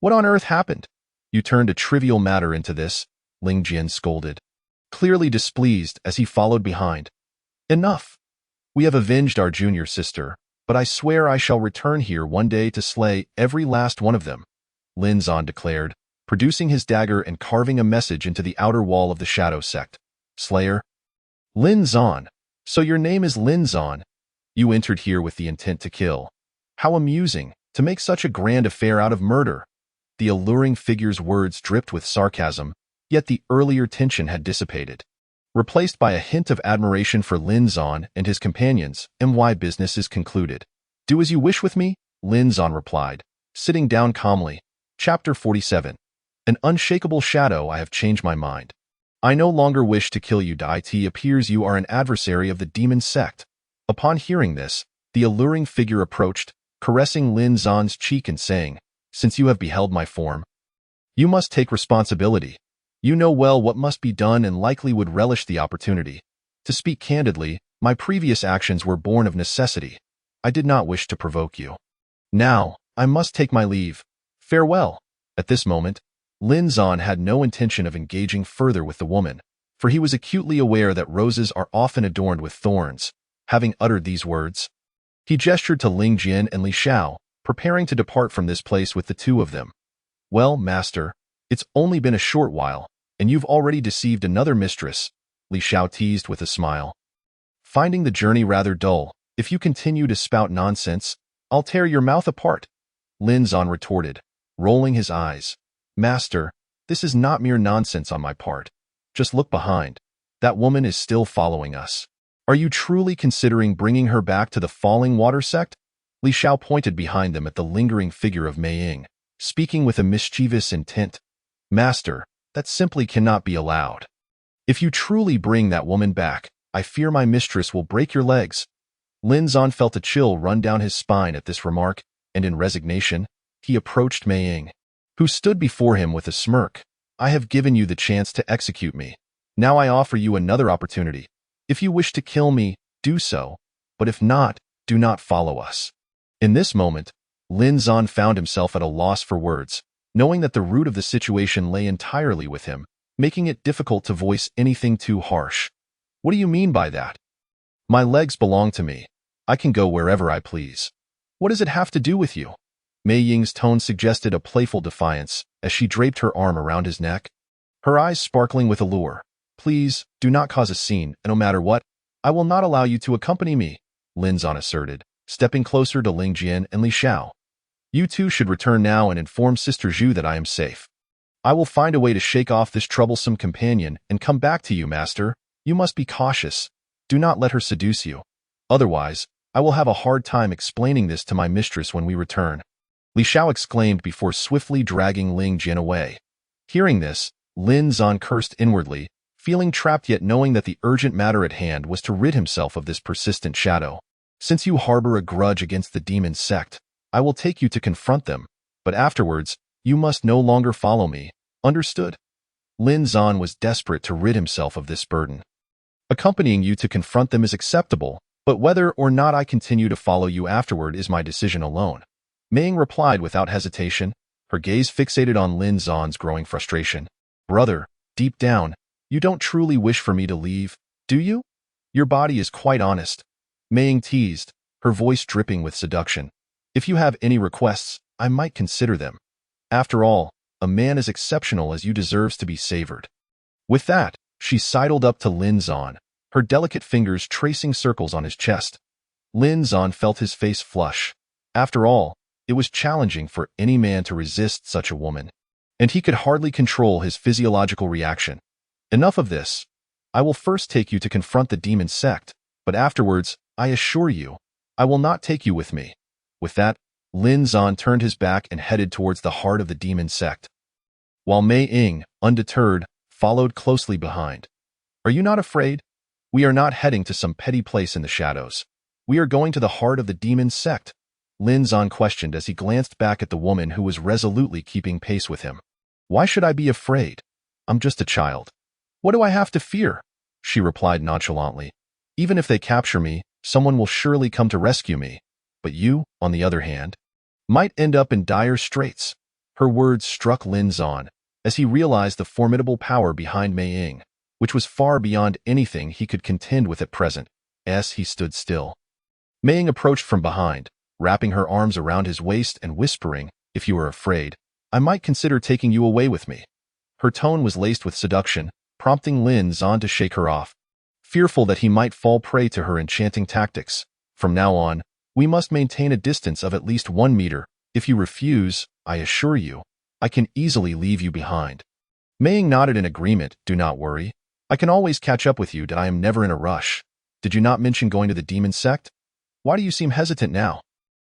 "What on earth happened? You turned a trivial matter into this," Ling Jian scolded, clearly displeased as he followed behind. "Enough. We have avenged our junior sister, but I swear I shall return here one day to slay every last one of them," Lin Zan declared, producing his dagger and carving a message into the outer wall of the shadow sect. "Slayer? Lin Zan. So your name is Lin Zan. You entered here with the intent to kill. How amusing, to make such a grand affair out of murder." The alluring figure's words dripped with sarcasm, yet the earlier tension had dissipated, replaced by a hint of admiration for Lin Zan and his companions. "My business is concluded. Do as you wish with me," Lin Zan replied, sitting down calmly. Chapter 47. An unshakable shadow. "I have changed my mind. I no longer wish to kill you. It appears you are an adversary of the demon sect." Upon hearing this, the alluring figure approached, caressing Lin Zan's cheek and saying, "Since you have beheld my form, you must take responsibility. You know well what must be done and likely would relish the opportunity. To speak candidly, my previous actions were born of necessity. I did not wish to provoke you. Now, I must take my leave. Farewell." At this moment, Lin Zan had no intention of engaging further with the woman, for he was acutely aware that roses are often adorned with thorns. Having uttered these words, he gestured to Ling Jian and Li Xiao, preparing to depart from this place with the two of them. "Well, master, it's only been a short while. And you've already deceived another mistress, Li Xiao teased with a smile. Finding the journey rather dull, if you continue to spout nonsense, I'll tear your mouth apart, Lin Zan retorted, rolling his eyes. Master, this is not mere nonsense on my part. Just look behind. That woman is still following us. Are you truly considering bringing her back to the Falling Water sect? Li Xiao pointed behind them at the lingering figure of Mei Ying, speaking with a mischievous intent. Master, that simply cannot be allowed. If you truly bring that woman back, I fear my mistress will break your legs. Lin Zan felt a chill run down his spine at this remark, and in resignation, he approached Mei Ying, who stood before him with a smirk. I have given you the chance to execute me. Now I offer you another opportunity. If you wish to kill me, do so, but if not, do not follow us. In this moment, Lin Zan found himself at a loss for words, knowing that the root of the situation lay entirely with him, making it difficult to voice anything too harsh. What do you mean by that? My legs belong to me. I can go wherever I please. What does it have to do with you? Mei Ying's tone suggested a playful defiance as she draped her arm around his neck, her eyes sparkling with allure. Please, do not cause a scene, and no matter what, I will not allow you to accompany me, Lin Zan asserted, stepping closer to Ling Jian and Li Xiao. You two should return now and inform Sister Zhu that I am safe. I will find a way to shake off this troublesome companion and come back to you, Master. You must be cautious. Do not let her seduce you. Otherwise, I will have a hard time explaining this to my mistress when we return. Li Xiao exclaimed before swiftly dragging Ling Jian away. Hearing this, Lin Zan cursed inwardly, feeling trapped yet knowing that the urgent matter at hand was to rid himself of this persistent shadow. Since you harbor a grudge against the demon sect, I will take you to confront them, but afterwards, you must no longer follow me. Understood? Lin Zan was desperate to rid himself of this burden. Accompanying you to confront them is acceptable, but whether or not I continue to follow you afterward is my decision alone. Mei Ying replied without hesitation, her gaze fixated on Lin Zan's growing frustration. Brother, deep down, you don't truly wish for me to leave, do you? Your body is quite honest. Mei Ying teased, her voice dripping with seduction. If you have any requests, I might consider them. After all, a man as exceptional as you deserves to be savored. With that, she sidled up to Lin Zan, her delicate fingers tracing circles on his chest. Lin Zan felt his face flush. After all, it was challenging for any man to resist such a woman, and he could hardly control his physiological reaction. Enough of this. I will first take you to confront the demon sect, but afterwards, I assure you, I will not take you with me. With that, Lin Zan turned his back and headed towards the heart of the demon sect, while Mei Ying, undeterred, followed closely behind. Are you not afraid? We are not heading to some petty place in the shadows. We are going to the heart of the demon sect, Lin Zan questioned as he glanced back at the woman who was resolutely keeping pace with him. Why should I be afraid? I'm just a child. What do I have to fear? She replied nonchalantly. Even if they capture me, someone will surely come to rescue me. But you, on the other hand, might end up in dire straits. Her words struck Lin Zan as he realized the formidable power behind Mei Ying, which was far beyond anything he could contend with at present, as he stood still. Mei Ying approached from behind, wrapping her arms around his waist and whispering, if you are afraid, I might consider taking you away with me. Her tone was laced with seduction, prompting Lin Zan to shake her off. Fearful that he might fall prey to her enchanting tactics, from now on, we must maintain a distance of at least 1 meter. If you refuse, I assure you, I can easily leave you behind. Mei Ying nodded in agreement. Do not worry. I can always catch up with you, that I am never in a rush. Did you not mention going to the demon sect? Why do you seem hesitant now?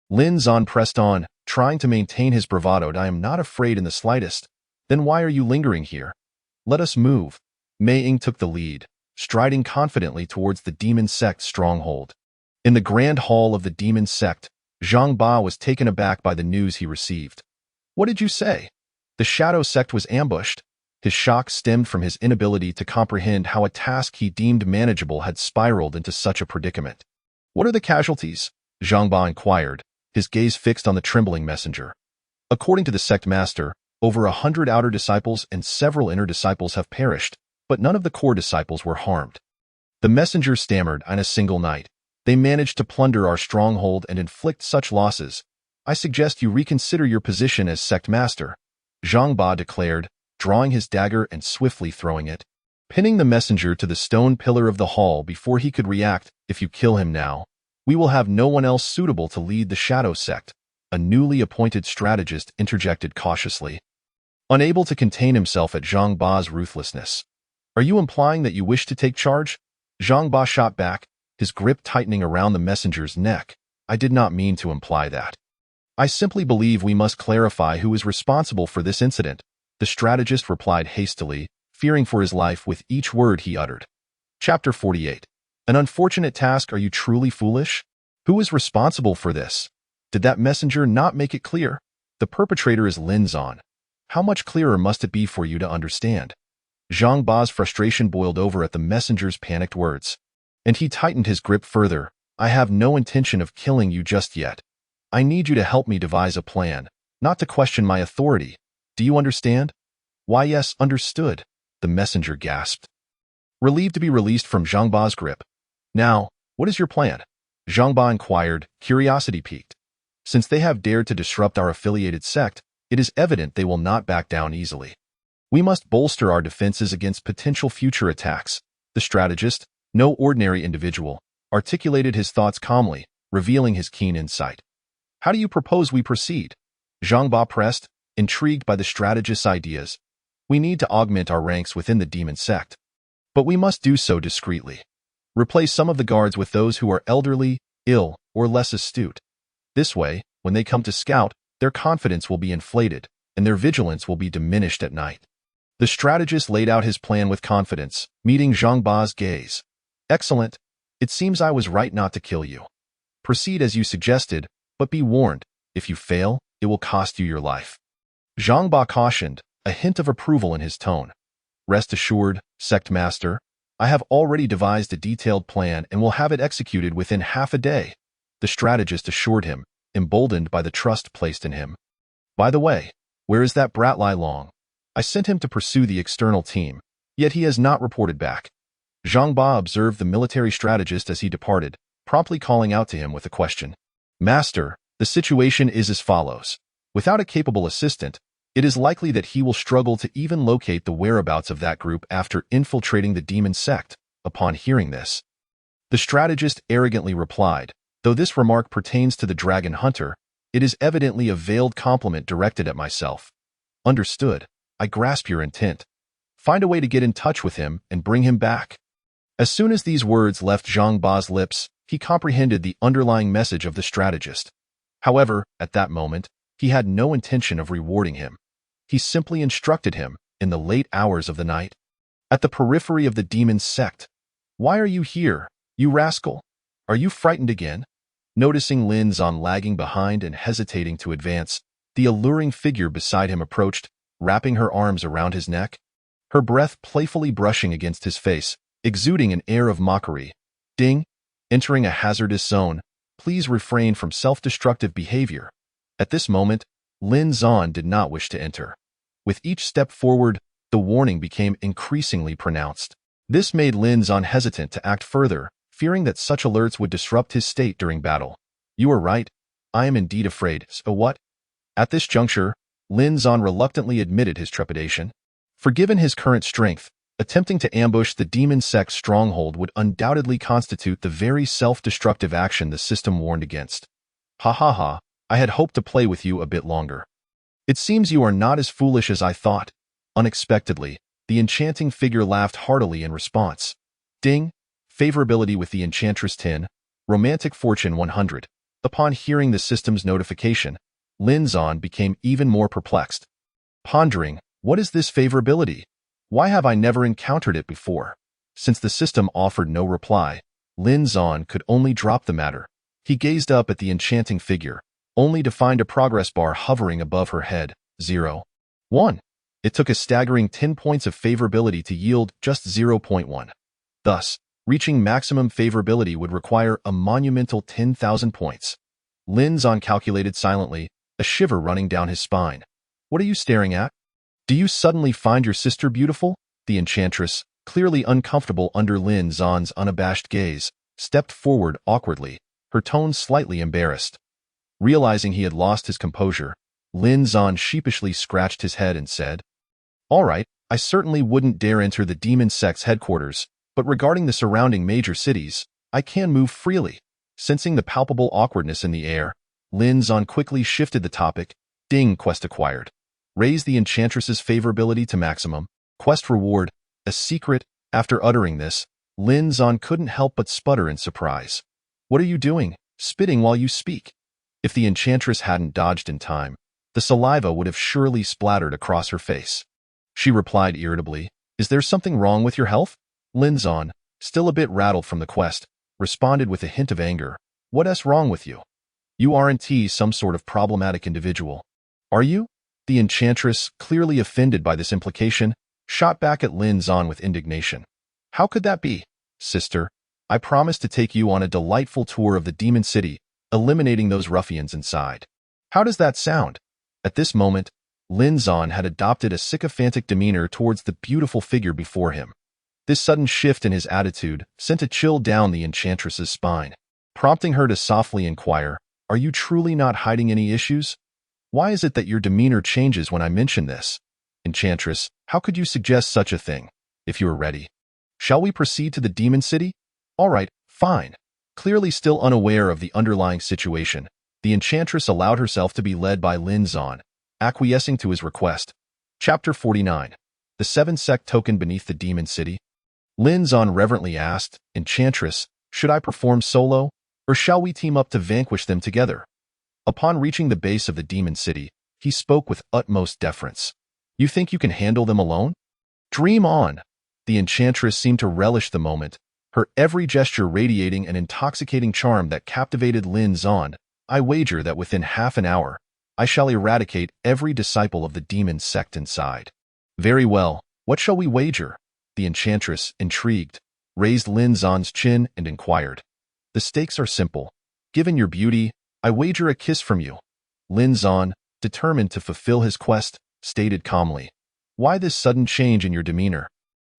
Lin Zan pressed on, trying to maintain his bravado. I am not afraid in the slightest. Then why are you lingering here? Let us move. Mei Ying took the lead, striding confidently towards the demon sect's stronghold. In the grand hall of the demon sect, Zhang Ba was taken aback by the news he received. What did you say? The shadow sect was ambushed. His shock stemmed from his inability to comprehend how a task he deemed manageable had spiraled into such a predicament. What are the casualties? Zhang Ba inquired, his gaze fixed on the trembling messenger. According to the sect master, over 100 outer disciples and several inner disciples have perished, but none of the core disciples were harmed. The messenger stammered. On a single night, they managed to plunder our stronghold and inflict such losses. I suggest you reconsider your position as sect master, Zhang Ba declared, drawing his dagger and swiftly throwing it, pinning the messenger to the stone pillar of the hall before he could react. If you kill him now, we will have no one else suitable to lead the Shadow Sect, a newly appointed strategist interjected cautiously, unable to contain himself at Zhang Ba's ruthlessness. Are you implying that you wish to take charge? Zhang Ba shot back, his grip tightening around the messenger's neck. I did not mean to imply that. I simply believe we must clarify who is responsible for this incident, the strategist replied hastily, fearing for his life with each word he uttered. Chapter 48. An unfortunate task. Are you truly foolish? Who is responsible for this? Did that messenger not make it clear? The perpetrator is Lin Zan. How much clearer must it be for you to understand? Zhang Ba's frustration boiled over at the messenger's panicked words, and he tightened his grip further. I have no intention of killing you just yet. I need you to help me devise a plan, not to question my authority. Do you understand? Why, yes, understood, the messenger gasped, relieved to be released from Zhang Ba's grip. Now, what is your plan? Zhang Ba inquired, curiosity piqued. Since they have dared to disrupt our affiliated sect, it is evident they will not back down easily. We must bolster our defenses against potential future attacks. The strategist, no ordinary individual, articulated his thoughts calmly, revealing his keen insight. How do you propose we proceed? Zhang Ba pressed, intrigued by the strategist's ideas. We need to augment our ranks within the demon sect, but we must do so discreetly. Replace some of the guards with those who are elderly, ill, or less astute. This way, when they come to scout, their confidence will be inflated, and their vigilance will be diminished at night. The strategist laid out his plan with confidence, meeting Zhang Ba's gaze. Excellent. It seems I was right not to kill you. Proceed as you suggested, but be warned, if you fail, it will cost you your life. Zhang Ba cautioned, a hint of approval in his tone. Rest assured, Sect Master, I have already devised a detailed plan and will have it executed within half a day, the strategist assured him, emboldened by the trust placed in him. By the way, where is that brat Lai Long? I sent him to pursue the external team, yet he has not reported back. Zhang Ba observed the military strategist as he departed, promptly calling out to him with a question. Master, the situation is as follows. Without a capable assistant, it is likely that he will struggle to even locate the whereabouts of that group after infiltrating the demon sect. Upon hearing this, the strategist arrogantly replied, though this remark pertains to the dragon hunter, it is evidently a veiled compliment directed at myself. Understood. I grasp your intent. Find a way to get in touch with him and bring him back. As soon as these words left Zhang Ba's lips, he comprehended the underlying message of the strategist. However, at that moment, he had no intention of rewarding him. He simply instructed him, in the late hours of the night, at the periphery of the demon sect. Why are you here, you rascal? Are you frightened again? Noticing Lin Zan lagging behind and hesitating to advance, the alluring figure beside him approached, wrapping her arms around his neck, her breath playfully brushing against his face, exuding an air of mockery. Ding! Entering a hazardous zone. Please refrain from self-destructive behavior. At this moment, Lin Zan did not wish to enter. With each step forward, the warning became increasingly pronounced. This made Lin Zan hesitant to act further, fearing that such alerts would disrupt his state during battle. You are right. I am indeed afraid. So what? At this juncture, Lin Zan reluctantly admitted his trepidation. For given his current strength, attempting to ambush the demon sect's stronghold would undoubtedly constitute the very self-destructive action the system warned against. Ha ha ha, I had hoped to play with you a bit longer. It seems you are not as foolish as I thought. Unexpectedly, the enchanting figure laughed heartily in response. Ding! Favorability with the Enchantress 10, Romantic Fortune 100. Upon hearing the system's notification, Lin Zan became even more perplexed. Pondering, what is this favorability? Why have I never encountered it before? Since the system offered no reply, Lin Zan could only drop the matter. He gazed up at the enchanting figure, only to find a progress bar hovering above her head. 0. 1. It took a staggering 10 points of favorability to yield just 0.1. Thus, reaching maximum favorability would require a monumental 10,000 points. Lin Zan calculated silently, a shiver running down his spine. What are you staring at? Do you suddenly find your sister beautiful? The enchantress, clearly uncomfortable under Lin Zan's unabashed gaze, stepped forward awkwardly, her tone slightly embarrassed. Realizing he had lost his composure, Lin Zan sheepishly scratched his head and said, All right, I certainly wouldn't dare enter the demon sect's headquarters, but regarding the surrounding major cities, I can move freely. Sensing the palpable awkwardness in the air, Lin Zan quickly shifted the topic. Ding, quest acquired. Raise the enchantress's favorability to maximum. Quest reward, a secret. After uttering this, Lin Zan couldn't help but sputter in surprise. What are you doing, spitting while you speak? If the enchantress hadn't dodged in time, the saliva would have surely splattered across her face. She replied irritably, Is there something wrong with your health? Lin Zan, still a bit rattled from the quest, responded with a hint of anger. What's wrong with you? You aren't some sort of problematic individual, are you? The enchantress, clearly offended by this implication, shot back at Lin Zan with indignation. How could that be? Sister, I promised to take you on a delightful tour of the demon city, eliminating those ruffians inside. How does that sound? At this moment, Lin Zan had adopted a sycophantic demeanor towards the beautiful figure before him. This sudden shift in his attitude sent a chill down the enchantress's spine, prompting her to softly inquire, Are you truly not hiding any issues? Why is it that your demeanor changes when I mention this? Enchantress, how could you suggest such a thing? If you are ready, shall we proceed to the demon city? All right, fine. Clearly still unaware of the underlying situation, the enchantress allowed herself to be led by Lin Zan, acquiescing to his request. Chapter 49. The 7-sect token beneath the demon city. Lin Zan reverently asked, Enchantress, should I perform solo, or shall we team up to vanquish them together? Upon reaching the base of the demon city, he spoke with utmost deference. You think you can handle them alone? Dream on. The enchantress seemed to relish the moment, her every gesture radiating an intoxicating charm that captivated Lin Zan. I wager that within half an hour, I shall eradicate every disciple of the demon sect inside. Very well, what shall we wager? The enchantress, intrigued, raised Lin Zan's chin and inquired. The stakes are simple. Given your beauty, I wager a kiss from you. Lin Zan, determined to fulfill his quest, stated calmly. Why this sudden change in your demeanor?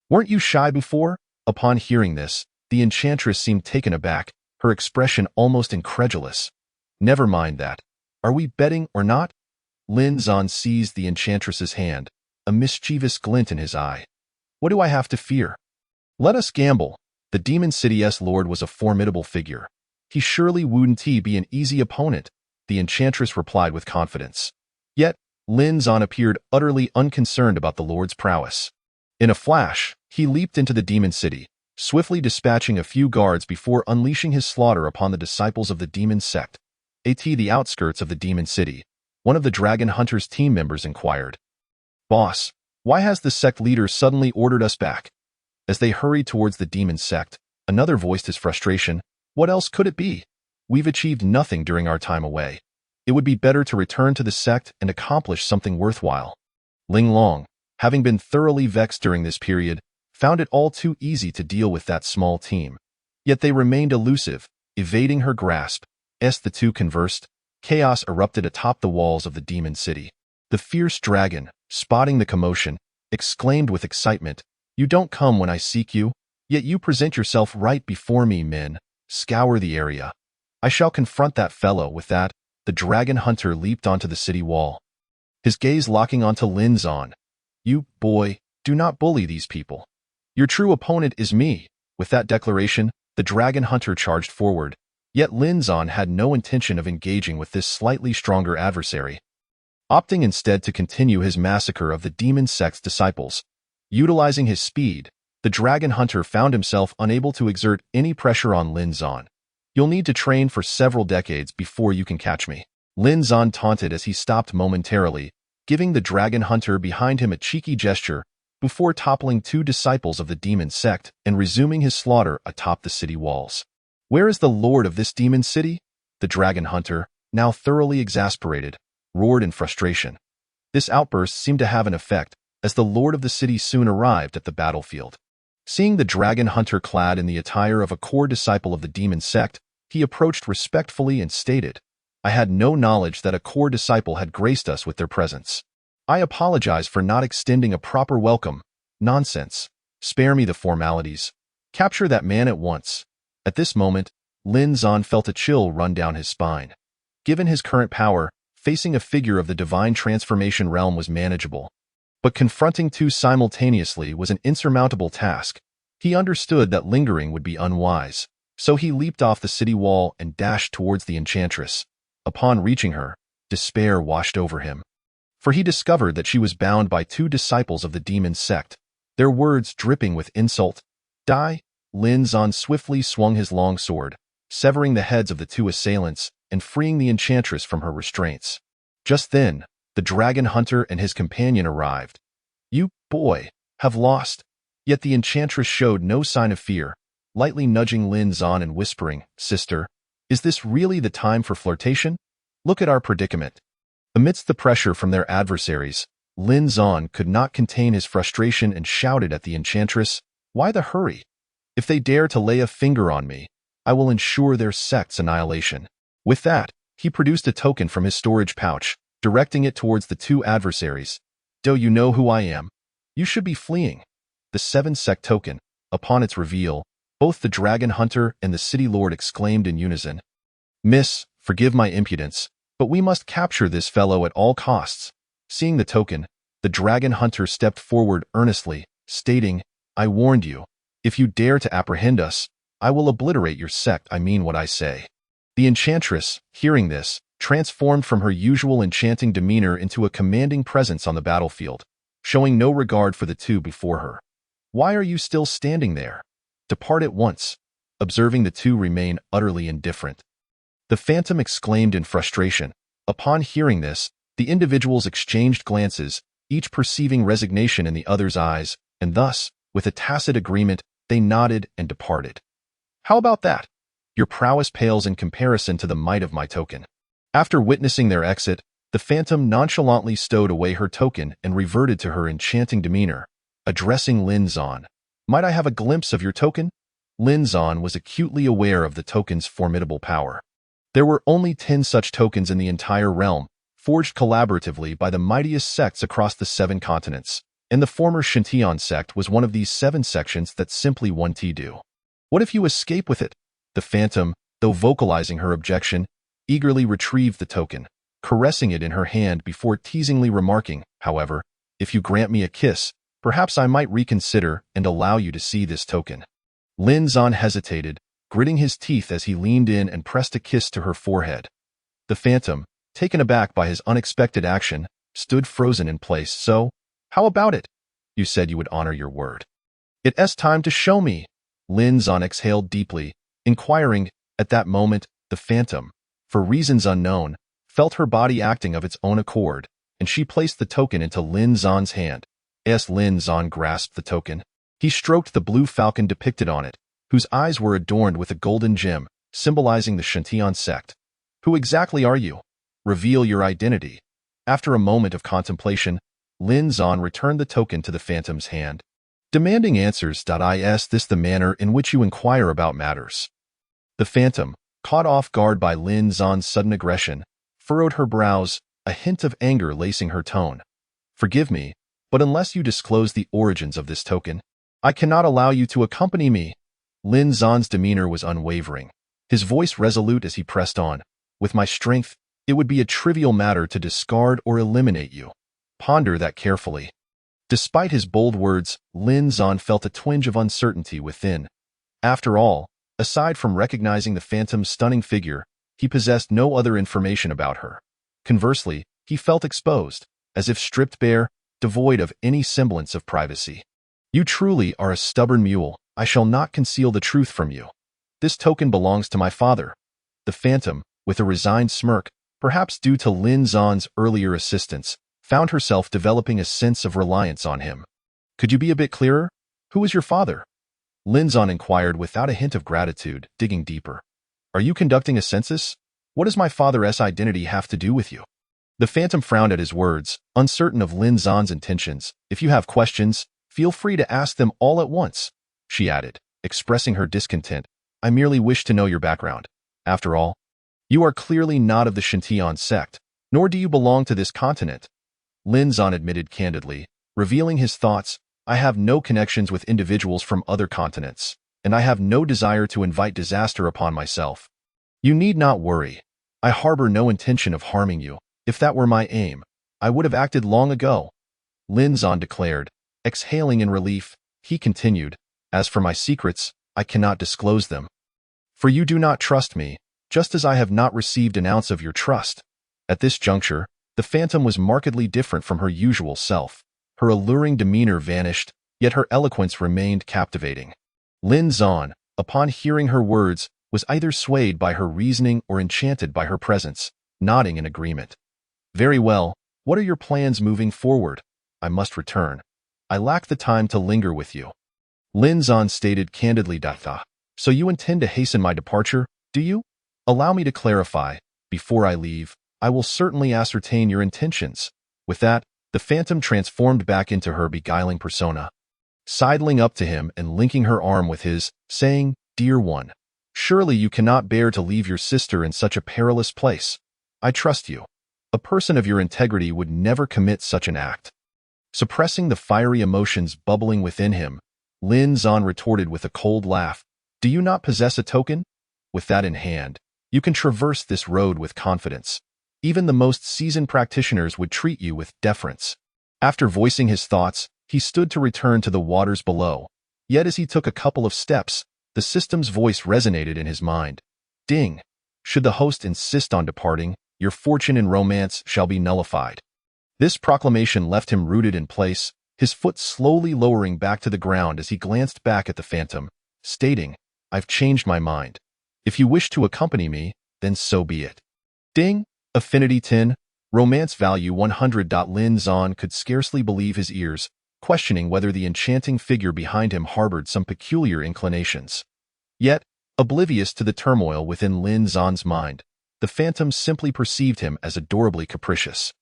Weren't you shy before? Upon hearing this, the enchantress seemed taken aback, her expression almost incredulous. Never mind that. Are we betting or not? Lin Zan seized the enchantress's hand, a mischievous glint in his eye. What do I have to fear? Let us gamble. The Demon City's lord was a formidable figure. He surely wouldn't be an easy opponent, the enchantress replied with confidence. Yet, Lin Zan appeared utterly unconcerned about the lord's prowess. In a flash, he leaped into the demon city, swiftly dispatching a few guards before unleashing his slaughter upon the disciples of the demon sect. At the outskirts of the demon city, one of the dragon hunter's team members inquired. Boss, why has the sect leader suddenly ordered us back? As they hurried towards the demon sect, another voiced his frustration. What else could it be? We've achieved nothing during our time away. It would be better to return to the sect and accomplish something worthwhile. Ling Long, having been thoroughly vexed during this period, found it all too easy to deal with that small team. Yet they remained elusive, evading her grasp. As the two conversed, chaos erupted atop the walls of the demon city. The fierce dragon, spotting the commotion, exclaimed with excitement, You don't come when I seek you, yet you present yourself right before me, men. Scour the area. I shall confront that fellow. With that, the dragon hunter leaped onto the city wall, his gaze locking onto Lin Zan. You, boy, do not bully these people. Your true opponent is me. With that declaration, the dragon hunter charged forward, yet Lin Zan had no intention of engaging with this slightly stronger adversary, opting instead to continue his massacre of the demon sect's disciples. Utilizing his speed, the dragon hunter found himself unable to exert any pressure on Lin Zan. You'll need to train for several decades before you can catch me. Lin Zan taunted as he stopped momentarily, giving the dragon hunter behind him a cheeky gesture before toppling two disciples of the demon sect and resuming his slaughter atop the city walls. Where is the lord of this demon city? The dragon hunter, now thoroughly exasperated, roared in frustration. This outburst seemed to have an effect, as the lord of the city soon arrived at the battlefield. Seeing the dragon hunter clad in the attire of a core disciple of the demon sect, he approached respectfully and stated, I had no knowledge that a core disciple had graced us with their presence. I apologize for not extending a proper welcome. Nonsense. Spare me the formalities. Capture that man at once. At this moment, Lin Zan felt a chill run down his spine. Given his current power, facing a figure of the divine transformation realm was manageable. But confronting two simultaneously was an insurmountable task. He understood that lingering would be unwise, so he leaped off the city wall and dashed towards the enchantress. Upon reaching her, despair washed over him, for he discovered that she was bound by two disciples of the demon sect, their words dripping with insult. Die! Lin Zan swiftly swung his long sword, severing the heads of the two assailants and freeing the enchantress from her restraints. Just then, the dragon hunter and his companion arrived. You, boy, have lost. Yet the enchantress showed no sign of fear, lightly nudging Lin Zan and whispering, Sister, is this really the time for flirtation? Look at our predicament. Amidst the pressure from their adversaries, Lin Zan could not contain his frustration and shouted at the enchantress, Why the hurry? If they dare to lay a finger on me, I will ensure their sect's annihilation. With that, he produced a token from his storage pouch, directing it towards the two adversaries. Do you know who I am? You should be fleeing. The 7-sect token, upon its reveal, both the dragon hunter and the city lord exclaimed in unison. Miss, forgive my impudence, but we must capture this fellow at all costs. Seeing the token, the dragon hunter stepped forward earnestly, stating, I warned you. If you dare to apprehend us, I will obliterate your sect. I mean what I say. The enchantress, hearing this, transformed from her usual enchanting demeanor into a commanding presence on the battlefield, showing no regard for the two before her. Why are you still standing there? Depart at once. Observing the two remain utterly indifferent, the phantom exclaimed in frustration. Upon hearing this, the individuals exchanged glances, each perceiving resignation in the other's eyes, and thus, with a tacit agreement, they nodded and departed. How about that? Your prowess pales in comparison to the might of my token. After witnessing their exit, the phantom nonchalantly stowed away her token and reverted to her enchanting demeanor, addressing Lin Zan. Might I have a glimpse of your token? Lin Zan was acutely aware of the token's formidable power. There were only 10 such tokens in the entire realm, forged collaboratively by the mightiest sects across the 7 continents, and the former Shintian sect was one of these 7 sections that simply one do. What if you escape with it? The phantom, though vocalizing her objection, eagerly retrieved the token, caressing it in her hand before teasingly remarking, however, if you grant me a kiss, perhaps I might reconsider and allow you to see this token. Lin Zan hesitated, gritting his teeth as he leaned in and pressed a kiss to her forehead. The phantom, taken aback by his unexpected action, stood frozen in place. So, how about it? You said you would honor your word. It's time to show me. Lin Zan exhaled deeply, inquiring. At that moment, the phantom, for reasons unknown, felt her body acting of its own accord, and she placed the token into Lin Zan's hand. As Lin Zan grasped the token, he stroked the blue falcon depicted on it, whose eyes were adorned with a golden gem, symbolizing the Shintian sect. Who exactly are you? Reveal your identity. After a moment of contemplation, Lin Zan returned the token to the phantom's hand, demanding answers. Is this the manner in which you inquire about matters? The phantom, caught off guard by Lin Zan's sudden aggression, furrowed her brows, a hint of anger lacing her tone. Forgive me, but unless you disclose the origins of this token, I cannot allow you to accompany me. Lin Zan's demeanor was unwavering, his voice resolute as he pressed on. With my strength, it would be a trivial matter to discard or eliminate you. Ponder that carefully. Despite his bold words, Lin Zan felt a twinge of uncertainty within. After all, aside from recognizing the phantom's stunning figure, he possessed no other information about her. Conversely, he felt exposed, as if stripped bare, devoid of any semblance of privacy. You truly are a stubborn mule. I shall not conceal the truth from you. This token belongs to my father. The phantom, with a resigned smirk, perhaps due to Lin Zan's earlier assistance, found herself developing a sense of reliance on him. Could you be a bit clearer? Who is your father? Lin Zan inquired without a hint of gratitude, digging deeper. Are you conducting a census? What does my father's identity have to do with you? The phantom frowned at his words, uncertain of Lin Zan's intentions. If you have questions, feel free to ask them all at once, she added, expressing her discontent. I merely wish to know your background. After all, you are clearly not of the Shintian sect, nor do you belong to this continent. Lin Zan admitted candidly, revealing his thoughts. I have no connections with individuals from other continents, and I have no desire to invite disaster upon myself. You need not worry. I harbor no intention of harming you. If that were my aim, I would have acted long ago. Lin Zan declared. Exhaling in relief, he continued, "As for my secrets, I cannot disclose them. For you do not trust me, just as I have not received an ounce of your trust." At this juncture, the phantom was markedly different from her usual self. Her alluring demeanor vanished, yet her eloquence remained captivating. Lin Zan, upon hearing her words, was either swayed by her reasoning or enchanted by her presence, nodding in agreement. "Very well, what are your plans moving forward? I must return. I lack the time to linger with you." Lin Zan stated candidly, "So you intend to hasten my departure, do you? Allow me to clarify. Before I leave, I will certainly ascertain your intentions." With that, the phantom transformed back into her beguiling persona, sidling up to him and linking her arm with his, saying, "Dear one, surely you cannot bear to leave your sister in such a perilous place. I trust you. A person of your integrity would never commit such an act." Suppressing the fiery emotions bubbling within him, Lin Zan retorted with a cold laugh, "Do you not possess a token? With that in hand, you can traverse this road with confidence. Even the most seasoned practitioners would treat you with deference." After voicing his thoughts, he stood to return to the waters below. Yet as he took a couple of steps, the system's voice resonated in his mind. "Ding! Should the host insist on departing, your fortune in romance shall be nullified." This proclamation left him rooted in place, his foot slowly lowering back to the ground as he glanced back at the phantom, stating, "I've changed my mind. If you wish to accompany me, then so be it." Ding! Affinity 10, romance value 100. Lin Zan could scarcely believe his ears, questioning whether the enchanting figure behind him harbored some peculiar inclinations. Yet, oblivious to the turmoil within Lin Zan's mind, the phantom simply perceived him as adorably capricious.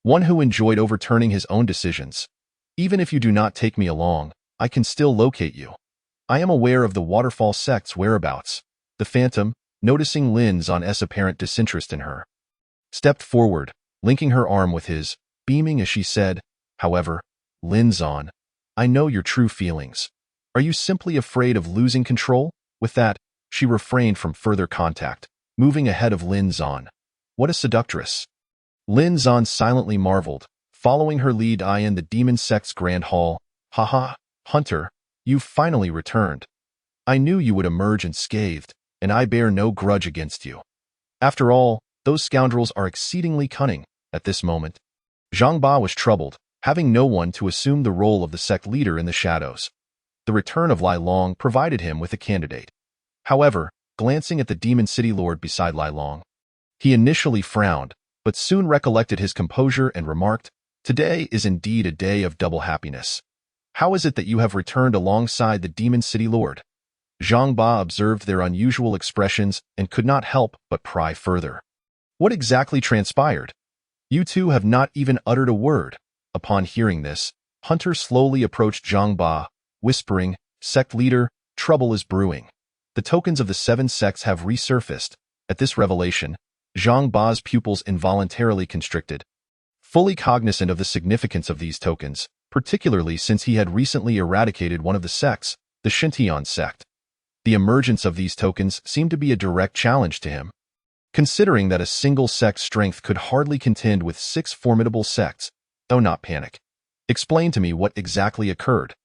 One who enjoyed overturning his own decisions. "Even if you do not take me along, I can still locate you. I am aware of the waterfall sect's whereabouts." The phantom, noticing Lin Zan's apparent disinterest in her, stepped forward, linking her arm with his, beaming as she said, "However, Lin Zan, I know your true feelings. Are you simply afraid of losing control?" With that, she refrained from further contact, moving ahead of Lin Zan. What a seductress! Lin Zan silently marveled, following her lead eye in the demon sect's grand hall. "Haha, Hunter, you've finally returned. I knew you would emerge unscathed, and I bear no grudge against you. After all, those scoundrels are exceedingly cunning." At this moment, Zhang Ba was troubled, having no one to assume the role of the sect leader in the shadows. The return of Lai Long provided him with a candidate. However, glancing at the demon city lord beside Lai Long, he initially frowned, but soon recollected his composure and remarked, "Today is indeed a day of double happiness. How is it that you have returned alongside the demon city lord?" Zhang Ba observed their unusual expressions and could not help but pry further. "What exactly transpired? You two have not even uttered a word." Upon hearing this, Hunter slowly approached Zhang Ba, whispering, "Sect leader, trouble is brewing. The tokens of the 7 sects have resurfaced." At this revelation, Zhang Ba's pupils involuntarily constricted. Fully cognizant of the significance of these tokens, particularly since he had recently eradicated one of the sects, the Shintian sect, the emergence of these tokens seemed to be a direct challenge to him. Considering that a single sect's strength could hardly contend with 6 formidable sects, "Oh, not panic. Explain to me what exactly occurred."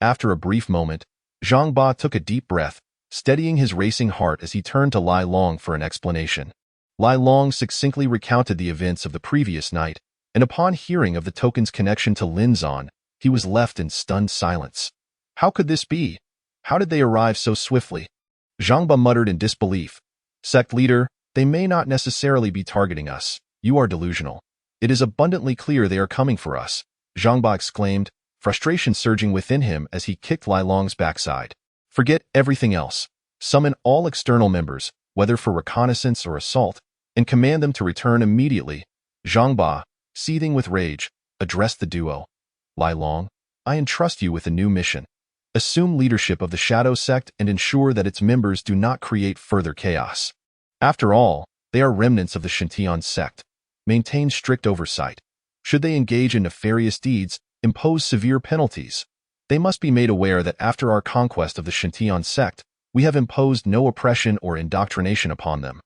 After a brief moment, Zhang Ba took a deep breath, steadying his racing heart as he turned to Lai Long for an explanation. Lai Long succinctly recounted the events of the previous night, and upon hearing of the token's connection to Lin Zan, he was left in stunned silence. How could this be? How did they arrive so swiftly? Zhang Ba muttered in disbelief. "Sect leader, they may not necessarily be targeting us. You are delusional. It is abundantly clear they are coming for us," Zhang Ba exclaimed, frustration surging within him as he kicked Lai Long's backside. "Forget everything else. Summon all external members, whether for reconnaissance or assault, and command them to return immediately." Zhang Ba, seething with rage, addressed the duo. "Lai Long, I entrust you with a new mission. Assume leadership of the Shadow Sect and ensure that its members do not create further chaos. After all, they are remnants of the Shintian sect. Maintain strict oversight. Should they engage in nefarious deeds, impose severe penalties. They must be made aware that after our conquest of the Shintian sect, we have imposed no oppression or indoctrination upon them."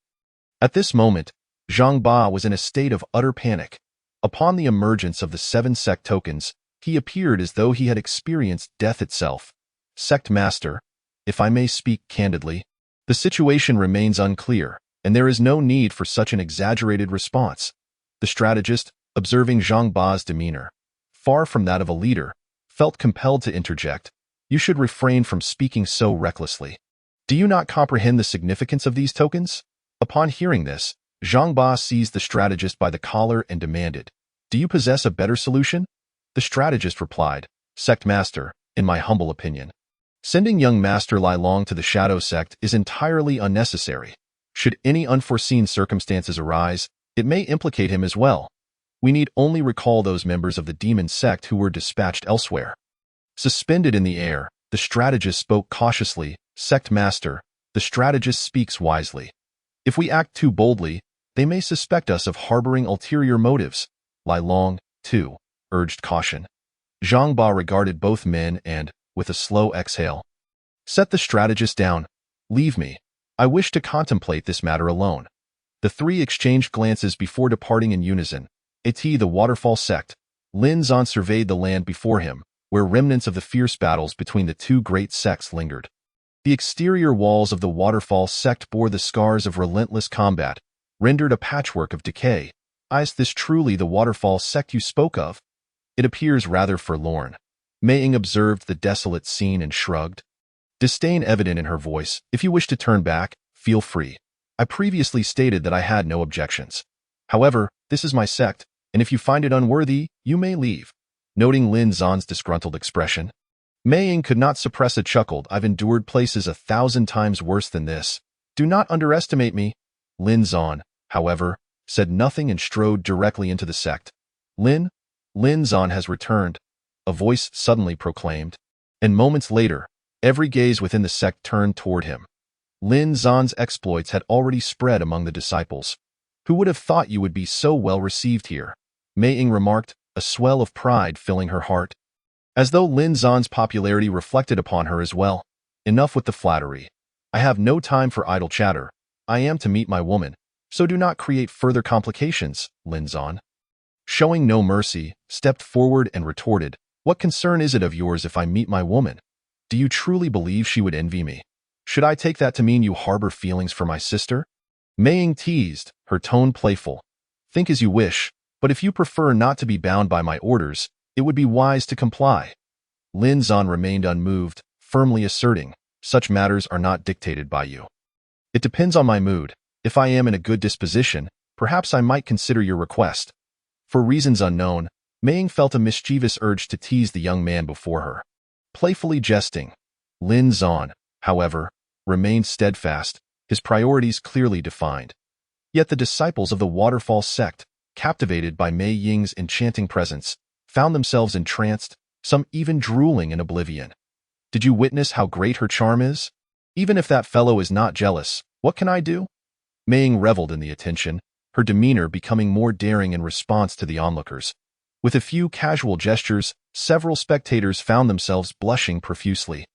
At this moment, Zhang Ba was in a state of utter panic. Upon the emergence of the 7 sect tokens, He appeared as though he had experienced death itself. Sect Master, if I may speak candidly, the situation remains unclear, and there is no need for such an exaggerated response. The strategist, observing Zhang Ba's demeanor, far from that of a leader, felt compelled to interject. You should refrain from speaking so recklessly. Do you not comprehend the significance of these tokens? Upon hearing this, Zhang Ba seized the strategist by the collar and demanded, Do you possess a better solution? The strategist replied, Sect Master, in my humble opinion, sending young Master Lai Long to the Shadow Sect is entirely unnecessary. Should any unforeseen circumstances arise, it may implicate him as well. We need only recall those members of the demon sect who were dispatched elsewhere. Suspended in the air, the strategist spoke cautiously, Sect Master, the strategist speaks wisely. If we act too boldly, they may suspect us of harboring ulterior motives. Lai Long, too, urged caution. Zhang Ba regarded both men and, with a slow exhale, set the strategist down. Leave me. I wish to contemplate this matter alone. The three exchanged glances before departing in unison. The waterfall sect. Lin Zan surveyed the land before him, where remnants of the fierce battles between the two great sects lingered. The exterior walls of the waterfall sect bore the scars of relentless combat, rendered a patchwork of decay. Is this truly the waterfall sect you spoke of? It appears rather forlorn. Mei Ying observed the desolate scene and shrugged. Disdain evident in her voice. If you wish to turn back, feel free. I previously stated that I had no objections. However, this is my sect, and if you find it unworthy, you may leave. Noting Lin Zan's disgruntled expression, Mei Ying could not suppress a chuckle. I've endured places 1,000 times worse than this. Do not underestimate me. Lin Zan, however, said nothing and strode directly into the sect. Lin Zan has returned, a voice suddenly proclaimed, and moments later, every gaze within the sect turned toward him. Lin Zan's exploits had already spread among the disciples. Who would have thought you would be so well received here? Mei Ying remarked, a swell of pride filling her heart. As though Lin Zan's popularity reflected upon her as well. Enough with the flattery. I have no time for idle chatter. I am to meet my woman, so do not create further complications, Lin Zan. Showing no mercy, stepped forward and retorted, What concern is it of yours if I meet my woman? Do you truly believe she would envy me? Should I take that to mean you harbor feelings for my sister? Mei Ying teased, her tone playful. Think as you wish, but if you prefer not to be bound by my orders, it would be wise to comply. Lin Zan remained unmoved, firmly asserting, Such matters are not dictated by you. It depends on my mood. If I am in a good disposition, perhaps I might consider your request. For reasons unknown, Mei Ying felt a mischievous urge to tease the young man before her. Playfully jesting, Lin Zan, however, remained steadfast, his priorities clearly defined. Yet the disciples of the waterfall sect, captivated by Mei Ying's enchanting presence, found themselves entranced, some even drooling in oblivion. Did you witness how great her charm is? Even if that fellow is not jealous, what can I do? Mei Ying reveled in the attention, her demeanor becoming more daring in response to the onlookers. With a few casual gestures, several spectators found themselves blushing profusely.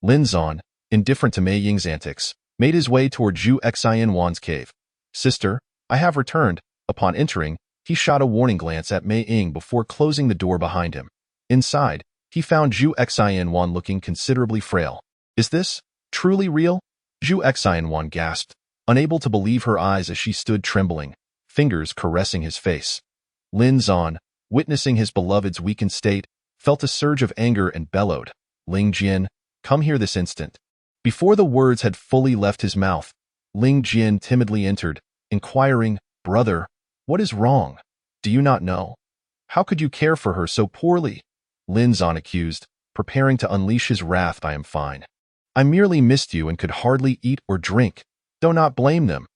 Lin Zan, indifferent to Mei Ying's antics, made his way toward Zhu Xianwan's cave. Sister, I have returned. Upon entering, he shot a warning glance at Mei Ying before closing the door behind him. Inside, he found Zhu Xianwan looking considerably frail. Is this truly real? Zhu Xianwan gasped, unable to believe her eyes as she stood trembling, fingers caressing his face. Lin Zan, witnessing his beloved's weakened state, felt a surge of anger and bellowed, Ling Jian, come here this instant. Before the words had fully left his mouth, Ling Jian timidly entered, inquiring, Brother, what is wrong? Do you not know? How could you care for her so poorly? Lin Zan accused, preparing to unleash his wrath. I am fine. I merely missed you and could hardly eat or drink. Do not blame them.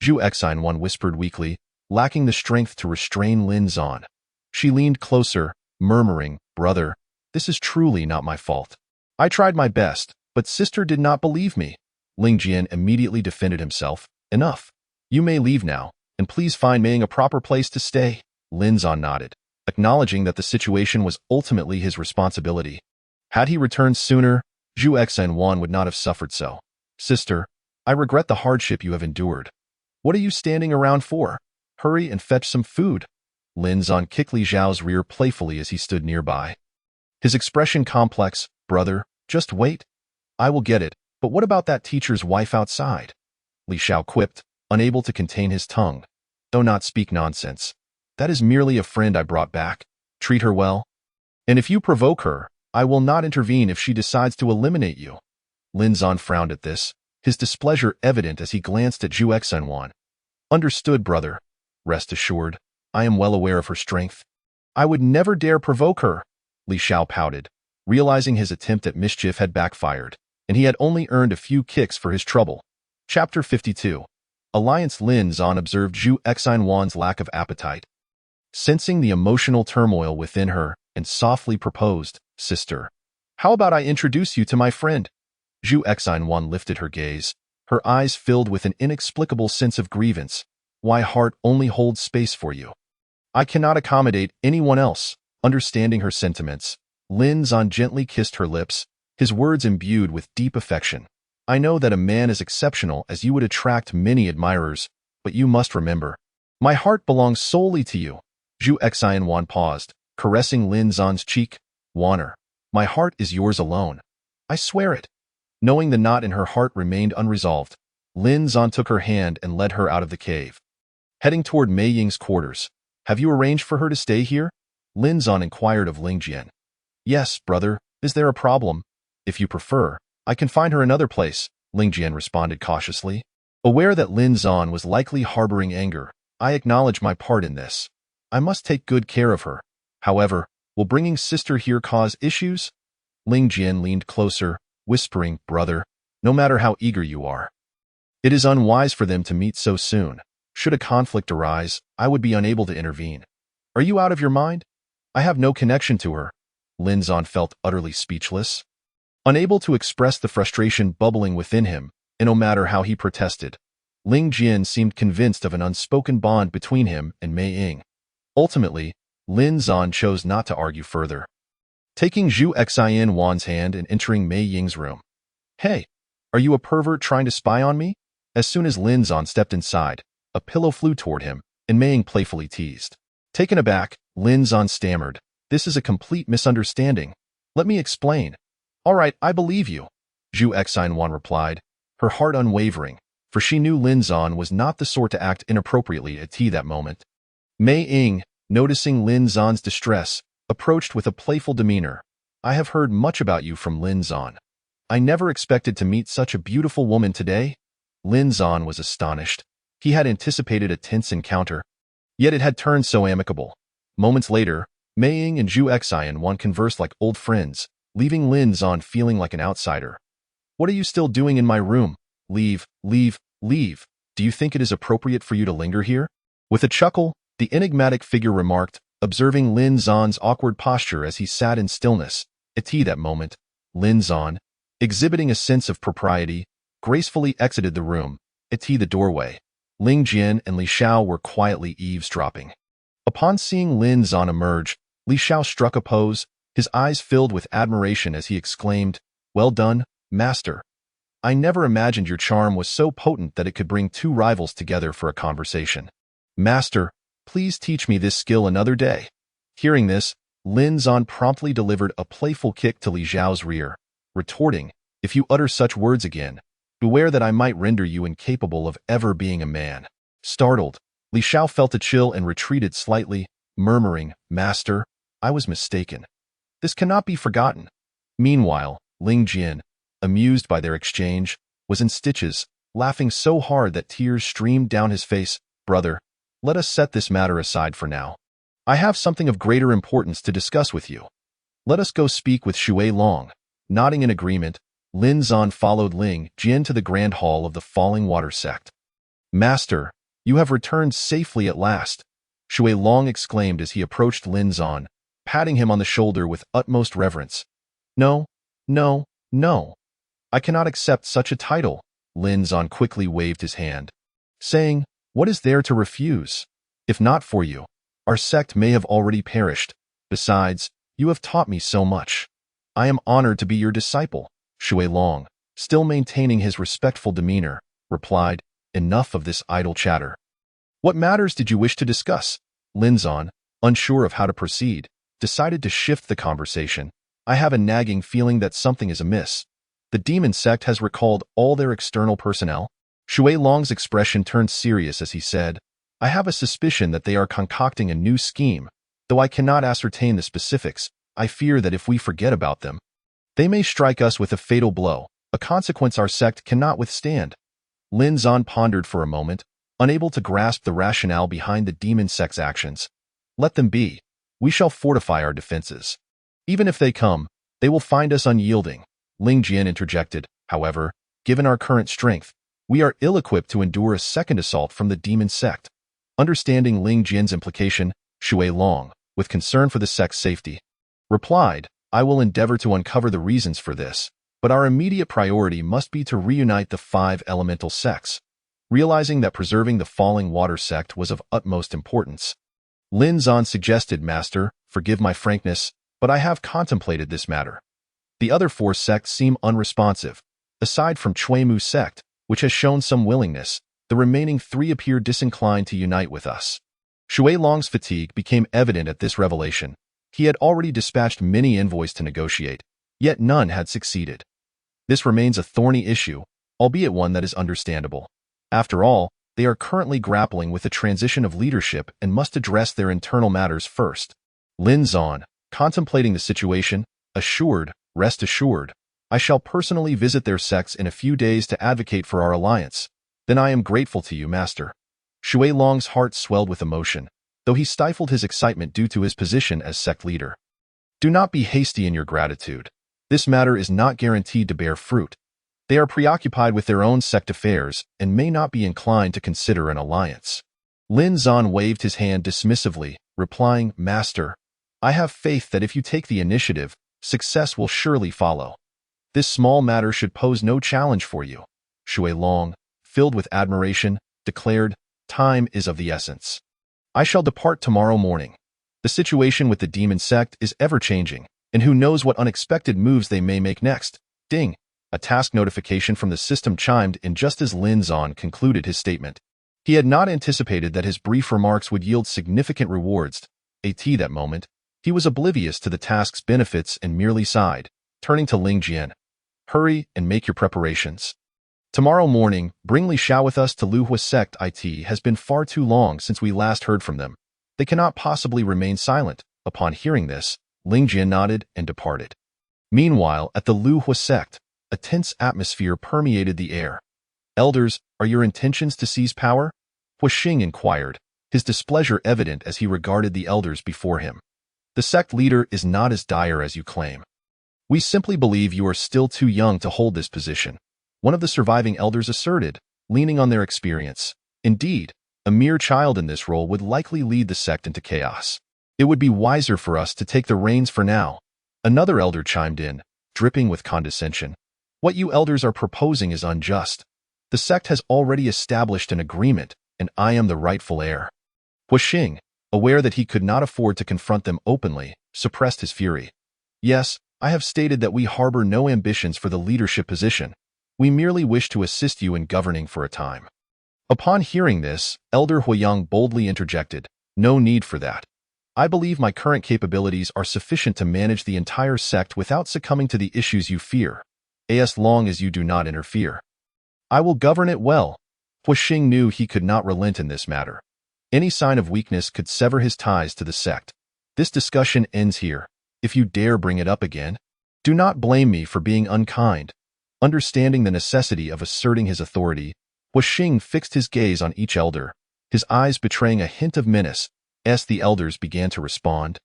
Zhu Xianwan whispered weakly, lacking the strength to restrain Lin Zan. She leaned closer, murmuring, Brother, this is truly not my fault. I tried my best, but sister did not believe me. Ling Jian immediately defended himself. Enough. You may leave now, and please find Mei Ying a proper place to stay. Lin Zan nodded, acknowledging that the situation was ultimately his responsibility. Had he returned sooner, Zhu Xianwan would not have suffered so. Sister, I regret the hardship you have endured. What are you standing around for? Hurry and fetch some food. Lin Zan kicked Li Zhao's rear playfully as he stood nearby. his expression complex. Brother, just wait. I will get it, but what about that teacher's wife outside? Li Xiao quipped, unable to contain his tongue. Do not speak nonsense. That is merely a friend I brought back. Treat her well. And if you provoke her, I will not intervene if she decides to eliminate you. Lin Zan frowned at this, his displeasure evident as he glanced at Zhu Exinwan. Understood, brother. Rest assured, I am well aware of her strength. I would never dare provoke her. Li Xiao pouted, realizing his attempt at mischief had backfired, and he had only earned a few kicks for his trouble. Chapter 52. Alliance. Lin Zan observed Zhu Exinwan's lack of appetite. Sensing the emotional turmoil within her, and softly proposed, Sister, how about I introduce you to my friend? Zhu Exinwan lifted her gaze, her eyes filled with an inexplicable sense of grievance. Why heart only holds space for you? I cannot accommodate anyone else. Understanding her sentiments, Lin Zan gently kissed her lips, his words imbued with deep affection. I know that a man as exceptional as you would attract many admirers, but you must remember, my heart belongs solely to you. Zhu Exinwan paused, caressing Lin Zan's cheek. Wanner, my heart is yours alone. I swear it. Knowing the knot in her heart remained unresolved, Lin Zan took her hand and led her out of the cave. Heading toward Mei Ying's quarters, have you arranged for her to stay here? Lin Zan inquired of Ling Jian. Yes, brother. Is there a problem? If you prefer, I can find her another place, Ling Jian responded cautiously. Aware that Lin Zan was likely harboring anger, I acknowledge my part in this. I must take good care of her. However, will bringing sister here cause issues? Ling Jian leaned closer, whispering, Brother, no matter how eager you are, it is unwise for them to meet so soon. Should a conflict arise, I would be unable to intervene. Are you out of your mind? I have no connection to her. Lin Zan felt utterly speechless, unable to express the frustration bubbling within him, and no matter how he protested, Ling Jian seemed convinced of an unspoken bond between him and Mei Ying. Ultimately, Lin Zan chose not to argue further. Taking Zhu Exinwan's hand and entering Mei Ying's room. Hey, are you a pervert trying to spy on me? As soon as Lin Zan stepped inside, a pillow flew toward him, and Mei Ying playfully teased. Taken aback, Lin Zan stammered, This is a complete misunderstanding. Let me explain. All right, I believe you, Zhu Exinwan replied, her heart unwavering, for she knew Lin Zan was not the sort to act inappropriately at tea that moment. Mei Ying, noticing Lin Zan's distress, approached with a playful demeanor. I have heard much about you from Lin Zan. I never expected to meet such a beautiful woman today. Lin Zan was astonished. He had anticipated a tense encounter, yet it had turned so amicable. Moments later, Mei Ying and Zhu Exinwan conversed like old friends, leaving Lin Zan feeling like an outsider. What are you still doing in my room? Leave, leave, leave. Do you think it is appropriate for you to linger here? With a chuckle, the enigmatic figure remarked, observing Lin Zan's awkward posture as he sat in stillness. At tea that moment, Lin Zan, exhibiting a sense of propriety, gracefully exited the room. At tea the doorway, Ling Jian and Li Xiao were quietly eavesdropping. Upon seeing Lin Zan emerge, Li Xiao struck a pose, his eyes filled with admiration as he exclaimed, Well done, master. I never imagined your charm was so potent that it could bring two rivals together for a conversation. Master, please teach me this skill another day. Hearing this, Lin Zan promptly delivered a playful kick to Li Xiao's rear, retorting, If you utter such words again, beware that I might render you incapable of ever being a man. Startled, Li Xiao felt a chill and retreated slightly, murmuring, Master, I was mistaken. This cannot be forgotten. Meanwhile, Ling Jian, amused by their exchange, was in stitches, laughing so hard that tears streamed down his face. Brother, let us set this matter aside for now. I have something of greater importance to discuss with you. Let us go speak with Shui Long. Nodding in agreement, Lin Zan followed Ling Jian to the grand hall of the Falling Water sect. Master, you have returned safely at last, Shui Long exclaimed as he approached Lin Zan, patting him on the shoulder with utmost reverence. No, no, no. I cannot accept such a title, Lin Zan quickly waved his hand, saying, What is there to refuse? If not for you, our sect may have already perished. Besides, you have taught me so much. I am honored to be your disciple, Shui Long, still maintaining his respectful demeanor, replied, Enough of this idle chatter. What matters did you wish to discuss? Lin Zan, unsure of how to proceed, decided to shift the conversation, I have a nagging feeling that something is amiss. The demon sect has recalled all their external personnel. Shui Long's expression turned serious as he said, I have a suspicion that they are concocting a new scheme. Though I cannot ascertain the specifics, I fear that if we forget about them, they may strike us with a fatal blow, a consequence our sect cannot withstand. Lin Zan pondered for a moment, unable to grasp the rationale behind the demon sect's actions. Let them be. We shall fortify our defenses. Even if they come, they will find us unyielding. Ling Jian interjected, however, given our current strength, we are ill-equipped to endure a second assault from the demon sect. Understanding Ling Jian's implication, Shui Long, with concern for the sect's safety, replied, I will endeavor to uncover the reasons for this, but our immediate priority must be to reunite the 5 elemental sects. Realizing that preserving the falling water sect was of utmost importance, Lin Zan suggested, Master, forgive my frankness, but I have contemplated this matter. The other 4 sects seem unresponsive. Aside from Chuimu sect, which has shown some willingness, the remaining 3 appear disinclined to unite with us. Shui Long's fatigue became evident at this revelation. He had already dispatched many envoys to negotiate, yet none had succeeded. This remains a thorny issue, albeit one that is understandable. After all, they are currently grappling with the transition of leadership and must address their internal matters first. Lin Zan, contemplating the situation, assured, rest assured, I shall personally visit their sects in a few days to advocate for our alliance. Then I am grateful to you, Master. Shui Long's heart swelled with emotion, though he stifled his excitement due to his position as sect leader. Do not be hasty in your gratitude. This matter is not guaranteed to bear fruit. They are preoccupied with their own sect affairs and may not be inclined to consider an alliance. Lin Zan waved his hand dismissively, replying, Master, I have faith that if you take the initiative, success will surely follow. This small matter should pose no challenge for you. Shui Long, filled with admiration, declared, Time is of the essence. I shall depart tomorrow morning. The situation with the demon sect is ever-changing, and who knows what unexpected moves they may make next. Ding! A task notification from the system chimed in just as Lin Zan concluded his statement. He had not anticipated that his brief remarks would yield significant rewards. At that moment, he was oblivious to the task's benefits and merely sighed, turning to Ling Jian. Hurry and make your preparations. Tomorrow morning, bring Li Xiao with us to Luhua sect. It has been far too long since we last heard from them. They cannot possibly remain silent. Upon hearing this, Ling Jian nodded and departed. Meanwhile, at the Luhua sect, a tense atmosphere permeated the air. Elders, are your intentions to seize power? Hua Xing inquired, his displeasure evident as he regarded the elders before him. The sect leader is not as dire as you claim. We simply believe you are still too young to hold this position, one of the surviving elders asserted, leaning on their experience. Indeed, a mere child in this role would likely lead the sect into chaos. It would be wiser for us to take the reins for now. Another elder chimed in, dripping with condescension. What you elders are proposing is unjust. The sect has already established an agreement, and I am the rightful heir. Hua Xing, aware that he could not afford to confront them openly, suppressed his fury. Yes, I have stated that we harbor no ambitions for the leadership position. We merely wish to assist you in governing for a time. Upon hearing this, Elder Huiyang boldly interjected, No need for that. I believe my current capabilities are sufficient to manage the entire sect without succumbing to the issues you fear, as long as you do not interfere. I will govern it well. Hua Xing knew he could not relent in this matter. Any sign of weakness could sever his ties to the sect. This discussion ends here. If you dare bring it up again, do not blame me for being unkind. Understanding the necessity of asserting his authority, Hua Xing fixed his gaze on each elder, his eyes betraying a hint of menace, as the elders began to respond.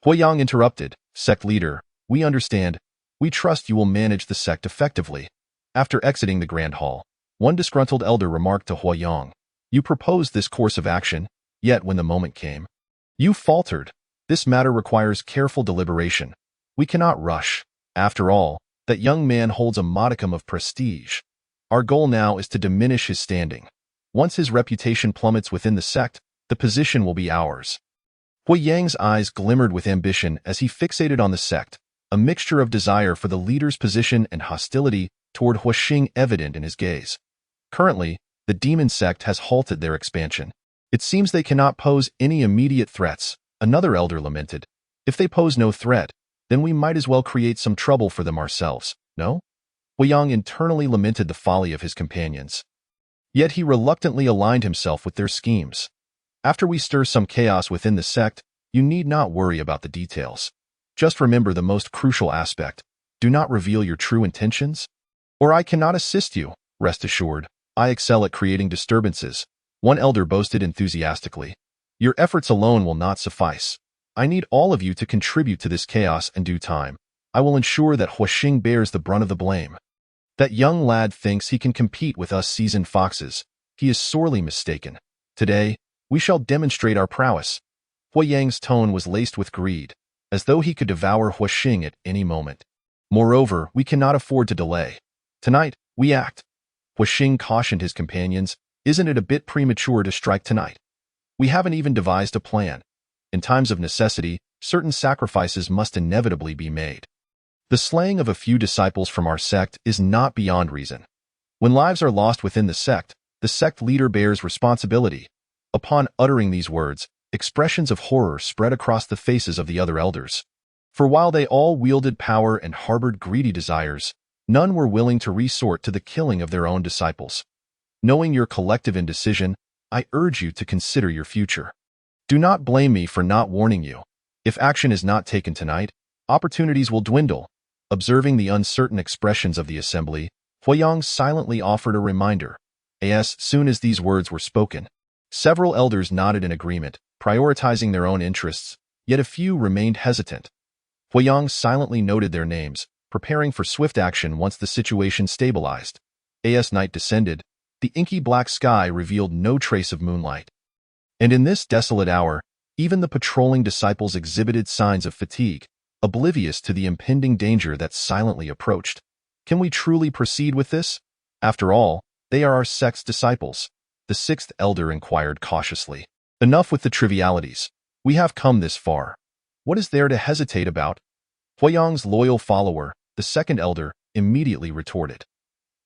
Huiyang interrupted, Sect leader, we understand. We trust you will manage the sect effectively. After exiting the grand hall, one disgruntled elder remarked to Huiyang, You proposed this course of action, yet when the moment came, you faltered. This matter requires careful deliberation. We cannot rush. After all, that young man holds a modicum of prestige. Our goal now is to diminish his standing. Once his reputation plummets within the sect, the position will be ours. Huiyang's eyes glimmered with ambition as he fixated on the sect, a mixture of desire for the leader's position and hostility toward Hua Xing evident in his gaze. Currently, the demon sect has halted their expansion. It seems they cannot pose any immediate threats, another elder lamented. If they pose no threat, then we might as well create some trouble for them ourselves, no? Huiyang internally lamented the folly of his companions. Yet he reluctantly aligned himself with their schemes. After we stir some chaos within the sect, you need not worry about the details. Just remember the most crucial aspect. Do not reveal your true intentions, or I cannot assist you. Rest assured, I excel at creating disturbances, one elder boasted enthusiastically. Your efforts alone will not suffice. I need all of you to contribute to this chaos in due time. I will ensure that Huixing bears the brunt of the blame. That young lad thinks he can compete with us seasoned foxes. He is sorely mistaken. Today, we shall demonstrate our prowess. Huiyang's tone was laced with greed, as though he could devour Huixing at any moment. Moreover, we cannot afford to delay. Tonight, we act. Huixing cautioned his companions, isn't it a bit premature to strike tonight? We haven't even devised a plan. In times of necessity, certain sacrifices must inevitably be made. The slaying of a few disciples from our sect is not beyond reason. When lives are lost within the sect leader bears responsibility. Upon uttering these words, expressions of horror spread across the faces of the other elders. For while they all wielded power and harbored greedy desires, none were willing to resort to the killing of their own disciples. Knowing your collective indecision, I urge you to consider your future. Do not blame me for not warning you. If action is not taken tonight, opportunities will dwindle. Observing the uncertain expressions of the assembly, Huiyang silently offered a reminder. As soon as these words were spoken, several elders nodded in agreement, prioritizing their own interests, yet a few remained hesitant. Huiyang silently noted their names, preparing for swift action once the situation stabilized. As night descended, the inky black sky revealed no trace of moonlight. And in this desolate hour, even the patrolling disciples exhibited signs of fatigue, oblivious to the impending danger that silently approached. Can we truly proceed with this? After all, they are our sect's disciples. The sixth elder inquired cautiously. Enough with the trivialities. We have come this far. What is there to hesitate about? Huiyang's loyal follower, the second elder, immediately retorted.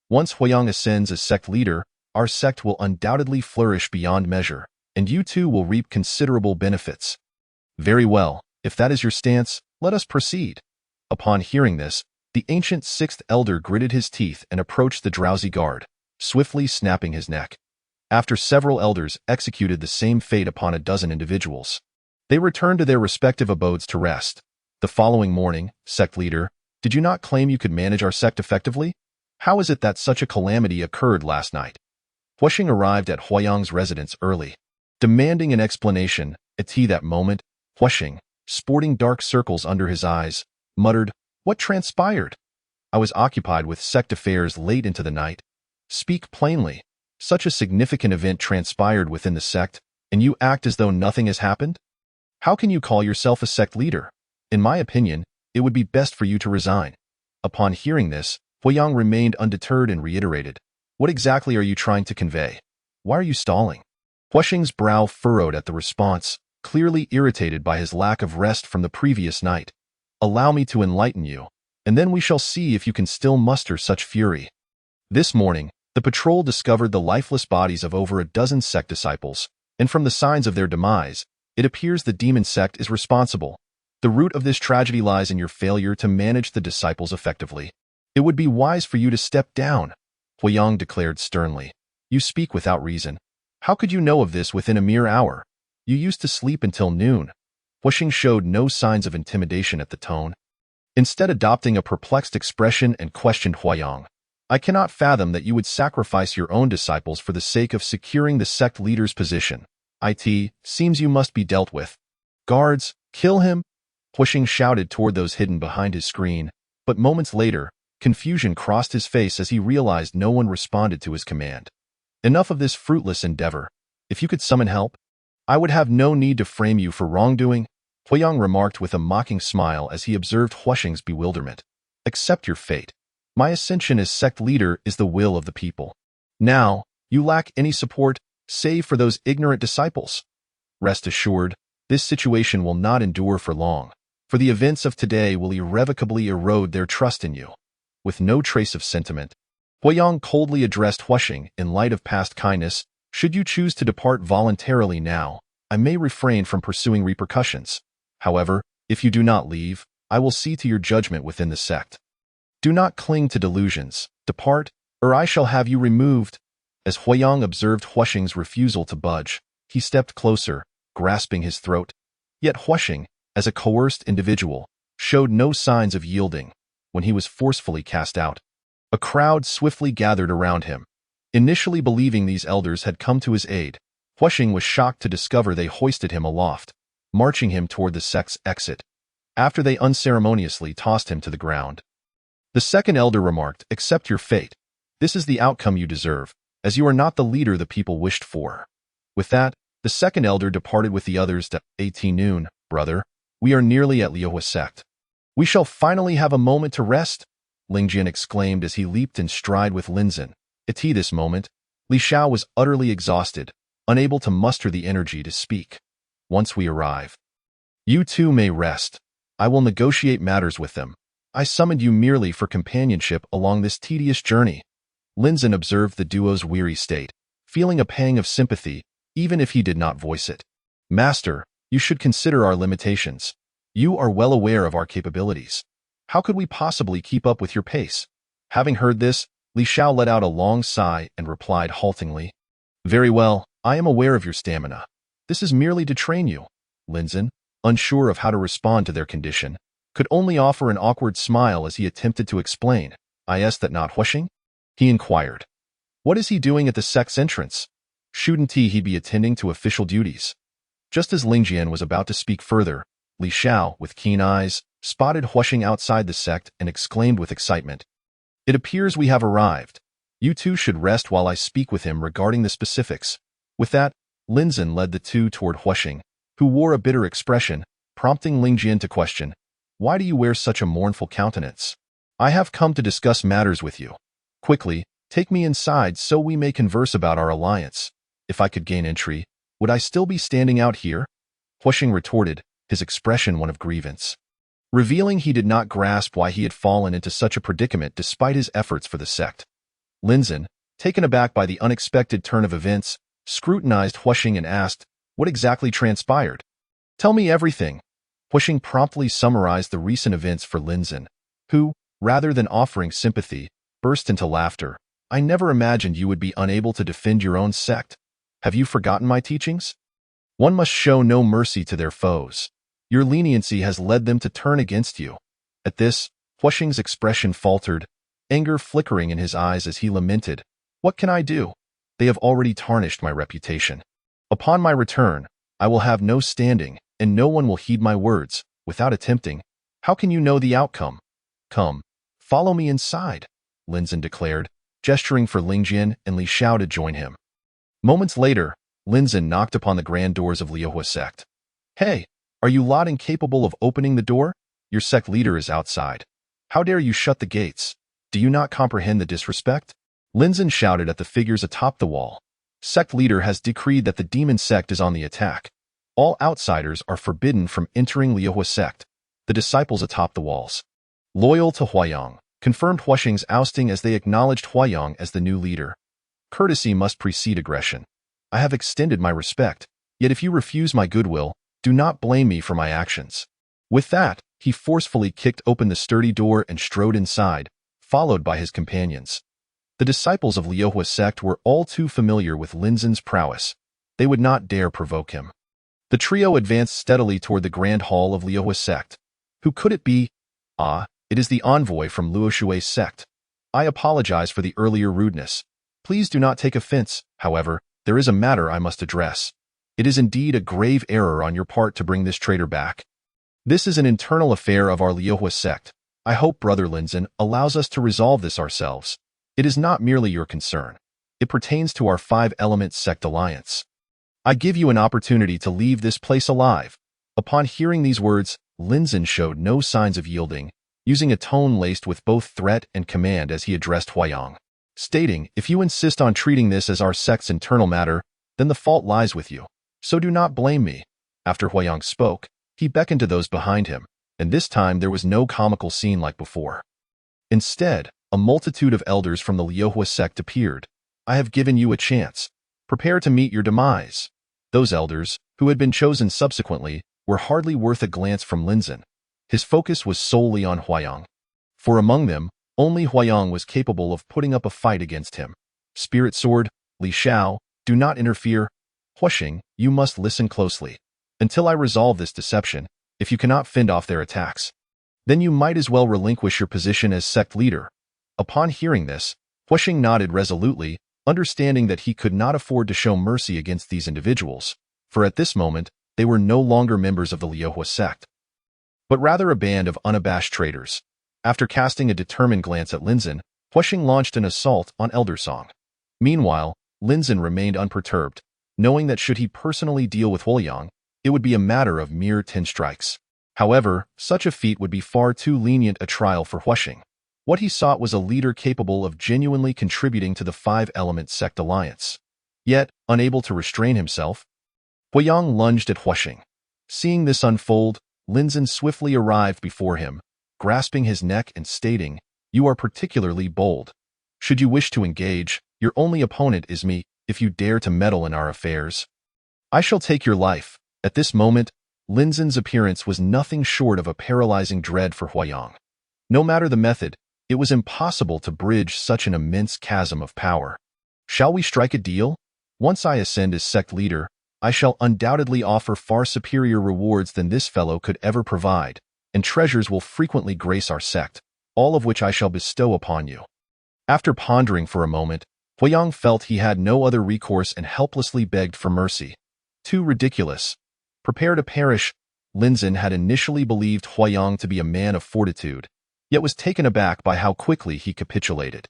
Once Huiyang ascends as sect leader, our sect will undoubtedly flourish beyond measure, and you too will reap considerable benefits. Very well, if that is your stance, let us proceed. Upon hearing this, the ancient sixth elder gritted his teeth and approached the drowsy guard, swiftly snapping his neck. After several elders executed the same fate upon a dozen individuals, they returned to their respective abodes to rest. The following morning, sect leader, did you not claim you could manage our sect effectively? How is it that such a calamity occurred last night? Huixing arrived at Huiyang's residence early, demanding an explanation. At that moment, Huixing, sporting dark circles under his eyes, muttered, "What transpired? I was occupied with sect affairs late into the night. Speak plainly. Such a significant event transpired within the sect, and you act as though nothing has happened? How can you call yourself a sect leader? In my opinion, it would be best for you to resign." Upon hearing this, Huiyang remained undeterred and reiterated, "What exactly are you trying to convey? Why are you stalling?" Huixing's brow furrowed at the response, clearly irritated by his lack of rest from the previous night. "Allow me to enlighten you, and then we shall see if you can still muster such fury." This morning, the patrol discovered the lifeless bodies of over a dozen sect disciples, and from the signs of their demise, it appears the demon sect is responsible. The root of this tragedy lies in your failure to manage the disciples effectively. It would be wise for you to step down, Huiyang declared sternly. You speak without reason. How could you know of this within a mere hour? You used to sleep until noon. Huixing showed no signs of intimidation at the tone, instead adopting a perplexed expression and questioned Huiyang. I cannot fathom that you would sacrifice your own disciples for the sake of securing the sect leader's position. It seems you must be dealt with. Guards, kill him! Huixing shouted toward those hidden behind his screen, but moments later, confusion crossed his face as he realized no one responded to his command. Enough of this fruitless endeavor. If you could summon help, I would have no need to frame you for wrongdoing, Huiyang remarked with a mocking smile as he observed Huixing's bewilderment. Accept your fate. My ascension as sect leader is the will of the people. Now, you lack any support, save for those ignorant disciples. Rest assured, this situation will not endure for long, for the events of today will irrevocably erode their trust in you. With no trace of sentiment, Huiyang coldly addressed Huixing in light of past kindness. Should you choose to depart voluntarily now, I may refrain from pursuing repercussions. However, if you do not leave, I will see to your judgment within the sect. Do not cling to delusions. Depart, or I shall have you removed." As Huayang observed Huashing's refusal to budge, he stepped closer, grasping his throat. Yet Huashing, as a coerced individual, showed no signs of yielding. When he was forcefully cast out, a crowd swiftly gathered around him. Initially believing these elders had come to his aid, Huashing was shocked to discover they hoisted him aloft, marching him toward the sect's exit, after they unceremoniously tossed him to the ground. The second elder remarked, "Accept your fate. This is the outcome you deserve, as you are not the leader the people wished for." With that, the second elder departed with the others to 18 noon. "Brother, we are nearly at Liuhua sect. We shall finally have a moment to rest," Lingjian exclaimed as he leaped in stride with Linzin. At this moment, Li Xiao was utterly exhausted, unable to muster the energy to speak. "Once we arrive, you too may rest. I will negotiate matters with them. I summoned you merely for companionship along this tedious journey." Linzin observed the duo's weary state, feeling a pang of sympathy, even if he did not voice it. "Master, you should consider our limitations. You are well aware of our capabilities. How could we possibly keep up with your pace?" Having heard this, Li Xiao let out a long sigh and replied haltingly, "Very well, I am aware of your stamina. This is merely to train you." Linzin, unsure of how to respond to their condition, could only offer an awkward smile as he attempted to explain. "Is that not Huashing?" he inquired. "What is he doing at the sect's entrance? Shouldn't he be attending to official duties?" Just as Lingjian was about to speak further, Li Xiao, with keen eyes, spotted Huashing outside the sect and exclaimed with excitement, "It appears we have arrived. You two should rest while I speak with him regarding the specifics." With that, Linzin led the two toward Huashing, who wore a bitter expression, prompting Lingjian to question, "Why do you wear such a mournful countenance?" "I have come to discuss matters with you. Quickly, take me inside so we may converse about our alliance. If I could gain entry, would I still be standing out here?" Huashing retorted, his expression one of grievance, revealing he did not grasp why he had fallen into such a predicament despite his efforts for the sect. Linzin, taken aback by the unexpected turn of events, scrutinized Huashing and asked, "What exactly transpired?" "Tell me everything." Huashing promptly summarized the recent events for Linzin, who, rather than offering sympathy, burst into laughter. "I never imagined you would be unable to defend your own sect. Have you forgotten my teachings? One must show no mercy to their foes. Your leniency has led them to turn against you." At this, Huashing's expression faltered, anger flickering in his eyes as he lamented, "What can I do? They have already tarnished my reputation. Upon my return, I will have no standing, and no one will heed my words. Without attempting, how can you know the outcome? Come, follow me inside," Linzin declared, gesturing for Lingjian and Li Xiao to join him. Moments later, Linzin knocked upon the grand doors of Liuhua sect. "Hey, are you lot incapable of opening the door? Your sect leader is outside. How dare you shut the gates? Do you not comprehend the disrespect?" Linzin shouted at the figures atop the wall. "Sect leader has decreed that the demon sect is on the attack. All outsiders are forbidden from entering Liuhua sect." The disciples atop the walls, loyal to Huayang, confirmed Huashing's ousting as they acknowledged Huayang as the new leader. "Courtesy must precede aggression. I have extended my respect, yet if you refuse my goodwill, do not blame me for my actions." With that, he forcefully kicked open the sturdy door and strode inside, followed by his companions. The disciples of Liuhua sect were all too familiar with Linzin's prowess. They would not dare provoke him. The trio advanced steadily toward the grand hall of Liuhua sect. Who could it be? "Ah, it is the envoy from Luoshui's sect. I apologize for the earlier rudeness. Please do not take offense. However, there is a matter I must address. It is indeed a grave error on your part to bring this traitor back. This is an internal affair of our Liuhua sect. I hope Brother Linzin allows us to resolve this ourselves. It is not merely your concern. It pertains to our five-element sect alliance. I give you an opportunity to leave this place alive." Upon hearing these words, Linzin showed no signs of yielding, using a tone laced with both threat and command as he addressed Huayang, stating, "If you insist on treating this as our sect's internal matter, then the fault lies with you. So do not blame me." After Huayang spoke, he beckoned to those behind him, and this time there was no comical scene like before. Instead, a multitude of elders from the Liuhua sect appeared. "I have given you a chance. Prepare to meet your demise." Those elders, who had been chosen subsequently, were hardly worth a glance from Linzin. His focus was solely on Huayang. For among them, only Huayang was capable of putting up a fight against him. Spirit Sword, Li Xiao, do not interfere. Huashing, you must listen closely. Until I resolve this deception, if you cannot fend off their attacks, then you might as well relinquish your position as sect leader. Upon hearing this, Huashing nodded resolutely, understanding that he could not afford to show mercy against these individuals, for at this moment, they were no longer members of the Liuhua sect, but rather a band of unabashed traitors. After casting a determined glance at Linzhen, Huashing launched an assault on Elder Song. Meanwhile, Linzhen remained unperturbed, knowing that should he personally deal with Huayang, it would be a matter of mere 10 strikes. However, such a feat would be far too lenient a trial for Huashing. What he sought was a leader capable of genuinely contributing to the five-element sect alliance. Yet, unable to restrain himself, Huayang lunged at Huashing. Seeing this unfold, Linzhen swiftly arrived before him, grasping his neck and stating, "You are particularly bold. Should you wish to engage, your only opponent is me. If you dare to meddle in our affairs, I shall take your life." At this moment, Linzhen's appearance was nothing short of a paralyzing dread for Huayang. No matter the method, it was impossible to bridge such an immense chasm of power. "Shall we strike a deal? Once I ascend as sect leader, I shall undoubtedly offer far superior rewards than this fellow could ever provide, and treasures will frequently grace our sect, all of which I shall bestow upon you." After pondering for a moment, Huayang felt he had no other recourse and helplessly begged for mercy. Too ridiculous. Prepare to perish. Linzhen had initially believed Huayang to be a man of fortitude, yet was taken aback by how quickly he capitulated.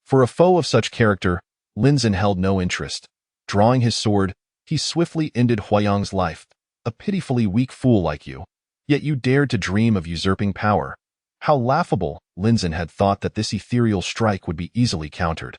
For a foe of such character, Linzhen held no interest. Drawing his sword, he swiftly ended Huayang's life. "A pitifully weak fool like you. Yet you dared to dream of usurping power. How laughable!" Linzhen had thought that this ethereal strike would be easily countered.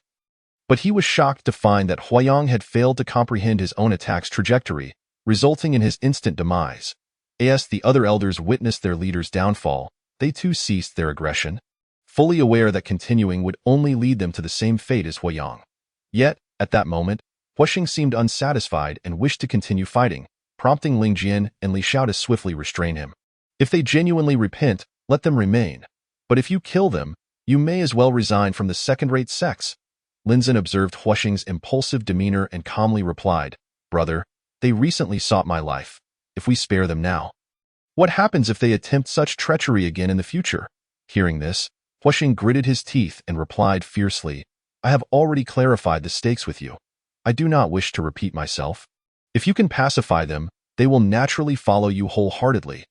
But he was shocked to find that Huayang had failed to comprehend his own attack's trajectory, resulting in his instant demise. As the other elders witnessed their leader's downfall, they too ceased their aggression, fully aware that continuing would only lead them to the same fate as Huayang. Yet, at that moment, Huashing seemed unsatisfied and wished to continue fighting, prompting Lingjian and Li Xiao to swiftly restrain him. "If they genuinely repent, let them remain. But if you kill them, you may as well resign from the second-rate sects." Linzhen observed Huashing's impulsive demeanor and calmly replied, "Brother, they recently sought my life. If we spare them now, what happens if they attempt such treachery again in the future?" Hearing this, Huashing gritted his teeth and replied fiercely, "I have already clarified the stakes with you. I do not wish to repeat myself. If you can pacify them, they will naturally follow you wholeheartedly.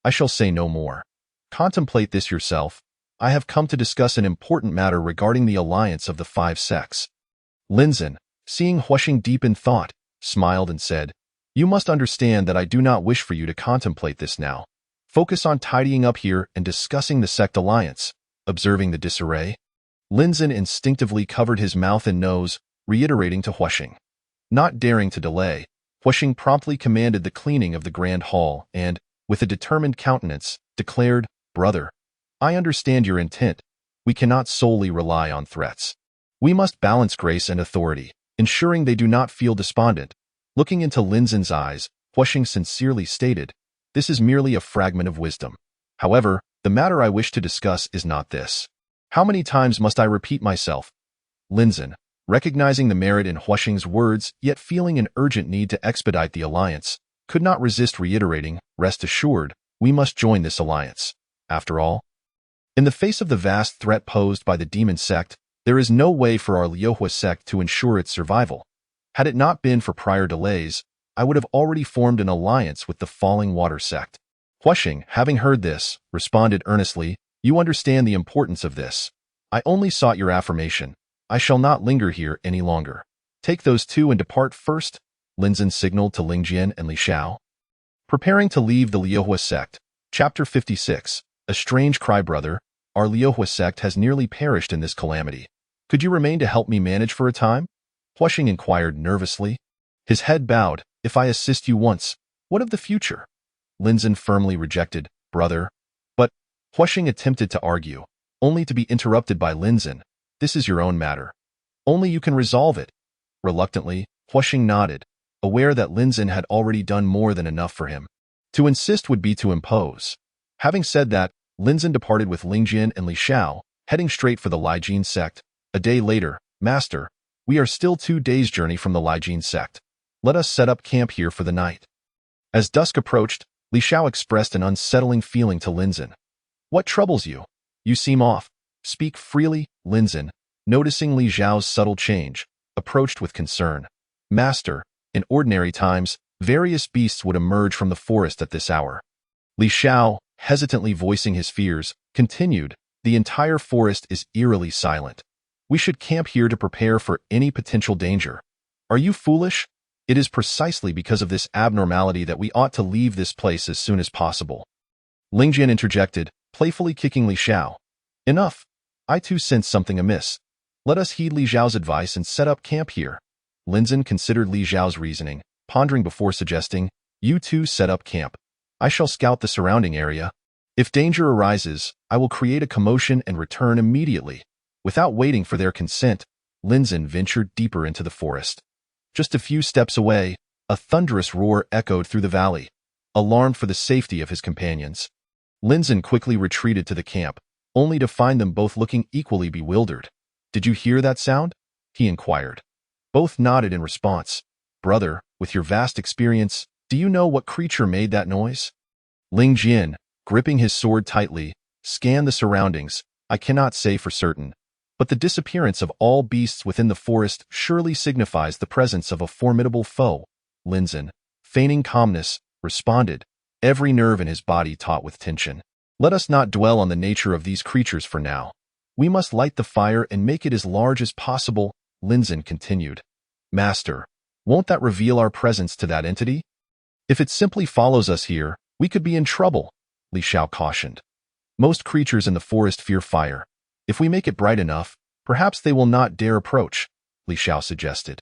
I shall say no more. Contemplate this yourself. I have come to discuss an important matter regarding the alliance of the five sects." Linzhen, seeing Huashing deep in thought, smiled and said, "You must understand that I do not wish for you to contemplate this now. Focus on tidying up here and discussing the sect alliance." Observing the disarray, Linzhen instinctively covered his mouth and nose, reiterating to Huashing. Not daring to delay, Huashing promptly commanded the cleaning of the grand hall and, with a determined countenance, declared, "Brother, I understand your intent. We cannot solely rely on threats. We must balance grace and authority, ensuring they do not feel despondent." Looking into Linzhen's eyes, Huashing sincerely stated, "This is merely a fragment of wisdom. However, the matter I wish to discuss is not this. How many times must I repeat myself?" Linzhen, recognizing the merit in Huashing's words, yet feeling an urgent need to expedite the alliance, could not resist reiterating, "Rest assured, we must join this alliance. After all, in the face of the vast threat posed by the demon sect, there is no way for our Liuhua sect to ensure its survival. Had it not been for prior delays, I would have already formed an alliance with the Falling Water sect." Huashing, having heard this, responded earnestly, "You understand the importance of this. I only sought your affirmation. I shall not linger here any longer. Take those two and depart first." Linzhen signaled to Lingjian and Li Xiao. Preparing to leave the Liuhua sect. Chapter 56. A strange cry, brother. Our Liuhua sect has nearly perished in this calamity. Could you remain to help me manage for a time? Huashing inquired nervously. His head bowed. "If I assist you once, what of the future?" Linzhen firmly rejected, "Brother." But Huashing attempted to argue, only to be interrupted by Linzhen. "This is your own matter. Only you can resolve it." Reluctantly, Huashing nodded, aware that Linzhen had already done more than enough for him. To insist would be to impose. Having said that, Linzin departed with Lingjin and Li Xiao, heading straight for the Lijian sect. A day later, Master, we are still 2 days' journey from the Lijian sect. Let us set up camp here for the night. As dusk approached, Li Xiao expressed an unsettling feeling to Linzin. What troubles you? You seem off. Speak freely, Linzin, noticing Li Xiao's subtle change, approached with concern. Master, in ordinary times, various beasts would emerge from the forest at this hour. Li Xiao, hesitantly voicing his fears, continued, the entire forest is eerily silent. We should camp here to prepare for any potential danger. Are you foolish? It is precisely because of this abnormality that we ought to leave this place as soon as possible. Lingjian interjected, playfully kicking Li Xiao. Enough. I too sense something amiss. Let us heed Li Xiao's advice and set up camp here. Linzin considered Li Xiao's reasoning, pondering before suggesting, you two set up camp. I shall scout the surrounding area. If danger arises, I will create a commotion and return immediately. Without waiting for their consent, Linzin ventured deeper into the forest. Just a few steps away, a thunderous roar echoed through the valley, alarmed for the safety of his companions. Linzin quickly retreated to the camp, only to find them both looking equally bewildered. Did you hear that sound? He inquired. Both nodded in response. Brother, with your vast experience, do you know what creature made that noise? Ling Jian, gripping his sword tightly, scanned the surroundings. I cannot say for certain, but the disappearance of all beasts within the forest surely signifies the presence of a formidable foe. Linzin, feigning calmness, responded, every nerve in his body taut with tension. Let us not dwell on the nature of these creatures for now. We must light the fire and make it as large as possible, Linzin continued. Master, won't that reveal our presence to that entity? If it simply follows us here, we could be in trouble, Li Xiao cautioned. Most creatures in the forest fear fire. If we make it bright enough, perhaps they will not dare approach, Li Xiao suggested.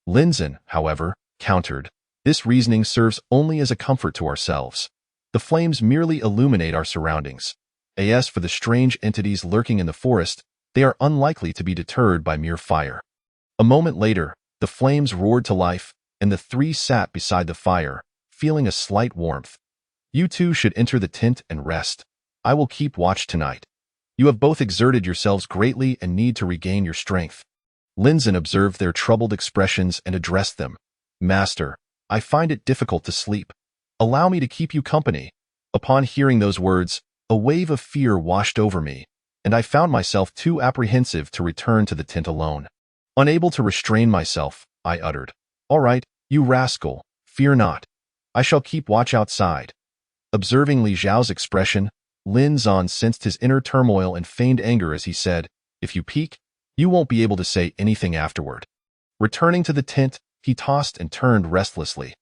Linzin, however, countered, this reasoning serves only as a comfort to ourselves. The flames merely illuminate our surroundings. As for the strange entities lurking in the forest, they are unlikely to be deterred by mere fire. A moment later, the flames roared to life, and the three sat beside the fire, feeling a slight warmth. You two should enter the tent and rest. I will keep watch tonight. You have both exerted yourselves greatly and need to regain your strength. Linzin observed their troubled expressions and addressed them. Master, I find it difficult to sleep. Allow me to keep you company. Upon hearing those words, a wave of fear washed over me, and I found myself too apprehensive to return to the tent alone. Unable to restrain myself, I uttered, All right, you rascal, fear not. I shall keep watch outside. Observing Li Xiao's expression, Lin Zan sensed his inner turmoil and feigned anger as he said, If you peek, you won't be able to say anything afterward. Returning to the tent, he tossed and turned restlessly.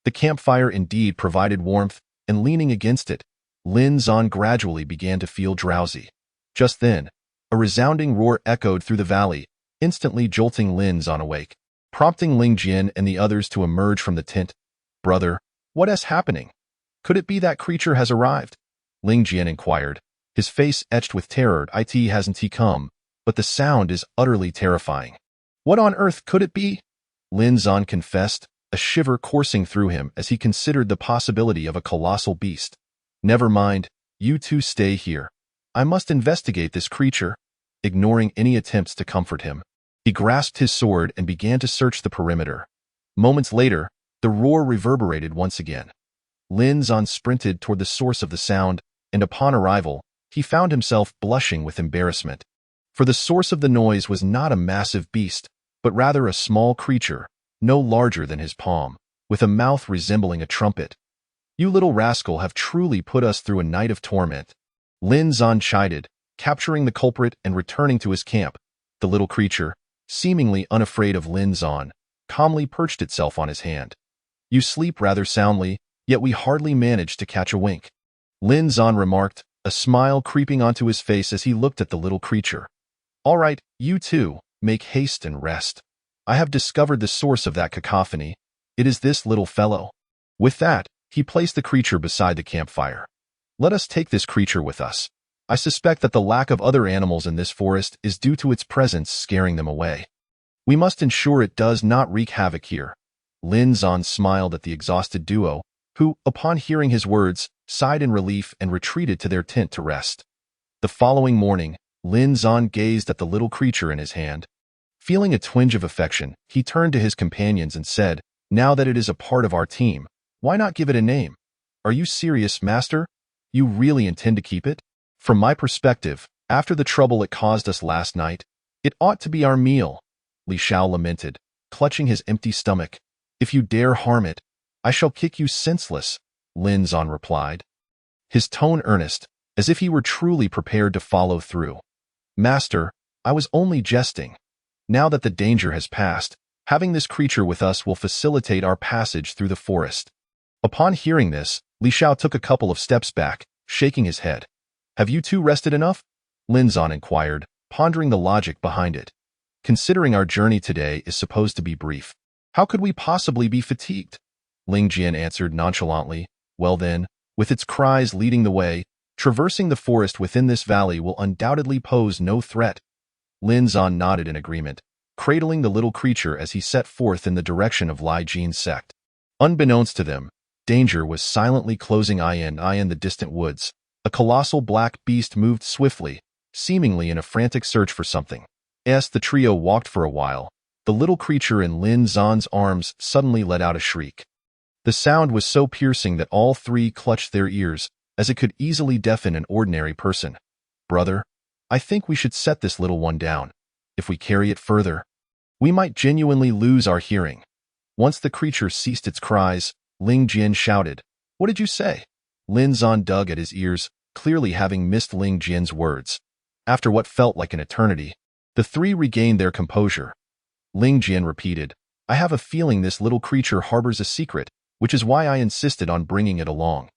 The campfire indeed provided warmth, and leaning against it, Lin Zan gradually began to feel drowsy. Just then, a resounding roar echoed through the valley, instantly jolting Lin Zan awake, prompting Ling Jian and the others to emerge from the tent. Brother, what is happening? Could it be that creature has arrived? Ling Jian inquired, his face etched with terror. It hasn't he come, but the sound is utterly terrifying. What on earth could it be? Lin Zan confessed, a shiver coursing through him as he considered the possibility of a colossal beast. Never mind, you two stay here. I must investigate this creature. Ignoring any attempts to comfort him, he grasped his sword and began to search the perimeter. Moments later, the roar reverberated once again. Lin Zan sprinted toward the source of the sound, and upon arrival, he found himself blushing with embarrassment. For the source of the noise was not a massive beast, but rather a small creature, no larger than his palm, with a mouth resembling a trumpet. You little rascal have truly put us through a night of torment. Lin Zan chided, capturing the culprit and returning to his camp. The little creature, seemingly unafraid of Lin Zan, calmly perched itself on his hand. You sleep rather soundly, yet we hardly managed to catch a wink. Lin Zan remarked, a smile creeping onto his face as he looked at the little creature. All right, you two, make haste and rest. I have discovered the source of that cacophony. It is this little fellow. With that, he placed the creature beside the campfire. Let us take this creature with us. I suspect that the lack of other animals in this forest is due to its presence scaring them away. We must ensure it does not wreak havoc here. Lin Zan smiled at the exhausted duo, who, upon hearing his words, sighed in relief and retreated to their tent to rest. The following morning, Lin Zan gazed at the little creature in his hand. Feeling a twinge of affection, he turned to his companions and said, "Now that it is a part of our team, why not give it a name? Are you serious, Master? You really intend to keep it? From my perspective, after the trouble it caused us last night, it ought to be our meal," Li Shao lamented, clutching his empty stomach. "If you dare harm it, I shall kick you senseless," Lin Zan replied, his tone earnest, as if he were truly prepared to follow through. "Master, I was only jesting. Now that the danger has passed, having this creature with us will facilitate our passage through the forest." Upon hearing this, Li Shao took a couple of steps back, shaking his head. "Have you two rested enough?" Lin Zan inquired, pondering the logic behind it. "Considering our journey today is supposed to be brief, how could we possibly be fatigued?" Ling Jian answered nonchalantly, "Well then, with its cries leading the way, traversing the forest within this valley will undoubtedly pose no threat." Lin Zan nodded in agreement, cradling the little creature as he set forth in the direction of Li Jin's sect. Unbeknownst to them, danger was silently closing in the distant woods. A colossal black beast moved swiftly, seemingly in a frantic search for something. As the trio walked for a while, the little creature in Lin Zan's arms suddenly let out a shriek. The sound was so piercing that all three clutched their ears, as it could easily deafen an ordinary person. "Brother, I think we should set this little one down. If we carry it further, we might genuinely lose our hearing." Once the creature ceased its cries, Ling Jian shouted, "What did you say?" Lin Zan dug at his ears, clearly having missed Ling Jian's words. After what felt like an eternity, the three regained their composure. Ling Jian repeated, "I have a feeling this little creature harbors a secret, which is why I insisted on bringing it along.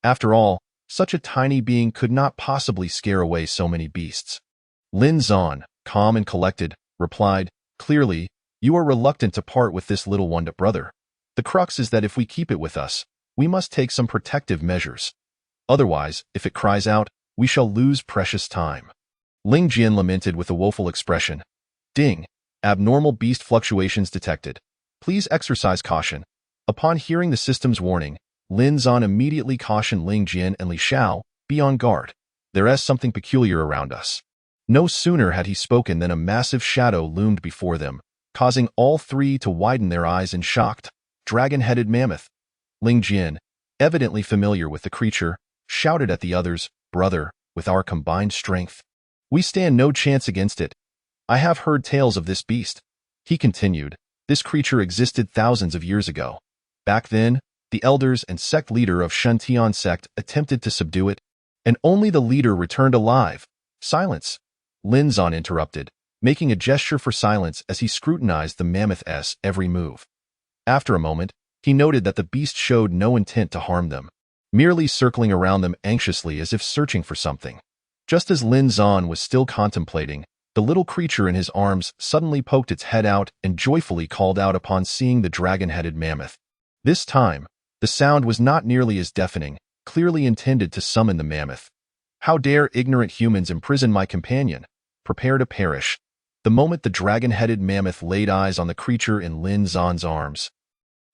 After all, such a tiny being could not possibly scare away so many beasts." Lin Zan, calm and collected, replied, "Clearly, you are reluctant to part with this little one, brother. The crux is that if we keep it with us, we must take some protective measures. Otherwise, if it cries out, we shall lose precious time." Ling Jian lamented with a woeful expression. "Ding! Abnormal beast fluctuations detected. Please exercise caution." Upon hearing the system's warning, Lin Zan immediately cautioned Ling Jian and Li Shao, "Be on guard. There is something peculiar around us." No sooner had he spoken than a massive shadow loomed before them, causing all three to widen their eyes in shocked, dragon-headed mammoth. Ling Jian, evidently familiar with the creature, shouted at the others, "Brother, with our combined strength, we stand no chance against it. I have heard tales of this beast." He continued, "This creature existed thousands of years ago. Back then, the elders and sect leader of Shantian sect attempted to subdue it, and only the leader returned alive." "Silence!" Lin Zan interrupted, making a gesture for silence as he scrutinized the mammoth's every move. After a moment, he noted that the beast showed no intent to harm them, merely circling around them anxiously as if searching for something. Just as Lin Zan was still contemplating, the little creature in his arms suddenly poked its head out and joyfully called out upon seeing the dragon-headed mammoth. This time, the sound was not nearly as deafening, clearly intended to summon the mammoth. "How dare ignorant humans imprison my companion? Prepare to perish." The moment the dragon-headed mammoth laid eyes on the creature in Lin Zan's arms,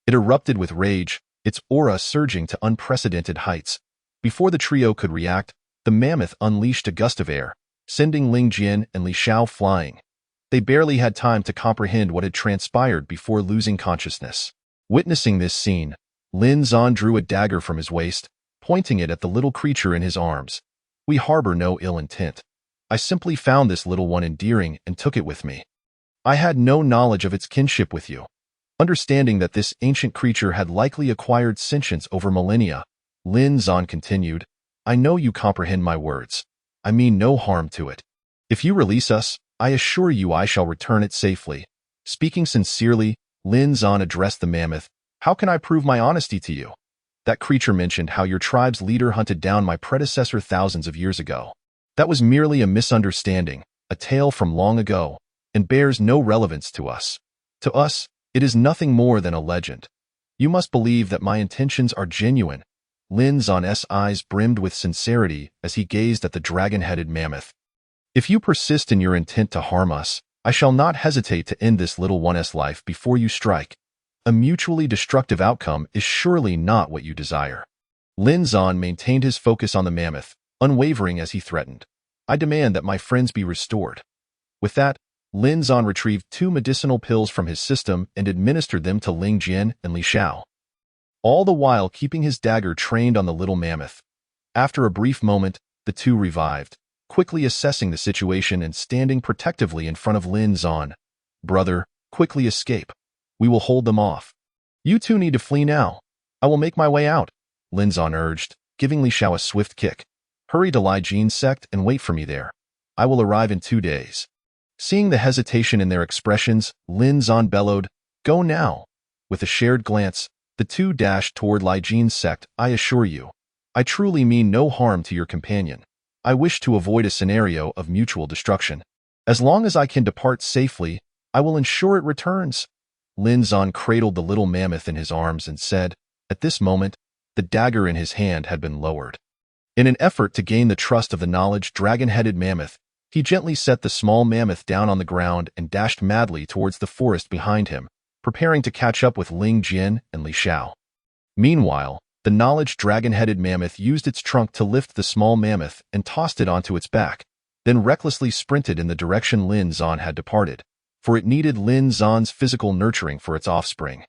it erupted with rage, its aura surging to unprecedented heights. Before the trio could react, the mammoth unleashed a gust of air, sending Ling Jian and Li Shao flying. They barely had time to comprehend what had transpired before losing consciousness. Witnessing this scene, Lin Zan drew a dagger from his waist, pointing it at the little creature in his arms. "We harbor no ill intent. I simply found this little one endearing and took it with me. I had no knowledge of its kinship with you." Understanding that this ancient creature had likely acquired sentience over millennia, Lin Zan continued, "I know you comprehend my words. I mean no harm to it. If you release us, I assure you I shall return it safely." Speaking sincerely, Lin Zan addressed the mammoth, "How can I prove my honesty to you? That creature mentioned how your tribe's leader hunted down my predecessor thousands of years ago. That was merely a misunderstanding, a tale from long ago, and bears no relevance to us. To us, it is nothing more than a legend. You must believe that my intentions are genuine." Lin Zan's eyes brimmed with sincerity as he gazed at the dragon-headed mammoth. "If you persist in your intent to harm us, I shall not hesitate to end this little one's life before you strike." A mutually destructive outcome is surely not what you desire. Lin Zan maintained his focus on the mammoth, unwavering as he threatened. I demand that my friends be restored. With that, Lin Zan retrieved 2 medicinal pills from his system and administered them to Ling Jian and Li Xiao, all the while keeping his dagger trained on the little mammoth. After a brief moment, the two revived, quickly assessing the situation and standing protectively in front of Lin Zan. Brother, quickly escape. We will hold them off. You two need to flee now. I will make my way out, Lin Zan urged, giving Li Xiao a swift kick. Hurry to Li Jin's sect and wait for me there. I will arrive in 2 days. Seeing the hesitation in their expressions, Lin Zan bellowed, Go now. With a shared glance, the two dashed toward Li Jin's sect. I assure you, I truly mean no harm to your companion. I wish to avoid a scenario of mutual destruction. As long as I can depart safely, I will ensure it returns. Lin Zan cradled the little mammoth in his arms and said, at this moment, the dagger in his hand had been lowered. In an effort to gain the trust of the knowledge dragon-headed mammoth, he gently set the small mammoth down on the ground and dashed madly towards the forest behind him, preparing to catch up with Ling Jian and Li Xiao. Meanwhile, the knowledge dragon-headed mammoth used its trunk to lift the small mammoth and tossed it onto its back, then recklessly sprinted in the direction Lin Zan had departed, for it needed Lin Zan's physical nurturing for its offspring.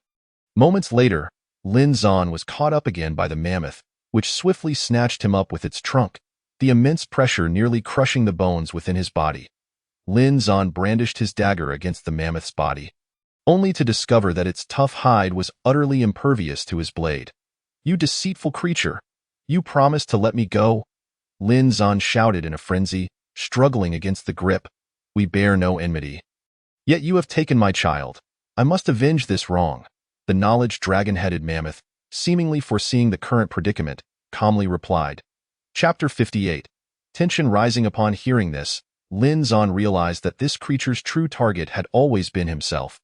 Moments later, Lin Zan was caught up again by the mammoth, which swiftly snatched him up with its trunk, the immense pressure nearly crushing the bones within his body. Lin Zan brandished his dagger against the mammoth's body, only to discover that its tough hide was utterly impervious to his blade. You deceitful creature! You promised to let me go? Lin Zan shouted in a frenzy, struggling against the grip. We bear no enmity. Yet you have taken my child. I must avenge this wrong. The knowledge dragon-headed mammoth, seemingly foreseeing the current predicament, calmly replied. Chapter 58. Tension rising upon hearing this, Lin Zan realized that this creature's true target had always been himself.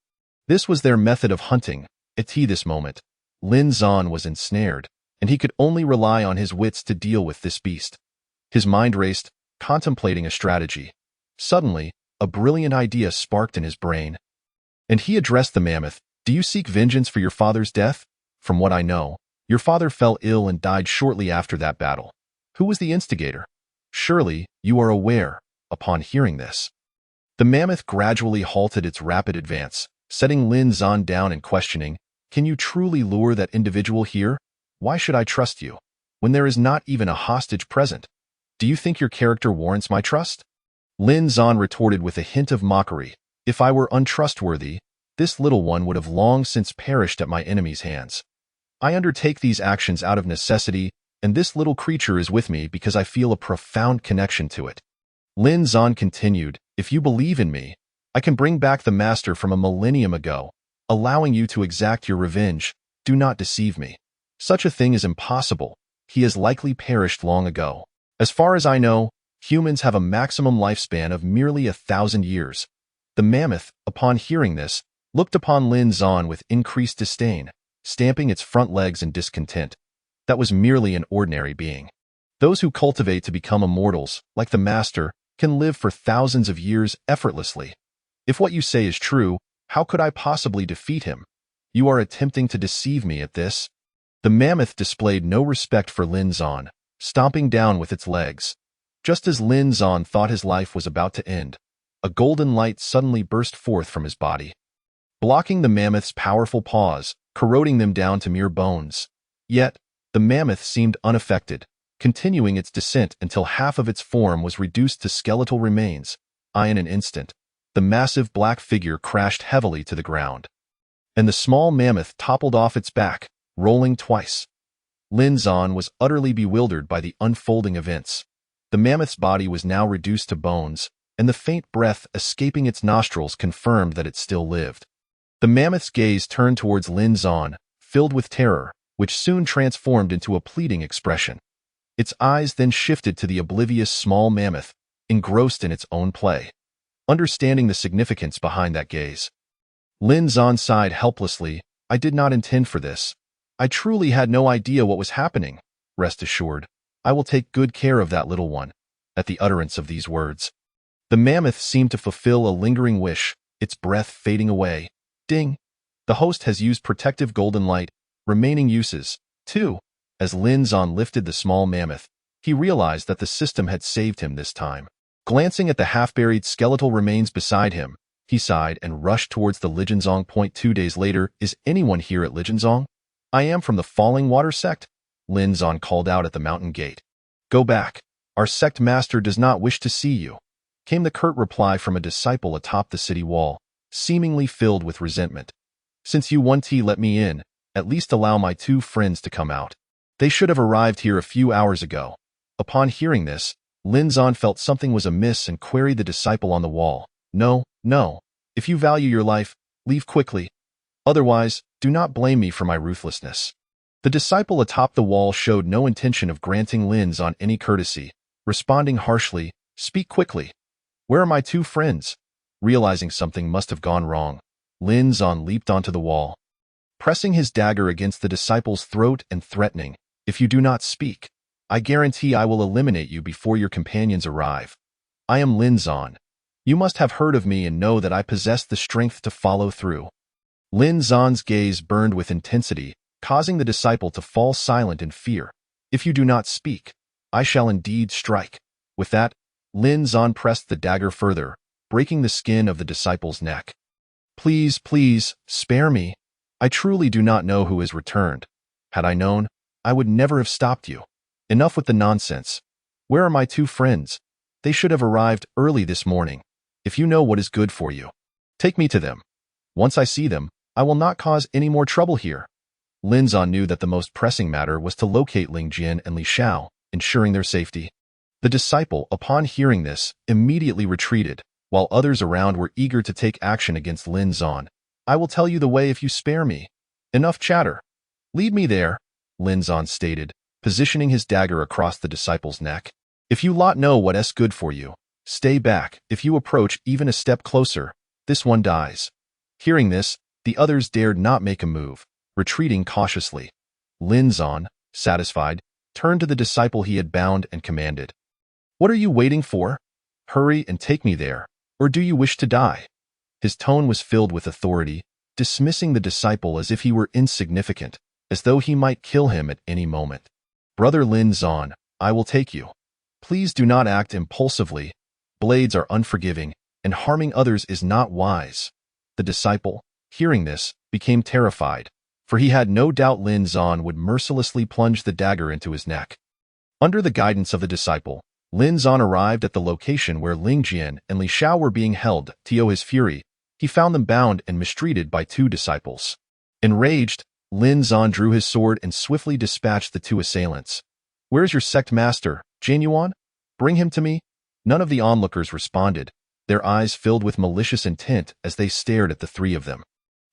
This was their method of hunting. At this moment, Lin Zan was ensnared, and he could only rely on his wits to deal with this beast. His mind raced, contemplating a strategy. Suddenly, a brilliant idea sparked in his brain. And he addressed the mammoth. Do you seek vengeance for your father's death? From what I know, your father fell ill and died shortly after that battle. Who was the instigator? Surely, you are aware, upon hearing this. The mammoth gradually halted its rapid advance, setting Lin Zan down and questioning, Can you truly lure that individual here? Why should I trust you, when there is not even a hostage present? Do you think your character warrants my trust? Lin Zan retorted with a hint of mockery. If I were untrustworthy, this little one would have long since perished at my enemy's hands. I undertake these actions out of necessity, and this little creature is with me because I feel a profound connection to it. Lin Zan continued, If you believe in me, I can bring back the master from a millennium ago, allowing you to exact your revenge. Do not deceive me. Such a thing is impossible. He has likely perished long ago. As far as I know, humans have a maximum lifespan of merely 1,000 years. The mammoth, upon hearing this, looked upon Lin Zan with increased disdain, stamping its front legs in discontent. That was merely an ordinary being. Those who cultivate to become immortals, like the master, can live for thousands of years effortlessly. If what you say is true, how could I possibly defeat him? You are attempting to deceive me at this. The mammoth displayed no respect for Lin Zan, stomping down with its legs. Just as Lin Zan thought his life was about to end, a golden light suddenly burst forth from his body, blocking the mammoth's powerful paws, corroding them down to mere bones. Yet, the mammoth seemed unaffected, continuing its descent until half of its form was reduced to skeletal remains. In an instant, the massive black figure crashed heavily to the ground, and the small mammoth toppled off its back, rolling twice. Lin Zan was utterly bewildered by the unfolding events. The mammoth's body was now reduced to bones, and the faint breath escaping its nostrils confirmed that it still lived. The mammoth's gaze turned towards Lin Zan, filled with terror, which soon transformed into a pleading expression. Its eyes then shifted to the oblivious small mammoth, engrossed in its own play. Understanding the significance behind that gaze, Lin Zan sighed helplessly. I did not intend for this. I truly had no idea what was happening. Rest assured, I will take good care of that little one. At the utterance of these words, the mammoth seemed to fulfill a lingering wish, its breath fading away. Ding! The host has used protective golden light. Remaining uses. 2. As Lin Zan lifted the small mammoth, he realized that the system had saved him this time. Glancing at the half-buried skeletal remains beside him, he sighed and rushed towards the Lijianzong point. 2 days later, is anyone here at Lijianzong? I am from the Falling Water sect, Lin Zan called out at the mountain gate. Go back. Our sect master does not wish to see you, came the curt reply from a disciple atop the city wall, seemingly filled with resentment. Since you want to let me in, at least allow my 2 friends to come out. They should have arrived here a few hours ago. Upon hearing this, Lin Zan felt something was amiss and queried the disciple on the wall. No, no. If you value your life, leave quickly. Otherwise, do not blame me for my ruthlessness. The disciple atop the wall showed no intention of granting Lin Zan any courtesy, responding harshly, speak quickly. Where are my 2 friends? Realizing something must have gone wrong, Lin Zan leaped onto the wall, pressing his dagger against the disciple's throat and threatening, if you do not speak, I guarantee I will eliminate you before your companions arrive. I am Lin Zan. You must have heard of me and know that I possess the strength to follow through. Lin Zan's gaze burned with intensity, causing the disciple to fall silent in fear. If you do not speak, I shall indeed strike. With that, Lin Zan pressed the dagger further, breaking the skin of the disciple's neck. Please, please, spare me. I truly do not know who has returned. Had I known, I would never have stopped you. Enough with the nonsense. Where are my 2 friends? They should have arrived early this morning. If you know what is good for you, take me to them. Once I see them, I will not cause any more trouble here. Lin Zan knew that the most pressing matter was to locate Ling Jian and Li Xiao, ensuring their safety. The disciple, upon hearing this, immediately retreated, while others around were eager to take action against Lin Zan. I will tell you the way if you spare me. Enough chatter. Lead me there, Lin Zan stated, positioning his dagger across the disciple's neck. If you lot know what's good for you, stay back. If you approach even a step closer, this one dies. Hearing this, the others dared not make a move, retreating cautiously. Lin Zan, satisfied, turned to the disciple he had bound and commanded. What are you waiting for? Hurry and take me there, or do you wish to die? His tone was filled with authority, dismissing the disciple as if he were insignificant, as though he might kill him at any moment. Brother Lin Zan, I will take you. Please do not act impulsively. Blades are unforgiving, and harming others is not wise. The disciple, hearing this, became terrified, for he had no doubt Lin Zan would mercilessly plunge the dagger into his neck. Under the guidance of the disciple, Lin Zan arrived at the location where Ling Jian and Li Xiao were being held. To his fury, he found them bound and mistreated by 2 disciples. Enraged, Lin Zan drew his sword and swiftly dispatched the 2 assailants. Where's your sect master, Jian Yuan? Bring him to me. None of the onlookers responded, their eyes filled with malicious intent as they stared at the 3 of them.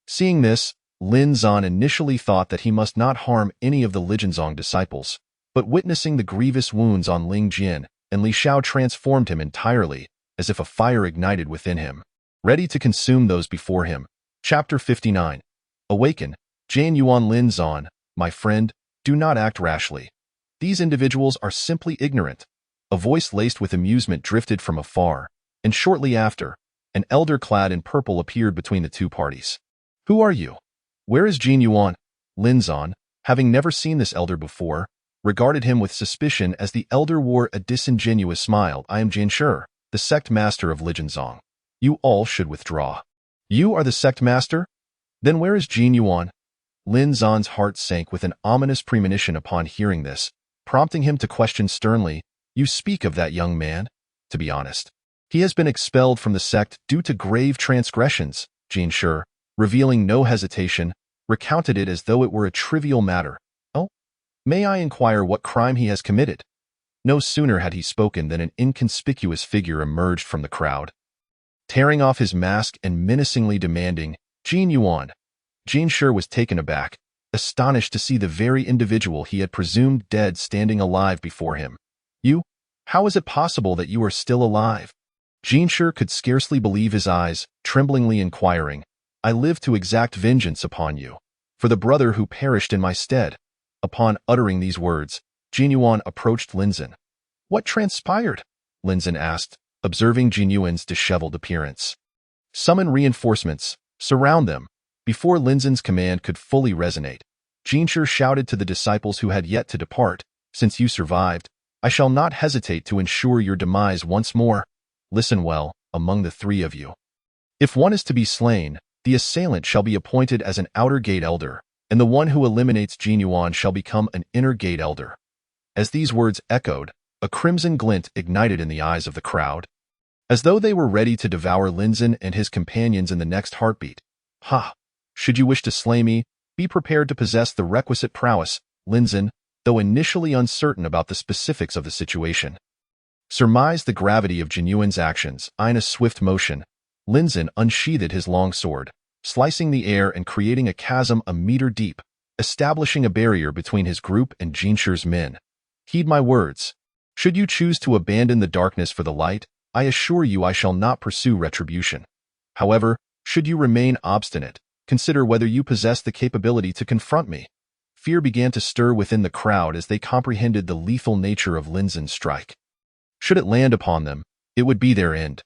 Seeing this, Lin Zan initially thought that he must not harm any of the Lijianzong disciples, but witnessing the grievous wounds on Ling Jian and Li Xiao transformed him entirely, as if a fire ignited within him, ready to consume those before him. Chapter 59. Awaken, Jian Yuan. Lin Zan, my friend, do not act rashly. These individuals are simply ignorant. A voice laced with amusement drifted from afar, and shortly after, an elder clad in purple appeared between the 2 parties. Who are you? Where is Jian Yuan? Lin Zan, having never seen this elder before, regarded him with suspicion as the elder wore a disingenuous smile. I am Jian Shi, the sect master of Lijianzong. You all should withdraw. You are the sect master? Then where is Jian Yuan? Lin Zan's heart sank with an ominous premonition upon hearing this, prompting him to question sternly, you speak of that young man? To be honest, he has been expelled from the sect due to grave transgressions, Jian Shi, revealing no hesitation, recounted it as though it were a trivial matter. Oh? May I inquire what crime he has committed? No sooner had he spoken than an inconspicuous figure emerged from the crowd, tearing off his mask and menacingly demanding, Jian Yuan. Jian Shi was taken aback, astonished to see the very individual he had presumed dead standing alive before him. You? How is it possible that you are still alive? Jian Shi could scarcely believe his eyes, tremblingly inquiring, I live to exact vengeance upon you, for the brother who perished in my stead. Upon uttering these words, Jian Yuan approached Lin Zan. What transpired? Lin Zan asked, observing Jian Yuan's disheveled appearance. Summon reinforcements, surround them. Before Linzhen's command could fully resonate, Jinshi shouted to the disciples who had yet to depart, "Since you survived, I shall not hesitate to ensure your demise once more. Listen well, among the three of you. If one is to be slain, the assailant shall be appointed as an outer gate elder, and the one who eliminates Jinyuan shall become an inner gate elder." As these words echoed, a crimson glint ignited in the eyes of the crowd, as though they were ready to devour Linzhen and his companions in the next heartbeat. "Ha! Should you wish to slay me, be prepared to possess the requisite prowess," Linzhen, though initially uncertain about the specifics of the situation, surmised the gravity of Jinyuan's actions. In a swift motion, Linzhen unsheathed his long sword, slicing the air and creating a chasm a meter deep, establishing a barrier between his group and Jinshi's men. "Heed my words. Should you choose to abandon the darkness for the light, I assure you I shall not pursue retribution. However, should you remain obstinate, consider whether you possess the capability to confront me." Fear began to stir within the crowd as they comprehended the lethal nature of Linzhen's strike. Should it land upon them, it would be their end.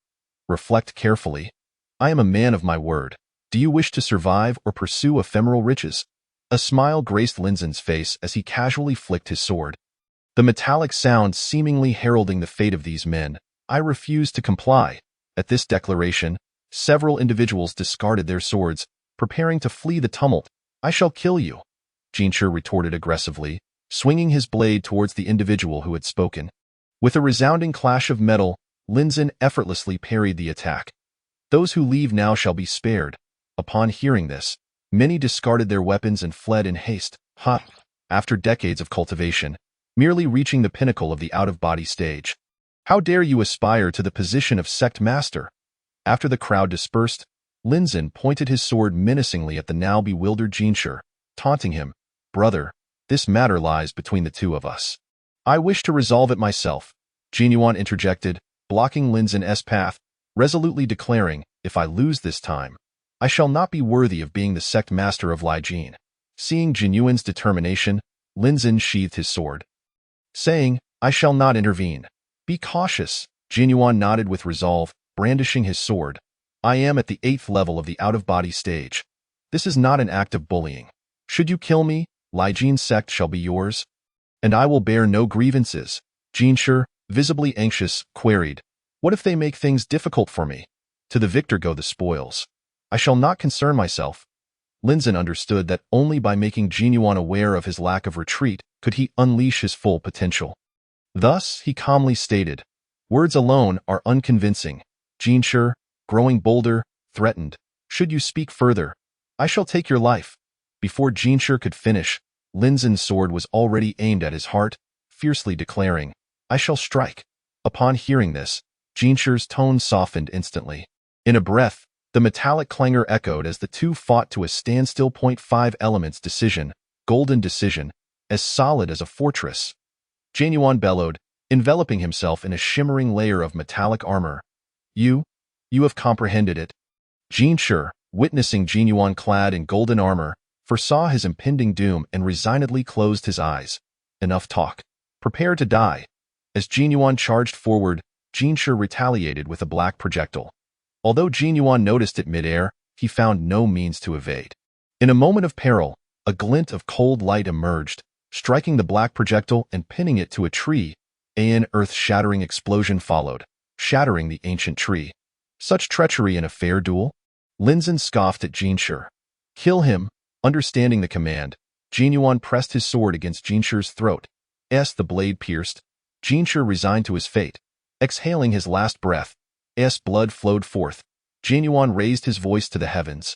Reflect carefully. I am a man of my word. Do you wish to survive or pursue ephemeral riches? A smile graced Linzhen's face as he casually flicked his sword, the metallic sound seemingly heralding the fate of these men. "I refuse to comply." At this declaration, several individuals discarded their swords, preparing to flee the tumult. "I shall kill you," Jinshi retorted aggressively, swinging his blade towards the individual who had spoken. With a resounding clash of metal, Linzhen effortlessly parried the attack. "Those who leave now shall be spared." Upon hearing this, many discarded their weapons and fled in haste. After decades of cultivation, merely reaching the pinnacle of the out-of-body stage. How dare you aspire to the position of sect master? After the crowd dispersed, Linzhen pointed his sword menacingly at the now bewildered Jinshi, taunting him. "Brother, this matter lies between the two of us. I wish to resolve it myself," Jinyuan interjected, blocking Linzhen's path, resolutely declaring, "If I lose this time, I shall not be worthy of being the sect master of Lijian." Seeing Jinyuan's determination, Linzhen sheathed his sword, saying, "I shall not intervene." "Be cautious," Jinyuan nodded with resolve, brandishing his sword. "I am at the 8th level of the out-of-body stage. This is not an act of bullying. Should you kill me, Lijian's sect shall be yours, and I will bear no grievances." Jinshi, visibly anxious, queried, "What if they make things difficult for me? To the victor go the spoils. I shall not concern myself." Linzhen understood that only by making Jinyuan aware of his lack of retreat could he unleash his full potential. Thus, he calmly stated, "Words alone are unconvincing." Jinshi, growing bolder, threatened, "Should you speak further, I shall take your life." Before Jinshi could finish, Linzhen's sword was already aimed at his heart, fiercely declaring, "I shall strike." Upon hearing this, Jinshi's tone softened instantly. In a breath, the metallic clangor echoed as the two fought to a standstill. 5 elements decision, golden decision, as solid as a fortress. Jinyuan bellowed, enveloping himself in a shimmering layer of metallic armor. You have comprehended it." Jinshi, witnessing Jinyuan clad in golden armor, foresaw his impending doom and resignedly closed his eyes. "Enough talk. Prepare to die." As Jinyuan charged forward, Jinshi retaliated with a black projectile. Although Jinyuan noticed it midair, he found no means to evade. In a moment of peril, a glint of cold light emerged, striking the black projectile and pinning it to a tree. An earth-shattering explosion followed, shattering the ancient tree. Such treachery in a fair duel? Linzhen scoffed at Jinshi. "Kill him." Understanding the command, Jinyuan pressed his sword against Jinshi's throat. As the blade pierced, Jinshi resigned to his fate. Exhaling his last breath, as blood flowed forth, Jinyuan raised his voice to the heavens.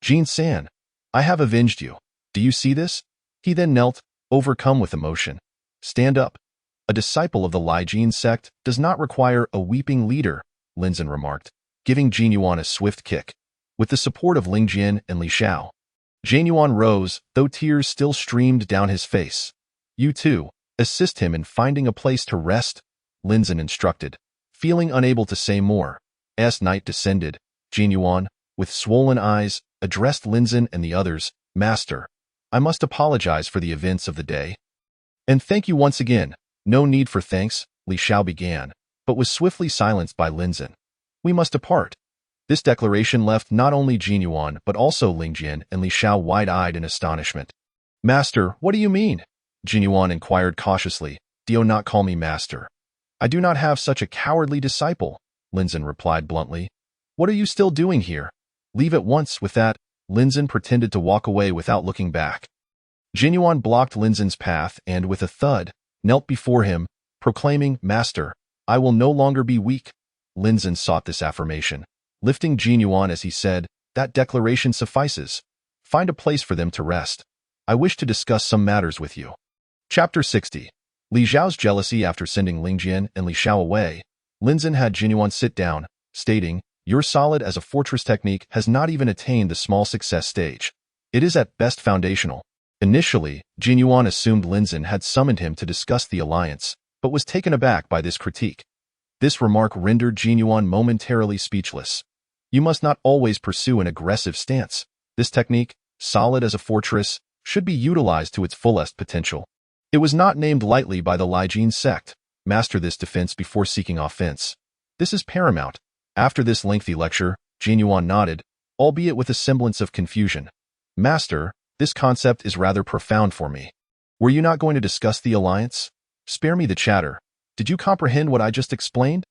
"Jin-san, I have avenged you. Do you see this?" He then knelt, overcome with emotion. "Stand up. A disciple of the Lijian sect does not require a weeping leader," Linzhen remarked, giving Jinyuan a swift kick. With the support of Lingjian and Li Xiao, Jinyuan rose, though tears still streamed down his face. "You too, assist him in finding a place to rest," Linzhen instructed, feeling unable to say more. As night descended, Jinyuan, with swollen eyes, addressed Linzhen and the others. "Master, I must apologize for the events of the day. And thank you once again." "No need for thanks," Li Xiao began, but was swiftly silenced by Linzhen. "We must depart. This declaration left not only Jin Yuan but also Ling Jian and Li Xiao wide-eyed in astonishment. Master, what do you mean? Jin Yuan inquired cautiously. Do not call me master. I do not have such a cowardly disciple, Linzhen replied bluntly. What are you still doing here? Leave at once. With that, Linzhen pretended to walk away without looking back. Jin Yuan blocked Linzhen's path and, with a thud, knelt before him, proclaiming, Master, I will no longer be weak. Linzhen sought this affirmation, lifting Jin Yuan as he said, That declaration suffices. Find a place for them to rest. I wish to discuss some matters with you. Chapter 60. Li Xiao's jealousy. After sending Ling Jian and Li Xiao away, Linzhen had Jin Yuan sit down, stating, Your solid as a fortress technique has not even attained the small success stage. It is at best foundational. Initially, Jin Yuan assumed Linzhen had summoned him to discuss the alliance, but was taken aback by this critique. This remark rendered Jin Yuan momentarily speechless. You must not always pursue an aggressive stance. This technique, solid as a fortress, should be utilized to its fullest potential. It was not named lightly by the Lijian sect. Master this defense before seeking offense. This is paramount. After this lengthy lecture, Jin Yuan nodded, albeit with a semblance of confusion. Master, this concept is rather profound for me. Were you not going to discuss the alliance? Spare me the chatter. Did you comprehend what I just explained?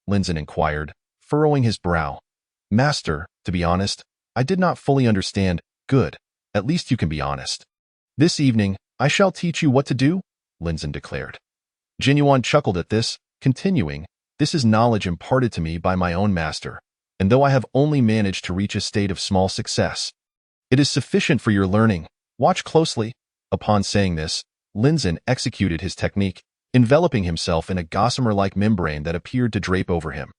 Linzhen inquired, furrowing his brow. Master, to be honest, I did not fully understand. Good. At least you can be honest. This evening, I shall teach you what to do, Linzhen declared. Jin Yuan chuckled at this, continuing, This is knowledge imparted to me by my own master, and though I have only managed to reach a state of small success, it is sufficient for your learning. Watch closely. Upon saying this, Linzhen executed his technique, enveloping himself in a gossamer-like membrane that appeared to drape over him.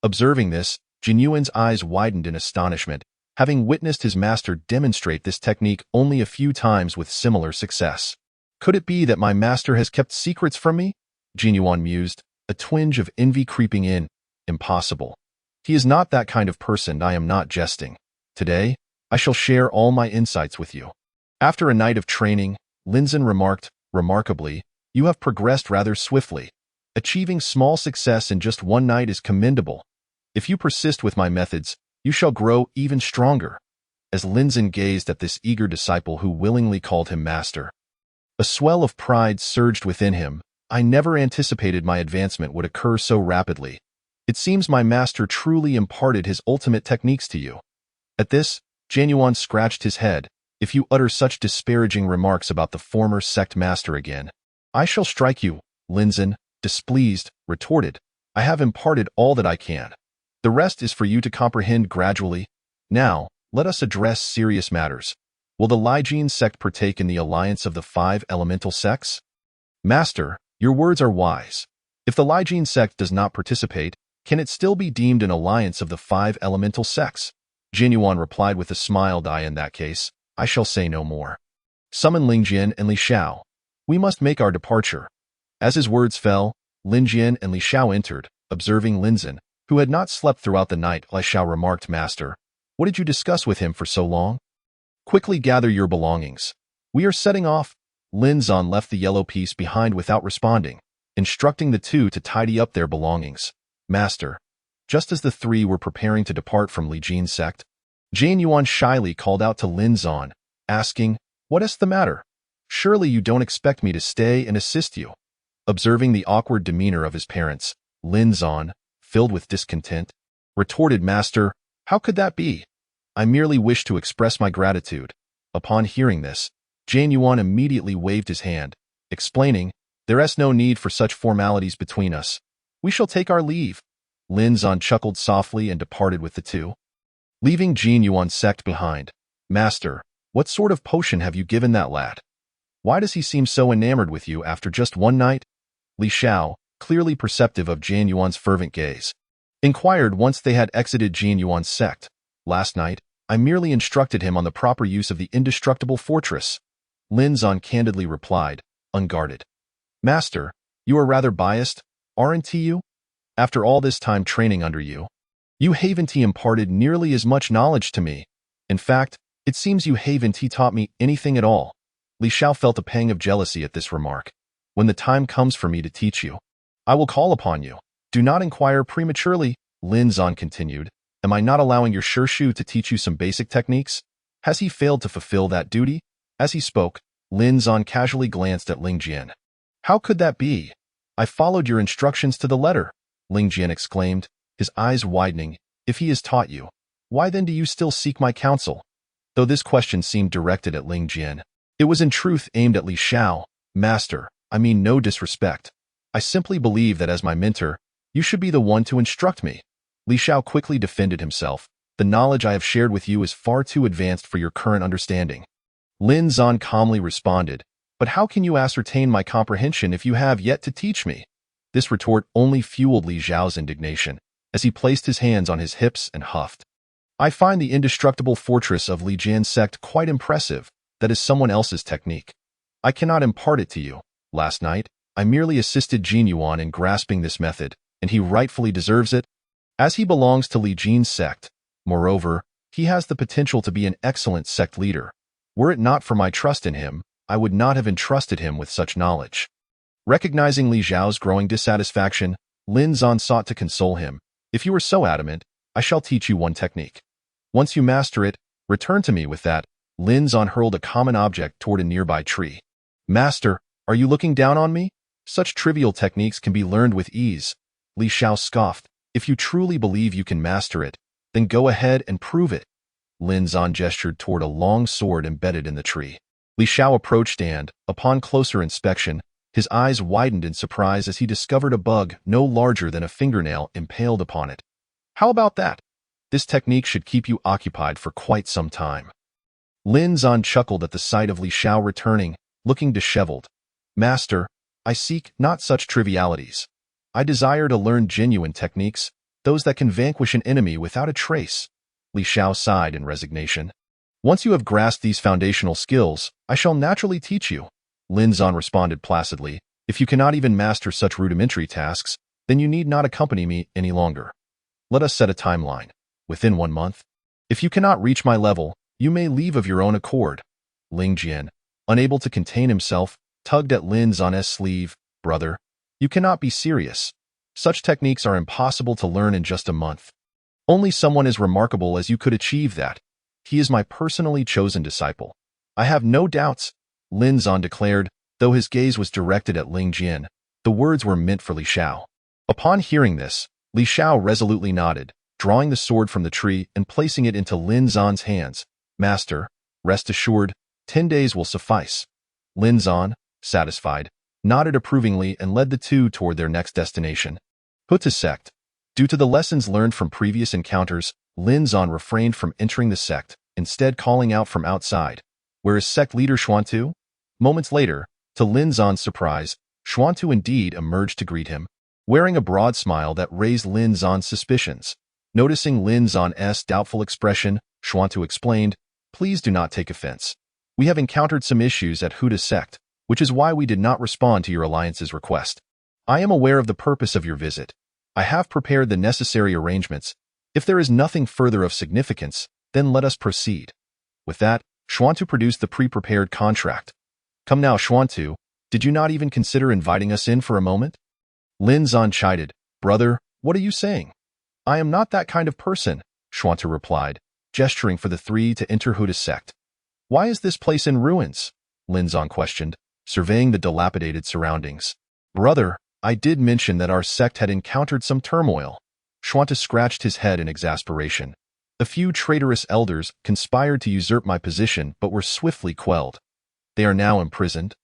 Observing this, Jin Yuan's eyes widened in astonishment, having witnessed his master demonstrate this technique only a few times with similar success. Could it be that my master has kept secrets from me? Jin Yuan mused, a twinge of envy creeping in. Impossible. He is not that kind of person. I am not jesting. Today, I shall share all my insights with you. After a night of training, Linzhen remarked, Remarkably, you have progressed rather swiftly. Achieving small success in just one night is commendable. If you persist with my methods, you shall grow even stronger. As Linzhen gazed at this eager disciple who willingly called him master, a swell of pride surged within him. I never anticipated my advancement would occur so rapidly. It seems my master truly imparted his ultimate techniques to you. At this, Jin Yuan scratched his head. If you utter such disparaging remarks about the former sect master again, I shall strike you, Linzhen, displeased, retorted. I have imparted all that I can. The rest is for you to comprehend gradually. Now, let us address serious matters. Will the Lijian sect partake in the alliance of the 5 elemental sects? Master, your words are wise. If the Lijian sect does not participate, can it still be deemed an alliance of the 5 elemental sects? Jin Yuan replied with a smile. In that case, I shall say no more. Summon Ling Jian and Li Xiao. We must make our departure. As his words fell, Ling Jian and Li Xiao entered, observing Linzhen, who had not slept throughout the night. Li Xiao remarked, Master, what did you discuss with him for so long? Quickly gather your belongings. We are setting off. Linzhen left the yellow piece behind without responding, instructing the two to tidy up their belongings. Master, just as the 3 were preparing to depart from Lijian sect, Jin Yuan shyly called out to Linzhen, asking, What is the matter? Surely you don't expect me to stay and assist you. Observing the awkward demeanor of his parents, Linzhen, filled with discontent, retorted, Master, how could that be? I merely wish to express my gratitude. Upon hearing this, Jin Yuan immediately waved his hand, explaining, There is no need for such formalities between us. We shall take our leave. Linzhen chuckled softly and departed with the 2, leaving Jin Yuan's sect behind. Master, what sort of potion have you given that lad? Why does he seem so enamored with you after just one night? Li Xiao, clearly perceptive of Jin Yuan's fervent gaze, inquired once they had exited Jin Yuan's sect. Last night, I merely instructed him on the proper use of the indestructible fortress. Linzhen candidly replied, unguarded. Master, you are rather biased, aren't you? After all this time training under you, you haven't imparted nearly as much knowledge to me. In fact, it seems you haven't taught me anything at all. Li Xiao felt a pang of jealousy at this remark. When the time comes for me to teach you, I will call upon you. Do not inquire prematurely, Linzhen continued, Am I not allowing your Shu to teach you some basic techniques? Has he failed to fulfill that duty? As he spoke, Lin Zan casually glanced at Ling Jian. How could that be? I followed your instructions to the letter, Ling Jian exclaimed, his eyes widening. If he has taught you, why then do you still seek my counsel? Though this question seemed directed at Ling Jian, it was in truth aimed at Li Xiao. Master, I mean no disrespect. I simply believe that as my mentor, you should be the one to instruct me. Li Xiao quickly defended himself. The knowledge I have shared with you is far too advanced for your current understanding. Lin Zan calmly responded, but how can you ascertain my comprehension if you have yet to teach me? This retort only fueled Li Xiao's indignation, as he placed his hands on his hips and huffed. I find the indestructible fortress of Li Jian's sect quite impressive. That is someone else's technique. I cannot impart it to you. Last night, I merely assisted Jin Yuan in grasping this method, and he rightfully deserves it, as he belongs to Li Jin's sect. Moreover, he has the potential to be an excellent sect leader. Were it not for my trust in him, I would not have entrusted him with such knowledge. Recognizing Li Xiao's growing dissatisfaction, Lin Zan sought to console him. If you are so adamant, I shall teach you one technique. Once you master it, return to me with that. Lin Zan hurled a common object toward a nearby tree. Master, are you looking down on me? Such trivial techniques can be learned with ease. Li Xiao scoffed. If you truly believe you can master it, then go ahead and prove it. Lin Zan gestured toward a long sword embedded in the tree. Li Xiao approached and, upon closer inspection, his eyes widened in surprise as he discovered a bug no larger than a fingernail impaled upon it. How about that? This technique should keep you occupied for quite some time. Lin Zan chuckled at the sight of Li Xiao returning, looking disheveled. Master, I seek not such trivialities. I desire to learn genuine techniques, those that can vanquish an enemy without a trace. Li Xiao sighed in resignation. Once you have grasped these foundational skills, I shall naturally teach you. Lin Zan responded placidly. If you cannot even master such rudimentary tasks, then you need not accompany me any longer. Let us set a timeline. Within 1 month. If you cannot reach my level, you may leave of your own accord. Ling Jian, unable to contain himself, tugged at Lin Zan's sleeve. Brother, you cannot be serious. Such techniques are impossible to learn in just a month. Only someone as remarkable as you could achieve that. He is my personally chosen disciple. I have no doubts, Lin Zan declared, though his gaze was directed at Ling Jian. The words were meant for Li Xiao. Upon hearing this, Li Xiao resolutely nodded, drawing the sword from the tree and placing it into Lin Zan's hands. Master, rest assured, 10 days will suffice. Lin Zan, satisfied, nodded approvingly and led the two toward their next destination. Huta sect. Due to the lessons learned from previous encounters, Lin Zan refrained from entering the sect, instead calling out from outside. Where is sect leader Xuantu? Moments later, to Lin Zan's surprise, Xuantu indeed emerged to greet him, wearing a broad smile that raised Lin Zan's suspicions. Noticing Lin Zan's doubtful expression, Xuantu explained, Please do not take offense. We have encountered some issues at Huta sect, which is why we did not respond to your alliance's request. I am aware of the purpose of your visit. I have prepared the necessary arrangements. If there is nothing further of significance, then let us proceed. With that, Xuantu produced the pre-prepared contract. Come now, Xuantu, did you not even consider inviting us in for a moment? Lin Zan chided. Brother, what are you saying? I am not that kind of person, Xuantu replied, gesturing for the three to enter Huta sect. Why is this place in ruins? Lin Zan questioned, surveying the dilapidated surroundings. Brother, I did mention that our sect had encountered some turmoil. Xuantu scratched his head in exasperation. A few traitorous elders conspired to usurp my position but were swiftly quelled. They are now imprisoned.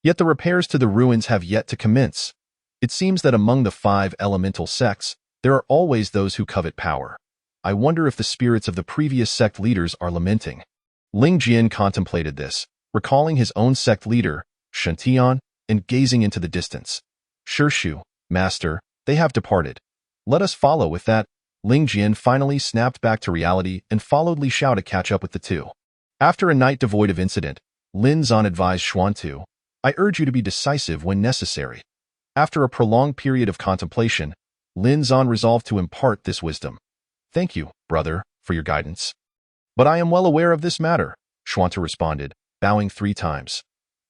Yet the repairs to the ruins have yet to commence. It seems that among the 5 elemental sects, there are always those who covet power. I wonder if the spirits of the previous sect leaders are lamenting. Ling Jian contemplated this, recalling his own sect leader, Shantian, and gazing into the distance. Shu, Master, they have departed. Let us follow. With that, Ling Jian finally snapped back to reality and followed Li Xiao to catch up with the two. After a night devoid of incident, Lin Zan advised Xuantu, I urge you to be decisive when necessary. After a prolonged period of contemplation, Lin Zan resolved to impart this wisdom. Thank you, brother, for your guidance. But I am well aware of this matter, Xuantu responded, bowing 3 times.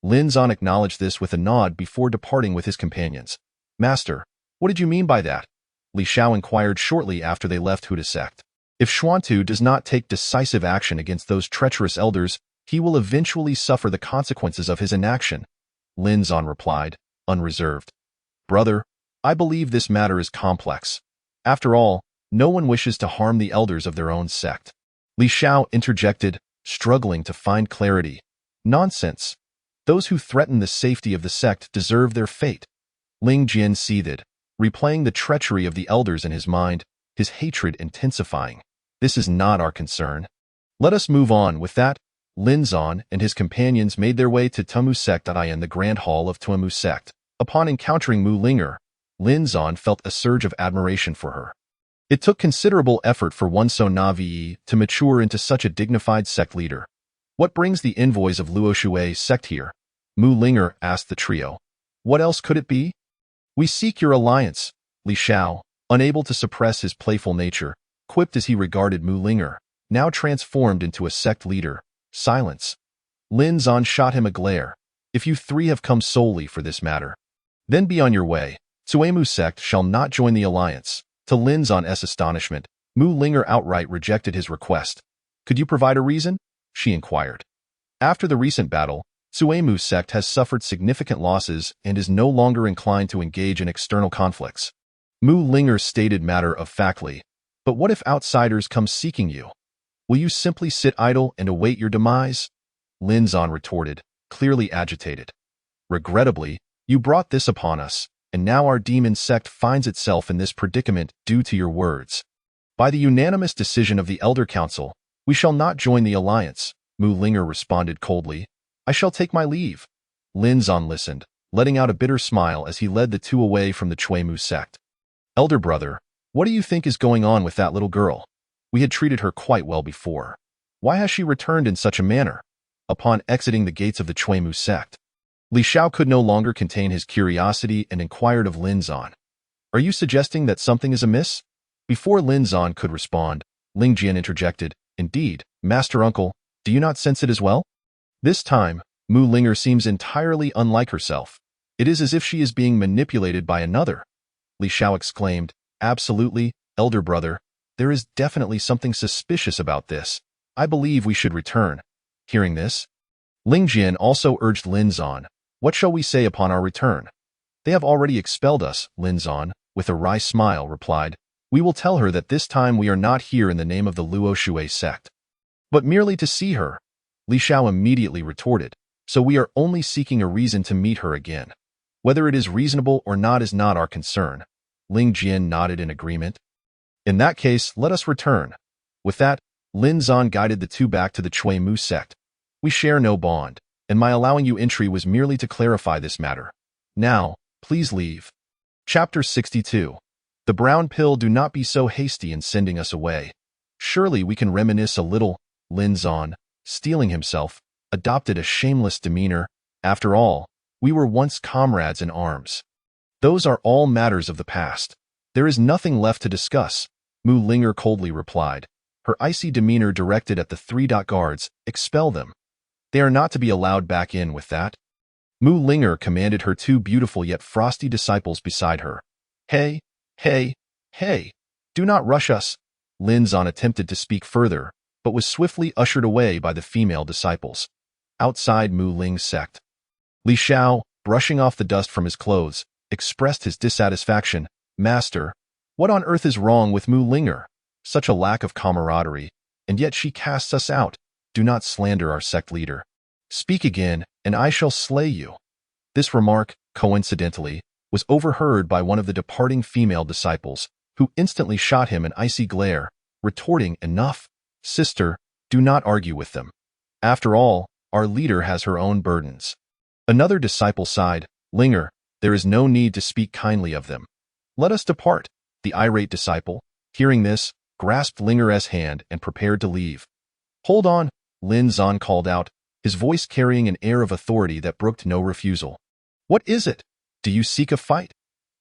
Lin Zan acknowledged this with a nod before departing with his companions. Master, what did you mean by that? Li Xiao inquired shortly after they left Huta sect. If Xuantu does not take decisive action against those treacherous elders, he will eventually suffer the consequences of his inaction, Lin Zan replied, unreserved. Brother, I believe this matter is complex. After all, no one wishes to harm the elders of their own sect. Li Xiao interjected, struggling to find clarity. Nonsense. Those who threaten the safety of the sect deserve their fate. Ling Jian seethed, replaying the treachery of the elders in his mind, his hatred intensifying. This is not our concern. Let us move on. With that, Lin Zan and his companions made their way to Tumu sect in the Grand Hall of Tumu sect. Upon encountering Mu Linger, Lin Zan felt a surge of admiration for her. It took considerable effort for one so naive to mature into such a dignified sect leader. What brings the envoys of Luo Shui's sect here? Mu Linger asked the trio. What else could it be? We seek your alliance, Li Xiao, unable to suppress his playful nature, quipped as he regarded Mu Linger, now transformed into a sect leader. Silence. Lin Zan shot him a glare. If you three have come solely for this matter, then be on your way. Tsuemu sect shall not join the alliance. To Lin Zan's astonishment, Mu Linger outright rejected his request. Could you provide a reason? She inquired. After the recent battle, Tsuemu sect has suffered significant losses and is no longer inclined to engage in external conflicts. Mu Linger stated matter-of-factly. But what if outsiders come seeking you? Will you simply sit idle and await your demise? Lin Zan retorted, clearly agitated. Regrettably, you brought this upon us, and now our demon sect finds itself in this predicament due to your words. By the unanimous decision of the Elder Council, we shall not join the alliance, Mu Linger responded coldly. I shall take my leave. Lin Zan listened, letting out a bitter smile as he led the two away from the Tsuemu sect. Elder brother, what do you think is going on with that little girl? We had treated her quite well before. Why has she returned in such a manner? Upon exiting the gates of the Tsuemu sect, Li Xiao could no longer contain his curiosity and inquired of Lin Zan. Are you suggesting that something is amiss? Before Lin Zan could respond, Ling Jian interjected, Indeed, Master Uncle, do you not sense it as well? This time, Mu Linger seems entirely unlike herself. It is as if she is being manipulated by another. Li Xiao exclaimed, Absolutely, elder brother. There is definitely something suspicious about this. I believe we should return. Hearing this, Ling Jian also urged Lin Zan. What shall we say upon our return? They have already expelled us, Lin Zan, with a wry smile, replied. We will tell her that this time we are not here in the name of the Luo Shui sect, but merely to see her. Li Xiao immediately retorted. So we are only seeking a reason to meet her again. Whether it is reasonable or not is not our concern. Ling Jian nodded in agreement. In that case, let us return. With that, Lin Zan guided the two back to the Tsuemu sect. We share no bond, and my allowing you entry was merely to clarify this matter. Now, please leave. Chapter 62. The brown pill. Do not be so hasty in sending us away. Surely we can reminisce a little. Lin Zan, steeling himself, adopted a shameless demeanor. After all, we were once comrades in arms. Those are all matters of the past. There is nothing left to discuss, Mu Linger coldly replied, her icy demeanor directed at the guards. Expel them. They are not to be allowed back in. With that, Mu Linger commanded her two beautiful yet frosty disciples beside her. Hey, hey, hey, do not rush us. Lin Zan attempted to speak further, but was swiftly ushered away by the female disciples. Outside Mu Ling's sect, Li Xiao, brushing off the dust from his clothes, expressed his dissatisfaction. Master, what on earth is wrong with Mu Linger? Such a lack of camaraderie, and yet she casts us out. Do not slander our sect leader. Speak again, and I shall slay you. This remark, coincidentally, was overheard by one of the departing female disciples, who instantly shot him an icy glare, retorting, Enough. Sister, do not argue with them. After all, our leader has her own burdens. Another disciple sighed, Linger, there is no need to speak kindly of them. Let us depart. The irate disciple, hearing this, grasped Linger's hand and prepared to leave. Hold on, Lin Zan called out, his voice carrying an air of authority that brooked no refusal. What is it? Do you seek a fight?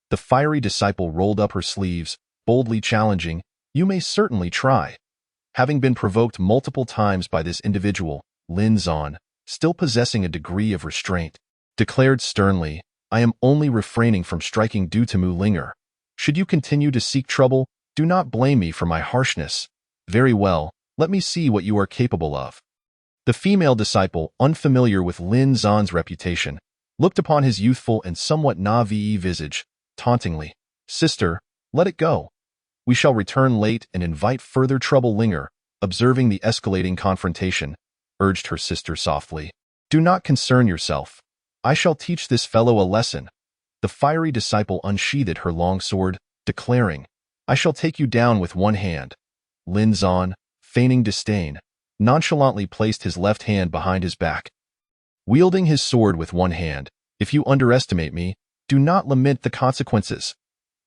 The fiery disciple rolled up her sleeves, boldly challenging, You may certainly try. Having been provoked multiple times by this individual, Lin Zan, still possessing a degree of restraint, declared sternly, I am only refraining from striking due to Mu Linger. Should you continue to seek trouble, do not blame me for my harshness. Very well, let me see what you are capable of. The female disciple, unfamiliar with Lin Zan's reputation, looked upon his youthful and somewhat naive visage, tauntingly. Sister, let it go. We shall return late and invite further trouble. Linger, observing the escalating confrontation, urged her sister softly. Do not concern yourself. I shall teach this fellow a lesson. The fiery disciple unsheathed her long sword, declaring, I shall take you down with one hand. Lin Zan, feigning disdain, nonchalantly placed his left hand behind his back. Wielding his sword with one hand, if you underestimate me, do not lament the consequences.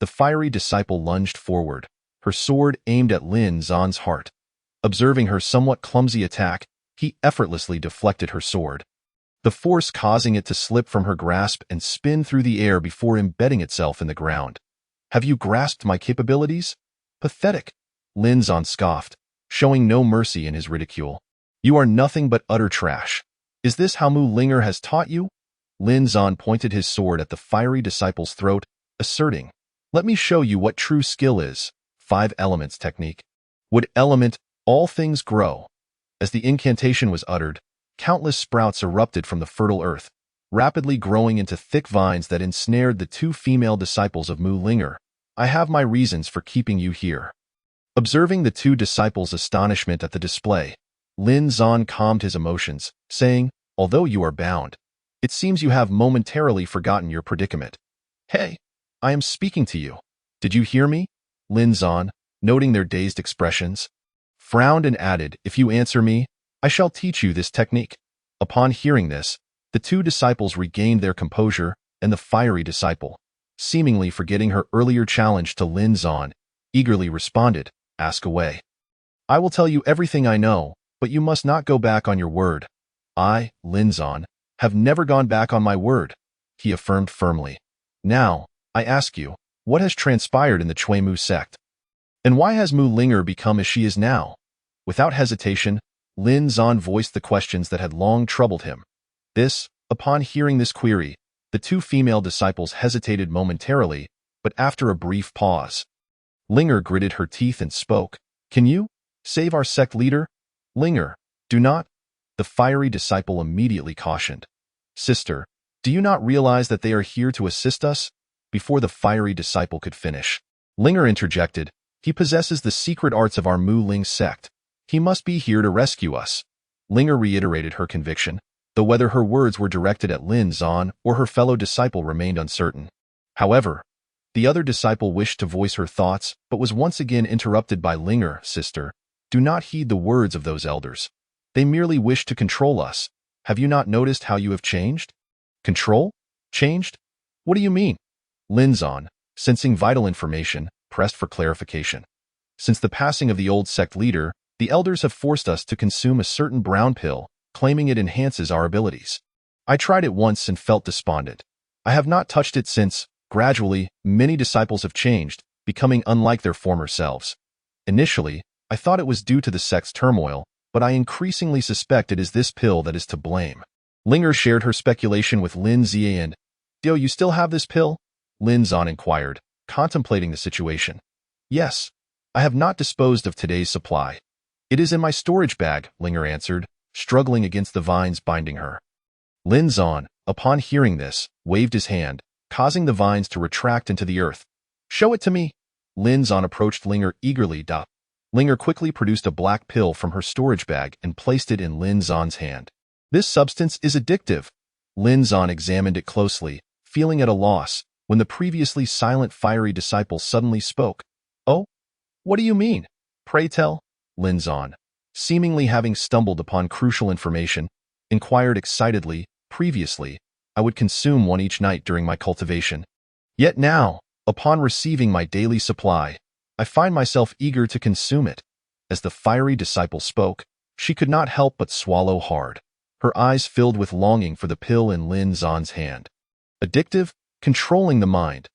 The fiery disciple lunged forward, her sword aimed at Lin Zan's heart. Observing her somewhat clumsy attack, he effortlessly deflected her sword, the force causing it to slip from her grasp and spin through the air before embedding itself in the ground. Have you grasped my capabilities? Pathetic, Lin Zan scoffed, showing no mercy in his ridicule. You are nothing but utter trash. Is this how Mu Linger has taught you? Lin Zan pointed his sword at the fiery disciple's throat, asserting, Let me show you what true skill is. 5 elements technique. Wood element, all things grow. As the incantation was uttered, countless sprouts erupted from the fertile earth, rapidly growing into thick vines that ensnared the 2 female disciples of Mu Linger. I have my reasons for keeping you here. Observing the 2 disciples' astonishment at the display, Lin Zan calmed his emotions, saying, Although you are bound, it seems you have momentarily forgotten your predicament. Hey, I am speaking to you. Did you hear me? Lin Zan, noting their dazed expressions, frowned and added, If you answer me, I shall teach you this technique. Upon hearing this, the 2 disciples regained their composure, and the fiery disciple, seemingly forgetting her earlier challenge to Lin Zan, eagerly responded, Ask away. I will tell you everything I know, but you must not go back on your word. I, Lin Zan, have never gone back on my word, he affirmed firmly. Now, I ask you, what has transpired in the Chui Mu sect? And why has Mu Linger become as she is now? Without hesitation, Lin Zan voiced the questions that had long troubled him. Upon hearing this query, the 2 female disciples hesitated momentarily, but after a brief pause, Linger gritted her teeth and spoke, Can you save our sect leader? Linger, do not. The fiery disciple immediately cautioned. Sister, do you not realize that they are here to assist us? Before the fiery disciple could finish, Linger interjected, He possesses the secret arts of our Mu Ling sect. He must be here to rescue us. Linger reiterated her conviction, though whether her words were directed at Lin Zan or her fellow disciple remained uncertain. However, the other disciple wished to voice her thoughts, but was once again interrupted by Linger. Sister, do not heed the words of those elders. They merely wish to control us. Have you not noticed how you have changed? Control? Changed? What do you mean? Lin Zan, sensing vital information, pressed for clarification. Since the passing of the old sect leader, the elders have forced us to consume a certain brown pill, claiming it enhances our abilities. I tried it once and felt despondent. I have not touched it since. Gradually, many disciples have changed, becoming unlike their former selves. Initially, I thought it was due to the sect's turmoil, but I increasingly suspect it is this pill that is to blame. Linger shared her speculation with Lin Zian. Do you still have this pill? Lin Zan inquired, contemplating the situation. Yes, I have not disposed of today's supply. It is in my storage bag, Linger answered, struggling against the vines binding her. Lin Zan, upon hearing this, waved his hand, causing the vines to retract into the earth. Show it to me. Lin Zan approached Linger eagerly. Linger quickly produced a black pill from her storage bag and placed it in Lin Zan's hand. This substance is addictive. Lin Zan examined it closely, feeling at a loss, when the previously silent fiery disciple suddenly spoke. Oh? What do you mean? Pray tell. Lin Zan, seemingly having stumbled upon crucial information, inquired excitedly. Previously, I would consume one each night during my cultivation. Yet now, upon receiving my daily supply, I find myself eager to consume it. As the fiery disciple spoke, she could not help but swallow hard, her eyes filled with longing for the pill in Lin Zan's hand. Addictive, controlling the mind.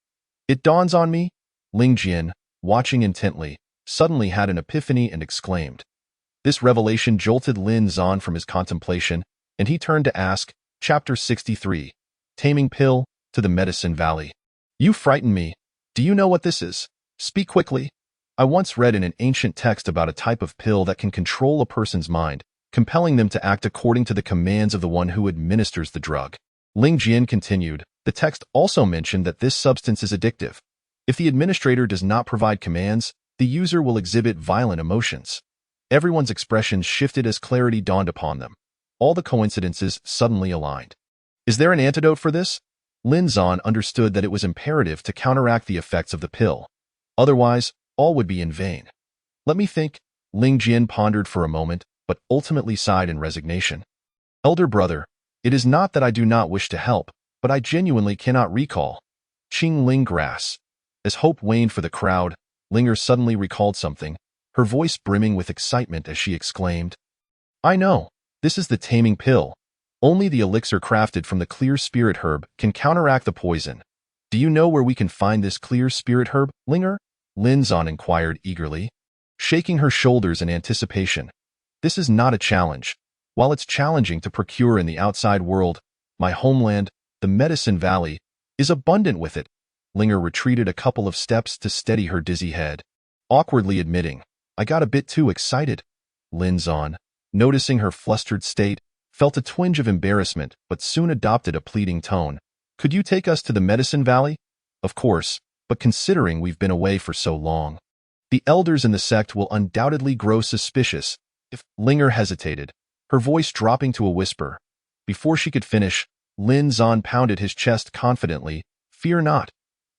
It dawns on me. Ling Jian, watching intently, suddenly had an epiphany and exclaimed. This revelation jolted Lin Zan from his contemplation, and he turned to ask, Chapter 63, Taming Pill to the Medicine Valley. You frighten me. Do you know what this is? Speak quickly. I once read in an ancient text about a type of pill that can control a person's mind, compelling them to act according to the commands of the one who administers the drug. Ling Jian continued, the text also mentioned that this substance is addictive. If the administrator does not provide commands, the user will exhibit violent emotions. Everyone's expressions shifted as clarity dawned upon them. All the coincidences suddenly aligned. Is there an antidote for this? Lin Zan understood that it was imperative to counteract the effects of the pill. Otherwise, all would be in vain. Let me think. Ling Jian pondered for a moment, but ultimately sighed in resignation. Elder brother, it is not that I do not wish to help, but I genuinely cannot recall. Qing Ling grass. As hope waned for the crowd, Linger suddenly recalled something, her voice brimming with excitement as she exclaimed, I know, this is the taming pill. Only the elixir crafted from the clear spirit herb can counteract the poison. Do you know where we can find this clear spirit herb, Linger? Lin Zan inquired eagerly, shaking her shoulders in anticipation. This is not a challenge. While it's challenging to procure in the outside world, my homeland, the Medicine Valley, is abundant with it. Linger retreated a couple of steps to steady her dizzy head, awkwardly admitting, I got a bit too excited. Lin Zan, noticing her flustered state, felt a twinge of embarrassment but soon adopted a pleading tone. Could you take us to the Medicine Valley? Of course, but considering we've been away for so long, the elders in the sect will undoubtedly grow suspicious. If Linger hesitated, her voice dropping to a whisper. Before she could finish, Lin Zan pounded his chest confidently, Fear not.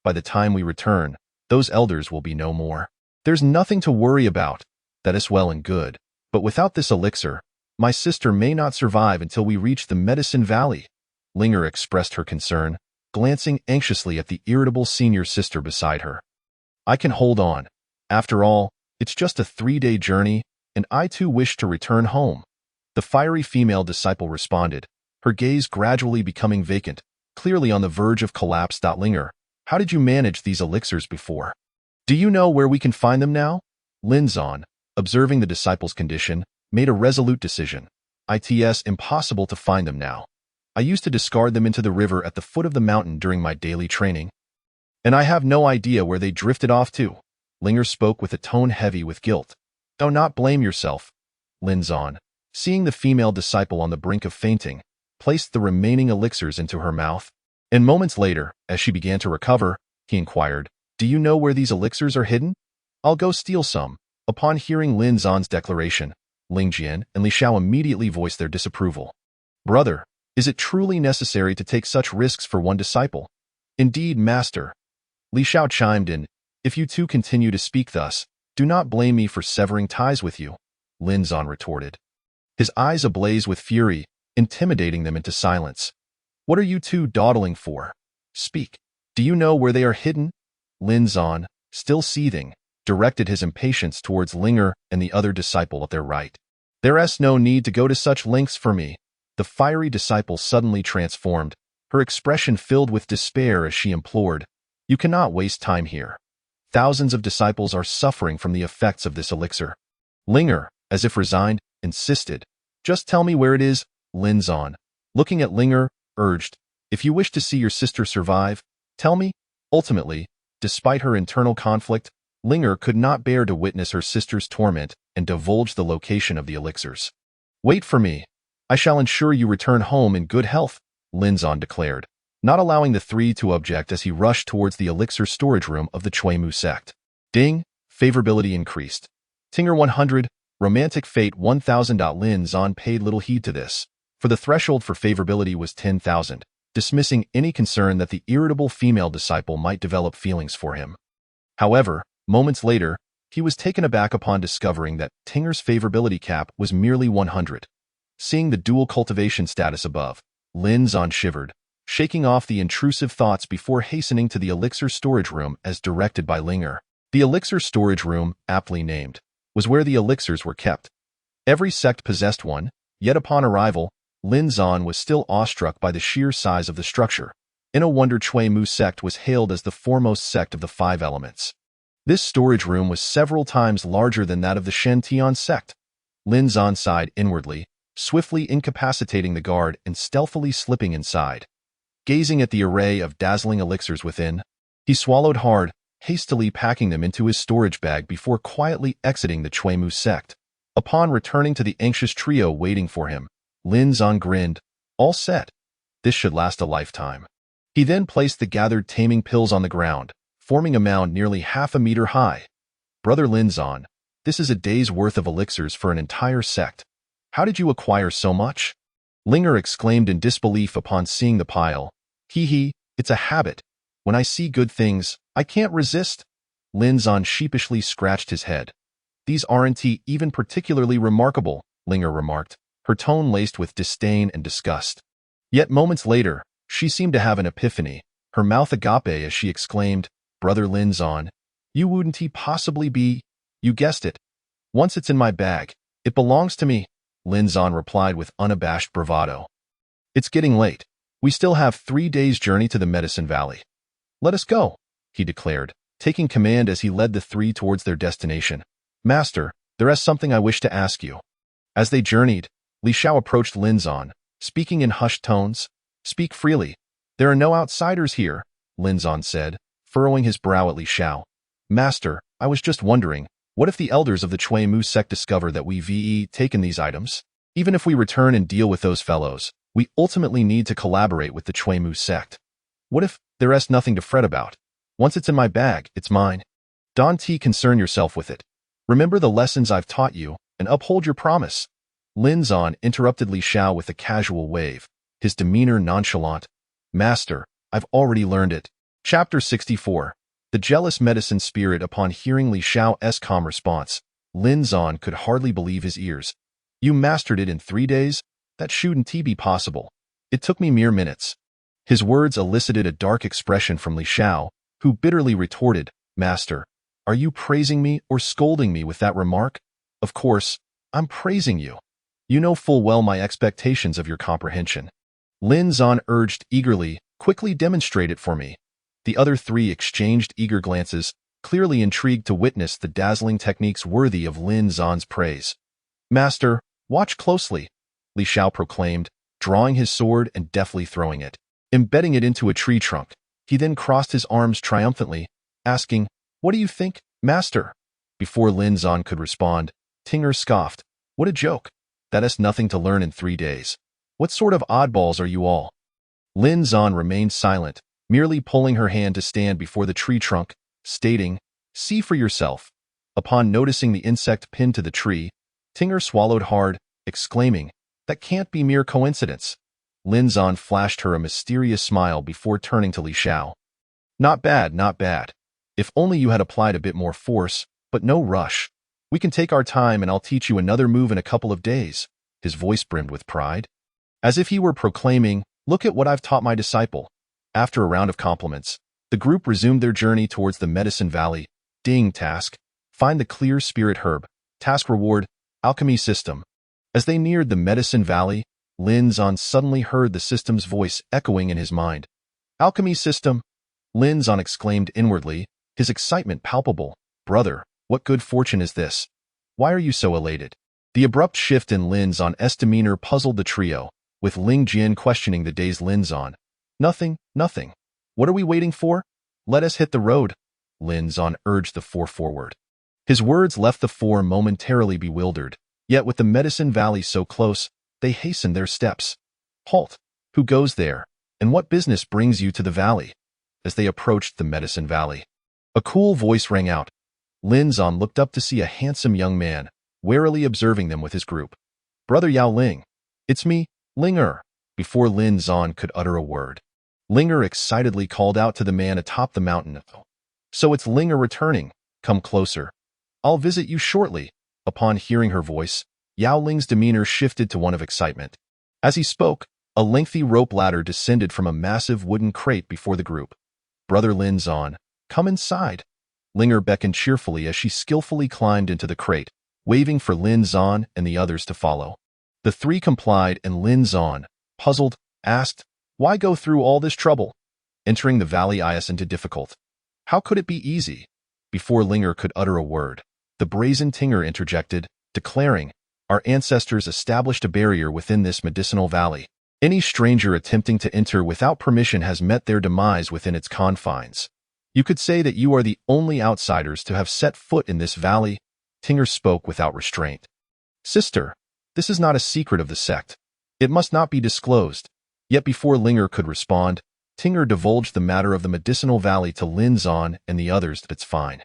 By the time we return, those elders will be no more. There's nothing to worry about. That is well and good. But without this elixir, my sister may not survive until we reach the Medicine Valley. Linger expressed her concern, glancing anxiously at the irritable senior sister beside her. I can hold on. After all, it's just a 3-day journey, and I too wish to return home. The fiery female disciple responded, her gaze gradually becoming vacant, clearly on the verge of collapse. Linger, how did you manage these elixirs before? Do you know where we can find them now? Lin Zan, observing the disciple's condition, made a resolute decision. It's impossible to find them now. I used to discard them into the river at the foot of the mountain during my daily training, and I have no idea where they drifted off to. Linger spoke with a tone heavy with guilt. Do not blame yourself. Lin Zan, seeing the female disciple on the brink of fainting, placed the remaining elixirs into her mouth, and moments later, as she began to recover, he inquired, Do you know where these elixirs are hidden? I'll go steal some. Upon hearing Lin Zan's declaration, Ling Jian and Li Xiao immediately voiced their disapproval. Brother, is it truly necessary to take such risks for one disciple? Indeed, master. Li Xiao chimed in, If you two continue to speak thus, do not blame me for severing ties with you, Lin Zan retorted, his eyes ablaze with fury, intimidating them into silence. What are you two dawdling for? Speak. Do you know where they are hidden? Lin Zan, still seething, directed his impatience towards Linger and the other disciple at their right. There's no need to go to such lengths for me. The fiery disciple suddenly transformed, her expression filled with despair as she implored, You cannot waste time here. Thousands of disciples are suffering from the effects of this elixir. Linger, as if resigned, insisted, Just tell me where it is. Lin Zan, looking at Linger, urged, If you wish to see your sister survive, tell me. Ultimately, despite her internal conflict, Linger could not bear to witness her sister's torment and divulge the location of the elixirs. Wait for me. I shall ensure you return home in good health, Lin Zan declared, not allowing the three to object as he rushed towards the elixir storage room of the Chuimu sect. Ding, favorability increased. Tinger 100, romantic fate 1000. Lin Zan paid little heed to this, for the threshold for favorability was 10,000, dismissing any concern that the irritable female disciple might develop feelings for him. However, moments later, he was taken aback upon discovering that Tinger's favorability cap was merely 100. Seeing the dual cultivation status above, Lin Zan shivered, shaking off the intrusive thoughts before hastening to the elixir storage room as directed by Linger. The elixir storage room, aptly named, was where the elixirs were kept. Every sect possessed one, yet upon arrival, Lin Zan was still awestruck by the sheer size of the structure. In a wonder, Chuimu sect was hailed as the foremost sect of the 5 elements. This storage room was several times larger than that of the Shen Tian sect. Lin Zan sighed inwardly, swiftly incapacitating the guard and stealthily slipping inside. Gazing at the array of dazzling elixirs within, he swallowed hard, hastily packing them into his storage bag before quietly exiting the Chuemu sect. Upon returning to the anxious trio waiting for him, Lin Zan grinned. All set. This should last a lifetime. He then placed the gathered taming pills on the ground, forming a mound nearly half a meter high. Brother Lin Zan, this is a day's worth of elixirs for an entire sect. How did you acquire so much? Linger exclaimed in disbelief upon seeing the pile. Hee, it's a habit. When I see good things, I can't resist. Lin Zan sheepishly scratched his head. These aren't even particularly remarkable, Linger remarked, her tone laced with disdain and disgust. Yet moments later, she seemed to have an epiphany, her mouth agape as she exclaimed, Brother Lin Zan, you wouldn't possibly be, you guessed it. Once it's in my bag, it belongs to me, Lin Zan replied with unabashed bravado. It's getting late. We still have 3 days' journey to the Medicine Valley. Let us go, he declared, taking command as he led the three towards their destination. Master, there is something I wish to ask you. As they journeyed, Li Xiao approached Lin Zan, speaking in hushed tones. Speak freely. There are no outsiders here, Lin Zan said, furrowing his brow at Li Xiao. Master, I was just wondering, what if the elders of the Chuemu sect discover that we've taken these items? Even if we return and deal with those fellows, we ultimately need to collaborate with the Chuemu sect. What if there is nothing to fret about? Once it's in my bag, it's mine. Don't concern yourself with it. Remember the lessons I've taught you, and uphold your promise. Lin Zan interrupted Li Xiao with a casual wave, his demeanor nonchalant. Master, I've already learned it. Chapter 64. The jealous medicine spirit. Upon hearing Li Xiao's calm response, Lin Zan could hardly believe his ears. You mastered it in 3 days? That shouldn't be possible. It took me mere minutes. His words elicited a dark expression from Li Xiao, who bitterly retorted, Master, are you praising me or scolding me with that remark? Of course, I'm praising you. You know full well my expectations of your comprehension. Lin Zan urged eagerly, quickly demonstrate it for me. The other three exchanged eager glances, clearly intrigued to witness the dazzling techniques worthy of Lin Zan's praise. Master, watch closely, Li Xiao proclaimed, drawing his sword and deftly throwing it, embedding it into a tree trunk. He then crossed his arms triumphantly, asking, What do you think, Master? Before Lin Zan could respond, Tinger scoffed. What a joke. That is nothing to learn in 3 days. What sort of oddballs are you all? Lin Zan remained silent, merely pulling her hand to stand before the tree trunk, stating, See for yourself. Upon noticing the insect pinned to the tree, Tinger swallowed hard, exclaiming, That can't be mere coincidence. Lin Zan flashed her a mysterious smile before turning to Li Xiao. Not bad, not bad. If only you had applied a bit more force, but no rush. We can take our time and I'll teach you another move in a couple of days. His voice brimmed with pride. As if he were proclaiming, Look at what I've taught my disciple. After a round of compliments, the group resumed their journey towards the Medicine Valley. Ding task. Find the clear spirit herb. Task reward. Alchemy system. As they neared the Medicine Valley, Lin Zan suddenly heard the system's voice echoing in his mind. Alchemy system? Lin Zan exclaimed inwardly, his excitement palpable. Brother, what good fortune is this? Why are you so elated? The abrupt shift in Lin Zan's demeanor puzzled the trio, with Ling Jian questioning the dazed Lin Zan. Nothing. What are we waiting for? Let us hit the road, Lin Zan urged the four forward. His words left the four momentarily bewildered, yet with the Medicine Valley so close, they hastened their steps. Halt! Who goes there, and what business brings you to the valley? As they approached the Medicine Valley, a cool voice rang out. Lin Zan looked up to see a handsome young man, warily observing them with his group. Brother Yao Ling. It's me, Linger. Before Lin Zan could utter a word, Linger excitedly called out to the man atop the mountain. So it's Linger returning. Come closer. I'll visit you shortly. Upon hearing her voice, Yao Ling's demeanor shifted to one of excitement. As he spoke, a lengthy rope ladder descended from a massive wooden crate before the group. Brother Lin Zan, come inside. Linger beckoned cheerfully as she skillfully climbed into the crate, waving for Lin Zan and the others to follow. The three complied and Lin Zan, puzzled, asked, Why go through all this trouble? Entering the valley isn't difficult. How could it be easy? Before Linger could utter a word, the brazen Tinger interjected, declaring, Our ancestors established a barrier within this medicinal valley. Any stranger attempting to enter without permission has met their demise within its confines. You could say that you are the only outsiders to have set foot in this valley. Tinger spoke without restraint. Sister, this is not a secret of the sect. It must not be disclosed. Yet before Linger could respond, Tinger divulged the matter of the medicinal valley to Lin Zan and the others. That's fine.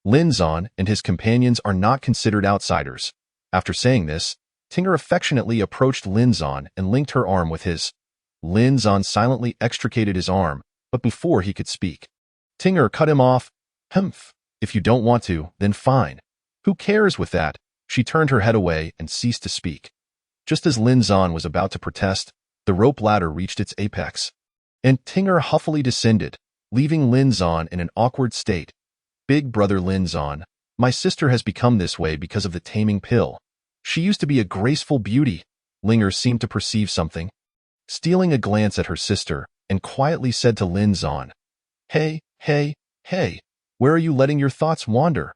Lin Zan and his companions are not considered outsiders. After saying this, Tinger affectionately approached Lin Zan and linked her arm with his. Lin Zan silently extricated his arm, but before he could speak, Tinger cut him off. Humph, if you don't want to, then fine. Who cares with that? She turned her head away and ceased to speak. Just as Lin Zan was about to protest, the rope ladder reached its apex, and Tinger huffily descended, leaving Lin Zan in an awkward state. Big brother Lin Zan, my sister has become this way because of the taming pill. She used to be a graceful beauty. Linger seemed to perceive something, stealing a glance at her sister, and quietly said to Lin Zan, Hey, where are you letting your thoughts wander?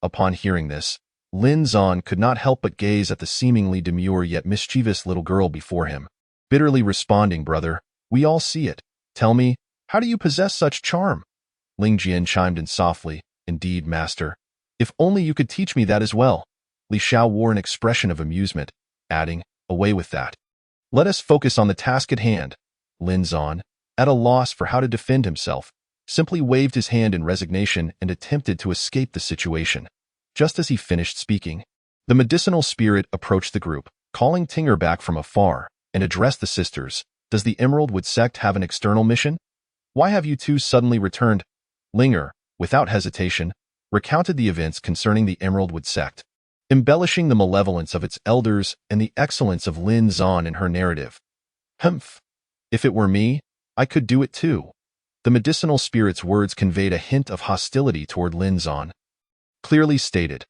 Upon hearing this, Lin Zan could not help but gaze at the seemingly demure yet mischievous little girl before him, bitterly responding, Brother, we all see it. Tell me, how do you possess such charm? Ling Jian chimed in softly, Indeed, master. If only you could teach me that as well. Li Xiao wore an expression of amusement, adding, Away with that. Let us focus on the task at hand. Lin Zan, at a loss for how to defend himself, simply waved his hand in resignation and attempted to escape the situation. Just as he finished speaking, the medicinal spirit approached the group, calling Tinger back from afar, and addressed the sisters. Does the Emerald Wood sect have an external mission? Why have you two suddenly returned? Linger, without hesitation, recounted the events concerning the Emerald Wood sect, embellishing the malevolence of its elders and the excellence of Lin Zan in her narrative. Humph! If it were me, I could do it too. The medicinal spirit's words conveyed a hint of hostility toward Lin Zan. Clearly stated,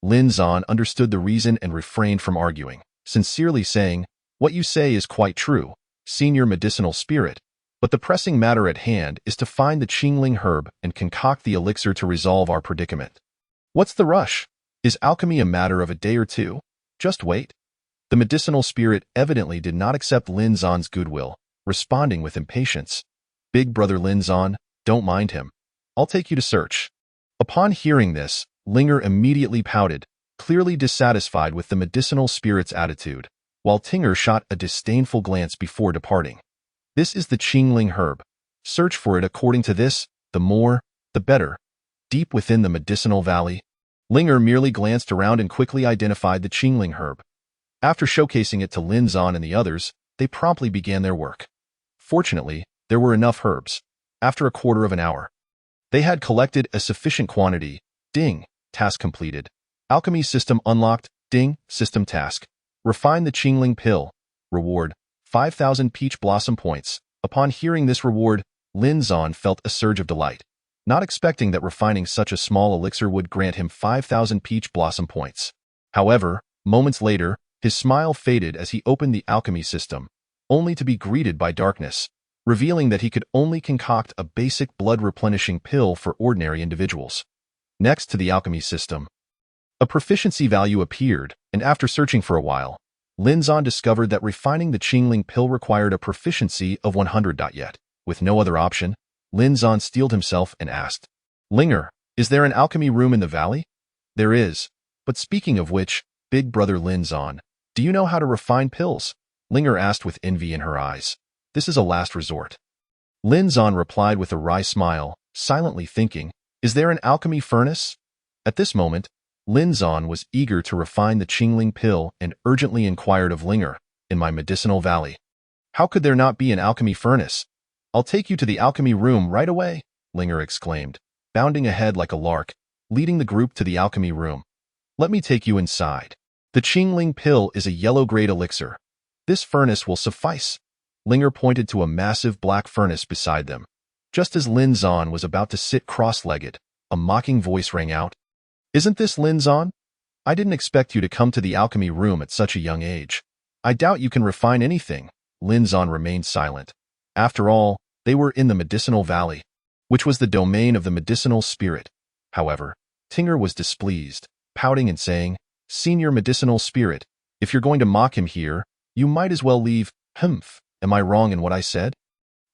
Lin Zan understood the reason and refrained from arguing, sincerely saying, What you say is quite true, senior medicinal spirit, but the pressing matter at hand is to find the Qingling herb and concoct the elixir to resolve our predicament. What's the rush? Is alchemy a matter of a day or two? Just wait. The medicinal spirit evidently did not accept Lin Zan's goodwill, responding with impatience. Big brother Lin Zan, don't mind him. I'll take you to search. Upon hearing this, Linger immediately pouted, clearly dissatisfied with the medicinal spirit's attitude, while Tinger shot a disdainful glance before departing. This is the Qingling herb. Search for it according to this, the more, the better. Deep within the medicinal valley, Linger merely glanced around and quickly identified the Qingling herb. After showcasing it to Lin Zan and the others, they promptly began their work. Fortunately, there were enough herbs. After a quarter of an hour, they had collected a sufficient quantity. Ding, task completed. Alchemy system unlocked. Ding, system task. Refine the Qingling pill. Reward, 5,000 peach blossom points. Upon hearing this reward, Lin Zan felt a surge of delight, not expecting that refining such a small elixir would grant him 5,000 peach blossom points. However, moments later, his smile faded as he opened the alchemy system, only to be greeted by darkness, revealing that he could only concoct a basic blood-replenishing pill for ordinary individuals. Next to the alchemy system, a proficiency value appeared, and after searching for a while, Lin Zan discovered that refining the Qingling pill required a proficiency of 100. Yet, with no other option, Lin Zan steeled himself and asked, Linger, is there an alchemy room in the valley? There is. But speaking of which, big brother Lin Zan, do you know how to refine pills? Linger asked with envy in her eyes. This is a last resort. Lin Zan replied with a wry smile, silently thinking, Is there an alchemy furnace? At this moment, Lin Zan was eager to refine the Qingling pill and urgently inquired of Linger, in my medicinal valley. How could there not be an alchemy furnace? I'll take you to the alchemy room right away, Linger exclaimed, bounding ahead like a lark, leading the group to the alchemy room. Let me take you inside. The Qingling pill is a yellow-grade elixir. This furnace will suffice. Linger pointed to a massive black furnace beside them. Just as Lin Zan was about to sit cross-legged, a mocking voice rang out. Isn't this Lin Zan? I didn't expect you to come to the alchemy room at such a young age. I doubt you can refine anything. Lin Zan remained silent. After all, they were in the medicinal valley, which was the domain of the medicinal spirit. However, Tinger was displeased, pouting and saying, Senior medicinal spirit, if you're going to mock him here, you might as well leave. Humph, am I wrong in what I said?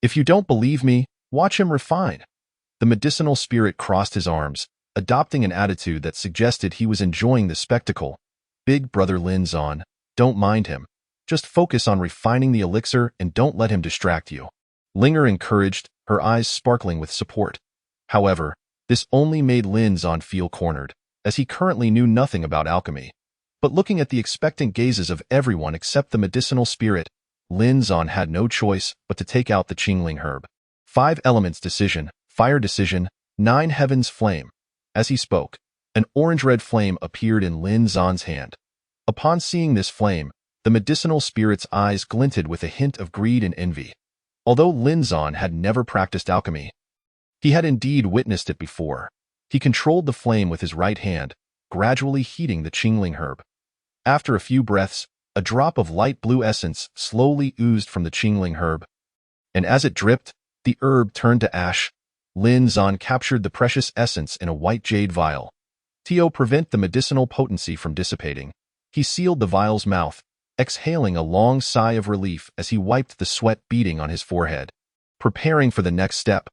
If you don't believe me, watch him refine. The medicinal spirit crossed his arms, adopting an attitude that suggested he was enjoying the spectacle. Big brother Lin Zan, don't mind him. Just focus on refining the elixir and don't let him distract you. Linger encouraged, her eyes sparkling with support. However, this only made Lin Zan feel cornered, as he currently knew nothing about alchemy. But looking at the expectant gazes of everyone except the medicinal spirit, Lin Zan had no choice but to take out the Qingling herb. 5 elements decision, fire decision, 9 heavens flame. As he spoke, an orange-red flame appeared in Lin Zan's hand. Upon seeing this flame, the medicinal spirit's eyes glinted with a hint of greed and envy. Although Lin Zan had never practiced alchemy, he had indeed witnessed it before. He controlled the flame with his right hand, gradually heating the Qingling herb. After a few breaths, a drop of light blue essence slowly oozed from the Qingling herb, and as it dripped, the herb turned to ash. Lin Zan captured the precious essence in a white jade vial. To prevent the medicinal potency from dissipating, he sealed the vial's mouth, exhaling a long sigh of relief as he wiped the sweat beading on his forehead. Preparing for the next step.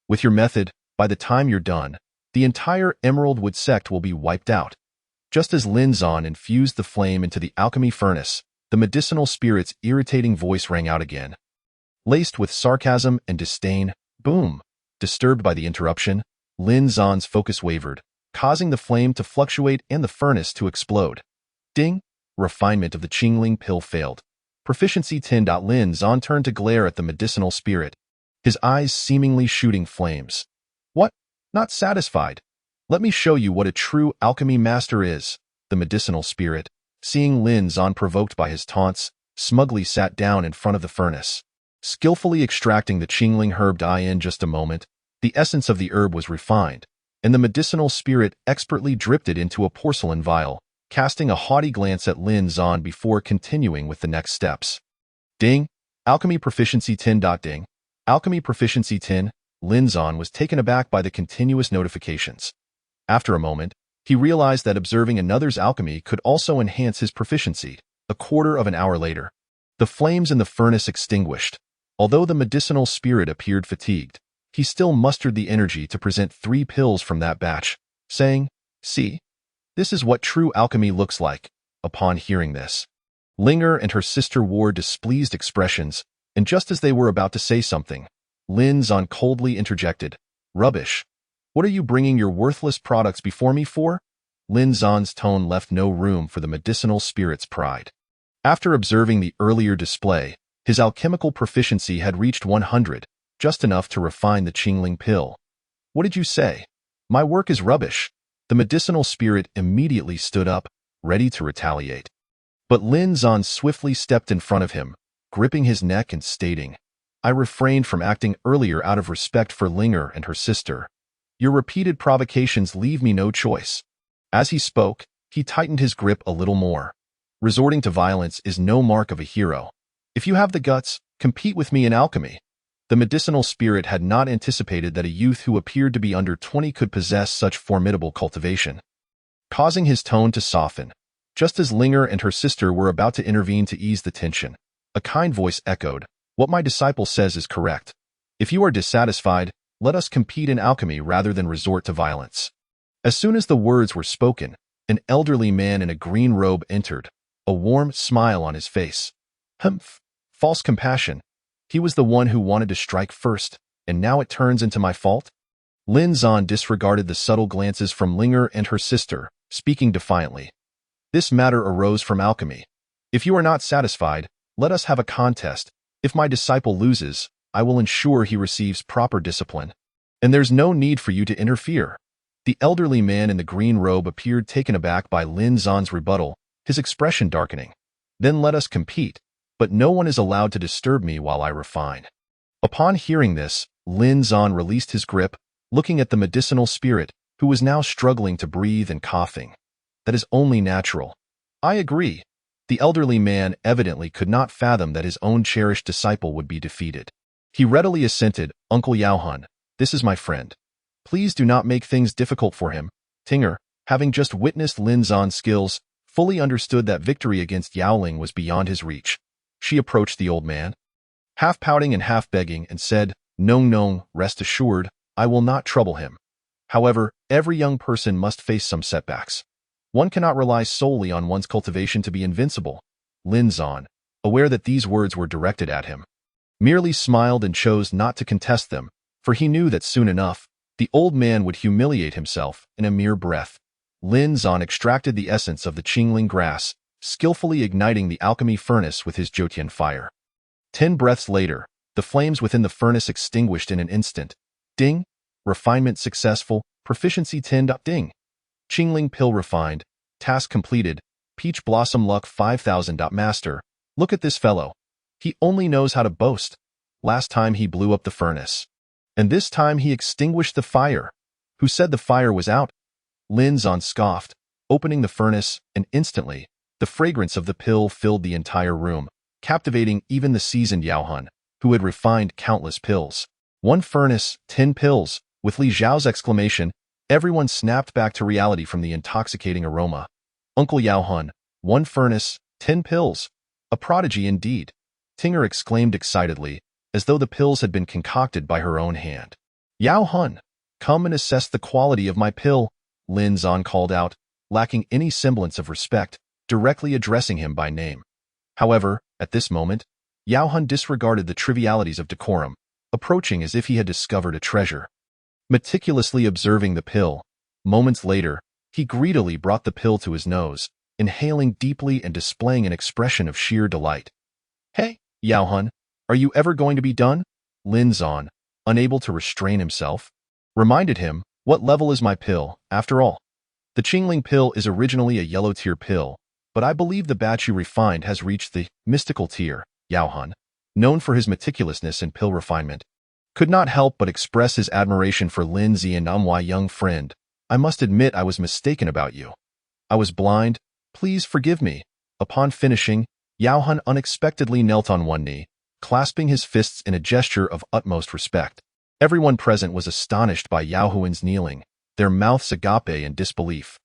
With your method, by the time you're done, the entire Emerald Wood sect will be wiped out. Just as Lin Zan infused the flame into the alchemy furnace, the medicinal spirit's irritating voice rang out again. Laced with sarcasm and disdain, boom! Disturbed by the interruption, Lin Zan's focus wavered, causing the flame to fluctuate and the furnace to explode. Ding! Refinement of the Qingling pill failed. Proficiency 10. Lin Zan turned to glare at the medicinal spirit, his eyes seemingly shooting flames. What? Not satisfied? Let me show you what a true alchemy master is. The medicinal spirit, seeing Lin Zan provoked by his taunts, smugly sat down in front of the furnace. Skillfully extracting the Qingling herb in just a moment, the essence of the herb was refined, and the medicinal spirit expertly dripped it into a porcelain vial, casting a haughty glance at Lin Zan before continuing with the next steps. Ding! Alchemy proficiency 10. Ding! Alchemy proficiency 10. Lin Zan was taken aback by the continuous notifications. After a moment, he realized that observing another's alchemy could also enhance his proficiency. A quarter of an hour later, the flames in the furnace extinguished. Although the medicinal spirit appeared fatigued, he still mustered the energy to present 3 pills from that batch, saying, "See, this is what true alchemy looks like." Upon hearing this, Linger and her sister wore displeased expressions, and just as they were about to say something, Lin Zan coldly interjected, "Rubbish. What are you bringing your worthless products before me for?" Lin Zan's tone left no room for the medicinal spirit's pride. After observing the earlier display, his alchemical proficiency had reached 100, just enough to refine the Qingling pill. "What did you say? My work is rubbish." The medicinal spirit immediately stood up, ready to retaliate. But Lin Zan swiftly stepped in front of him, gripping his neck and stating, "I refrained from acting earlier out of respect for Linger and her sister. Your repeated provocations leave me no choice." As he spoke, he tightened his grip a little more. Resorting to violence is no mark of a hero. If you have the guts, compete with me in alchemy. The medicinal spirit had not anticipated that a youth who appeared to be under 20 could possess such formidable cultivation, causing his tone to soften. Just as Linger and her sister were about to intervene to ease the tension, a kind voice echoed, "What my disciple says is correct. If you are dissatisfied, let us compete in alchemy rather than resort to violence." As soon as the words were spoken, an elderly man in a green robe entered, a warm smile on his face. Humph! False compassion. He was the one who wanted to strike first, and now it turns into my fault? Lin Zan disregarded the subtle glances from Linger and her sister, speaking defiantly. "This matter arose from alchemy. If you are not satisfied, let us have a contest. If my disciple loses, I will ensure he receives proper discipline. And there's no need for you to interfere." The elderly man in the green robe appeared taken aback by Lin Zan's rebuttal, his expression darkening. "Then let us compete, but no one is allowed to disturb me while I refine." Upon hearing this, Lin Zan released his grip, looking at the medicinal spirit, who was now struggling to breathe and coughing. "That is only natural." "I agree." The elderly man evidently could not fathom that his own cherished disciple would be defeated. He readily assented, "Uncle Yaohun, this is my friend. Please do not make things difficult for him." Tinger, having just witnessed Lin Zan's skills, fully understood that victory against Yaoling was beyond his reach. She approached the old man, half pouting and half begging, and said, "No, rest assured, I will not trouble him. However, every young person must face some setbacks. One cannot rely solely on one's cultivation to be invincible. Lin Zan, aware that these words were directed at him, merely smiled and chose not to contest them, for he knew that soon enough, the old man would humiliate himself in a mere breath. Lin Zan extracted the essence of the Qingling grass, skillfully igniting the alchemy furnace with his Jotian fire. 10 breaths later, the flames within the furnace extinguished in an instant. Ding! Refinement successful, proficiency 10. Ding! Qingling pill refined, task completed, Peach Blossom luck 5000. Master, look at this fellow. He only knows how to boast. Last time he blew up the furnace. And this time he extinguished the fire. Who said the fire was out? Lin Zan scoffed, opening the furnace, and instantly, the fragrance of the pill filled the entire room, captivating even the seasoned Yao Hun, who had refined countless pills. 1 furnace, 10 pills. With Li Zhao's exclamation, everyone snapped back to reality from the intoxicating aroma. Uncle Yao Hun, 1 furnace, 10 pills. A prodigy indeed. Tinger exclaimed excitedly, as though the pills had been concocted by her own hand. Yao Hun, come and assess the quality of my pill, Lin Zan called out, lacking any semblance of respect, directly addressing him by name. However, at this moment, Yao Hun disregarded the trivialities of decorum, approaching as if he had discovered a treasure. Meticulously observing the pill, moments later, he greedily brought the pill to his nose, inhaling deeply and displaying an expression of sheer delight. Hey, Yao Hun, are you ever going to be done? Lin Zan, unable to restrain himself, reminded him, what level is my pill, after all? The Qingling pill is originally a yellow tier pill, but I believe the batch you refined has reached the mystical tier. Yao Hun, known for his meticulousness and pill refinement, could not help but express his admiration for Lin Zi. My young friend, I must admit I was mistaken about you. I was blind, please forgive me. Upon finishing, Yao Hun unexpectedly knelt on one knee, clasping his fists in a gesture of utmost respect. Everyone present was astonished by Yao Huan's kneeling, their mouths agape in disbelief.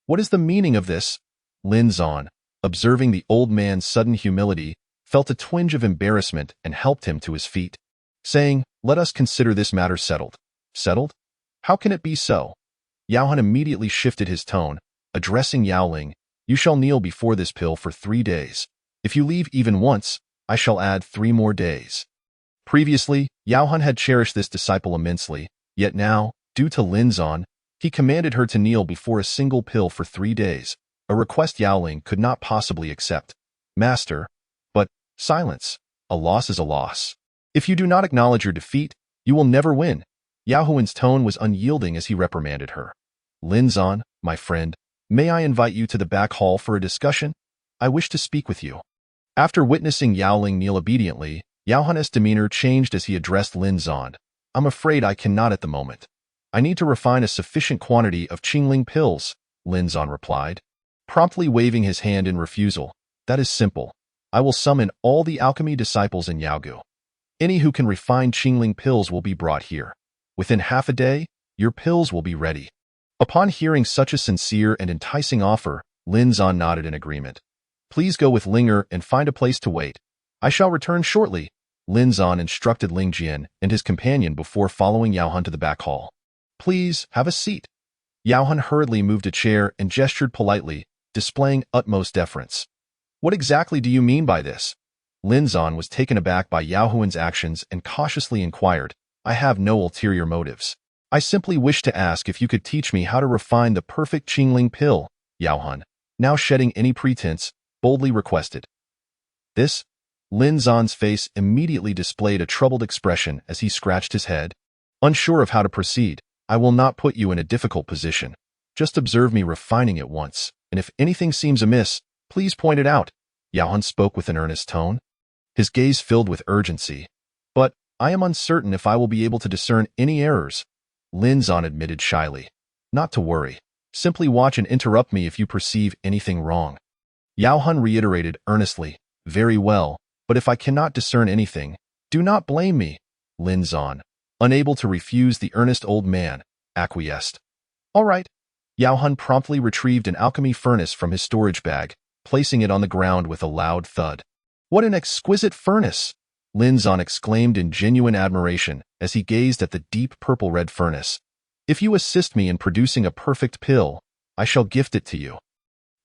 What is the meaning of this? Lin Zan, observing the old man's sudden humility, felt a twinge of embarrassment and helped him to his feet, saying, let us consider this matter settled. Settled? How can it be so? Yao Hun immediately shifted his tone, addressing Yao Ling, you shall kneel before this pill for 3 days. If you leave even once, I shall add 3 more days. Previously, Yao Hun had cherished this disciple immensely, yet now, due to Lin Zan, he commanded her to kneel before a single pill for 3 days, a request Yao Ling could not possibly accept. Master, but silence. A loss is a loss. If you do not acknowledge your defeat, you will never win. Yao Huan's tone was unyielding as he reprimanded her. Lin Zan, my friend, may I invite you to the back hall for a discussion? I wish to speak with you. After witnessing Yao Ling kneel obediently, Yao Hun's demeanor changed as he addressed Lin Zan. I'm afraid I cannot at the moment. I need to refine a sufficient quantity of Qingling pills, Lin Zan replied, promptly waving his hand in refusal. That is simple. I will summon all the alchemy disciples in Yaogu. Any who can refine Qingling pills will be brought here. Within half a day, your pills will be ready. Upon hearing such a sincere and enticing offer, Lin Zan nodded in agreement. Please go with Linger and find a place to wait. I shall return shortly, Lin Zan instructed Ling Jian and his companion before following Yao Hun to the back hall. Please, have a seat. Yao Hun hurriedly moved a chair and gestured politely, displaying utmost deference. What exactly do you mean by this? Lin Zan was taken aback by Yao Huan's actions and cautiously inquired, I have no ulterior motives. I simply wish to ask if you could teach me how to refine the perfect Qingling pill, Yao Hun, now shedding any pretense, boldly requested. This? Lin Zan's face immediately displayed a troubled expression as he scratched his head. Unsure of how to proceed, I will not put you in a difficult position. Just observe me refining it once, and if anything seems amiss, please point it out. Yao Hun spoke with an earnest tone, his gaze filled with urgency. But I am uncertain if I will be able to discern any errors, Lin Zan admitted shyly. Not to worry. Simply watch and interrupt me if you perceive anything wrong. Yao Hun reiterated earnestly, very well, but if I cannot discern anything, do not blame me, Lin Zan, unable to refuse the earnest old man, acquiesced. All right. Yao Hun promptly retrieved an alchemy furnace from his storage bag, placing it on the ground with a loud thud. What an exquisite furnace! Lin Zan exclaimed in genuine admiration as he gazed at the deep purple-red furnace. "If you assist me in producing a perfect pill, I shall gift it to you."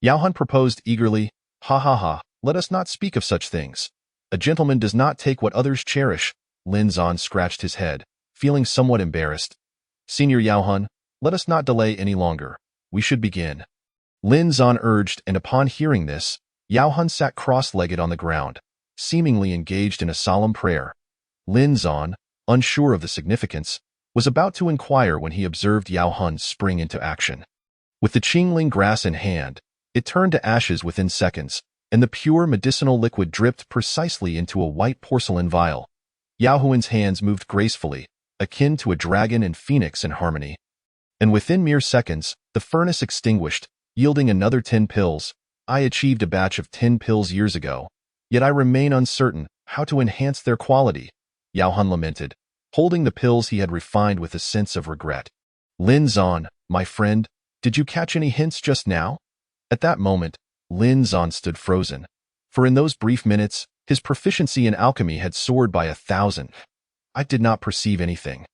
Yao Han proposed eagerly. "Ha ha ha, let us not speak of such things. A gentleman does not take what others cherish." Lin Zan scratched his head, feeling somewhat embarrassed. "Senior Yao Han, let us not delay any longer. We should begin." Lin Zan urged, and upon hearing this, Yao Han sat cross-legged on the ground, seemingly engaged in a solemn prayer. Lin Zan, unsure of the significance, was about to inquire when he observed Yao Han spring into action. With the Qingling grass in hand, it turned to ashes within seconds, and the pure medicinal liquid dripped precisely into a white porcelain vial. Yao Huan's hands moved gracefully, akin to a dragon and phoenix in harmony. And within mere seconds, the furnace extinguished, yielding another 10 pills. "I achieved a batch of 10 pills years ago, yet I remain uncertain how to enhance their quality," Yao Han lamented, holding the pills he had refined with a sense of regret. "Lin Zan, my friend, did you catch any hints just now?" At that moment, Lin Zan stood frozen, for in those brief minutes, his proficiency in alchemy had soared by 1,000. "I did not perceive anything."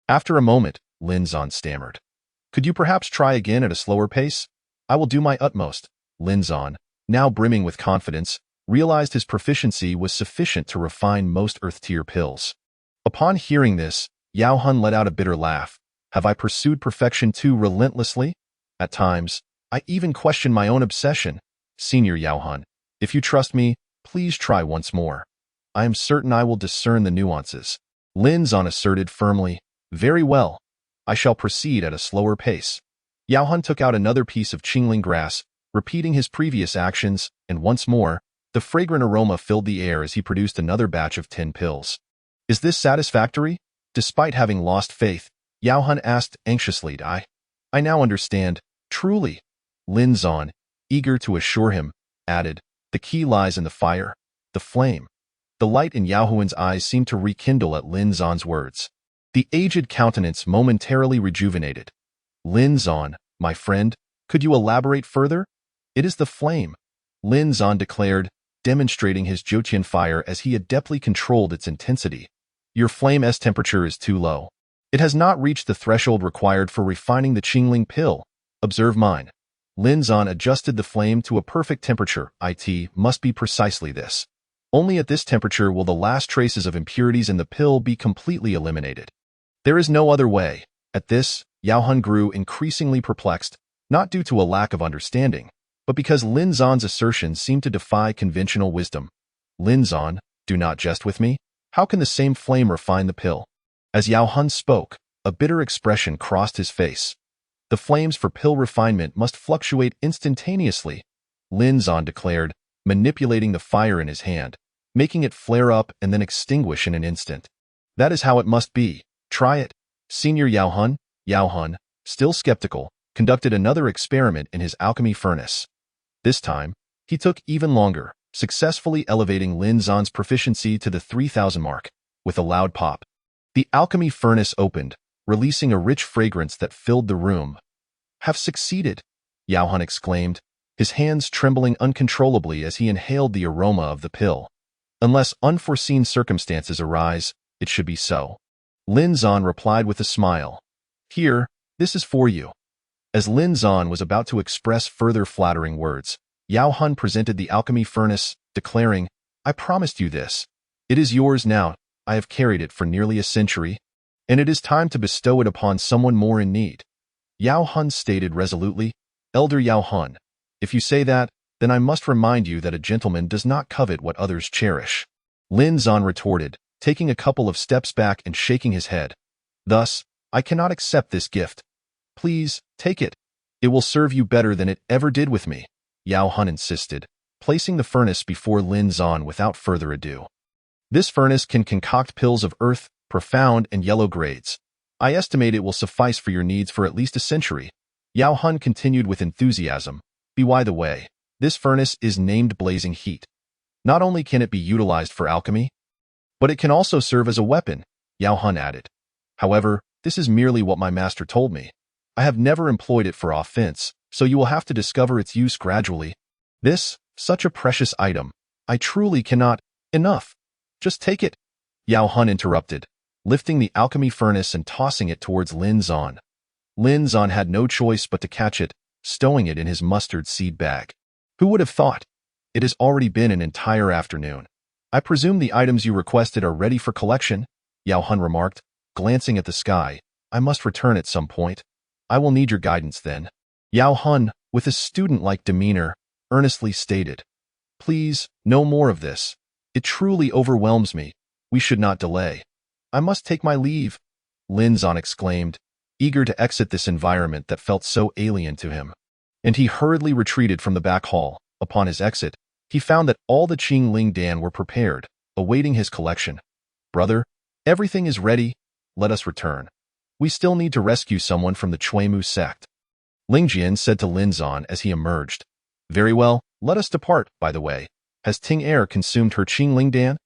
After a moment, Lin Zan stammered. "Could you perhaps try again at a slower pace?" "I will do my utmost." Lin Zan, now brimming with confidence, realized his proficiency was sufficient to refine most earth-tier pills. Upon hearing this, Yao Han let out a bitter laugh. "Have I pursued perfection too relentlessly? At times, I even question my own obsession. Senior Yao Han, if you trust me, please try once more. I am certain I will discern the nuances." Lin Zan asserted firmly. "Very well. I shall proceed at a slower pace." Yao Han took out another piece of Qingling grass, repeating his previous actions, and once more, the fragrant aroma filled the air as he produced another batch of 10 pills. "Is this satisfactory?" Despite having lost faith, Yao Han asked anxiously. I now understand, truly." Lin Zan, eager to assure him, added, "The key lies in the fire, the flame." The light in Yao Huan's eyes seemed to rekindle at Lin Zan's words. The aged countenance momentarily rejuvenated. "Lin Zan, my friend, could you elaborate further?" "It is the flame," Lin Zan declared, demonstrating his Jotian fire as he adeptly controlled its intensity. "Your flame's temperature is too low. It has not reached the threshold required for refining the Qingling pill. Observe mine." Lin Zan adjusted the flame to a perfect temperature. It must be precisely this. Only at this temperature will the last traces of impurities in the pill be completely eliminated. There is no other way. At this, Yao Han grew increasingly perplexed, not due to a lack of understanding, but because Lin Zan's assertions seemed to defy conventional wisdom. "Lin Zan, do not jest with me. How can the same flame refine the pill?" As Yao Han spoke, a bitter expression crossed his face. "The flames for pill refinement must fluctuate instantaneously," Lin Zan declared, manipulating the fire in his hand, making it flare up and then extinguish in an instant. "That is how it must be. Try it." Senior Yao Han, still skeptical, conducted another experiment in his alchemy furnace. This time, he took even longer, successfully elevating Lin Zan's proficiency to the 3,000 mark. With a loud pop, the alchemy furnace opened, releasing a rich fragrance that filled the room. "Have succeeded," Yao Han exclaimed, his hands trembling uncontrollably as he inhaled the aroma of the pill. "Unless unforeseen circumstances arise, it should be so." Lin Zan replied with a smile. "Here, this is for you." As Lin Zan was about to express further flattering words, Yao Han presented the alchemy furnace, declaring, "I promised you this. It is yours now. I have carried it for nearly a century, and it is time to bestow it upon someone more in need." Yao Han stated resolutely, "Elder Yao Han, if you say that, then I must remind you that a gentleman does not covet what others cherish." Lin Zan retorted, taking a couple of steps back and shaking his head. "Thus, I cannot accept this gift. Please, take it. It will serve you better than it ever did with me," Yao Han insisted, placing the furnace before Lin Zan without further ado. "This furnace can concoct pills of earth, profound, and yellow grades. I estimate it will suffice for your needs for at least a century." Yao Han continued with enthusiasm. "By the way, this furnace is named Blazing Heat. Not only can it be utilized for alchemy, but it can also serve as a weapon," Yao Han added. "However, this is merely what my master told me. I have never employed it for offense, so you will have to discover its use gradually. This, such a precious item, I truly cannot. Enough. Just take it." Yao Hun interrupted, lifting the alchemy furnace and tossing it towards Lin Zan. Lin Zan had no choice but to catch it, stowing it in his mustard seed bag. Who would have thought? It has already been an entire afternoon. I presume the items you requested are ready for collection, Yao Hun remarked, glancing at the sky. I must return at some point. I will need your guidance then. Yao Hun, with a student-like demeanor, earnestly stated, Please, no more of this. It truly overwhelms me. We should not delay. I must take my leave, Lin Zan exclaimed, eager to exit this environment that felt so alien to him. And he hurriedly retreated from the back hall. Upon his exit, he found that all the Qing Ling Dan were prepared, awaiting his collection. Brother, everything is ready. Let us return. We still need to rescue someone from the Chuimu sect. Ling Jian said to Lin Zan as he emerged. Very well, let us depart, by the way. Has Ting Er consumed her Qing Ling Dan?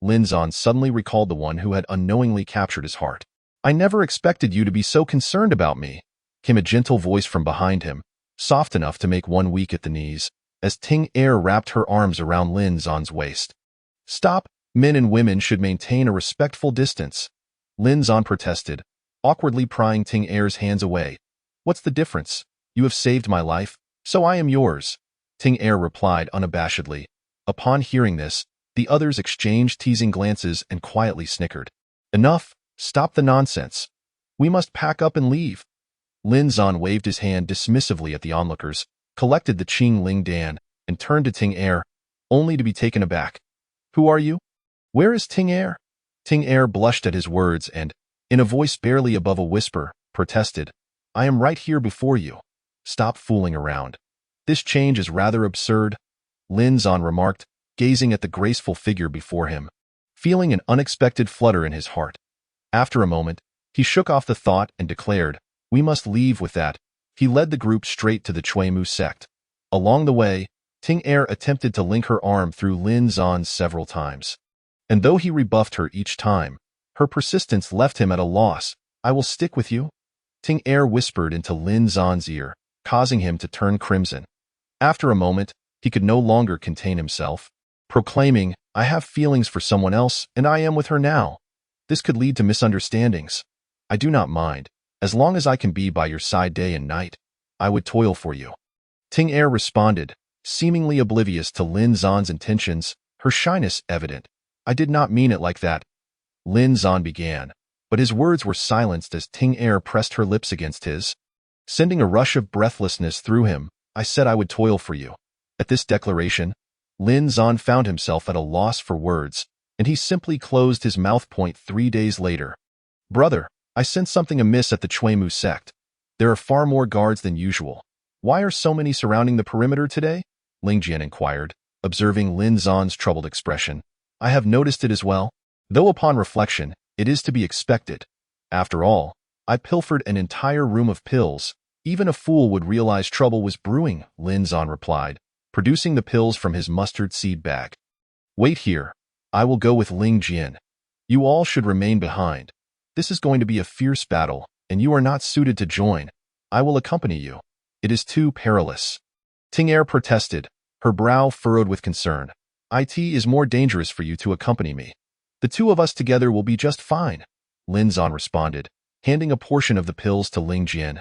Lin Zan suddenly recalled the one who had unknowingly captured his heart. I never expected you to be so concerned about me, came a gentle voice from behind him, soft enough to make one weak at the knees, as Ting Er wrapped her arms around Lin Zan's waist. Stop, men and women should maintain a respectful distance, Lin Zan protested, awkwardly prying Ting Er's hands away. What's the difference? You have saved my life, so I am yours, Ting Er replied unabashedly. Upon hearing this, the others exchanged teasing glances and quietly snickered. Enough, stop the nonsense. We must pack up and leave. Lin Zan waved his hand dismissively at the onlookers, collected the Qing Ling Dan, and turned to Ting Er, only to be taken aback. Who are you? Where is Ting Er? Ting Er blushed at his words and, in a voice barely above a whisper, protested. I am right here before you. Stop fooling around. This change is rather absurd, Lin Zan remarked, gazing at the graceful figure before him, feeling an unexpected flutter in his heart. After a moment, he shook off the thought and declared, We must leave with that. He led the group straight to the Chuimu sect. Along the way, Ting Er attempted to link her arm through Lin Zan's several times. And though he rebuffed her each time, her persistence left him at a loss. I will stick with you, Ting Er whispered into Lin Zan's ear, causing him to turn crimson. After a moment, he could no longer contain himself, proclaiming, I have feelings for someone else, and I am with her now. This could lead to misunderstandings. I do not mind. As long as I can be by your side day and night, I would toil for you. Ting Er responded, seemingly oblivious to Lin Zan's intentions, her shyness evident. I did not mean it like that. Lin Zan began, but his words were silenced as Ting Er pressed her lips against his, sending a rush of breathlessness through him. I said I would toil for you. At this declaration, Lin Zan found himself at a loss for words, and he simply closed his mouth. 3 days later. Brother, I sense something amiss at the Chuimu sect. There are far more guards than usual. Why are so many surrounding the perimeter today? Ling Jian inquired, observing Lin Zan's troubled expression. I have noticed it as well, though upon reflection, it is to be expected. After all, I pilfered an entire room of pills. Even a fool would realize trouble was brewing, Lin Zan replied, producing the pills from his mustard seed bag. Wait here. I will go with Ling Jian. You all should remain behind. This is going to be a fierce battle, and you are not suited to join. I will accompany you. It is too perilous. Ting Er protested, her brow furrowed with concern. It is more dangerous for you to accompany me. The two of us together will be just fine, Lin Zan responded, handing a portion of the pills to Ling Jian.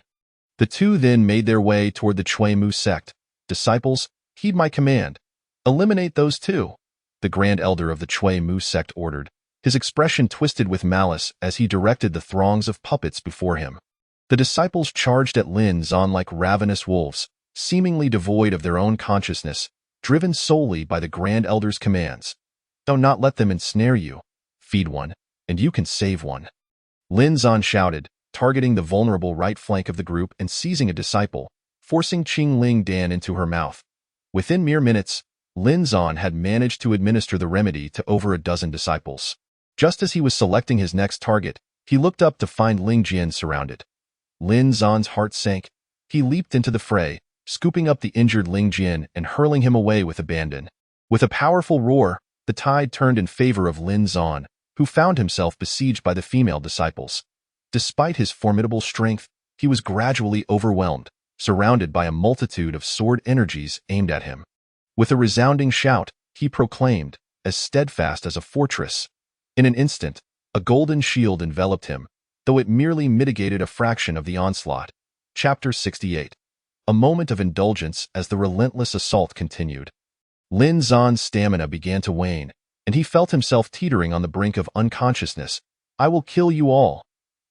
The two then made their way toward the Chuimu sect. Disciples, heed my command. Eliminate those two, the Grand Elder of the Chuimu sect ordered, his expression twisted with malice as he directed the throngs of puppets before him. The disciples charged at Lin Zan like ravenous wolves, seemingly devoid of their own consciousness, driven solely by the Grand Elder's commands. Do not let them ensnare you. Feed one, and you can save one. Lin Zan shouted, targeting the vulnerable right flank of the group and seizing a disciple, forcing Qing Ling Dan into her mouth. Within mere minutes, Lin Zan had managed to administer the remedy to over a dozen disciples. Just as he was selecting his next target, he looked up to find Ling Jian surrounded. Lin Zan's heart sank. He leaped into the fray, scooping up the injured Ling Jian and hurling him away with abandon. With a powerful roar, the tide turned in favor of Lin Zan, who found himself besieged by the female disciples. Despite his formidable strength, he was gradually overwhelmed, surrounded by a multitude of sword energies aimed at him. With a resounding shout, he proclaimed, as steadfast as a fortress, In an instant, a golden shield enveloped him, though it merely mitigated a fraction of the onslaught. Chapter 68. A moment of indulgence as the relentless assault continued. Lin Zan's stamina began to wane, and he felt himself teetering on the brink of unconsciousness. "I will kill you all,"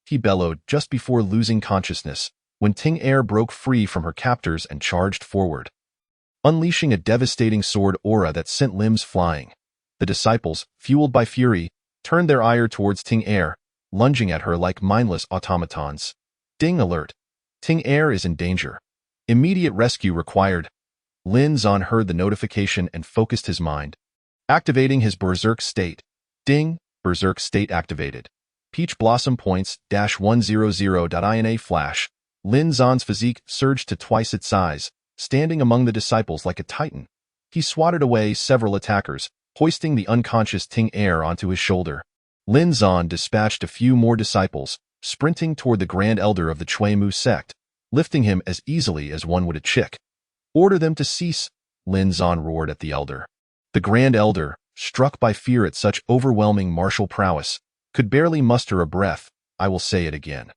he bellowed just before losing consciousness, when Ting Er broke free from her captors and charged forward, unleashing a devastating sword aura that sent limbs flying. The disciples, fueled by fury, turned their ire towards Ting Er, lunging at her like mindless automatons. Ding alert! Ting Er is in danger. Immediate rescue required. Lin Zan heard the notification and focused his mind, activating his Berserk state. Ding! Berserk state activated. Peach Blossom points -100.ina flash. Lin Zan's physique surged to twice its size, standing among the disciples like a titan. He swatted away several attackers, hoisting the unconscious Ting Er onto his shoulder. Lin Zan dispatched a few more disciples, sprinting toward the Grand Elder of the Chui Mu sect, lifting him as easily as one would a chick. "Order them to cease," Lin Zan roared at the Elder. The Grand Elder, struck by fear at such overwhelming martial prowess, could barely muster a breath. "I will say it again.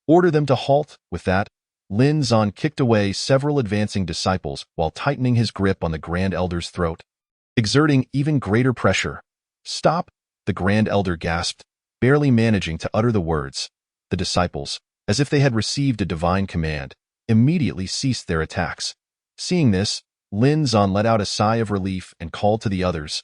Order them to halt." With that, Lin Zan kicked away several advancing disciples while tightening his grip on the Grand Elder's throat, exerting even greater pressure. "Stop!" the Grand Elder gasped, barely managing to utter the words. The disciples, as if they had received a divine command, immediately ceased their attacks. Seeing this, Lin Zan let out a sigh of relief and called to the others.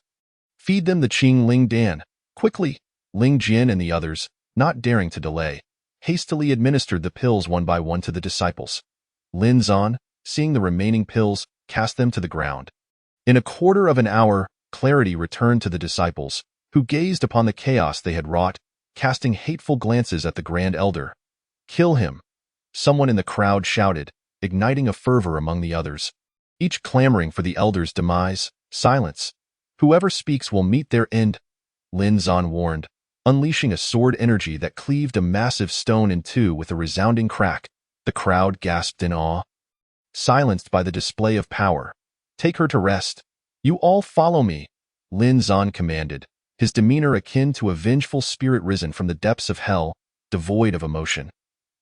"Feed them the Qing Ling Dan, quickly!" Ling Jin and the others, not daring to delay, hastily administered the pills one by one to the disciples. Lin Zan, seeing the remaining pills, cast them to the ground. In a quarter of an hour, clarity returned to the disciples, who gazed upon the chaos they had wrought, casting hateful glances at the Grand Elder. "Kill him!" someone in the crowd shouted, igniting a fervor among the others, each clamoring for the Elder's demise. "Silence! Whoever speaks will meet their end," Lin Zan warned, unleashing a sword energy that cleaved a massive stone in two with a resounding crack. The crowd gasped in awe, silenced by the display of power. "Take her to rest. You all follow me," Lin Zan commanded, his demeanor akin to a vengeful spirit risen from the depths of hell, devoid of emotion.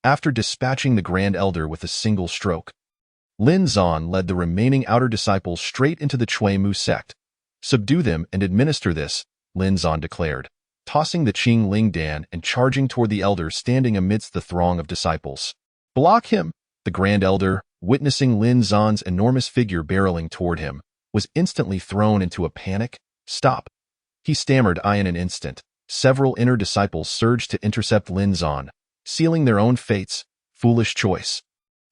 After dispatching the Grand Elder with a single stroke, Lin Zan led the remaining outer disciples straight into the Chui Mu sect. "Subdue them and administer this," Lin Zan declared, tossing the Qing Ling Dan and charging toward the Elder standing amidst the throng of disciples. "Block him!" The Grand Elder, witnessing Lin Zan's enormous figure barreling toward him, was instantly thrown into a panic. "Stop!" he stammered. In an instant, several inner disciples surged to intercept Lin Zan, sealing their own fates. "Foolish choice.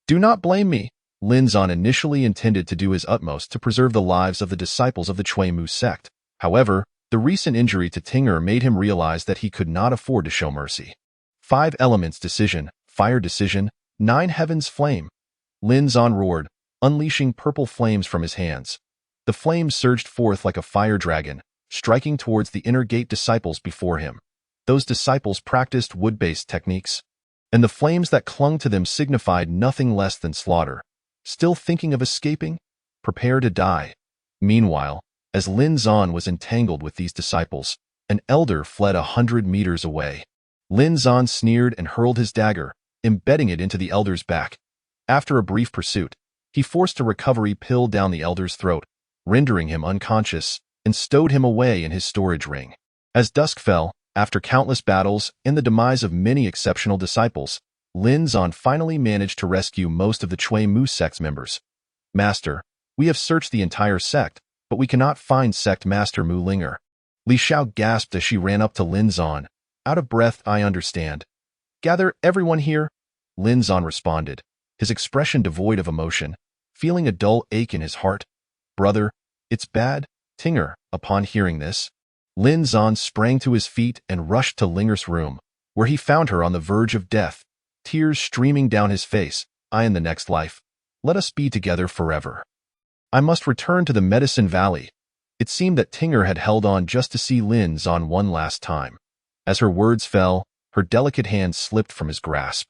Do not blame me." Lin Zan initially intended to do his utmost to preserve the lives of the disciples of the Chui Mu sect. However, the recent injury to Ting Er made him realize that he could not afford to show mercy. 5 elements decision, fire decision, 9 heavens flame. Lin Zan roared, unleashing purple flames from his hands. The flames surged forth like a fire dragon, striking towards the inner gate disciples before him. Those disciples practiced wood-based techniques, and the flames that clung to them signified nothing less than slaughter. Still thinking of escaping? Prepare to die. Meanwhile, as Lin Zan was entangled with these disciples, an elder fled 100 meters away. Lin Zan sneered and hurled his dagger, embedding it into the elder's back. After a brief pursuit, he forced a recovery pill down the elder's throat, rendering him unconscious, and stowed him away in his storage ring. As dusk fell, after countless battles and the demise of many exceptional disciples, Lin Zan finally managed to rescue most of the Chui Mu sect's members. "Master, we have searched the entire sect, but we cannot find sect master Mu Linger." Li Xiao gasped as she ran up to Lin Zan. "Out of breath, I understand." "Gather everyone here," Lin Zan responded, his expression devoid of emotion, feeling a dull ache in his heart. "Brother, it's bad." Tinger, upon hearing this, Lin Zan sprang to his feet and rushed to Linger's room, where he found her on the verge of death, tears streaming down his face. "I in the next life. Let us be together forever. I must return to the Medicine Valley." It seemed that Tinger had held on just to see Lin Zan one last time. As her words fell, her delicate hand slipped from his grasp.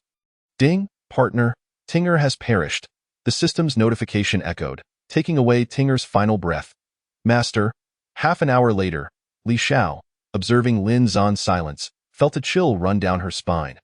"Ding, partner, Tinger has perished." The system's notification echoed, taking away Tinger's final breath. "Master." Half an hour later, Li Xiao, observing Lin Zan's silence, felt a chill run down her spine.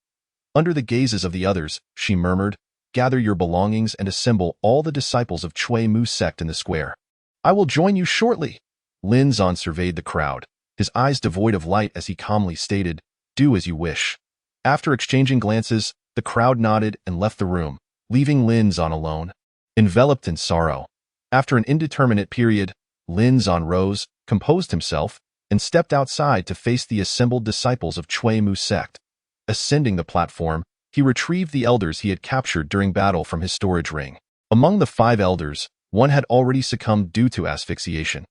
Under the gazes of the others, she murmured, "Gather your belongings and assemble all the disciples of Chui Mu sect in the square. I will join you shortly." Lin Zan surveyed the crowd, his eyes devoid of light as he calmly stated, "Do as you wish." After exchanging glances, the crowd nodded and left the room, leaving Lin Zan alone, enveloped in sorrow. After an indeterminate period, Lin Zan rose, composed himself, and stepped outside to face the assembled disciples of Chui Mu sect. Ascending the platform, he retrieved the elders he had captured during battle from his storage ring. Among the 5 elders, one had already succumbed due to asphyxiation.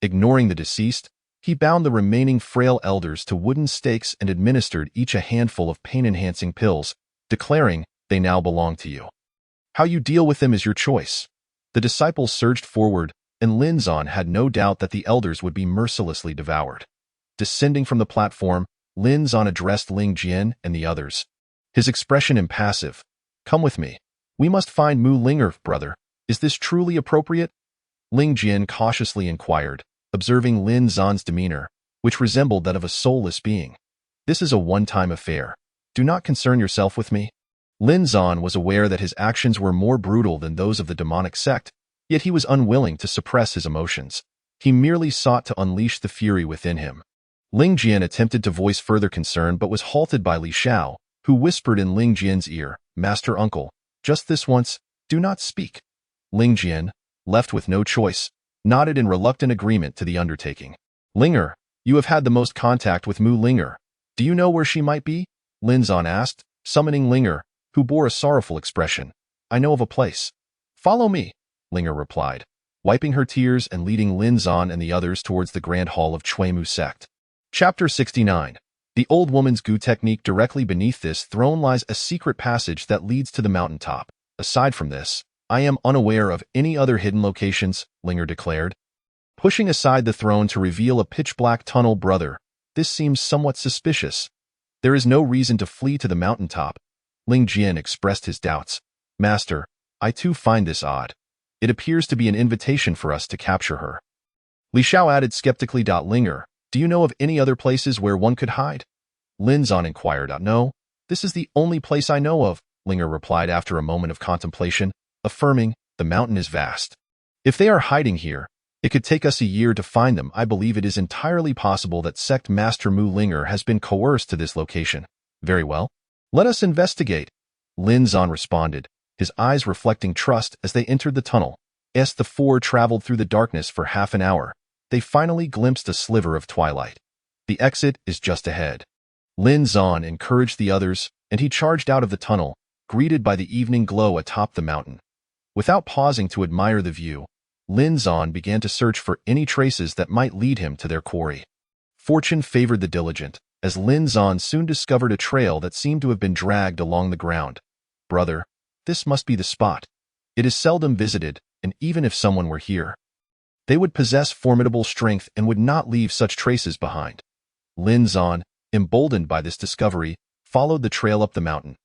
Ignoring the deceased, he bound the remaining frail elders to wooden stakes and administered each a handful of pain-enhancing pills, declaring, "They now belong to you. How you deal with them is your choice." The disciples surged forward, and Lin Zan had no doubt that the elders would be mercilessly devoured. Descending from the platform, Lin Zan addressed Ling Jian and the others, his expression impassive. "Come with me. We must find Mu Linger, brother. Is this truly appropriate?" Ling Jian cautiously inquired, observing Lin Zan's demeanor, which resembled that of a soulless being. "This is a one-time affair. Do not concern yourself with me." Lin Zan was aware that his actions were more brutal than those of the demonic sect, yet he was unwilling to suppress his emotions. He merely sought to unleash the fury within him. Ling Jian attempted to voice further concern but was halted by Li Xiao, who whispered in Ling Jian's ear, "Master Uncle, just this once, do not speak." Ling Jian, left with no choice, nodded in reluctant agreement to the undertaking. "Linger, you have had the most contact with Mu Linger. Do you know where she might be?" Lin Zan asked, summoning Linger, who bore a sorrowful expression. "I know of a place." "Follow me," Linger replied, wiping her tears and leading Lin Zan and the others towards the grand hall of Chui Mu sect. Chapter 69. The old woman's Gu technique. Directly beneath this throne lies a secret passage that leads to the mountaintop. Aside from this, I am unaware of any other hidden locations, Linger declared. Pushing aside the throne to reveal a pitch-black tunnel. "Brother, this seems somewhat suspicious. There is no reason to flee to the mountaintop." Ling Jian expressed his doubts. "Master, I too find this odd. It appears to be an invitation for us to capture her." Li Xiao added skeptically. "Linger, do you know of any other places where one could hide?" Lin Zan inquired. "No, this is the only place I know of," Linger replied after a moment of contemplation, affirming, "The mountain is vast. If they are hiding here, it could take us a year to find them. I believe it is entirely possible that Sect Master Mu Linger has been coerced to this location." "Very well. Let us investigate," Lin Zan responded, his eyes reflecting trust as they entered the tunnel. As the 4 traveled through the darkness for half an hour, they finally glimpsed a sliver of twilight. "The exit is just ahead." Lin Zan encouraged the others, and he charged out of the tunnel, greeted by the evening glow atop the mountain. Without pausing to admire the view, Lin Zan began to search for any traces that might lead him to their quarry. Fortune favored the diligent, as Lin Zan soon discovered a trail that seemed to have been dragged along the ground. "Brother, this must be the spot. It is seldom visited, and even if someone were here, they would possess formidable strength and would not leave such traces behind." Lin Zan, emboldened by this discovery, followed the trail up the mountain.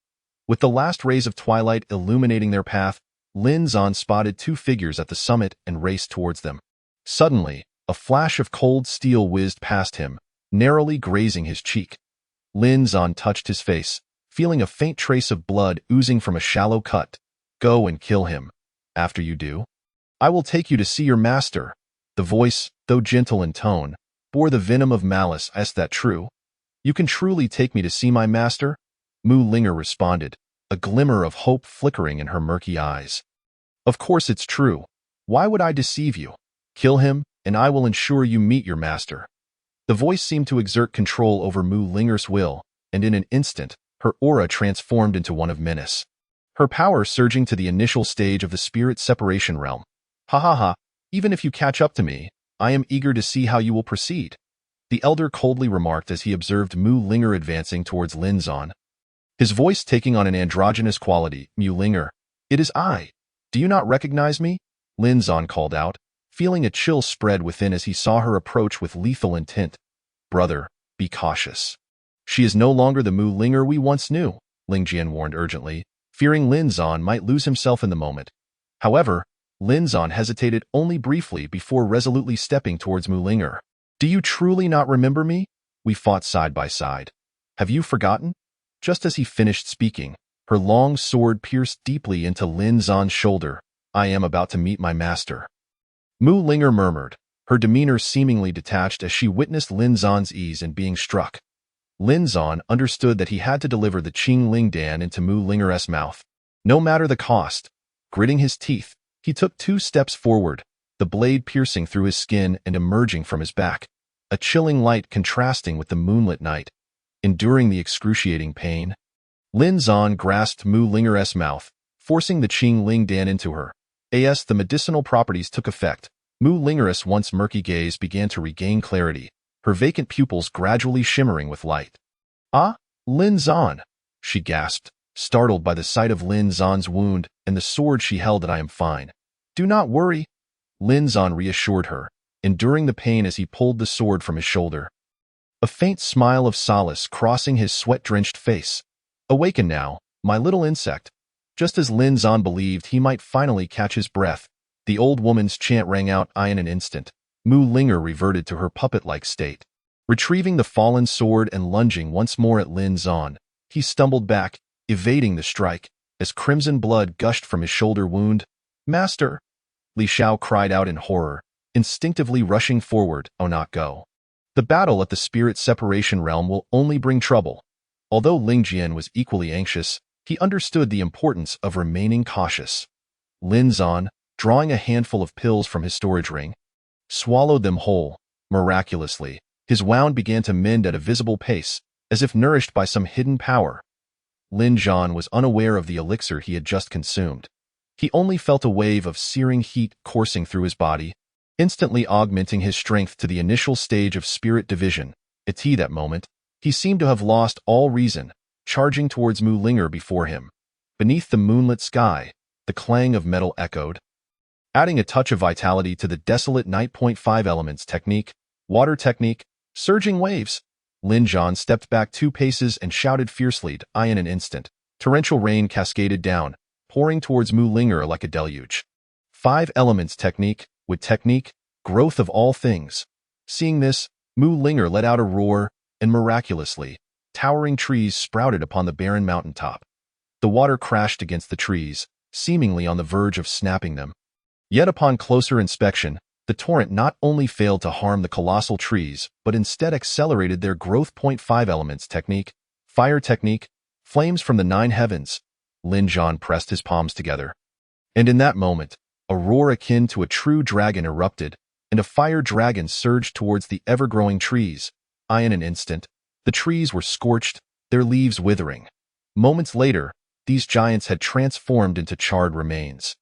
With the last rays of twilight illuminating their path, Lin Zan spotted 2 figures at the summit and raced towards them. Suddenly, a flash of cold steel whizzed past him, narrowly grazing his cheek. Lin Zan touched his face, feeling a faint trace of blood oozing from a shallow cut. "Go and kill him. After you do, I will take you to see your master." The voice, though gentle in tone, bore the venom of malice. "Is that true? You can truly take me to see my master?" Mu Linger responded, a glimmer of hope flickering in her murky eyes. "Of course it's true. Why would I deceive you? Kill him, and I will ensure you meet your master." The voice seemed to exert control over Mu Linger's will, and in an instant, her aura transformed into one of menace, her power surging to the initial stage of the spirit separation realm. "Ha ha ha, even if you catch up to me, I am eager to see how you will proceed," the elder coldly remarked as he observed Mu Linger advancing towards Lin Zan. His voice taking on an androgynous quality. "Mu Linger, it is I. Do you not recognize me?" Lin Zan called out, feeling a chill spread within as he saw her approach with lethal intent. "Brother, be cautious. She is no longer the Mu Linger we once knew," Ling Jian warned urgently, fearing Lin Zan might lose himself in the moment. However, Lin Zan hesitated only briefly before resolutely stepping towards Mu Linger. "Do you truly not remember me?" We fought side by side. Have you forgotten? Just as he finished speaking, her long sword pierced deeply into Lin Zan's shoulder. I am about to meet my master. Mu Linger murmured, her demeanor seemingly detached as she witnessed Lin Zan's ease in being struck. Lin Zan understood that he had to deliver the Qing Ling Dan into Mu Linger's mouth, no matter the cost. Gritting his teeth, he took 2 steps forward, the blade piercing through his skin and emerging from his back, a chilling light contrasting with the moonlit night. Enduring the excruciating pain, Lin Zan grasped Mu Linger's mouth, forcing the Qing Ling Dan into her. As the medicinal properties took effect, Mu Linger's once murky gaze began to regain clarity, her vacant pupils gradually shimmering with light. Ah, Lin Zan, she gasped, startled by the sight of Lin Zan's wound and the sword she held. I am fine. Do not worry, Lin Zan reassured her, enduring the pain as he pulled the sword from his shoulder. A faint smile of solace crossing his sweat-drenched face. Awaken now, my little insect. Just as Lin Zan believed he might finally catch his breath, the old woman's chant rang out. In an instant, Mu Linger reverted to her puppet-like state. Retrieving the fallen sword and lunging once more at Lin Zan, he stumbled back, evading the strike, as crimson blood gushed from his shoulder wound. Master! Li Xiao cried out in horror, instinctively rushing forward. Oh, not go. The battle at the spirit separation realm will only bring trouble. Although Ling Jian was equally anxious, he understood the importance of remaining cautious. Lin Zan, drawing a handful of pills from his storage ring, swallowed them whole. Miraculously, his wound began to mend at a visible pace, as if nourished by some hidden power. Lin Zhan was unaware of the elixir he had just consumed. He only felt a wave of searing heat coursing through his body, instantly augmenting his strength to the initial stage of spirit division. At that moment, he seemed to have lost all reason, charging towards Mu Linger before him. Beneath the moonlit sky, the clang of metal echoed, adding a touch of vitality to the desolate night. 5 elements technique, water technique, surging waves. Lin Zhan stepped back 2 paces and shouted fiercely. In an instant, torrential rain cascaded down, pouring towards Mu Linger like a deluge. 5 elements technique, with technique, growth of all things. Seeing this, Mu Linger let out a roar, and miraculously, towering trees sprouted upon the barren mountaintop. The water crashed against the trees, seemingly on the verge of snapping them. Yet upon closer inspection, the torrent not only failed to harm the colossal trees, but instead accelerated their growth. 5 elements technique, fire technique, flames from the 9 heavens. Lin Zhan pressed his palms together. And in that moment, a roar akin to a true dragon erupted, and a fire dragon surged towards the ever-growing trees. In an instant, the trees were scorched, their leaves withering. Moments later, these giants had transformed into charred remains.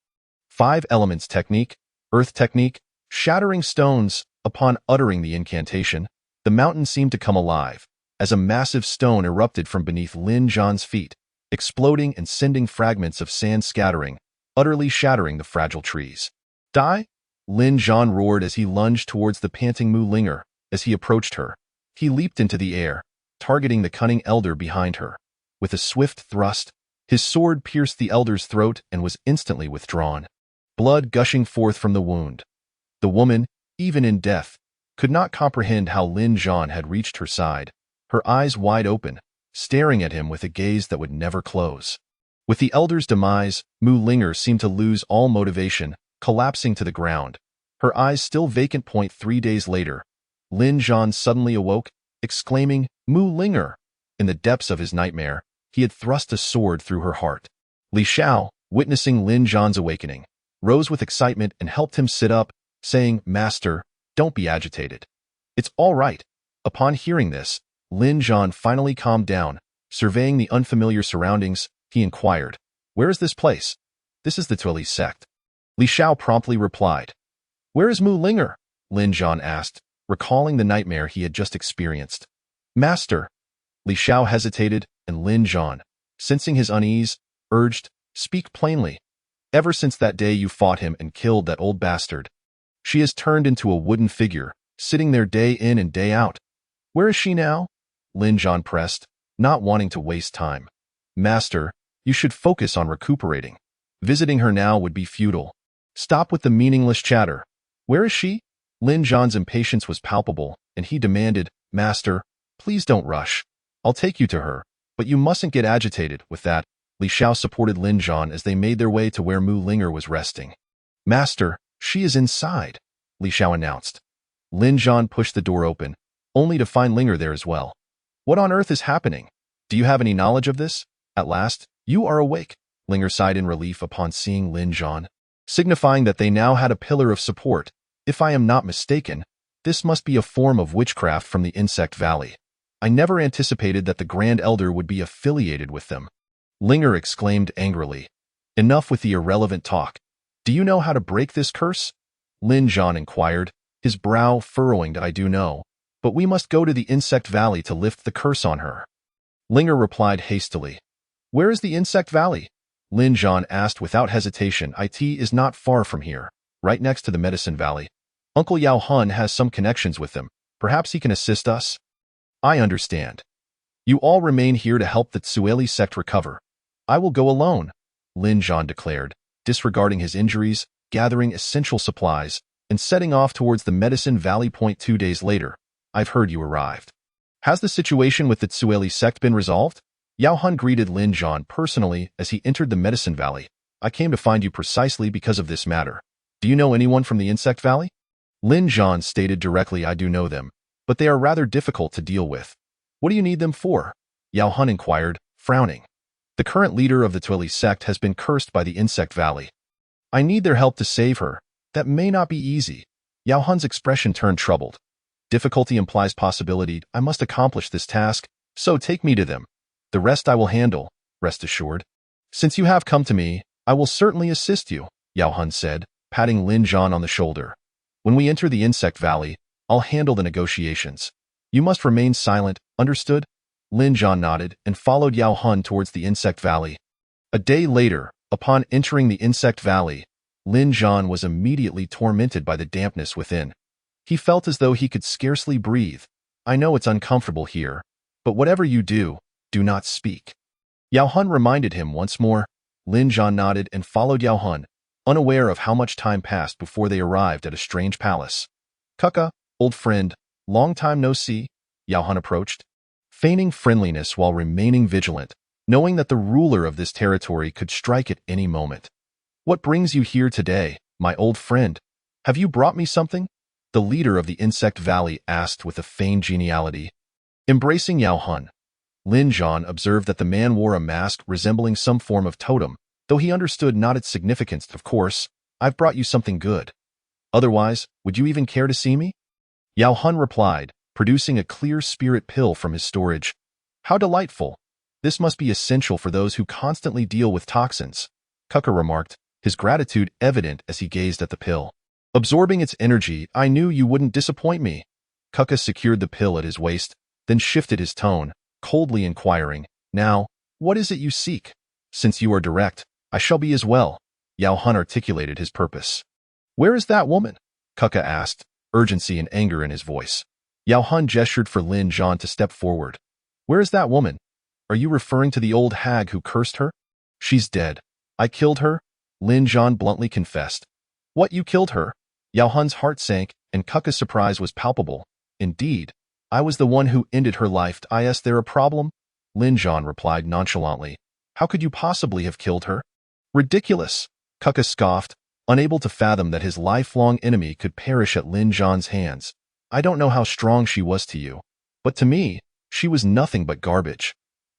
5 elements technique, earth technique, shattering stones. Upon uttering the incantation, the mountain seemed to come alive, as a massive stone erupted from beneath Lin Zhan's feet, exploding and sending fragments of sand scattering, utterly shattering the fragile trees. Die! Lin Zhan roared as he lunged towards the panting Mu Linger. As he approached her, he leaped into the air, targeting the cunning elder behind her. With a swift thrust, his sword pierced the elder's throat and was instantly withdrawn, blood gushing forth from the wound. The woman, even in death, could not comprehend how Lin Zhan had reached her side, her eyes wide open, staring at him with a gaze that would never close. With the elder's demise, Mu Linger seemed to lose all motivation, collapsing to the ground, her eyes still vacant. 3 days later, Lin Zhan suddenly awoke, exclaiming, Mu Linger! In the depths of his nightmare, he had thrust a sword through her heart. Li Xiao, witnessing Lin Zhan's awakening, rose with excitement and helped him sit up, saying, Master, don't be agitated. It's all right. Upon hearing this, Lin Zhan finally calmed down. Surveying the unfamiliar surroundings, he inquired, Where is this place? This is the Tuili sect. Li Xiao promptly replied. Where is Mu Linger? Lin Zhan asked, recalling the nightmare he had just experienced. Master. Li Xiao hesitated, and Lin Zhan, sensing his unease, urged, Speak plainly. Ever since that day you fought him and killed that old bastard, she has turned into a wooden figure, sitting there day in and day out. Where is she now? Lin Zhan pressed, not wanting to waste time. Master, you should focus on recuperating. Visiting her now would be futile. Stop with the meaningless chatter. Where is she? Lin Zhan's impatience was palpable, and he demanded, Master, Please don't rush. I'll take you to her, but you mustn't get agitated. With that, Li Xiao supported Lin Zhan as they made their way to where Mu Linger was resting. Master, she is inside, Li Xiao announced. Lin Zhan pushed the door open, only to find Linger there as well. What on earth is happening? Do you have any knowledge of this? At last, you are awake, Linger sighed in relief upon seeing Lin Zhan, signifying that they now had a pillar of support. If I am not mistaken, this must be a form of witchcraft from the Insect Valley. I never anticipated that the Grand Elder would be affiliated with them. Linger exclaimed angrily. Enough with the irrelevant talk. Do you know how to break this curse? Lin Zhan inquired, his brow furrowing. I do know, but we must go to the Insect Valley to lift the curse on her. Linger replied hastily. Where is the Insect Valley? Lin Zhan asked without hesitation. It is not far from here, right next to the Medicine Valley. Uncle Yao Hun has some connections with them. Perhaps he can assist us? I understand. You all remain here to help the Tsueli sect recover. I will go alone, Lin Zhan declared, disregarding his injuries, gathering essential supplies, and setting off towards the Medicine Valley. 2 days later, I've heard you arrived. Has the situation with the Tsueli sect been resolved? Yao Hun greeted Lin Zhan personally as he entered the Medicine Valley. I came to find you precisely because of this matter. Do you know anyone from the Insect Valley? Lin Zhan stated directly. I do know them, but they are rather difficult to deal with. What do you need them for? Yao Hun inquired, frowning. The current leader of the Tsueli sect has been cursed by the Insect Valley. I need their help to save her. That may not be easy. Yao Hun's expression turned troubled. Difficulty implies possibility. I must accomplish this task, so take me to them. The rest I will handle, rest assured. Since you have come to me, I will certainly assist you, Yao Hun said, patting Lin Zhan on the shoulder. When we enter the Insect Valley, I'll handle the negotiations. You must remain silent, understood? Lin Zhan nodded and followed Yao Hun towards the Insect Valley. A day later, upon entering the Insect Valley, Lin Zhan was immediately tormented by the dampness within. He felt as though he could scarcely breathe. I know it's uncomfortable here, but whatever you do, do not speak. Yao Hun reminded him once more. Lin Zhan nodded and followed Yao Hun, unaware of how much time passed before they arrived at a strange palace. Kaka, old friend, long time no see, Yao Hun approached, feigning friendliness while remaining vigilant, knowing that the ruler of this territory could strike at any moment. What brings you here today, my old friend? Have you brought me something? The leader of the Insect Valley asked with a feigned geniality. Embracing Yao Hun, Lin Zhan observed that the man wore a mask resembling some form of totem, though he understood not its significance. Of course, I've brought you something good. Otherwise, would you even care to see me? Yao Hun replied, producing a clear spirit pill from his storage. How delightful. This must be essential for those who constantly deal with toxins, Kaka remarked, his gratitude evident as he gazed at the pill. Absorbing its energy, I knew you wouldn't disappoint me. Kaka secured the pill at his waist, then shifted his tone, coldly inquiring, Now, what is it you seek? Since you are direct, I shall be as well. Yao Hun articulated his purpose. Where is that woman? Kaka asked, urgency and anger in his voice. Yao Hun gestured for Lin Zhan to step forward. Where is that woman? Are you referring to the old hag who cursed her? She's dead. I killed her, Lin Zhan bluntly confessed. What, you killed her? Yao Hun's heart sank, and Kaka's surprise was palpable. Indeed, I was the one who ended her life. Is there a problem? Lin Zhan replied nonchalantly. How could you possibly have killed her? Ridiculous, Kaka scoffed, unable to fathom that his lifelong enemy could perish at Lin Zhan's hands. I don't know how strong she was to you, but to me, she was nothing but garbage.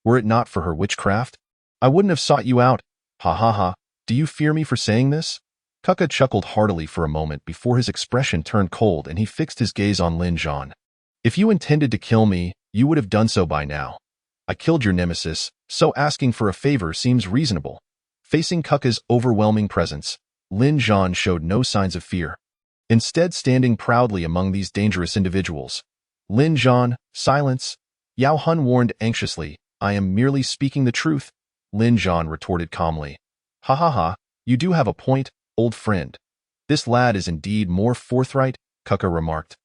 Were it not for her witchcraft, I wouldn't have sought you out. Ha ha ha, do you fear me for saying this? Kaka chuckled heartily for a moment before his expression turned cold and he fixed his gaze on Lin Zhan. If you intended to kill me, you would have done so by now. I killed your nemesis, so asking for a favor seems reasonable. Facing Kaka's overwhelming presence, Lin Zhan showed no signs of fear. Instead, standing proudly among these dangerous individuals. Lin Zhan, silence. Yao Hun warned anxiously. I am merely speaking the truth, Lin Zhan retorted calmly. Ha ha ha, you do have a point, old friend. This lad is indeed more forthright, Kaka remarked.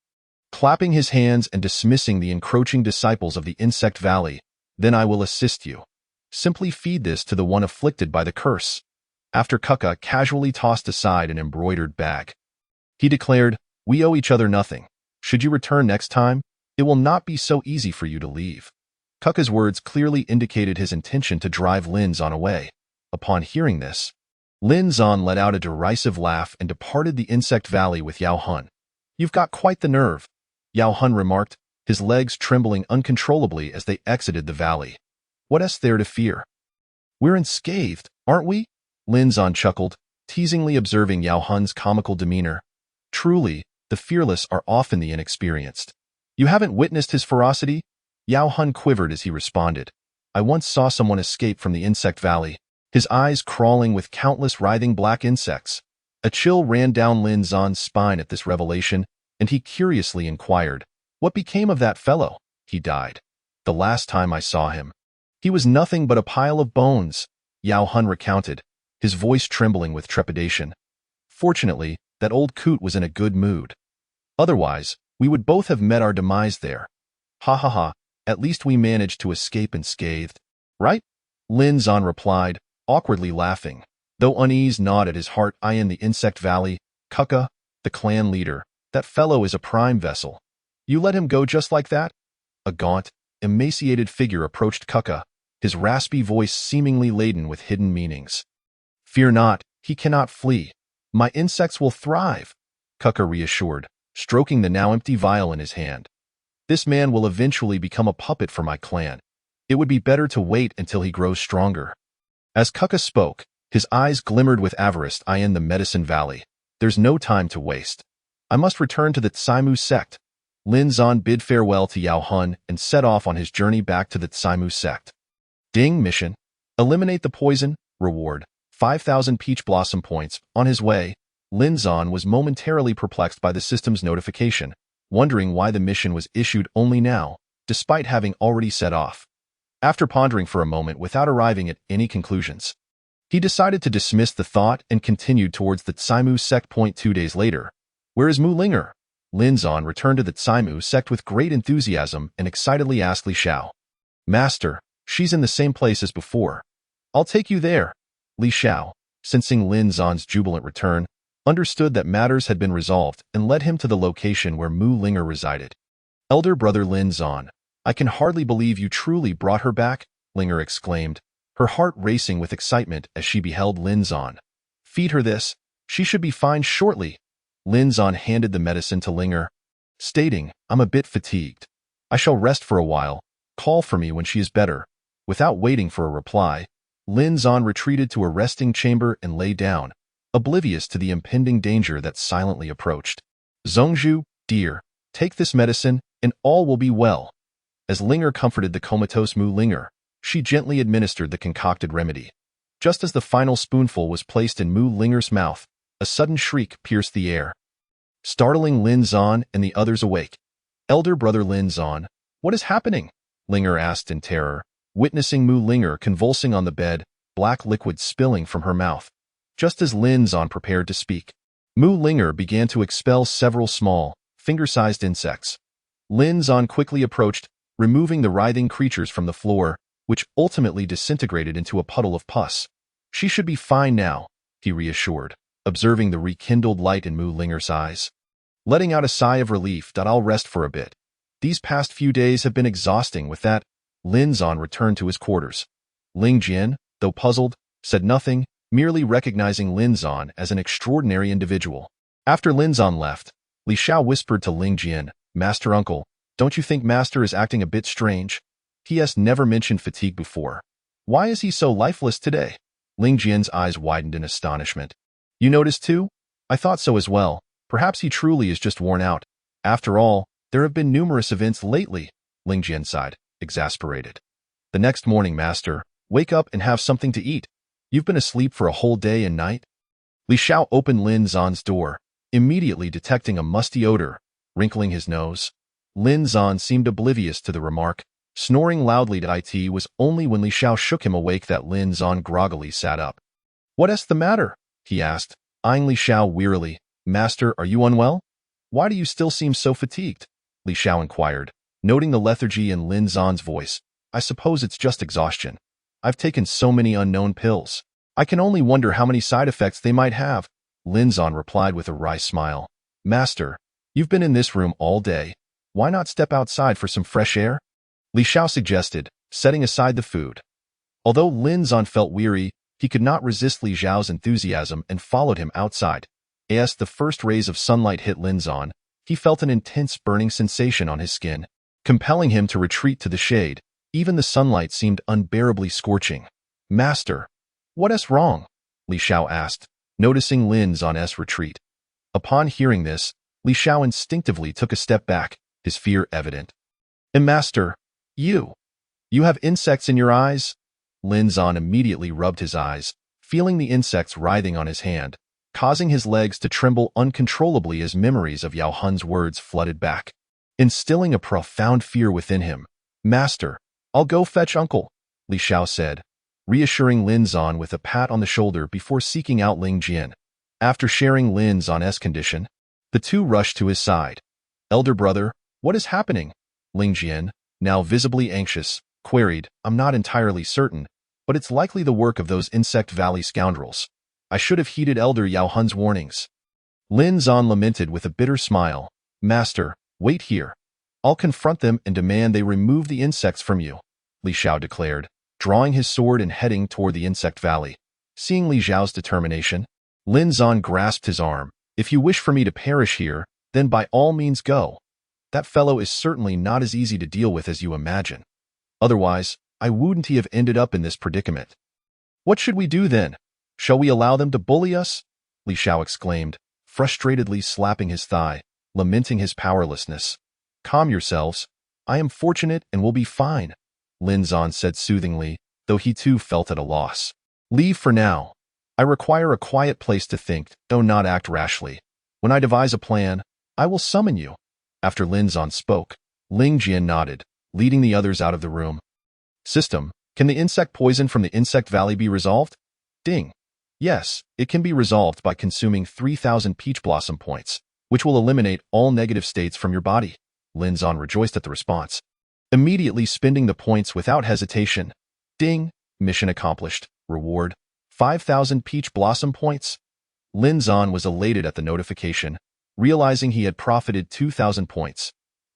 Clapping his hands and dismissing the encroaching disciples of the Insect Valley, then I will assist you. Simply feed this to the one afflicted by the curse. After Kaka casually tossed aside an embroidered bag, he declared, we owe each other nothing. Should you return next time, It will not be so easy for you to leave. Kaka's words clearly indicated his intention to drive Lin Zan away. Upon hearing this, Lin Zan let out a derisive laugh and departed the insect valley with Yao Hun. You've got quite the nerve, Yao Hun remarked, his legs trembling uncontrollably as they exited the valley. What's there to fear? We're unscathed, aren't we? Lin Zan chuckled, teasingly observing Yao Hun's comical demeanor. Truly, the fearless are often the inexperienced. You haven't witnessed his ferocity? Yao Hun quivered as he responded. I once saw someone escape from the insect valley, his eyes crawling with countless writhing black insects. A chill ran down Lin Zan's spine at this revelation, and he curiously inquired, what became of that fellow? He died. The last time I saw him, he was nothing but a pile of bones, Yao Hun recounted, his voice trembling with trepidation. Fortunately, that old coot was in a good mood. Otherwise, we would both have met our demise there. Ha ha ha, at least we managed to escape unscathed. Right? Lin Zan replied, awkwardly laughing, though unease gnawed at his heart. I in the insect valley, Kaka, the clan leader, that fellow is a prime vessel. You let him go just like that? A gaunt, emaciated figure approached Kaka, his raspy voice seemingly laden with hidden meanings. Fear not, he cannot flee. My insects will thrive, Kaka reassured, stroking the now empty vial in his hand. This man will eventually become a puppet for my clan. It would be better to wait until he grows stronger. As Kaka spoke, his eyes glimmered with avarice. I in the Medicine Valley. There's no time to waste. I must return to the Tsaimu sect. Lin Zan bid farewell to Yao Hun and set off on his journey back to the Tsaimu sect. Ding mission. Eliminate the poison. Reward. 5,000 peach blossom points. On his way, Lin Zan was momentarily perplexed by the system's notification, wondering why the mission was issued only now, despite having already set off. After pondering for a moment without arriving at any conclusions, he decided to dismiss the thought and continued towards the Tsaimu sect. 2 days later. Where is Mu Linger? Lin Zan returned to the Tsaimu sect with great enthusiasm and excitedly asked Li Xiao. Master, she's in the same place as before. I'll take you there. Li Xiao, sensing Lin Zan's jubilant return, understood that matters had been resolved and led him to the location where Mu Linger resided. Elder brother Lin Zan, I can hardly believe you truly brought her back, Linger exclaimed, her heart racing with excitement as she beheld Lin Zan. Feed her this. She should be fine shortly. Lin Zan handed the medicine to Linger, stating, I'm a bit fatigued. I shall rest for a while. Call for me when she is better. Without waiting for a reply, Lin Zan retreated to a resting chamber and lay down, oblivious to the impending danger that silently approached. Zhongzhu, dear, take this medicine, and all will be well. As Linger comforted the comatose Mu Linger, she gently administered the concocted remedy. Just as the final spoonful was placed in Mu Linger's mouth, a sudden shriek pierced the air, startling Lin Zan and the others awake. Elder brother Lin Zan, what is happening? Linger asked in terror, witnessing Mu Linger convulsing on the bed, black liquid spilling from her mouth. Just as Lin Zan prepared to speak, Mu Linger began to expel several small, finger-sized insects. Lin Zan quickly approached, removing the writhing creatures from the floor, which ultimately disintegrated into a puddle of pus. She should be fine now, he reassured, observing the rekindled light in Mu Linger's eyes. Letting out a sigh of relief, I'll rest for a bit. These past few days have been exhausting. With that, Lin Zan returned to his quarters. Ling Jian, though puzzled, said nothing, merely recognizing Lin Zan as an extraordinary individual. After Lin Zan left, Li Xiao whispered to Ling Jian, Master Uncle, don't you think Master is acting a bit strange? He has never mentioned fatigue before. Why is he so lifeless today? Ling Jian's eyes widened in astonishment. You noticed too? I thought so as well. Perhaps he truly is just worn out. After all, there have been numerous events lately. Ling Jian sighed, exasperated. The next morning, Master, wake up and have something to eat. You've been asleep for a whole day and night? Li Xiao opened Lin Zan's door, immediately detecting a musty odor, wrinkling his nose. Lin Zan seemed oblivious to the remark, snoring loudly. It was only when Li Xiao shook him awake that Lin Zan groggily sat up. What's the matter? He asked, eyeing Li Xiao wearily. Master, are you unwell? Why do you still seem so fatigued? Li Xiao inquired, noting the lethargy in Lin Zan's voice. I suppose it's just exhaustion. I've taken so many unknown pills. I can only wonder how many side effects they might have. Lin Zan replied with a wry smile. Master, you've been in this room all day. Why not step outside for some fresh air? Li Xiao suggested, setting aside the food. Although Lin Zan felt weary, he could not resist Li Xiao's enthusiasm and followed him outside. As the first rays of sunlight hit Lin Zan, he felt an intense burning sensation on his skin, compelling him to retreat to the shade. Even the sunlight seemed unbearably scorching. Master, what is wrong? Li Xiao asked, noticing Lin Zan's retreat. Upon hearing this, Li Xiao instinctively took a step back, his fear evident. Master, you have insects in your eyes? Lin Zan immediately rubbed his eyes, feeling the insects writhing on his hand, causing his legs to tremble uncontrollably as memories of Yao Hun's words flooded back, instilling a profound fear within him. Master, I'll go fetch uncle, Li Xiao said, reassuring Lin Zan with a pat on the shoulder before seeking out Ling Jian. After sharing Lin Zan's condition, the two rushed to his side. Elder brother, what is happening? Ling Jian, now visibly anxious, queried. I'm not entirely certain, but it's likely the work of those Insect Valley scoundrels. I should have heeded Elder Yao Hun's warnings. Lin Zan lamented with a bitter smile. Master, wait here. I'll confront them and demand they remove the insects from you, Li Xiao declared, drawing his sword and heading toward the Insect Valley. Seeing Li Xiao's determination, Lin Zan grasped his arm. If you wish for me to perish here, then by all means go. That fellow is certainly not as easy to deal with as you imagine. Otherwise, I wouldn't have ended up in this predicament. What should we do then? Shall we allow them to bully us? Li Xiao exclaimed, frustratedly slapping his thigh, lamenting his powerlessness. Calm yourselves. I am fortunate and will be fine, Lin Zan said soothingly, though he too felt at a loss. Leave for now. I require a quiet place to think, though not act rashly. When I devise a plan, I will summon you. After Lin Zan spoke, Ling Jian nodded, leading the others out of the room. System, can the insect poison from the Insect Valley be resolved? Ding. Yes, it can be resolved by consuming 3,000 peach blossom points, which will eliminate all negative states from your body. Lin Zan rejoiced at the response, immediately spending the points without hesitation. Ding. Mission accomplished. Reward, 5,000 peach blossom points. Lin Zan was elated at the notification, realizing he had profited 2,000 points.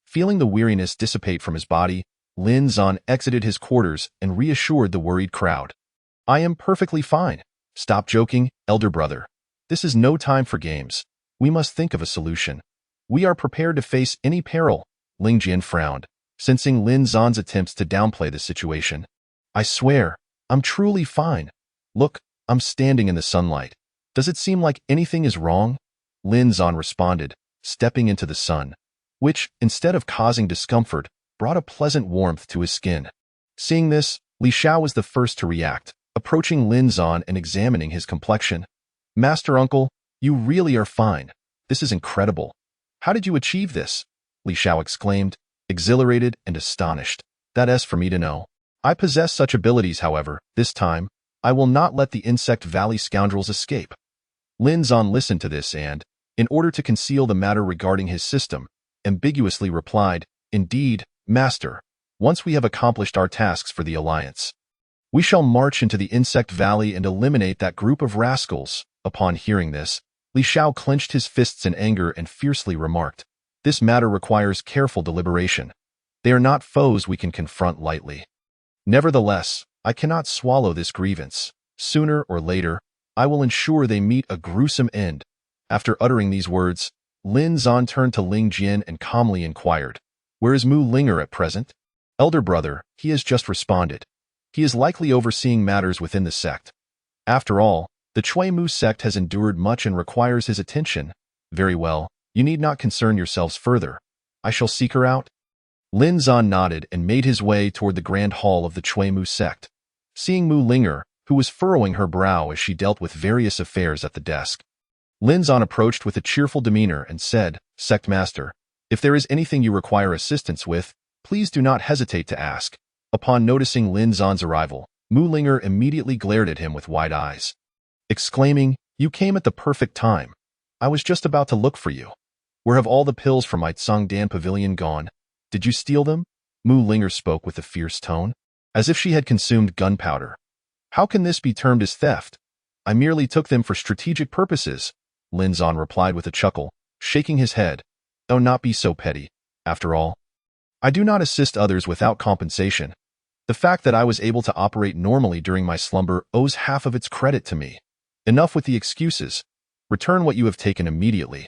Feeling the weariness dissipate from his body, Lin Zan exited his quarters and reassured the worried crowd. I am perfectly fine. Stop joking, elder brother. This is no time for games. We must think of a solution. We are prepared to face any peril. Ling Jian frowned, sensing Lin Zan's attempts to downplay the situation. I swear, I'm truly fine. Look, I'm standing in the sunlight. Does it seem like anything is wrong? Lin Zan responded, stepping into the sun, which, instead of causing discomfort, brought a pleasant warmth to his skin. Seeing this, Li Xiao was the first to react, approaching Lin Zan and examining his complexion. Master Uncle, you really are fine. This is incredible. How did you achieve this? Li Xiao exclaimed, exhilarated and astonished. That is for me to know. I possess such abilities, however, this time, I will not let the Insect Valley scoundrels escape. Lin Zan listened to this and, in order to conceal the matter regarding his system, ambiguously replied, Indeed, Master, once we have accomplished our tasks for the Alliance, we shall march into the Insect Valley and eliminate that group of rascals. Upon hearing this, Li Xiao clenched his fists in anger and fiercely remarked, This matter requires careful deliberation. They are not foes we can confront lightly. Nevertheless, I cannot swallow this grievance. Sooner or later, I will ensure they meet a gruesome end. After uttering these words, Lin Zan turned to Ling Jian and calmly inquired, Where is Mu Linger at present? Elder brother, he has just responded. He is likely overseeing matters within the sect. After all, the Chui Mu sect has endured much and requires his attention. Very well, you need not concern yourselves further. I shall seek her out. Lin Zan nodded and made his way toward the grand hall of the Chui Mu sect. Seeing Mu Linger, who was furrowing her brow as she dealt with various affairs at the desk, Lin Zan approached with a cheerful demeanor and said, Sect Master, if there is anything you require assistance with, please do not hesitate to ask. Upon noticing Lin Zan's arrival, Mu Linger immediately glared at him with wide eyes, exclaiming, You came at the perfect time. I was just about to look for you. Where have all the pills from my Tsangdan pavilion gone? Did you steal them? Mu Linger spoke with a fierce tone, as if she had consumed gunpowder. How can this be termed as theft? I merely took them for strategic purposes, Lin Zan replied with a chuckle, shaking his head. Oh, not be so petty. After all, I do not assist others without compensation. The fact that I was able to operate normally during my slumber owes half of its credit to me. Enough with the excuses. Return what you have taken immediately.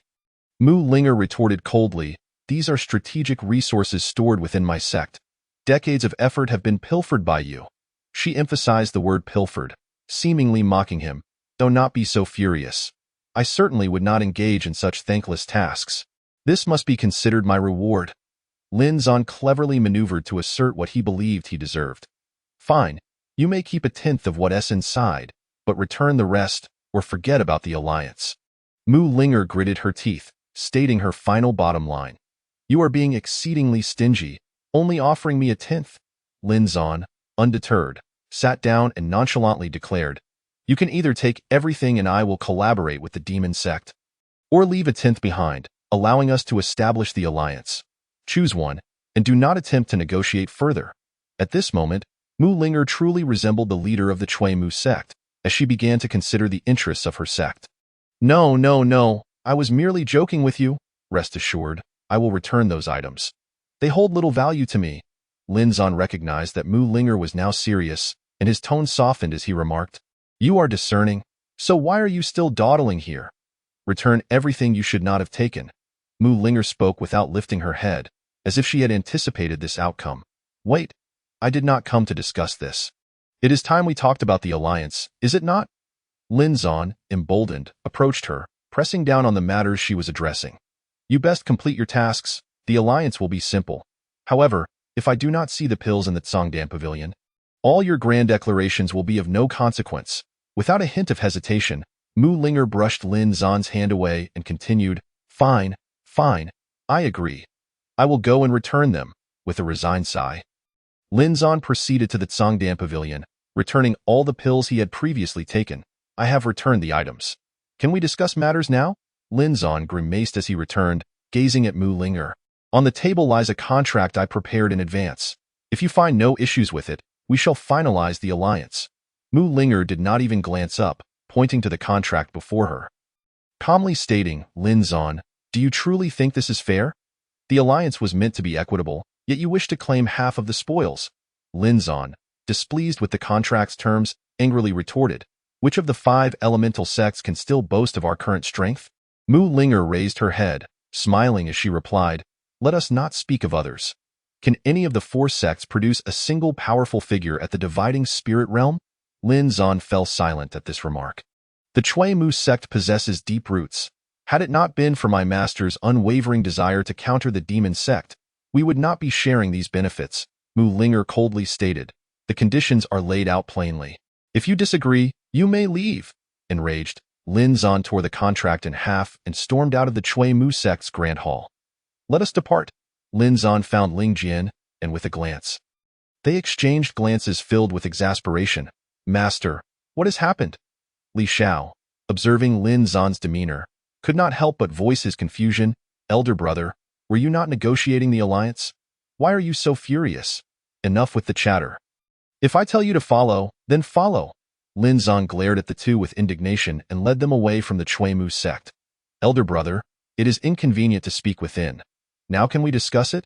Mu Linger retorted coldly, these are strategic resources stored within my sect. Decades of effort have been pilfered by you. She emphasized the word pilfered, seemingly mocking him, though not be so furious. I certainly would not engage in such thankless tasks. This must be considered my reward. Lin Zan cleverly maneuvered to assert what he believed he deserved. Fine, you may keep 1/10 of what's inside, but return the rest, or forget about the alliance. Mu Linger gritted her teeth, stating her final bottom line. You are being exceedingly stingy, only offering me 1/10. Lin Zan, undeterred, sat down and nonchalantly declared, you can either take everything and I will collaborate with the demon sect, or leave 1/10 behind, allowing us to establish the alliance. Choose one, and do not attempt to negotiate further. At this moment, Mu Linger truly resembled the leader of the Chui Mu sect, as she began to consider the interests of her sect. No, I was merely joking with you. Rest assured, I will return those items. They hold little value to me. Lin Zan recognized that Mu Linger was now serious, and his tone softened as he remarked, you are discerning, so why are you still dawdling here? Return everything you should not have taken. Mu Linger spoke without lifting her head, as if she had anticipated this outcome. Wait, I did not come to discuss this. It is time we talked about the alliance, is it not? Lin Zan, emboldened, approached her, pressing down on the matters she was addressing. You best complete your tasks, the alliance will be simple. However, if I do not see the pills in the Tsongdan Pavilion, all your grand declarations will be of no consequence. Without a hint of hesitation, Mu Linger brushed Lin Zan's hand away and continued, Fine, I agree. I will go and return them, with a resigned sigh. Lin Zan proceeded to the Tsongdan Pavilion, returning all the pills he had previously taken. I have returned the items. Can we discuss matters now? Lin Zan grimaced as he returned, gazing at Mu Linger. On the table lies a contract I prepared in advance. If you find no issues with it, we shall finalize the alliance. Mu Linger did not even glance up, pointing to the contract before her. Calmly stating, Lin Zan, do you truly think this is fair? The alliance was meant to be equitable, yet you wish to claim half of the spoils. Lin Zan, displeased with the contract's terms, angrily retorted, which of the 5 elemental sects can still boast of our current strength? Mu Linger raised her head, smiling as she replied, let us not speak of others. Can any of the 4 sects produce a single powerful figure at the dividing spirit realm? Lin Zan fell silent at this remark. The Chui Mu sect possesses deep roots. Had it not been for my master's unwavering desire to counter the demon sect, we would not be sharing these benefits, Mu Linger coldly stated. The conditions are laid out plainly. If you disagree, you may leave. Enraged, Lin Zan tore the contract in half and stormed out of the Chui Mu sect's grand hall. Let us depart. Lin Zan found Ling Jian, and with a glance. They exchanged glances filled with exasperation. Master, what has happened? Li Xiao, observing Lin Zan's demeanor, could not help but voice his confusion. Elder brother, were you not negotiating the alliance? Why are you so furious? Enough with the chatter. If I tell you to follow, then follow. Lin Zan glared at the two with indignation and led them away from the Chui Mu sect. Elder brother, it is inconvenient to speak within. Now can we discuss it?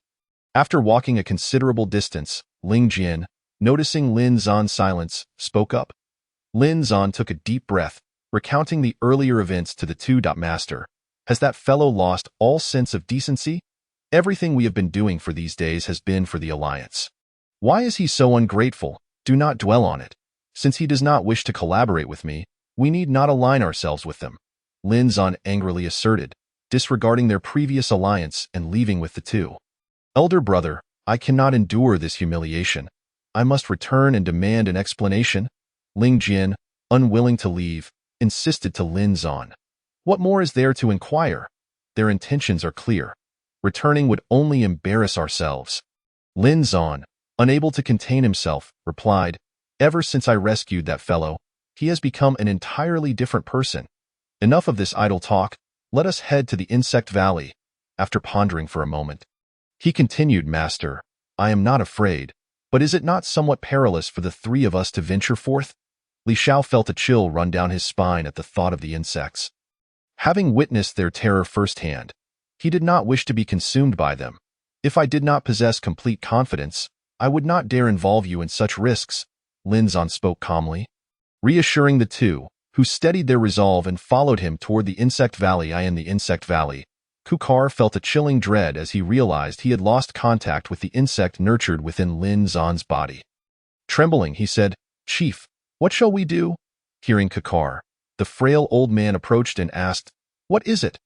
After walking a considerable distance, Ling Jian, noticing Lin Zan's silence, spoke up. Lin Zan took a deep breath, recounting the earlier events to the Master. Has that fellow lost all sense of decency? Everything we have been doing for these days has been for the alliance. Why is he so ungrateful? Do not dwell on it. Since he does not wish to collaborate with me, we need not align ourselves with them. Lin Zan angrily asserted, disregarding their previous alliance and leaving with the two. Elder brother, I cannot endure this humiliation. I must return and demand an explanation. Ling Jian, unwilling to leave, insisted to Lin Zan. What more is there to inquire? Their intentions are clear. Returning would only embarrass ourselves. Lin Zan, unable to contain himself, replied, Ever since I rescued that fellow, he has become an entirely different person. Enough of this idle talk, let us head to the Insect Valley. After pondering for a moment, he continued, Master, I am not afraid, but is it not somewhat perilous for the 3 of us to venture forth? Li Xiao felt a chill run down his spine at the thought of the insects. Having witnessed their terror firsthand, he did not wish to be consumed by them. If I did not possess complete confidence, I would not dare involve you in such risks, Lin Zan spoke calmly, reassuring the two, who steadied their resolve and followed him toward the Insect Valley. In the Insect Valley, Kukar felt a chilling dread as he realized he had lost contact with the insect nurtured within Lin Zan's body. Trembling, he said, "Chief, what shall we do?" Hearing Kukar, the frail old man approached and asked, "What is it?"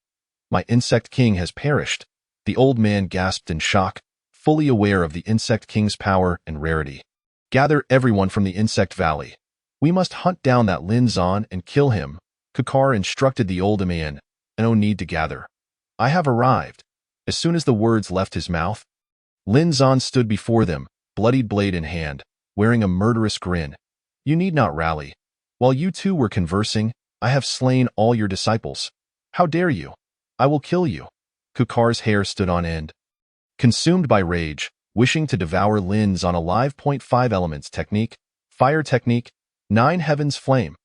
"My insect king has perished," the old man gasped in shock, fully aware of the insect king's power and rarity. "Gather everyone from the Insect Valley. We must hunt down that Lin Zan and kill him," Kukar instructed the old man. "No need to gather. I have arrived." As soon as the words left his mouth, Lin Zan stood before them, bloodied blade in hand, wearing a murderous grin. "You need not rally. While you two were conversing, I have slain all your disciples. How dare you? I will kill you." Kukar's hair stood on end. Consumed by rage, wishing to devour Lin Zan alive. 5 Elements Technique, Fire Technique, 9 Heaven's Flame.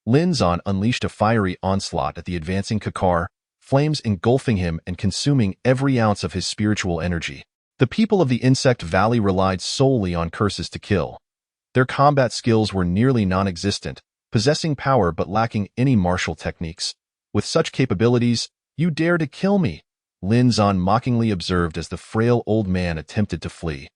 Lin Zan unleashed a fiery onslaught at the advancing Kukar, flames engulfing him and consuming every ounce of his spiritual energy. The people of the Insect Valley relied solely on curses to kill. Their combat skills were nearly non-existent, possessing power but lacking any martial techniques. "With such capabilities, you dare to kill me," Lin Zan mockingly observed as the frail old man attempted to flee.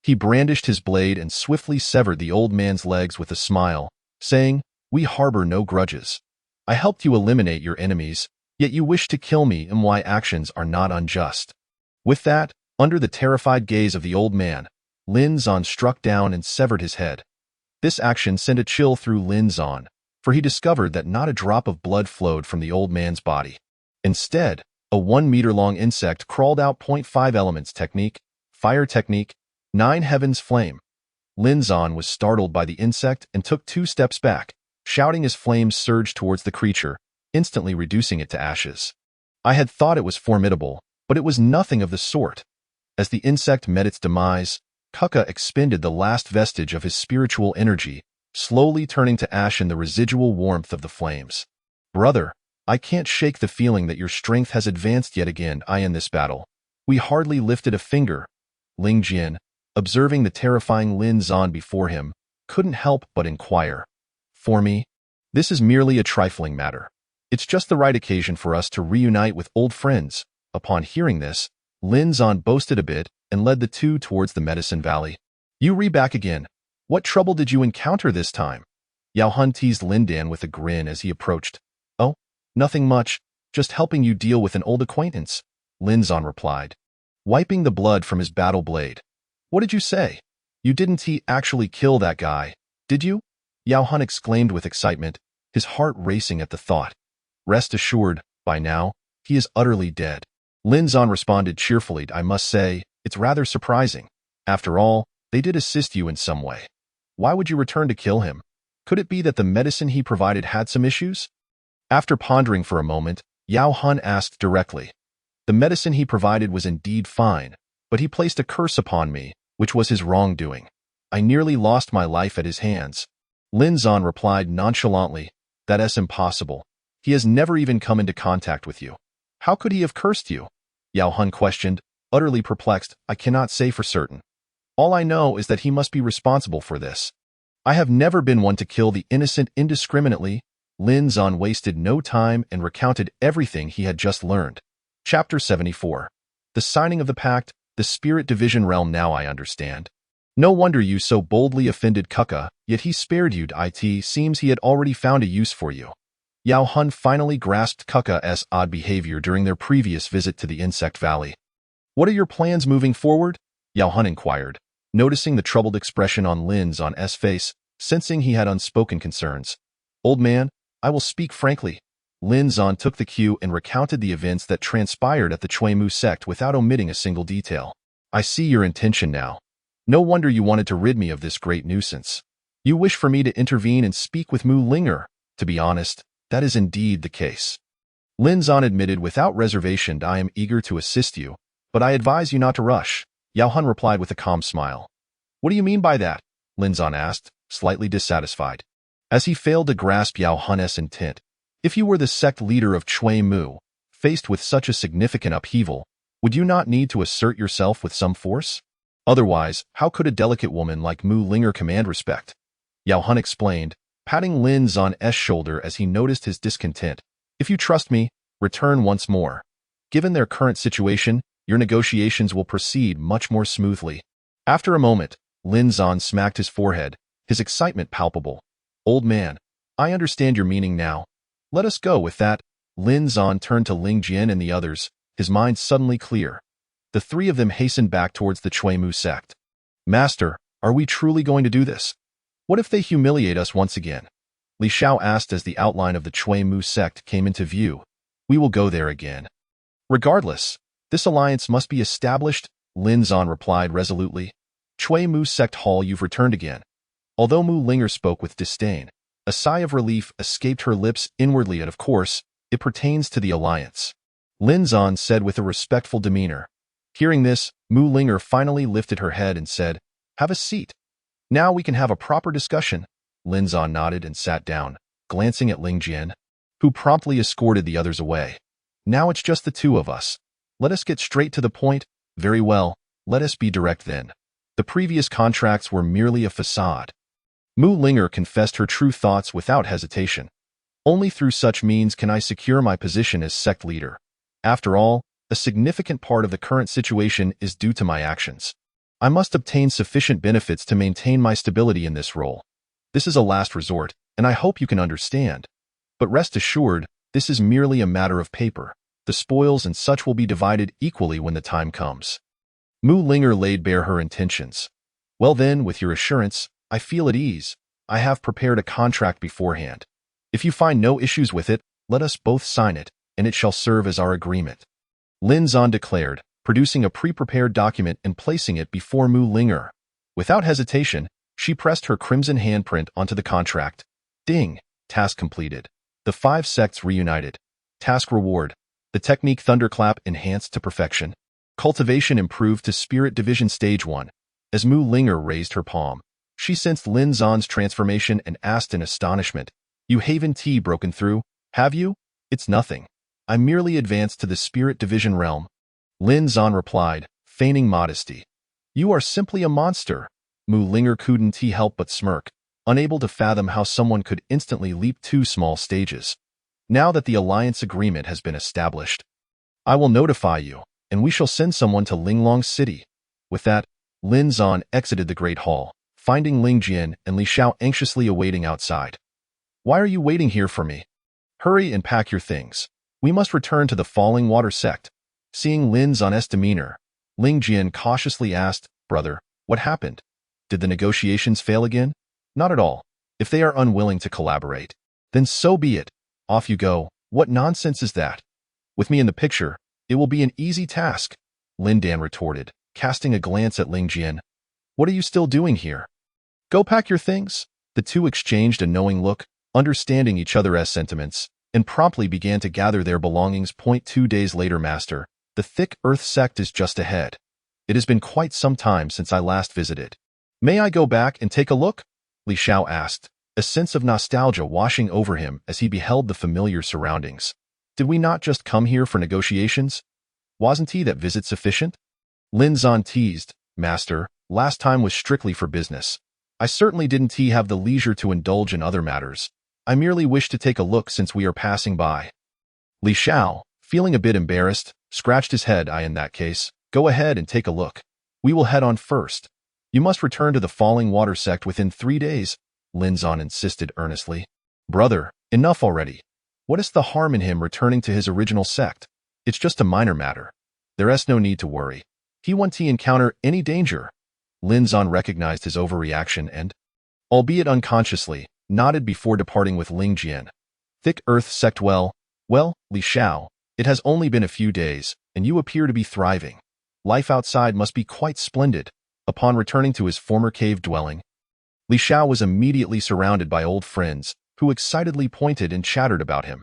He brandished his blade and swiftly severed the old man's legs with a smile, saying, "We harbor no grudges. I helped you eliminate your enemies, yet you wish to kill me, and my actions are not unjust." With that, under the terrified gaze of the old man, Lin Zan struck down and severed his head. This action sent a chill through Lin Zan, for he discovered that not a drop of blood flowed from the old man's body. Instead, a 1-meter-long insect crawled out. 5 Elements Technique, Fire Technique, 9 Heaven's Flame. Lin Zan was startled by the insect and took 2 steps back, shouting as flames surged towards the creature, instantly reducing it to ashes. "I had thought it was formidable, but it was nothing of the sort." As the insect met its demise, Kuka expended the last vestige of his spiritual energy, slowly turning to ash in the residual warmth of the flames. "Brother, I can't shake the feeling that your strength has advanced yet again. In this battle, we hardly lifted a finger." Ling Jian, observing the terrifying Lin Zan before him, couldn't help but inquire, "For me, this is merely a trifling matter. It's just the right occasion for us to reunite with old friends." Upon hearing this, Lin Zan boasted a bit and led the two towards the Medicine Valley. "You back again. What trouble did you encounter this time?" Yao Hun teased Lin Dan with a grin as he approached. "Oh, nothing much, just helping you deal with an old acquaintance," Lin Zan replied, wiping the blood from his battle blade. "What did you say? You didn't actually kill that guy, did you?" Yao Hun exclaimed with excitement, his heart racing at the thought. "Rest assured, by now, he is utterly dead." Lin Zan responded cheerfully, "I must say, it's rather surprising. After all, they did assist you in some way. Why would you return to kill him? Could it be that the medicine he provided had some issues?" After pondering for a moment, Yao Hun asked directly. "The medicine he provided was indeed fine, but he placed a curse upon me, which was his wrongdoing. I nearly lost my life at his hands." Lin Zan replied nonchalantly, "That's impossible. He has never even come into contact with you. How could he have cursed you?" Yao Hun questioned, utterly perplexed. "I cannot say for certain. All I know is that he must be responsible for this. I have never been one to kill the innocent indiscriminately." Lin Zan wasted no time and recounted everything he had just learned. Chapter 74. The Signing of the Pact, the Spirit Division Realm. "Now I understand. No wonder you so boldly offended Kuka, yet he spared you. It seems he had already found a use for you." Yao Hun finally grasped Kuka's odd behavior during their previous visit to the Insect Valley. "What are your plans moving forward?" Yao Hun inquired, noticing the troubled expression on Lin Zan's face, sensing he had unspoken concerns. "Old man, I will speak frankly." Lin Zan took the cue and recounted the events that transpired at the Chui Mu sect without omitting a single detail. "I see your intention now. No wonder you wanted to rid me of this great nuisance. You wish for me to intervene and speak with Mu Linger. To be honest, that is indeed the case." Lin Zan admitted without reservation, "I am eager to assist you, but I advise you not to rush." Yao Hun replied with a calm smile. "What do you mean by that?" Lin Zan asked, slightly dissatisfied. As he failed to grasp Yao Hun's intent, "If you were the sect leader of Chui Mu, faced with such a significant upheaval, Would you not need to assert yourself with some force? Otherwise, how could a delicate woman like Mu Linger command respect? Yao Hun explained, patting Lin Zan's shoulder as he noticed his discontent. If you trust me, return once more. Given their current situation, your negotiations will proceed much more smoothly. After a moment, Lin Zan smacked his forehead, his excitement palpable. Old man, I understand your meaning now. Let us go with that. Lin Zan turned to Ling Jian and the others, his mind suddenly clear. The three of them hastened back towards the Chui Mu sect. Master, are we truly going to do this? What if they humiliate us once again? Li Xiao asked as the outline of the Chui Mu sect came into view. We will go there again. Regardless, this alliance must be established, Lin Zan replied resolutely. Chui Mu sect hall, you've returned again. Although Mu Linger spoke with disdain, a sigh of relief escaped her lips inwardly, and of course, it pertains to the alliance. Lin Zan said with a respectful demeanor. Hearing this, Mu Linger finally lifted her head and said, Have a seat. Now we can have a proper discussion. Lin Zan nodded and sat down, glancing at Ling Jian, who promptly escorted the others away. Now it's just the two of us. Let us get straight to the point. Very well, let us be direct then. The previous contracts were merely a facade. Mu Linger confessed her true thoughts without hesitation. Only through such means can I secure my position as sect leader. After all, a significant part of the current situation is due to my actions. I must obtain sufficient benefits to maintain my stability in this role. This is a last resort, and I hope you can understand. But rest assured, this is merely a matter of paper. The spoils and such will be divided equally when the time comes. Mu Linger laid bare her intentions. Well then, with your assurance, I feel at ease. I have prepared a contract beforehand. If you find no issues with it, let us both sign it, and it shall serve as our agreement. Lin Zan declared, producing a pre-prepared document and placing it before Mu Linger. Without hesitation, she pressed her crimson handprint onto the contract. Ding! Task completed. The 5 sects reunited. Task reward. The technique Thunderclap enhanced to perfection. Cultivation improved to Spirit Division Stage 1. As Mu Linger raised her palm, she sensed Lin Zan's transformation and asked in astonishment, You Haven T broken through, have you? It's nothing. I merely advanced to the Spirit Division realm. Lin Zan replied, feigning modesty. You are simply a monster. Mu Linger couldn't help but smirk, unable to fathom how someone could instantly leap 2 small stages. Now that the alliance agreement has been established, I will notify you, and we shall send someone to Linglong City. With that, Lin Zan exited the Great Hall, finding Ling Jian and Li Xiao anxiously awaiting outside. Why are you waiting here for me? Hurry and pack your things. We must return to the Falling Water sect. Seeing Lin Zan's demeanor, Ling Jian cautiously asked, Brother, what happened? Did the negotiations fail again? Not at all. If they are unwilling to collaborate, then so be it. Off you go. What nonsense is that? With me in the picture, it will be an easy task, Lin Dan retorted, casting a glance at Ling Jian. What are you still doing here? Go pack your things. The two exchanged a knowing look, understanding each other's sentiments, and promptly began to gather their belongings. 2 days later, Master, the Thick Earth sect is just ahead. It has been quite some time since I last visited. May I go back and take a look? Li Xiao asked, a sense of nostalgia washing over him as he beheld the familiar surroundings. Did we not just come here for negotiations? Wasn't that visit sufficient? Lin Zan teased, Master, last time was strictly for business. I certainly didn't have the leisure to indulge in other matters. I merely wish to take a look since we are passing by. Li Xiao, feeling a bit embarrassed, scratched his head. In that case, go ahead and take a look. We will head on first. You must return to the Falling Water sect within 3 days, Lin Zan insisted earnestly. Brother, enough already. What is the harm in him returning to his original sect? It's just a minor matter. There's no need to worry. He won't encounter any danger. Lin Zan recognized his overreaction and, albeit unconsciously, nodded before departing with Ling Jian. Thick Earth sect. Well, Li Xiao, it has only been a few days, and you appear to be thriving. Life outside must be quite splendid. Upon returning to his former cave dwelling, Li Xiao was immediately surrounded by old friends, who excitedly pointed and chattered about him.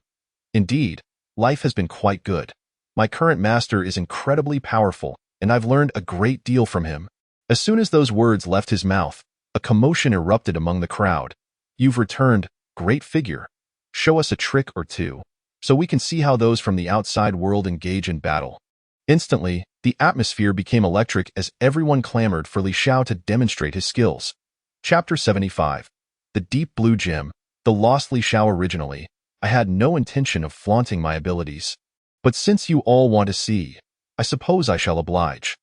Indeed, life has been quite good. My current master is incredibly powerful, and I've learned a great deal from him. As soon as those words left his mouth, a commotion erupted among the crowd. You've returned, great figure. Show us a trick or two, so we can see how those from the outside world engage in battle. Instantly, The atmosphere became electric as everyone clamored for Li Xiao to demonstrate his skills. Chapter 75. The Deep Blue Gem. The Lost Li Xiao. Originally, I had no intention of flaunting my abilities. But since you all want to see, I suppose I shall oblige.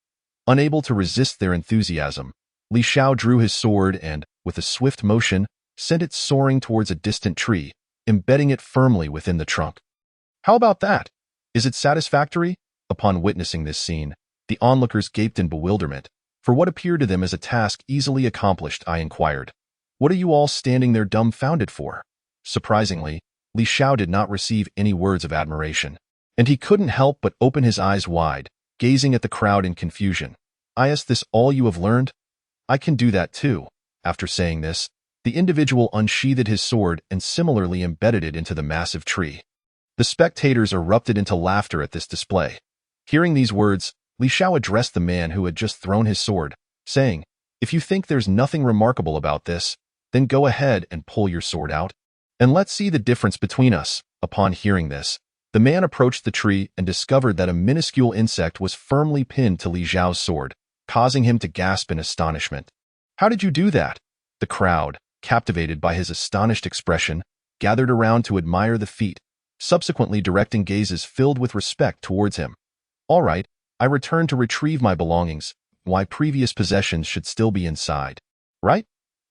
Unable to resist their enthusiasm, Li Xiao drew his sword and, with a swift motion, sent it soaring towards a distant tree, embedding it firmly within the trunk. How about that? Is it satisfactory? Upon witnessing this scene, the onlookers gaped in bewilderment. For what appeared to them as a task easily accomplished, I inquired, "What are you all standing there dumbfounded for?" Surprisingly, Li Xiao did not receive any words of admiration, and he couldn't help but open his eyes wide, gazing at the crowd in confusion. "Is this all you have learned? I can do that too." After saying this, the individual unsheathed his sword and similarly embedded it into the massive tree. The spectators erupted into laughter at this display. Hearing these words, Li Xiao addressed the man who had just thrown his sword, saying, "If you think there's nothing remarkable about this, then go ahead and pull your sword out, and let's see the difference between us." Upon hearing this, the man approached the tree and discovered that a minuscule insect was firmly pinned to Li Xiao's sword, causing him to gasp in astonishment. "How did you do that?" The crowd, captivated by his astonished expression, gathered around to admire the feat, subsequently directing gazes filled with respect towards him. "All right, I returned to retrieve my belongings. Why previous possessions should still be inside. Right?"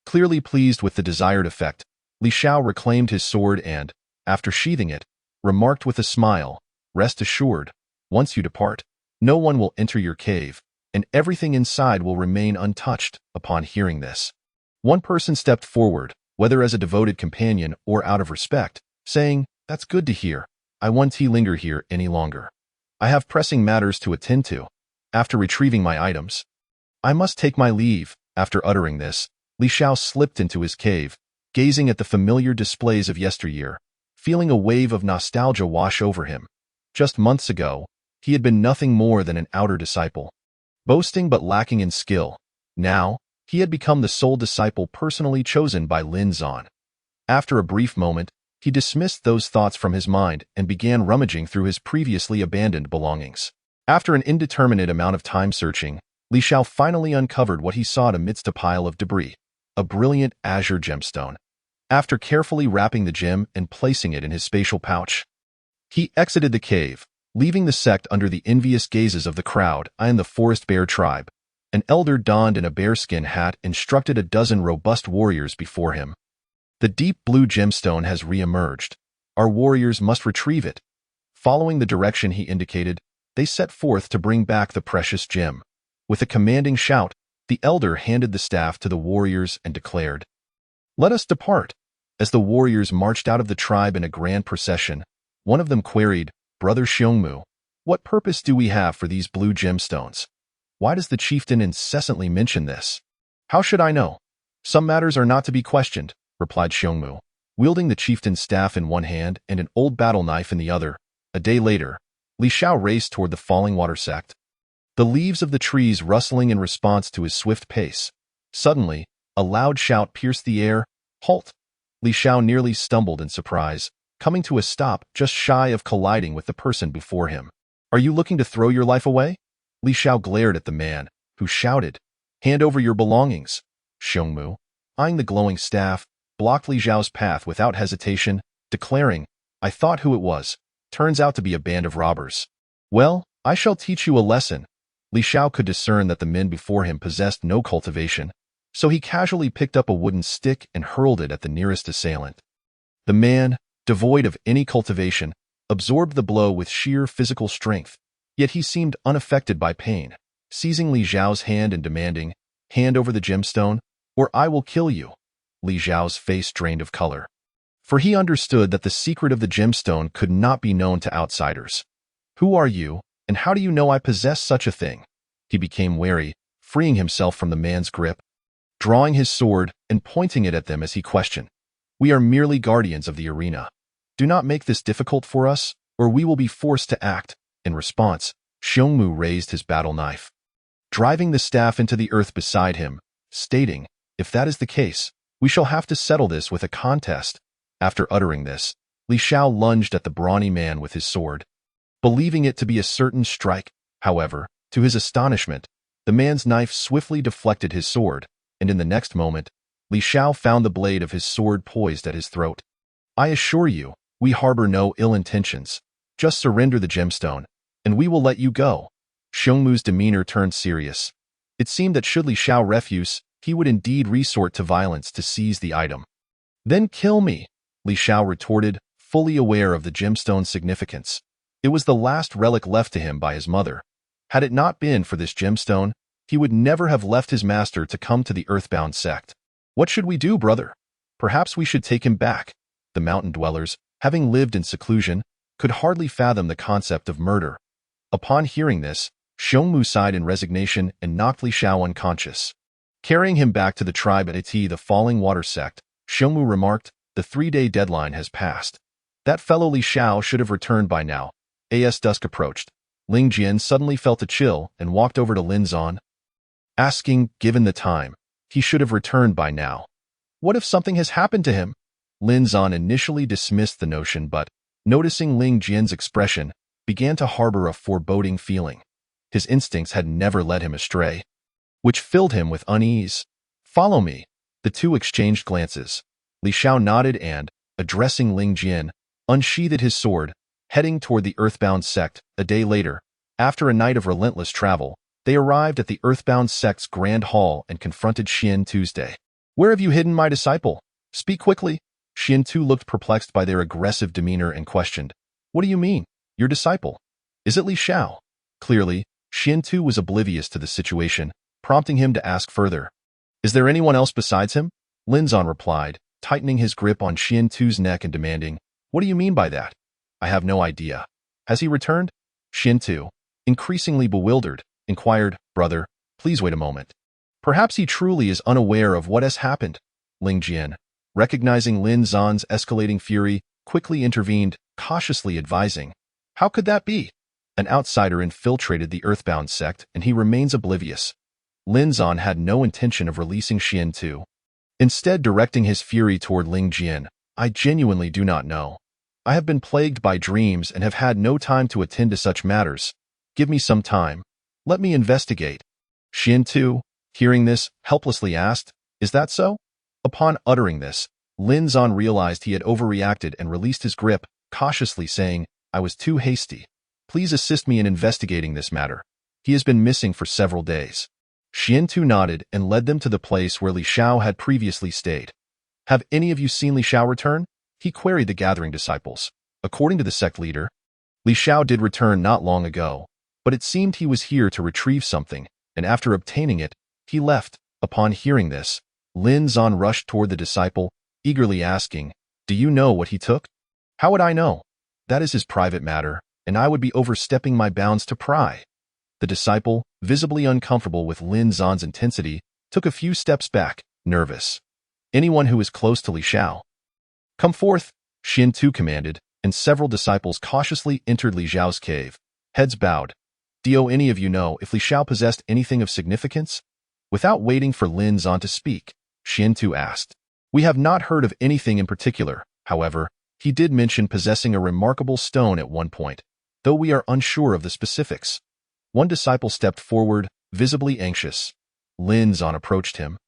Clearly pleased with the desired effect, Li Xiao reclaimed his sword and, after sheathing it, remarked with a smile, "Rest assured, once you depart, no one will enter your cave, and everything inside will remain untouched." Upon hearing this, one person stepped forward, whether as a devoted companion or out of respect, saying, "That's good to hear. I won't linger here any longer. I have pressing matters to attend to. After retrieving my items, I must take my leave." After uttering this, Li Xiao slipped into his cave, gazing at the familiar displays of yesteryear, feeling a wave of nostalgia wash over him. Just months ago, he had been nothing more than an outer disciple, boasting but lacking in skill. Now, he had become the sole disciple personally chosen by Lin Zan. After a brief moment, he dismissed those thoughts from his mind and began rummaging through his previously abandoned belongings. After an indeterminate amount of time searching, Li Xiao finally uncovered what he sought amidst a pile of debris, a brilliant azure gemstone. After carefully wrapping the gem and placing it in his spatial pouch, he exited the cave, leaving the sect under the envious gazes of the crowd. And the forest bear tribe, an elder donned in a bearskin hat, instructed a dozen robust warriors before him. "The deep blue gemstone has re-emerged. Our warriors must retrieve it." Following the direction he indicated, they set forth to bring back the precious gem. With a commanding shout, the elder handed the staff to the warriors and declared, "Let us depart." As the warriors marched out of the tribe in a grand procession, one of them queried, "Brother Xiongmu, what purpose do we have for these blue gemstones? Why does the chieftain incessantly mention this?" "How should I know? Some matters are not to be questioned," replied Xiongmu, wielding the chieftain's staff in one hand and an old battle knife in the other. A day later, Li Xiao raced toward the falling water sect, the leaves of the trees rustling in response to his swift pace. Suddenly, a loud shout pierced the air, "Halt!" Li Xiao nearly stumbled in surprise, coming to a stop just shy of colliding with the person before him. "Are you looking to throw your life away?" Li Xiao glared at the man, who shouted, "Hand over your belongings." Xiongmu, eyeing the glowing staff, blocked Li Xiao's path without hesitation, declaring, "I thought who it was. Turns out to be a band of robbers. Well, I shall teach you a lesson." Li Xiao could discern that the men before him possessed no cultivation, so he casually picked up a wooden stick and hurled it at the nearest assailant. The man, devoid of any cultivation, absorbed the blow with sheer physical strength, yet he seemed unaffected by pain, seizing Li Xiao's hand and demanding, "Hand over the gemstone, or I will kill you." Li Xiao's face drained of color, for he understood that the secret of the gemstone could not be known to outsiders. "Who are you, and how do you know I possess such a thing?" He became wary, freeing himself from the man's grip, drawing his sword and pointing it at them as he questioned, "We are merely guardians of the arena. Do not make this difficult for us, or we will be forced to act." In response, Xiongmu raised his battle knife, driving the staff into the earth beside him, stating, "If that is the case, we shall have to settle this with a contest." After uttering this, Li Xiao lunged at the brawny man with his sword, believing it to be a certain strike. However, To his astonishment, the man's knife swiftly deflected his sword, and in the next moment, Li Shao found the blade of his sword poised at his throat. I assure you, we harbor no ill intentions. Just surrender the gemstone, and we will let you go. Xiongmu's demeanor turned serious. It seemed that should Li Shao refuse, he would indeed resort to violence to seize the item. Then kill me, Li Shao retorted, fully aware of the gemstone's significance. It was the last relic left to him by his mother. Had it not been for this gemstone, he would never have left his master to come to the earthbound sect. What should we do, brother? Perhaps we should take him back. The mountain dwellers, having lived in seclusion, could hardly fathom the concept of murder. Upon hearing this, Xiongmu sighed in resignation and knocked Li Shao unconscious. Carrying him back to the tribe at the Falling Water sect, Xiongmu remarked, the 3-day deadline has passed. That fellow Li Shao should have returned by now. As dusk approached, Ling Jian suddenly felt a chill and walked over to Lin Zan, asking, given the time, he should have returned by now. What if something has happened to him? Lin Zan initially dismissed the notion but, noticing Ling Jian's expression, began to harbor a foreboding feeling. His instincts had never led him astray, which filled him with unease. Follow me. The two exchanged glances. Li Shao nodded and, addressing Ling Jian, unsheathed his sword, heading toward the earthbound sect. A day later, after a night of relentless travel, they arrived at the earthbound sect's grand hall and confronted Xian Tuesday. Where have you hidden my disciple? Speak quickly. Xian Tu looked perplexed by their aggressive demeanor and questioned, what do you mean, your disciple? Is it Li Shao? Clearly, Xian Tu was oblivious to the situation, prompting him to ask further. Is there anyone else besides him? Lin Zan replied, tightening his grip on Xian Tu's neck and demanding, what do you mean by that? I have no idea. Has he returned? Xian Tu, increasingly bewildered, inquired, brother, please wait a moment. Perhaps he truly is unaware of what has happened. Ling Jian, recognizing Lin Zan's escalating fury, quickly intervened, cautiously advising, how could that be? An outsider infiltrated the earthbound sect and he remains oblivious. Lin Zan had no intention of releasing Xian Tu. Instead directing his fury toward Ling Jian, I genuinely do not know. I have been plagued by dreams and have had no time to attend to such matters. Give me some time. Let me investigate. Xian Tu, hearing this, helplessly asked, is that so? Upon uttering this, Lin Zan realized he had overreacted and released his grip, cautiously saying, I was too hasty. Please assist me in investigating this matter. He has been missing for several days. Xian Tu nodded and led them to the place where Li Shao had previously stayed. Have any of you seen Li Shao return? He queried the gathering disciples. According to the sect leader, Li Shao did return not long ago, but it seemed he was here to retrieve something, and after obtaining it, he left. Upon hearing this, Lin Zan rushed toward the disciple, eagerly asking, do you know what he took? How would I know? That is his private matter, and I would be overstepping my bounds to pry. The disciple, visibly uncomfortable with Lin Zan's intensity, took a few steps back, nervous. Anyone who is close to Li Shao, come forth, Xian Tu commanded, and several disciples cautiously entered Li Zhao's cave, heads bowed. Do any of you know if Li Shao possessed anything of significance? Without waiting for Lin Zan to speak, Xian Tu asked. We have not heard of anything in particular, however, he did mention possessing a remarkable stone at one point, though we are unsure of the specifics. One disciple stepped forward, visibly anxious. Lin Zan approached him.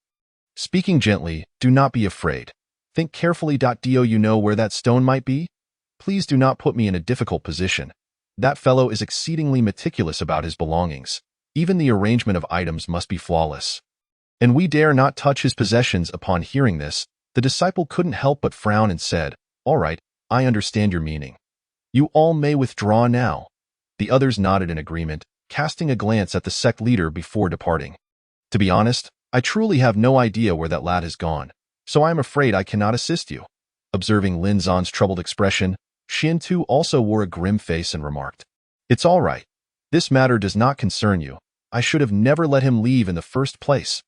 Speaking gently, do not be afraid. Think carefully. Do you know where that stone might be? Please do not put me in a difficult position. That fellow is exceedingly meticulous about his belongings. Even the arrangement of items must be flawless. And we dare not touch his possessions. Upon hearing this, the disciple couldn't help but frown and said, all right, I understand your meaning. You all may withdraw now. The others nodded in agreement, casting a glance at the sect leader before departing. To be honest, I truly have no idea where that lad has gone, so I am afraid I cannot assist you. Observing Lin Zan's troubled expression, Xian Tu also wore a grim face and remarked, it's all right. This matter does not concern you. I should have never let him leave in the first place.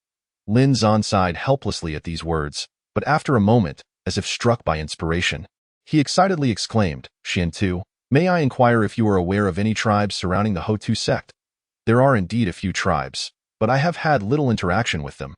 Lin Zan sighed helplessly at these words, but after a moment, as if struck by inspiration, he excitedly exclaimed, Xian Tu, may I inquire if you are aware of any tribes surrounding the Hotu sect? There are indeed a few tribes, but I have had little interaction with them.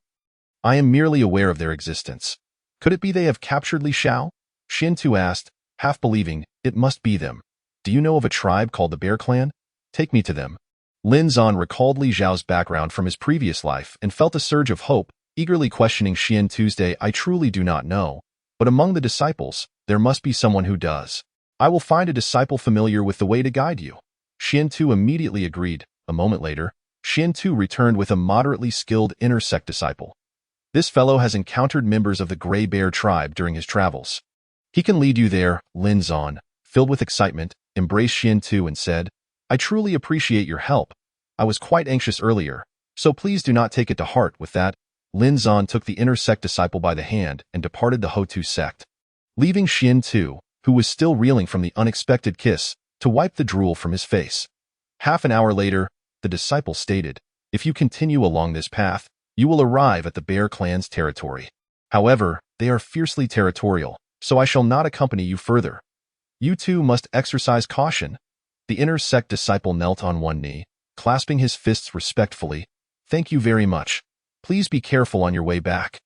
I am merely aware of their existence. Could it be they have captured Li Shao? Xian Tu asked, half believing, it must be them. Do you know of a tribe called the Bear Clan? Take me to them. Lin Zan recalled Li Zhao's background from his previous life and felt a surge of hope, eagerly questioning Xian Tuesday. I truly do not know, but among the disciples, there must be someone who does. I will find a disciple familiar with the way to guide you. Xian Tu immediately agreed. A moment later, Xian Tu returned with a moderately skilled inner sect disciple. This fellow has encountered members of the Gray Bear tribe during his travels. He can lead you there. Lin Zan, filled with excitement, embraced Xian Tu and said, I truly appreciate your help. I was quite anxious earlier, so please do not take it to heart. With that, Lin Zan took the inner sect disciple by the hand and departed the Hotu sect, leaving Xian Tu, who was still reeling from the unexpected kiss, to wipe the drool from his face. Half an hour later, the disciple stated, if you continue along this path, you will arrive at the Bear clan's territory. However, they are fiercely territorial, so I shall not accompany you further. You too must exercise caution. The inner sect disciple knelt on one knee, clasping his fists respectfully. Thank you very much. Please be careful on your way back.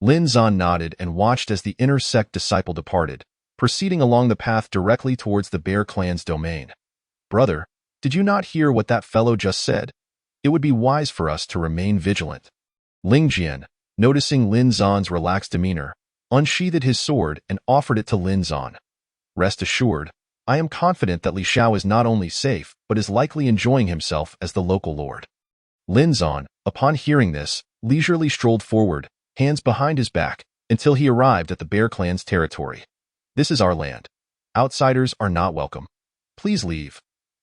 Lin Zan nodded and watched as the inner sect disciple departed, proceeding along the path directly towards the Bear clan's domain. Brother, did you not hear what that fellow just said? It would be wise for us to remain vigilant. Ling Jian, noticing Lin Zan's relaxed demeanor, unsheathed his sword and offered it to Lin Zan. Rest assured, I am confident that Li Xiao is not only safe, but is likely enjoying himself as the local lord. Lin Zan, upon hearing this, leisurely strolled forward, hands behind his back, until he arrived at the Bear clan's territory. This is our land. Outsiders are not welcome. Please leave.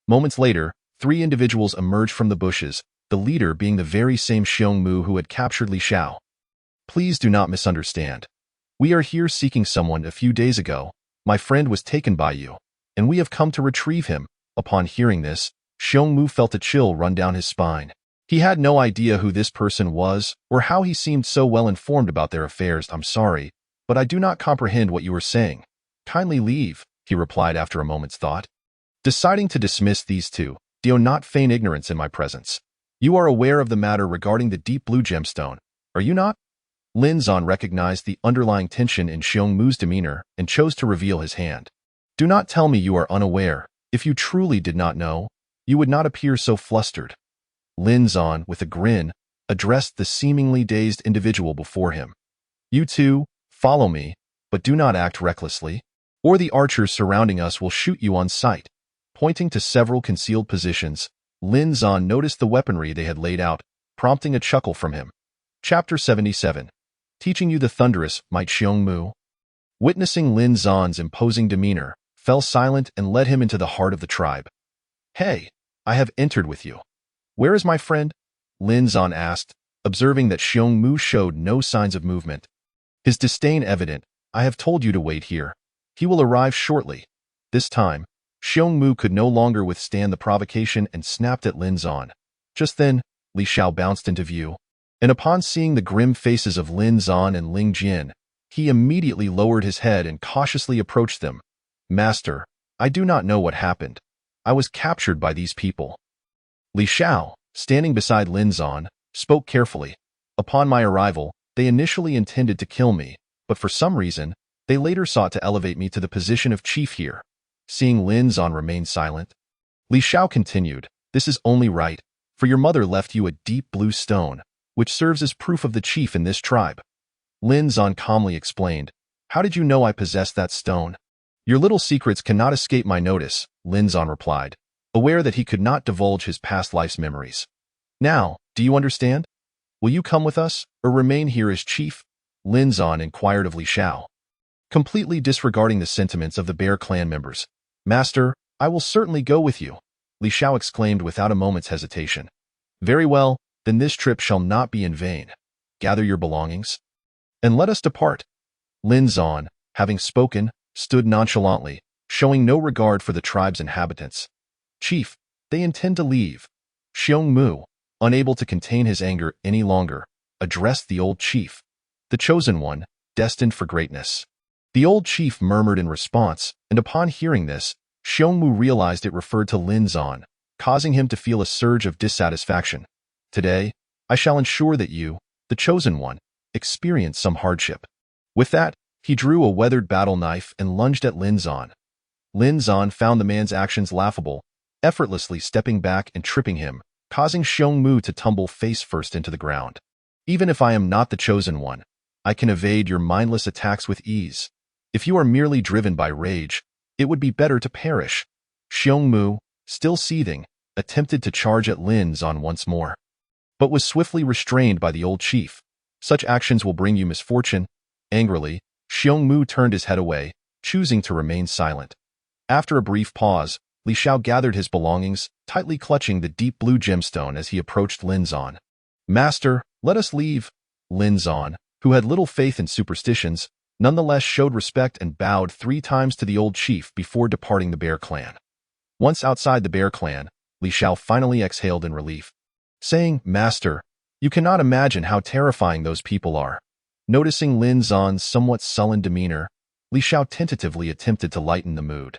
Moments later, 3 individuals emerged from the bushes, the leader being the very same Xiong Mu who had captured Li Xiao. Please do not misunderstand. We are here seeking someone. A few days ago, my friend was taken by you, and we have come to retrieve him. Upon hearing this, Xiong Mu felt a chill run down his spine. He had no idea who this person was, or how he seemed so well informed about their affairs. I'm sorry, but I do not comprehend what you are saying. Kindly leave, he replied after a moment's thought. Deciding to dismiss these two, do not feign ignorance in my presence. You are aware of the matter regarding the deep blue gemstone, are you not? Lin Zan recognized the underlying tension in Xiong Mu's demeanor and chose to reveal his hand. Do not tell me you are unaware. If you truly did not know, you would not appear so flustered. Lin Zan, with a grin, addressed the seemingly dazed individual before him. You two, follow me, but do not act recklessly, or the archers surrounding us will shoot you on sight. Pointing to several concealed positions, Lin Zan noticed the weaponry they had laid out, prompting a chuckle from him. Chapter 77. Teaching you the thunderous might. Xiong Mu, witnessing Lin Zan's imposing demeanor, fell silent and led him into the heart of the tribe. Hey, I have entered with you. Where is my friend? Lin Zan asked, observing that Xiong Mu showed no signs of movement. His disdain evident. I have told you to wait here. He will arrive shortly. This time, Xiong Mu could no longer withstand the provocation and snapped at Lin Zan. Just then, Li Xiao bounced into view, and upon seeing the grim faces of Lin Zan and Ling Jian, he immediately lowered his head and cautiously approached them. Master, I do not know what happened. I was captured by these people. Li Xiao, standing beside Lin Zan, spoke carefully. Upon my arrival, they initially intended to kill me, but for some reason, they later sought to elevate me to the position of chief here. Seeing Lin Zan remain silent, Li Xiao continued, this is only right, for your mother left you a deep blue stone, which serves as proof of the chief in this tribe. Lin Zan calmly explained, how did you know I possessed that stone? Your little secrets cannot escape my notice, Lin Zan replied, aware that he could not divulge his past life's memories. Now, do you understand? Will you come with us, or remain here as chief? Lin Zan inquired of Li Xiao. Completely disregarding the sentiments of the Bear clan members. Master, I will certainly go with you, Li Xiao exclaimed without a moment's hesitation. Very well, then this trip shall not be in vain. Gather your belongings, and let us depart. Lin Zan, having spoken, stood nonchalantly, showing no regard for the tribe's inhabitants. Chief, they intend to leave. Xiong Mu, unable to contain his anger any longer, addressed the old chief, the chosen one, destined for greatness. The old chief murmured in response, and upon hearing this, Xiong Mu realized it referred to Lin Zan, causing him to feel a surge of dissatisfaction. Today, I shall ensure that you, the chosen one, experience some hardship. With that, he drew a weathered battle knife and lunged at Lin Zan. Lin Zan found the man's actions laughable, effortlessly stepping back and tripping him, causing Xiongmu to tumble face first into the ground. Even if I am not the chosen one, I can evade your mindless attacks with ease. If you are merely driven by rage, it would be better to perish. Xiongmu, still seething, attempted to charge at Lin Zan once more, but was swiftly restrained by the old chief. Such actions will bring you misfortune. Angrily, Xiongmu turned his head away, choosing to remain silent. After a brief pause, Li Xiao gathered his belongings, tightly clutching the deep blue gemstone as he approached Lin Zan. Master, let us leave. Lin Zan, who had little faith in superstitions, nonetheless showed respect and bowed 3 times to the old chief before departing the Bear Clan. Once outside the Bear Clan, Li Xiao finally exhaled in relief, saying, Master, you cannot imagine how terrifying those people are. Noticing Lin Zan's somewhat sullen demeanor, Li Xiao tentatively attempted to lighten the mood.